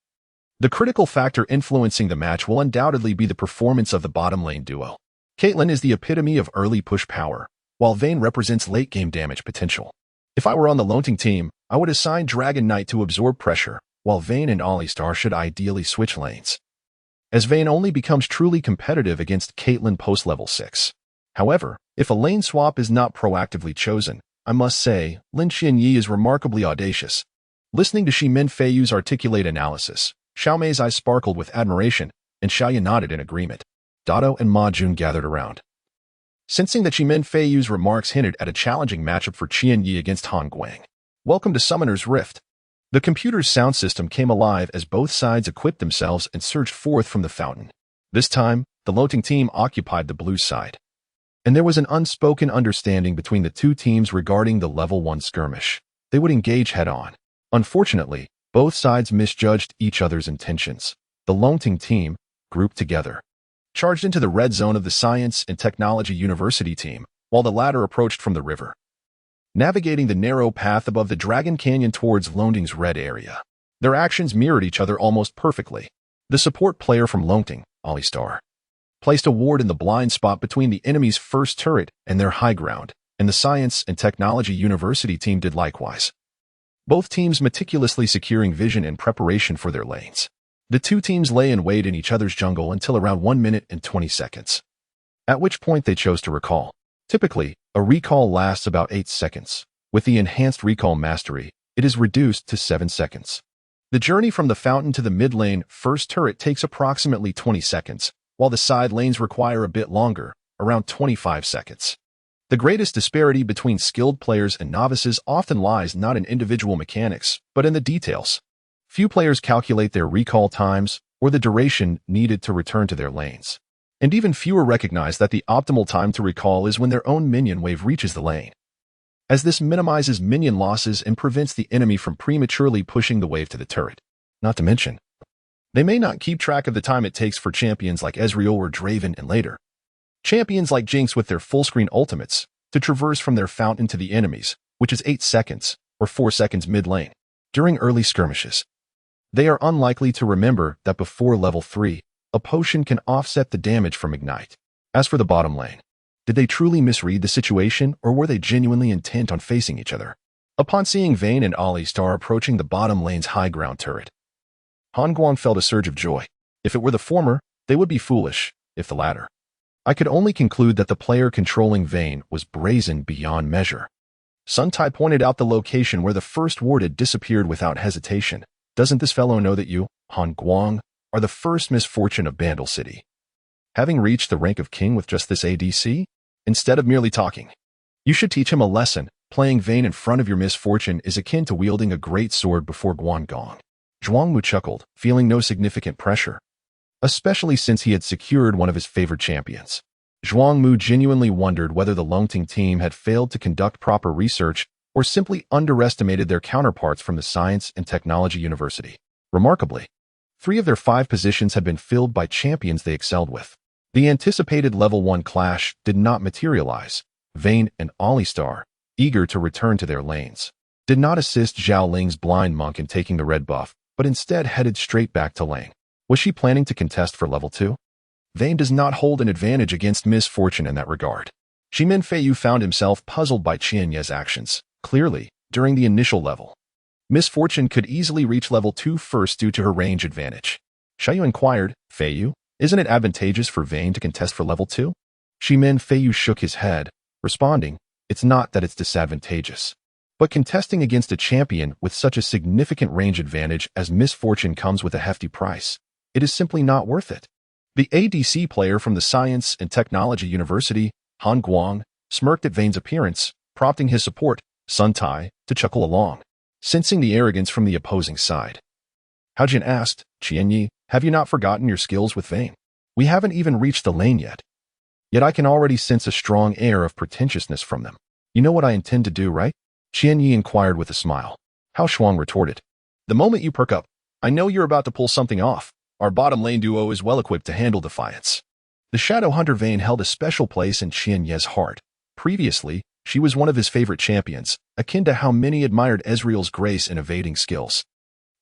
the critical factor influencing the match will undoubtedly be the performance of the bottom lane duo. Caitlyn is the epitome of early push power, while Vayne represents late-game damage potential. If I were on the Longting team, I would assign Dragon Knight to absorb pressure, while Vayne and Alistar should ideally switch lanes, as Vayne only becomes truly competitive against Caitlyn post-level 6. However, if a lane swap is not proactively chosen, I must say, Lin Xianyi is remarkably audacious. Listening to Shimin Feiyu's articulate analysis, Xiaomei's eyes sparkled with admiration, and Xiaoya nodded in agreement. Dado and Ma Jun gathered around, sensing that Shimin Feiyu's remarks hinted at a challenging matchup for Qianyi against Han Guang. Welcome to Summoner's Rift. The computer's sound system came alive as both sides equipped themselves and surged forth from the fountain. This time, the Longting team occupied the blue side, and there was an unspoken understanding between the two teams regarding the level 1 skirmish. They would engage head-on. Unfortunately, both sides misjudged each other's intentions. The Longting team, grouped together, charged into the red zone of the Science and Technology University team, while the latter approached from the river, navigating the narrow path above the Dragon Canyon towards Longting's red area. Their actions mirrored each other almost perfectly. The support player from Longting, Alistar, placed a ward in the blind spot between the enemy's first turret and their high ground, and the Science and Technology University team did likewise, both teams meticulously securing vision in preparation for their lanes. The two teams lay in wait in each other's jungle until around 1 minute and 20 seconds, at which point they chose to recall. Typically, a recall lasts about 8 seconds. With the enhanced recall mastery, it is reduced to 7 seconds. The journey from the fountain to the mid lane first turret takes approximately 20 seconds, while the side lanes require a bit longer, around 25 seconds. The greatest disparity between skilled players and novices often lies not in individual mechanics, but in the details. Few players calculate their recall times or the duration needed to return to their lanes, and even fewer recognize that the optimal time to recall is when their own minion wave reaches the lane, as this minimizes minion losses and prevents the enemy from prematurely pushing the wave to the turret. Not to mention, they may not keep track of the time it takes for champions like Ezreal or Draven and later champions like Jinx with their full-screen ultimates to traverse from their fountain to the enemies, which is 8 seconds or 4 seconds mid-lane. During early skirmishes, they are unlikely to remember that before level 3, a potion can offset the damage from Ignite. As for the bottom lane, did they truly misread the situation, or were they genuinely intent on facing each other? Upon seeing Vayne and Alistar approaching the bottom lane's high ground turret, Han Guang felt a surge of joy. If it were the former, they would be foolish. If the latter, I could only conclude that the player controlling Vayne was brazen beyond measure. Sun Tai pointed out the location where the first ward had disappeared without hesitation. Doesn't this fellow know that you, Han Guang, are the first misfortune of Bandle City? Having reached the rank of king with just this ADC? Instead of merely talking, you should teach him a lesson. Playing Vayne in front of your misfortune is akin to wielding a great sword before Guangdong. Zhuangmu chuckled, feeling no significant pressure, especially since he had secured one of his favored champions. Zhuangmu genuinely wondered whether the Longting team had failed to conduct proper research or simply underestimated their counterparts from the Science and Technology University. Remarkably, 3 of their 5 positions had been filled by champions they excelled with. The anticipated level 1 clash did not materialize. Vayne and Alistar, eager to return to their lanes, did not assist Zhao Ling's blind monk in taking the red buff, but instead headed straight back to Lang. Was she planning to contest for level 2? Vayne does not hold an advantage against misfortune in that regard. Shimin Feiyu found himself puzzled by Qianye's actions. Clearly, during the initial level, misfortune could easily reach level 2 first due to her range advantage. Xiaoyu inquired, Feiyu, isn't it advantageous for Vayne to contest for level 2? Shimin Feiyu shook his head, responding, it's not that it's disadvantageous, but contesting against a champion with such a significant range advantage as misfortune comes with a hefty price. It is simply not worth it. The ADC player from the Science and Technology University, Han Guang, smirked at Vayne's appearance, prompting his support, Sun Tai, to chuckle along, sensing the arrogance from the opposing side. Haojin asked, Qianyi, have you not forgotten your skills with Vayne? We haven't even reached the lane yet. Yet I can already sense a strong air of pretentiousness from them. You know what I intend to do, right? Qianyi inquired with a smile. Hao Shuang retorted, the moment you perk up, I know you're about to pull something off. Our bottom lane duo is well equipped to handle defiance. The Shadow Hunter Vayne held a special place in Qianye's heart. Previously, she was one of his favorite champions, akin to how many admired Ezreal's grace and evading skills.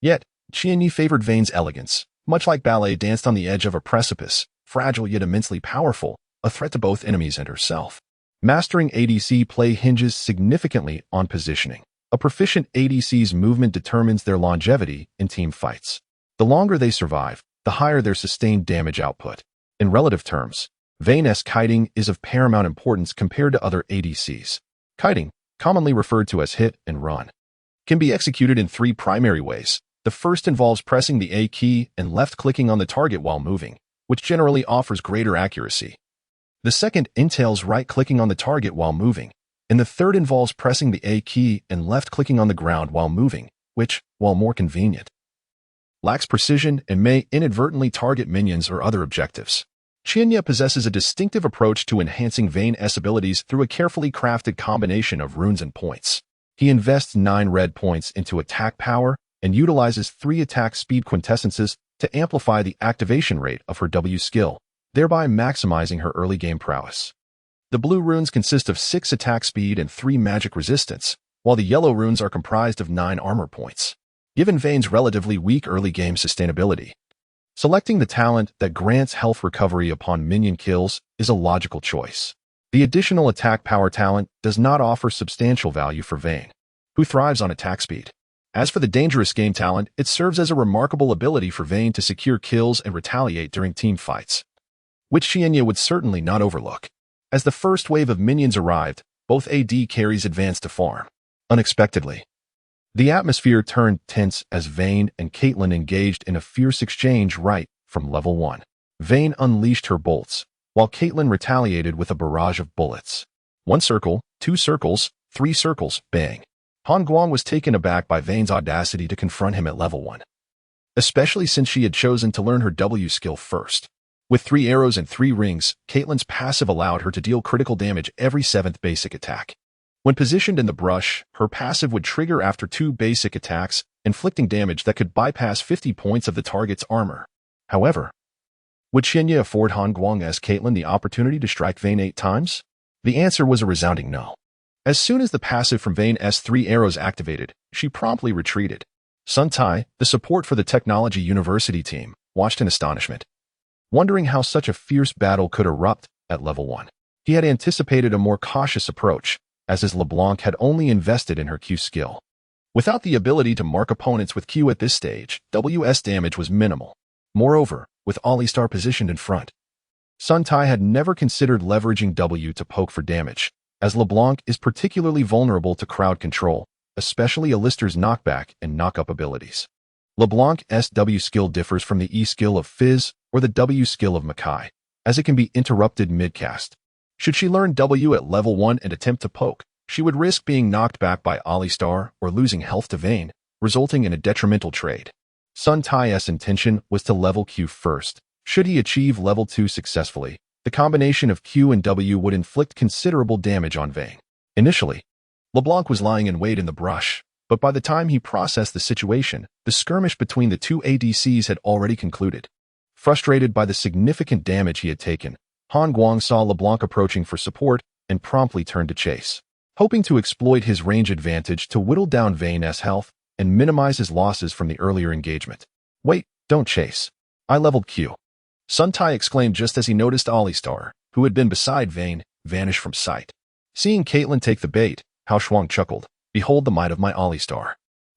Yet, Qianyi favored Vayne's elegance, much like ballet danced on the edge of a precipice, fragile yet immensely powerful, a threat to both enemies and herself. Mastering ADC play hinges significantly on positioning. A proficient ADC's movement determines their longevity in team fights. The longer they survive, the higher their sustained damage output. In relative terms, Vayne's kiting is of paramount importance compared to other ADCs. Kiting, commonly referred to as hit and run, can be executed in 3 primary ways. The first involves pressing the A key and left-clicking on the target while moving, which generally offers greater accuracy. The second entails right-clicking on the target while moving, and the third involves pressing the A key and left-clicking on the ground while moving, which, while more convenient, lacks precision and may inadvertently target minions or other objectives. Qianye possesses a distinctive approach to enhancing Vayne's abilities through a carefully crafted combination of runes and points. He invests 9 red points into attack power and utilizes 3 attack speed quintessences to amplify the activation rate of her W skill, thereby maximizing her early game prowess. The blue runes consist of 6 attack speed and 3 magic resistance, while the yellow runes are comprised of 9 armor points. Given Vayne's relatively weak early game sustainability, selecting the talent that grants health recovery upon minion kills is a logical choice. The additional attack power talent does not offer substantial value for Vayne, who thrives on attack speed. As for the dangerous game talent, it serves as a remarkable ability for Vayne to secure kills and retaliate during team fights, which Qianye would certainly not overlook. As the first wave of minions arrived, both AD carries advanced to farm. Unexpectedly, the atmosphere turned tense as Vayne and Caitlyn engaged in a fierce exchange right from level 1. Vayne unleashed her bolts, while Caitlyn retaliated with a barrage of bullets. 1 circle, 2 circles, 3 circles, bang. Han Guang was taken aback by Vayne's audacity to confront him at level 1, especially since she had chosen to learn her W skill first. With 3 arrows and 3 rings, Caitlyn's passive allowed her to deal critical damage every 7th basic attack. When positioned in the brush, her passive would trigger after 2 basic attacks, inflicting damage that could bypass 50 points of the target's armor. However, would Qianye afford Han Guang's Caitlyn the opportunity to strike Vayne 8 times? The answer was a resounding no. As soon as the passive from Vayne's 3 arrows activated, she promptly retreated. Sun Tai, the support for the Technology University team, watched in astonishment, wondering how such a fierce battle could erupt at level 1. He had anticipated a more cautious approach, as his LeBlanc had only invested in her Q skill. Without the ability to mark opponents with Q at this stage, WS damage was minimal. Moreover, with Alistar positioned in front, Sun Tai had never considered leveraging W to poke for damage, as LeBlanc is particularly vulnerable to crowd control, especially Alistair's knockback and knock-up abilities. LeBlanc's W skill differs from the E skill of Fizz or the W skill of Makai, as it can be interrupted mid-cast. Should she learn W at level 1 and attempt to poke, she would risk being knocked back by Alistar or losing health to Vayne, resulting in a detrimental trade. Sun Tai's intention was to level Q first. Should he achieve level 2 successfully, the combination of Q and W would inflict considerable damage on Vayne. Initially, LeBlanc was lying in wait in the brush, but by the time he processed the situation, the skirmish between the two ADCs had already concluded. Frustrated by the significant damage he had taken, Han Guang saw LeBlanc approaching for support and promptly turned to chase, hoping to exploit his range advantage to whittle down Vayne's health and minimize his losses from the earlier engagement. "Wait, don't chase. I leveled Q," Sun Tai exclaimed just as he noticed Alistar, who had been beside Vayne, vanish from sight. Seeing Caitlyn take the bait, Huaxia chuckled, "Behold the might of my Alistar."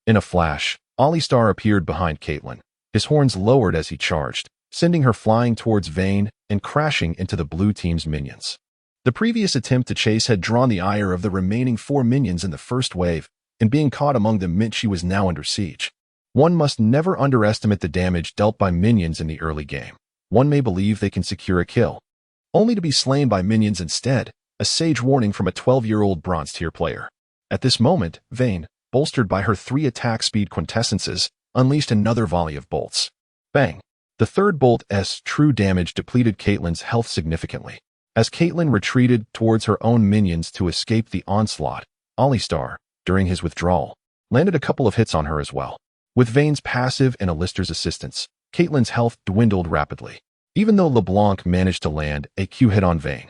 In a flash, Alistar appeared behind Caitlyn, his horns lowered as he charged, sending her flying towards Vayne and crashing into the blue team's minions. The previous attempt to chase had drawn the ire of the remaining 4 minions in the first wave, and being caught among them meant she was now under siege. One must never underestimate the damage dealt by minions in the early game. One may believe they can secure a kill, only to be slain by minions instead, a sage warning from a 12-year-old bronze tier player. At this moment, Vayne, bolstered by her 3 attack speed quintessences, unleashed another volley of bolts. Bang! The third bolt's true damage depleted Caitlyn's health significantly. As Caitlyn retreated towards her own minions to escape the onslaught, Alistar, during his withdrawal, landed a couple of hits on her as well. With Vayne's passive and Alistair's assistance, Caitlyn's health dwindled rapidly. Even though LeBlanc managed to land a Q hit on Vayne,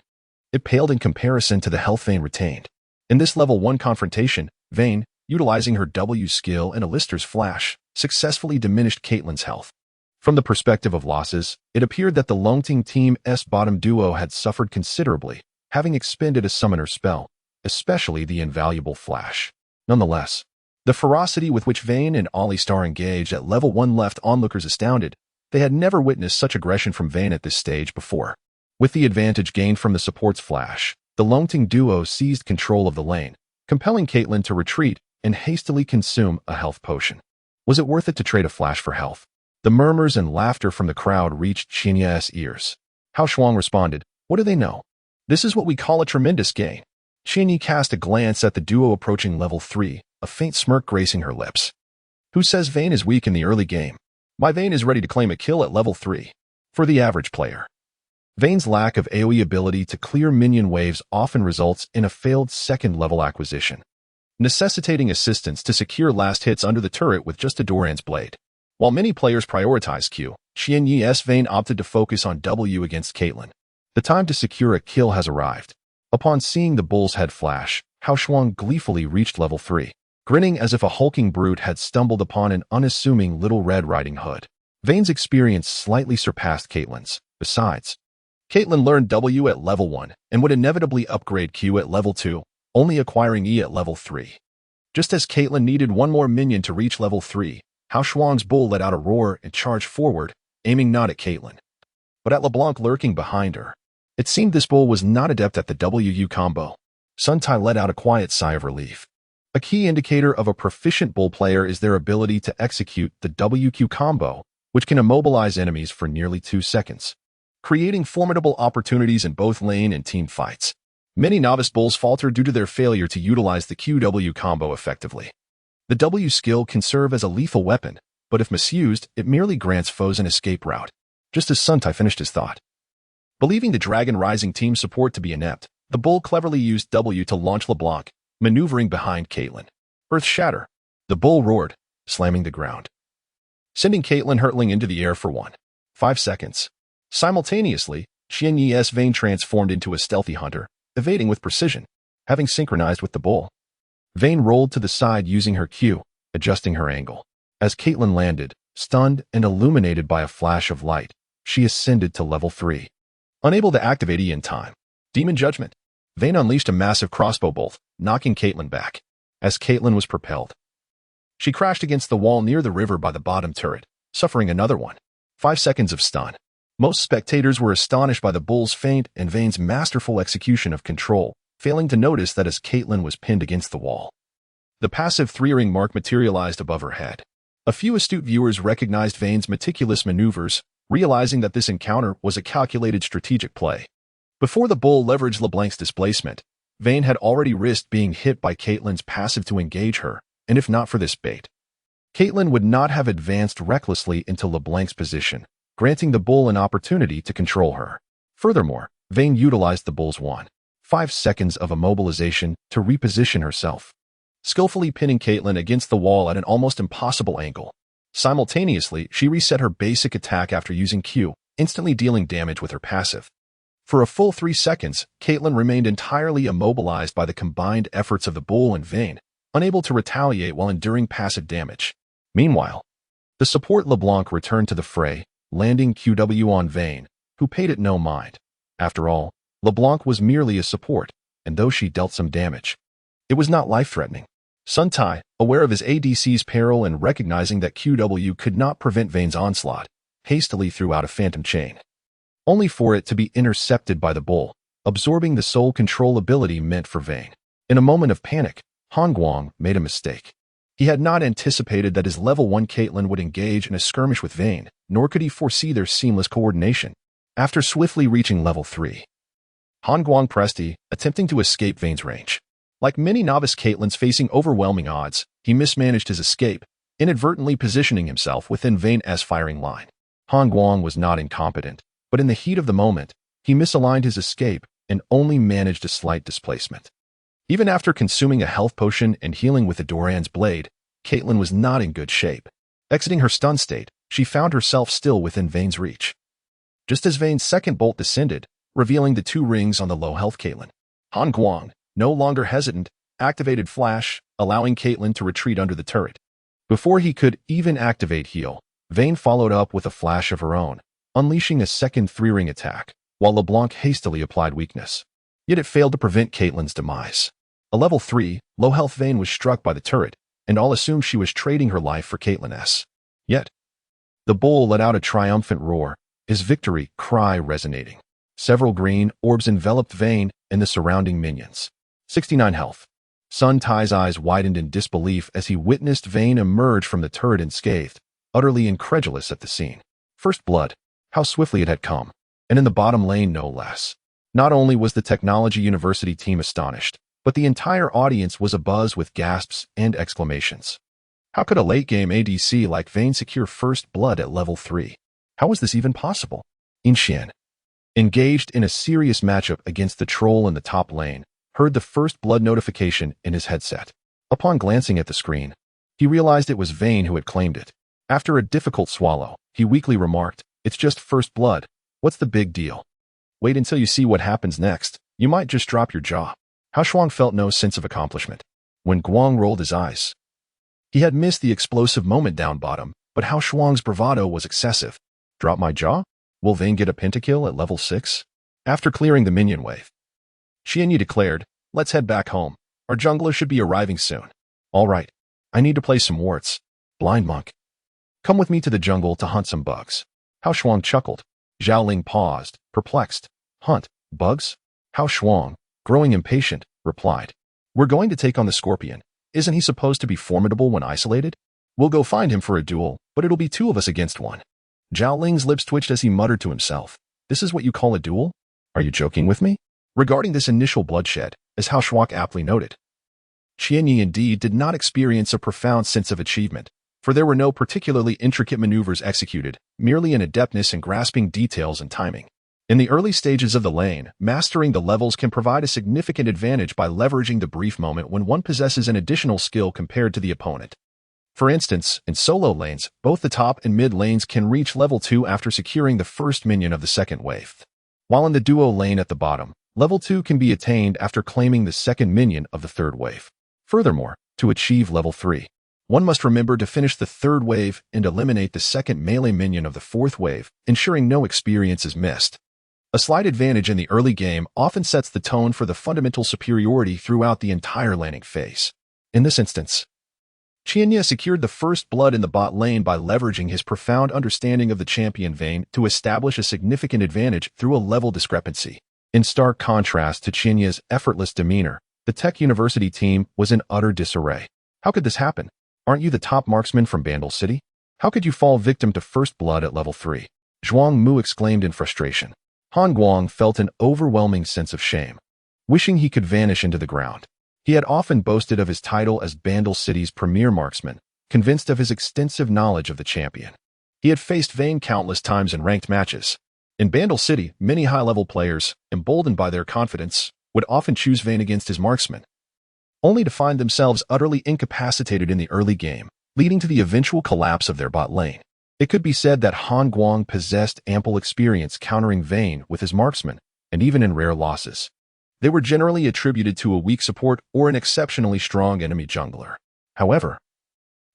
it paled in comparison to the health Vayne retained. In this level 1 confrontation, Vayne, utilizing her W skill and Alistair's flash, successfully diminished Caitlyn's health. From the perspective of losses, it appeared that the Longting team's bottom duo had suffered considerably, having expended a summoner spell, especially the invaluable flash. Nonetheless, the ferocity with which Vayne and Alistar engaged at level 1 left onlookers astounded. They had never witnessed such aggression from Vayne at this stage before. With the advantage gained from the support's flash, the Longting duo seized control of the lane, compelling Caitlyn to retreat and hastily consume a health potion. Was it worth it to trade a flash for health? The murmurs and laughter from the crowd reached Xinya's ears. Huaxia responded, "What do they know? This is what we call a tremendous gain." Xinya cast a glance at the duo approaching level 3, a faint smirk gracing her lips. "Who says Vayne is weak in the early game? My Vayne is ready to claim a kill at level 3. For the average player, Vayne's lack of AoE ability to clear minion waves often results in a failed second-level acquisition, necessitating assistance to secure last hits under the turret with just a Doran's blade. While many players prioritize Q, Xinya's Vayne opted to focus on W against Caitlyn. The time to secure a kill has arrived. Upon seeing the bull's head flash, Huaxia gleefully reached level 3, grinning as if a hulking brute had stumbled upon an unassuming Little Red Riding Hood. Vayne's experience slightly surpassed Caitlyn's. Besides, Caitlyn learned W at level 1 and would inevitably upgrade Q at level 2, only acquiring E at level 3. Just as Caitlyn needed one more minion to reach level 3, Huaxia's bull let out a roar and charged forward, aiming not at Caitlyn, but at LeBlanc lurking behind her. It seemed this bull was not adept at the WU combo. Sun Tai let out a quiet sigh of relief. A key indicator of a proficient bull player is their ability to execute the WQ combo, which can immobilize enemies for nearly 2 seconds, creating formidable opportunities in both lane and team fights. Many novice bulls falter due to their failure to utilize the QW combo effectively. The W skill can serve as a lethal weapon, but if misused, it merely grants foes an escape route. Just as Sun Tai finished his thought, believing the Dragon Rising team support to be inept, the bull cleverly used W to launch LeBlanc, maneuvering behind Caitlyn. Earth shatter. The bull roared, slamming the ground, sending Caitlyn hurtling into the air for 1.5 seconds. Simultaneously, Xinya's Vayne transformed into a stealthy hunter, evading with precision. Having synchronized with the bull, Vayne rolled to the side using her Q, adjusting her angle. As Caitlyn landed, stunned and illuminated by a flash of light, she ascended to level 3. Unable to activate E in time, Demon Judgment, Vayne unleashed a massive crossbow bolt, knocking Caitlyn back. As Caitlyn was propelled, she crashed against the wall near the river by the bottom turret, suffering another 1.5 seconds of stun. Most spectators were astonished by the bull's feint and Vane's masterful execution of control, failing to notice that as Caitlin was pinned against the wall, the passive three-ring mark materialized above her head. A few astute viewers recognized Vane's meticulous maneuvers, realizing that this encounter was a calculated strategic play. Before the bull leveraged LeBlanc's displacement, Vane had already risked being hit by Caitlin's passive to engage her, and if not for this bait, Caitlin would not have advanced recklessly into LeBlanc's position, granting the bull an opportunity to control her. Furthermore, Vane utilized the bull's 1.5 seconds of immobilization to reposition herself, skillfully pinning Caitlin against the wall at an almost impossible angle. Simultaneously, she reset her basic attack after using Q, instantly dealing damage with her passive. For a full 3 seconds, Caitlin remained entirely immobilized by the combined efforts of the bull and Vane, unable to retaliate while enduring passive damage. Meanwhile, the support LeBlanc returned to the fray, landing QW on Vane, who paid it no mind. After all, LeBlanc was merely a support, and though she dealt some damage, it was not life-threatening. Sun Tai, aware of his ADC's peril and recognizing that QW could not prevent Vane's onslaught, hastily threw out a phantom chain, only for it to be intercepted by the bull, absorbing the sole control ability meant for Vane. In a moment of panic, Han Guang made a mistake. He had not anticipated that his level 1 Caitlin would engage in a skirmish with Vane, nor could he foresee their seamless coordination. After swiftly reaching level 3, Han Guang pressed E, attempting to escape Vane's range. Like many novice Caitlins facing overwhelming odds, he mismanaged his escape, inadvertently positioning himself within Vane's firing line. Han Guang was not incompetent, but in the heat of the moment, he misaligned his escape and only managed a slight displacement. Even after consuming a health potion and healing with the Doran's blade, Caitlin was not in good shape. Exiting her stun state, she found herself still within Vane's reach. Just as Vane's second bolt descended, revealing the 2 rings on the low-health Caitlin, Han Guang, no longer hesitant, activated Flash, allowing Caitlin to retreat under the turret. Before he could even activate Heal, Vane followed up with a flash of her own, unleashing a second 3-ring attack, while LeBlanc hastily applied weakness. Yet it failed to prevent Caitlin's demise. A level 3, low-health Vane was struck by the turret, and all assumed she was trading her life for Caitlin's. Yet, the bull let out a triumphant roar, his victory cry resonating. Several green orbs enveloped Vane and the surrounding minions. 69 health. Sun Tai's eyes widened in disbelief as he witnessed Vane emerge from the turret unscathed, utterly incredulous at the scene. First blood, how swiftly it had come, and in the bottom lane no less. Not only was the Technology University team astonished, but the entire audience was abuzz with gasps and exclamations. How could a late-game ADC like Vane secure first blood at level 3? How was this even possible? Inxian, engaged in a serious matchup against the troll in the top lane, heard the first blood notification in his headset. Upon glancing at the screen, he realized it was Vane who had claimed it. After a difficult swallow, he weakly remarked, "It's just first blood. What's the big deal? Wait until you see what happens next. You might just drop your jaw." Huaxia felt no sense of accomplishment. When Guang rolled his eyes, he had missed the explosive moment down bottom, but Huaxia's bravado was excessive. Drop my jaw? Will Vane get a pentakill at level 6? After clearing the minion wave, Xianyi declared, "Let's head back home. Our jungler should be arriving soon." "All right. I need to play some warts. Blind monk, come with me to the jungle to hunt some bugs." Huaxia chuckled. Zhao Ling paused, perplexed. "Hunt bugs?" Huaxia, growing impatient, replied, "We're going to take on the scorpion. Isn't he supposed to be formidable when isolated? We'll go find him for a duel, but it'll be 2 of us against 1. Zhao Ling's lips twitched as he muttered to himself, "This is what you call a duel? Are you joking with me?" Regarding this initial bloodshed, as Huaxia aptly noted, Qianyi indeed did not experience a profound sense of achievement, for there were no particularly intricate maneuvers executed, merely an adeptness in grasping details and timing. In the early stages of the lane, mastering the levels can provide a significant advantage by leveraging the brief moment when one possesses an additional skill compared to the opponent. For instance, in solo lanes, both the top and mid lanes can reach level 2 after securing the first minion of the second wave, while in the duo lane at the bottom, level 2 can be attained after claiming the second minion of the third wave. Furthermore, to achieve level 3, one must remember to finish the third wave and eliminate the second melee minion of the fourth wave, ensuring no experience is missed. A slight advantage in the early game often sets the tone for the fundamental superiority throughout the entire laning phase. In this instance, Huaxia secured the first blood in the bot lane by leveraging his profound understanding of the champion Vayne to establish a significant advantage through a level discrepancy. In stark contrast to Huaxia's effortless demeanor, the Tech University team was in utter disarray. How could this happen? Aren't you the top marksman from Bandle City? How could you fall victim to first blood at level 3? Zhuang Mu exclaimed in frustration. Han Guang felt an overwhelming sense of shame, wishing he could vanish into the ground. He had often boasted of his title as Bandle City's premier marksman, convinced of his extensive knowledge of the champion. He had faced Vayne countless times in ranked matches. In Bandle City, many high-level players, emboldened by their confidence, would often choose Vayne against his marksman, only to find themselves utterly incapacitated in the early game, leading to the eventual collapse of their bot lane. It could be said that Han Guang possessed ample experience countering Vayne with his marksman, and even in rare losses, they were generally attributed to a weak support or an exceptionally strong enemy jungler. However,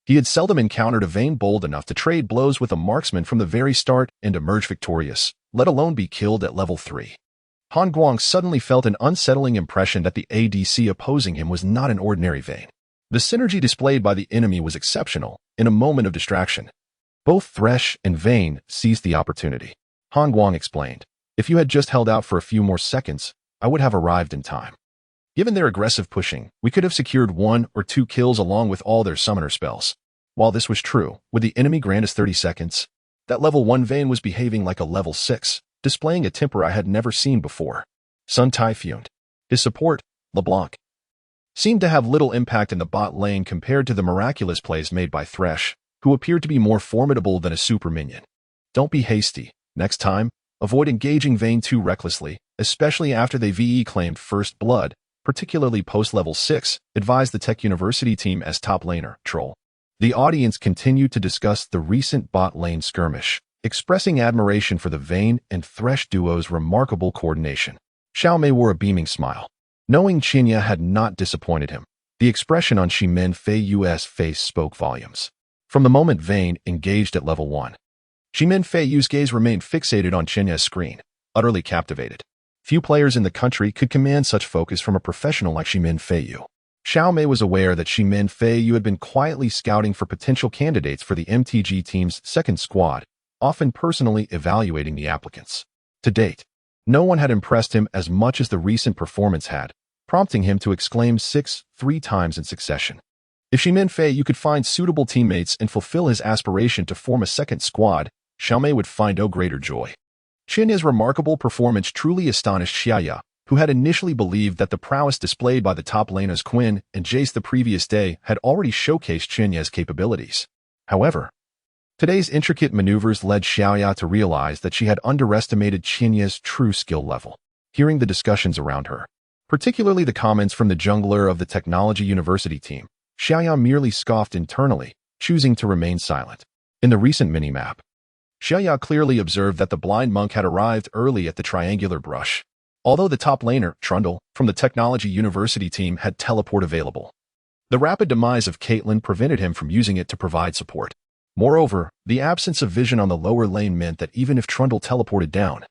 he had seldom encountered a Vayne bold enough to trade blows with a marksman from the very start and emerge victorious, let alone be killed at level 3. Han Guang suddenly felt an unsettling impression that the ADC opposing him was not an ordinary Vayne. The synergy displayed by the enemy was exceptional. In a moment of distraction, both Thresh and Vayne seized the opportunity. Han Guang explained, "If you had just held out for a few more seconds, I would have arrived in time. Given their aggressive pushing, we could have secured 1 or 2 kills along with all their summoner spells." While this was true, would the enemy grant us 30 seconds? That level 1 Vayne was behaving like a level 6, displaying a temper I had never seen before. Sun Typhoon. His support, LeBlanc, seemed to have little impact in the bot lane compared to the miraculous plays made by Thresh, who appeared to be more formidable than a super minion. Don't be hasty. Next time, avoid engaging Vayne too recklessly, especially after they VE claimed first blood, particularly post-level 6, advised the Tech University team as top laner, Troll. The audience continued to discuss the recent bot lane skirmish, expressing admiration for the Vayne and Thresh duo's remarkable coordination. Xiaomei wore a beaming smile. Knowing Huaxia had not disappointed him, the expression on Ximen Feiyu's face spoke volumes. From the moment Vayne engaged at level 1, Ximen Feiyu's gaze remained fixated on Huaxia's screen, utterly captivated. Few players in the country could command such focus from a professional like Ximen Feiyu. Xiaomei was aware that Ximen Feiyu had been quietly scouting for potential candidates for the MTG team's second squad, often personally evaluating the applicants. To date, no one had impressed him as much as the recent performance had, prompting him to exclaim 3 times in succession. If Ximen Feiyu could find suitable teammates and fulfill his aspiration to form a second squad, Xiaomei would find no greater joy. Huaxia's remarkable performance truly astonished Xia, who had initially believed that the prowess displayed by the top laners Quinn and Jace the previous day had already showcased Huaxia's capabilities. However, today's intricate maneuvers led Xia to realize that she had underestimated Huaxia's true skill level. Hearing the discussions around her, particularly the comments from the jungler of the Technology University team, Xia merely scoffed internally, choosing to remain silent. In the recent minimap, Xia clearly observed that the blind monk had arrived early at the triangular brush. Although the top laner, Trundle, from the Technology University team had teleport available, the rapid demise of Caitlyn prevented him from using it to provide support. Moreover, the absence of vision on the lower lane meant that even if Trundle teleported down,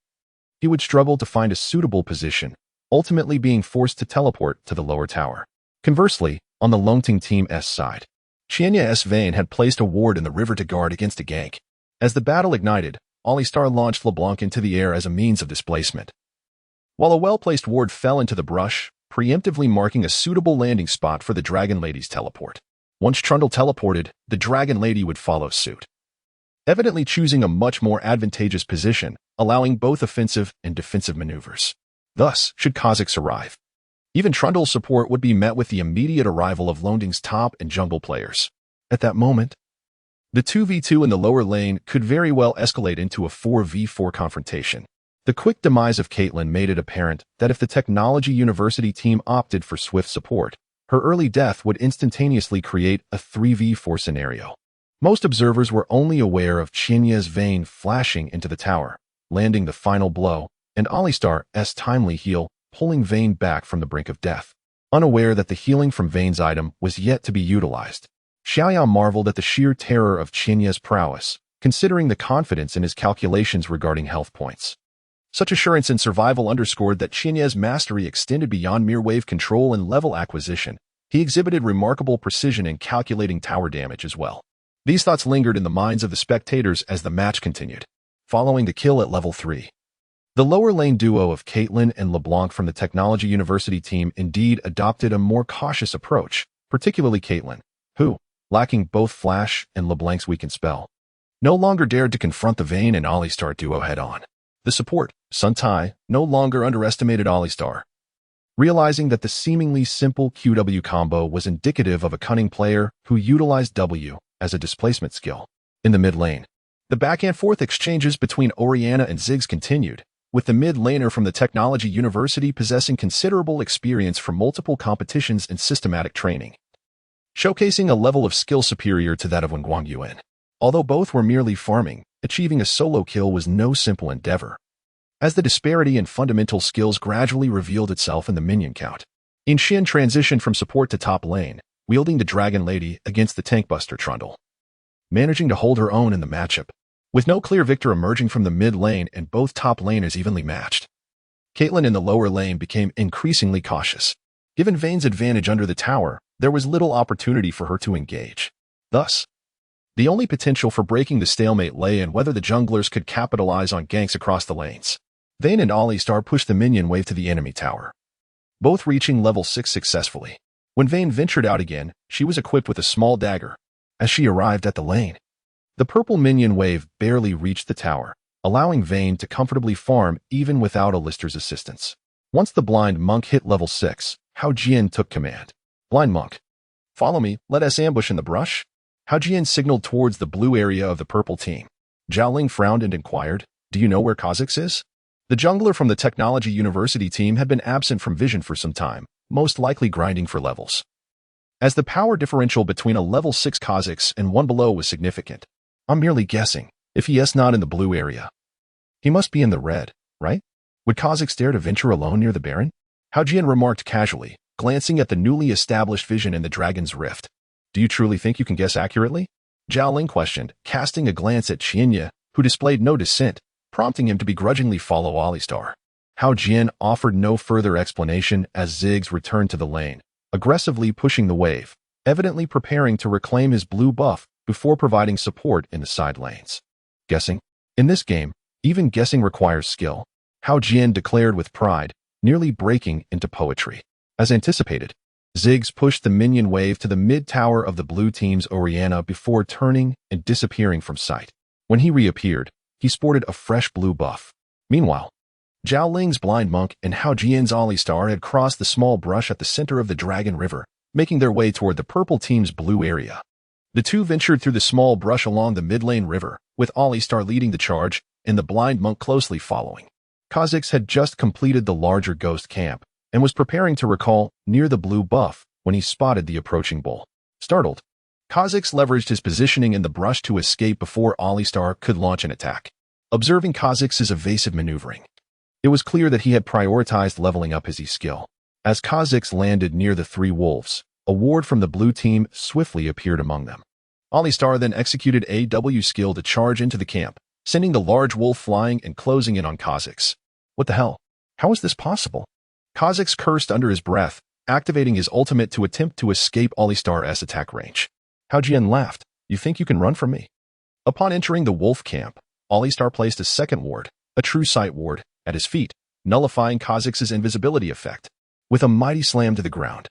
he would struggle to find a suitable position, ultimately being forced to teleport to the lower tower. Conversely, on the Longting team's side, Huaxia's Vayne had placed a ward in the river to guard against a gank. As the battle ignited, Alistar launched LeBlanc into the air as a means of displacement, while a well-placed ward fell into the brush, preemptively marking a suitable landing spot for the Dragon Lady's teleport. Once Trundle teleported, the Dragon Lady would follow suit, evidently choosing a much more advantageous position, allowing both offensive and defensive maneuvers. Thus, should Kha'Zix arrive, even Trundle's support would be met with the immediate arrival of Longting's top and jungle players. At that moment, the 2v2 in the lower lane could very well escalate into a 4v4 confrontation. The quick demise of Caitlyn made it apparent that if the Technology University team opted for swift support, her early death would instantaneously create a 3v4 scenario. Most observers were only aware of Huaxia's Vayne flashing into the tower, landing the final blow, and Alistar's timely heal, pulling Vayne back from the brink of death. Unaware that the healing from Vayne's item was yet to be utilized, Xia marveled at the sheer terror of Huaxia's prowess, considering the confidence in his calculations regarding health points. Such assurance and survival underscored that Huaxia's mastery extended beyond mere wave control and level acquisition, He exhibited remarkable precision in calculating tower damage as well. These thoughts lingered in the minds of the spectators as the match continued. Following the kill at level 3. The lower lane duo of Caitlin and LeBlanc from the Technology University team indeed adopted a more cautious approach, particularly Caitlin, who, lacking both Flash and LeBlanc's weakened spell, no longer dared to confront the Vayne and Alistar duo head-on. The support, Sun Tai, no longer underestimated Alistar, realizing that the seemingly simple QW combo was indicative of a cunning player who utilized W as a displacement skill. In the mid lane, the back-and-forth exchanges between Orianna and Ziggs continued, with the mid laner from the Technology University possessing considerable experience from multiple competitions and systematic training, showcasing a level of skill superior to that of Wenguang Yuan. Although both were merely farming, achieving a solo kill was no simple endeavor, as the disparity in fundamental skills gradually revealed itself in the minion count. Xin transitioned from support to top lane, wielding the Dragon Lady against the Tankbuster Trundle, managing to hold her own in the matchup, with no clear victor emerging from the mid lane and both top laners evenly matched. Caitlin in the lower lane became increasingly cautious. Given Vayne's advantage under the tower, there was little opportunity for her to engage. Thus, the only potential for breaking the stalemate lay in whether the junglers could capitalize on ganks across the lanes. Vayne and Alistar pushed the minion wave to the enemy tower, both reaching level 6 successfully. When Vayne ventured out again, she was equipped with a small dagger. As she arrived at the lane, the purple minion wave barely reached the tower, allowing Vayne to comfortably farm even without Alistar's assistance. Once the blind monk hit level 6, Huaxia took command. Blind monk, follow me, let us ambush in the brush. Huaxia signaled towards the blue area of the purple team. Zhao Ling frowned and inquired, do you know where Kha'Zix is? The jungler from the Technology University team had been absent from vision for some time, most likely grinding for levels, as the power differential between a level 6 Kha'Zix and one below was significant. I'm merely guessing. If he is not in the blue area, he must be in the red, right? Would Kha'Zix dare to venture alone near the Baron? Huaxia remarked casually, glancing at the newly established vision in the Dragon's Rift. Do you truly think you can guess accurately? Zhao Ling questioned, casting a glance at Qianya, who displayed no dissent, prompting him to begrudgingly follow Alistar. Huaxia offered no further explanation as Ziggs returned to the lane, aggressively pushing the wave, evidently preparing to reclaim his blue buff before providing support in the side lanes. Guessing? In this game, even guessing requires skill, Huaxia declared with pride, nearly breaking into poetry. As anticipated, Ziggs pushed the minion wave to the mid-tower of the blue team's Orianna before turning and disappearing from sight. When he reappeared, he sported a fresh blue buff. Meanwhile, Zhao Ling's blind monk and Huaxia's Alistar had crossed the small brush at the center of the Dragon River, making their way toward the purple team's blue area. The two ventured through the small brush along the mid-lane river, with Alistar leading the charge and the blind monk closely following. Kha'Zix had just completed the larger ghost camp and was preparing to recall near the blue buff when he spotted the approaching bull. Startled, Kha'Zix leveraged his positioning in the brush to escape before Alistar could launch an attack. Observing Kha'Zix's evasive maneuvering, it was clear that he had prioritized leveling up his E-skill. As Kha'Zix landed near the three wolves, a ward from the blue team swiftly appeared among them. Alistar then executed a W skill to charge into the camp, sending the large wolf flying and closing in on Kha'Zix. What the hell? How is this possible? Kha'Zix cursed under his breath, activating his ultimate to attempt to escape Alistar's attack range. Huaxia laughed. You think you can run from me? Upon entering the wolf camp, Alistar placed a second ward, a true sight ward, at his feet, nullifying Kha'Zix's invisibility effect. With a mighty slam to the ground,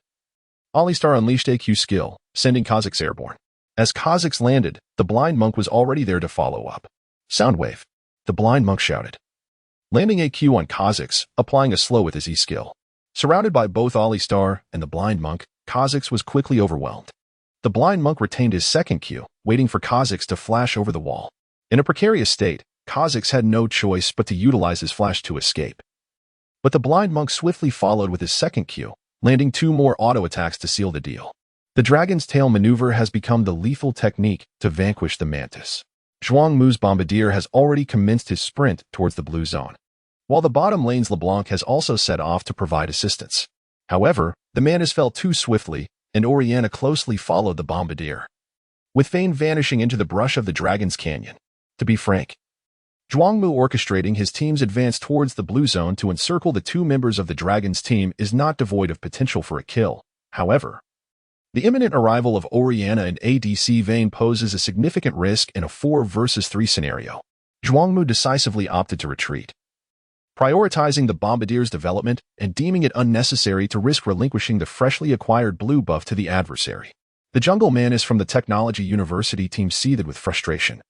Alistar unleashed a Q skill, sending Kha'Zix airborne. As Kha'Zix landed, the blind monk was already there to follow up. Soundwave, the blind monk shouted, landing a Q on Kha'Zix, applying a slow with his E-skill. Surrounded by both Alistar and the blind monk, Kha'Zix was quickly overwhelmed. The blind monk retained his second Q, waiting for Kha'Zix to flash over the wall. In a precarious state, Kha'Zix had no choice but to utilize his flash to escape. But the blind monk swiftly followed with his second Q, landing 2 more auto attacks to seal the deal. The dragon's tail maneuver has become the lethal technique to vanquish the mantis. Zhuang Mu's bombardier has already commenced his sprint towards the blue zone, while the bottom lane's LeBlanc has also set off to provide assistance. However, the mantis fell too swiftly, and Orianna closely followed the bombardier, with Vayne vanishing into the brush of the dragon's canyon. To be frank, Zhuang Mu orchestrating his team's advance towards the blue zone to encircle the 2 members of the dragon's team is not devoid of potential for a kill. However, The imminent arrival of Oriana and ADC Vayne poses a significant risk in a 4 versus 3 scenario. Zhuangmu decisively opted to retreat, prioritizing the Bombardier's development and deeming it unnecessary to risk relinquishing the freshly acquired blue buff to the adversary. The jungle Manus from the Technology University team seethed with frustration.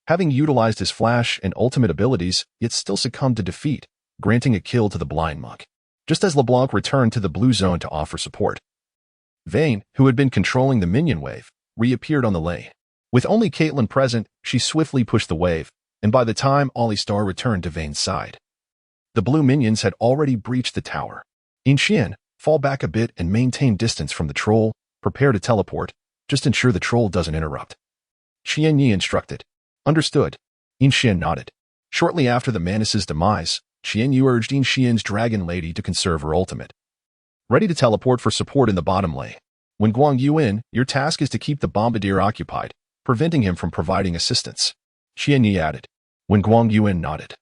Having utilized his flash and ultimate abilities, yet still succumbed to defeat, granting a kill to the blind monk, just as LeBlanc returned to the blue zone to offer support. Vayne, who had been controlling the minion wave, reappeared on the lane. With only Caitlyn present, she swiftly pushed the wave, and by the time Alistar returned to Vayne's side, the blue minions had already breached the tower. Xian, fall back a bit and maintain distance from the troll, prepare to teleport, just ensure the troll doesn't interrupt. Xian Yi instructed. Understood. Xian nodded. Shortly after the Manus' demise, Xian Yu urged Xian's Dragon Lady to conserve her ultimate, ready to teleport for support in the bottom lane. When Guang Yuan, your task is to keep the Bombardier occupied, preventing him from providing assistance. Xian Yi added. When Guang Yuan nodded.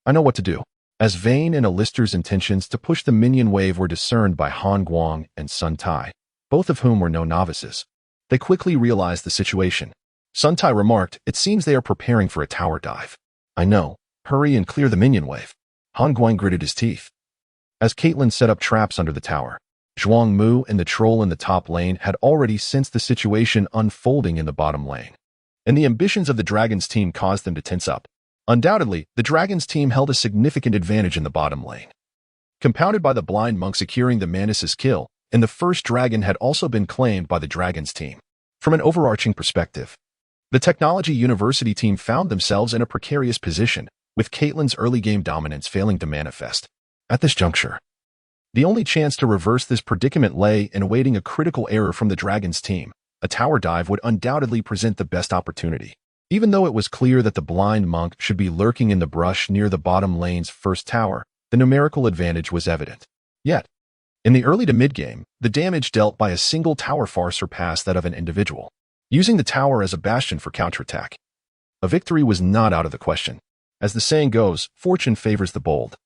I know what to do. As Vayne and Alistar's intentions to push the minion wave were discerned by Han Guang and Sun Tai, both of whom were no novices, they quickly realized the situation. Sun Tai remarked, it seems they are preparing for a tower dive. I know. Hurry and clear the minion wave. Han Guang gritted his teeth. As Caitlyn set up traps under the tower, Zhuang Mu and the troll in the top lane had already sensed the situation unfolding in the bottom lane, and the ambitions of the Dragons team caused them to tense up. Undoubtedly, the Dragons team held a significant advantage in the bottom lane, compounded by the blind monk securing the Manus' kill, and the first dragon had also been claimed by the Dragons team. From an overarching perspective, the Technology University team found themselves in a precarious position, with Caitlyn's early game dominance failing to manifest. At this juncture, the only chance to reverse this predicament lay in awaiting a critical error from the Dragons team. A tower dive would undoubtedly present the best opportunity. Even though it was clear that the blind monk should be lurking in the brush near the bottom lane's first tower, the numerical advantage was evident. Yet, in the early to mid-game, the damage dealt by a single tower far surpassed that of an individual, using the tower as a bastion for counterattack. A victory was not out of the question. As the saying goes, fortune favors the bold.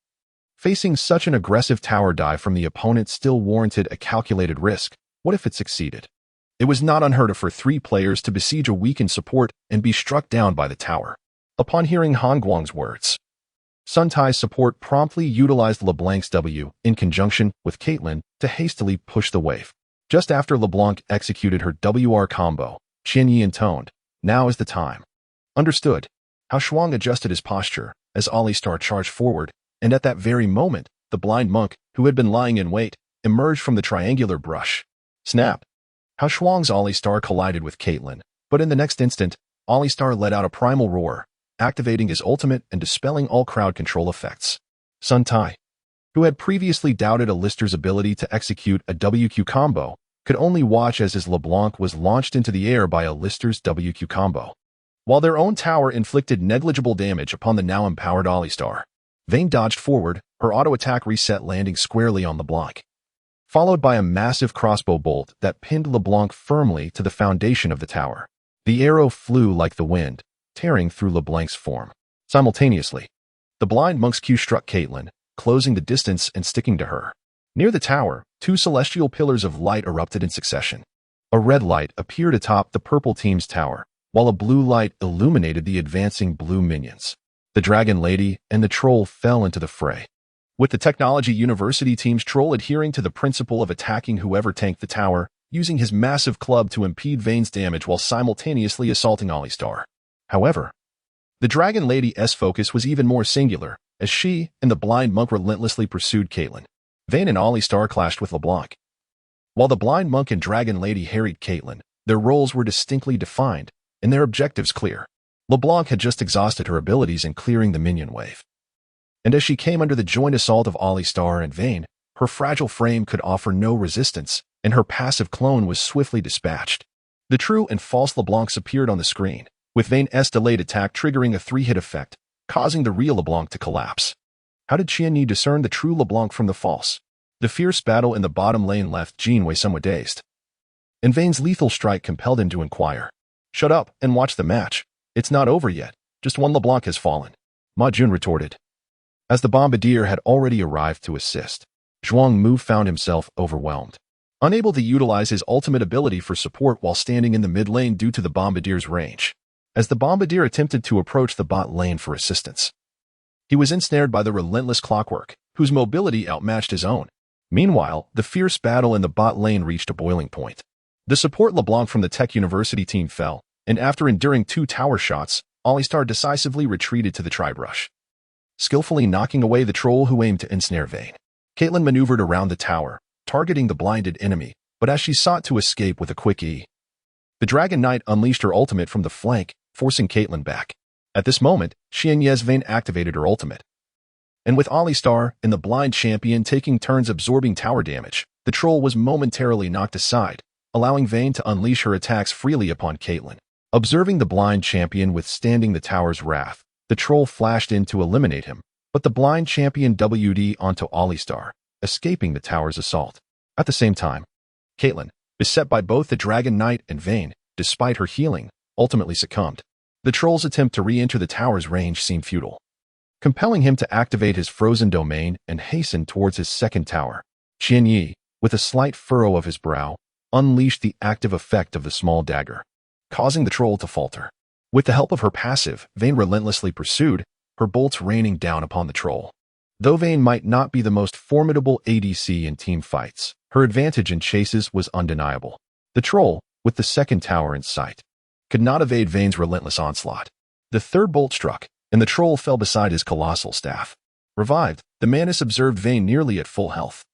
Facing such an aggressive tower dive from the opponent still warranted a calculated risk. What if it succeeded? It was not unheard of for 3 players to besiege a weakened support and be struck down by the tower. Upon hearing Han Guang's words, Sun Tai's support promptly utilized LeBlanc's W in conjunction with Caitlyn to hastily push the wave. Just after LeBlanc executed her WR combo, Qian Yi intoned, now is the time. Understood. How Shuang adjusted his posture as Alistar charged forward, and at that very moment, the blind monk, who had been lying in wait, emerged from the triangular brush. Snap! How Shuang's Alistar collided with Caitlyn, but in the next instant, Alistar let out a primal roar, activating his ultimate and dispelling all crowd control effects. Sun Tai, who had previously doubted Alistar's ability to execute a WQ combo, could only watch as his LeBlanc was launched into the air by Alistar's WQ combo. While their own tower inflicted negligible damage upon the now empowered Alistar, Vayne dodged forward, her auto-attack reset landing squarely on LeBlanc, followed by a massive crossbow bolt that pinned LeBlanc firmly to the foundation of the tower. The arrow flew like the wind, tearing through LeBlanc's form. Simultaneously, the blind monk's Q struck Caitlyn, closing the distance and sticking to her. Near the tower, 2 celestial pillars of light erupted in succession. A red light appeared atop the purple team's tower, while a blue light illuminated the advancing blue minions. The Dragon Lady and the Troll fell into the fray, with the Technology University team's Troll adhering to the principle of attacking whoever tanked the tower, using his massive club to impede Vayne's damage while simultaneously assaulting Alistar. However, the Dragon Lady's focus was even more singular, as she and the blind monk relentlessly pursued Caitlyn. Vayne and Alistar clashed with LeBlanc. While the blind monk and Dragon Lady harried Caitlyn, their roles were distinctly defined, and their objectives clear. LeBlanc had just exhausted her abilities in clearing the minion wave, and as she came under the joint assault of Alistar and Vayne, her fragile frame could offer no resistance, and her passive clone was swiftly dispatched. The true and false LeBlancs appeared on the screen, with Vayne's delayed attack triggering a 3-hit effect, causing the real LeBlanc to collapse. How did Qian Yi discern the true LeBlanc from the false? The fierce battle in the bottom lane left Jinwei somewhat dazed, and Vayne's lethal strike compelled him to inquire. Shut up and watch the match. It's not over yet. Just one LeBlanc has fallen. Ma Jun retorted. As the Bombardier had already arrived to assist, Zhuang Mu found himself overwhelmed. unable to utilize his ultimate ability for support while standing in the mid lane due to the Bombardier's range. As the Bombardier attempted to approach the bot lane for assistance, he was ensnared by the relentless clockwork, whose mobility outmatched his own. Meanwhile, the fierce battle in the bot lane reached a boiling point. The support LeBlanc from the Tech University team fell, and after enduring 2 tower shots, Alistar decisively retreated to the tri-brush, skillfully knocking away the troll who aimed to ensnare Vayne. Caitlyn maneuvered around the tower, targeting the blinded enemy, but as she sought to escape with a quick E, the Dragon Knight unleashed her ultimate from the flank, forcing Caitlyn back. At this moment, Xianyes Vayne activated her ultimate, and with Alistar and the blind champion taking turns absorbing tower damage, the troll was momentarily knocked aside, allowing Vayne to unleash her attacks freely upon Caitlyn. Observing the blind champion withstanding the tower's wrath, the troll flashed in to eliminate him, but the blind champion WD onto Alistar, escaping the tower's assault. At the same time, Caitlyn, beset by both the Dragon Knight and Vayne, despite her healing, ultimately succumbed. The troll's attempt to re-enter the tower's range seemed futile, compelling him to activate his frozen domain and hasten towards his second tower. Qianyi, with a slight furrow of his brow, unleashed the active effect of the small dagger, causing the troll to falter. With the help of her passive, Vayne relentlessly pursued, her bolts raining down upon the troll. Though Vayne might not be the most formidable ADC in team fights, her advantage in chases was undeniable. The troll, with the second tower in sight, could not evade Vayne's relentless onslaught. The third bolt struck, and the troll fell beside his colossal staff. Revived, the Manus observed Vayne nearly at full health,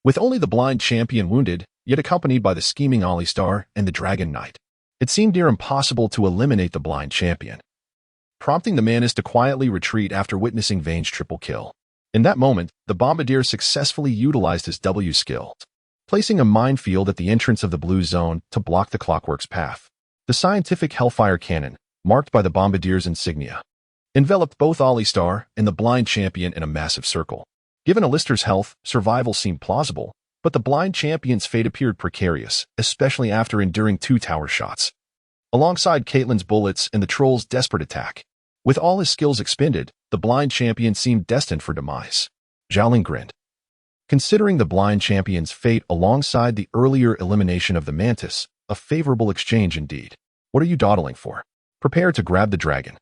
with only the blind champion wounded, yet accompanied by the scheming Alistar and the Dragon Knight. It seemed near impossible to eliminate the blind champion, prompting the Manus to quietly retreat after witnessing Vayne's triple kill. In that moment, the Bombardier successfully utilized his W skill, placing a minefield at the entrance of the blue zone to block the clockwork's path. The scientific Hellfire cannon, marked by the Bombardier's insignia, enveloped both Alistar and the blind champion in a massive circle. Given Alistar's health, survival seemed plausible, but the blind champion's fate appeared precarious, especially after enduring 2 tower shots, alongside Caitlyn's bullets and the troll's desperate attack. With all his skills expended, the blind champion seemed destined for demise. Zhao grinned, considering the blind champion's fate alongside the earlier elimination of the Mantis, a favorable exchange indeed. What are you dawdling for? Prepare to grab the dragon.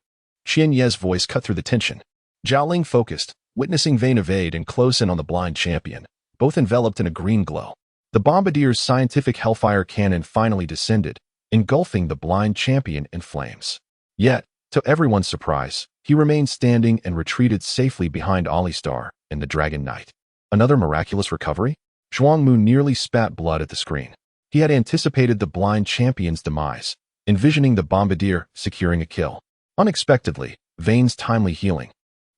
Qianyes' voice cut through the tension. Zhao focused, witnessing Vayne evade and close in on the blind champion, both enveloped in a green glow. The Bombardier's scientific Hellfire cannon finally descended, engulfing the blind champion in flames. Yet, to everyone's surprise, he remained standing and retreated safely behind Alistar and the Dragon Knight. Another miraculous recovery? Zhuangmu nearly spat blood at the screen. He had anticipated the blind champion's demise, envisioning the Bombardier securing a kill. Unexpectedly, Vayne's timely healing,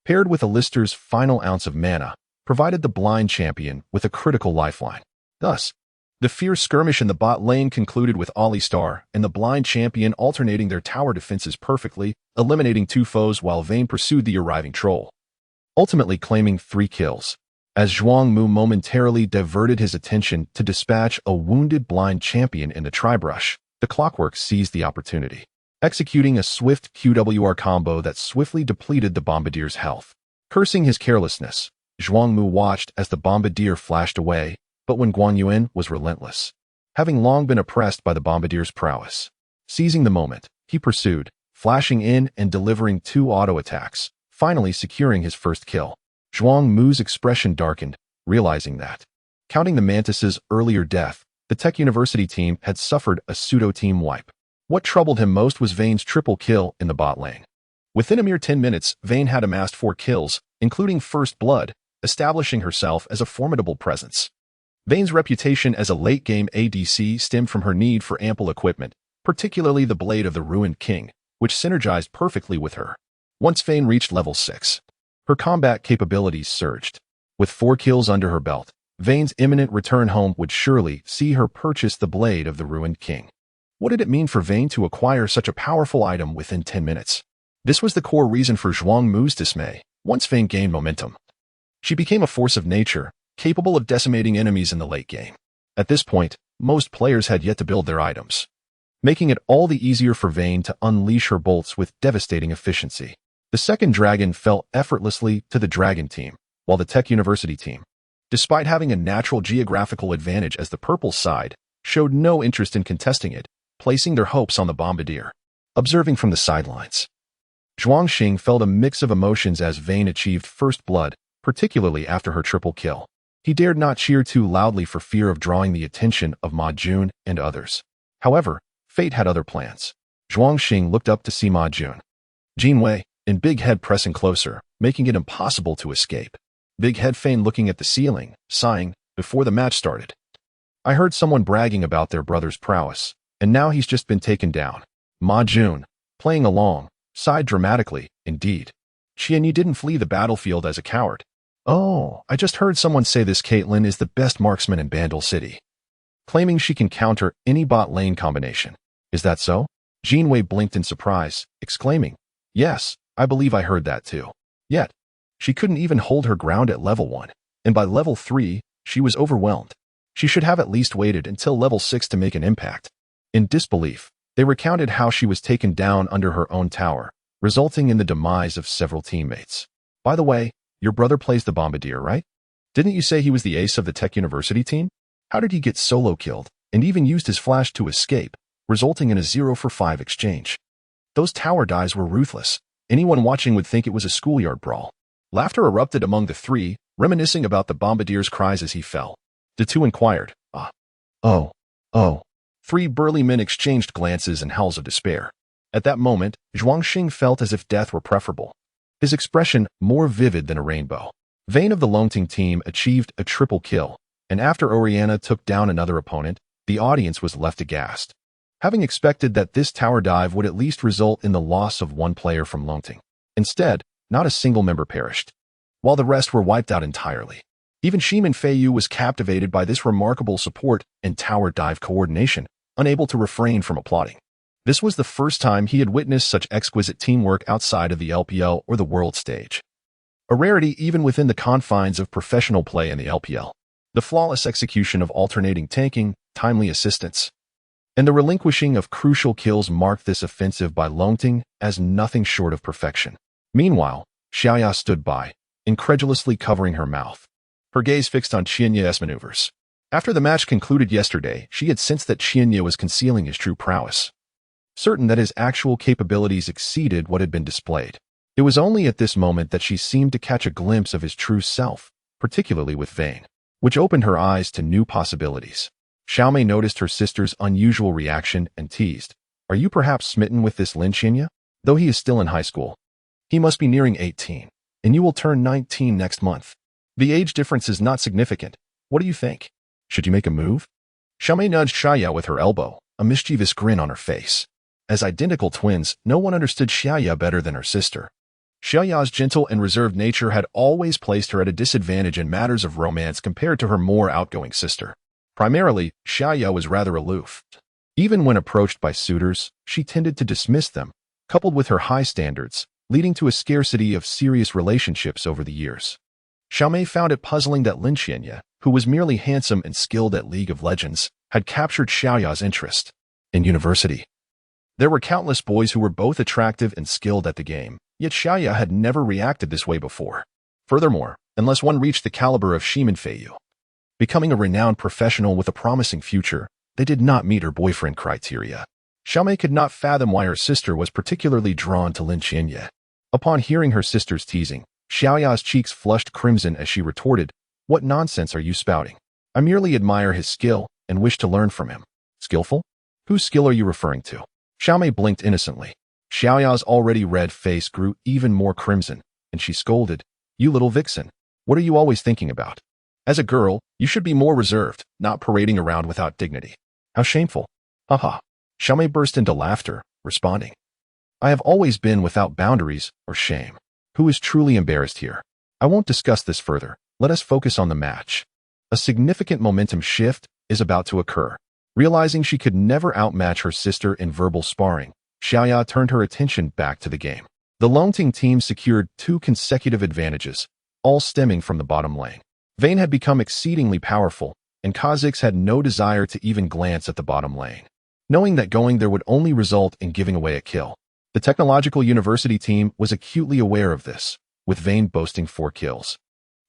paired with Alistar's final ounce of mana, provided the blind champion with a critical lifeline. Thus, the fierce skirmish in the bot lane concluded with Alistar and the blind champion alternating their tower defenses perfectly, eliminating 2 foes while Vayne pursued the arriving troll, ultimately claiming 3 kills. As Zhuangmu momentarily diverted his attention to dispatch a wounded blind champion in the tri-brush, the clockwork seized the opportunity, executing a swift QWR combo that swiftly depleted the Bombardier's health. Cursing his carelessness, Zhuangmu watched as the Bombardier flashed away, but when Guan Yuan was relentless, having long been oppressed by the Bombardier's prowess. Seizing the moment, he pursued, flashing in and delivering 2 auto attacks, finally securing his first kill. Zhuangmu's expression darkened, realizing that, counting the Mantis's earlier death, the Tech University team had suffered a pseudo-team wipe. What troubled him most was Vayne's triple kill in the bot lane. Within a mere 10 minutes, Vayne had amassed 4 kills, including first blood, establishing herself as a formidable presence. Vayne's reputation as a late-game ADC stemmed from her need for ample equipment, particularly the Blade of the Ruined King, which synergized perfectly with her. Once Vayne reached level 6, her combat capabilities surged. With 4 kills under her belt, Vayne's imminent return home would surely see her purchase the Blade of the Ruined King. What did it mean for Vayne to acquire such a powerful item within 10 minutes? This was the core reason for Zhuangmu's dismay. Once Vayne gained momentum, she became a force of nature, capable of decimating enemies in the late game. At this point, most players had yet to build their items, making it all the easier for Vayne to unleash her bolts with devastating efficiency. The second dragon fell effortlessly to the Dragon team, while the Tech University team, despite having a natural geographical advantage as the purple side, showed no interest in contesting it, placing their hopes on the bombardier. Observing from the sidelines, Zhuangxing felt a mix of emotions as Vayne achieved first blood, particularly after her triple kill. He dared not cheer too loudly for fear of drawing the attention of Ma Jun and others. However, fate had other plans. Zhuangxing looked up to see Ma Jun, Jin Wei, and Big Head pressing closer, making it impossible to escape. Big Head feigned looking at the ceiling, sighing, before the match started. I heard someone bragging about their brother's prowess, and now he's just been taken down. Ma Jun, playing along, sighed dramatically. Indeed. Qianyi didn't flee the battlefield as a coward. Oh, I just heard someone say this Caitlyn is the best marksman in Bandle City, claiming she can counter any bot lane combination. Is that so? Jin Wei blinked in surprise, exclaiming, yes, I believe I heard that too. Yet, she couldn't even hold her ground at level 1, and by level 3, she was overwhelmed. She should have at least waited until level 6 to make an impact. In disbelief, they recounted how she was taken down under her own tower, resulting in the demise of several teammates. By the way, your brother plays the bombardier, right? Didn't you say he was the ace of the Tech University team? How did he get solo killed, and even used his flash to escape, resulting in a 0-for-5 exchange? Those tower dives were ruthless. Anyone watching would think it was a schoolyard brawl. Laughter erupted among the three, reminiscing about the bombardier's cries as he fell. The two inquired, oh. Three burly men exchanged glances and howls of despair. At that moment, Zhuangxing felt as if death were preferable, his expression more vivid than a rainbow. Vayne of the Longting team achieved a triple kill, and after Oriana took down another opponent, the audience was left aghast, having expected that this tower dive would at least result in the loss of one player from Longting. Instead, not a single member perished, while the rest were wiped out entirely. Even Shimin Feiyu was captivated by this remarkable support and tower dive coordination, unable to refrain from applauding. This was the first time he had witnessed such exquisite teamwork outside of the LPL or the world stage, a rarity even within the confines of professional play in the LPL. The flawless execution of alternating tanking, timely assistance, and the relinquishing of crucial kills marked this offensive by Longting as nothing short of perfection. Meanwhile, Huaxia stood by, incredulously covering her mouth, her gaze fixed on Qianyi's maneuvers. After the match concluded yesterday, she had sensed that Qianyi was concealing his true prowess, certain that his actual capabilities exceeded what had been displayed. It was only at this moment that she seemed to catch a glimpse of his true self, particularly with Vayne, which opened her eyes to new possibilities. Xiaomei noticed her sister's unusual reaction and teased, "Are you perhaps smitten with this Lin Qianyi? Though he is still in high school, he must be nearing 18, and you will turn 19 next month. The age difference is not significant. What do you think? Should you make a move?" Xiaomei nudged Huaxia with her elbow, a mischievous grin on her face. As identical twins, no one understood Huaxia better than her sister. Huaxia's gentle and reserved nature had always placed her at a disadvantage in matters of romance compared to her more outgoing sister. Primarily, Huaxia was rather aloof. Even when approached by suitors, she tended to dismiss them, coupled with her high standards, leading to a scarcity of serious relationships over the years. Xiaomei found it puzzling that Lin Qianyi, who was merely handsome and skilled at League of Legends, had captured Huaxia's interest. In university, there were countless boys who were both attractive and skilled at the game, yet Huaxia had never reacted this way before. Furthermore, unless one reached the caliber of Shimin Feiyu, becoming a renowned professional with a promising future, they did not meet her boyfriend criteria. Xiaomei could not fathom why her sister was particularly drawn to Lin Qianyi. Upon hearing her sister's teasing, Xiaoya's cheeks flushed crimson as she retorted, "What nonsense are you spouting? I merely admire his skill and wish to learn from him." Skillful? Whose skill are you referring to? Xiaomei blinked innocently. Xiaoya's already red face grew even more crimson, and she scolded, "You little vixen, what are you always thinking about? As a girl, you should be more reserved, not parading around without dignity. How shameful." Haha. Xiaomei burst into laughter, responding, "I have always been without boundaries or shame. Who is truly embarrassed here? I won't discuss this further. Let us focus on the match." A significant momentum shift is about to occur. Realizing she could never outmatch her sister in verbal sparring, Huaxia turned her attention back to the game. The Longting team secured 2 consecutive advantages, all stemming from the bottom lane. Vayne had become exceedingly powerful, and Kha'Zix had no desire to even glance at the bottom lane, knowing that going there would only result in giving away a kill. The Technological University team was acutely aware of this, with Vayne boasting 4 kills.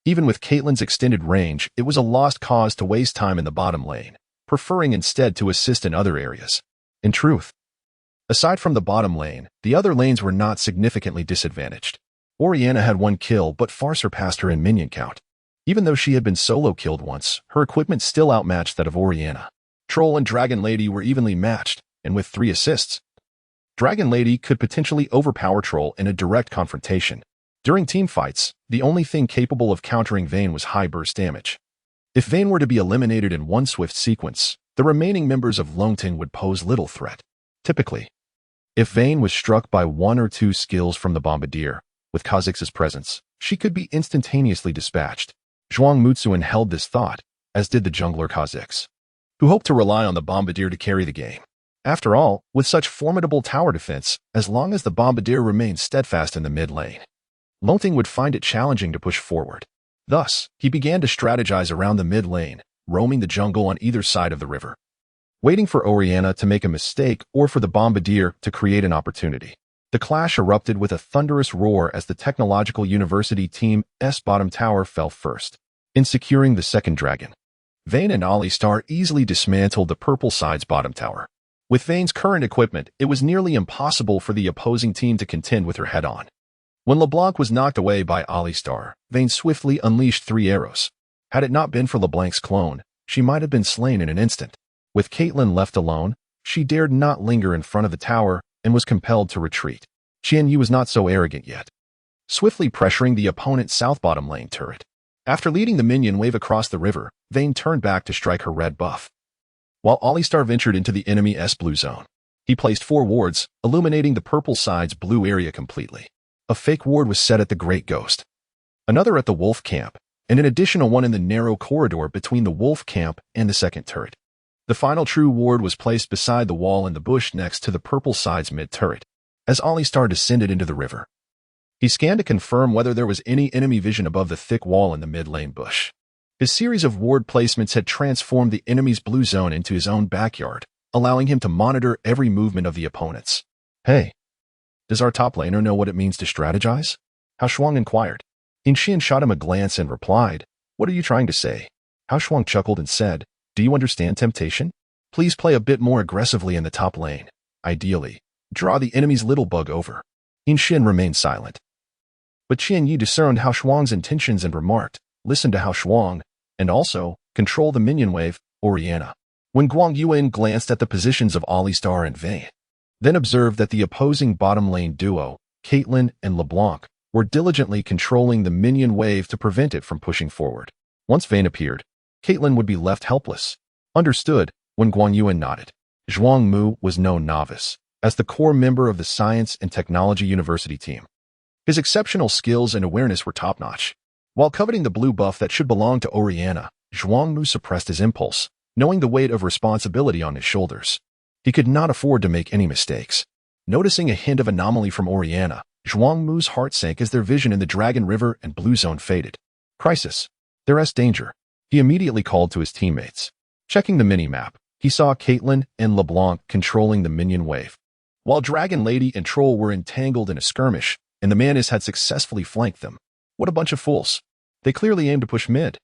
Even with Caitlyn's extended range, it was a lost cause to waste time in the bottom lane, preferring instead to assist in other areas. In truth, aside from the bottom lane, the other lanes were not significantly disadvantaged. Oriana had 1 kill but far surpassed her in minion count. Even though she had been solo killed once, her equipment still outmatched that of Oriana. Troll and Dragon Lady were evenly matched, and with 3 assists, Dragon Lady could potentially overpower Troll in a direct confrontation. During teamfights, the only thing capable of countering Vayne was high burst damage. If Vayne were to be eliminated in one swift sequence, the remaining members of Longting would pose little threat. Typically, if Vayne was struck by 1 or 2 skills from the Bombardier, with Kha'Zix's presence, she could be instantaneously dispatched. Zhuang Mutsuan held this thought, as did the jungler Kha'Zix, who hoped to rely on the Bombardier to carry the game. After all, with such formidable tower defense, as long as the Bombardier remained steadfast in the mid lane, Longting would find it challenging to push forward. Thus, he began to strategize around the mid lane, roaming the jungle on either side of the river, waiting for Oriana to make a mistake or for the Bombardier to create an opportunity. The clash erupted with a thunderous roar as the Technological University Team's bottom tower fell first. In securing the second dragon, Vayne and Alistar easily dismantled the purple side's bottom tower. With Vayne's current equipment, it was nearly impossible for the opposing team to contend with her head-on. When LeBlanc was knocked away by Alistar, Vayne swiftly unleashed 3 arrows. Had it not been for LeBlanc's clone, she might have been slain in an instant. With Caitlyn left alone, she dared not linger in front of the tower and was compelled to retreat. Qianyu was not so arrogant yet, swiftly pressuring the opponent's south bottom lane turret. After leading the minion wave across the river, Vayne turned back to strike her red buff, while Alistar ventured into the enemy's blue zone. He placed 4 wards, illuminating the purple side's blue area completely. A fake ward was set at the Great Ghost, another at the Wolf Camp, and an additional one in the narrow corridor between the Wolf Camp and the second turret. The final true ward was placed beside the wall in the bush next to the purple side's mid-turret. As Alistar descended into the river, he scanned to confirm whether there was any enemy vision above the thick wall in the mid-lane bush. His series of ward placements had transformed the enemy's blue zone into his own backyard, allowing him to monitor every movement of the opponents. "Hey, does our top laner know what it means to strategize?" Hao Shuang inquired. Yin shot him a glance and replied, "What are you trying to say?" Hao Shuang chuckled and said, "Do you understand temptation? Please play a bit more aggressively in the top lane. Ideally, draw the enemy's little bug over." Yin remained silent. But Qianyu discerned Hao Shuang's intentions and remarked, "Listen to Hao Shuang, and also, control the minion wave, Oriana." When Guang Yuan glanced at the positions of Alistar and Vayne, then observed that the opposing bottom lane duo, Caitlyn and LeBlanc, were diligently controlling the minion wave to prevent it from pushing forward. Once Vayne appeared, Caitlyn would be left helpless. Understood, when Guang Yuan nodded. Zhuang Mu was no novice, as the core member of the Science and Technology University team. His exceptional skills and awareness were top-notch. While coveting the blue buff that should belong to Oriana, Zhuang Mu suppressed his impulse, knowing the weight of responsibility on his shoulders. He could not afford to make any mistakes. Noticing a hint of anomaly from Oriana, Zhuang Mu's heart sank as their vision in the Dragon River and Blue Zone faded. "Crisis. There's danger." He immediately called to his teammates. Checking the mini-map, he saw Caitlyn and LeBlanc controlling the minion wave, while Dragon Lady and Troll were entangled in a skirmish, and the Manis had successfully flanked them. What a bunch of fools. They clearly aimed to push mid.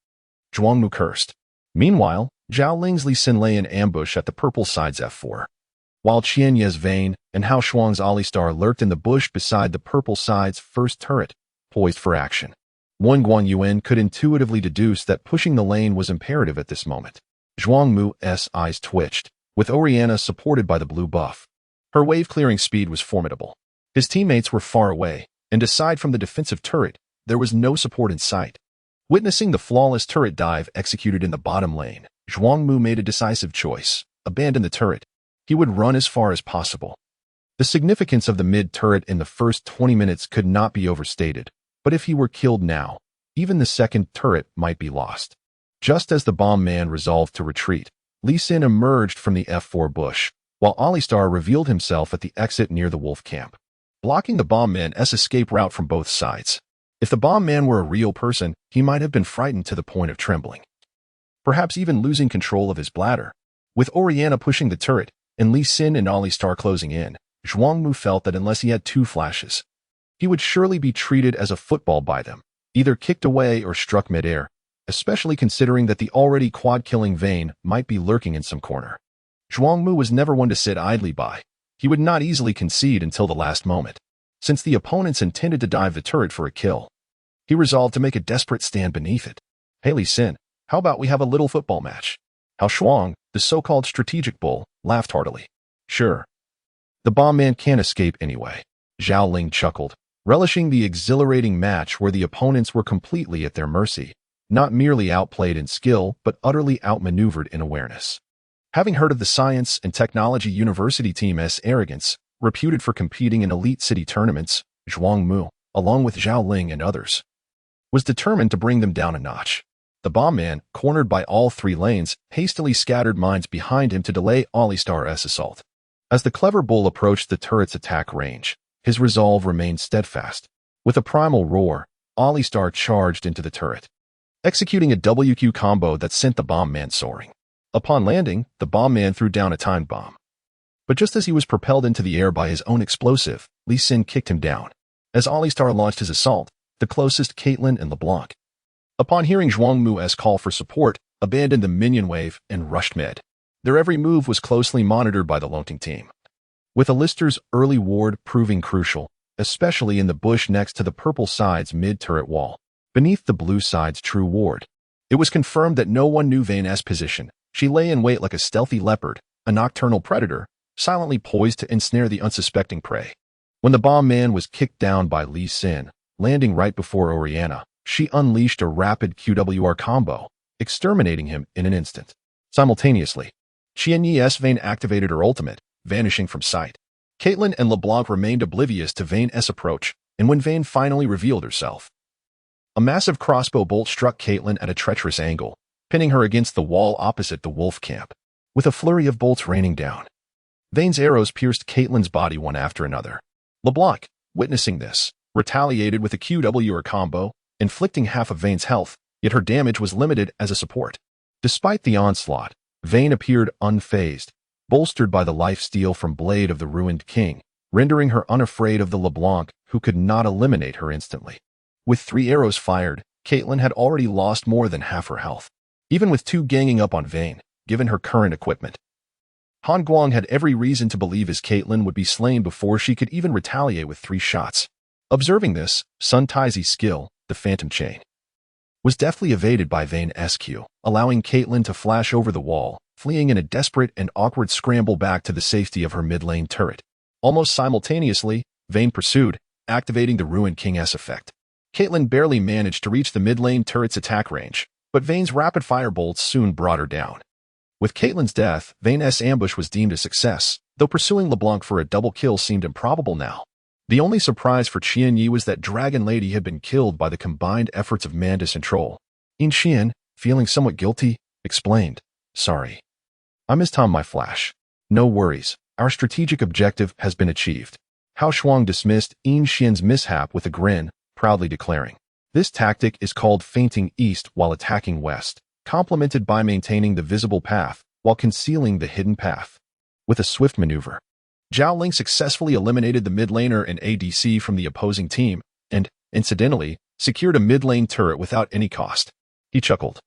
Zhuang Mu cursed. Meanwhile, Zhao Ling's Lee Sin lay in ambush at the purple side's F4, while Qianye's Vayne and Hao Shuang's Alistar lurked in the bush beside the purple side's first turret, poised for action. Guang Yuan could intuitively deduce that pushing the lane was imperative at this moment. Zhuang Mu's eyes twitched, with Oriana supported by the blue buff. Her wave-clearing speed was formidable. His teammates were far away, and aside from the defensive turret, there was no support in sight. Witnessing the flawless turret dive executed in the bottom lane, Zhuang Mu made a decisive choice: abandon the turret. He would run as far as possible. The significance of the mid-turret in the first 20 minutes could not be overstated, but if he were killed now, even the second turret might be lost. Just as the bomb man resolved to retreat, Lee Sin emerged from the F4 bush, while Alistar revealed himself at the exit near the wolf camp, blocking the bomb man's escape route from both sides. If the bomb man were a real person, he might have been frightened to the point of trembling, perhaps even losing control of his bladder. With Oriana pushing the turret, and Lee Sin and Alistar closing in, Zhuang Mu felt that unless he had 2 flashes, he would surely be treated as a football by them. either kicked away or struck midair, especially considering that the already quad-killing Vayne might be lurking in some corner. Zhuangmu was never one to sit idly by. He would not easily concede until the last moment. Since the opponents intended to dive the turret for a kill, he resolved to make a desperate stand beneath it. "Hey Li Xin, how about we have a little football match?" Hao Shuang, the so-called strategic bull, laughed heartily. "Sure. The bomb man can't escape anyway." Zhao Ling chuckled, relishing the exhilarating match where the opponents were completely at their mercy, not merely outplayed in skill, but utterly outmaneuvered in awareness. Having heard of the Science and Technology University team's arrogance, reputed for competing in elite city tournaments, Zhuangmu, along with Zhao Ling and others, was determined to bring them down a notch. The bomb man, cornered by all three lanes, hastily scattered mines behind him to delay Alistar's assault. As the clever bull approached the turret's attack range, his resolve remained steadfast. With a primal roar, Alistar charged into the turret, executing a WQ combo that sent the bomb man soaring. Upon landing, the bomb man threw down a timed bomb. But just as he was propelled into the air by his own explosive, Li Xin kicked him down. As Alistar launched his assault, the closest Caitlin and LeBlanc, upon hearing Zhuangmu's call for support, abandoned the minion wave and rushed mid. Their every move was closely monitored by the Longting team, with Alistair's early ward proving crucial, especially in the bush next to the purple side's mid-turret wall, beneath the blue side's true ward. It was confirmed that no one knew Vayne's position. She lay in wait like a stealthy leopard, a nocturnal predator, silently poised to ensnare the unsuspecting prey. When the bomb man was kicked down by Li Xin, landing right before Oriana, she unleashed a rapid QWR combo, exterminating him in an instant. Simultaneously, Qian Yi's Vayne activated her ultimate, vanishing from sight. Caitlin and LeBlanc remained oblivious to Vayne's approach, and when Vayne finally revealed herself, a massive crossbow bolt struck Caitlin at a treacherous angle, pinning her against the wall opposite the wolf camp. With a flurry of bolts raining down, Vayne's arrows pierced Caitlin's body one after another. LeBlanc, witnessing this, retaliated with a QWR combo, inflicting half of Vayne's health, yet her damage was limited as a support. Despite the onslaught, Vayne appeared unfazed, bolstered by the lifesteal from Blade of the Ruined King, rendering her unafraid of the LeBlanc, who could not eliminate her instantly. With 3 arrows fired, Caitlin had already lost more than half her health, even with 2 ganging up on Vayne, given her current equipment. Han Guang had every reason to believe his Caitlin would be slain before she could even retaliate with 3 shots. Observing this, Sun Taizi's skill, the Phantom Chain, was deftly evaded by Vayne's Q, allowing Caitlin to flash over the wall, fleeing in a desperate and awkward scramble back to the safety of her mid-lane turret. Almost simultaneously, Vayne pursued, activating the Ruined King's effect. Caitlin barely managed to reach the mid-lane turret's attack range, but Vayne's rapid-fire bolts soon brought her down. With Caitlin's death, Vayne's ambush was deemed a success, though pursuing LeBlanc for a double kill seemed improbable now. The only surprise for Qian Yi was that Dragon Lady had been killed by the combined efforts of Mantis and Troll. In Qian, feeling somewhat guilty, explained, "Sorry. I mistimed my flash. No worries, our strategic objective has been achieved." Hao Shuang dismissed In Xian's mishap with a grin, proudly declaring, "This tactic is called feinting east while attacking west, complemented by maintaining the visible path while concealing the hidden path." With a swift maneuver, Zhao Ling successfully eliminated the mid laner and ADC from the opposing team and, incidentally, secured a mid-lane turret without any cost. He chuckled,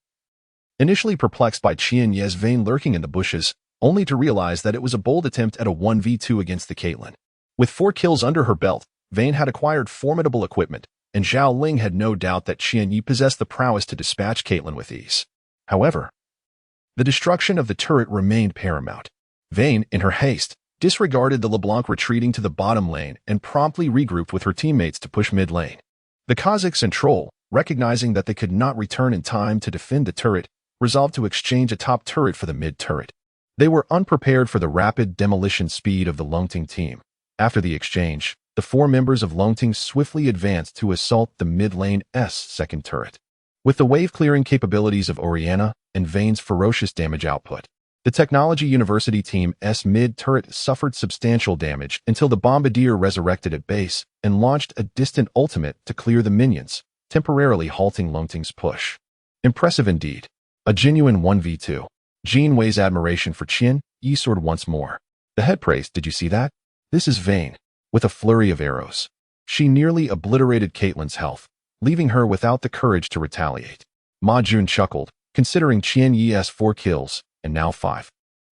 initially perplexed by Qian Yi's Vayne lurking in the bushes, only to realize that it was a bold attempt at a 1v2 against the Caitlin. With 4 kills under her belt, Vayne had acquired formidable equipment, and Zhao Ling had no doubt that Qian Yi possessed the prowess to dispatch Caitlin with ease. However, the destruction of the turret remained paramount. Vayne, in her haste, disregarded the LeBlanc retreating to the bottom lane and promptly regrouped with her teammates to push mid lane. The Kazakhs and Troll, recognizing that they could not return in time to defend the turret, resolved to exchange a top turret for the mid turret. They were unprepared for the rapid demolition speed of the Longting team. After the exchange, the 4 members of Longting swiftly advanced to assault the mid lane's second turret. With the wave-clearing capabilities of Oriana and Vayne's ferocious damage output, the Technology University team's mid-turret suffered substantial damage until the Bombardier resurrected at base and launched a distant ultimate to clear the minions, temporarily halting Longting's push. Impressive indeed. A genuine 1v2. Jean Wei's admiration for Qian Yi soared once more. The head praised, "Did you see that? This is Vayne." With a flurry of arrows, she nearly obliterated Caitlin's health, leaving her without the courage to retaliate. Ma Jun chuckled, considering Qian Yi's 4 kills, and now 5.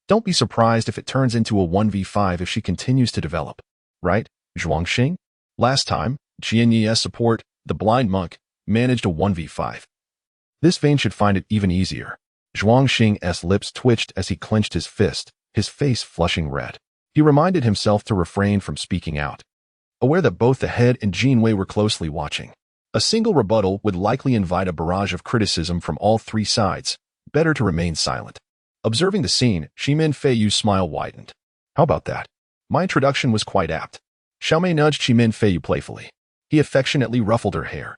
Don't be surprised if it turns into a 1v5 if she continues to develop. Right, Zhuangxing? Last time, Qian Yi's support, the blind monk, managed a 1v5. This vein should find it even easier. Zhuangxing's lips twitched as he clenched his fist, his face flushing red. He reminded himself to refrain from speaking out, aware that both the head and Jinwei were closely watching. A single rebuttal would likely invite a barrage of criticism from all 3 sides. Better to remain silent. Observing the scene, Shimin Feiyu's smile widened. How about that? My introduction was quite apt. Xiaomei nudged Shimin Feiyu playfully. He affectionately ruffled her hair.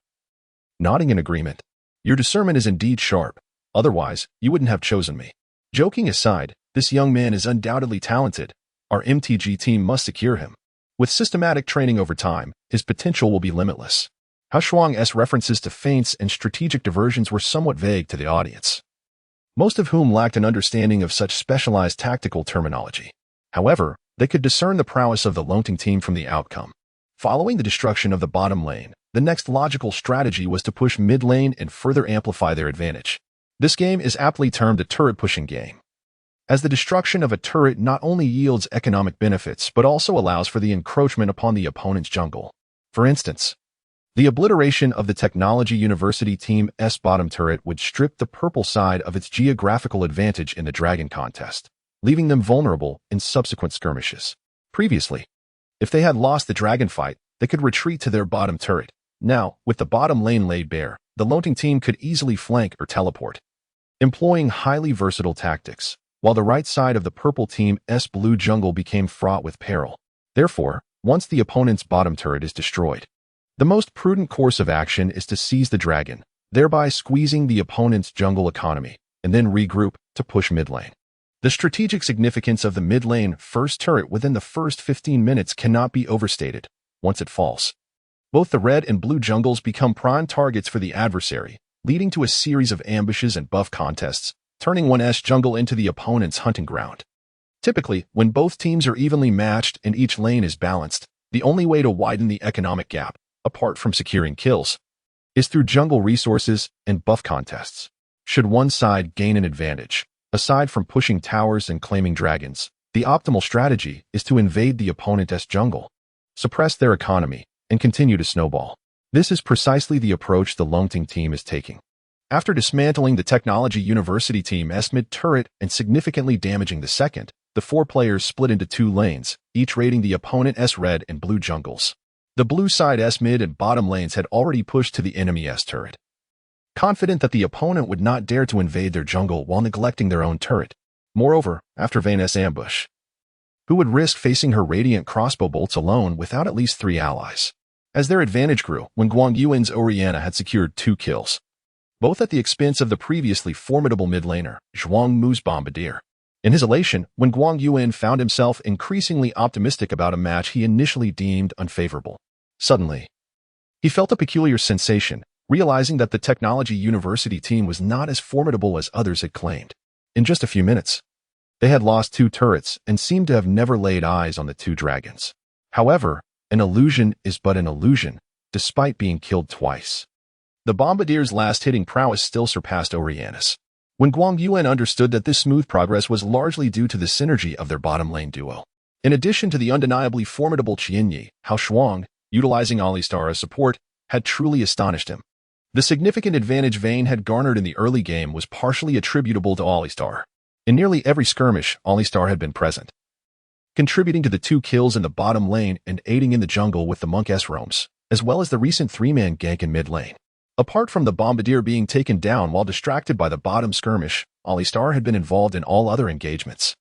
Nodding in agreement. Your discernment is indeed sharp. Otherwise, you wouldn't have chosen me. Joking aside, this young man is undoubtedly talented. Our MTG team must secure him. With systematic training over time, his potential will be limitless. Hao Shuang's references to feints and strategic diversions were somewhat vague to the audience, most of whom lacked an understanding of such specialized tactical terminology. However, they could discern the prowess of the Longting team from the outcome. Following the destruction of the bottom lane, the next logical strategy was to push mid lane and further amplify their advantage. This game is aptly termed a turret-pushing game, as the destruction of a turret not only yields economic benefits but also allows for the encroachment upon the opponent's jungle. For instance, the obliteration of the Technology University Team's bottom turret would strip the purple side of its geographical advantage in the dragon contest, leaving them vulnerable in subsequent skirmishes. Previously, if they had lost the dragon fight, they could retreat to their bottom turret. Now, with the bottom lane laid bare, the Longting team could easily flank or teleport, employing highly versatile tactics, while the right side of the purple team's blue jungle became fraught with peril. Therefore, once the opponent's bottom turret is destroyed, the most prudent course of action is to seize the dragon, thereby squeezing the opponent's jungle economy, and then regroup to push mid lane. The strategic significance of the mid lane first turret within the first 15 minutes cannot be overstated. Once it falls, both the red and blue jungles become prime targets for the adversary, leading to a series of ambushes and buff contests, turning one's jungle into the opponent's hunting ground. Typically, when both teams are evenly matched and each lane is balanced, the only way to widen the economic gap, apart from securing kills, is through jungle resources and buff contests. Should one side gain an advantage, aside from pushing towers and claiming dragons, the optimal strategy is to invade the opponent's jungle, suppress their economy, and continue to snowball. This is precisely the approach the Longting team is taking. After dismantling the Technology University team's mid-turret and significantly damaging the second, the 4 players split into 2 lanes, each raiding the opponent's red and blue jungles. The blue side's mid and bottom lanes had already pushed to the enemy's turret, confident that the opponent would not dare to invade their jungle while neglecting their own turret. Moreover, after Vayne's ambush, who would risk facing her radiant crossbow bolts alone without at least 3 allies? As their advantage grew, when Guang Yuan's Oriana had secured 2 kills, both at the expense of the previously formidable mid-laner, Zhuang Mu's Bombardier. In his elation, when Guang Yuan found himself increasingly optimistic about a match he initially deemed unfavorable, suddenly, he felt a peculiar sensation, realizing that the Technology University team was not as formidable as others had claimed. In just a few minutes, they had lost 2 turrets and seemed to have never laid eyes on the 2 dragons. However, an illusion is but an illusion, despite being killed twice. The Bombardier's last hitting prowess still surpassed Oriana's. When Guang Yuan understood that this smooth progress was largely due to the synergy of their bottom lane duo, in addition to the undeniably formidable Qianyi, Hao Shuang, utilizing Alistar as support, had truly astonished him. The significant advantage Vayne had garnered in the early game was partially attributable to Alistar. In nearly every skirmish, Alistar had been present, contributing to the 2 kills in the bottom lane and aiding in the jungle with the monk's roams, as well as the recent 3-man gank in mid lane. Apart from the Bombardier being taken down while distracted by the bottom skirmish, Alistar had been involved in all other engagements.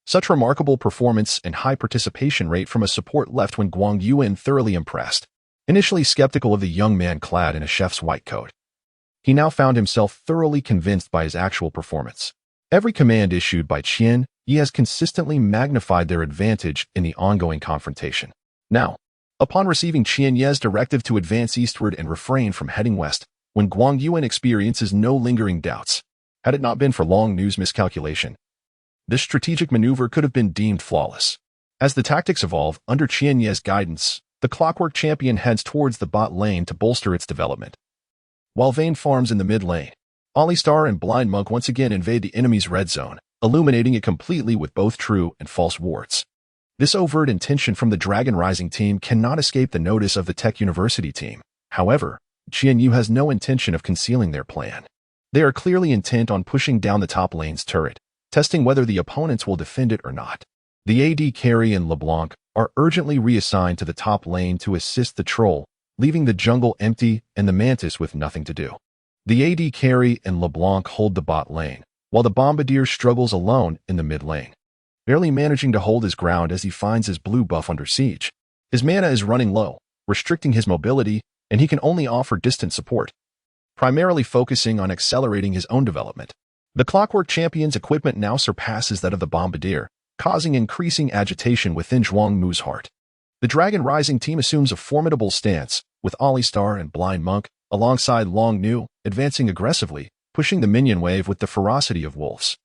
Such remarkable performance and high participation rate from a support left when Guang Yuan thoroughly impressed. Initially skeptical of the young man clad in a chef's white coat, he now found himself thoroughly convinced by his actual performance. Every command issued by Qian Yi has consistently magnified their advantage in the ongoing confrontation. Now, upon receiving Qian Yi's directive to advance eastward and refrain from heading west, when Guang Yuan experiences no lingering doubts, had it not been for Long Nu's miscalculation, this strategic maneuver could have been deemed flawless. As the tactics evolve under Qian Yi's guidance, the Clockwork Champion heads towards the bot lane to bolster its development. while Vayne farms in the mid lane. Alistar and Blind Monk once again invade the enemy's red zone, illuminating it completely with both true and false wards. This overt intention from the Dragon Rising team cannot escape the notice of the Tech University team. However, Qianyu has no intention of concealing their plan. They are clearly intent on pushing down the top lane's turret, testing whether the opponents will defend it or not. The AD carry and LeBlanc are urgently reassigned to the top lane to assist the troll, leaving the jungle empty and the Mantis with nothing to do. The AD carry and LeBlanc hold the bot lane, while the Bombardier struggles alone in the mid lane, barely managing to hold his ground as he finds his blue buff under siege. His mana is running low, restricting his mobility, and he can only offer distant support, primarily focusing on accelerating his own development. The Clockwork Champion's equipment now surpasses that of the Bombardier, causing increasing agitation within Zhuang Mu's heart. The Dragon Rising team assumes a formidable stance, with Alistar and Blind Monk, alongside Long Nu, advancing aggressively, pushing the minion wave with the ferocity of wolves.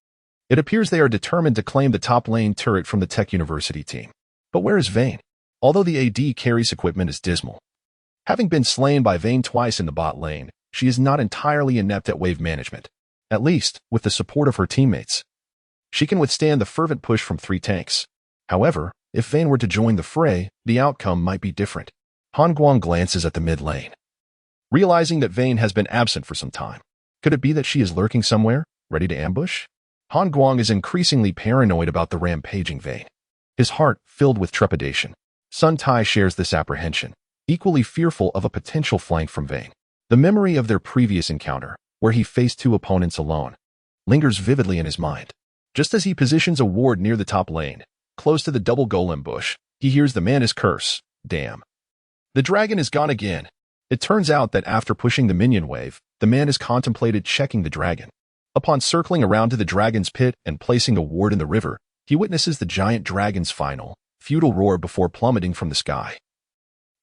It appears they are determined to claim the top lane turret from the Tech University team. But where is Vayne? Although the AD carries equipment is dismal. Having been slain by Vayne twice in the bot lane, she is not entirely inept at wave management, at least with the support of her teammates. She can withstand the fervent push from 3 tanks. However, if Vayne were to join the fray, the outcome might be different. Han Guang glances at the mid lane, realizing that Vayne has been absent for some time. Could it be that she is lurking somewhere, ready to ambush? Han Guang is increasingly paranoid about the rampaging Vayne, his heart filled with trepidation. Sun Tai shares this apprehension, equally fearful of a potential flank from Vayne. The memory of their previous encounter, where he faced 2 opponents alone, lingers vividly in his mind. Just as he positions a ward near the top lane, close to the double golem bush, he hears the Mantis curse, "Damn. The dragon is gone again." It turns out that after pushing the minion wave, the Mantis contemplated checking the dragon. Upon circling around to the dragon's pit and placing a ward in the river, he witnesses the giant dragon's final, futile roar before plummeting from the sky.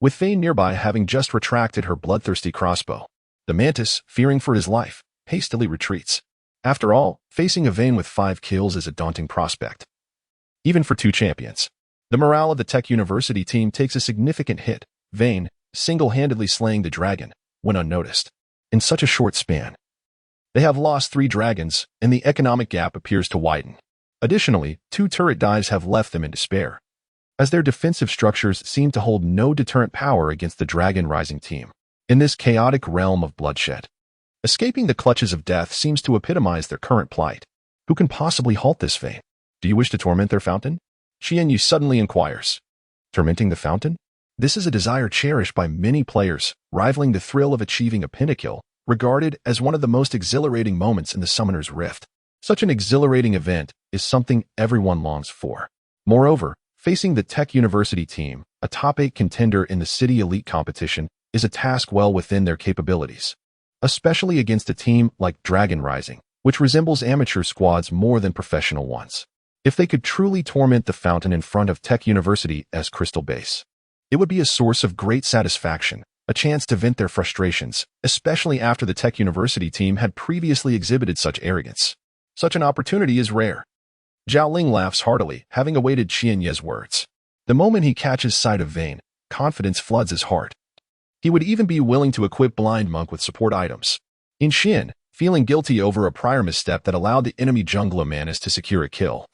With Vayne nearby having just retracted her bloodthirsty crossbow, the Mantis, fearing for his life, hastily retreats. After all, facing a Vayne with 5 kills is a daunting prospect, even for 2 champions. The morale of the Tech University team takes a significant hit, Vayne single-handedly slaying the dragon, when unnoticed. In such a short span, they have lost 3 dragons, and the economic gap appears to widen. Additionally, 2 turret dives have left them in despair, as their defensive structures seem to hold no deterrent power against the Dragon Rising team. In this chaotic realm of bloodshed, escaping the clutches of death seems to epitomize their current plight. Who can possibly halt this Vayne? Do you wish to torment their fountain? Qianyu suddenly inquires. Tormenting the fountain? This is a desire cherished by many players, rivaling the thrill of achieving a pinnacle, regarded as one of the most exhilarating moments in the Summoner's Rift. Such an exhilarating event is something everyone longs for. Moreover, facing the Tech University team, a top 8 contender in the City Elite competition, is a task well within their capabilities, especially against a team like Dragon Rising, which resembles amateur squads more than professional ones. If they could truly torment the fountain in front of Tech University's crystal base, it would be a source of great satisfaction, a chance to vent their frustrations, especially after the Tech University team had previously exhibited such arrogance. Such an opportunity is rare. Zhao Ling laughs heartily, having awaited Qianyu's words. The moment he catches sight of Vayne, confidence floods his heart. He would even be willing to equip Blind Monk with support items. In Xin, feeling guilty over a prior misstep that allowed the enemy jungler Mantis to secure a kill,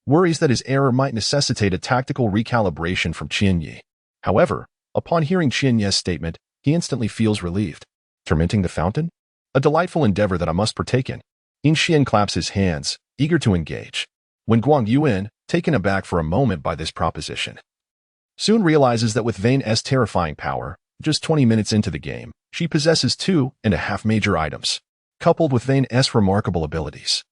worries that his error might necessitate a tactical recalibration from Qianyu. However, upon hearing Qianyu's statement, he instantly feels relieved. Tormenting the fountain? A delightful endeavor that I must partake in. In Xian claps his hands, eager to engage, when Guang Yuan, taken aback for a moment by this proposition, soon realizes that with Vayne's terrifying power, just 20 minutes into the game, she possesses 2.5 major items, coupled with Vayne's remarkable abilities.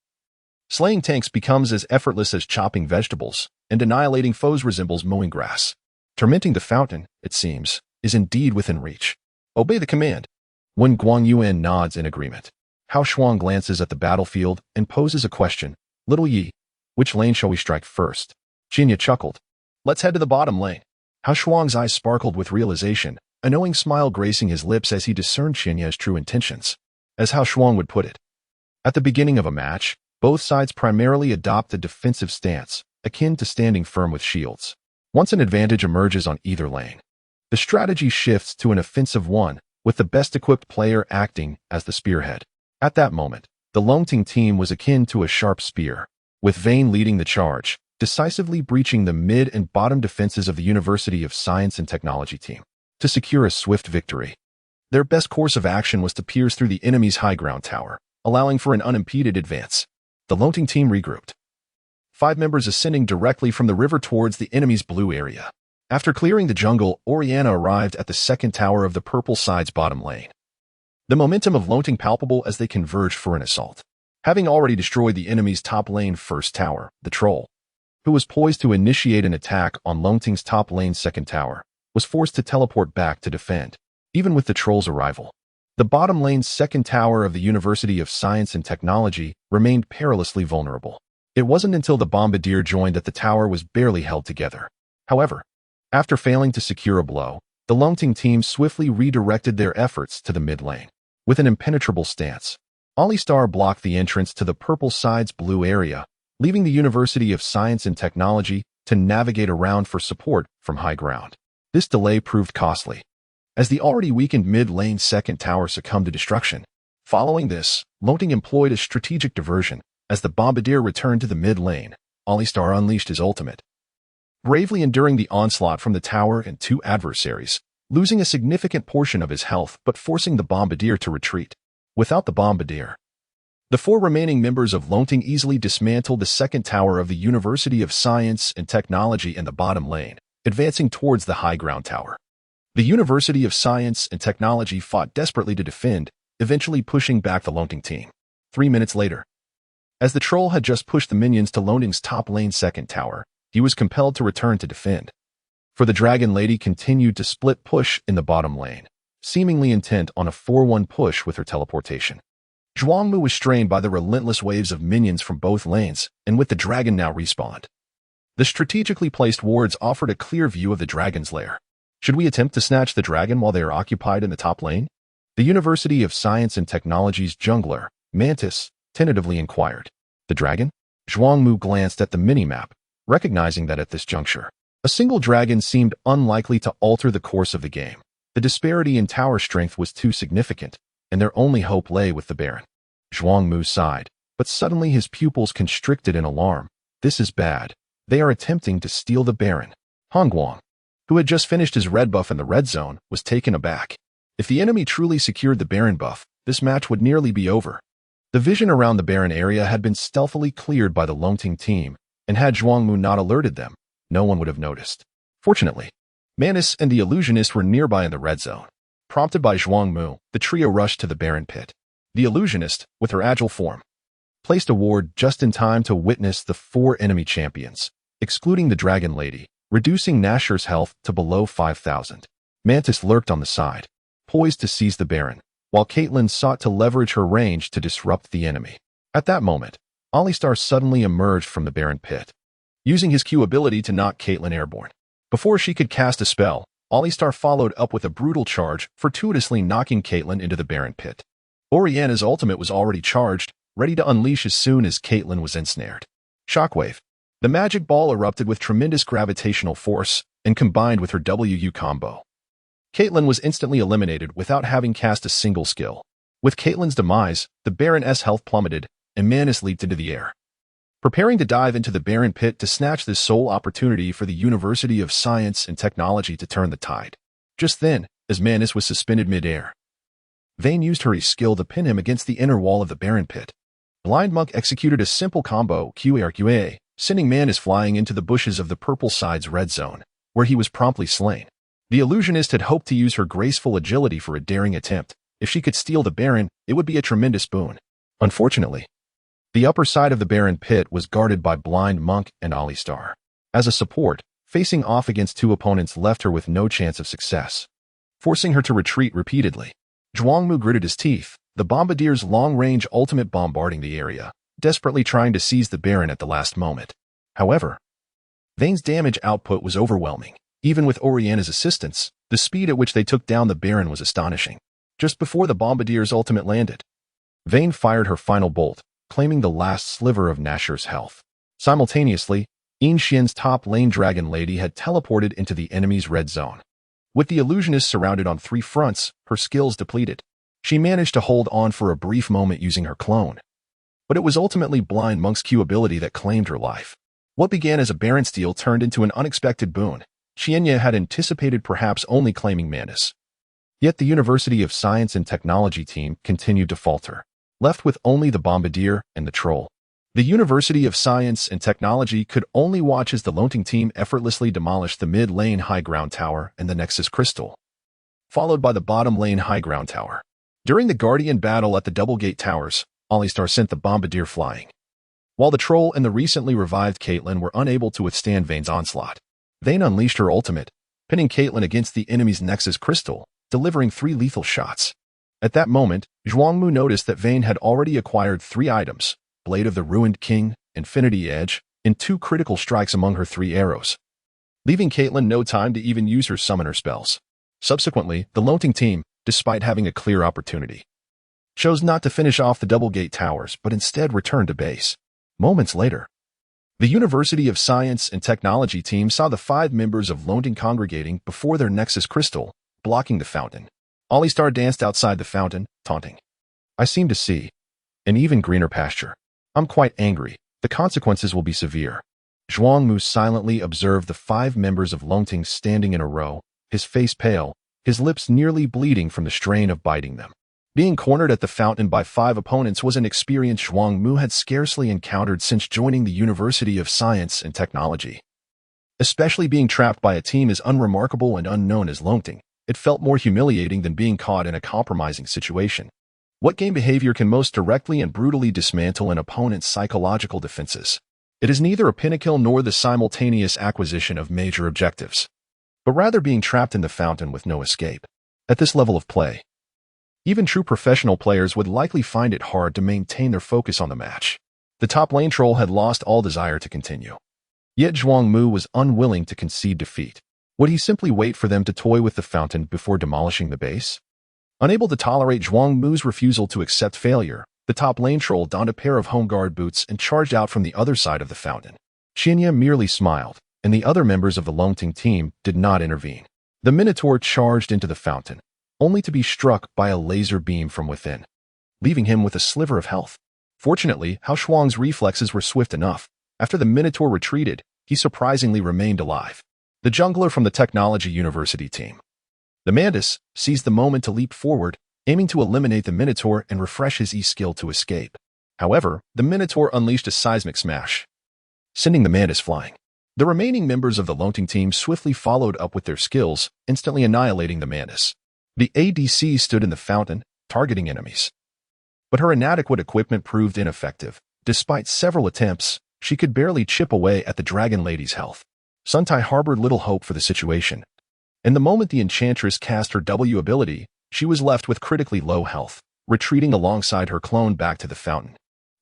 Slaying tanks becomes as effortless as chopping vegetables, and annihilating foes resembles mowing grass. Tormenting the fountain, it seems, is indeed within reach. Obey the command. When Guang Yuan nods in agreement, Hao Shuang glances at the battlefield and poses a question. Little Yi, which lane shall we strike first? Qianyu chuckled. Let's head to the bottom lane. Hao Shuang's eyes sparkled with realization, a knowing smile gracing his lips as he discerned Qianyu's true intentions. As Hao Shuang would put it, at the beginning of a match, both sides primarily adopt a defensive stance, akin to standing firm with shields. Once an advantage emerges on either lane, the strategy shifts to an offensive one, with the best-equipped player acting as the spearhead. At that moment, the Longting team was akin to a sharp spear, with Vane leading the charge, decisively breaching the mid and bottom defenses of the University of Science and Technology team to secure a swift victory. Their best course of action was to pierce through the enemy's high ground tower, allowing for an unimpeded advance. The Longting team regrouped, 5 members ascending directly from the river towards the enemy's blue area. After clearing the jungle, Oriana arrived at the second tower of the purple side's bottom lane. The momentum of Longting palpable as they converged for an assault. Having already destroyed the enemy's top lane first tower, the troll, who was poised to initiate an attack on Longting's top lane second tower, was forced to teleport back to defend. Even with the troll's arrival, the bottom lane's second tower of the University of Science and Technology remained perilously vulnerable. It wasn't until the bombardier joined that the tower was barely held together. However, after failing to secure a blow, the Longting team swiftly redirected their efforts to the mid lane. With an impenetrable stance, Alistar blocked the entrance to the purple side's blue area, leaving the University of Science and Technology to navigate around for support from high ground. This delay proved costly, as the already weakened mid-lane second tower succumbed to destruction. Following this, Longting employed a strategic diversion. As the bombardier returned to the mid-lane, Alistar unleashed his ultimate, bravely enduring the onslaught from the tower and 2 adversaries, losing a significant portion of his health but forcing the bombardier to retreat. Without the bombardier, the 4 remaining members of Longting easily dismantled the second tower of the University of Science and Technology in the bottom lane, advancing towards the high ground tower. The University of Science and Technology fought desperately to defend, eventually pushing back the Longting team. 3 minutes later, as the troll had just pushed the minions to Longting's top lane second tower, he was compelled to return to defend. For the Dragon Lady continued to split push in the bottom lane, seemingly intent on a 4-1 push with her teleportation. Zhuangmu was strained by the relentless waves of minions from both lanes, and with the dragon now respawned, the strategically placed wards offered a clear view of the dragon's lair. Should we attempt to snatch the dragon while they are occupied in the top lane? The University of Science and Technology's jungler, Mantis, tentatively inquired. The dragon? Zhuangmu glanced at the minimap, recognizing that at this juncture, a single dragon seemed unlikely to alter the course of the game. The disparity in tower strength was too significant, and their only hope lay with the Baron. Zhuangmu sighed, but suddenly his pupils constricted in alarm. This is bad. They are attempting to steal the Baron. Hongguang, who had just finished his red buff in the red zone, was taken aback. If the enemy truly secured the Baron buff, this match would nearly be over. The vision around the Baron area had been stealthily cleared by the Longting team, and had Zhuangmu not alerted them, no one would have noticed. Fortunately, Mantis and the illusionist were nearby in the red zone. Prompted by Zhuangmu, the trio rushed to the Baron pit. The illusionist, with her agile form, placed a ward just in time to witness the 4 enemy champions, excluding the Dragon Lady, reducing Nashor's health to below 5,000. Mantis lurked on the side, poised to seize the Baron, while Caitlyn sought to leverage her range to disrupt the enemy. At that moment, Alistar suddenly emerged from the Baron pit, using his Q ability to knock Caitlyn airborne. Before she could cast a spell, Alistar followed up with a brutal charge, fortuitously knocking Caitlyn into the Baron pit. Oriana's ultimate was already charged, ready to unleash as soon as Caitlyn was ensnared. Shockwave. The magic ball erupted with tremendous gravitational force and combined with her WU combo. Caitlyn was instantly eliminated without having cast a single skill. With Caitlyn's demise, the Baron's health plummeted, and Mantis leaped into the air, preparing to dive into the Baron pit to snatch this sole opportunity for the University of Science and Technology to turn the tide. Just then, as Mantis was suspended mid-air, Vane used her skill to pin him against the inner wall of the Baron pit. Blind Monk executed a simple combo QARQA, sending Mantis flying into the bushes of the purple side's red zone, where he was promptly slain. The illusionist had hoped to use her graceful agility for a daring attempt. If she could steal the Baron, it would be a tremendous boon. Unfortunately, the upper side of the Baron pit was guarded by Blind Monk and Alistar. As a support, facing off against 2 opponents left her with no chance of success, forcing her to retreat repeatedly. Zhuangmu gritted his teeth, the bombardier's long-range ultimate bombarding the area, desperately trying to seize the Baron at the last moment. However, Vane's damage output was overwhelming. Even with Oriana's assistance, the speed at which they took down the Baron was astonishing. Just before the bombardier's ultimate landed, Vane fired her final bolt, claiming the last sliver of Nashor's health. Simultaneously, Yin Xian's top lane Dragon Lady had teleported into the enemy's red zone. With the illusionist surrounded on 3 fronts, her skills depleted. She managed to hold on for a brief moment using her clone. But it was ultimately Blind Monk's Q ability that claimed her life. What began as a barren steal turned into an unexpected boon. Huaxia had anticipated perhaps only claiming Mantis. Yet the University of Science and Technology team continued to falter, left with only the Bombardier and the Troll. The University of Science and Technology could only watch as the Lonting team effortlessly demolished the mid-lane high ground tower and the Nexus Crystal, followed by the bottom lane high ground tower. During the Guardian battle at the Double Gate Towers, Alistar sent the Bombardier flying, while the Troll and the recently revived Caitlyn were unable to withstand Vayne's onslaught. Vayne unleashed her ultimate, pinning Caitlyn against the enemy's Nexus Crystal, delivering 3 lethal shots. At that moment, Zhuangmu noticed that Vayne had already acquired 3 items, Blade of the Ruined King, Infinity Edge, and 2 critical strikes among her 3 arrows, leaving Caitlyn no time to even use her summoner spells. Subsequently, the Lonting team, despite having a clear opportunity, chose not to finish off the Double Gate Towers but instead returned to base. Moments later, the University of Science and Technology team saw the 5 members of Lonting congregating before their Nexus Crystal, blocking the fountain. Alistar danced outside the fountain, taunting. "I seem to see an even greener pasture. I'm quite angry. The consequences will be severe." Zhuangmu silently observed the 5 members of Lonting standing in a row, his face pale, his lips nearly bleeding from the strain of biting them. Being cornered at the fountain by 5 opponents was an experience Zhuangmu had scarcely encountered since joining the University of Science and Technology. Especially being trapped by a team as unremarkable and unknown as Lonting, it felt more humiliating than being caught in a compromising situation. What game behavior can most directly and brutally dismantle an opponent's psychological defenses? It is neither a pinnacle nor the simultaneous acquisition of major objectives, but rather being trapped in the fountain with no escape. At this level of play, even true professional players would likely find it hard to maintain their focus on the match. The top lane troll had lost all desire to continue. Yet Zhuangmu was unwilling to concede defeat. Would he simply wait for them to toy with the fountain before demolishing the base? Unable to tolerate Zhuangmu's refusal to accept failure, the top lane troll donned a pair of home guard boots and charged out from the other side of the fountain. Huaxia merely smiled, and the other members of the Lonting team did not intervene. The Minotaur charged into the fountain, only to be struck by a laser beam from within, leaving him with a sliver of health. Fortunately, Hao Shuang's reflexes were swift enough. After the Minotaur retreated, he surprisingly remained alive. The jungler from the Technology University team, the Mantis, seized the moment to leap forward, aiming to eliminate the Minotaur and refresh his E-skill to escape. However, the Minotaur unleashed a seismic smash, sending the Mantis flying. The remaining members of the Lonting team swiftly followed up with their skills, instantly annihilating the Mantis. The ADC stood in the fountain, targeting enemies, but her inadequate equipment proved ineffective. Despite several attempts, she could barely chip away at the Dragon Lady's health. Suntai harbored little hope for the situation, and the moment the Enchantress cast her W ability, she was left with critically low health, retreating alongside her clone back to the fountain.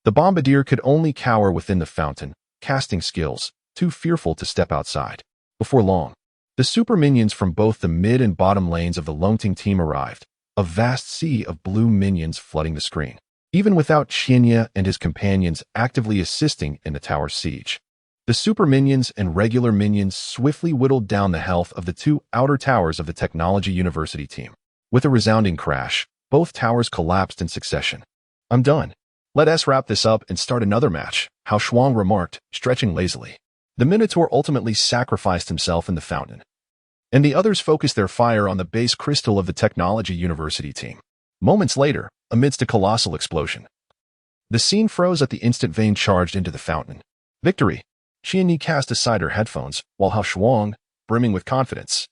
The Bombardier could only cower within the fountain, casting skills, too fearful to step outside. Before long, the super minions from both the mid and bottom lanes of the Lonting team arrived, a vast sea of blue minions flooding the screen, even without Huaxia and his companions actively assisting in the tower's siege. The super minions and regular minions swiftly whittled down the health of the 2 outer towers of the Technology University team. With a resounding crash, both towers collapsed in succession. "I'm done. Let us wrap this up and start another match," Hao Shuang remarked, stretching lazily. The Minotaur ultimately sacrificed himself in the fountain, and the others focused their fire on the base crystal of the Technology University team. Moments later, amidst a colossal explosion, the scene froze at the instant Vayne charged into the fountain. Victory! Huaxia cast aside her headphones, while Hao Shuang, brimming with confidence,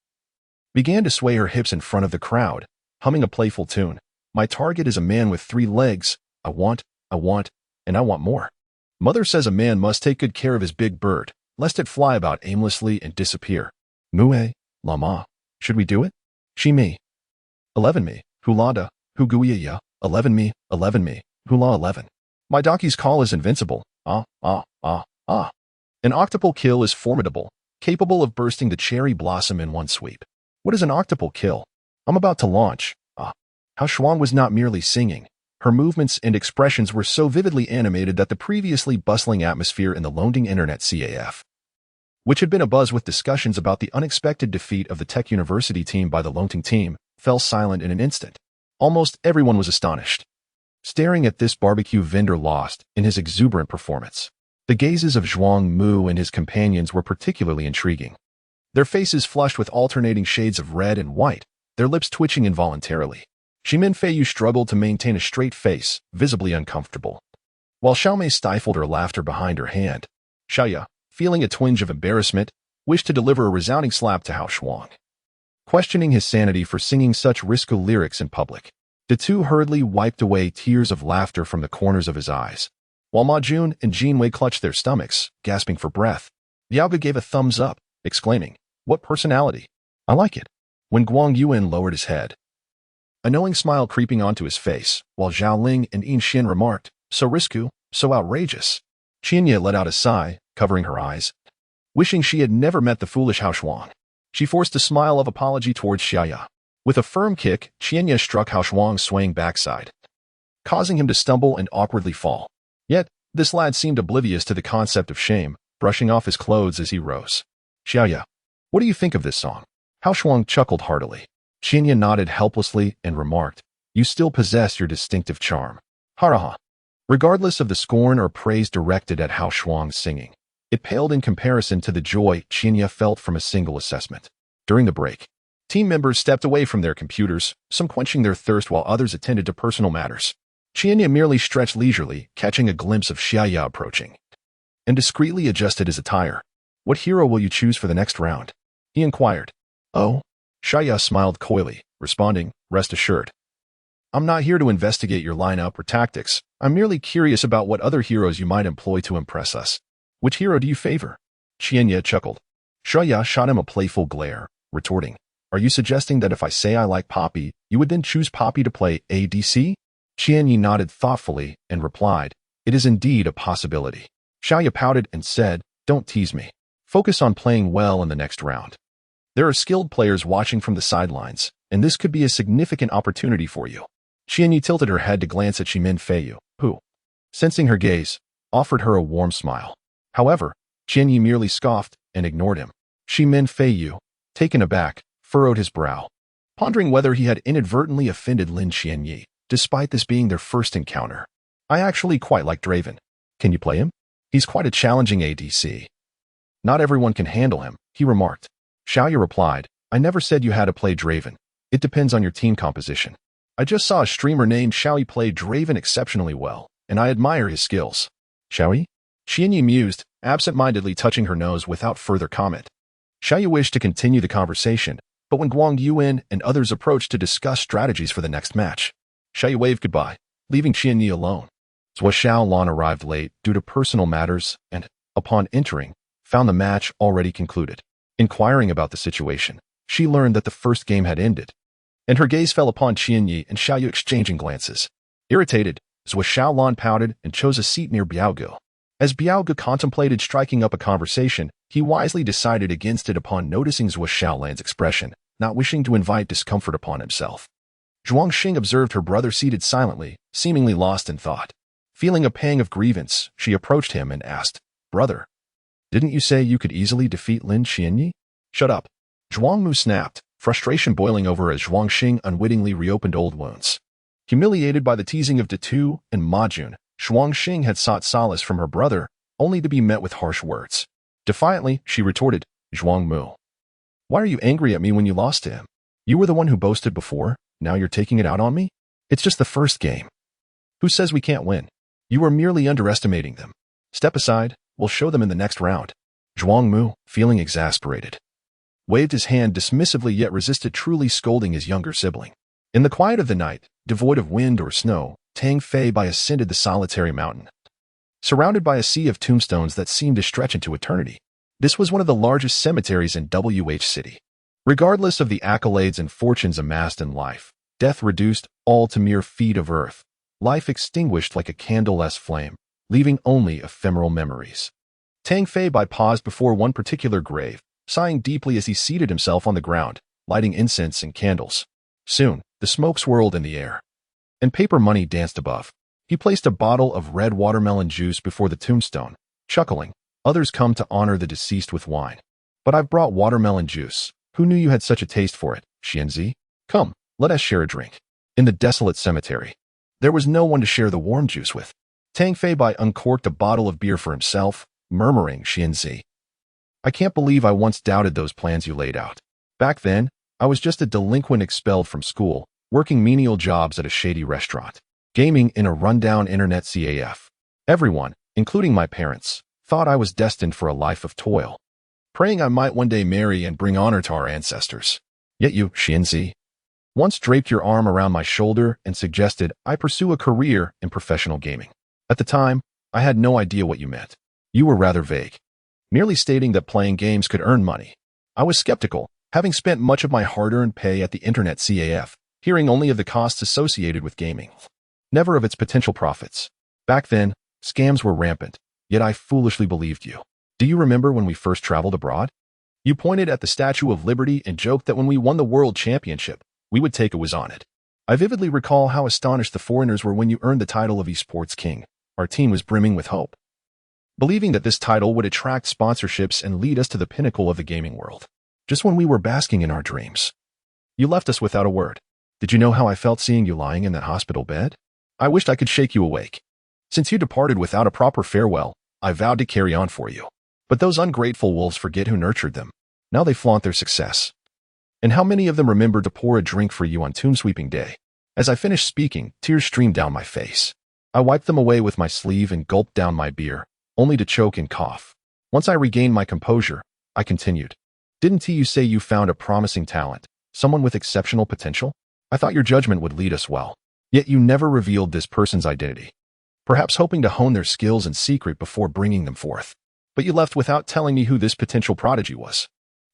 began to sway her hips in front of the crowd, humming a playful tune. "My target is a man with 3 legs. I want, and I want more. Mother says a man must take good care of his big bird, lest it fly about aimlessly and disappear. Mue, lama. Should we do it? She me. 11 me, hulada, huguiya, 11 me, hula 11. My donkey's call is invincible. Ah. An octuple kill is formidable, capable of bursting the cherry blossom in one sweep. What is an octuple kill? I'm about to launch. Hao Shuang was not merely singing. Her movements and expressions were so vividly animated that the previously bustling atmosphere in the Lonting Internet CAF which had been abuzz with discussions about the unexpected defeat of the Tech University team by the Longting team, fell silent in an instant. Almost everyone was astonished, staring at this barbecue vendor lost in his exuberant performance. The gazes of Zhuang Mu and his companions were particularly intriguing. Their faces flushed with alternating shades of red and white, their lips twitching involuntarily. Shimin Feiyu struggled to maintain a straight face, visibly uncomfortable, while Xiaomei stifled her laughter behind her hand. Xiaoya, feeling a twinge of embarrassment, wished to deliver a resounding slap to Hao Shuang, questioning his sanity for singing such risque lyrics in public. The two hurriedly wiped away tears of laughter from the corners of his eyes, while Ma Jun and Jin Wei clutched their stomachs, gasping for breath. Liaoge gave a thumbs up, exclaiming, "What personality! I like it." When Guang Yuan lowered his head, a knowing smile creeping onto his face, while Zhao Ling and Yin Xin remarked, "So risque, so outrageous." Qianye let out a sigh, covering her eyes, wishing she had never met the foolish Hao Shuang. She forced a smile of apology towards Xiaoya. With a firm kick, Qianye struck Hao Shuang's swaying backside, causing him to stumble and awkwardly fall. Yet, this lad seemed oblivious to the concept of shame, brushing off his clothes as he rose. "Xiaoya, what do you think of this song?" Hao Shuang chuckled heartily. Qianye nodded helplessly and remarked, "You still possess your distinctive charm." Haraha. Regardless of the scorn or praise directed at Hao Shuang's singing, it paled in comparison to the joy Qianye felt from a single assessment. During the break, team members stepped away from their computers, some quenching their thirst while others attended to personal matters. Qianye merely stretched leisurely, catching a glimpse of Xiaoya approaching, and discreetly adjusted his attire. "What hero will you choose for the next round?" he inquired. "Oh." Xiaoya smiled coyly, responding, "Rest assured, I'm not here to investigate your lineup or tactics. I'm merely curious about what other heroes you might employ to impress us." "Which hero do you favor?" Qianye chuckled. Xiaoya shot him a playful glare, retorting, "Are you suggesting that if I say I like Poppy, you would then choose Poppy to play ADC?" Qianye nodded thoughtfully and replied, "It is indeed a possibility." Xiaoya pouted and said, "Don't tease me. Focus on playing well in the next round. There are skilled players watching from the sidelines, and this could be a significant opportunity for you." Qianye tilted her head to glance at Shimin Feiyu, who, sensing her gaze, offered her a warm smile. However, Qianye merely scoffed and ignored him. Shimin Feiyu, taken aback, furrowed his brow, pondering whether he had inadvertently offended Lin Qianye, despite this being their first encounter. "I actually quite like Draven. Can you play him? He's quite a challenging ADC." "Not everyone can handle him," he remarked. Xiaoya replied, "I never said you had to play Draven. It depends on your team composition. I just saw a streamer named Xiaoyi play Draven exceptionally well, and I admire his skills." "Xiaoyi?" Qianye mused, absent-mindedly touching her nose without further comment. Xiaoya wished to continue the conversation, but when Guang Yuan and others approached to discuss strategies for the next match, Xiaoya waved goodbye, leaving Qianye alone. Zhuo Xiaolan arrived late due to personal matters and, upon entering, found the match already concluded. Inquiring about the situation, she learned that the first game had ended, and her gaze fell upon Qianye and Xiaoya exchanging glances. Irritated, Zhuo Xiaolan pouted and chose a seat near Biaoge. As Biaoge contemplated striking up a conversation, he wisely decided against it upon noticing Zhuo Xiaolan's expression, not wishing to invite discomfort upon himself. Zhuang Xing observed her brother seated silently, seemingly lost in thought. Feeling a pang of grievance, she approached him and asked, "Brother, didn't you say you could easily defeat Lin Qianye?" "Shut up." Zhuang Mu snapped, frustration boiling over as Zhuang Xing unwittingly reopened old wounds. Humiliated by the teasing of Datu and Ma Jun, Zhuang Xing had sought solace from her brother, only to be met with harsh words. Defiantly, she retorted, "Zhuang Mu, why are you angry at me when you lost to him? You were the one who boasted before, now you're taking it out on me? It's just the first game. Who says we can't win? You are merely underestimating them. Step aside, we'll show them in the next round." Zhuang Mu, feeling exasperated, waved his hand dismissively yet resisted truly scolding his younger sibling. In the quiet of the night, devoid of wind or snow, Tang Fei Bai ascended the solitary mountain, surrounded by a sea of tombstones that seemed to stretch into eternity. This was one of the largest cemeteries in WH City. Regardless of the accolades and fortunes amassed in life, death reduced all to mere feet of earth, life extinguished like a candleless flame, leaving only ephemeral memories. Tang Fei Bai paused before one particular grave, sighing deeply as he seated himself on the ground, lighting incense and candles. Soon, the smoke swirled in the air, and paper money danced above. He placed a bottle of red watermelon juice before the tombstone, chuckling, Others come to honor the deceased with wine. But I've brought watermelon juice. Who knew you had such a taste for it, Xianzi? Come, let us share a drink. In the desolate cemetery, there was no one to share the warm juice with. Tang Feibai uncorked a bottle of beer for himself, murmuring, Xianzi, I can't believe I once doubted those plans you laid out. Back then, I was just a delinquent expelled from school, working menial jobs at a shady restaurant, gaming in a rundown internet CAF. Everyone, including my parents, thought I was destined for a life of toil, praying I might one day marry and bring honor to our ancestors. Yet you, Xianzi, once draped your arm around my shoulder and suggested I pursue a career in professional gaming. At the time, I had no idea what you meant. You were rather vague, merely stating that playing games could earn money. I was skeptical, having spent much of my hard-earned pay at the internet CAF, hearing only of the costs associated with gaming, never of its potential profits. Back then, scams were rampant, yet I foolishly believed you. Do you remember when we first traveled abroad? You pointed at the Statue of Liberty and joked that when we won the World Championship, we would take a whiz on it. I vividly recall how astonished the foreigners were when you earned the title of esports king. Our team was brimming with hope, believing that this title would attract sponsorships and lead us to the pinnacle of the gaming world. Just when we were basking in our dreams, you left us without a word. Did you know how I felt seeing you lying in that hospital bed? I wished I could shake you awake. Since you departed without a proper farewell, I vowed to carry on for you. But those ungrateful wolves forget who nurtured them. Now they flaunt their success. And how many of them remember to pour a drink for you on tomb sweeping day? As I finished speaking, tears streamed down my face. I wiped them away with my sleeve and gulped down my beer, only to choke and cough. Once I regained my composure, I continued. Didn't you say you found a promising talent, someone with exceptional potential? I thought your judgment would lead us well. Yet you never revealed this person's identity, perhaps hoping to hone their skills in secret before bringing them forth. But you left without telling me who this potential prodigy was.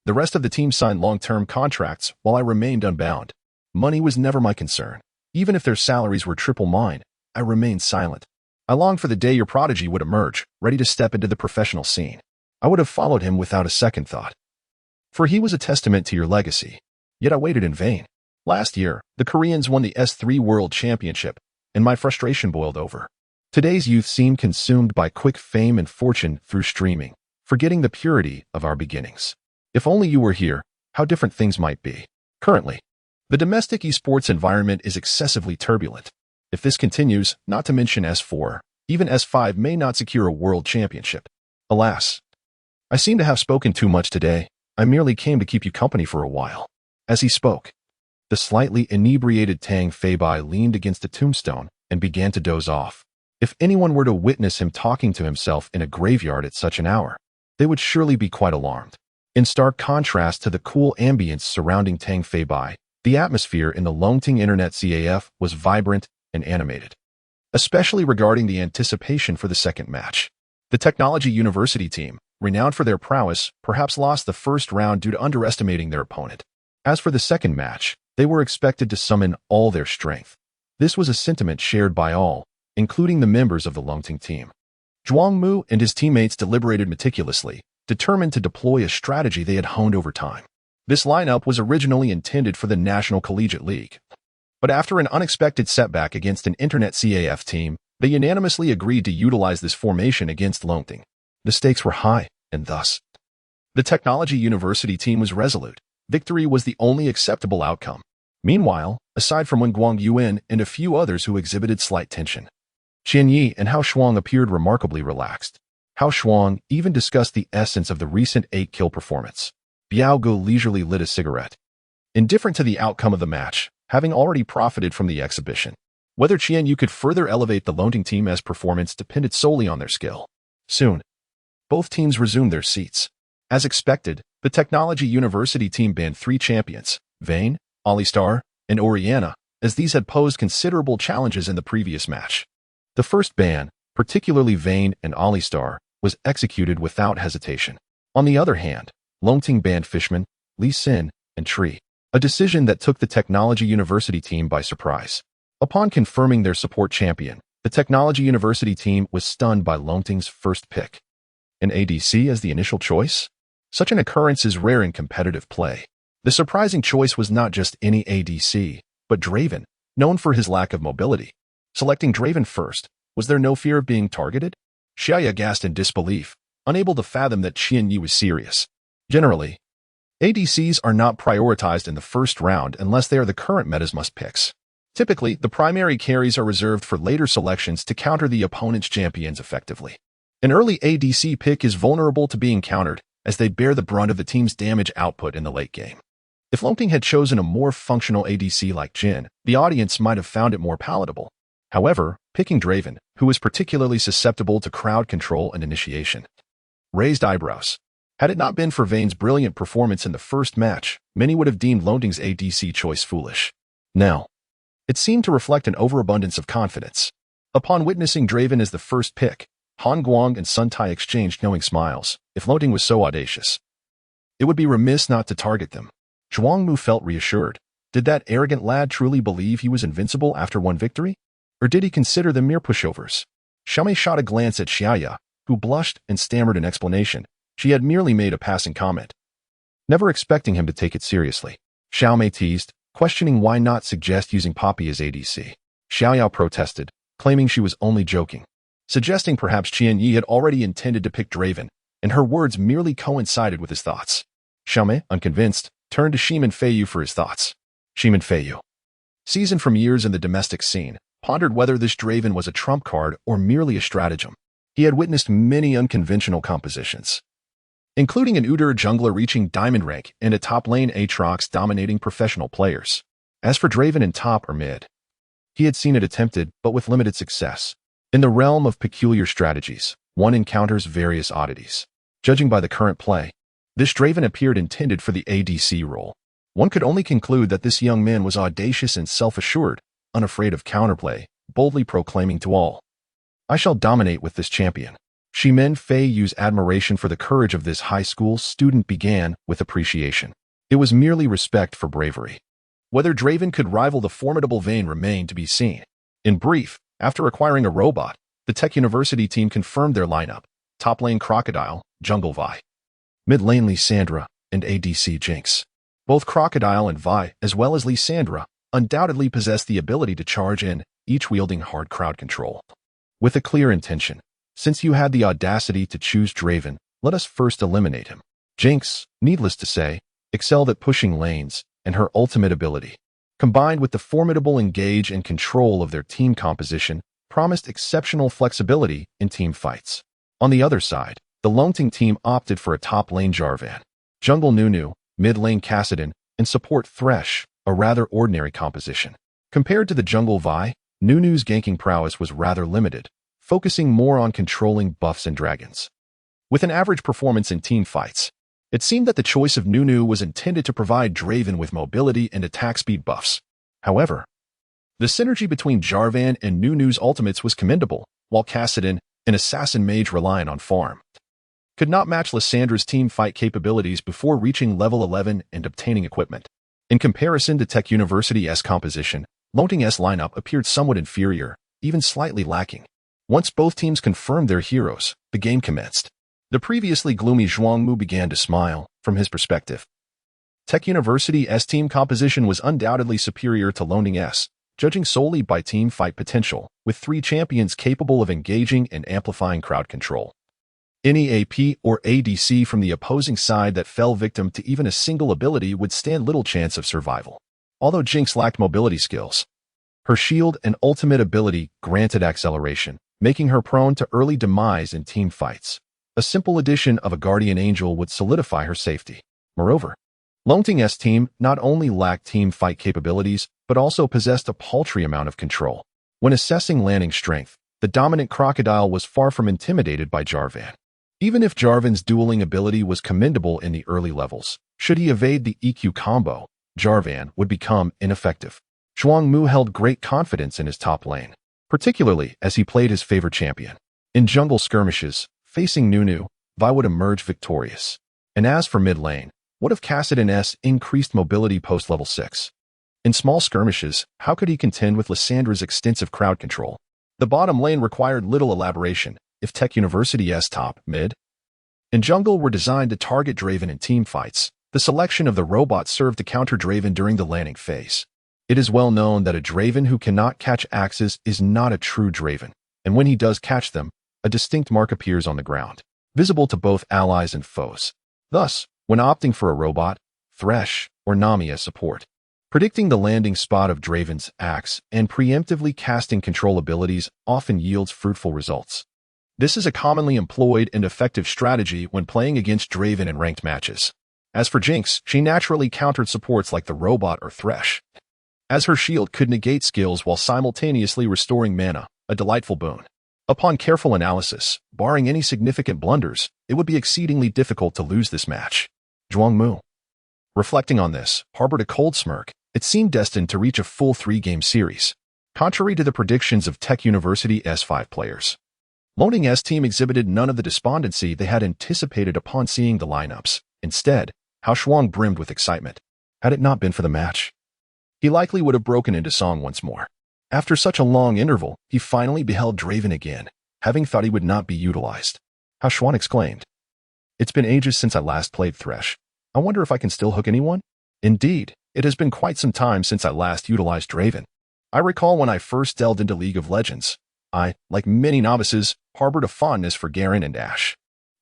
The rest of the team signed long-term contracts while I remained unbound. Money was never my concern. Even if their salaries were triple mine, I remained silent. I longed for the day your prodigy would emerge, ready to step into the professional scene. I would have followed him without a second thought, for he was a testament to your legacy. Yet I waited in vain. Last year, the Koreans won the S3 World Championship, and my frustration boiled over. Today's youth seemed consumed by quick fame and fortune through streaming, forgetting the purity of our beginnings. If only you were here, how different things might be. Currently, the domestic esports environment is excessively turbulent. If this continues, not to mention S4, even S5 may not secure a world championship. Alas, I seem to have spoken too much today. I merely came to keep you company for a while. As he spoke, the slightly inebriated Tang Feibai leaned against a tombstone and began to doze off. If anyone were to witness him talking to himself in a graveyard at such an hour, they would surely be quite alarmed. In stark contrast to the cool ambience surrounding Tang Feibai, the atmosphere in the Longting Internet CAF was vibrant and animated, especially regarding the anticipation for the second match. The Technology University team, renowned for their prowess, perhaps lost the first round due to underestimating their opponent. As for the second match, they were expected to summon all their strength. This was a sentiment shared by all, including the members of the Longting team. Zhuang Mu and his teammates deliberated meticulously, determined to deploy a strategy they had honed over time. This lineup was originally intended for the National Collegiate League, but after an unexpected setback against an Internet CAF team, they unanimously agreed to utilize this formation against Longting. The stakes were high, and thus, the Technology University team was resolute. Victory was the only acceptable outcome. Meanwhile, aside from Wen Guangyuan and a few others who exhibited slight tension, Qian Yi and Hao Shuang appeared remarkably relaxed. Hao Shuang even discussed the essence of the recent 8-kill performance. Biao Gu leisurely lit a cigarette, indifferent to the outcome of the match, having already profited from the exhibition. Whether Qian Yu could further elevate the Longting team as performance depended solely on their skill. Soon, both teams resumed their seats. As expected, the Technology University team banned 3 champions, Vayne, Alistar, and Oriana, as these had posed considerable challenges in the previous match. The first ban, particularly Vayne and Alistar, was executed without hesitation. On the other hand, Longting banned Fishman, Li Xin, and Tree, a decision that took the Technology University team by surprise. Upon confirming their support champion, the Technology University team was stunned by Longting's first pick. An ADC as the initial choice? Such an occurrence is rare in competitive play. The surprising choice was not just any ADC, but Draven, known for his lack of mobility. Selecting Draven first, was there no fear of being targeted? Xia gasped in disbelief, unable to fathom that Qianyi was serious. Generally, ADCs are not prioritized in the first round unless they are the current meta's must-picks. Typically, the primary carries are reserved for later selections to counter the opponent's champions effectively. An early ADC pick is vulnerable to being countered, as they bear the brunt of the team's damage output in the late game. If Longting had chosen a more functional ADC like Jin, the audience might have found it more palatable. However, picking Draven, who was particularly susceptible to crowd control and initiation, raised eyebrows. Had it not been for Vayne's brilliant performance in the first match, many would have deemed Longting's ADC choice foolish. Now, it seemed to reflect an overabundance of confidence. Upon witnessing Draven as the first pick, Han Guang and Sun Tai exchanged knowing smiles. If Longting was so audacious, it would be remiss not to target them. Zhuang Mu felt reassured. Did that arrogant lad truly believe he was invincible after one victory? Or did he consider them mere pushovers? Xiaomei shot a glance at Huaxia, who blushed and stammered an explanation. She had merely made a passing comment, never expecting him to take it seriously. Xiaomei teased, questioning why not suggest using Poppy as ADC. Xiaoyao protested, claiming she was only joking, suggesting perhaps Qianyi had already intended to pick Draven, and her words merely coincided with his thoughts. Xiaomei, unconvinced, turned to Shiman Feiyu for his thoughts. Shiman Feiyu, seasoned from years in the domestic scene, pondered whether this Draven was a trump card or merely a stratagem. He had witnessed many unconventional compositions, including an Udyr jungler reaching diamond rank and a top lane Aatrox dominating professional players. As for Draven in top or mid, he had seen it attempted, but with limited success. In the realm of peculiar strategies, one encounters various oddities. Judging by the current play, this Draven appeared intended for the ADC role. One could only conclude that this young man was audacious and self-assured, unafraid of counterplay, boldly proclaiming to all, "I shall dominate with this champion." Shimen Feiyu's admiration for the courage of this high school student began with appreciation. It was merely respect for bravery. Whether Draven could rival the formidable Vayne remained to be seen. In brief, after acquiring a robot, the Tech University team confirmed their lineup: top lane Crocodile, jungle Vi, mid lane Lysandra, and ADC Jinx. Both Crocodile and Vi, as well as Lysandra, undoubtedly possess the ability to charge in, each wielding hard crowd control. With a clear intention, since you had the audacity to choose Draven, let us first eliminate him. Jinx, needless to say, excelled at pushing lanes, and her ultimate ability, combined with the formidable engage and control of their team composition, promised exceptional flexibility in team fights. On the other side, the Longting team opted for a top lane Jarvan, jungle Nunu, mid lane Kassadin, and support Thresh, a rather ordinary composition. Compared to the jungle Vi, Nunu's ganking prowess was rather limited, focusing more on controlling buffs and dragons. With an average performance in team fights, it seemed that the choice of Nunu was intended to provide Draven with mobility and attack speed buffs. However, the synergy between Jarvan and Nunu's ultimates was commendable, while Kassadin, an assassin mage relying on farm, could not match Lysandra's team fight capabilities before reaching level 11 and obtaining equipment. In comparison to Tech University's composition, Longting's lineup appeared somewhat inferior, even slightly lacking. Once both teams confirmed their heroes, the game commenced. The previously gloomy Zhuang Mu began to smile. From his perspective, Tech University's team composition was undoubtedly superior to Longting's, judging solely by team fight potential, with 3 champions capable of engaging and amplifying crowd control. Any AP or ADC from the opposing side that fell victim to even a single ability would stand little chance of survival. Although Jinx lacked mobility skills, her shield and ultimate ability granted acceleration, making her prone to early demise in team fights. A simple addition of a guardian angel would solidify her safety. Moreover, Longting's team not only lacked team fight capabilities, but also possessed a paltry amount of control. When assessing landing strength, the dominant Crocodile was far from intimidated by Jarvan. Even if Jarvan's dueling ability was commendable in the early levels, should he evade the EQ combo, Jarvan would become ineffective. Zhuang Mu held great confidence in his top lane, particularly as he played his favorite champion. In jungle skirmishes, facing Nunu, Vi would emerge victorious. And as for mid lane, what of Kassadin's increased mobility post-level 6? In small skirmishes, how could he contend with Lysandra's extensive crowd control? The bottom lane required little elaboration. If Tech University's top, mid, and jungle were designed to target Draven in team fights, the selection of the robot served to counter Draven during the landing phase. It is well known that a Draven who cannot catch axes is not a true Draven, and when he does catch them, a distinct mark appears on the ground. visible to both allies and foes. Thus, when opting for a robot, Thresh, or Nami as support, predicting the landing spot of Draven's axe and preemptively casting control abilities often yields fruitful results. This is a commonly employed and effective strategy when playing against Draven in ranked matches. As for Jinx, she naturally countered supports like the robot or Thresh, as her shield could negate skills while simultaneously restoring mana, a delightful boon. Upon careful analysis, barring any significant blunders, it would be exceedingly difficult to lose this match. Zhuang Mu. Reflecting on this, harbored a cold smirk. It seemed destined to reach a full 3-game series, contrary to the predictions of Tech University S5 players. Loading S team exhibited none of the despondency they had anticipated upon seeing the lineups. Instead, Huaxia brimmed with excitement. Had it not been for the match, he likely would have broken into song once more. After such a long interval, he finally beheld Draven again, having thought he would not be utilized. Huaxia exclaimed, "It's been ages since I last played Thresh. I wonder if I can still hook anyone?" Indeed, it has been quite some time since I last utilized Draven. I recall when I first delved into League of Legends, I, like many novices, harbored a fondness for Garen and Ashe.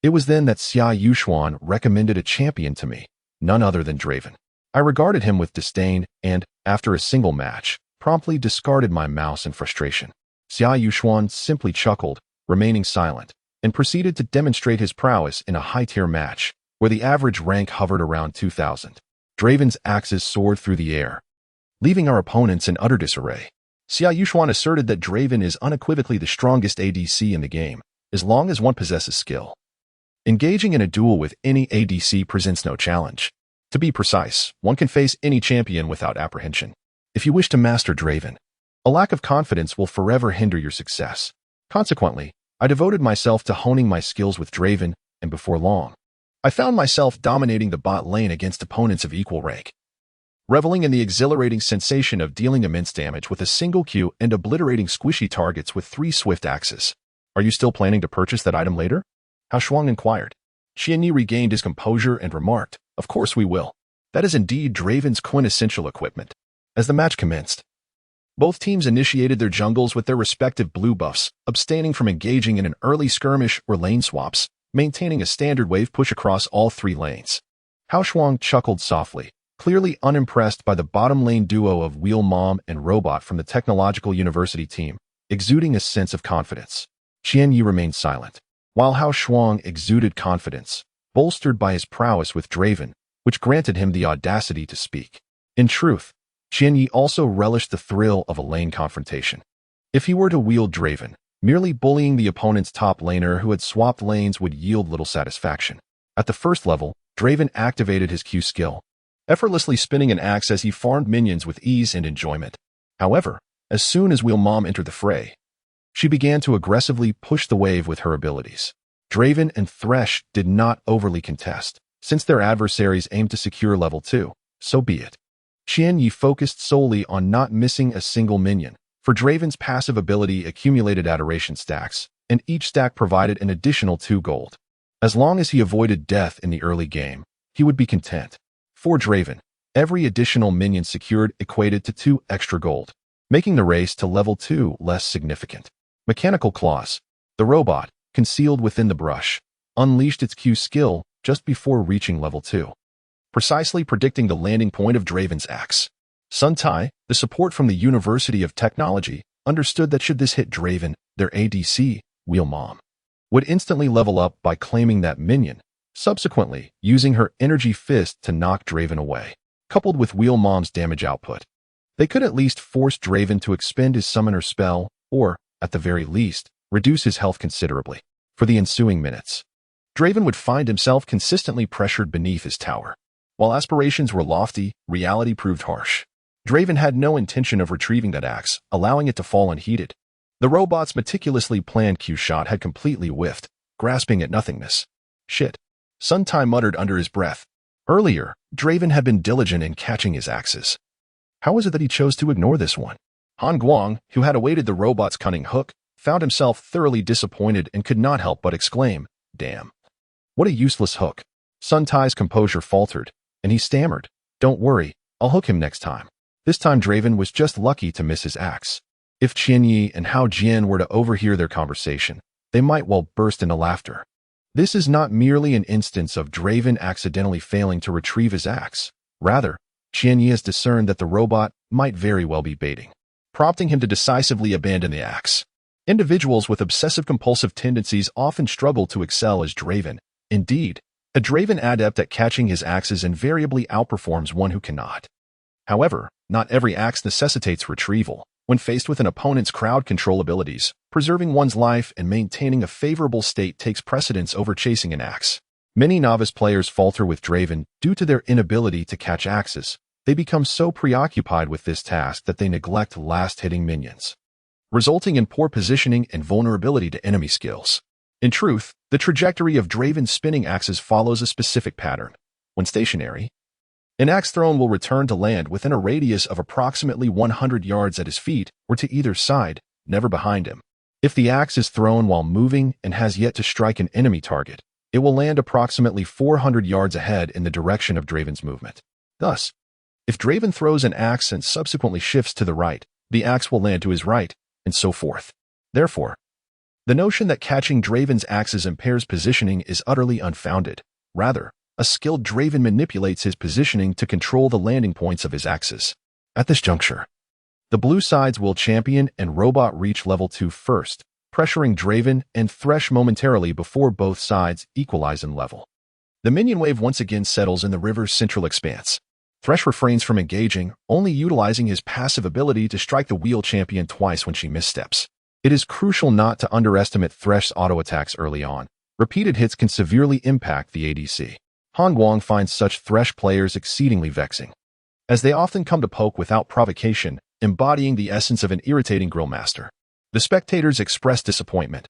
It was then that Xia Yuxuan recommended a champion to me, none other than Draven. I regarded him with disdain and, after a single match, promptly discarded my mouse in frustration. Xia Yuxuan simply chuckled, remaining silent, and proceeded to demonstrate his prowess in a high-tier match, where the average rank hovered around 2,000. Draven's axes soared through the air, leaving our opponents in utter disarray. Xia Yuxuan asserted that Draven is unequivocally the strongest ADC in the game, as long as one possesses skill. Engaging in a duel with any ADC presents no challenge. To be precise, one can face any champion without apprehension. If you wish to master Draven, a lack of confidence will forever hinder your success. Consequently, I devoted myself to honing my skills with Draven, and before long, I found myself dominating the bot lane against opponents of equal rank, reveling in the exhilarating sensation of dealing immense damage with a single Q and obliterating squishy targets with 3 swift axes. "Are you still planning to purchase that item later?" Huaxia inquired. Qianyi regained his composure and remarked, "Of course we will. That is indeed Draven's quintessential equipment." As the match commenced, both teams initiated their jungles with their respective blue buffs, abstaining from engaging in an early skirmish or lane swaps, maintaining a standard wave push across all 3 lanes. Huaxia chuckled softly, clearly unimpressed by the bottom lane duo of Wheel Mom and Robot from the Technological University team, exuding a sense of confidence. Qianyi remained silent, while Huaxia exuded confidence, bolstered by his prowess with Draven, which granted him the audacity to speak. In truth, Qianyi also relished the thrill of a lane confrontation. If he were to wield Draven, merely bullying the opponent's top laner who had swapped lanes would yield little satisfaction. At the first level, Draven activated his Q skill, effortlessly spinning an axe as he farmed minions with ease and enjoyment. However, as soon as Wheel Mom entered the fray, she began to aggressively push the wave with her abilities. Draven and Thresh did not overly contest, since their adversaries aimed to secure level 2, so be it. Qianyi focused solely on not missing a single minion, for Draven's passive ability accumulated adoration stacks, and each stack provided an additional 2 gold. As long as he avoided death in the early game, he would be content. For Draven, every additional minion secured equated to 2 extra gold, making the race to level 2 less significant. Mechanical Claws, the robot, concealed within the brush, unleashed its Q skill just before reaching level 2, precisely predicting the landing point of Draven's axe. Sun Tai, the support from the University of Technology, understood that should this hit Draven, their ADC, Wheel Mom, would instantly level up by claiming that minion, subsequently using her energy fist to knock Draven away. Coupled with Wheel Mom's damage output, they could at least force Draven to expend his summoner spell, or, at the very least, reduce his health considerably. For the ensuing minutes, Draven would find himself consistently pressured beneath his tower. While aspirations were lofty, reality proved harsh. Draven had no intention of retrieving that axe, allowing it to fall unheeded. The robot's meticulously planned Q shot had completely whiffed, grasping at nothingness. "Shit," Sun Tai muttered under his breath. Earlier, Draven had been diligent in catching his axes. How was it that he chose to ignore this one? Han Guang, who had awaited the robot's cunning hook, found himself thoroughly disappointed and could not help but exclaim, "Damn. What a useless hook." Sun Tai's composure faltered, and he stammered, "Don't worry, I'll hook him next time." This time Draven was just lucky to miss his axe. If Qianyi and Hao Jian were to overhear their conversation, they might well burst into laughter. This is not merely an instance of Draven accidentally failing to retrieve his axe. Rather, Qianyi has discerned that the robot might very well be baiting, prompting him to decisively abandon the axe. Individuals with obsessive-compulsive tendencies often struggle to excel as Draven. Indeed, a Draven adept at catching his axes invariably outperforms one who cannot. However, not every axe necessitates retrieval. When faced with an opponent's crowd control abilities, preserving one's life and maintaining a favorable state takes precedence over chasing an axe. Many novice players falter with Draven due to their inability to catch axes. They become so preoccupied with this task that they neglect last-hitting minions, resulting in poor positioning and vulnerability to enemy skills. In truth, the trajectory of Draven's spinning axes follows a specific pattern. When stationary, an axe thrown will return to land within a radius of approximately 100 yards at his feet or to either side, never behind him. If the axe is thrown while moving and has yet to strike an enemy target, it will land approximately 400 yards ahead in the direction of Draven's movement. Thus, if Draven throws an axe and subsequently shifts to the right, the axe will land to his right, and so forth. Therefore, the notion that catching Draven's axes impairs positioning is utterly unfounded. Rather, a skilled Draven manipulates his positioning to control the landing points of his axes. At this juncture, the blue sides will champion and robot reach level 2 first, pressuring Draven and Thresh momentarily before both sides equalize in level. The minion wave once again settles in the river's central expanse. Thresh refrains from engaging, only utilizing his passive ability to strike the wheel champion twice when she missteps. It is crucial not to underestimate Thresh's auto-attacks early on. Repeated hits can severely impact the ADC. Han Guang finds such Thresh players exceedingly vexing, as they often come to poke without provocation, embodying the essence of an irritating grillmaster. The spectators express disappointment,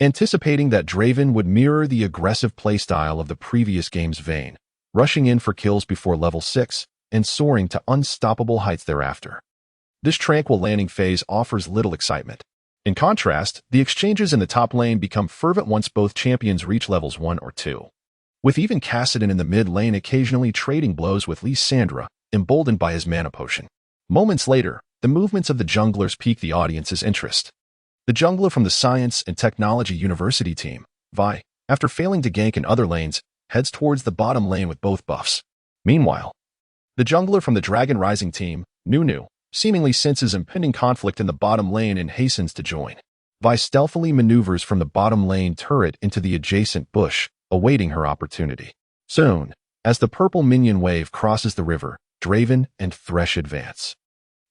anticipating that Draven would mirror the aggressive playstyle of the previous game's Vayne, rushing in for kills before level 6 and soaring to unstoppable heights thereafter. This tranquil landing phase offers little excitement. In contrast, the exchanges in the top lane become fervent once both champions reach levels 1 or 2. With even Kassadin in the mid lane occasionally trading blows with Lysandra, emboldened by his mana potion. Moments later, the movements of the junglers pique the audience's interest. The jungler from the Science and Technology University team, Vi, after failing to gank in other lanes, heads towards the bottom lane with both buffs. Meanwhile, the jungler from the Dragon Rising team, Nunu, seemingly senses impending conflict in the bottom lane and hastens to join. Vi stealthily maneuvers from the bottom lane turret into the adjacent bush, awaiting her opportunity. Soon, as the purple minion wave crosses the river, Draven and Thresh advance.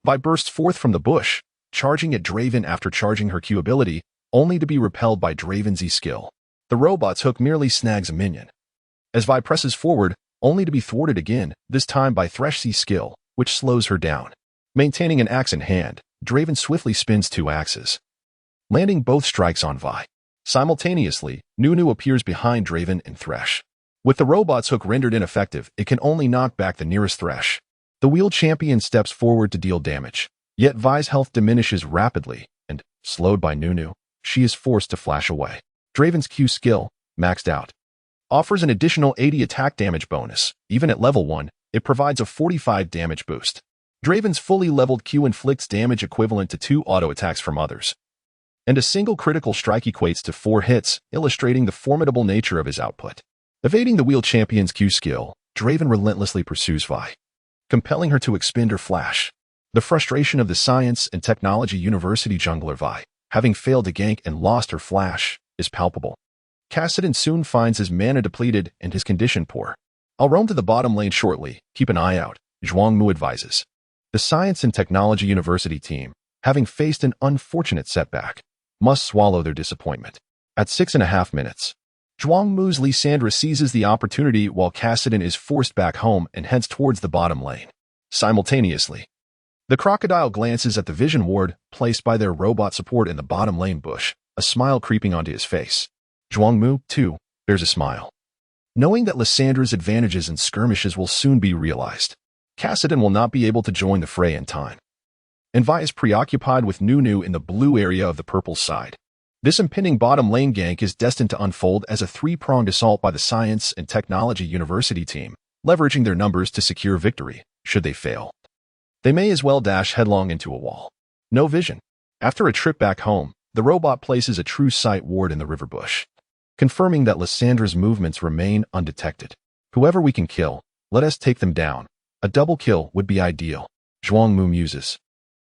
Vi bursts forth from the bush, charging at Draven after charging her Q ability, only to be repelled by Draven's E skill. The robot's hook merely snags a minion, as Vi presses forward, only to be thwarted again, this time by Thresh's E skill, which slows her down. Maintaining an axe in hand, Draven swiftly spins 2 axes, landing both strikes on Vi. Simultaneously, Nunu appears behind Draven and Thresh. With the robot's hook rendered ineffective, it can only knock back the nearest Thresh. The wheel champion steps forward to deal damage, yet Vi's health diminishes rapidly, and, slowed by Nunu, she is forced to flash away. Draven's Q skill, maxed out, offers an additional 80 attack damage bonus. Even at level 1, it provides a 45 damage boost. Draven's fully leveled Q inflicts damage equivalent to 2 auto attacks from others, and a single critical strike equates to 4 hits, illustrating the formidable nature of his output. Evading the wheel champion's Q skill, Draven relentlessly pursues Vi, compelling her to expend her flash. The frustration of the Science and Technology University jungler Vi, having failed to gank and lost her flash, is palpable. Kassadin soon finds his mana depleted and his condition poor. I'll roam to the bottom lane shortly, keep an eye out, Zhuangmu advises. The Science and Technology University team, having faced an unfortunate setback, must swallow their disappointment. At 6.5 minutes, Zhuangmu's Lysandra seizes the opportunity while Kassadin is forced back home and heads towards the bottom lane. Simultaneously, the crocodile glances at the vision ward placed by their robot support in the bottom lane bush, a smile creeping onto his face. Zhuangmu, too, bears a smile, knowing that Lysandra's advantages in skirmishes will soon be realized. Kassadin will not be able to join the fray in time, and Vi is preoccupied with Nunu in the blue area of the purple side. This impending bottom lane gank is destined to unfold as a 3-pronged assault by the Science and Technology University team, leveraging their numbers to secure victory. Should they fail, they may as well dash headlong into a wall. No vision. After a trip back home, the robot places a true sight ward in the river bush. confirming that Lissandra's movements remain undetected. Whoever we can kill, let us take them down. A double kill would be ideal, Zhuang Mu muses,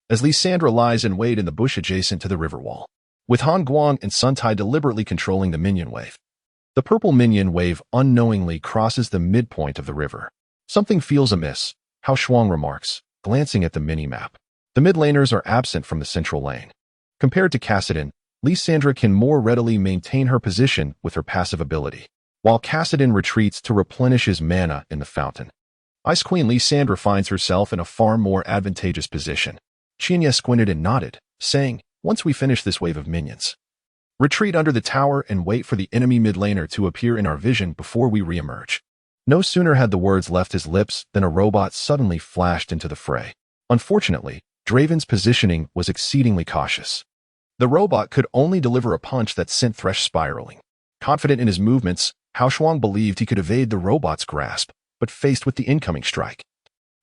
as Lysandra lies in wait in the bush adjacent to the river wall, with Han Guang and Sun Tai deliberately controlling the minion wave. The purple minion wave unknowingly crosses the midpoint of the river. Something feels amiss, Hao Shuang remarks, glancing at the mini-map. The mid-laners are absent from the central lane. Compared to Kassadin, Lysandra can more readily maintain her position with her passive ability, while Kassadin retreats to replenish his mana in the fountain. Ice Queen Lysandra finds herself in a far more advantageous position. Qianye squinted and nodded, saying, "Once we finish this wave of minions, retreat under the tower and wait for the enemy mid-laner to appear in our vision before we re-emerge." No sooner had the words left his lips than a robot suddenly flashed into the fray. Unfortunately, Draven's positioning was exceedingly cautious. The robot could only deliver a punch that sent Thresh spiraling. Confident in his movements, Hao Shuang believed he could evade the robot's grasp, but faced with the incoming strike,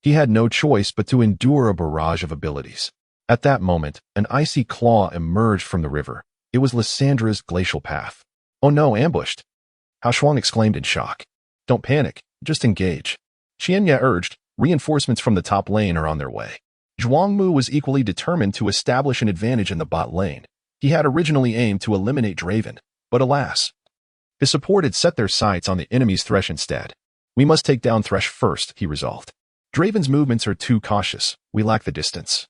he had no choice but to endure a barrage of abilities. At that moment, an icy claw emerged from the river. It was Lysandra's glacial path. "Oh no, ambushed!" Hao Shuang exclaimed in shock. "Don't panic, just engage," Qianye urged. "Reinforcements from the top lane are on their way." Zhuang Mu was equally determined to establish an advantage in the bot lane. He had originally aimed to eliminate Draven, but alas, his support had set their sights on the enemy's Thresh instead. "We must take down Thresh first," he resolved. "Draven's movements are too cautious. We lack the distance."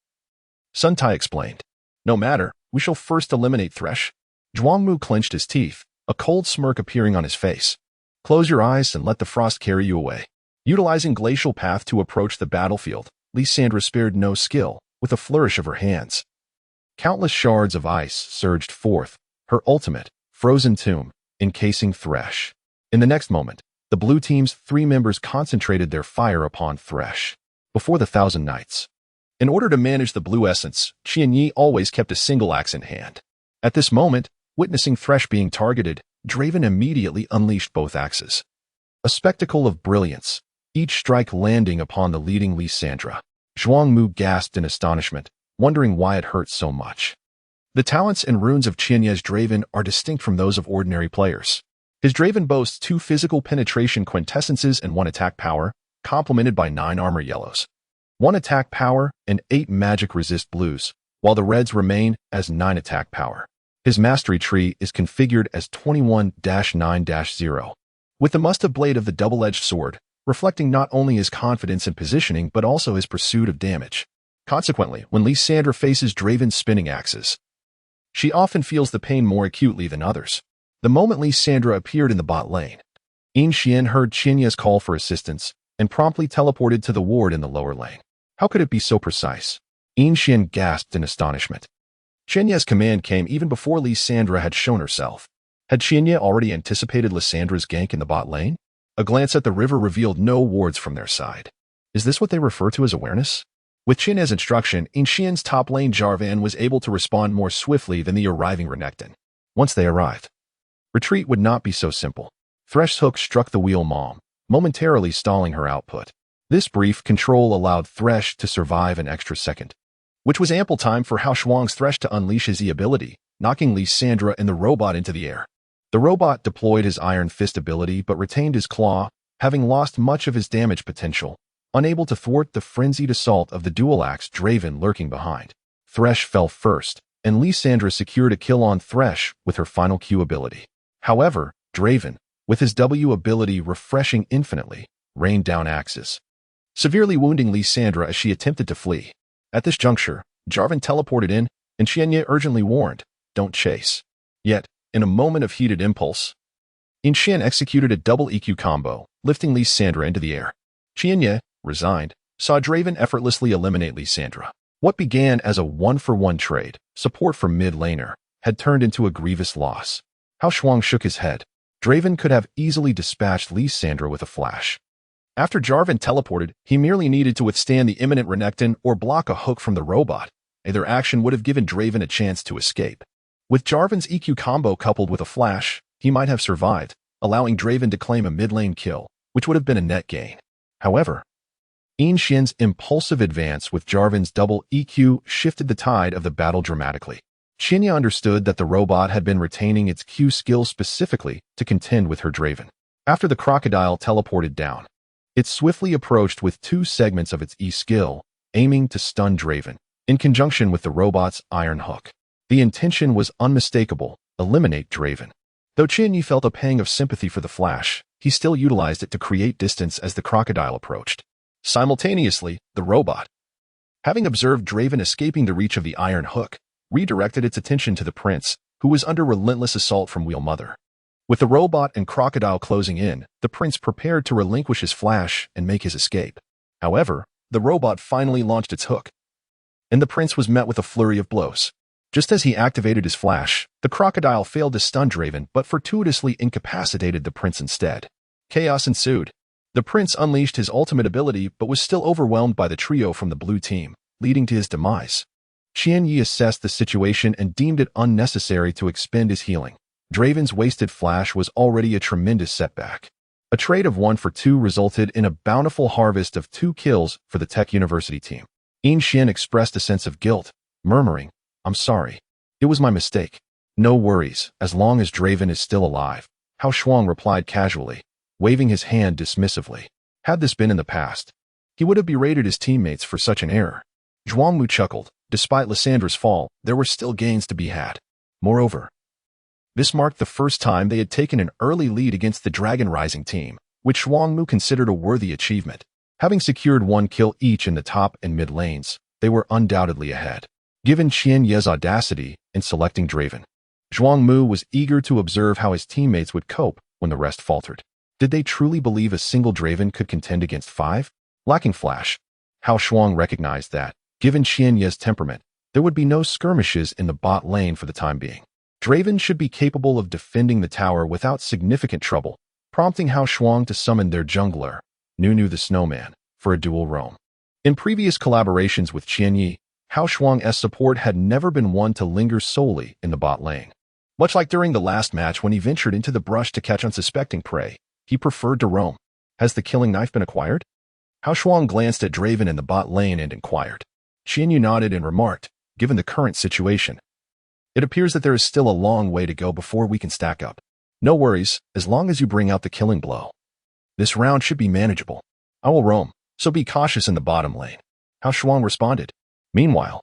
Sun Tai explained. "No matter, we shall first eliminate Thresh." Zhuang Mu clenched his teeth, a cold smirk appearing on his face. "Close your eyes and let the frost carry you away." Utilizing glacial path to approach the battlefield, Lysandra spared no skill. With a flourish of her hands, countless shards of ice surged forth, her ultimate, Frozen Tomb, encasing Thresh. In the next moment, the blue team's 3 members concentrated their fire upon Thresh. Before the Thousand Nights, in order to manage the blue essence, Qianye always kept a single axe in hand. At this moment, witnessing Thresh being targeted, Draven immediately unleashed both axes. A spectacle of brilliance, each strike landing upon the leading Lysandra. Zhuang Mu gasped in astonishment, wondering why it hurt so much. The talents and runes of Qianye's Draven are distinct from those of ordinary players. His Draven boasts 2 physical penetration quintessences and 1 attack power, complemented by 9 armor yellows, 1 attack power, and 8 magic resist blues, while the reds remain as 9 attack power. His mastery tree is configured as 21-9-0, with the must-have blade of the double-edged sword, reflecting not only his confidence in positioning but also his pursuit of damage. Consequently, when Lysandra faces Draven's spinning axes, she often feels the pain more acutely than others. The moment Lysandra appeared in the bot lane, Yin Xian heard Qianye's call for assistance and promptly teleported to the ward in the lower lane. How could it be so precise? Yin Xian gasped in astonishment. Qianye's command came even before Lysandra had shown herself. Had Qianye already anticipated Lysandra's gank in the bot lane? A glance at the river revealed no wards from their side. Is this what they refer to as awareness? With Qianye's instruction, Yin Xian's top lane Jarvan was able to respond more swiftly than the arriving Renekton. Once they arrived, retreat would not be so simple. Thresh's hook struck the wheel mom, momentarily stalling her output. This brief control allowed Thresh to survive an extra second, which was ample time for Hao Shuang's Thresh to unleash his E ability, knocking Lysandra and the robot into the air. The robot deployed his Iron Fist ability but retained his claw, having lost much of his damage potential, unable to thwart the frenzied assault of the dual-axe Draven lurking behind. Thresh fell first, and Lysandra secured a kill on Thresh with her final Q ability. However, Draven, with his W ability refreshing infinitely, rained down axes, severely wounding Lysandra as she attempted to flee. At this juncture, Jarvan teleported in, and Qianye urgently warned, "Don't chase." Yet, in a moment of heated impulse, Yin Xian executed a double EQ combo, lifting Lysandra into the air. Qianye, resigned, saw Draven effortlessly eliminate Lysandra. What began as a 1-for-1 trade, support for mid-laner, had turned into a grievous loss. Hao Shuang shook his head. Draven could have easily dispatched Lysandra with a flash. After Jarvan teleported, he merely needed to withstand the imminent Renekton or block a hook from the robot. Either action would have given Draven a chance to escape. With Jarvan's EQ combo coupled with a flash, he might have survived, allowing Draven to claim a mid-lane kill, which would have been a net gain. However, Yin Xian's impulsive advance with Jarvan's double EQ shifted the tide of the battle dramatically. Qianya understood that the robot had been retaining its Q skills specifically to contend with her Draven. After the crocodile teleported down, it swiftly approached with 2 segments of its E skill, aiming to stun Draven, in conjunction with the robot's iron hook. The intention was unmistakable: eliminate Draven. Though Qianya felt a pang of sympathy for the Flash, he still utilized it to create distance as the crocodile approached. Simultaneously, the robot, having observed Draven escaping the reach of the iron hook, redirected its attention to the prince, who was under relentless assault from Wheel Mother. With the robot and crocodile closing in, the prince prepared to relinquish his flash and make his escape. However, the robot finally launched its hook, and the prince was met with a flurry of blows. Just as he activated his flash, the crocodile failed to stun Draven but fortuitously incapacitated the prince instead. Chaos ensued. The prince unleashed his ultimate ability but was still overwhelmed by the trio from the blue team, leading to his demise. Qianya assessed the situation and deemed it unnecessary to expend his healing. Draven's wasted flash was already a tremendous setback. A trade of 1 for 2 resulted in a bountiful harvest of 2 kills for the Tech University team. Yin Xian expressed a sense of guilt, murmuring, "I'm sorry. It was my mistake." "No worries, as long as Draven is still alive," Hao Shuang replied casually, waving his hand dismissively. Had this been in the past, he would have berated his teammates for such an error. Zhuangmu chuckled. Despite Lyssandra's fall, there were still gains to be had. Moreover, this marked the first time they had taken an early lead against the Dragon Rising team, which Zhuangmu considered a worthy achievement. Having secured 1 kill each in the top and mid lanes, they were undoubtedly ahead. Given Qianya's audacity in selecting Draven, Zhuangmu was eager to observe how his teammates would cope when the rest faltered. Did they truly believe a single Draven could contend against 5? Lacking flash, Hao Shuang recognized that, given Qianya's temperament, there would be no skirmishes in the bot lane for the time being. Draven should be capable of defending the tower without significant trouble, prompting Hao Shuang to summon their jungler, Nunu the Snowman, for a dual roam. In previous collaborations with Qianya, Hao Shuang's support had never been one to linger solely in the bot lane. Much like during the last match when he ventured into the brush to catch unsuspecting prey, he preferred to roam. Has the killing knife been acquired? Hao Shuang glanced at Draven in the bot lane and inquired. Qianya nodded and remarked, "Given the current situation, it appears that there is still a long way to go before we can stack up. No worries, as long as you bring out the killing blow. This round should be manageable. I will roam, so be cautious in the bottom lane," Hao Shuang responded. Meanwhile,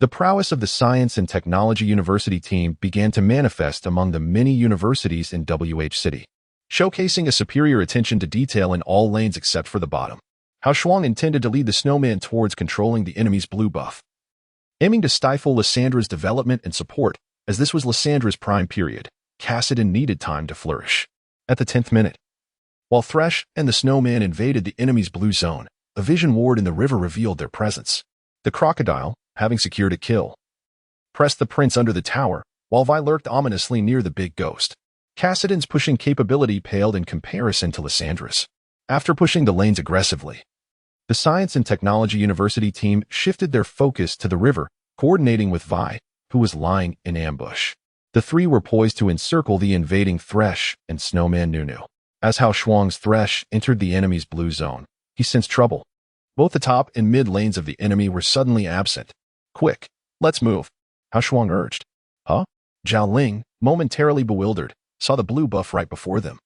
the prowess of the Science and Technology University team began to manifest among the many universities in WH City, showcasing a superior attention to detail in all lanes except for the bottom. Hao Shuang intended to lead the snowman towards controlling the enemy's blue buff, aiming to stifle Lyssandra's development and support, as this was Lyssandra's prime period. Cassidon needed time to flourish. At the 10th minute, while Thresh and the snowman invaded the enemy's blue zone, a vision ward in the river revealed their presence. The crocodile, having secured a kill, pressed the prince under the tower, while Vi lurked ominously near the big ghost. Cassidon's pushing capability paled in comparison to Lyssandra's. After pushing the lanes aggressively, the Science and Technology University team shifted their focus to the river, coordinating with Vi, who was lying in ambush. The 3 were poised to encircle the invading Thresh and Snowman Nunu. As Hao Shuang's Thresh entered the enemy's blue zone, he sensed trouble. Both the top and mid lanes of the enemy were suddenly absent. "Quick, let's move," Hao Shuang urged. "Huh?" Zhao Ling, momentarily bewildered, saw the blue buff right before them,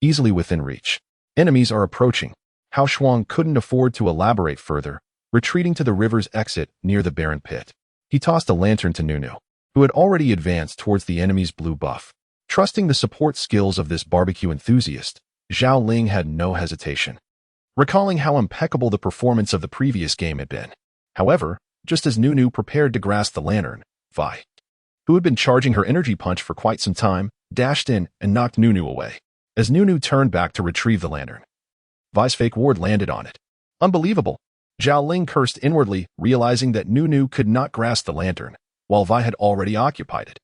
easily within reach. Enemies are approaching. Hao Shuang couldn't afford to elaborate further, retreating to the river's exit near the barren pit. He tossed a lantern to Nunu, who had already advanced towards the enemy's blue buff. Trusting the support skills of this barbecue enthusiast, Zhao Ling had no hesitation, recalling how impeccable the performance of the previous game had been. However, just as Nunu prepared to grasp the lantern, Vi, who had been charging her energy punch for quite some time, dashed in and knocked Nunu away. As Nunu turned back to retrieve the lantern, Vi's fake ward landed on it. Unbelievable! Zhao Ling cursed inwardly, realizing that Nunu could not grasp the lantern, while Vi had already occupied it,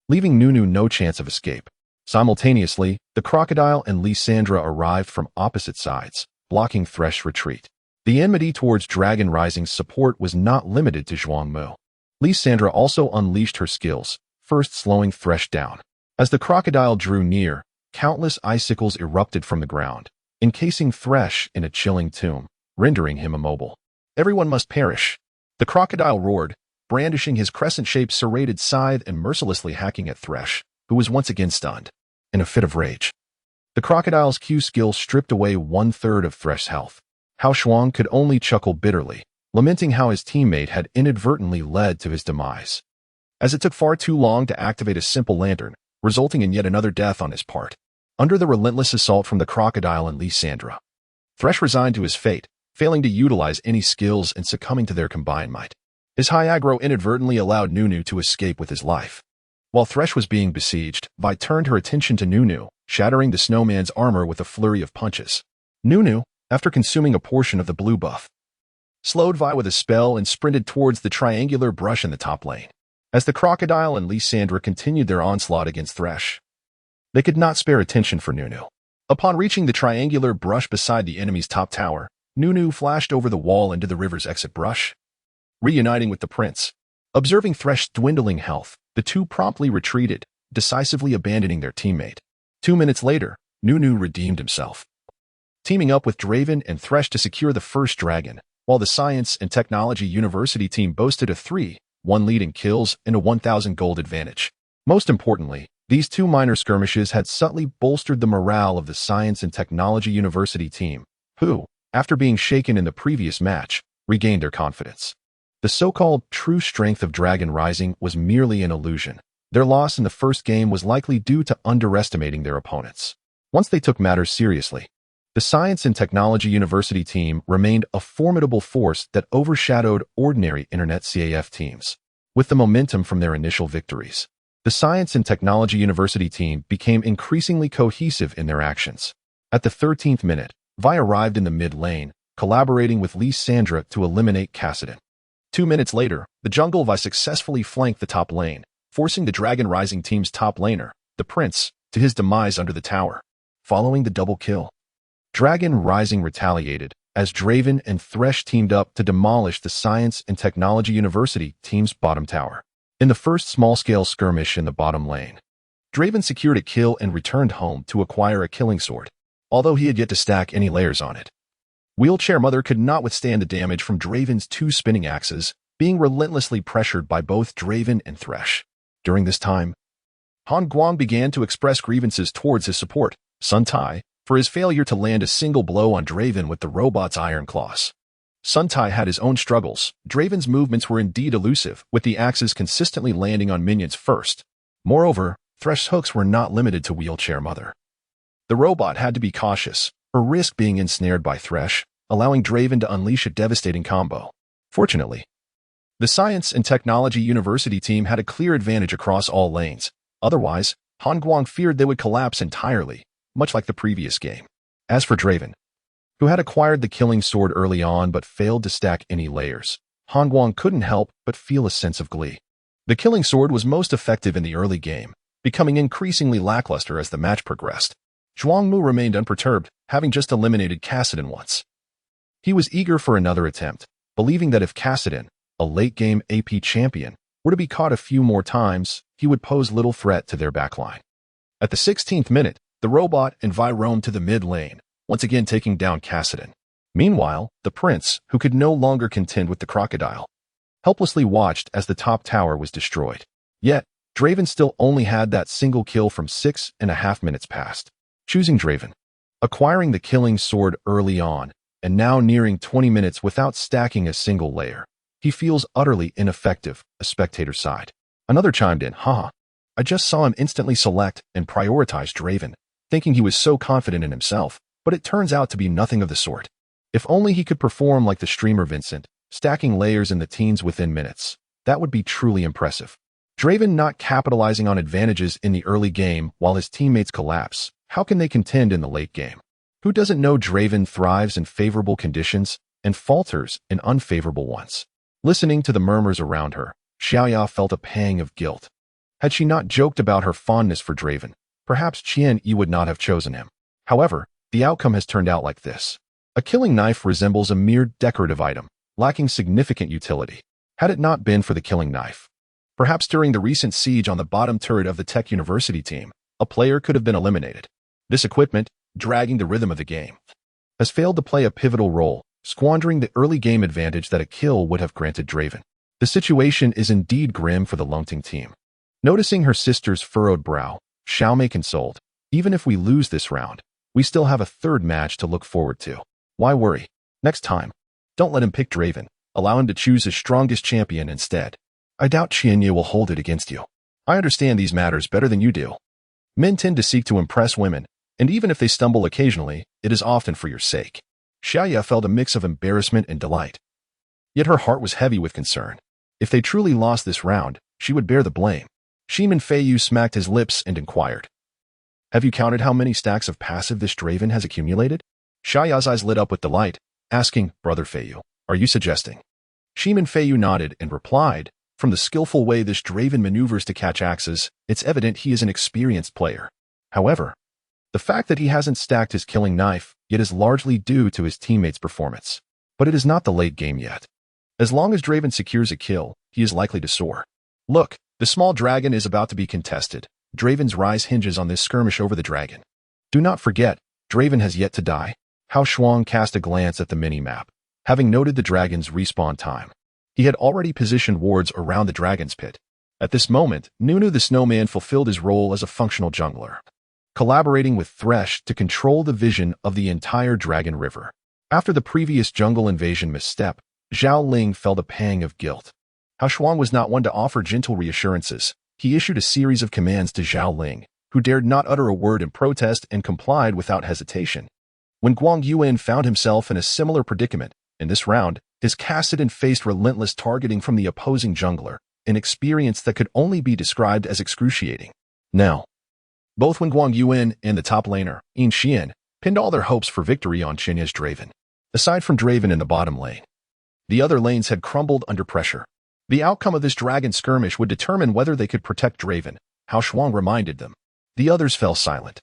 leaving Nunu no chance of escape. Simultaneously, the crocodile and Lysandra arrived from opposite sides, blocking Thresh's retreat. The enmity towards Dragon Rising's support was not limited to Zhuangmu. Lysandra also unleashed her skills, first slowing Thresh down. As the crocodile drew near, countless icicles erupted from the ground, encasing Thresh in a chilling tomb, rendering him immobile. "Everyone must perish," the crocodile roared, brandishing his crescent-shaped serrated scythe and mercilessly hacking at Thresh, who was once again stunned. In a fit of rage, the crocodile's Q skill stripped away 1/3 of Thresh's health. Huaxia could only chuckle bitterly, lamenting how his teammate had inadvertently led to his demise, as it took far too long to activate a simple lantern, resulting in yet another death on his part. Under the relentless assault from the crocodile and Lysandra, Thresh resigned to his fate, failing to utilize any skills and succumbing to their combined might. His high aggro inadvertently allowed Nunu to escape with his life. While Thresh was being besieged, Vi turned her attention to Nunu, shattering the snowman's armor with a flurry of punches. Nunu, after consuming a portion of the blue buff, slowed Vi with a spell and sprinted towards the triangular brush in the top lane. As the crocodile and Lysandra continued their onslaught against Thresh, they could not spare attention for Nunu. Upon reaching the triangular brush beside the enemy's top tower, Nunu flashed over the wall into the river's exit brush, reuniting with the prince. Observing Thresh's dwindling health, the two promptly retreated, decisively abandoning their teammate. 2 minutes later, Nunu redeemed himself, teaming up with Draven and Thresh to secure the first dragon, while the Science and Technology University team boasted a 3-1 lead in kills and a 1,000 gold advantage. Most importantly, these two minor skirmishes had subtly bolstered the morale of the Science and Technology University team, who, after being shaken in the previous match, regained their confidence. The so-called true strength of Dragon Rising was merely an illusion. Their loss in the first game was likely due to underestimating their opponents. Once they took matters seriously, the Science and Technology University team remained a formidable force that overshadowed ordinary Internet CAF teams. With the momentum from their initial victories, the Science and Technology University team became increasingly cohesive in their actions. At the 13th minute, Vi arrived in the mid lane, collaborating with Lysandra to eliminate Kassadin. 2 minutes later, the jungle Vi successfully flanked the top lane, forcing the Dragon Rising team's top laner, the Prince, to his demise under the tower. Following the double kill, Dragon Rising retaliated, as Draven and Thresh teamed up to demolish the Science and Technology University team's bottom tower. In the first small-scale skirmish in the bottom lane, Draven secured a kill and returned home to acquire a killing sword, although he had yet to stack any layers on it. Wheelchair Mother could not withstand the damage from Draven's 2 spinning axes, being relentlessly pressured by both Draven and Thresh. During this time, Han Guang began to express grievances towards his support, Sun Tai, for his failure to land a single blow on Draven with the robot's iron claws. Sun Tai had his own struggles. Draven's movements were indeed elusive, with the axes consistently landing on minions first. Moreover, Thresh's hooks were not limited to Wheelchair Mother. The robot had to be cautious, her risk being ensnared by Thresh, allowing Draven to unleash a devastating combo. Fortunately, the Science and Technology University team had a clear advantage across all lanes. Otherwise, Han Guang feared they would collapse entirely, much like the previous game. As for Draven, who had acquired the killing sword early on but failed to stack any layers, Han Guang couldn't help but feel a sense of glee. The killing sword was most effective in the early game, becoming increasingly lackluster as the match progressed. Zhuangmu remained unperturbed, having just eliminated Kassadin once. He was eager for another attempt, believing that if Kassadin, a late-game AP champion, were to be caught a few more times, he would pose little threat to their backline. At the 16th minute, the robot and Vi roamed to the mid lane, once again taking down Kassadin. Meanwhile, the Prince, who could no longer contend with the crocodile, helplessly watched as the top tower was destroyed. Yet, Draven still only had that single kill from 6.5 minutes past. Choosing Draven, acquiring the killing sword early on, and now nearing 20 minutes without stacking a single layer, he feels utterly ineffective, a spectator sighed. Another chimed in, haha, I just saw him instantly select and prioritize Draven, thinking he was so confident in himself, but it turns out to be nothing of the sort. If only he could perform like the streamer Vincent, stacking layers in the teens within minutes. That would be truly impressive. Draven not capitalizing on advantages in the early game while his teammates collapse, how can they contend in the late game? Who doesn't know Draven thrives in favorable conditions and falters in unfavorable ones? Listening to the murmurs around her, Xiaoya felt a pang of guilt. Had she not joked about her fondness for Draven, perhaps Qian Yi would not have chosen him. However, the outcome has turned out like this. A killing knife resembles a mere decorative item, lacking significant utility. Had it not been for the killing knife, perhaps during the recent siege on the bottom turret of the Tech University team, a player could have been eliminated. This equipment, dragging the rhythm of the game, has failed to play a pivotal role, squandering the early game advantage that a kill would have granted Draven. The situation is indeed grim for the Lungting team. Noticing her sister's furrowed brow, Xiaomei consoled, "Even if we lose this round, we still have a third match to look forward to. Why worry? Next time, don't let him pick Draven. Allow him to choose his strongest champion instead. I doubt Qianye will hold it against you. I understand these matters better than you do. Men tend to seek to impress women, and even if they stumble occasionally, it is often for your sake." Huaxia felt a mix of embarrassment and delight. Yet her heart was heavy with concern. If they truly lost this round, she would bear the blame. Shimin Feiyu smacked his lips and inquired, "Have you counted how many stacks of passive this Draven has accumulated?" Xiaoya's eyes lit up with delight, asking, "Brother Feiyu, are you suggesting?" Shimin Feiyu nodded and replied, "From the skillful way this Draven maneuvers to catch axes, it's evident he is an experienced player. However, the fact that he hasn't stacked his killing knife yet is largely due to his teammates' performance. But it is not the late game yet. As long as Draven secures a kill, he is likely to soar. Look, the small dragon is about to be contested. Draven's rise hinges on this skirmish over the dragon. Do not forget, Draven has yet to die." Hao Shuang cast a glance at the mini-map, having noted the dragon's respawn time. He had already positioned wards around the dragon's pit. At this moment, Nunu the snowman fulfilled his role as a functional jungler, collaborating with Thresh to control the vision of the entire Dragon River. After the previous jungle invasion misstep, Zhao Ling felt a pang of guilt. Hao Shuang was not one to offer gentle reassurances. He issued a series of commands to Zhao Ling, who dared not utter a word in protest and complied without hesitation. When Guang Yuan found himself in a similar predicament, in this round, his Kassadin faced relentless targeting from the opposing jungler, an experience that could only be described as excruciating. Now, both when Guang Yuan and the top laner, Yin Xian, pinned all their hopes for victory on Qinye's Draven. Aside from Draven in the bottom lane, the other lanes had crumbled under pressure. The outcome of this dragon skirmish would determine whether they could protect Draven, Hao Shuang reminded them. The others fell silent.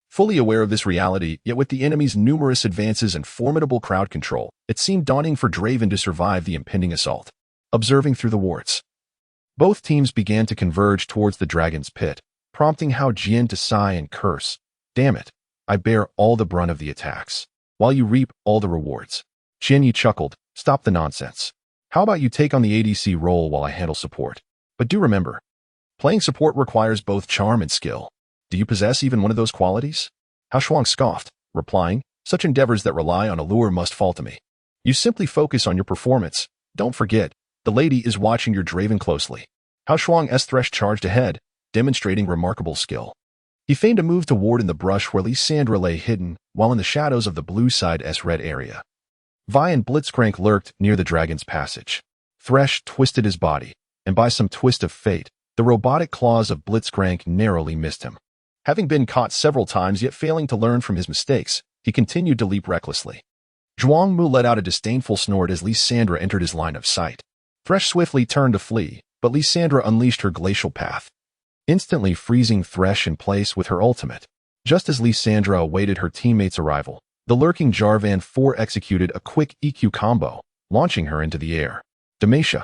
Fully aware of this reality, yet with the enemy's numerous advances and formidable crowd control, it seemed daunting for Draven to survive the impending assault. Observing through the wards, both teams began to converge towards the dragon's pit, prompting Hao Jian to sigh and curse. "Damn it, I bear all the brunt of the attacks, while you reap all the rewards." Qianye chuckled, "Stop the nonsense. How about you take on the ADC role while I handle support? But do remember, playing support requires both charm and skill. Do you possess even one of those qualities?" Hao Shuang scoffed, replying, "Such endeavors that rely on allure must fall to me. You simply focus on your performance. Don't forget, the lady is watching your Draven closely." Hao Shuang's Thresh charged ahead, demonstrating remarkable skill. He feigned a move to ward in the brush where Lysandra lay hidden, while in the shadows of the blue side's red area, Vi and Blitzcrank lurked near the dragon's passage. Thresh twisted his body, and by some twist of fate, the robotic claws of Blitzcrank narrowly missed him. Having been caught several times yet failing to learn from his mistakes, he continued to leap recklessly. Zhuang Mu let out a disdainful snort as Lysandra entered his line of sight. Thresh swiftly turned to flee, but Lysandra unleashed her glacial path, instantly freezing Thresh in place with her ultimate. Just as Lysandra awaited her teammate's arrival, the lurking Jarvan 4 executed a quick EQ combo, launching her into the air. Demacia.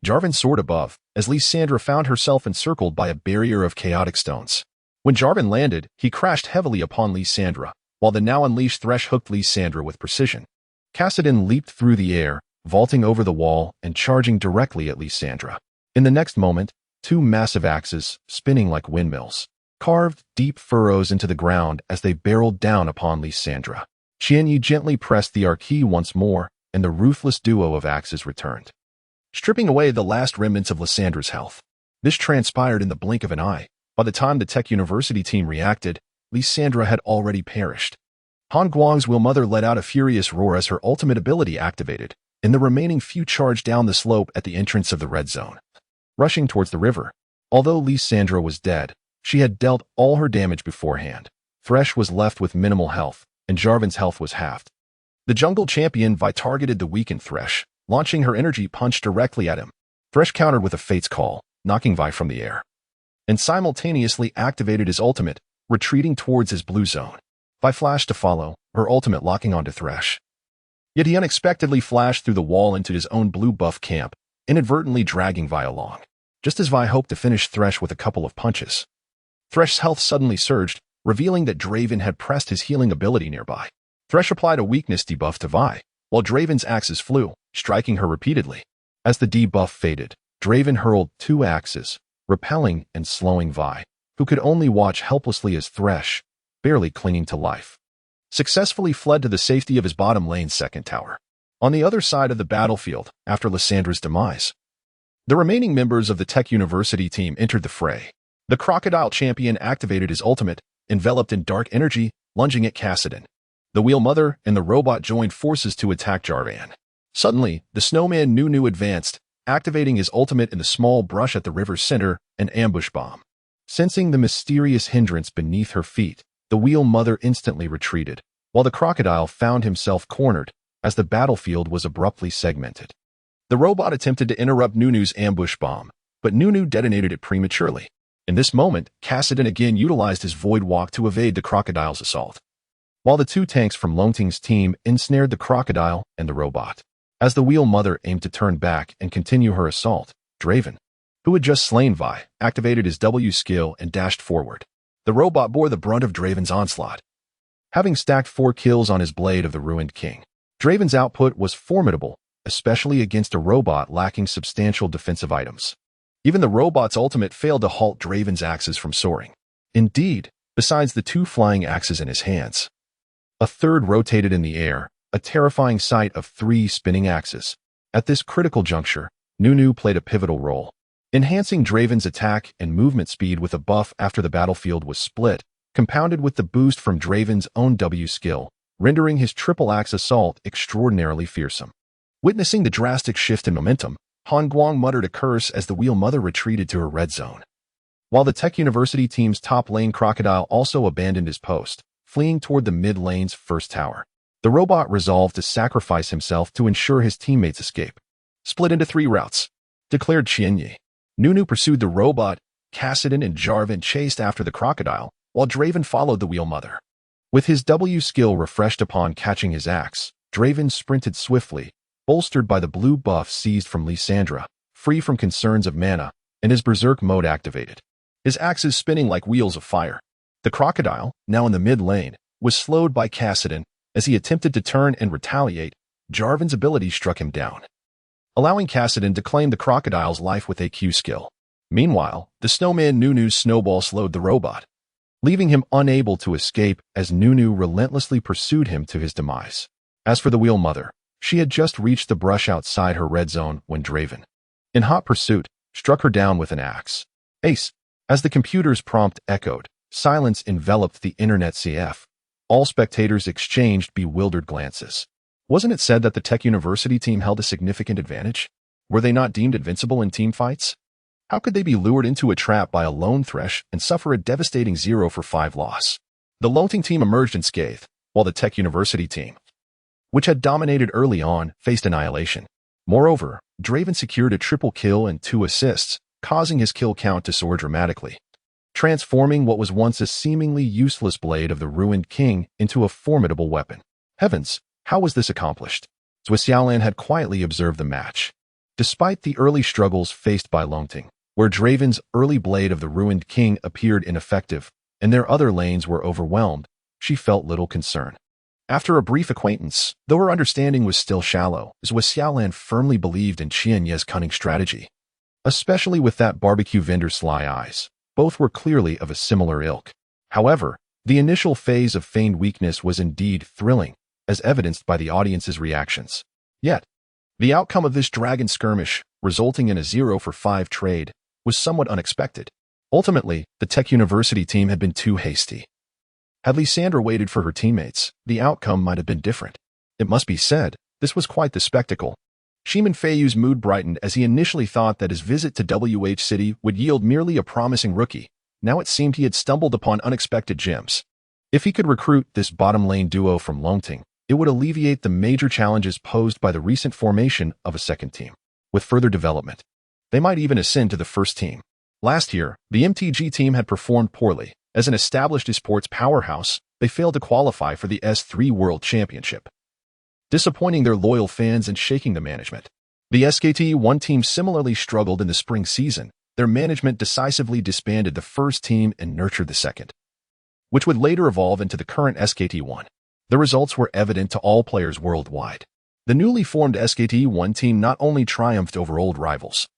Jarvan soared above, as Lysandra found herself encircled by a barrier of chaotic stones. When Jarvan landed, he crashed heavily upon Lysandra, while the now unleashed Thresh hooked Lysandra with precision. Kassadin leaped through the air, vaulting over the wall and charging directly at Lysandra. In the next moment, two massive axes, spinning like windmills, carved deep furrows into the ground as they barreled down upon Lysandra. Qianye gently pressed the R key once more, and the ruthless duo of axes returned, stripping away the last remnants of Lysandra's health. This transpired in the blink of an eye. By the time the Tech University team reacted, Lysandra had already perished. Han Guang's Willmother let out a furious roar as her ultimate ability activated, and the remaining few charged down the slope at the entrance of the red zone, rushing towards the river. Although Lysandra was dead, she had dealt all her damage beforehand. Thresh was left with minimal health, and Jarvan's health was halved. The jungle champion Vi targeted the weakened Thresh, launching her energy punch directly at him. Thresh countered with a Fate's Call, knocking Vi from the air, and simultaneously activated his ultimate, retreating towards his blue zone. Vi flashed to follow, her ultimate locking onto Thresh. Yet he unexpectedly flashed through the wall into his own blue buff camp, inadvertently dragging Vi along. Just as Vi hoped to finish Thresh with a couple of punches, Thresh's health suddenly surged, revealing that Draven had pressed his healing ability nearby. Thresh applied a weakness debuff to Vi, while Draven's axes flew, striking her repeatedly. As the debuff faded, Draven hurled 2 axes, repelling and slowing Vi, who could only watch helplessly as Thresh, barely clinging to life, successfully fled to the safety of his bottom lane's second tower. On the other side of the battlefield, after Lyssandra's demise, the remaining members of the Tech University team entered the fray. The Crocodile champion activated his ultimate, enveloped in dark energy, lunging at Kassadin. The Wheel Mother and the robot joined forces to attack Jarvan. Suddenly, the snowman Nunu advanced, activating his ultimate in the small brush at the river's center, an ambush bomb. Sensing the mysterious hindrance beneath her feet, the Wheel Mother instantly retreated, while the crocodile found himself cornered as the battlefield was abruptly segmented. The robot attempted to interrupt Nunu's ambush bomb, but Nunu detonated it prematurely. In this moment, Kassadin again utilized his Void Walk to evade the crocodile's assault, while the 2 tanks from Longting's team ensnared the crocodile and the robot. As the Wheel Mother aimed to turn back and continue her assault, Draven, who had just slain Vi, activated his W skill and dashed forward. The robot bore the brunt of Draven's onslaught, having stacked 4 kills on his Blade of the Ruined King. Draven's output was formidable, especially against a robot lacking substantial defensive items. Even the robot's ultimate failed to halt Draven's axes from soaring. Indeed, besides the 2 flying axes in his hands, a third rotated in the air, a terrifying sight of 3 spinning axes. At this critical juncture, Nunu played a pivotal role, enhancing Draven's attack and movement speed with a buff after the battlefield was split, compounded with the boost from Draven's own W skill, rendering his triple-axe assault extraordinarily fearsome. Witnessing the drastic shift in momentum, Han Guang muttered a curse as the Wheel Mother retreated to her red zone, while the Tech University team's top lane Crocodile also abandoned his post, fleeing toward the mid lane's first tower. The robot resolved to sacrifice himself to ensure his teammates' escape. Split into 3 routes, declared Qianyi. Nunu pursued the robot, Kassadin and Jarvan chased after the crocodile, while Draven followed the Wheel Mother. With his W skill refreshed upon catching his axe, Draven sprinted swiftly, bolstered by the blue buff seized from Lysandra, free from concerns of mana, and his berserk mode activated, his axes spinning like wheels of fire. The crocodile, now in the mid lane, was slowed by Kassadin. As he attempted to turn and retaliate, Jarvan's ability struck him down, allowing Kassadin to claim the crocodile's life with a Q skill. Meanwhile, the snowman Nunu's snowball slowed the robot, leaving him unable to escape as Nunu relentlessly pursued him to his demise. As for the Wheel Mother, she had just reached the brush outside her red zone when Draven, in hot pursuit, struck her down with an axe. Ace. As the computer's prompt echoed, silence enveloped the internet CF. All spectators exchanged bewildered glances. Wasn't it said that the Tech University team held a significant advantage? Were they not deemed invincible in team fights? How could they be lured into a trap by a lone Thresh and suffer a devastating 0-for-5 loss? The Longting team emerged unscathed, while the Tech University team, which had dominated early on, faced annihilation. Moreover, Draven secured a triple kill and 2 assists, causing his kill count to soar dramatically, transforming what was once a seemingly useless Blade of the Ruined King into a formidable weapon. Heavens, how was this accomplished? Huaxia had quietly observed the match. Despite the early struggles faced by Longting, where Draven's early Blade of the Ruined King appeared ineffective, and their other lanes were overwhelmed, she felt little concern. After a brief acquaintance, though her understanding was still shallow, Huaxia firmly believed in Qianye's cunning strategy, especially with that barbecue vendor's sly eyes. Both were clearly of a similar ilk. However, the initial phase of feigned weakness was indeed thrilling, as evidenced by the audience's reactions. Yet, the outcome of this dragon skirmish, resulting in a 0-for-5 trade, was somewhat unexpected. Ultimately, the Tech University team had been too hasty. Had Lysandra waited for her teammates, the outcome might have been different. It must be said, this was quite the spectacle. Shiman Feiyu's mood brightened as he initially thought that his visit to WH City would yield merely a promising rookie. Now it seemed he had stumbled upon unexpected gems. If he could recruit this bottom lane duo from Longting, it would alleviate the major challenges posed by the recent formation of a second team. With further development, they might even ascend to the first team. Last year, the MTG team had performed poorly. As an established esports powerhouse, they failed to qualify for the S3 World Championship, disappointing their loyal fans and shaking the management. The SKT1 team similarly struggled in the spring season. Their management decisively disbanded the first team and nurtured the second, which would later evolve into the current SKT1. The results were evident to all players worldwide. The newly formed SKT-1 team not only triumphed over old rivals,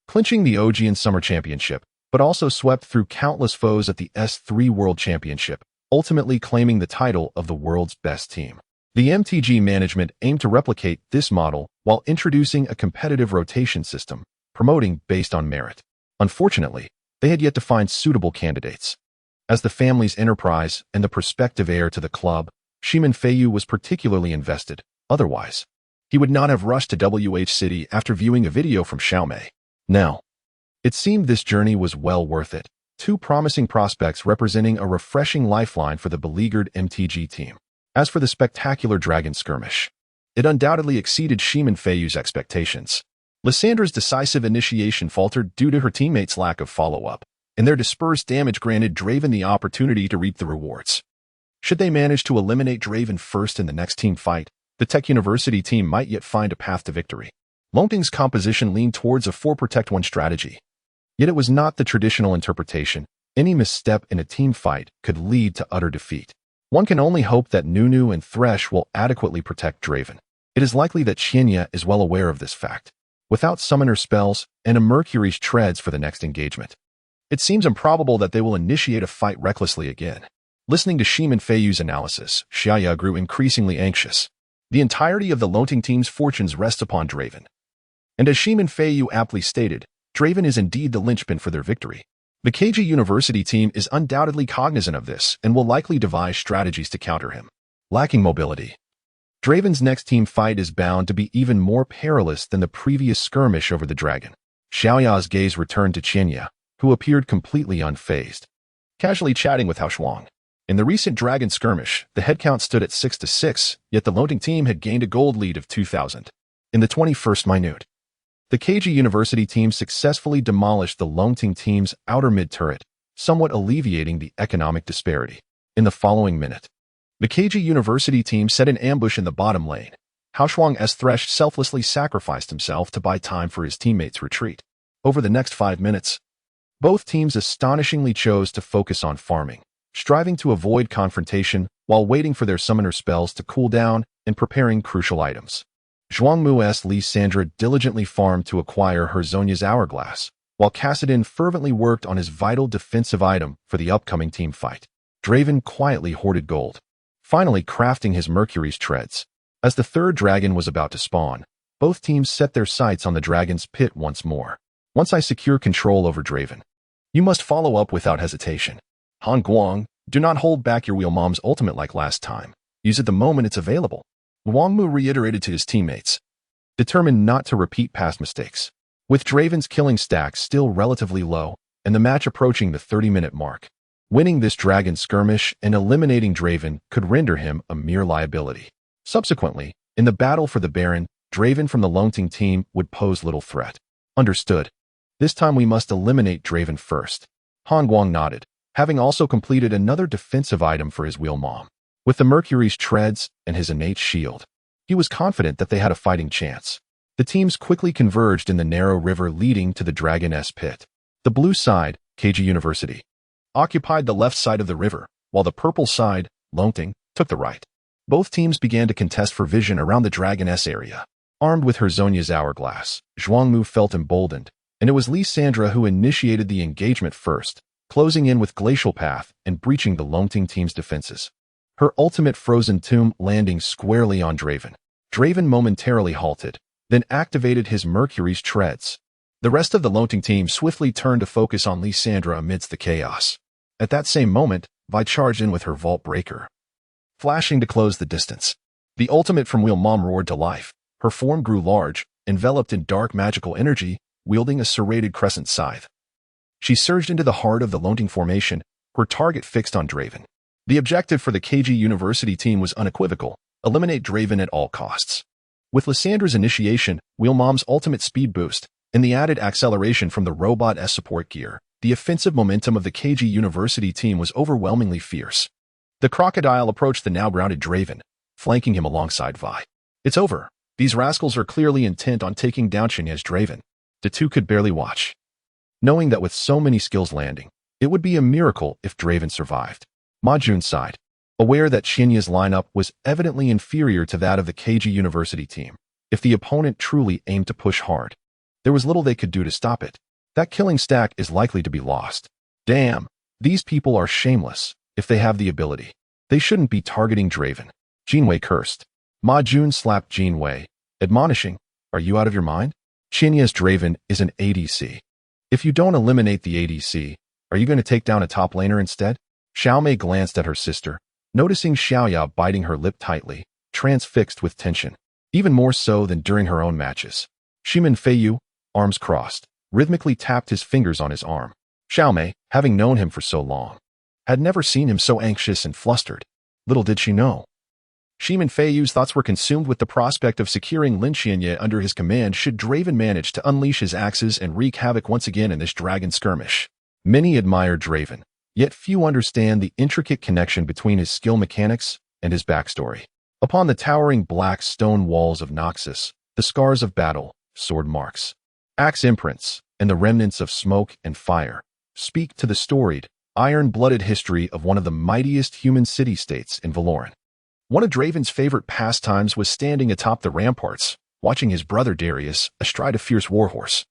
clinching the OGN Summer Championship, but also swept through countless foes at the S3 World Championship, ultimately claiming the title of the world's best team. The MTG management aimed to replicate this model while introducing a competitive rotation system, promoting based on merit. Unfortunately, they had yet to find suitable candidates. As the family's enterprise and the prospective heir to the club, Shimin Feiyu was particularly invested. Otherwise, he would not have rushed to WH City after viewing a video from Xiaomei. Now, it seemed this journey was well worth it. Two promising prospects representing a refreshing lifeline for the beleaguered MTG team. As for the spectacular dragon skirmish, it undoubtedly exceeded Shimin Feiyu's expectations. Lissandra's decisive initiation faltered due to her teammates' lack of follow-up, and their dispersed damage granted Draven the opportunity to reap the rewards. Should they manage to eliminate Draven first in the next team fight, the Tech University team might yet find a path to victory. Longting's composition leaned towards a 4-protect-1 strategy. Yet it was not the traditional interpretation. Any misstep in a team fight could lead to utter defeat. One can only hope that Nunu and Thresh will adequately protect Draven. It is likely that Qianya is well aware of this fact. Without summoner spells and a Mercury's treads for the next engagement, it seems improbable that they will initiate a fight recklessly again. Listening to Shimin Feiyu's analysis, Xiaya grew increasingly anxious. The entirety of the Longting team's fortunes rest upon Draven. And as Shimin Feiyu aptly stated, Draven is indeed the linchpin for their victory. The KG University team is undoubtedly cognizant of this and will likely devise strategies to counter him. Lacking mobility, Draven's next team fight is bound to be even more perilous than the previous skirmish over the dragon. Xiaoya's gaze returned to Qianya, who appeared completely unfazed, casually chatting with Huaxia. In the recent dragon skirmish, the headcount stood at 6-6, yet the Longting team had gained a gold lead of 2,000. In the 21st minute, the KG University team successfully demolished the Longting team's outer mid-turret, somewhat alleviating the economic disparity. In the following minute, the KG University team set an ambush in the bottom lane. Huaxia's Thresh selflessly sacrificed himself to buy time for his teammates' retreat. Over the next 5 minutes, both teams astonishingly chose to focus on farming, striving to avoid confrontation while waiting for their summoner spells to cool down and preparing crucial items. Zhuangmu's Lissandra diligently farmed to acquire her Zhonya's hourglass, while Kassadin fervently worked on his vital defensive item for the upcoming team fight. Draven quietly hoarded gold, finally crafting his Mercury's treads. As the third dragon was about to spawn, both teams set their sights on the dragon's pit once more. Once I secure control over Draven, you must follow up without hesitation. Han Guang, do not hold back your Wheel Mom's ultimate like last time. Use it the moment it's available. Wangmu reiterated to his teammates, determined not to repeat past mistakes. With Draven's killing stack still relatively low and the match approaching the 30-minute mark, winning this dragon skirmish and eliminating Draven could render him a mere liability. Subsequently, in the battle for the Baron, Draven from the Longting team would pose little threat. Understood. This time we must eliminate Draven first. Han Guang nodded, having also completed another defensive item for his Wheel Mom. With the Mercury's treads and his innate shield, he was confident that they had a fighting chance. The teams quickly converged in the narrow river leading to the Dragon's pit. The blue side, KG University, occupied the left side of the river, while the purple side, Longting, took the right. Both teams began to contest for vision around the Dragon's area. Armed with her Zhonya's hourglass, Zhuangmu felt emboldened, and it was Lissandra who initiated the engagement first, closing in with Glacial Path and breaching the Longting team's defenses. Her ultimate Frozen Tomb landing squarely on Draven. Draven momentarily halted, then activated his Mercury's treads. The rest of the Longting team swiftly turned to focus on Lissandra amidst the chaos. At that same moment, Vi charged in with her Vault Breaker, flashing to close the distance. The ultimate from Wheel Mom roared to life. Her form grew large, enveloped in dark magical energy, wielding a serrated crescent scythe. She surged into the heart of the Longting formation, her target fixed on Draven. The objective for the KG University team was unequivocal: eliminate Draven at all costs. With Lissandra's initiation, Wheel Mom's ultimate speed boost, and the added acceleration from the Robot S support gear, the offensive momentum of the KG University team was overwhelmingly fierce. The crocodile approached the now grounded Draven, flanking him alongside Vi. It's over. These rascals are clearly intent on taking down Qianya's Draven. The two could barely watch, knowing that with so many skills landing, it would be a miracle if Draven survived. Ma Jun sighed. aware that Xinya's lineup was evidently inferior to that of the KG University team. If the opponent truly aimed to push hard, there was little they could do to stop it. That killing stack is likely to be lost. Damn, these people are shameless. If they have the ability, they shouldn't be targeting Draven. Jinwei cursed. Ma Jun slapped Jinwei, admonishing, "Are you out of your mind? Xinya's Draven is an ADC. If you don't eliminate the ADC, are you going to take down a top laner instead?" Xiaomei glanced at her sister, noticing Xiaoya biting her lip tightly, transfixed with tension, even more so than during her own matches. Shimin Feiyu, arms crossed, rhythmically tapped his fingers on his arm. Xiaomei, having known him for so long, had never seen him so anxious and flustered. Little did she know. Shimin Feiyu's thoughts were consumed with the prospect of securing Lin Xianye under his command should Draven manage to unleash his axes and wreak havoc once again in this dragon skirmish. Many admire Draven, yet few understand the intricate connection between his skill mechanics and his backstory. Upon the towering black stone walls of Noxus, the scars of battle, sword marks, axe imprints, and the remnants of smoke and fire speak to the storied, iron-blooded history of one of the mightiest human city-states in Valoran. One of Draven's favorite pastimes was standing atop the ramparts, watching his brother Darius astride a fierce warhorse,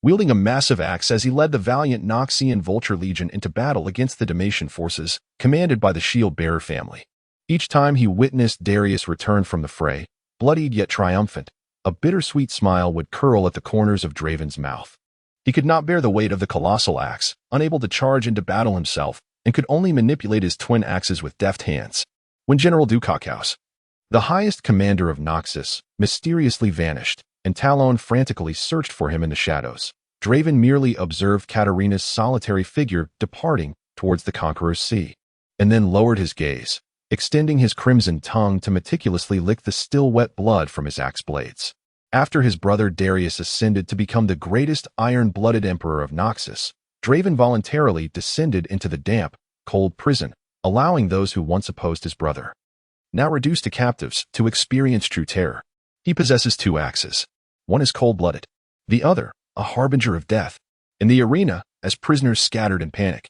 wielding a massive axe as he led the valiant Noxian Vulture Legion into battle against the Dalmatian forces, commanded by the Shield-Bearer family. Each time he witnessed Darius return from the fray, bloodied yet triumphant, a bittersweet smile would curl at the corners of Draven's mouth. He could not bear the weight of the colossal axe, unable to charge into battle himself, and could only manipulate his twin axes with deft hands. When General Dukakhaus, the highest commander of Noxus, mysteriously vanished, and Talon frantically searched for him in the shadows, Draven merely observed Katarina's solitary figure departing towards the Conqueror's Sea, and then lowered his gaze, extending his crimson tongue to meticulously lick the still wet blood from his axe blades. After his brother Darius ascended to become the greatest iron-blooded emperor of Noxus, Draven voluntarily descended into the damp, cold prison, allowing those who once opposed his brother, now reduced to captives, to experience true terror. He possesses two axes. One is cold-blooded, the other, a harbinger of death. In the arena, as prisoners scattered in panic,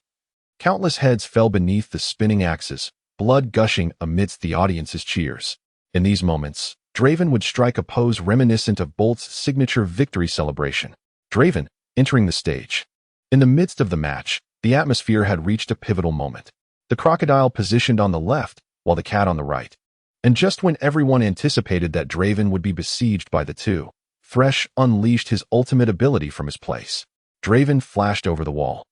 countless heads fell beneath the spinning axes, blood gushing amidst the audience's cheers. In these moments, Draven would strike a pose reminiscent of Bolt's signature victory celebration. Draven, entering the stage. In the midst of the match, the atmosphere had reached a pivotal moment. The crocodile positioned on the left, while the cat on the right. And just when everyone anticipated that Draven would be besieged by the two, Thresh unleashed his ultimate ability from his place. Draven flashed over the wall.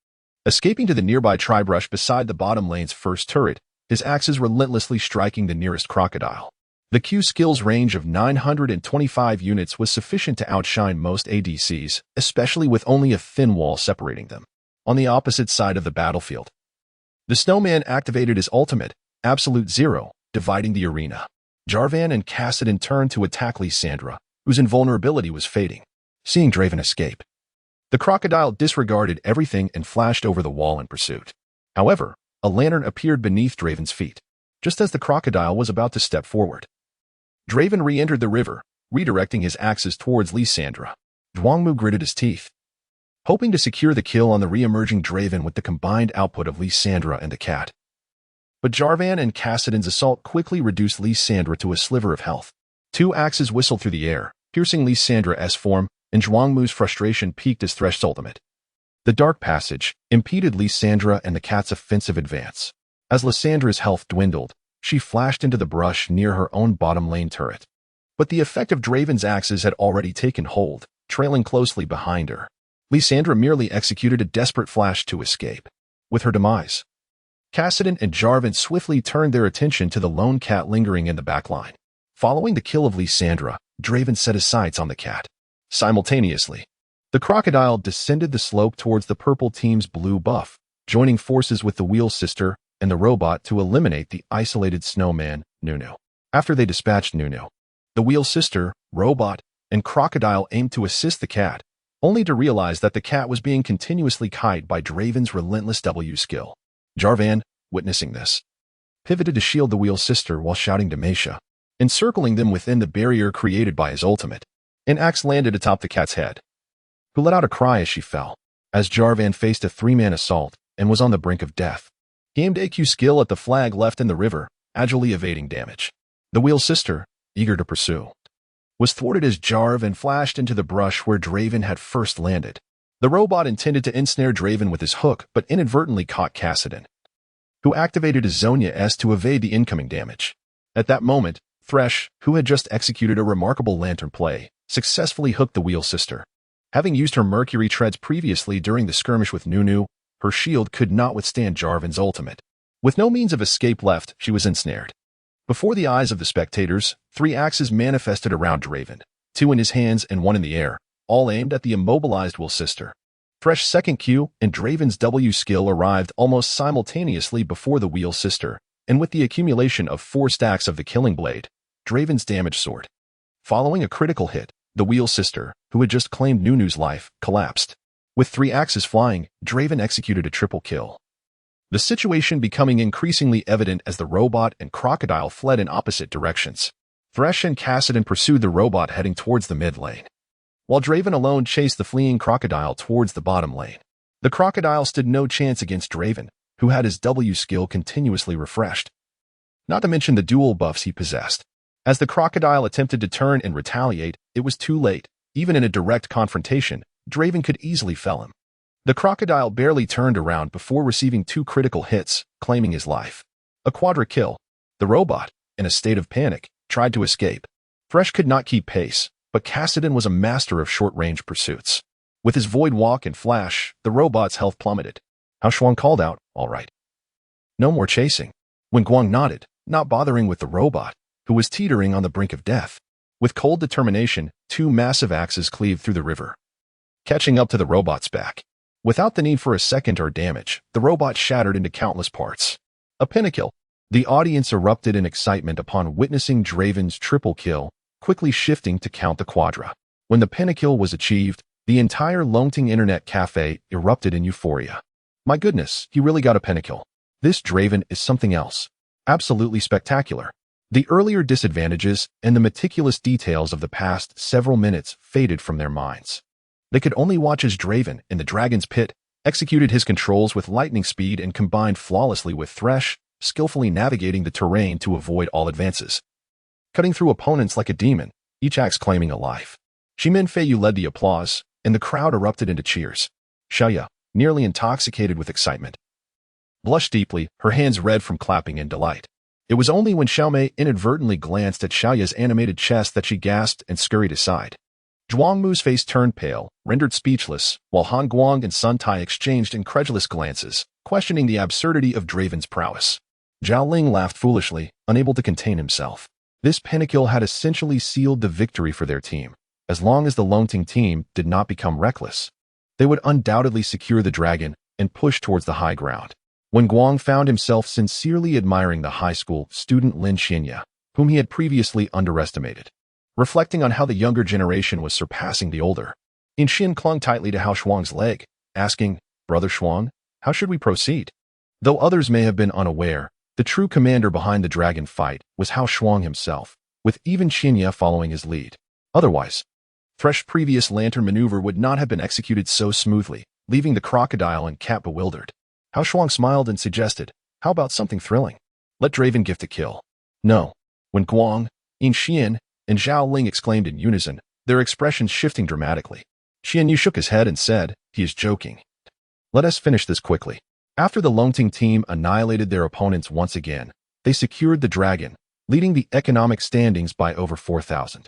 Escaping to the nearby tribrush beside the bottom lane's first turret, his axes relentlessly striking the nearest crocodile. The Q skill's range of 925 units was sufficient to outshine most ADCs, especially with only a thin wall separating them. On the opposite side of the battlefield, the snowman activated his ultimate, Absolute Zero, dividing the arena. Jarvan and Kassadin turned to attack Lysandra, whose invulnerability was fading. Seeing Draven escape, the crocodile disregarded everything and flashed over the wall in pursuit. However, a lantern appeared beneath Draven's feet, just as the crocodile was about to step forward. Draven re-entered the river, redirecting his axes towards Lysandra. Zhuangmu gritted his teeth, hoping to secure the kill on the re-emerging Draven with the combined output of Lysandra and the cat. But Jarvan and Kassadin's assault quickly reduced Lysandra to a sliver of health. Two axes whistled through the air, piercing Lysandra's form, and Zhuangmu's frustration peaked as Thresh's ultimate. The dark passage impeded Lysandra and the cat's offensive advance. As Lysandra's health dwindled, she flashed into the brush near her own bottom lane turret. But the effect of Draven's axes had already taken hold, trailing closely behind her. Lysandra merely executed a desperate flash to escape. With her demise, Kassadin and Jarvan swiftly turned their attention to the lone cat lingering in the backline. Following the kill of Lysandra, Draven set his sights on the cat. Simultaneously, the crocodile descended the slope towards the purple team's blue buff, joining forces with the Wheel Sister and the robot to eliminate the isolated snowman, Nunu. After they dispatched Nunu, the Wheel Sister, robot, and crocodile aimed to assist the cat, only to realize that the cat was being continuously kited by Draven's relentless W skill. Jarvan, witnessing this, pivoted to shield the Wheel Sister while shouting to Mesha, encircling them within the barrier created by his ultimate. An axe landed atop the cat's head, who let out a cry as she fell. As Jarvan faced a three-man assault and was on the brink of death, he aimed AQ skill at the flag left in the river, agilely evading damage. The Wheel Sister, eager to pursue, was thwarted as Jarvan flashed into the brush where Draven had first landed. The robot intended to ensnare Draven with his hook, but inadvertently caught Kassadin, who activated his Zonia S to evade the incoming damage. At that moment, Thresh, who had just executed a remarkable lantern play, successfully hooked the Wheel Sister. Having used her Mercury Treads previously during the skirmish with Nunu, her shield could not withstand Jarvan's ultimate. With no means of escape left, she was ensnared. Before the eyes of the spectators, 3 axes manifested around Draven, 2 in his hands and 1 in the air, all aimed at the immobilized Wheel Sister. Thresh's second Q and Draven's W skill arrived almost simultaneously before the Wheel Sister, and with the accumulation of 4 stacks of the Killing Blade, Draven's damage soared. Following a critical hit, the Wheel Sister, who had just claimed Nunu's life, collapsed. With 3 axes flying, Draven executed a triple kill. The situation becoming increasingly evident as the robot and Crocodile fled in opposite directions. Thresh and Kassadin pursued the robot heading towards the mid lane, while Draven alone chased the fleeing Crocodile towards the bottom lane. The Crocodile stood no chance against Draven, who had his W skill continuously refreshed, not to mention the dual buffs he possessed. As the Crocodile attempted to turn and retaliate, it was too late. Even in a direct confrontation, Draven could easily fell him. The Crocodile barely turned around before receiving 2 critical hits, claiming his life. A quadra kill. The robot, in a state of panic, tried to escape. Thresh could not keep pace, but Kassadin was a master of short-range pursuits. With his Void Walk and Flash, the robot's health plummeted. Huaxia called out, "All right. No more chasing." When Guang nodded, not bothering with the robot, who was teetering on the brink of death. With cold determination, 2 massive axes cleaved through the river, catching up to the robot's back. Without the need for a second or damage, the robot shattered into countless parts. A pinnacle. The audience erupted in excitement upon witnessing Draven's triple kill, quickly shifting to count the quadra. When the pinnacle was achieved, the entire Longting Internet Cafe erupted in euphoria. My goodness, he really got a pinnacle. This Draven is something else. Absolutely spectacular. The earlier disadvantages and the meticulous details of the past several minutes faded from their minds. They could only watch as Draven, in the Dragon's Pit, executed his controls with lightning speed and combined flawlessly with Thresh, skillfully navigating the terrain to avoid all advances, cutting through opponents like a demon, each axe claiming a life. Shimin Feiyu led the applause, and the crowd erupted into cheers. Huaxia, nearly intoxicated with excitement, blushed deeply, her hands red from clapping in delight. It was only when Xiaomei inadvertently glanced at Xiaoya's animated chest that she gasped and scurried aside. Zhuangmu's face turned pale, rendered speechless, while Han Guang and Sun Tai exchanged incredulous glances, questioning the absurdity of Draven's prowess. Zhao Ling laughed foolishly, unable to contain himself. This pinnacle had essentially sealed the victory for their team. As long as the Longting team did not become reckless, they would undoubtedly secure the dragon and push towards the high ground. When Guang found himself sincerely admiring the high school student Lin Xinya, whom he had previously underestimated, reflecting on how the younger generation was surpassing the older, Xin clung tightly to Hao Shuang's leg, asking, "Brother Shuang, how should we proceed?" Though others may have been unaware, the true commander behind the dragon fight was Hao Shuang himself, with even Xinya following his lead. Otherwise, Thresh's previous lantern maneuver would not have been executed so smoothly, leaving the crocodile and cat bewildered. Hao Shuang smiled and suggested, "How about something thrilling? Let Draven gift a kill." No. When Guang, Xin, and Zhao Ling exclaimed in unison, their expressions shifting dramatically. Xian Yu shook his head and said, "He is joking. Let us finish this quickly." After the Longting team annihilated their opponents once again, they secured the dragon, leading the economic standings by over 4,000.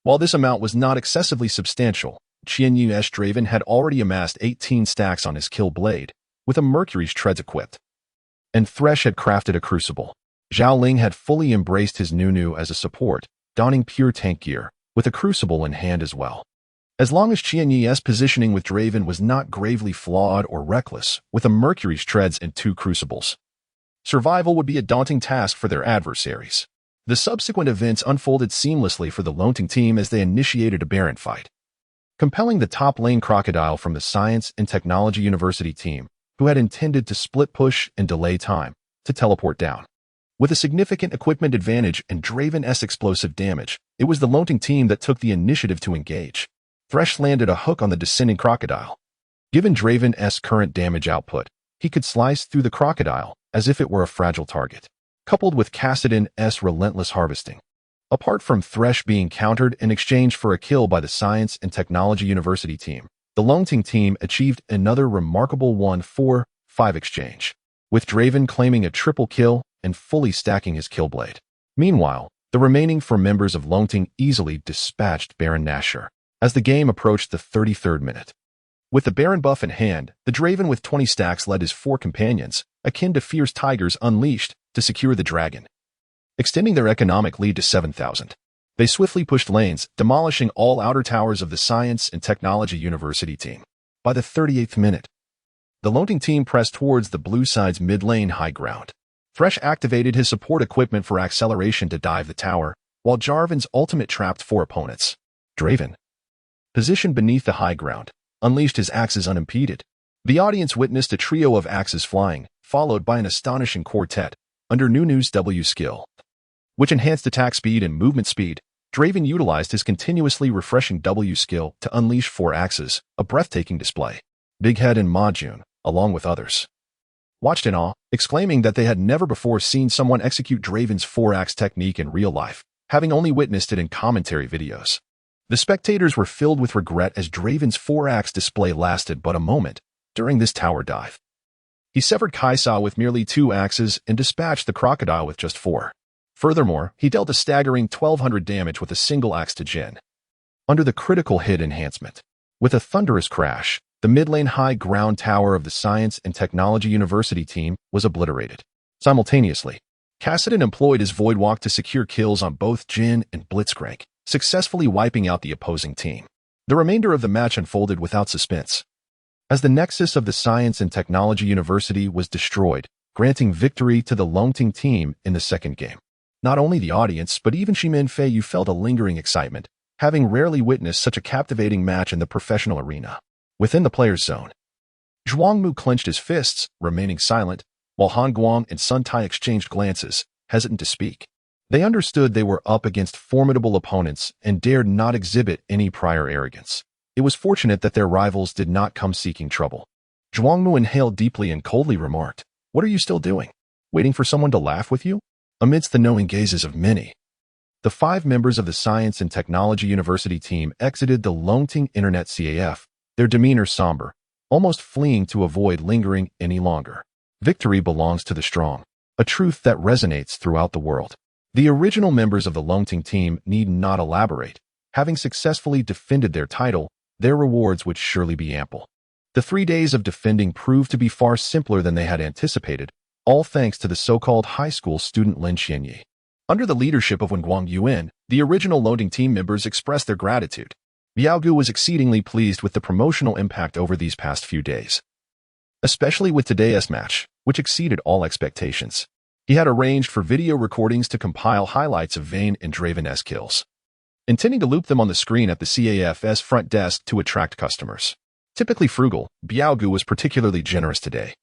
While this amount was not excessively substantial, Qian Yu's Draven had already amassed 18 stacks on his kill blade, with a Mercury's treads equipped. And Thresh had crafted a crucible. Zhao Ling had fully embraced his Nunu as a support, donning pure tank gear, with a crucible in hand as well. As long as Qian Yi's positioning with Draven was not gravely flawed or reckless, with a Mercury's treads and 2 crucibles, survival would be a daunting task for their adversaries. The subsequent events unfolded seamlessly for the Longting team as they initiated a Baron fight, compelling the top lane Crocodile from the Science and Technology University team, who had intended to split push and delay time, to teleport down. With a significant equipment advantage and Draven's explosive damage, it was the Longting team that took the initiative to engage. Thresh landed a hook on the descending Crocodile. Given Draven's current damage output, he could slice through the Crocodile as if it were a fragile target. coupled with Cassidon's relentless harvesting. Apart from Thresh being countered in exchange for a kill by the Science and Technology University team, the Longting team achieved another remarkable 1-4-5 exchange, with Draven claiming a triple kill and fully stacking his killblade. Meanwhile, the remaining 4 members of Longting easily dispatched Baron Nashor as the game approached the 33rd minute. With the Baron buff in hand, the Draven with 20 stacks led his 4 companions, akin to fierce tigers unleashed, to secure the dragon, extending their economic lead to 7,000. They swiftly pushed lanes, demolishing all outer towers of the Science and Technology University team. By the 38th minute, the Longting team pressed towards the blue side's mid-lane high ground. Thresh activated his support equipment for acceleration to dive the tower, while Jarvan's ultimate trapped 4 opponents. Draven, positioned beneath the high ground, unleashed his axes unimpeded. The audience witnessed a trio of axes flying, followed by an astonishing quartet under Nunu's W skill, which enhanced attack speed and movement speed. Draven utilized his continuously refreshing W skill to unleash 4 axes, a breathtaking display. Big Head and Majun, along with others, watched in awe, exclaiming that they had never before seen someone execute Draven's 4-axe technique in real life, having only witnessed it in commentary videos. The spectators were filled with regret as Draven's 4-axe display lasted but a moment during this tower dive. He severed Kaisa with merely 2 axes and dispatched the crocodile with just 4. Furthermore, he dealt a staggering 1,200 damage with a single axe to Jin. Under the critical hit enhancement, with a thunderous crash, the mid-lane high ground tower of the Science and Technology University team was obliterated. Simultaneously, Cassidon employed his Void Walk to secure kills on both Jin and Blitzcrank, successfully wiping out the opposing team. The remainder of the match unfolded without suspense, as the nexus of the Science and Technology University was destroyed, granting victory to the Longting team in the second game. Not only the audience, but even Shimin Feiyu felt a lingering excitement, having rarely witnessed such a captivating match in the professional arena. Within the player's zone, Zhuangmu clenched his fists, remaining silent, while Han Guang and Sun Tai exchanged glances, hesitant to speak. They understood they were up against formidable opponents and dared not exhibit any prior arrogance. It was fortunate that their rivals did not come seeking trouble. Zhuangmu inhaled deeply and coldly remarked, "What are you still doing? Waiting for someone to laugh with you?" Amidst the knowing gazes of many, the 5 members of the Science and Technology University team exited the Longting Internet CAF, their demeanor somber, almost fleeing to avoid lingering any longer. Victory belongs to the strong, a truth that resonates throughout the world. The original members of the Longting team need not elaborate. Having successfully defended their title, their rewards would surely be ample. The 3 days of defending proved to be far simpler than they had anticipated, all thanks to the so-called high school student Lin Qianyi. Under the leadership of Wenguang Yuan, the original Longting team members expressed their gratitude. Biaogu was exceedingly pleased with the promotional impact over these past few days, especially with today's match, which exceeded all expectations. He had arranged for video recordings to compile highlights of Vayne and Draven's kills, intending to loop them on the screen at the CAF's front desk to attract customers. Typically frugal, Biaogu was particularly generous today,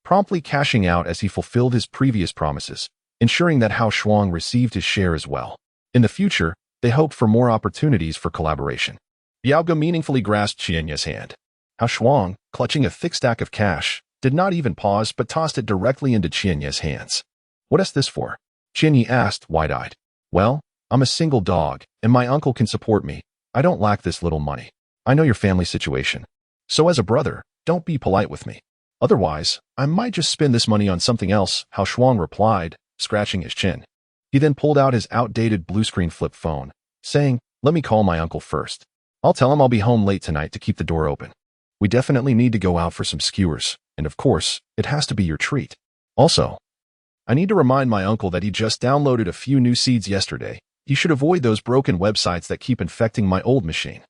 promptly cashing out as he fulfilled his previous promises, ensuring that Hao Shuang received his share as well. In the future, they hoped for more opportunities for collaboration. Biaogu meaningfully grasped Qianye's hand. Hao Shuang, clutching a thick stack of cash, did not even pause but tossed it directly into Qianye's hands. "What is this for?" Qianye asked, wide-eyed. "Well, I'm a single dog, and my uncle can support me. I don't lack this little money. I know your family situation. So as a brother, don't be polite with me. Otherwise, I might just spend this money on something else," Hao Shuang replied, scratching his chin. He then pulled out his outdated blue-screen flip phone, saying, "Let me call my uncle first. I'll tell him I'll be home late tonight to keep the door open. We definitely need to go out for some skewers, and of course, it has to be your treat. Also, I need to remind my uncle that he just downloaded a few new seeds yesterday. He should avoid those broken websites that keep infecting my old machine,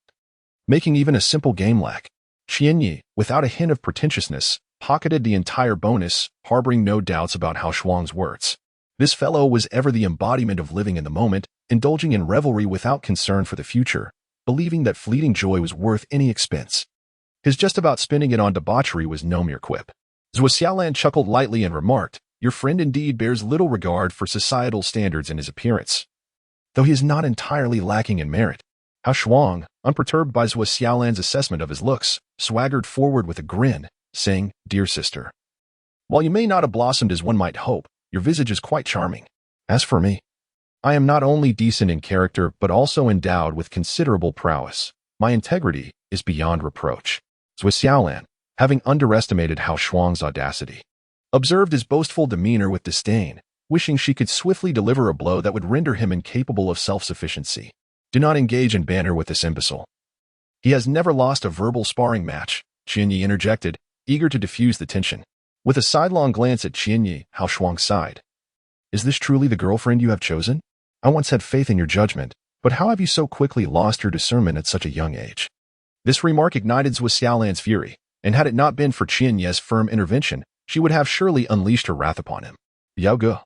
making even a simple game lag." Qianyi, without a hint of pretentiousness, pocketed the entire bonus, harboring no doubts about Hao Shuang's words. This fellow was ever the embodiment of living in the moment, indulging in revelry without concern for the future, believing that fleeting joy was worth any expense. His just about spending it on debauchery was no mere quip. Zhuo Xiaolan chuckled lightly and remarked, "Your friend indeed bears little regard for societal standards in his appearance, though he is not entirely lacking in merit." Hao Shuang, unperturbed by Zhuo Xiaolan's assessment of his looks, swaggered forward with a grin, saying, "Dear sister, while you may not have blossomed as one might hope, your visage is quite charming. As for me, I am not only decent in character but also endowed with considerable prowess. My integrity is beyond reproach." Zhuo Xiaolan, having underestimated Hao Shuang's audacity, observed his boastful demeanor with disdain, wishing she could swiftly deliver a blow that would render him incapable of self-sufficiency. "Do not engage in banter with this imbecile. He has never lost a verbal sparring match," Qianyi interjected, eager to diffuse the tension. With a sidelong glance at Qianyi, Hao Shuang sighed. "Is this truly the girlfriend you have chosen? I once had faith in your judgment, but how have you so quickly lost your discernment at such a young age?" This remark ignited Zhuo Xiaolan's fury, and had it not been for Qianyi's firm intervention, she would have surely unleashed her wrath upon him. Yao Ge,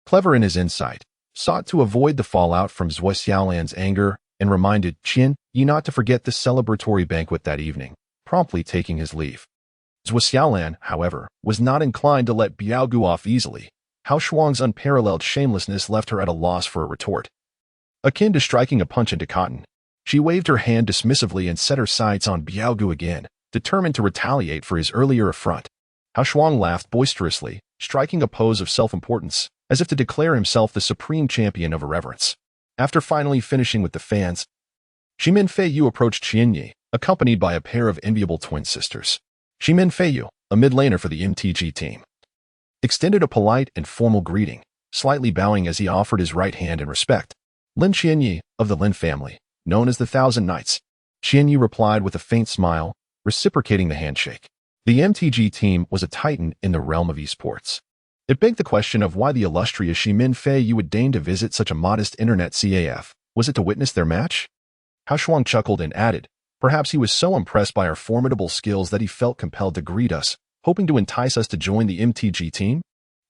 clever in his insight, sought to avoid the fallout from Zhuo Xiaolan's anger and reminded Qianyi not to forget the celebratory banquet that evening, promptly taking his leave. Zhuo Xiaolan, however, was not inclined to let Biao Gu off easily. Hao Shuang's unparalleled shamelessness left her at a loss for a retort. Akin to striking a punch into cotton, she waved her hand dismissively and set her sights on Biao Gu again, determined to retaliate for his earlier affront. Hao Shuang laughed boisterously, striking a pose of self-importance, as if to declare himself the supreme champion of irreverence. After finally finishing with the fans, Shimin Feiyu approached Qianyi, accompanied by a pair of enviable twin sisters. Shimin Feiyu, a mid-laner for the MTG team, extended a polite and formal greeting, slightly bowing as he offered his right hand in respect. Lin Qianyi, of the Lin family, known as the Thousand Knights. Qianyi replied with a faint smile, reciprocating the handshake. The MTG team was a titan in the realm of esports. It begged the question of why the illustrious Shimin Feiyu would deign to visit such a modest internet CAF. Was it to witness their match? Hao Shuang chuckled and added, "Perhaps he was so impressed by our formidable skills that he felt compelled to greet us, hoping to entice us to join the MTG team?"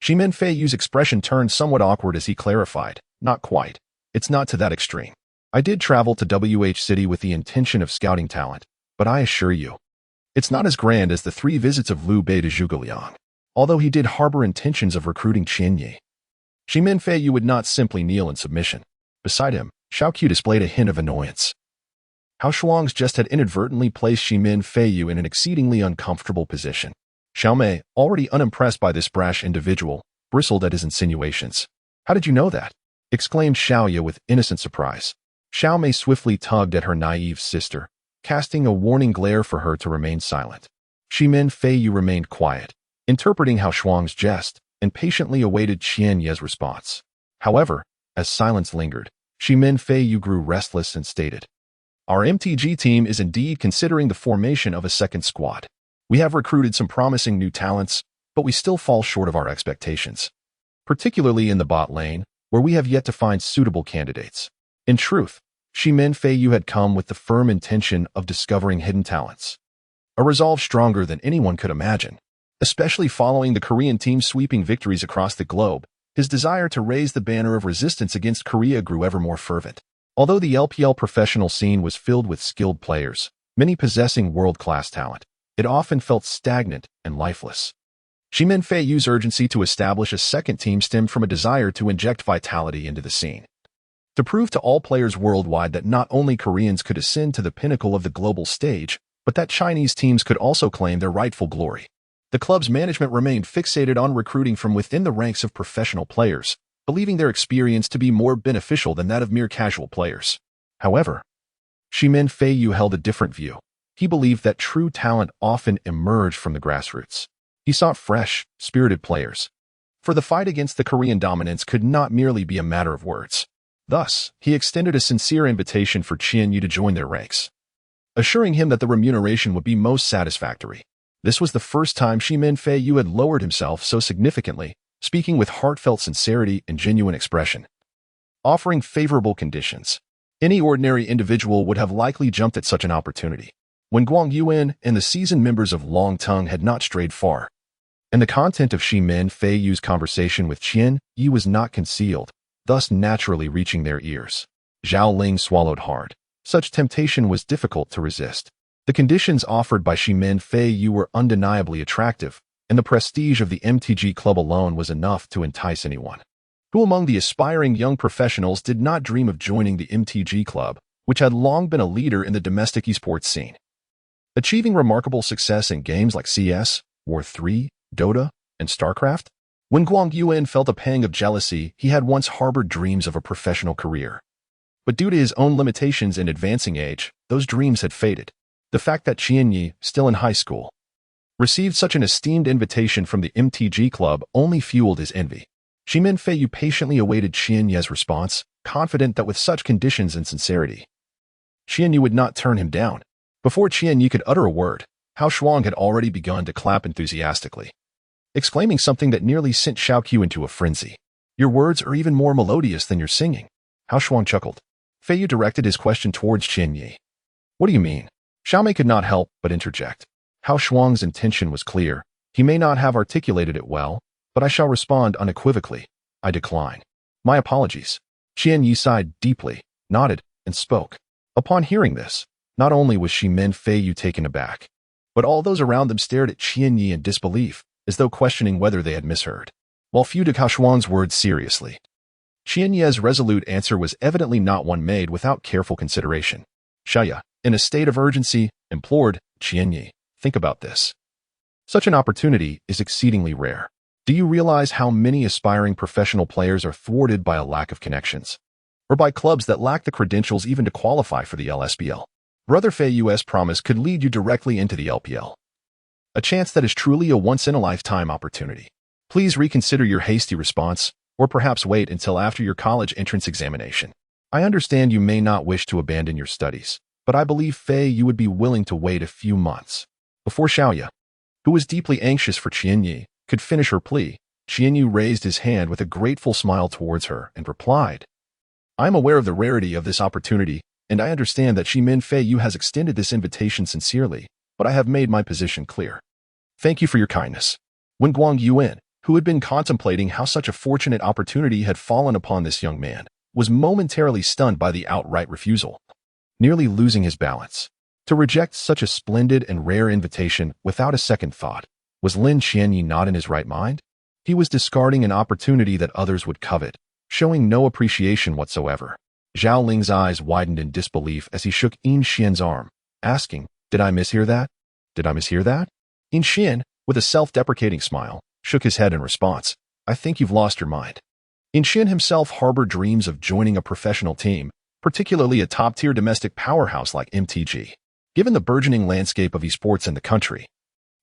Shimin Feiyu's expression turned somewhat awkward as he clarified, "Not quite. It's not to that extreme. I did travel to WH City with the intention of scouting talent, but I assure you, it's not as grand as the 3 visits of Liu Bei to Zhuge, although he did harbor intentions of recruiting Qianyi." Shimin Feiyu would not simply kneel in submission. Beside him, Xiaoqiu displayed a hint of annoyance. Hao Shuang's jest had inadvertently placed Shimin Feiyu in an exceedingly uncomfortable position. Xiaomei, already unimpressed by this brash individual, bristled at his insinuations. "How did you know that?" exclaimed Xiaoye with innocent surprise. Xiaomei swiftly tugged at her naive sister, casting a warning glare for her to remain silent. Shimin Feiyu remained quiet, interpreting Hao Shuang's jest, and patiently awaited Qianyi's response. However, as silence lingered, Shimin Feiyu grew restless and stated, "Our MTG team is indeed considering the formation of a second squad. We have recruited some promising new talents, but we still fall short of our expectations, particularly in the bot lane, where we have yet to find suitable candidates." In truth, Shimin Feiyu had come with the firm intention of discovering hidden talents, a resolve stronger than anyone could imagine. Especially following the Korean team's sweeping victories across the globe, his desire to raise the banner of resistance against Korea grew ever more fervent. Although the LPL professional scene was filled with skilled players, many possessing world-class talent, it often felt stagnant and lifeless. Shimin Feiyu's urgency to establish a second team stemmed from a desire to inject vitality into the scene. To prove to all players worldwide that not only Koreans could ascend to the pinnacle of the global stage, but that Chinese teams could also claim their rightful glory. The club's management remained fixated on recruiting from within the ranks of professional players, believing their experience to be more beneficial than that of mere casual players. However, Shimin Feiyu held a different view. He believed that true talent often emerged from the grassroots. He sought fresh, spirited players, for the fight against the Korean dominance could not merely be a matter of words. Thus, he extended a sincere invitation for Qianyi to join their ranks, assuring him that the remuneration would be most satisfactory. This was the first time Shimin Feiyu had lowered himself so significantly, speaking with heartfelt sincerity and genuine expression, offering favorable conditions. Any ordinary individual would have likely jumped at such an opportunity, when Guang Yuan and the seasoned members of Long Tongue had not strayed far. And the content of Shimin Feiyu's conversation with Qianyi was not concealed, thus naturally reaching their ears. Zhao Ling swallowed hard. Such temptation was difficult to resist. The conditions offered by Shimin Feiyu were undeniably attractive, and the prestige of the MTG club alone was enough to entice anyone. Who among the aspiring young professionals did not dream of joining the MTG club, which had long been a leader in the domestic esports scene, achieving remarkable success in games like CS, War 3, Dota, and StarCraft? When Guang Yuan felt a pang of jealousy, he had once harbored dreams of a professional career. But due to his own limitations and advancing age, those dreams had faded. The fact that Qian Yi, still in high school, received such an esteemed invitation from the MTG club only fueled his envy. Shimin Feiyu patiently awaited Qian Ye's response, confident that with such conditions and sincerity, Qian Yi would not turn him down. Before Qian Yi could utter a word, Hao Shuang had already begun to clap enthusiastically, exclaiming something that nearly sent Xiaoqiu into a frenzy. Your words are even more melodious than your singing. Hao Shuang chuckled. Feiyu directed his question towards Qian Yi. What do you mean? Xiaomei could not help but interject. Hao Shuang's intention was clear. He may not have articulated it well, but I shall respond unequivocally. I decline. My apologies. Qian Yi sighed deeply, nodded, and spoke. Upon hearing this, not only was Shimin Feiyu taken aback, but all those around them stared at Qian Yi in disbelief, as though questioning whether they had misheard. While few took Hao Shuang's words seriously, Qian Yi's resolute answer was evidently not one made without careful consideration. Xiaoya, in a state of urgency, implored Qian Yi, think about this. Such an opportunity is exceedingly rare. Do you realize how many aspiring professional players are thwarted by a lack of connections, or by clubs that lack the credentials even to qualify for the LSBL? Brother Feiyu's promise could lead you directly into the LPL. A chance that is truly a once-in-a-lifetime opportunity. Please reconsider your hasty response, or perhaps wait until after your college entrance examination. I understand you may not wish to abandon your studies, but I believe Fei would be willing to wait a few months. Before Xiaoya, who was deeply anxious for Qian Yi, could finish her plea, Qian Yi raised his hand with a grateful smile towards her and replied, I am aware of the rarity of this opportunity, and I understand that Shimin Feiyu has extended this invitation sincerely, but I have made my position clear. Thank you for your kindness. When Guang Yuan, who had been contemplating how such a fortunate opportunity had fallen upon this young man, was momentarily stunned by the outright refusal, nearly losing his balance. To reject such a splendid and rare invitation without a second thought, was Lin Qianyi not in his right mind? He was discarding an opportunity that others would covet, showing no appreciation whatsoever. Zhao Ling's eyes widened in disbelief as he shook Yin Xian's arm, asking, Did I mishear that? Did I mishear that? Yin Xian, with a self-deprecating smile, shook his head in response. I think you've lost your mind. Yin Xian himself harbored dreams of joining a professional team, particularly a top-tier domestic powerhouse like MTG. Given the burgeoning landscape of esports in the country,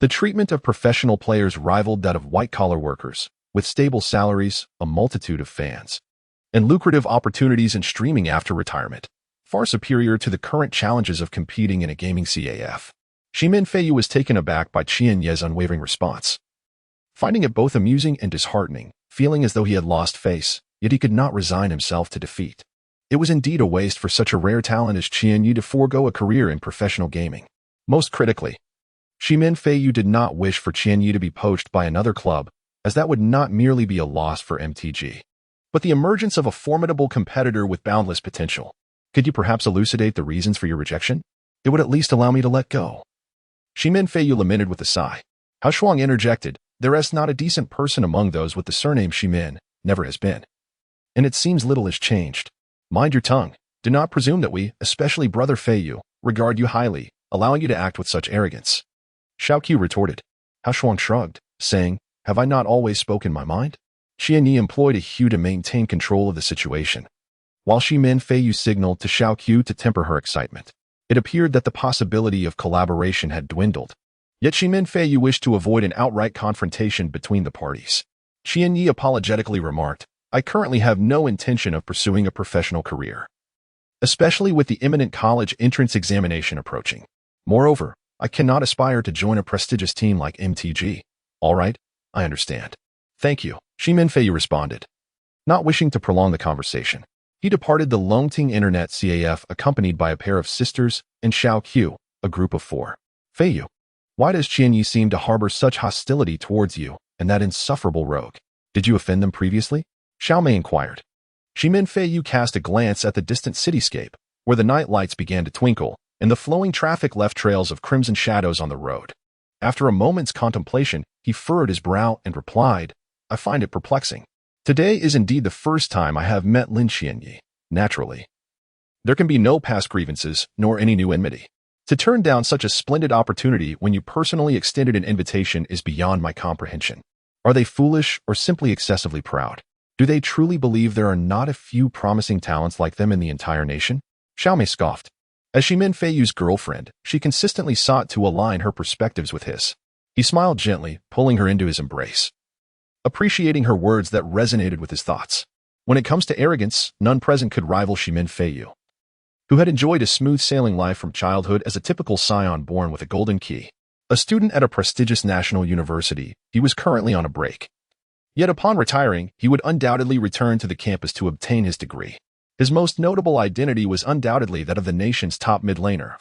the treatment of professional players rivaled that of white-collar workers, with stable salaries, a multitude of fans, and lucrative opportunities in streaming after retirement, far superior to the current challenges of competing in a gaming CAF. Shimin Feiyu was taken aback by Qian Ye's unwavering response, finding it both amusing and disheartening, feeling as though he had lost face, yet he could not resign himself to defeat. It was indeed a waste for such a rare talent as Qian Yi to forego a career in professional gaming. Most critically, Shimin Feiyu did not wish for Qian Yi to be poached by another club, as that would not merely be a loss for MTG, but the emergence of a formidable competitor with boundless potential. Could you perhaps elucidate the reasons for your rejection? It would at least allow me to let go. Shimin Feiyu lamented with a sigh. Hao Shuang interjected, There is not a decent person among those with the surname Shimin, never has been. And it seems little has changed. Mind your tongue. Do not presume that we, especially Brother Feiyu, regard you highly, allowing you to act with such arrogance. Xiaoqiu retorted. Hao Shuang shrugged, saying, Have I not always spoken my mind? Qian Yi employed a hue to maintain control of the situation, while Shimin Feiyu signaled to Xiaoqiu to temper her excitement. It appeared that the possibility of collaboration had dwindled. Yet Shimin Feiyu wished to avoid an outright confrontation between the parties. Qian Yi apologetically remarked, I currently have no intention of pursuing a professional career, especially with the imminent college entrance examination approaching. Moreover, I cannot aspire to join a prestigious team like MTG. All right, I understand. Thank you, Shimin Feiyu responded. Not wishing to prolong the conversation, he departed the Longting Internet CAF accompanied by a pair of sisters and Xiaoqiu, a group of 4. Feiyu, why does Qian Yi seem to harbor such hostility towards you and that insufferable rogue? Did you offend them previously? Xiaomei inquired. Shimin Feiyu cast a glance at the distant cityscape, where the night lights began to twinkle, and the flowing traffic left trails of crimson shadows on the road. After a moment's contemplation, he furrowed his brow and replied, I find it perplexing. Today is indeed the first time I have met Lin Qianyi. Naturally, there can be no past grievances, nor any new enmity. To turn down such a splendid opportunity when you personally extended an invitation is beyond my comprehension. Are they foolish or simply excessively proud? Do they truly believe there are not a few promising talents like them in the entire nation? Xiaomei scoffed. As Shimin Feiyu's girlfriend, she consistently sought to align her perspectives with his. He smiled gently, pulling her into his embrace, appreciating her words that resonated with his thoughts. When it comes to arrogance, none present could rival Shimin Feiyu, who had enjoyed a smooth-sailing life from childhood as a typical scion born with a golden key. A student at a prestigious national university, he was currently on a break. Yet upon retiring, he would undoubtedly return to the campus to obtain his degree. His most notable identity was undoubtedly that of the nation's top mid-laner,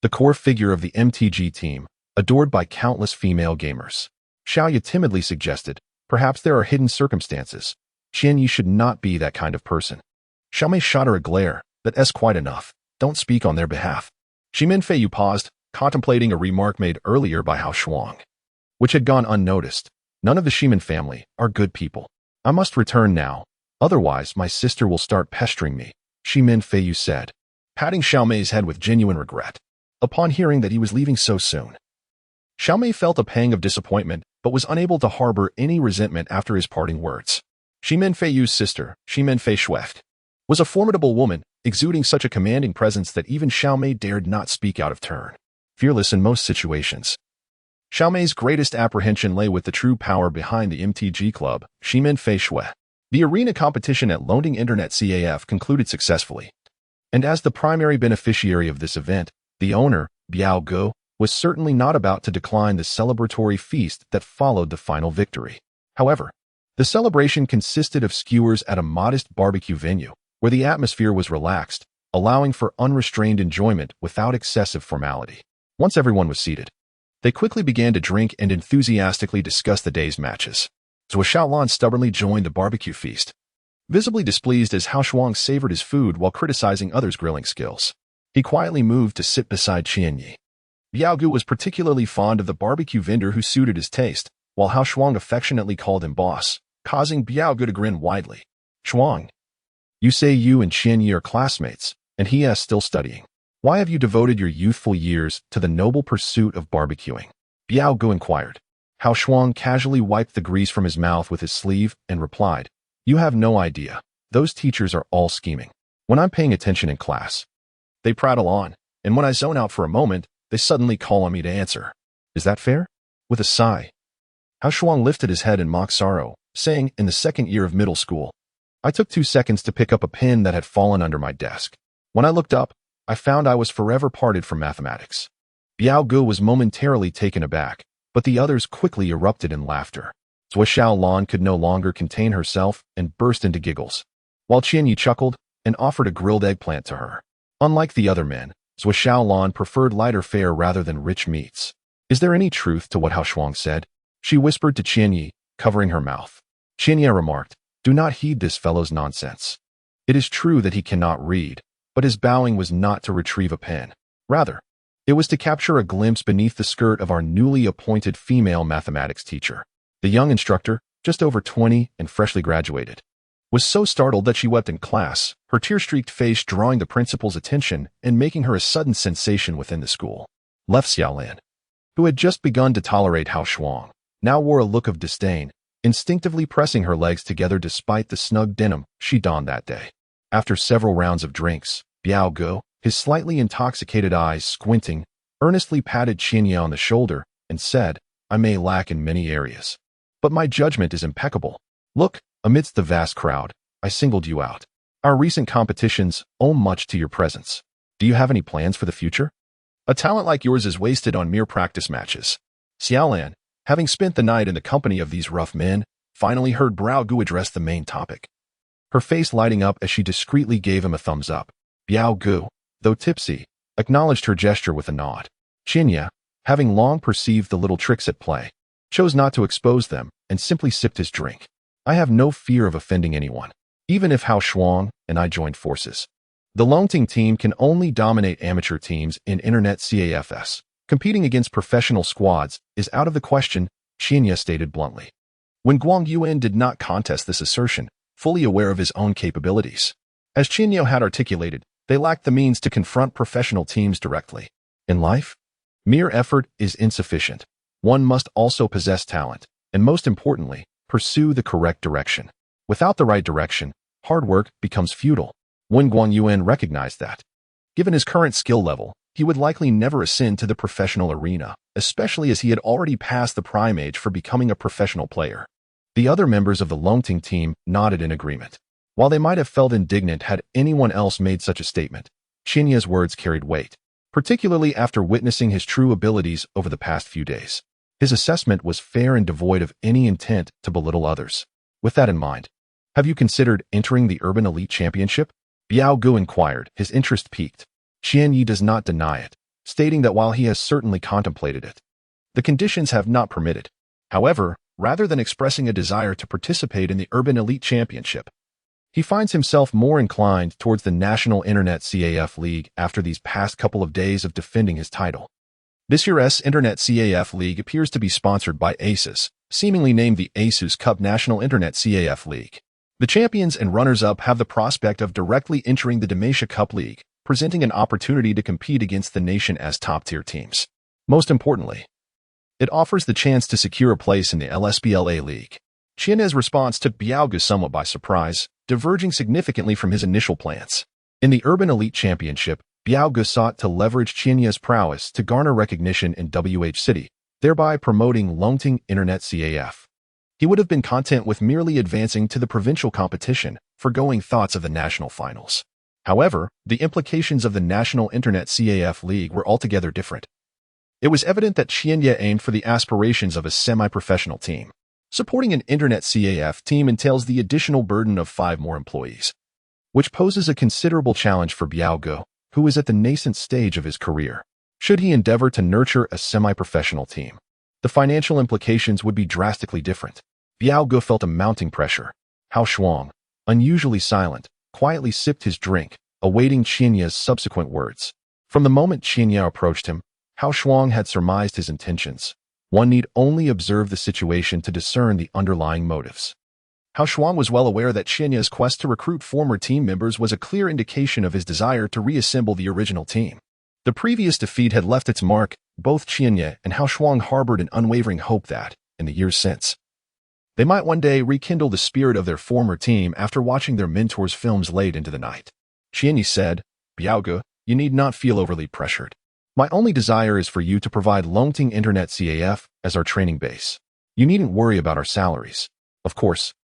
the core figure of the MTG team, adored by countless female gamers. Huaxia timidly suggested, perhaps there are hidden circumstances. Qianyi should not be that kind of person. Xiaomei shot her a glare. That's quite enough. Don't speak on their behalf. Shimin Feiyu paused, contemplating a remark made earlier by Hao Shuang, which had gone unnoticed. None of the Shimin family are good people. I must return now. Otherwise, my sister will start pestering me, Shimin Feiyu said, patting Xiaomei's head with genuine regret. Upon hearing that he was leaving so soon, Xiaomei felt a pang of disappointment, but was unable to harbor any resentment after his parting words. Shimin Feiyu's sister, Shimin Feishui, was a formidable woman, exuding such a commanding presence that even Xiaomei dared not speak out of turn. Fearless in most situations. Xiaomei's greatest apprehension lay with the true power behind the MTG club, Shimin Feishui. The arena competition at London Internet CAF concluded successfully. And as the primary beneficiary of this event, the owner, Biao Guo, was certainly not about to decline the celebratory feast that followed the final victory. However, the celebration consisted of skewers at a modest barbecue venue, where the atmosphere was relaxed, allowing for unrestrained enjoyment without excessive formality. Once everyone was seated, they quickly began to drink and enthusiastically discuss the day's matches. Zhuo Xiaolan stubbornly joined the barbecue feast, visibly displeased as Hao Shuang savored his food while criticizing others' grilling skills. He quietly moved to sit beside Qianyi. Biao Gu was particularly fond of the barbecue vendor who suited his taste, while Hao Shuang affectionately called him boss, causing Biao Gu to grin widely. Shuang, you say you and Qianyi are classmates, and he is still studying. Why have you devoted your youthful years to the noble pursuit of barbecuing? Biao Gu inquired. Hao Shuang casually wiped the grease from his mouth with his sleeve and replied, you have no idea. Those teachers are all scheming. When I'm paying attention in class, they prattle on, and when I zone out for a moment, they suddenly call on me to answer. Is that fair? With a sigh, Hao Shuang lifted his head in mock sorrow, saying, in the second year of middle school, I took 2 seconds to pick up a pin that had fallen under my desk. When I looked up, I found I was forever parted from mathematics. Biao Gu was momentarily taken aback, but the others quickly erupted in laughter. Zhuo Xiaolan could no longer contain herself and burst into giggles, while Qianyi chuckled and offered a grilled eggplant to her. Unlike the other men, Zhuo Xiaolan preferred lighter fare rather than rich meats. Is there any truth to what Hao Shuang said? She whispered to Qianyi, covering her mouth. Qianyi remarked, do not heed this fellow's nonsense. It is true that he cannot read, but his bowing was not to retrieve a pen. Rather, it was to capture a glimpse beneath the skirt of our newly appointed female mathematics teacher. The young instructor, just over 20 and freshly graduated, was so startled that she wept in class, her tear-streaked face drawing the principal's attention and making her a sudden sensation within the school. Left Xiaolan, who had just begun to tolerate Hao Shuang, now wore a look of disdain, instinctively pressing her legs together despite the snug denim she donned that day. After several rounds of drinks, Biao Gu, his slightly intoxicated eyes squinting, earnestly patted Qianyi on the shoulder and said, I may lack in many areas, but my judgment is impeccable. Look, amidst the vast crowd, I singled you out. Our recent competitions owe much to your presence. Do you have any plans for the future? A talent like yours is wasted on mere practice matches. Xiaolan, having spent the night in the company of these rough men, finally heard Biao Gu address the main topic, her face lighting up as she discreetly gave him a thumbs up. Biao Gu, though tipsy, acknowledged her gesture with a nod. Qianyi, having long perceived the little tricks at play, chose not to expose them and simply sipped his drink. I have no fear of offending anyone, even if Hao Shuang and I joined forces. The Longting team can only dominate amateur teams in Internet CAFS. Competing against professional squads is out of the question, Qianyi stated bluntly. When Guang Yuan did not contest this assertion, fully aware of his own capabilities. As Qianyi had articulated, they lacked the means to confront professional teams directly. In life, mere effort is insufficient. One must also possess talent, and most importantly, pursue the correct direction. Without the right direction, hard work becomes futile. Wen Guangyuan recognized that. Given his current skill level, he would likely never ascend to the professional arena, especially as he had already passed the prime age for becoming a professional player. The other members of the Longting team nodded in agreement. While they might have felt indignant had anyone else made such a statement, Qianye's words carried weight, particularly after witnessing his true abilities over the past few days. His assessment was fair and devoid of any intent to belittle others. With that in mind, have you considered entering the Urban Elite Championship? Biao Gu inquired, his interest piqued. Qianyi does not deny it, stating that while he has certainly contemplated it, the conditions have not permitted. However, rather than expressing a desire to participate in the Urban Elite Championship, he finds himself more inclined towards the National Internet CAF League after these past couple of days of defending his title. This year's Internet CAF League appears to be sponsored by ASUS, seemingly named the ASUS Cup National Internet CAF League. The champions and runners-up have the prospect of directly entering the Demacia Cup League, presenting an opportunity to compete against the nation as top-tier teams. Most importantly, it offers the chance to secure a place in the LSBLA League. Qianye's response took Biao Gu somewhat by surprise, diverging significantly from his initial plans. In the Urban Elite Championship, Biao Gu sought to leverage Qianye's prowess to garner recognition in WH City, thereby promoting Longting Internet CAF. He would have been content with merely advancing to the provincial competition, forgoing thoughts of the national finals. However, the implications of the National Internet CAF League were altogether different. It was evident that Qianye aimed for the aspirations of a semi-professional team. Supporting an Internet CAF team entails the additional burden of 5 more employees, which poses a considerable challenge for Biao Gu, who is at the nascent stage of his career. Should he endeavor to nurture a semi-professional team, the financial implications would be drastically different. Biao Gu felt a mounting pressure. Hao Shuang, unusually silent, quietly sipped his drink, awaiting Qianye's subsequent words. From the moment Qianye approached him, Hao Shuang had surmised his intentions. One need only observe the situation to discern the underlying motives. Hao Shuang was well aware that Qianye's quest to recruit former team members was a clear indication of his desire to reassemble the original team. The previous defeat had left its mark. Both Qianye and Hao Shuang harbored an unwavering hope that, in the years since, they might one day rekindle the spirit of their former team after watching their mentors' films late into the night. Qianye said, Biao Gu, you need not feel overly pressured. My only desire is for you to provide Longting Internet CAF as our training base. You needn't worry about our salaries. Of course,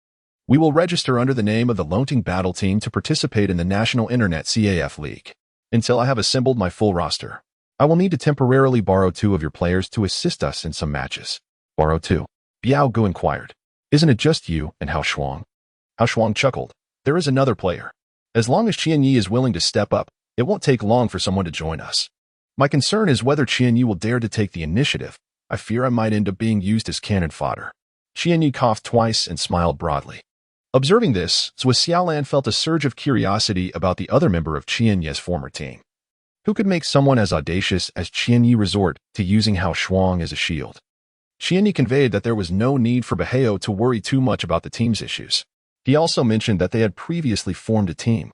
we will register under the name of the Longting Battle Team to participate in the National Internet CAF League. Until I have assembled my full roster, I will need to temporarily borrow 2 of your players to assist us in some matches. Borrow 2? Biao Gu inquired. Isn't it just you and Hao Shuang? Hao Shuang chuckled. There is another player. As long as Qianyi is willing to step up, it won't take long for someone to join us. My concern is whether Qianyi will dare to take the initiative. I fear I might end up being used as cannon fodder. Qianyi coughed twice and smiled broadly. Observing this, Zhou Xiaolan felt a surge of curiosity about the other member of Qianye's former team. Who could make someone as audacious as Qianyi resort to using Hao Shuang as a shield? Qianyi conveyed that there was no need for Beihao to worry too much about the team's issues. He also mentioned that they had previously formed a team,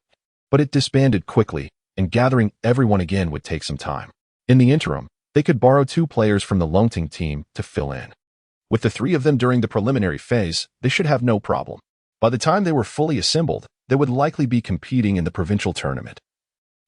but it disbanded quickly, and gathering everyone again would take some time. In the interim, they could borrow 2 players from the Longting team to fill in. With the 3 of them during the preliminary phase, they should have no problem. By the time they were fully assembled, they would likely be competing in the provincial tournament.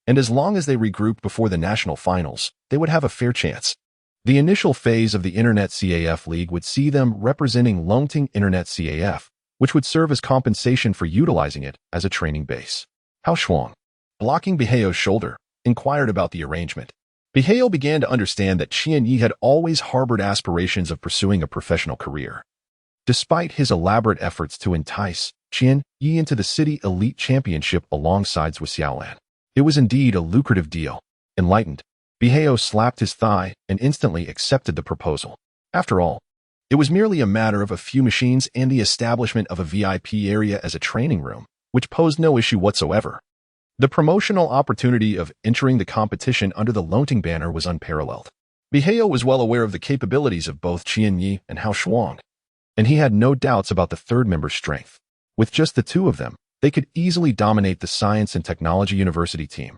And as long as they regrouped before the national finals, they would have a fair chance. The initial phase of the Internet CAF League would see them representing Longting Internet CAF, which would serve as compensation for utilizing it as a training base. Hao Shuang, blocking Beihao's shoulder, inquired about the arrangement. Beihao began to understand that Qianyi had always harbored aspirations of pursuing a professional career. Despite his elaborate efforts to entice Qianyi into the City Elite Championship alongside Zhou Xiaolan, it was indeed a lucrative deal. Enlightened, Beihao slapped his thigh and instantly accepted the proposal. After all, it was merely a matter of a few machines and the establishment of a VIP area as a training room, which posed no issue whatsoever. The promotional opportunity of entering the competition under the Longting banner was unparalleled. Beihao was well aware of the capabilities of both Qianyi and Hao Shuang, and he had no doubts about the third member's strength. With just the 2 of them, they could easily dominate the Science and Technology University team.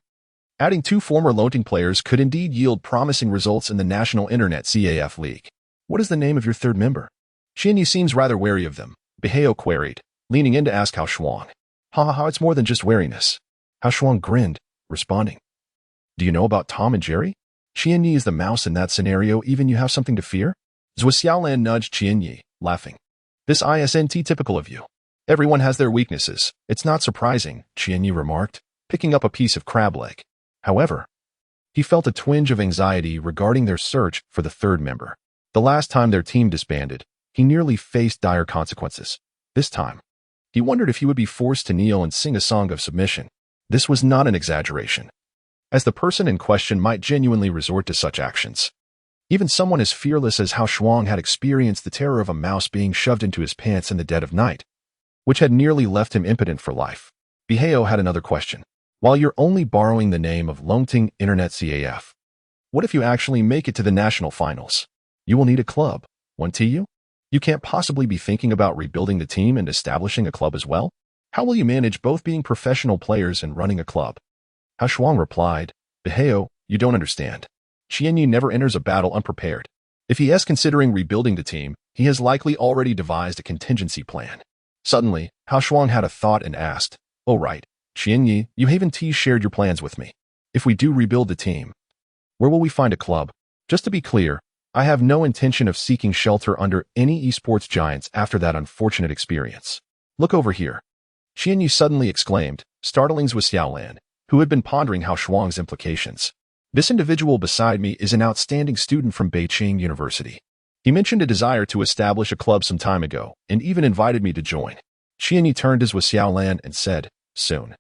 Adding 2 former Longting players could indeed yield promising results in the National Internet CAF League. What is the name of your third member? Qianyi seems rather wary of them, Beihao queried, leaning in to ask Hao Shuang. Ha, it's more than just wariness. Hao Shuang grinned, responding. Do you know about Tom and Jerry? Qianyi is the mouse in that scenario, even you have something to fear? Zhuo Xiaolan nudged Qianyi, laughing. This isn't typical of you. Everyone has their weaknesses. It's not surprising, Qianyi remarked, picking up a piece of crab leg. However, he felt a twinge of anxiety regarding their search for the third member. The last time their team disbanded, he nearly faced dire consequences. This time, he wondered if he would be forced to kneel and sing a song of submission. This was not an exaggeration, as the person in question might genuinely resort to such actions. Even someone as fearless as Hao Shuang had experienced the terror of a mouse being shoved into his pants in the dead of night, which had nearly left him impotent for life. Beihao had another question. While you're only borrowing the name of Longting Internet CAF, what if you actually make it to the national finals? You will need a club, won't you? You can't possibly be thinking about rebuilding the team and establishing a club as well? How will you manage both being professional players and running a club? Hao Shuang replied, Beihao, you don't understand. Qianyi never enters a battle unprepared. If he is considering rebuilding the team, he has likely already devised a contingency plan. Suddenly, Hao Shuang had a thought and asked, Oh right, Qianyi, you haven't shared your plans with me. If we do rebuild the team, where will we find a club? Just to be clear, I have no intention of seeking shelter under any esports giants after that unfortunate experience. Look over here. Qianyi suddenly exclaimed, startling Zhuo Xiaolan, who had been pondering Hao Shuang's implications. This individual beside me is an outstanding student from Beijing University. He mentioned a desire to establish a club some time ago, and even invited me to join. Qianyi turned to Zhuo Xiaolan and said, Soon.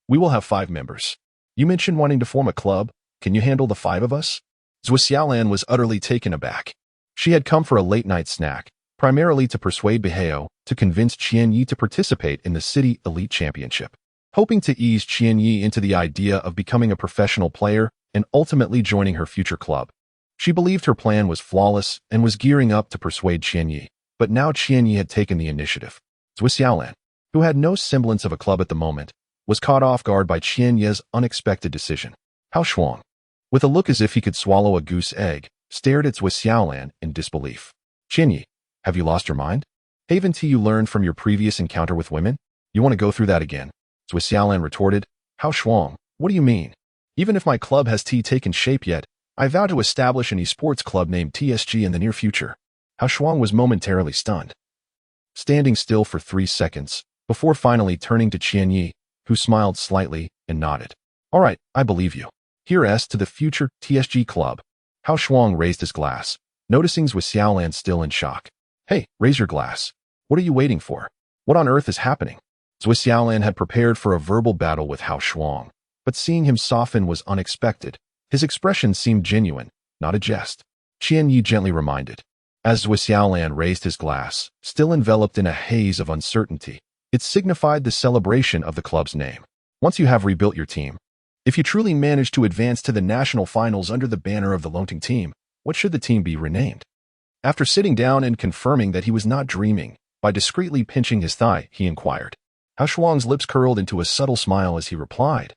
We will have 5 members. You mentioned wanting to form a club. Can you handle the 5 of us? Zhuo Xiaolan was utterly taken aback. She had come for a late-night snack, primarily to persuade Beihao to convince Qianyi to participate in the City Elite Championship. Hoping to ease Qianyi into the idea of becoming a professional player and ultimately joining her future club. She believed her plan was flawless and was gearing up to persuade Qianyi, but now Qianyi had taken the initiative. Zhuo Xiaolan, who had no semblance of a club at the moment, was caught off guard by Qianyi's unexpected decision. Hao Shuang, with a look as if he could swallow a goose egg, stared at Zhuo Xiaolan in disbelief. Qianyi, have you lost your mind? Haven't you learned from your previous encounter with women? You want to go through that again? Zhuo Xiaolan retorted. Hao Shuang, what do you mean? Even if my club has taken shape yet, I vow to establish an esports club named TSG in the near future. Hao Shuang was momentarily stunned, standing still for 3 seconds, before finally turning to Qianyi, who smiled slightly and nodded. All right, I believe you. Here's to the future TSG club. Hao Shuang raised his glass, noticing Zhuo Xiaolan still in shock. Hey, raise your glass. What are you waiting for? What on earth is happening? Zhuo Xiaolan had prepared for a verbal battle with Hao Shuang, but seeing him soften was unexpected. His expression seemed genuine, not a jest. Qianyi gently reminded. As Zhuo Xiaolan raised his glass, still enveloped in a haze of uncertainty, it signified the celebration of the club's name. Once you have rebuilt your team, if you truly manage to advance to the national finals under the banner of the Longting team, what should the team be renamed? After sitting down and confirming that he was not dreaming, by discreetly pinching his thigh, he inquired. Hao Shuang's lips curled into a subtle smile as he replied.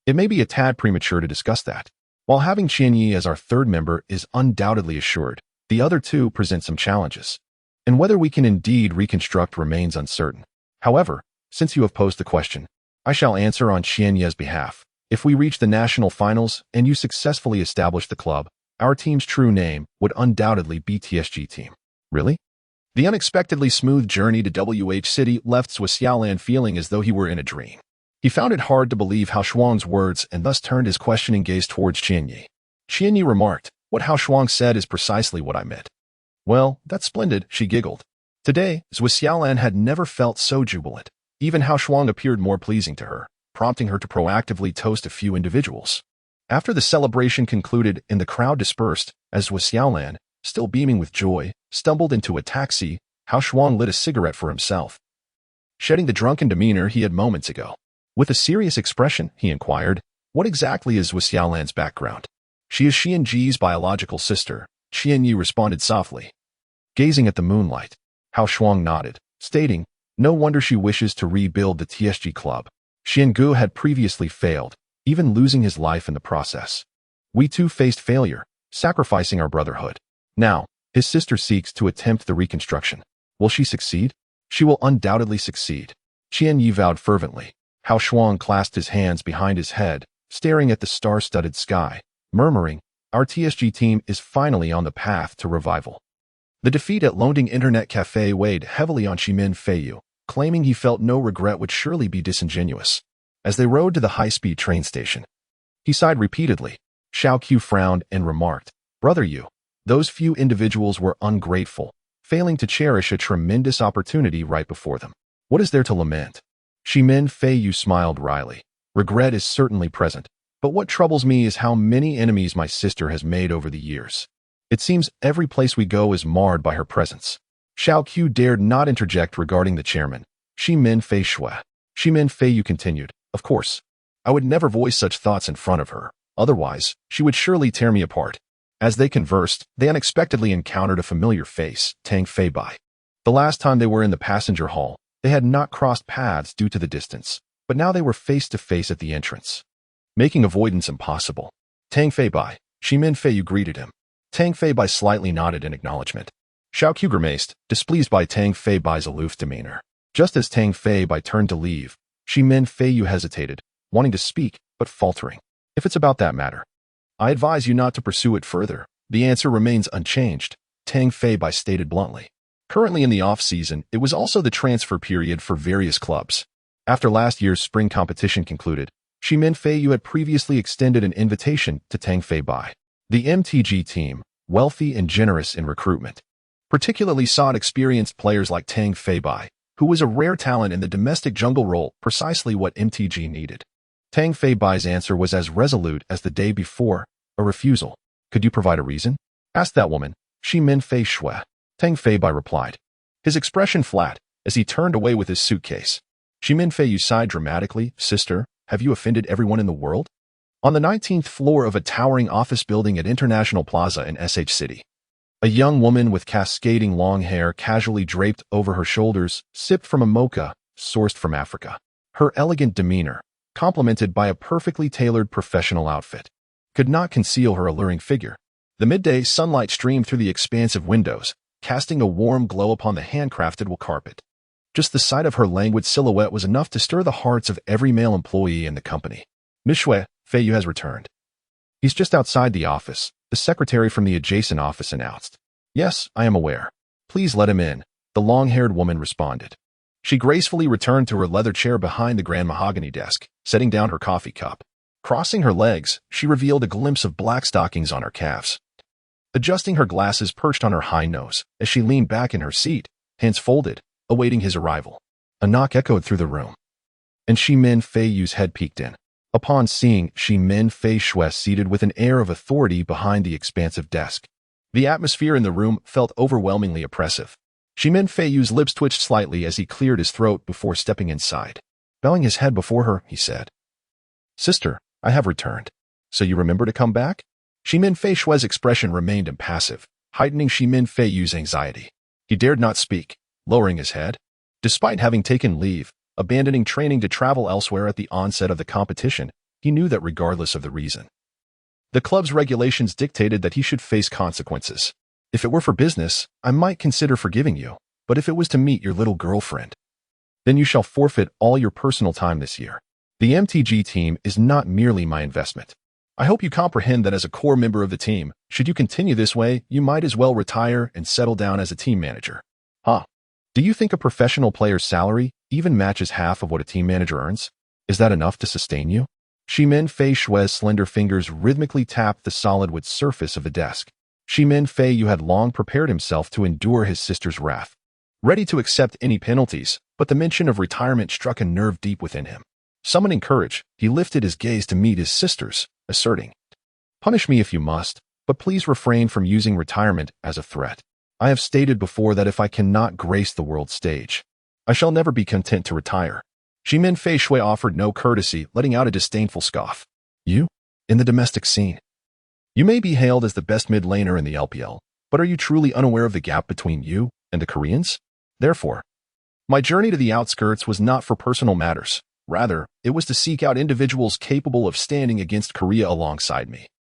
It may be a tad premature to discuss that. While having Qianyi as our third member is undoubtedly assured, the other 2 present some challenges, and whether we can indeed reconstruct remains uncertain. However, since you have posed the question, I shall answer on Qianyi's behalf. If we reach the national finals and you successfully establish the club, our team's true name would undoubtedly be TSG Team. Really? The unexpectedly smooth journey to WH City left Zhuo Xiaolan feeling as though he were in a dream. He found it hard to believe Hao Shuang's words and thus turned his questioning gaze towards Qianyi. Qianyi remarked, What Hao Shuang said is precisely what I meant. Well, that's splendid, she giggled. Today, Zhuo Xiaolan had never felt so jubilant. Even Hao Shuang appeared more pleasing to her, prompting her to proactively toast a few individuals. After the celebration concluded and the crowd dispersed, as Zhuo Xiaolan, still beaming with joy, stumbled into a taxi, Hao Shuang lit a cigarette for himself, shedding the drunken demeanor he had moments ago. With a serious expression, he inquired, What exactly is Zhuo Xiaolan's background? She is Qianji's biological sister, Qianyi responded softly. Gazing at the moonlight, Hao Shuang nodded, stating, No wonder she wishes to rebuild the TSG club. Xiangu had previously failed, even losing his life in the process. We too faced failure, sacrificing our brotherhood. Now, His sister seeks to attempt the reconstruction. Will she succeed? She will undoubtedly succeed. Qian Yi vowed fervently. Hao Shuang clasped his hands behind his head, staring at the star-studded sky, murmuring, our TSG team is finally on the path to revival. The defeat at Longding Internet Cafe weighed heavily on Ximin Feiyu, claiming he felt no regret would surely be disingenuous. As they rode to the high-speed train station, he sighed repeatedly. Xiao Qiu frowned and remarked, Brother Yu, those few individuals were ungrateful, failing to cherish a tremendous opportunity right before them. What is there to lament? Ximin Feiyu smiled wryly. Regret is certainly present, but what troubles me is how many enemies my sister has made over the years. It seems every place we go is marred by her presence. Xiao Qiu dared not interject regarding the chairman. Ximin Feiyu continued, Of course, I would never voice such thoughts in front of her. Otherwise, she would surely tear me apart. As they conversed, they unexpectedly encountered a familiar face, Tang Feibai. The last time they were in the passenger hall, they had not crossed paths due to the distance, but now they were face to face at the entrance. Making avoidance impossible. Tang Feibai, Ximin Feiyu greeted him. Tang Feibai slightly nodded in acknowledgement. Xiao Qiu grimaced, displeased by Tang Feibai's aloof demeanor. Just as Tang Feibai turned to leave, Ximin Feiyu hesitated, wanting to speak, but faltering. If it's about that matter, I advise you not to pursue it further. The answer remains unchanged, Tang Feibai stated bluntly. Currently in the off-season, it was also the transfer period for various clubs. After last year's spring competition concluded, Ximin Feiyu had previously extended an invitation to Tang Feibai. The MTG team, wealthy and generous in recruitment, particularly sought experienced players like Tang Feibai, who was a rare talent in the domestic jungle role, precisely what MTG needed. Tang Feibai's answer was as resolute as the day before, a refusal. Could you provide a reason? Asked that woman, Ximin Feiyu. Tang Feibai replied, his expression flat, as he turned away with his suitcase. Ximin Feiyu sighed dramatically, Sister, have you offended everyone in the world? On the 19th floor of a towering office building at International Plaza in SH City, a young woman with cascading long hair casually draped over her shoulders sipped from a mocha sourced from Africa. Her elegant demeanor, complemented by a perfectly tailored professional outfit, could not conceal her alluring figure. The midday sunlight streamed through the expansive windows, casting a warm glow upon the handcrafted wool carpet. Just the sight of her languid silhouette was enough to stir the hearts of every male employee in the company. Miss Feiyu has returned. He's just outside the office, the secretary from the adjacent office announced. Yes, I am aware. Please let him in, the long-haired woman responded. She gracefully returned to her leather chair behind the grand mahogany desk, setting down her coffee cup. Crossing her legs, she revealed a glimpse of black stockings on her calves. Adjusting her glasses perched on her high nose, as she leaned back in her seat, hands folded, awaiting his arrival. A knock echoed through the room, and Ximin Feiyu's head peeked in. Upon seeing Ximin Feiyu seated with an air of authority behind the expansive desk, the atmosphere in the room felt overwhelmingly oppressive. Ximin Feiyu's lips twitched slightly as he cleared his throat before stepping inside. Bowing his head before her, he said, Sister, I have returned. So you remember to come back? Ximin Feiyu's expression remained impassive, heightening Ximin Feiyu's anxiety. He dared not speak, lowering his head. Despite having taken leave, abandoning training to travel elsewhere at the onset of the competition, he knew that regardless of the reason, the club's regulations dictated that he should face consequences. If it were for business, I might consider forgiving you, but if it was to meet your little girlfriend, then you shall forfeit all your personal time this year. The MTG team is not merely my investment. I hope you comprehend that as a core member of the team, should you continue this way, you might as well retire and settle down as a team manager. Huh? Do you think a professional player's salary even matches half of what a team manager earns? Is that enough to sustain you? Ximin Feiyu's slender fingers rhythmically tapped the solid wood surface of the desk. Ximin Feiyu had long prepared himself to endure his sister's wrath, ready to accept any penalties, but the mention of retirement struck a nerve deep within him. Summoning courage, he lifted his gaze to meet his sister's, asserting, Punish me if you must, but please refrain from using retirement as a threat. I have stated before that if I cannot grace the world stage, I shall never be content to retire. Ximin Feiyu offered no courtesy, letting out a disdainful scoff. You? In the domestic scene. You may be hailed as the best mid laner in the LPL, but are you truly unaware of the gap between you and the Koreans? Therefore, my journey to the outskirts was not for personal matters. Rather, it was to seek out individuals capable of standing against Korea alongside me.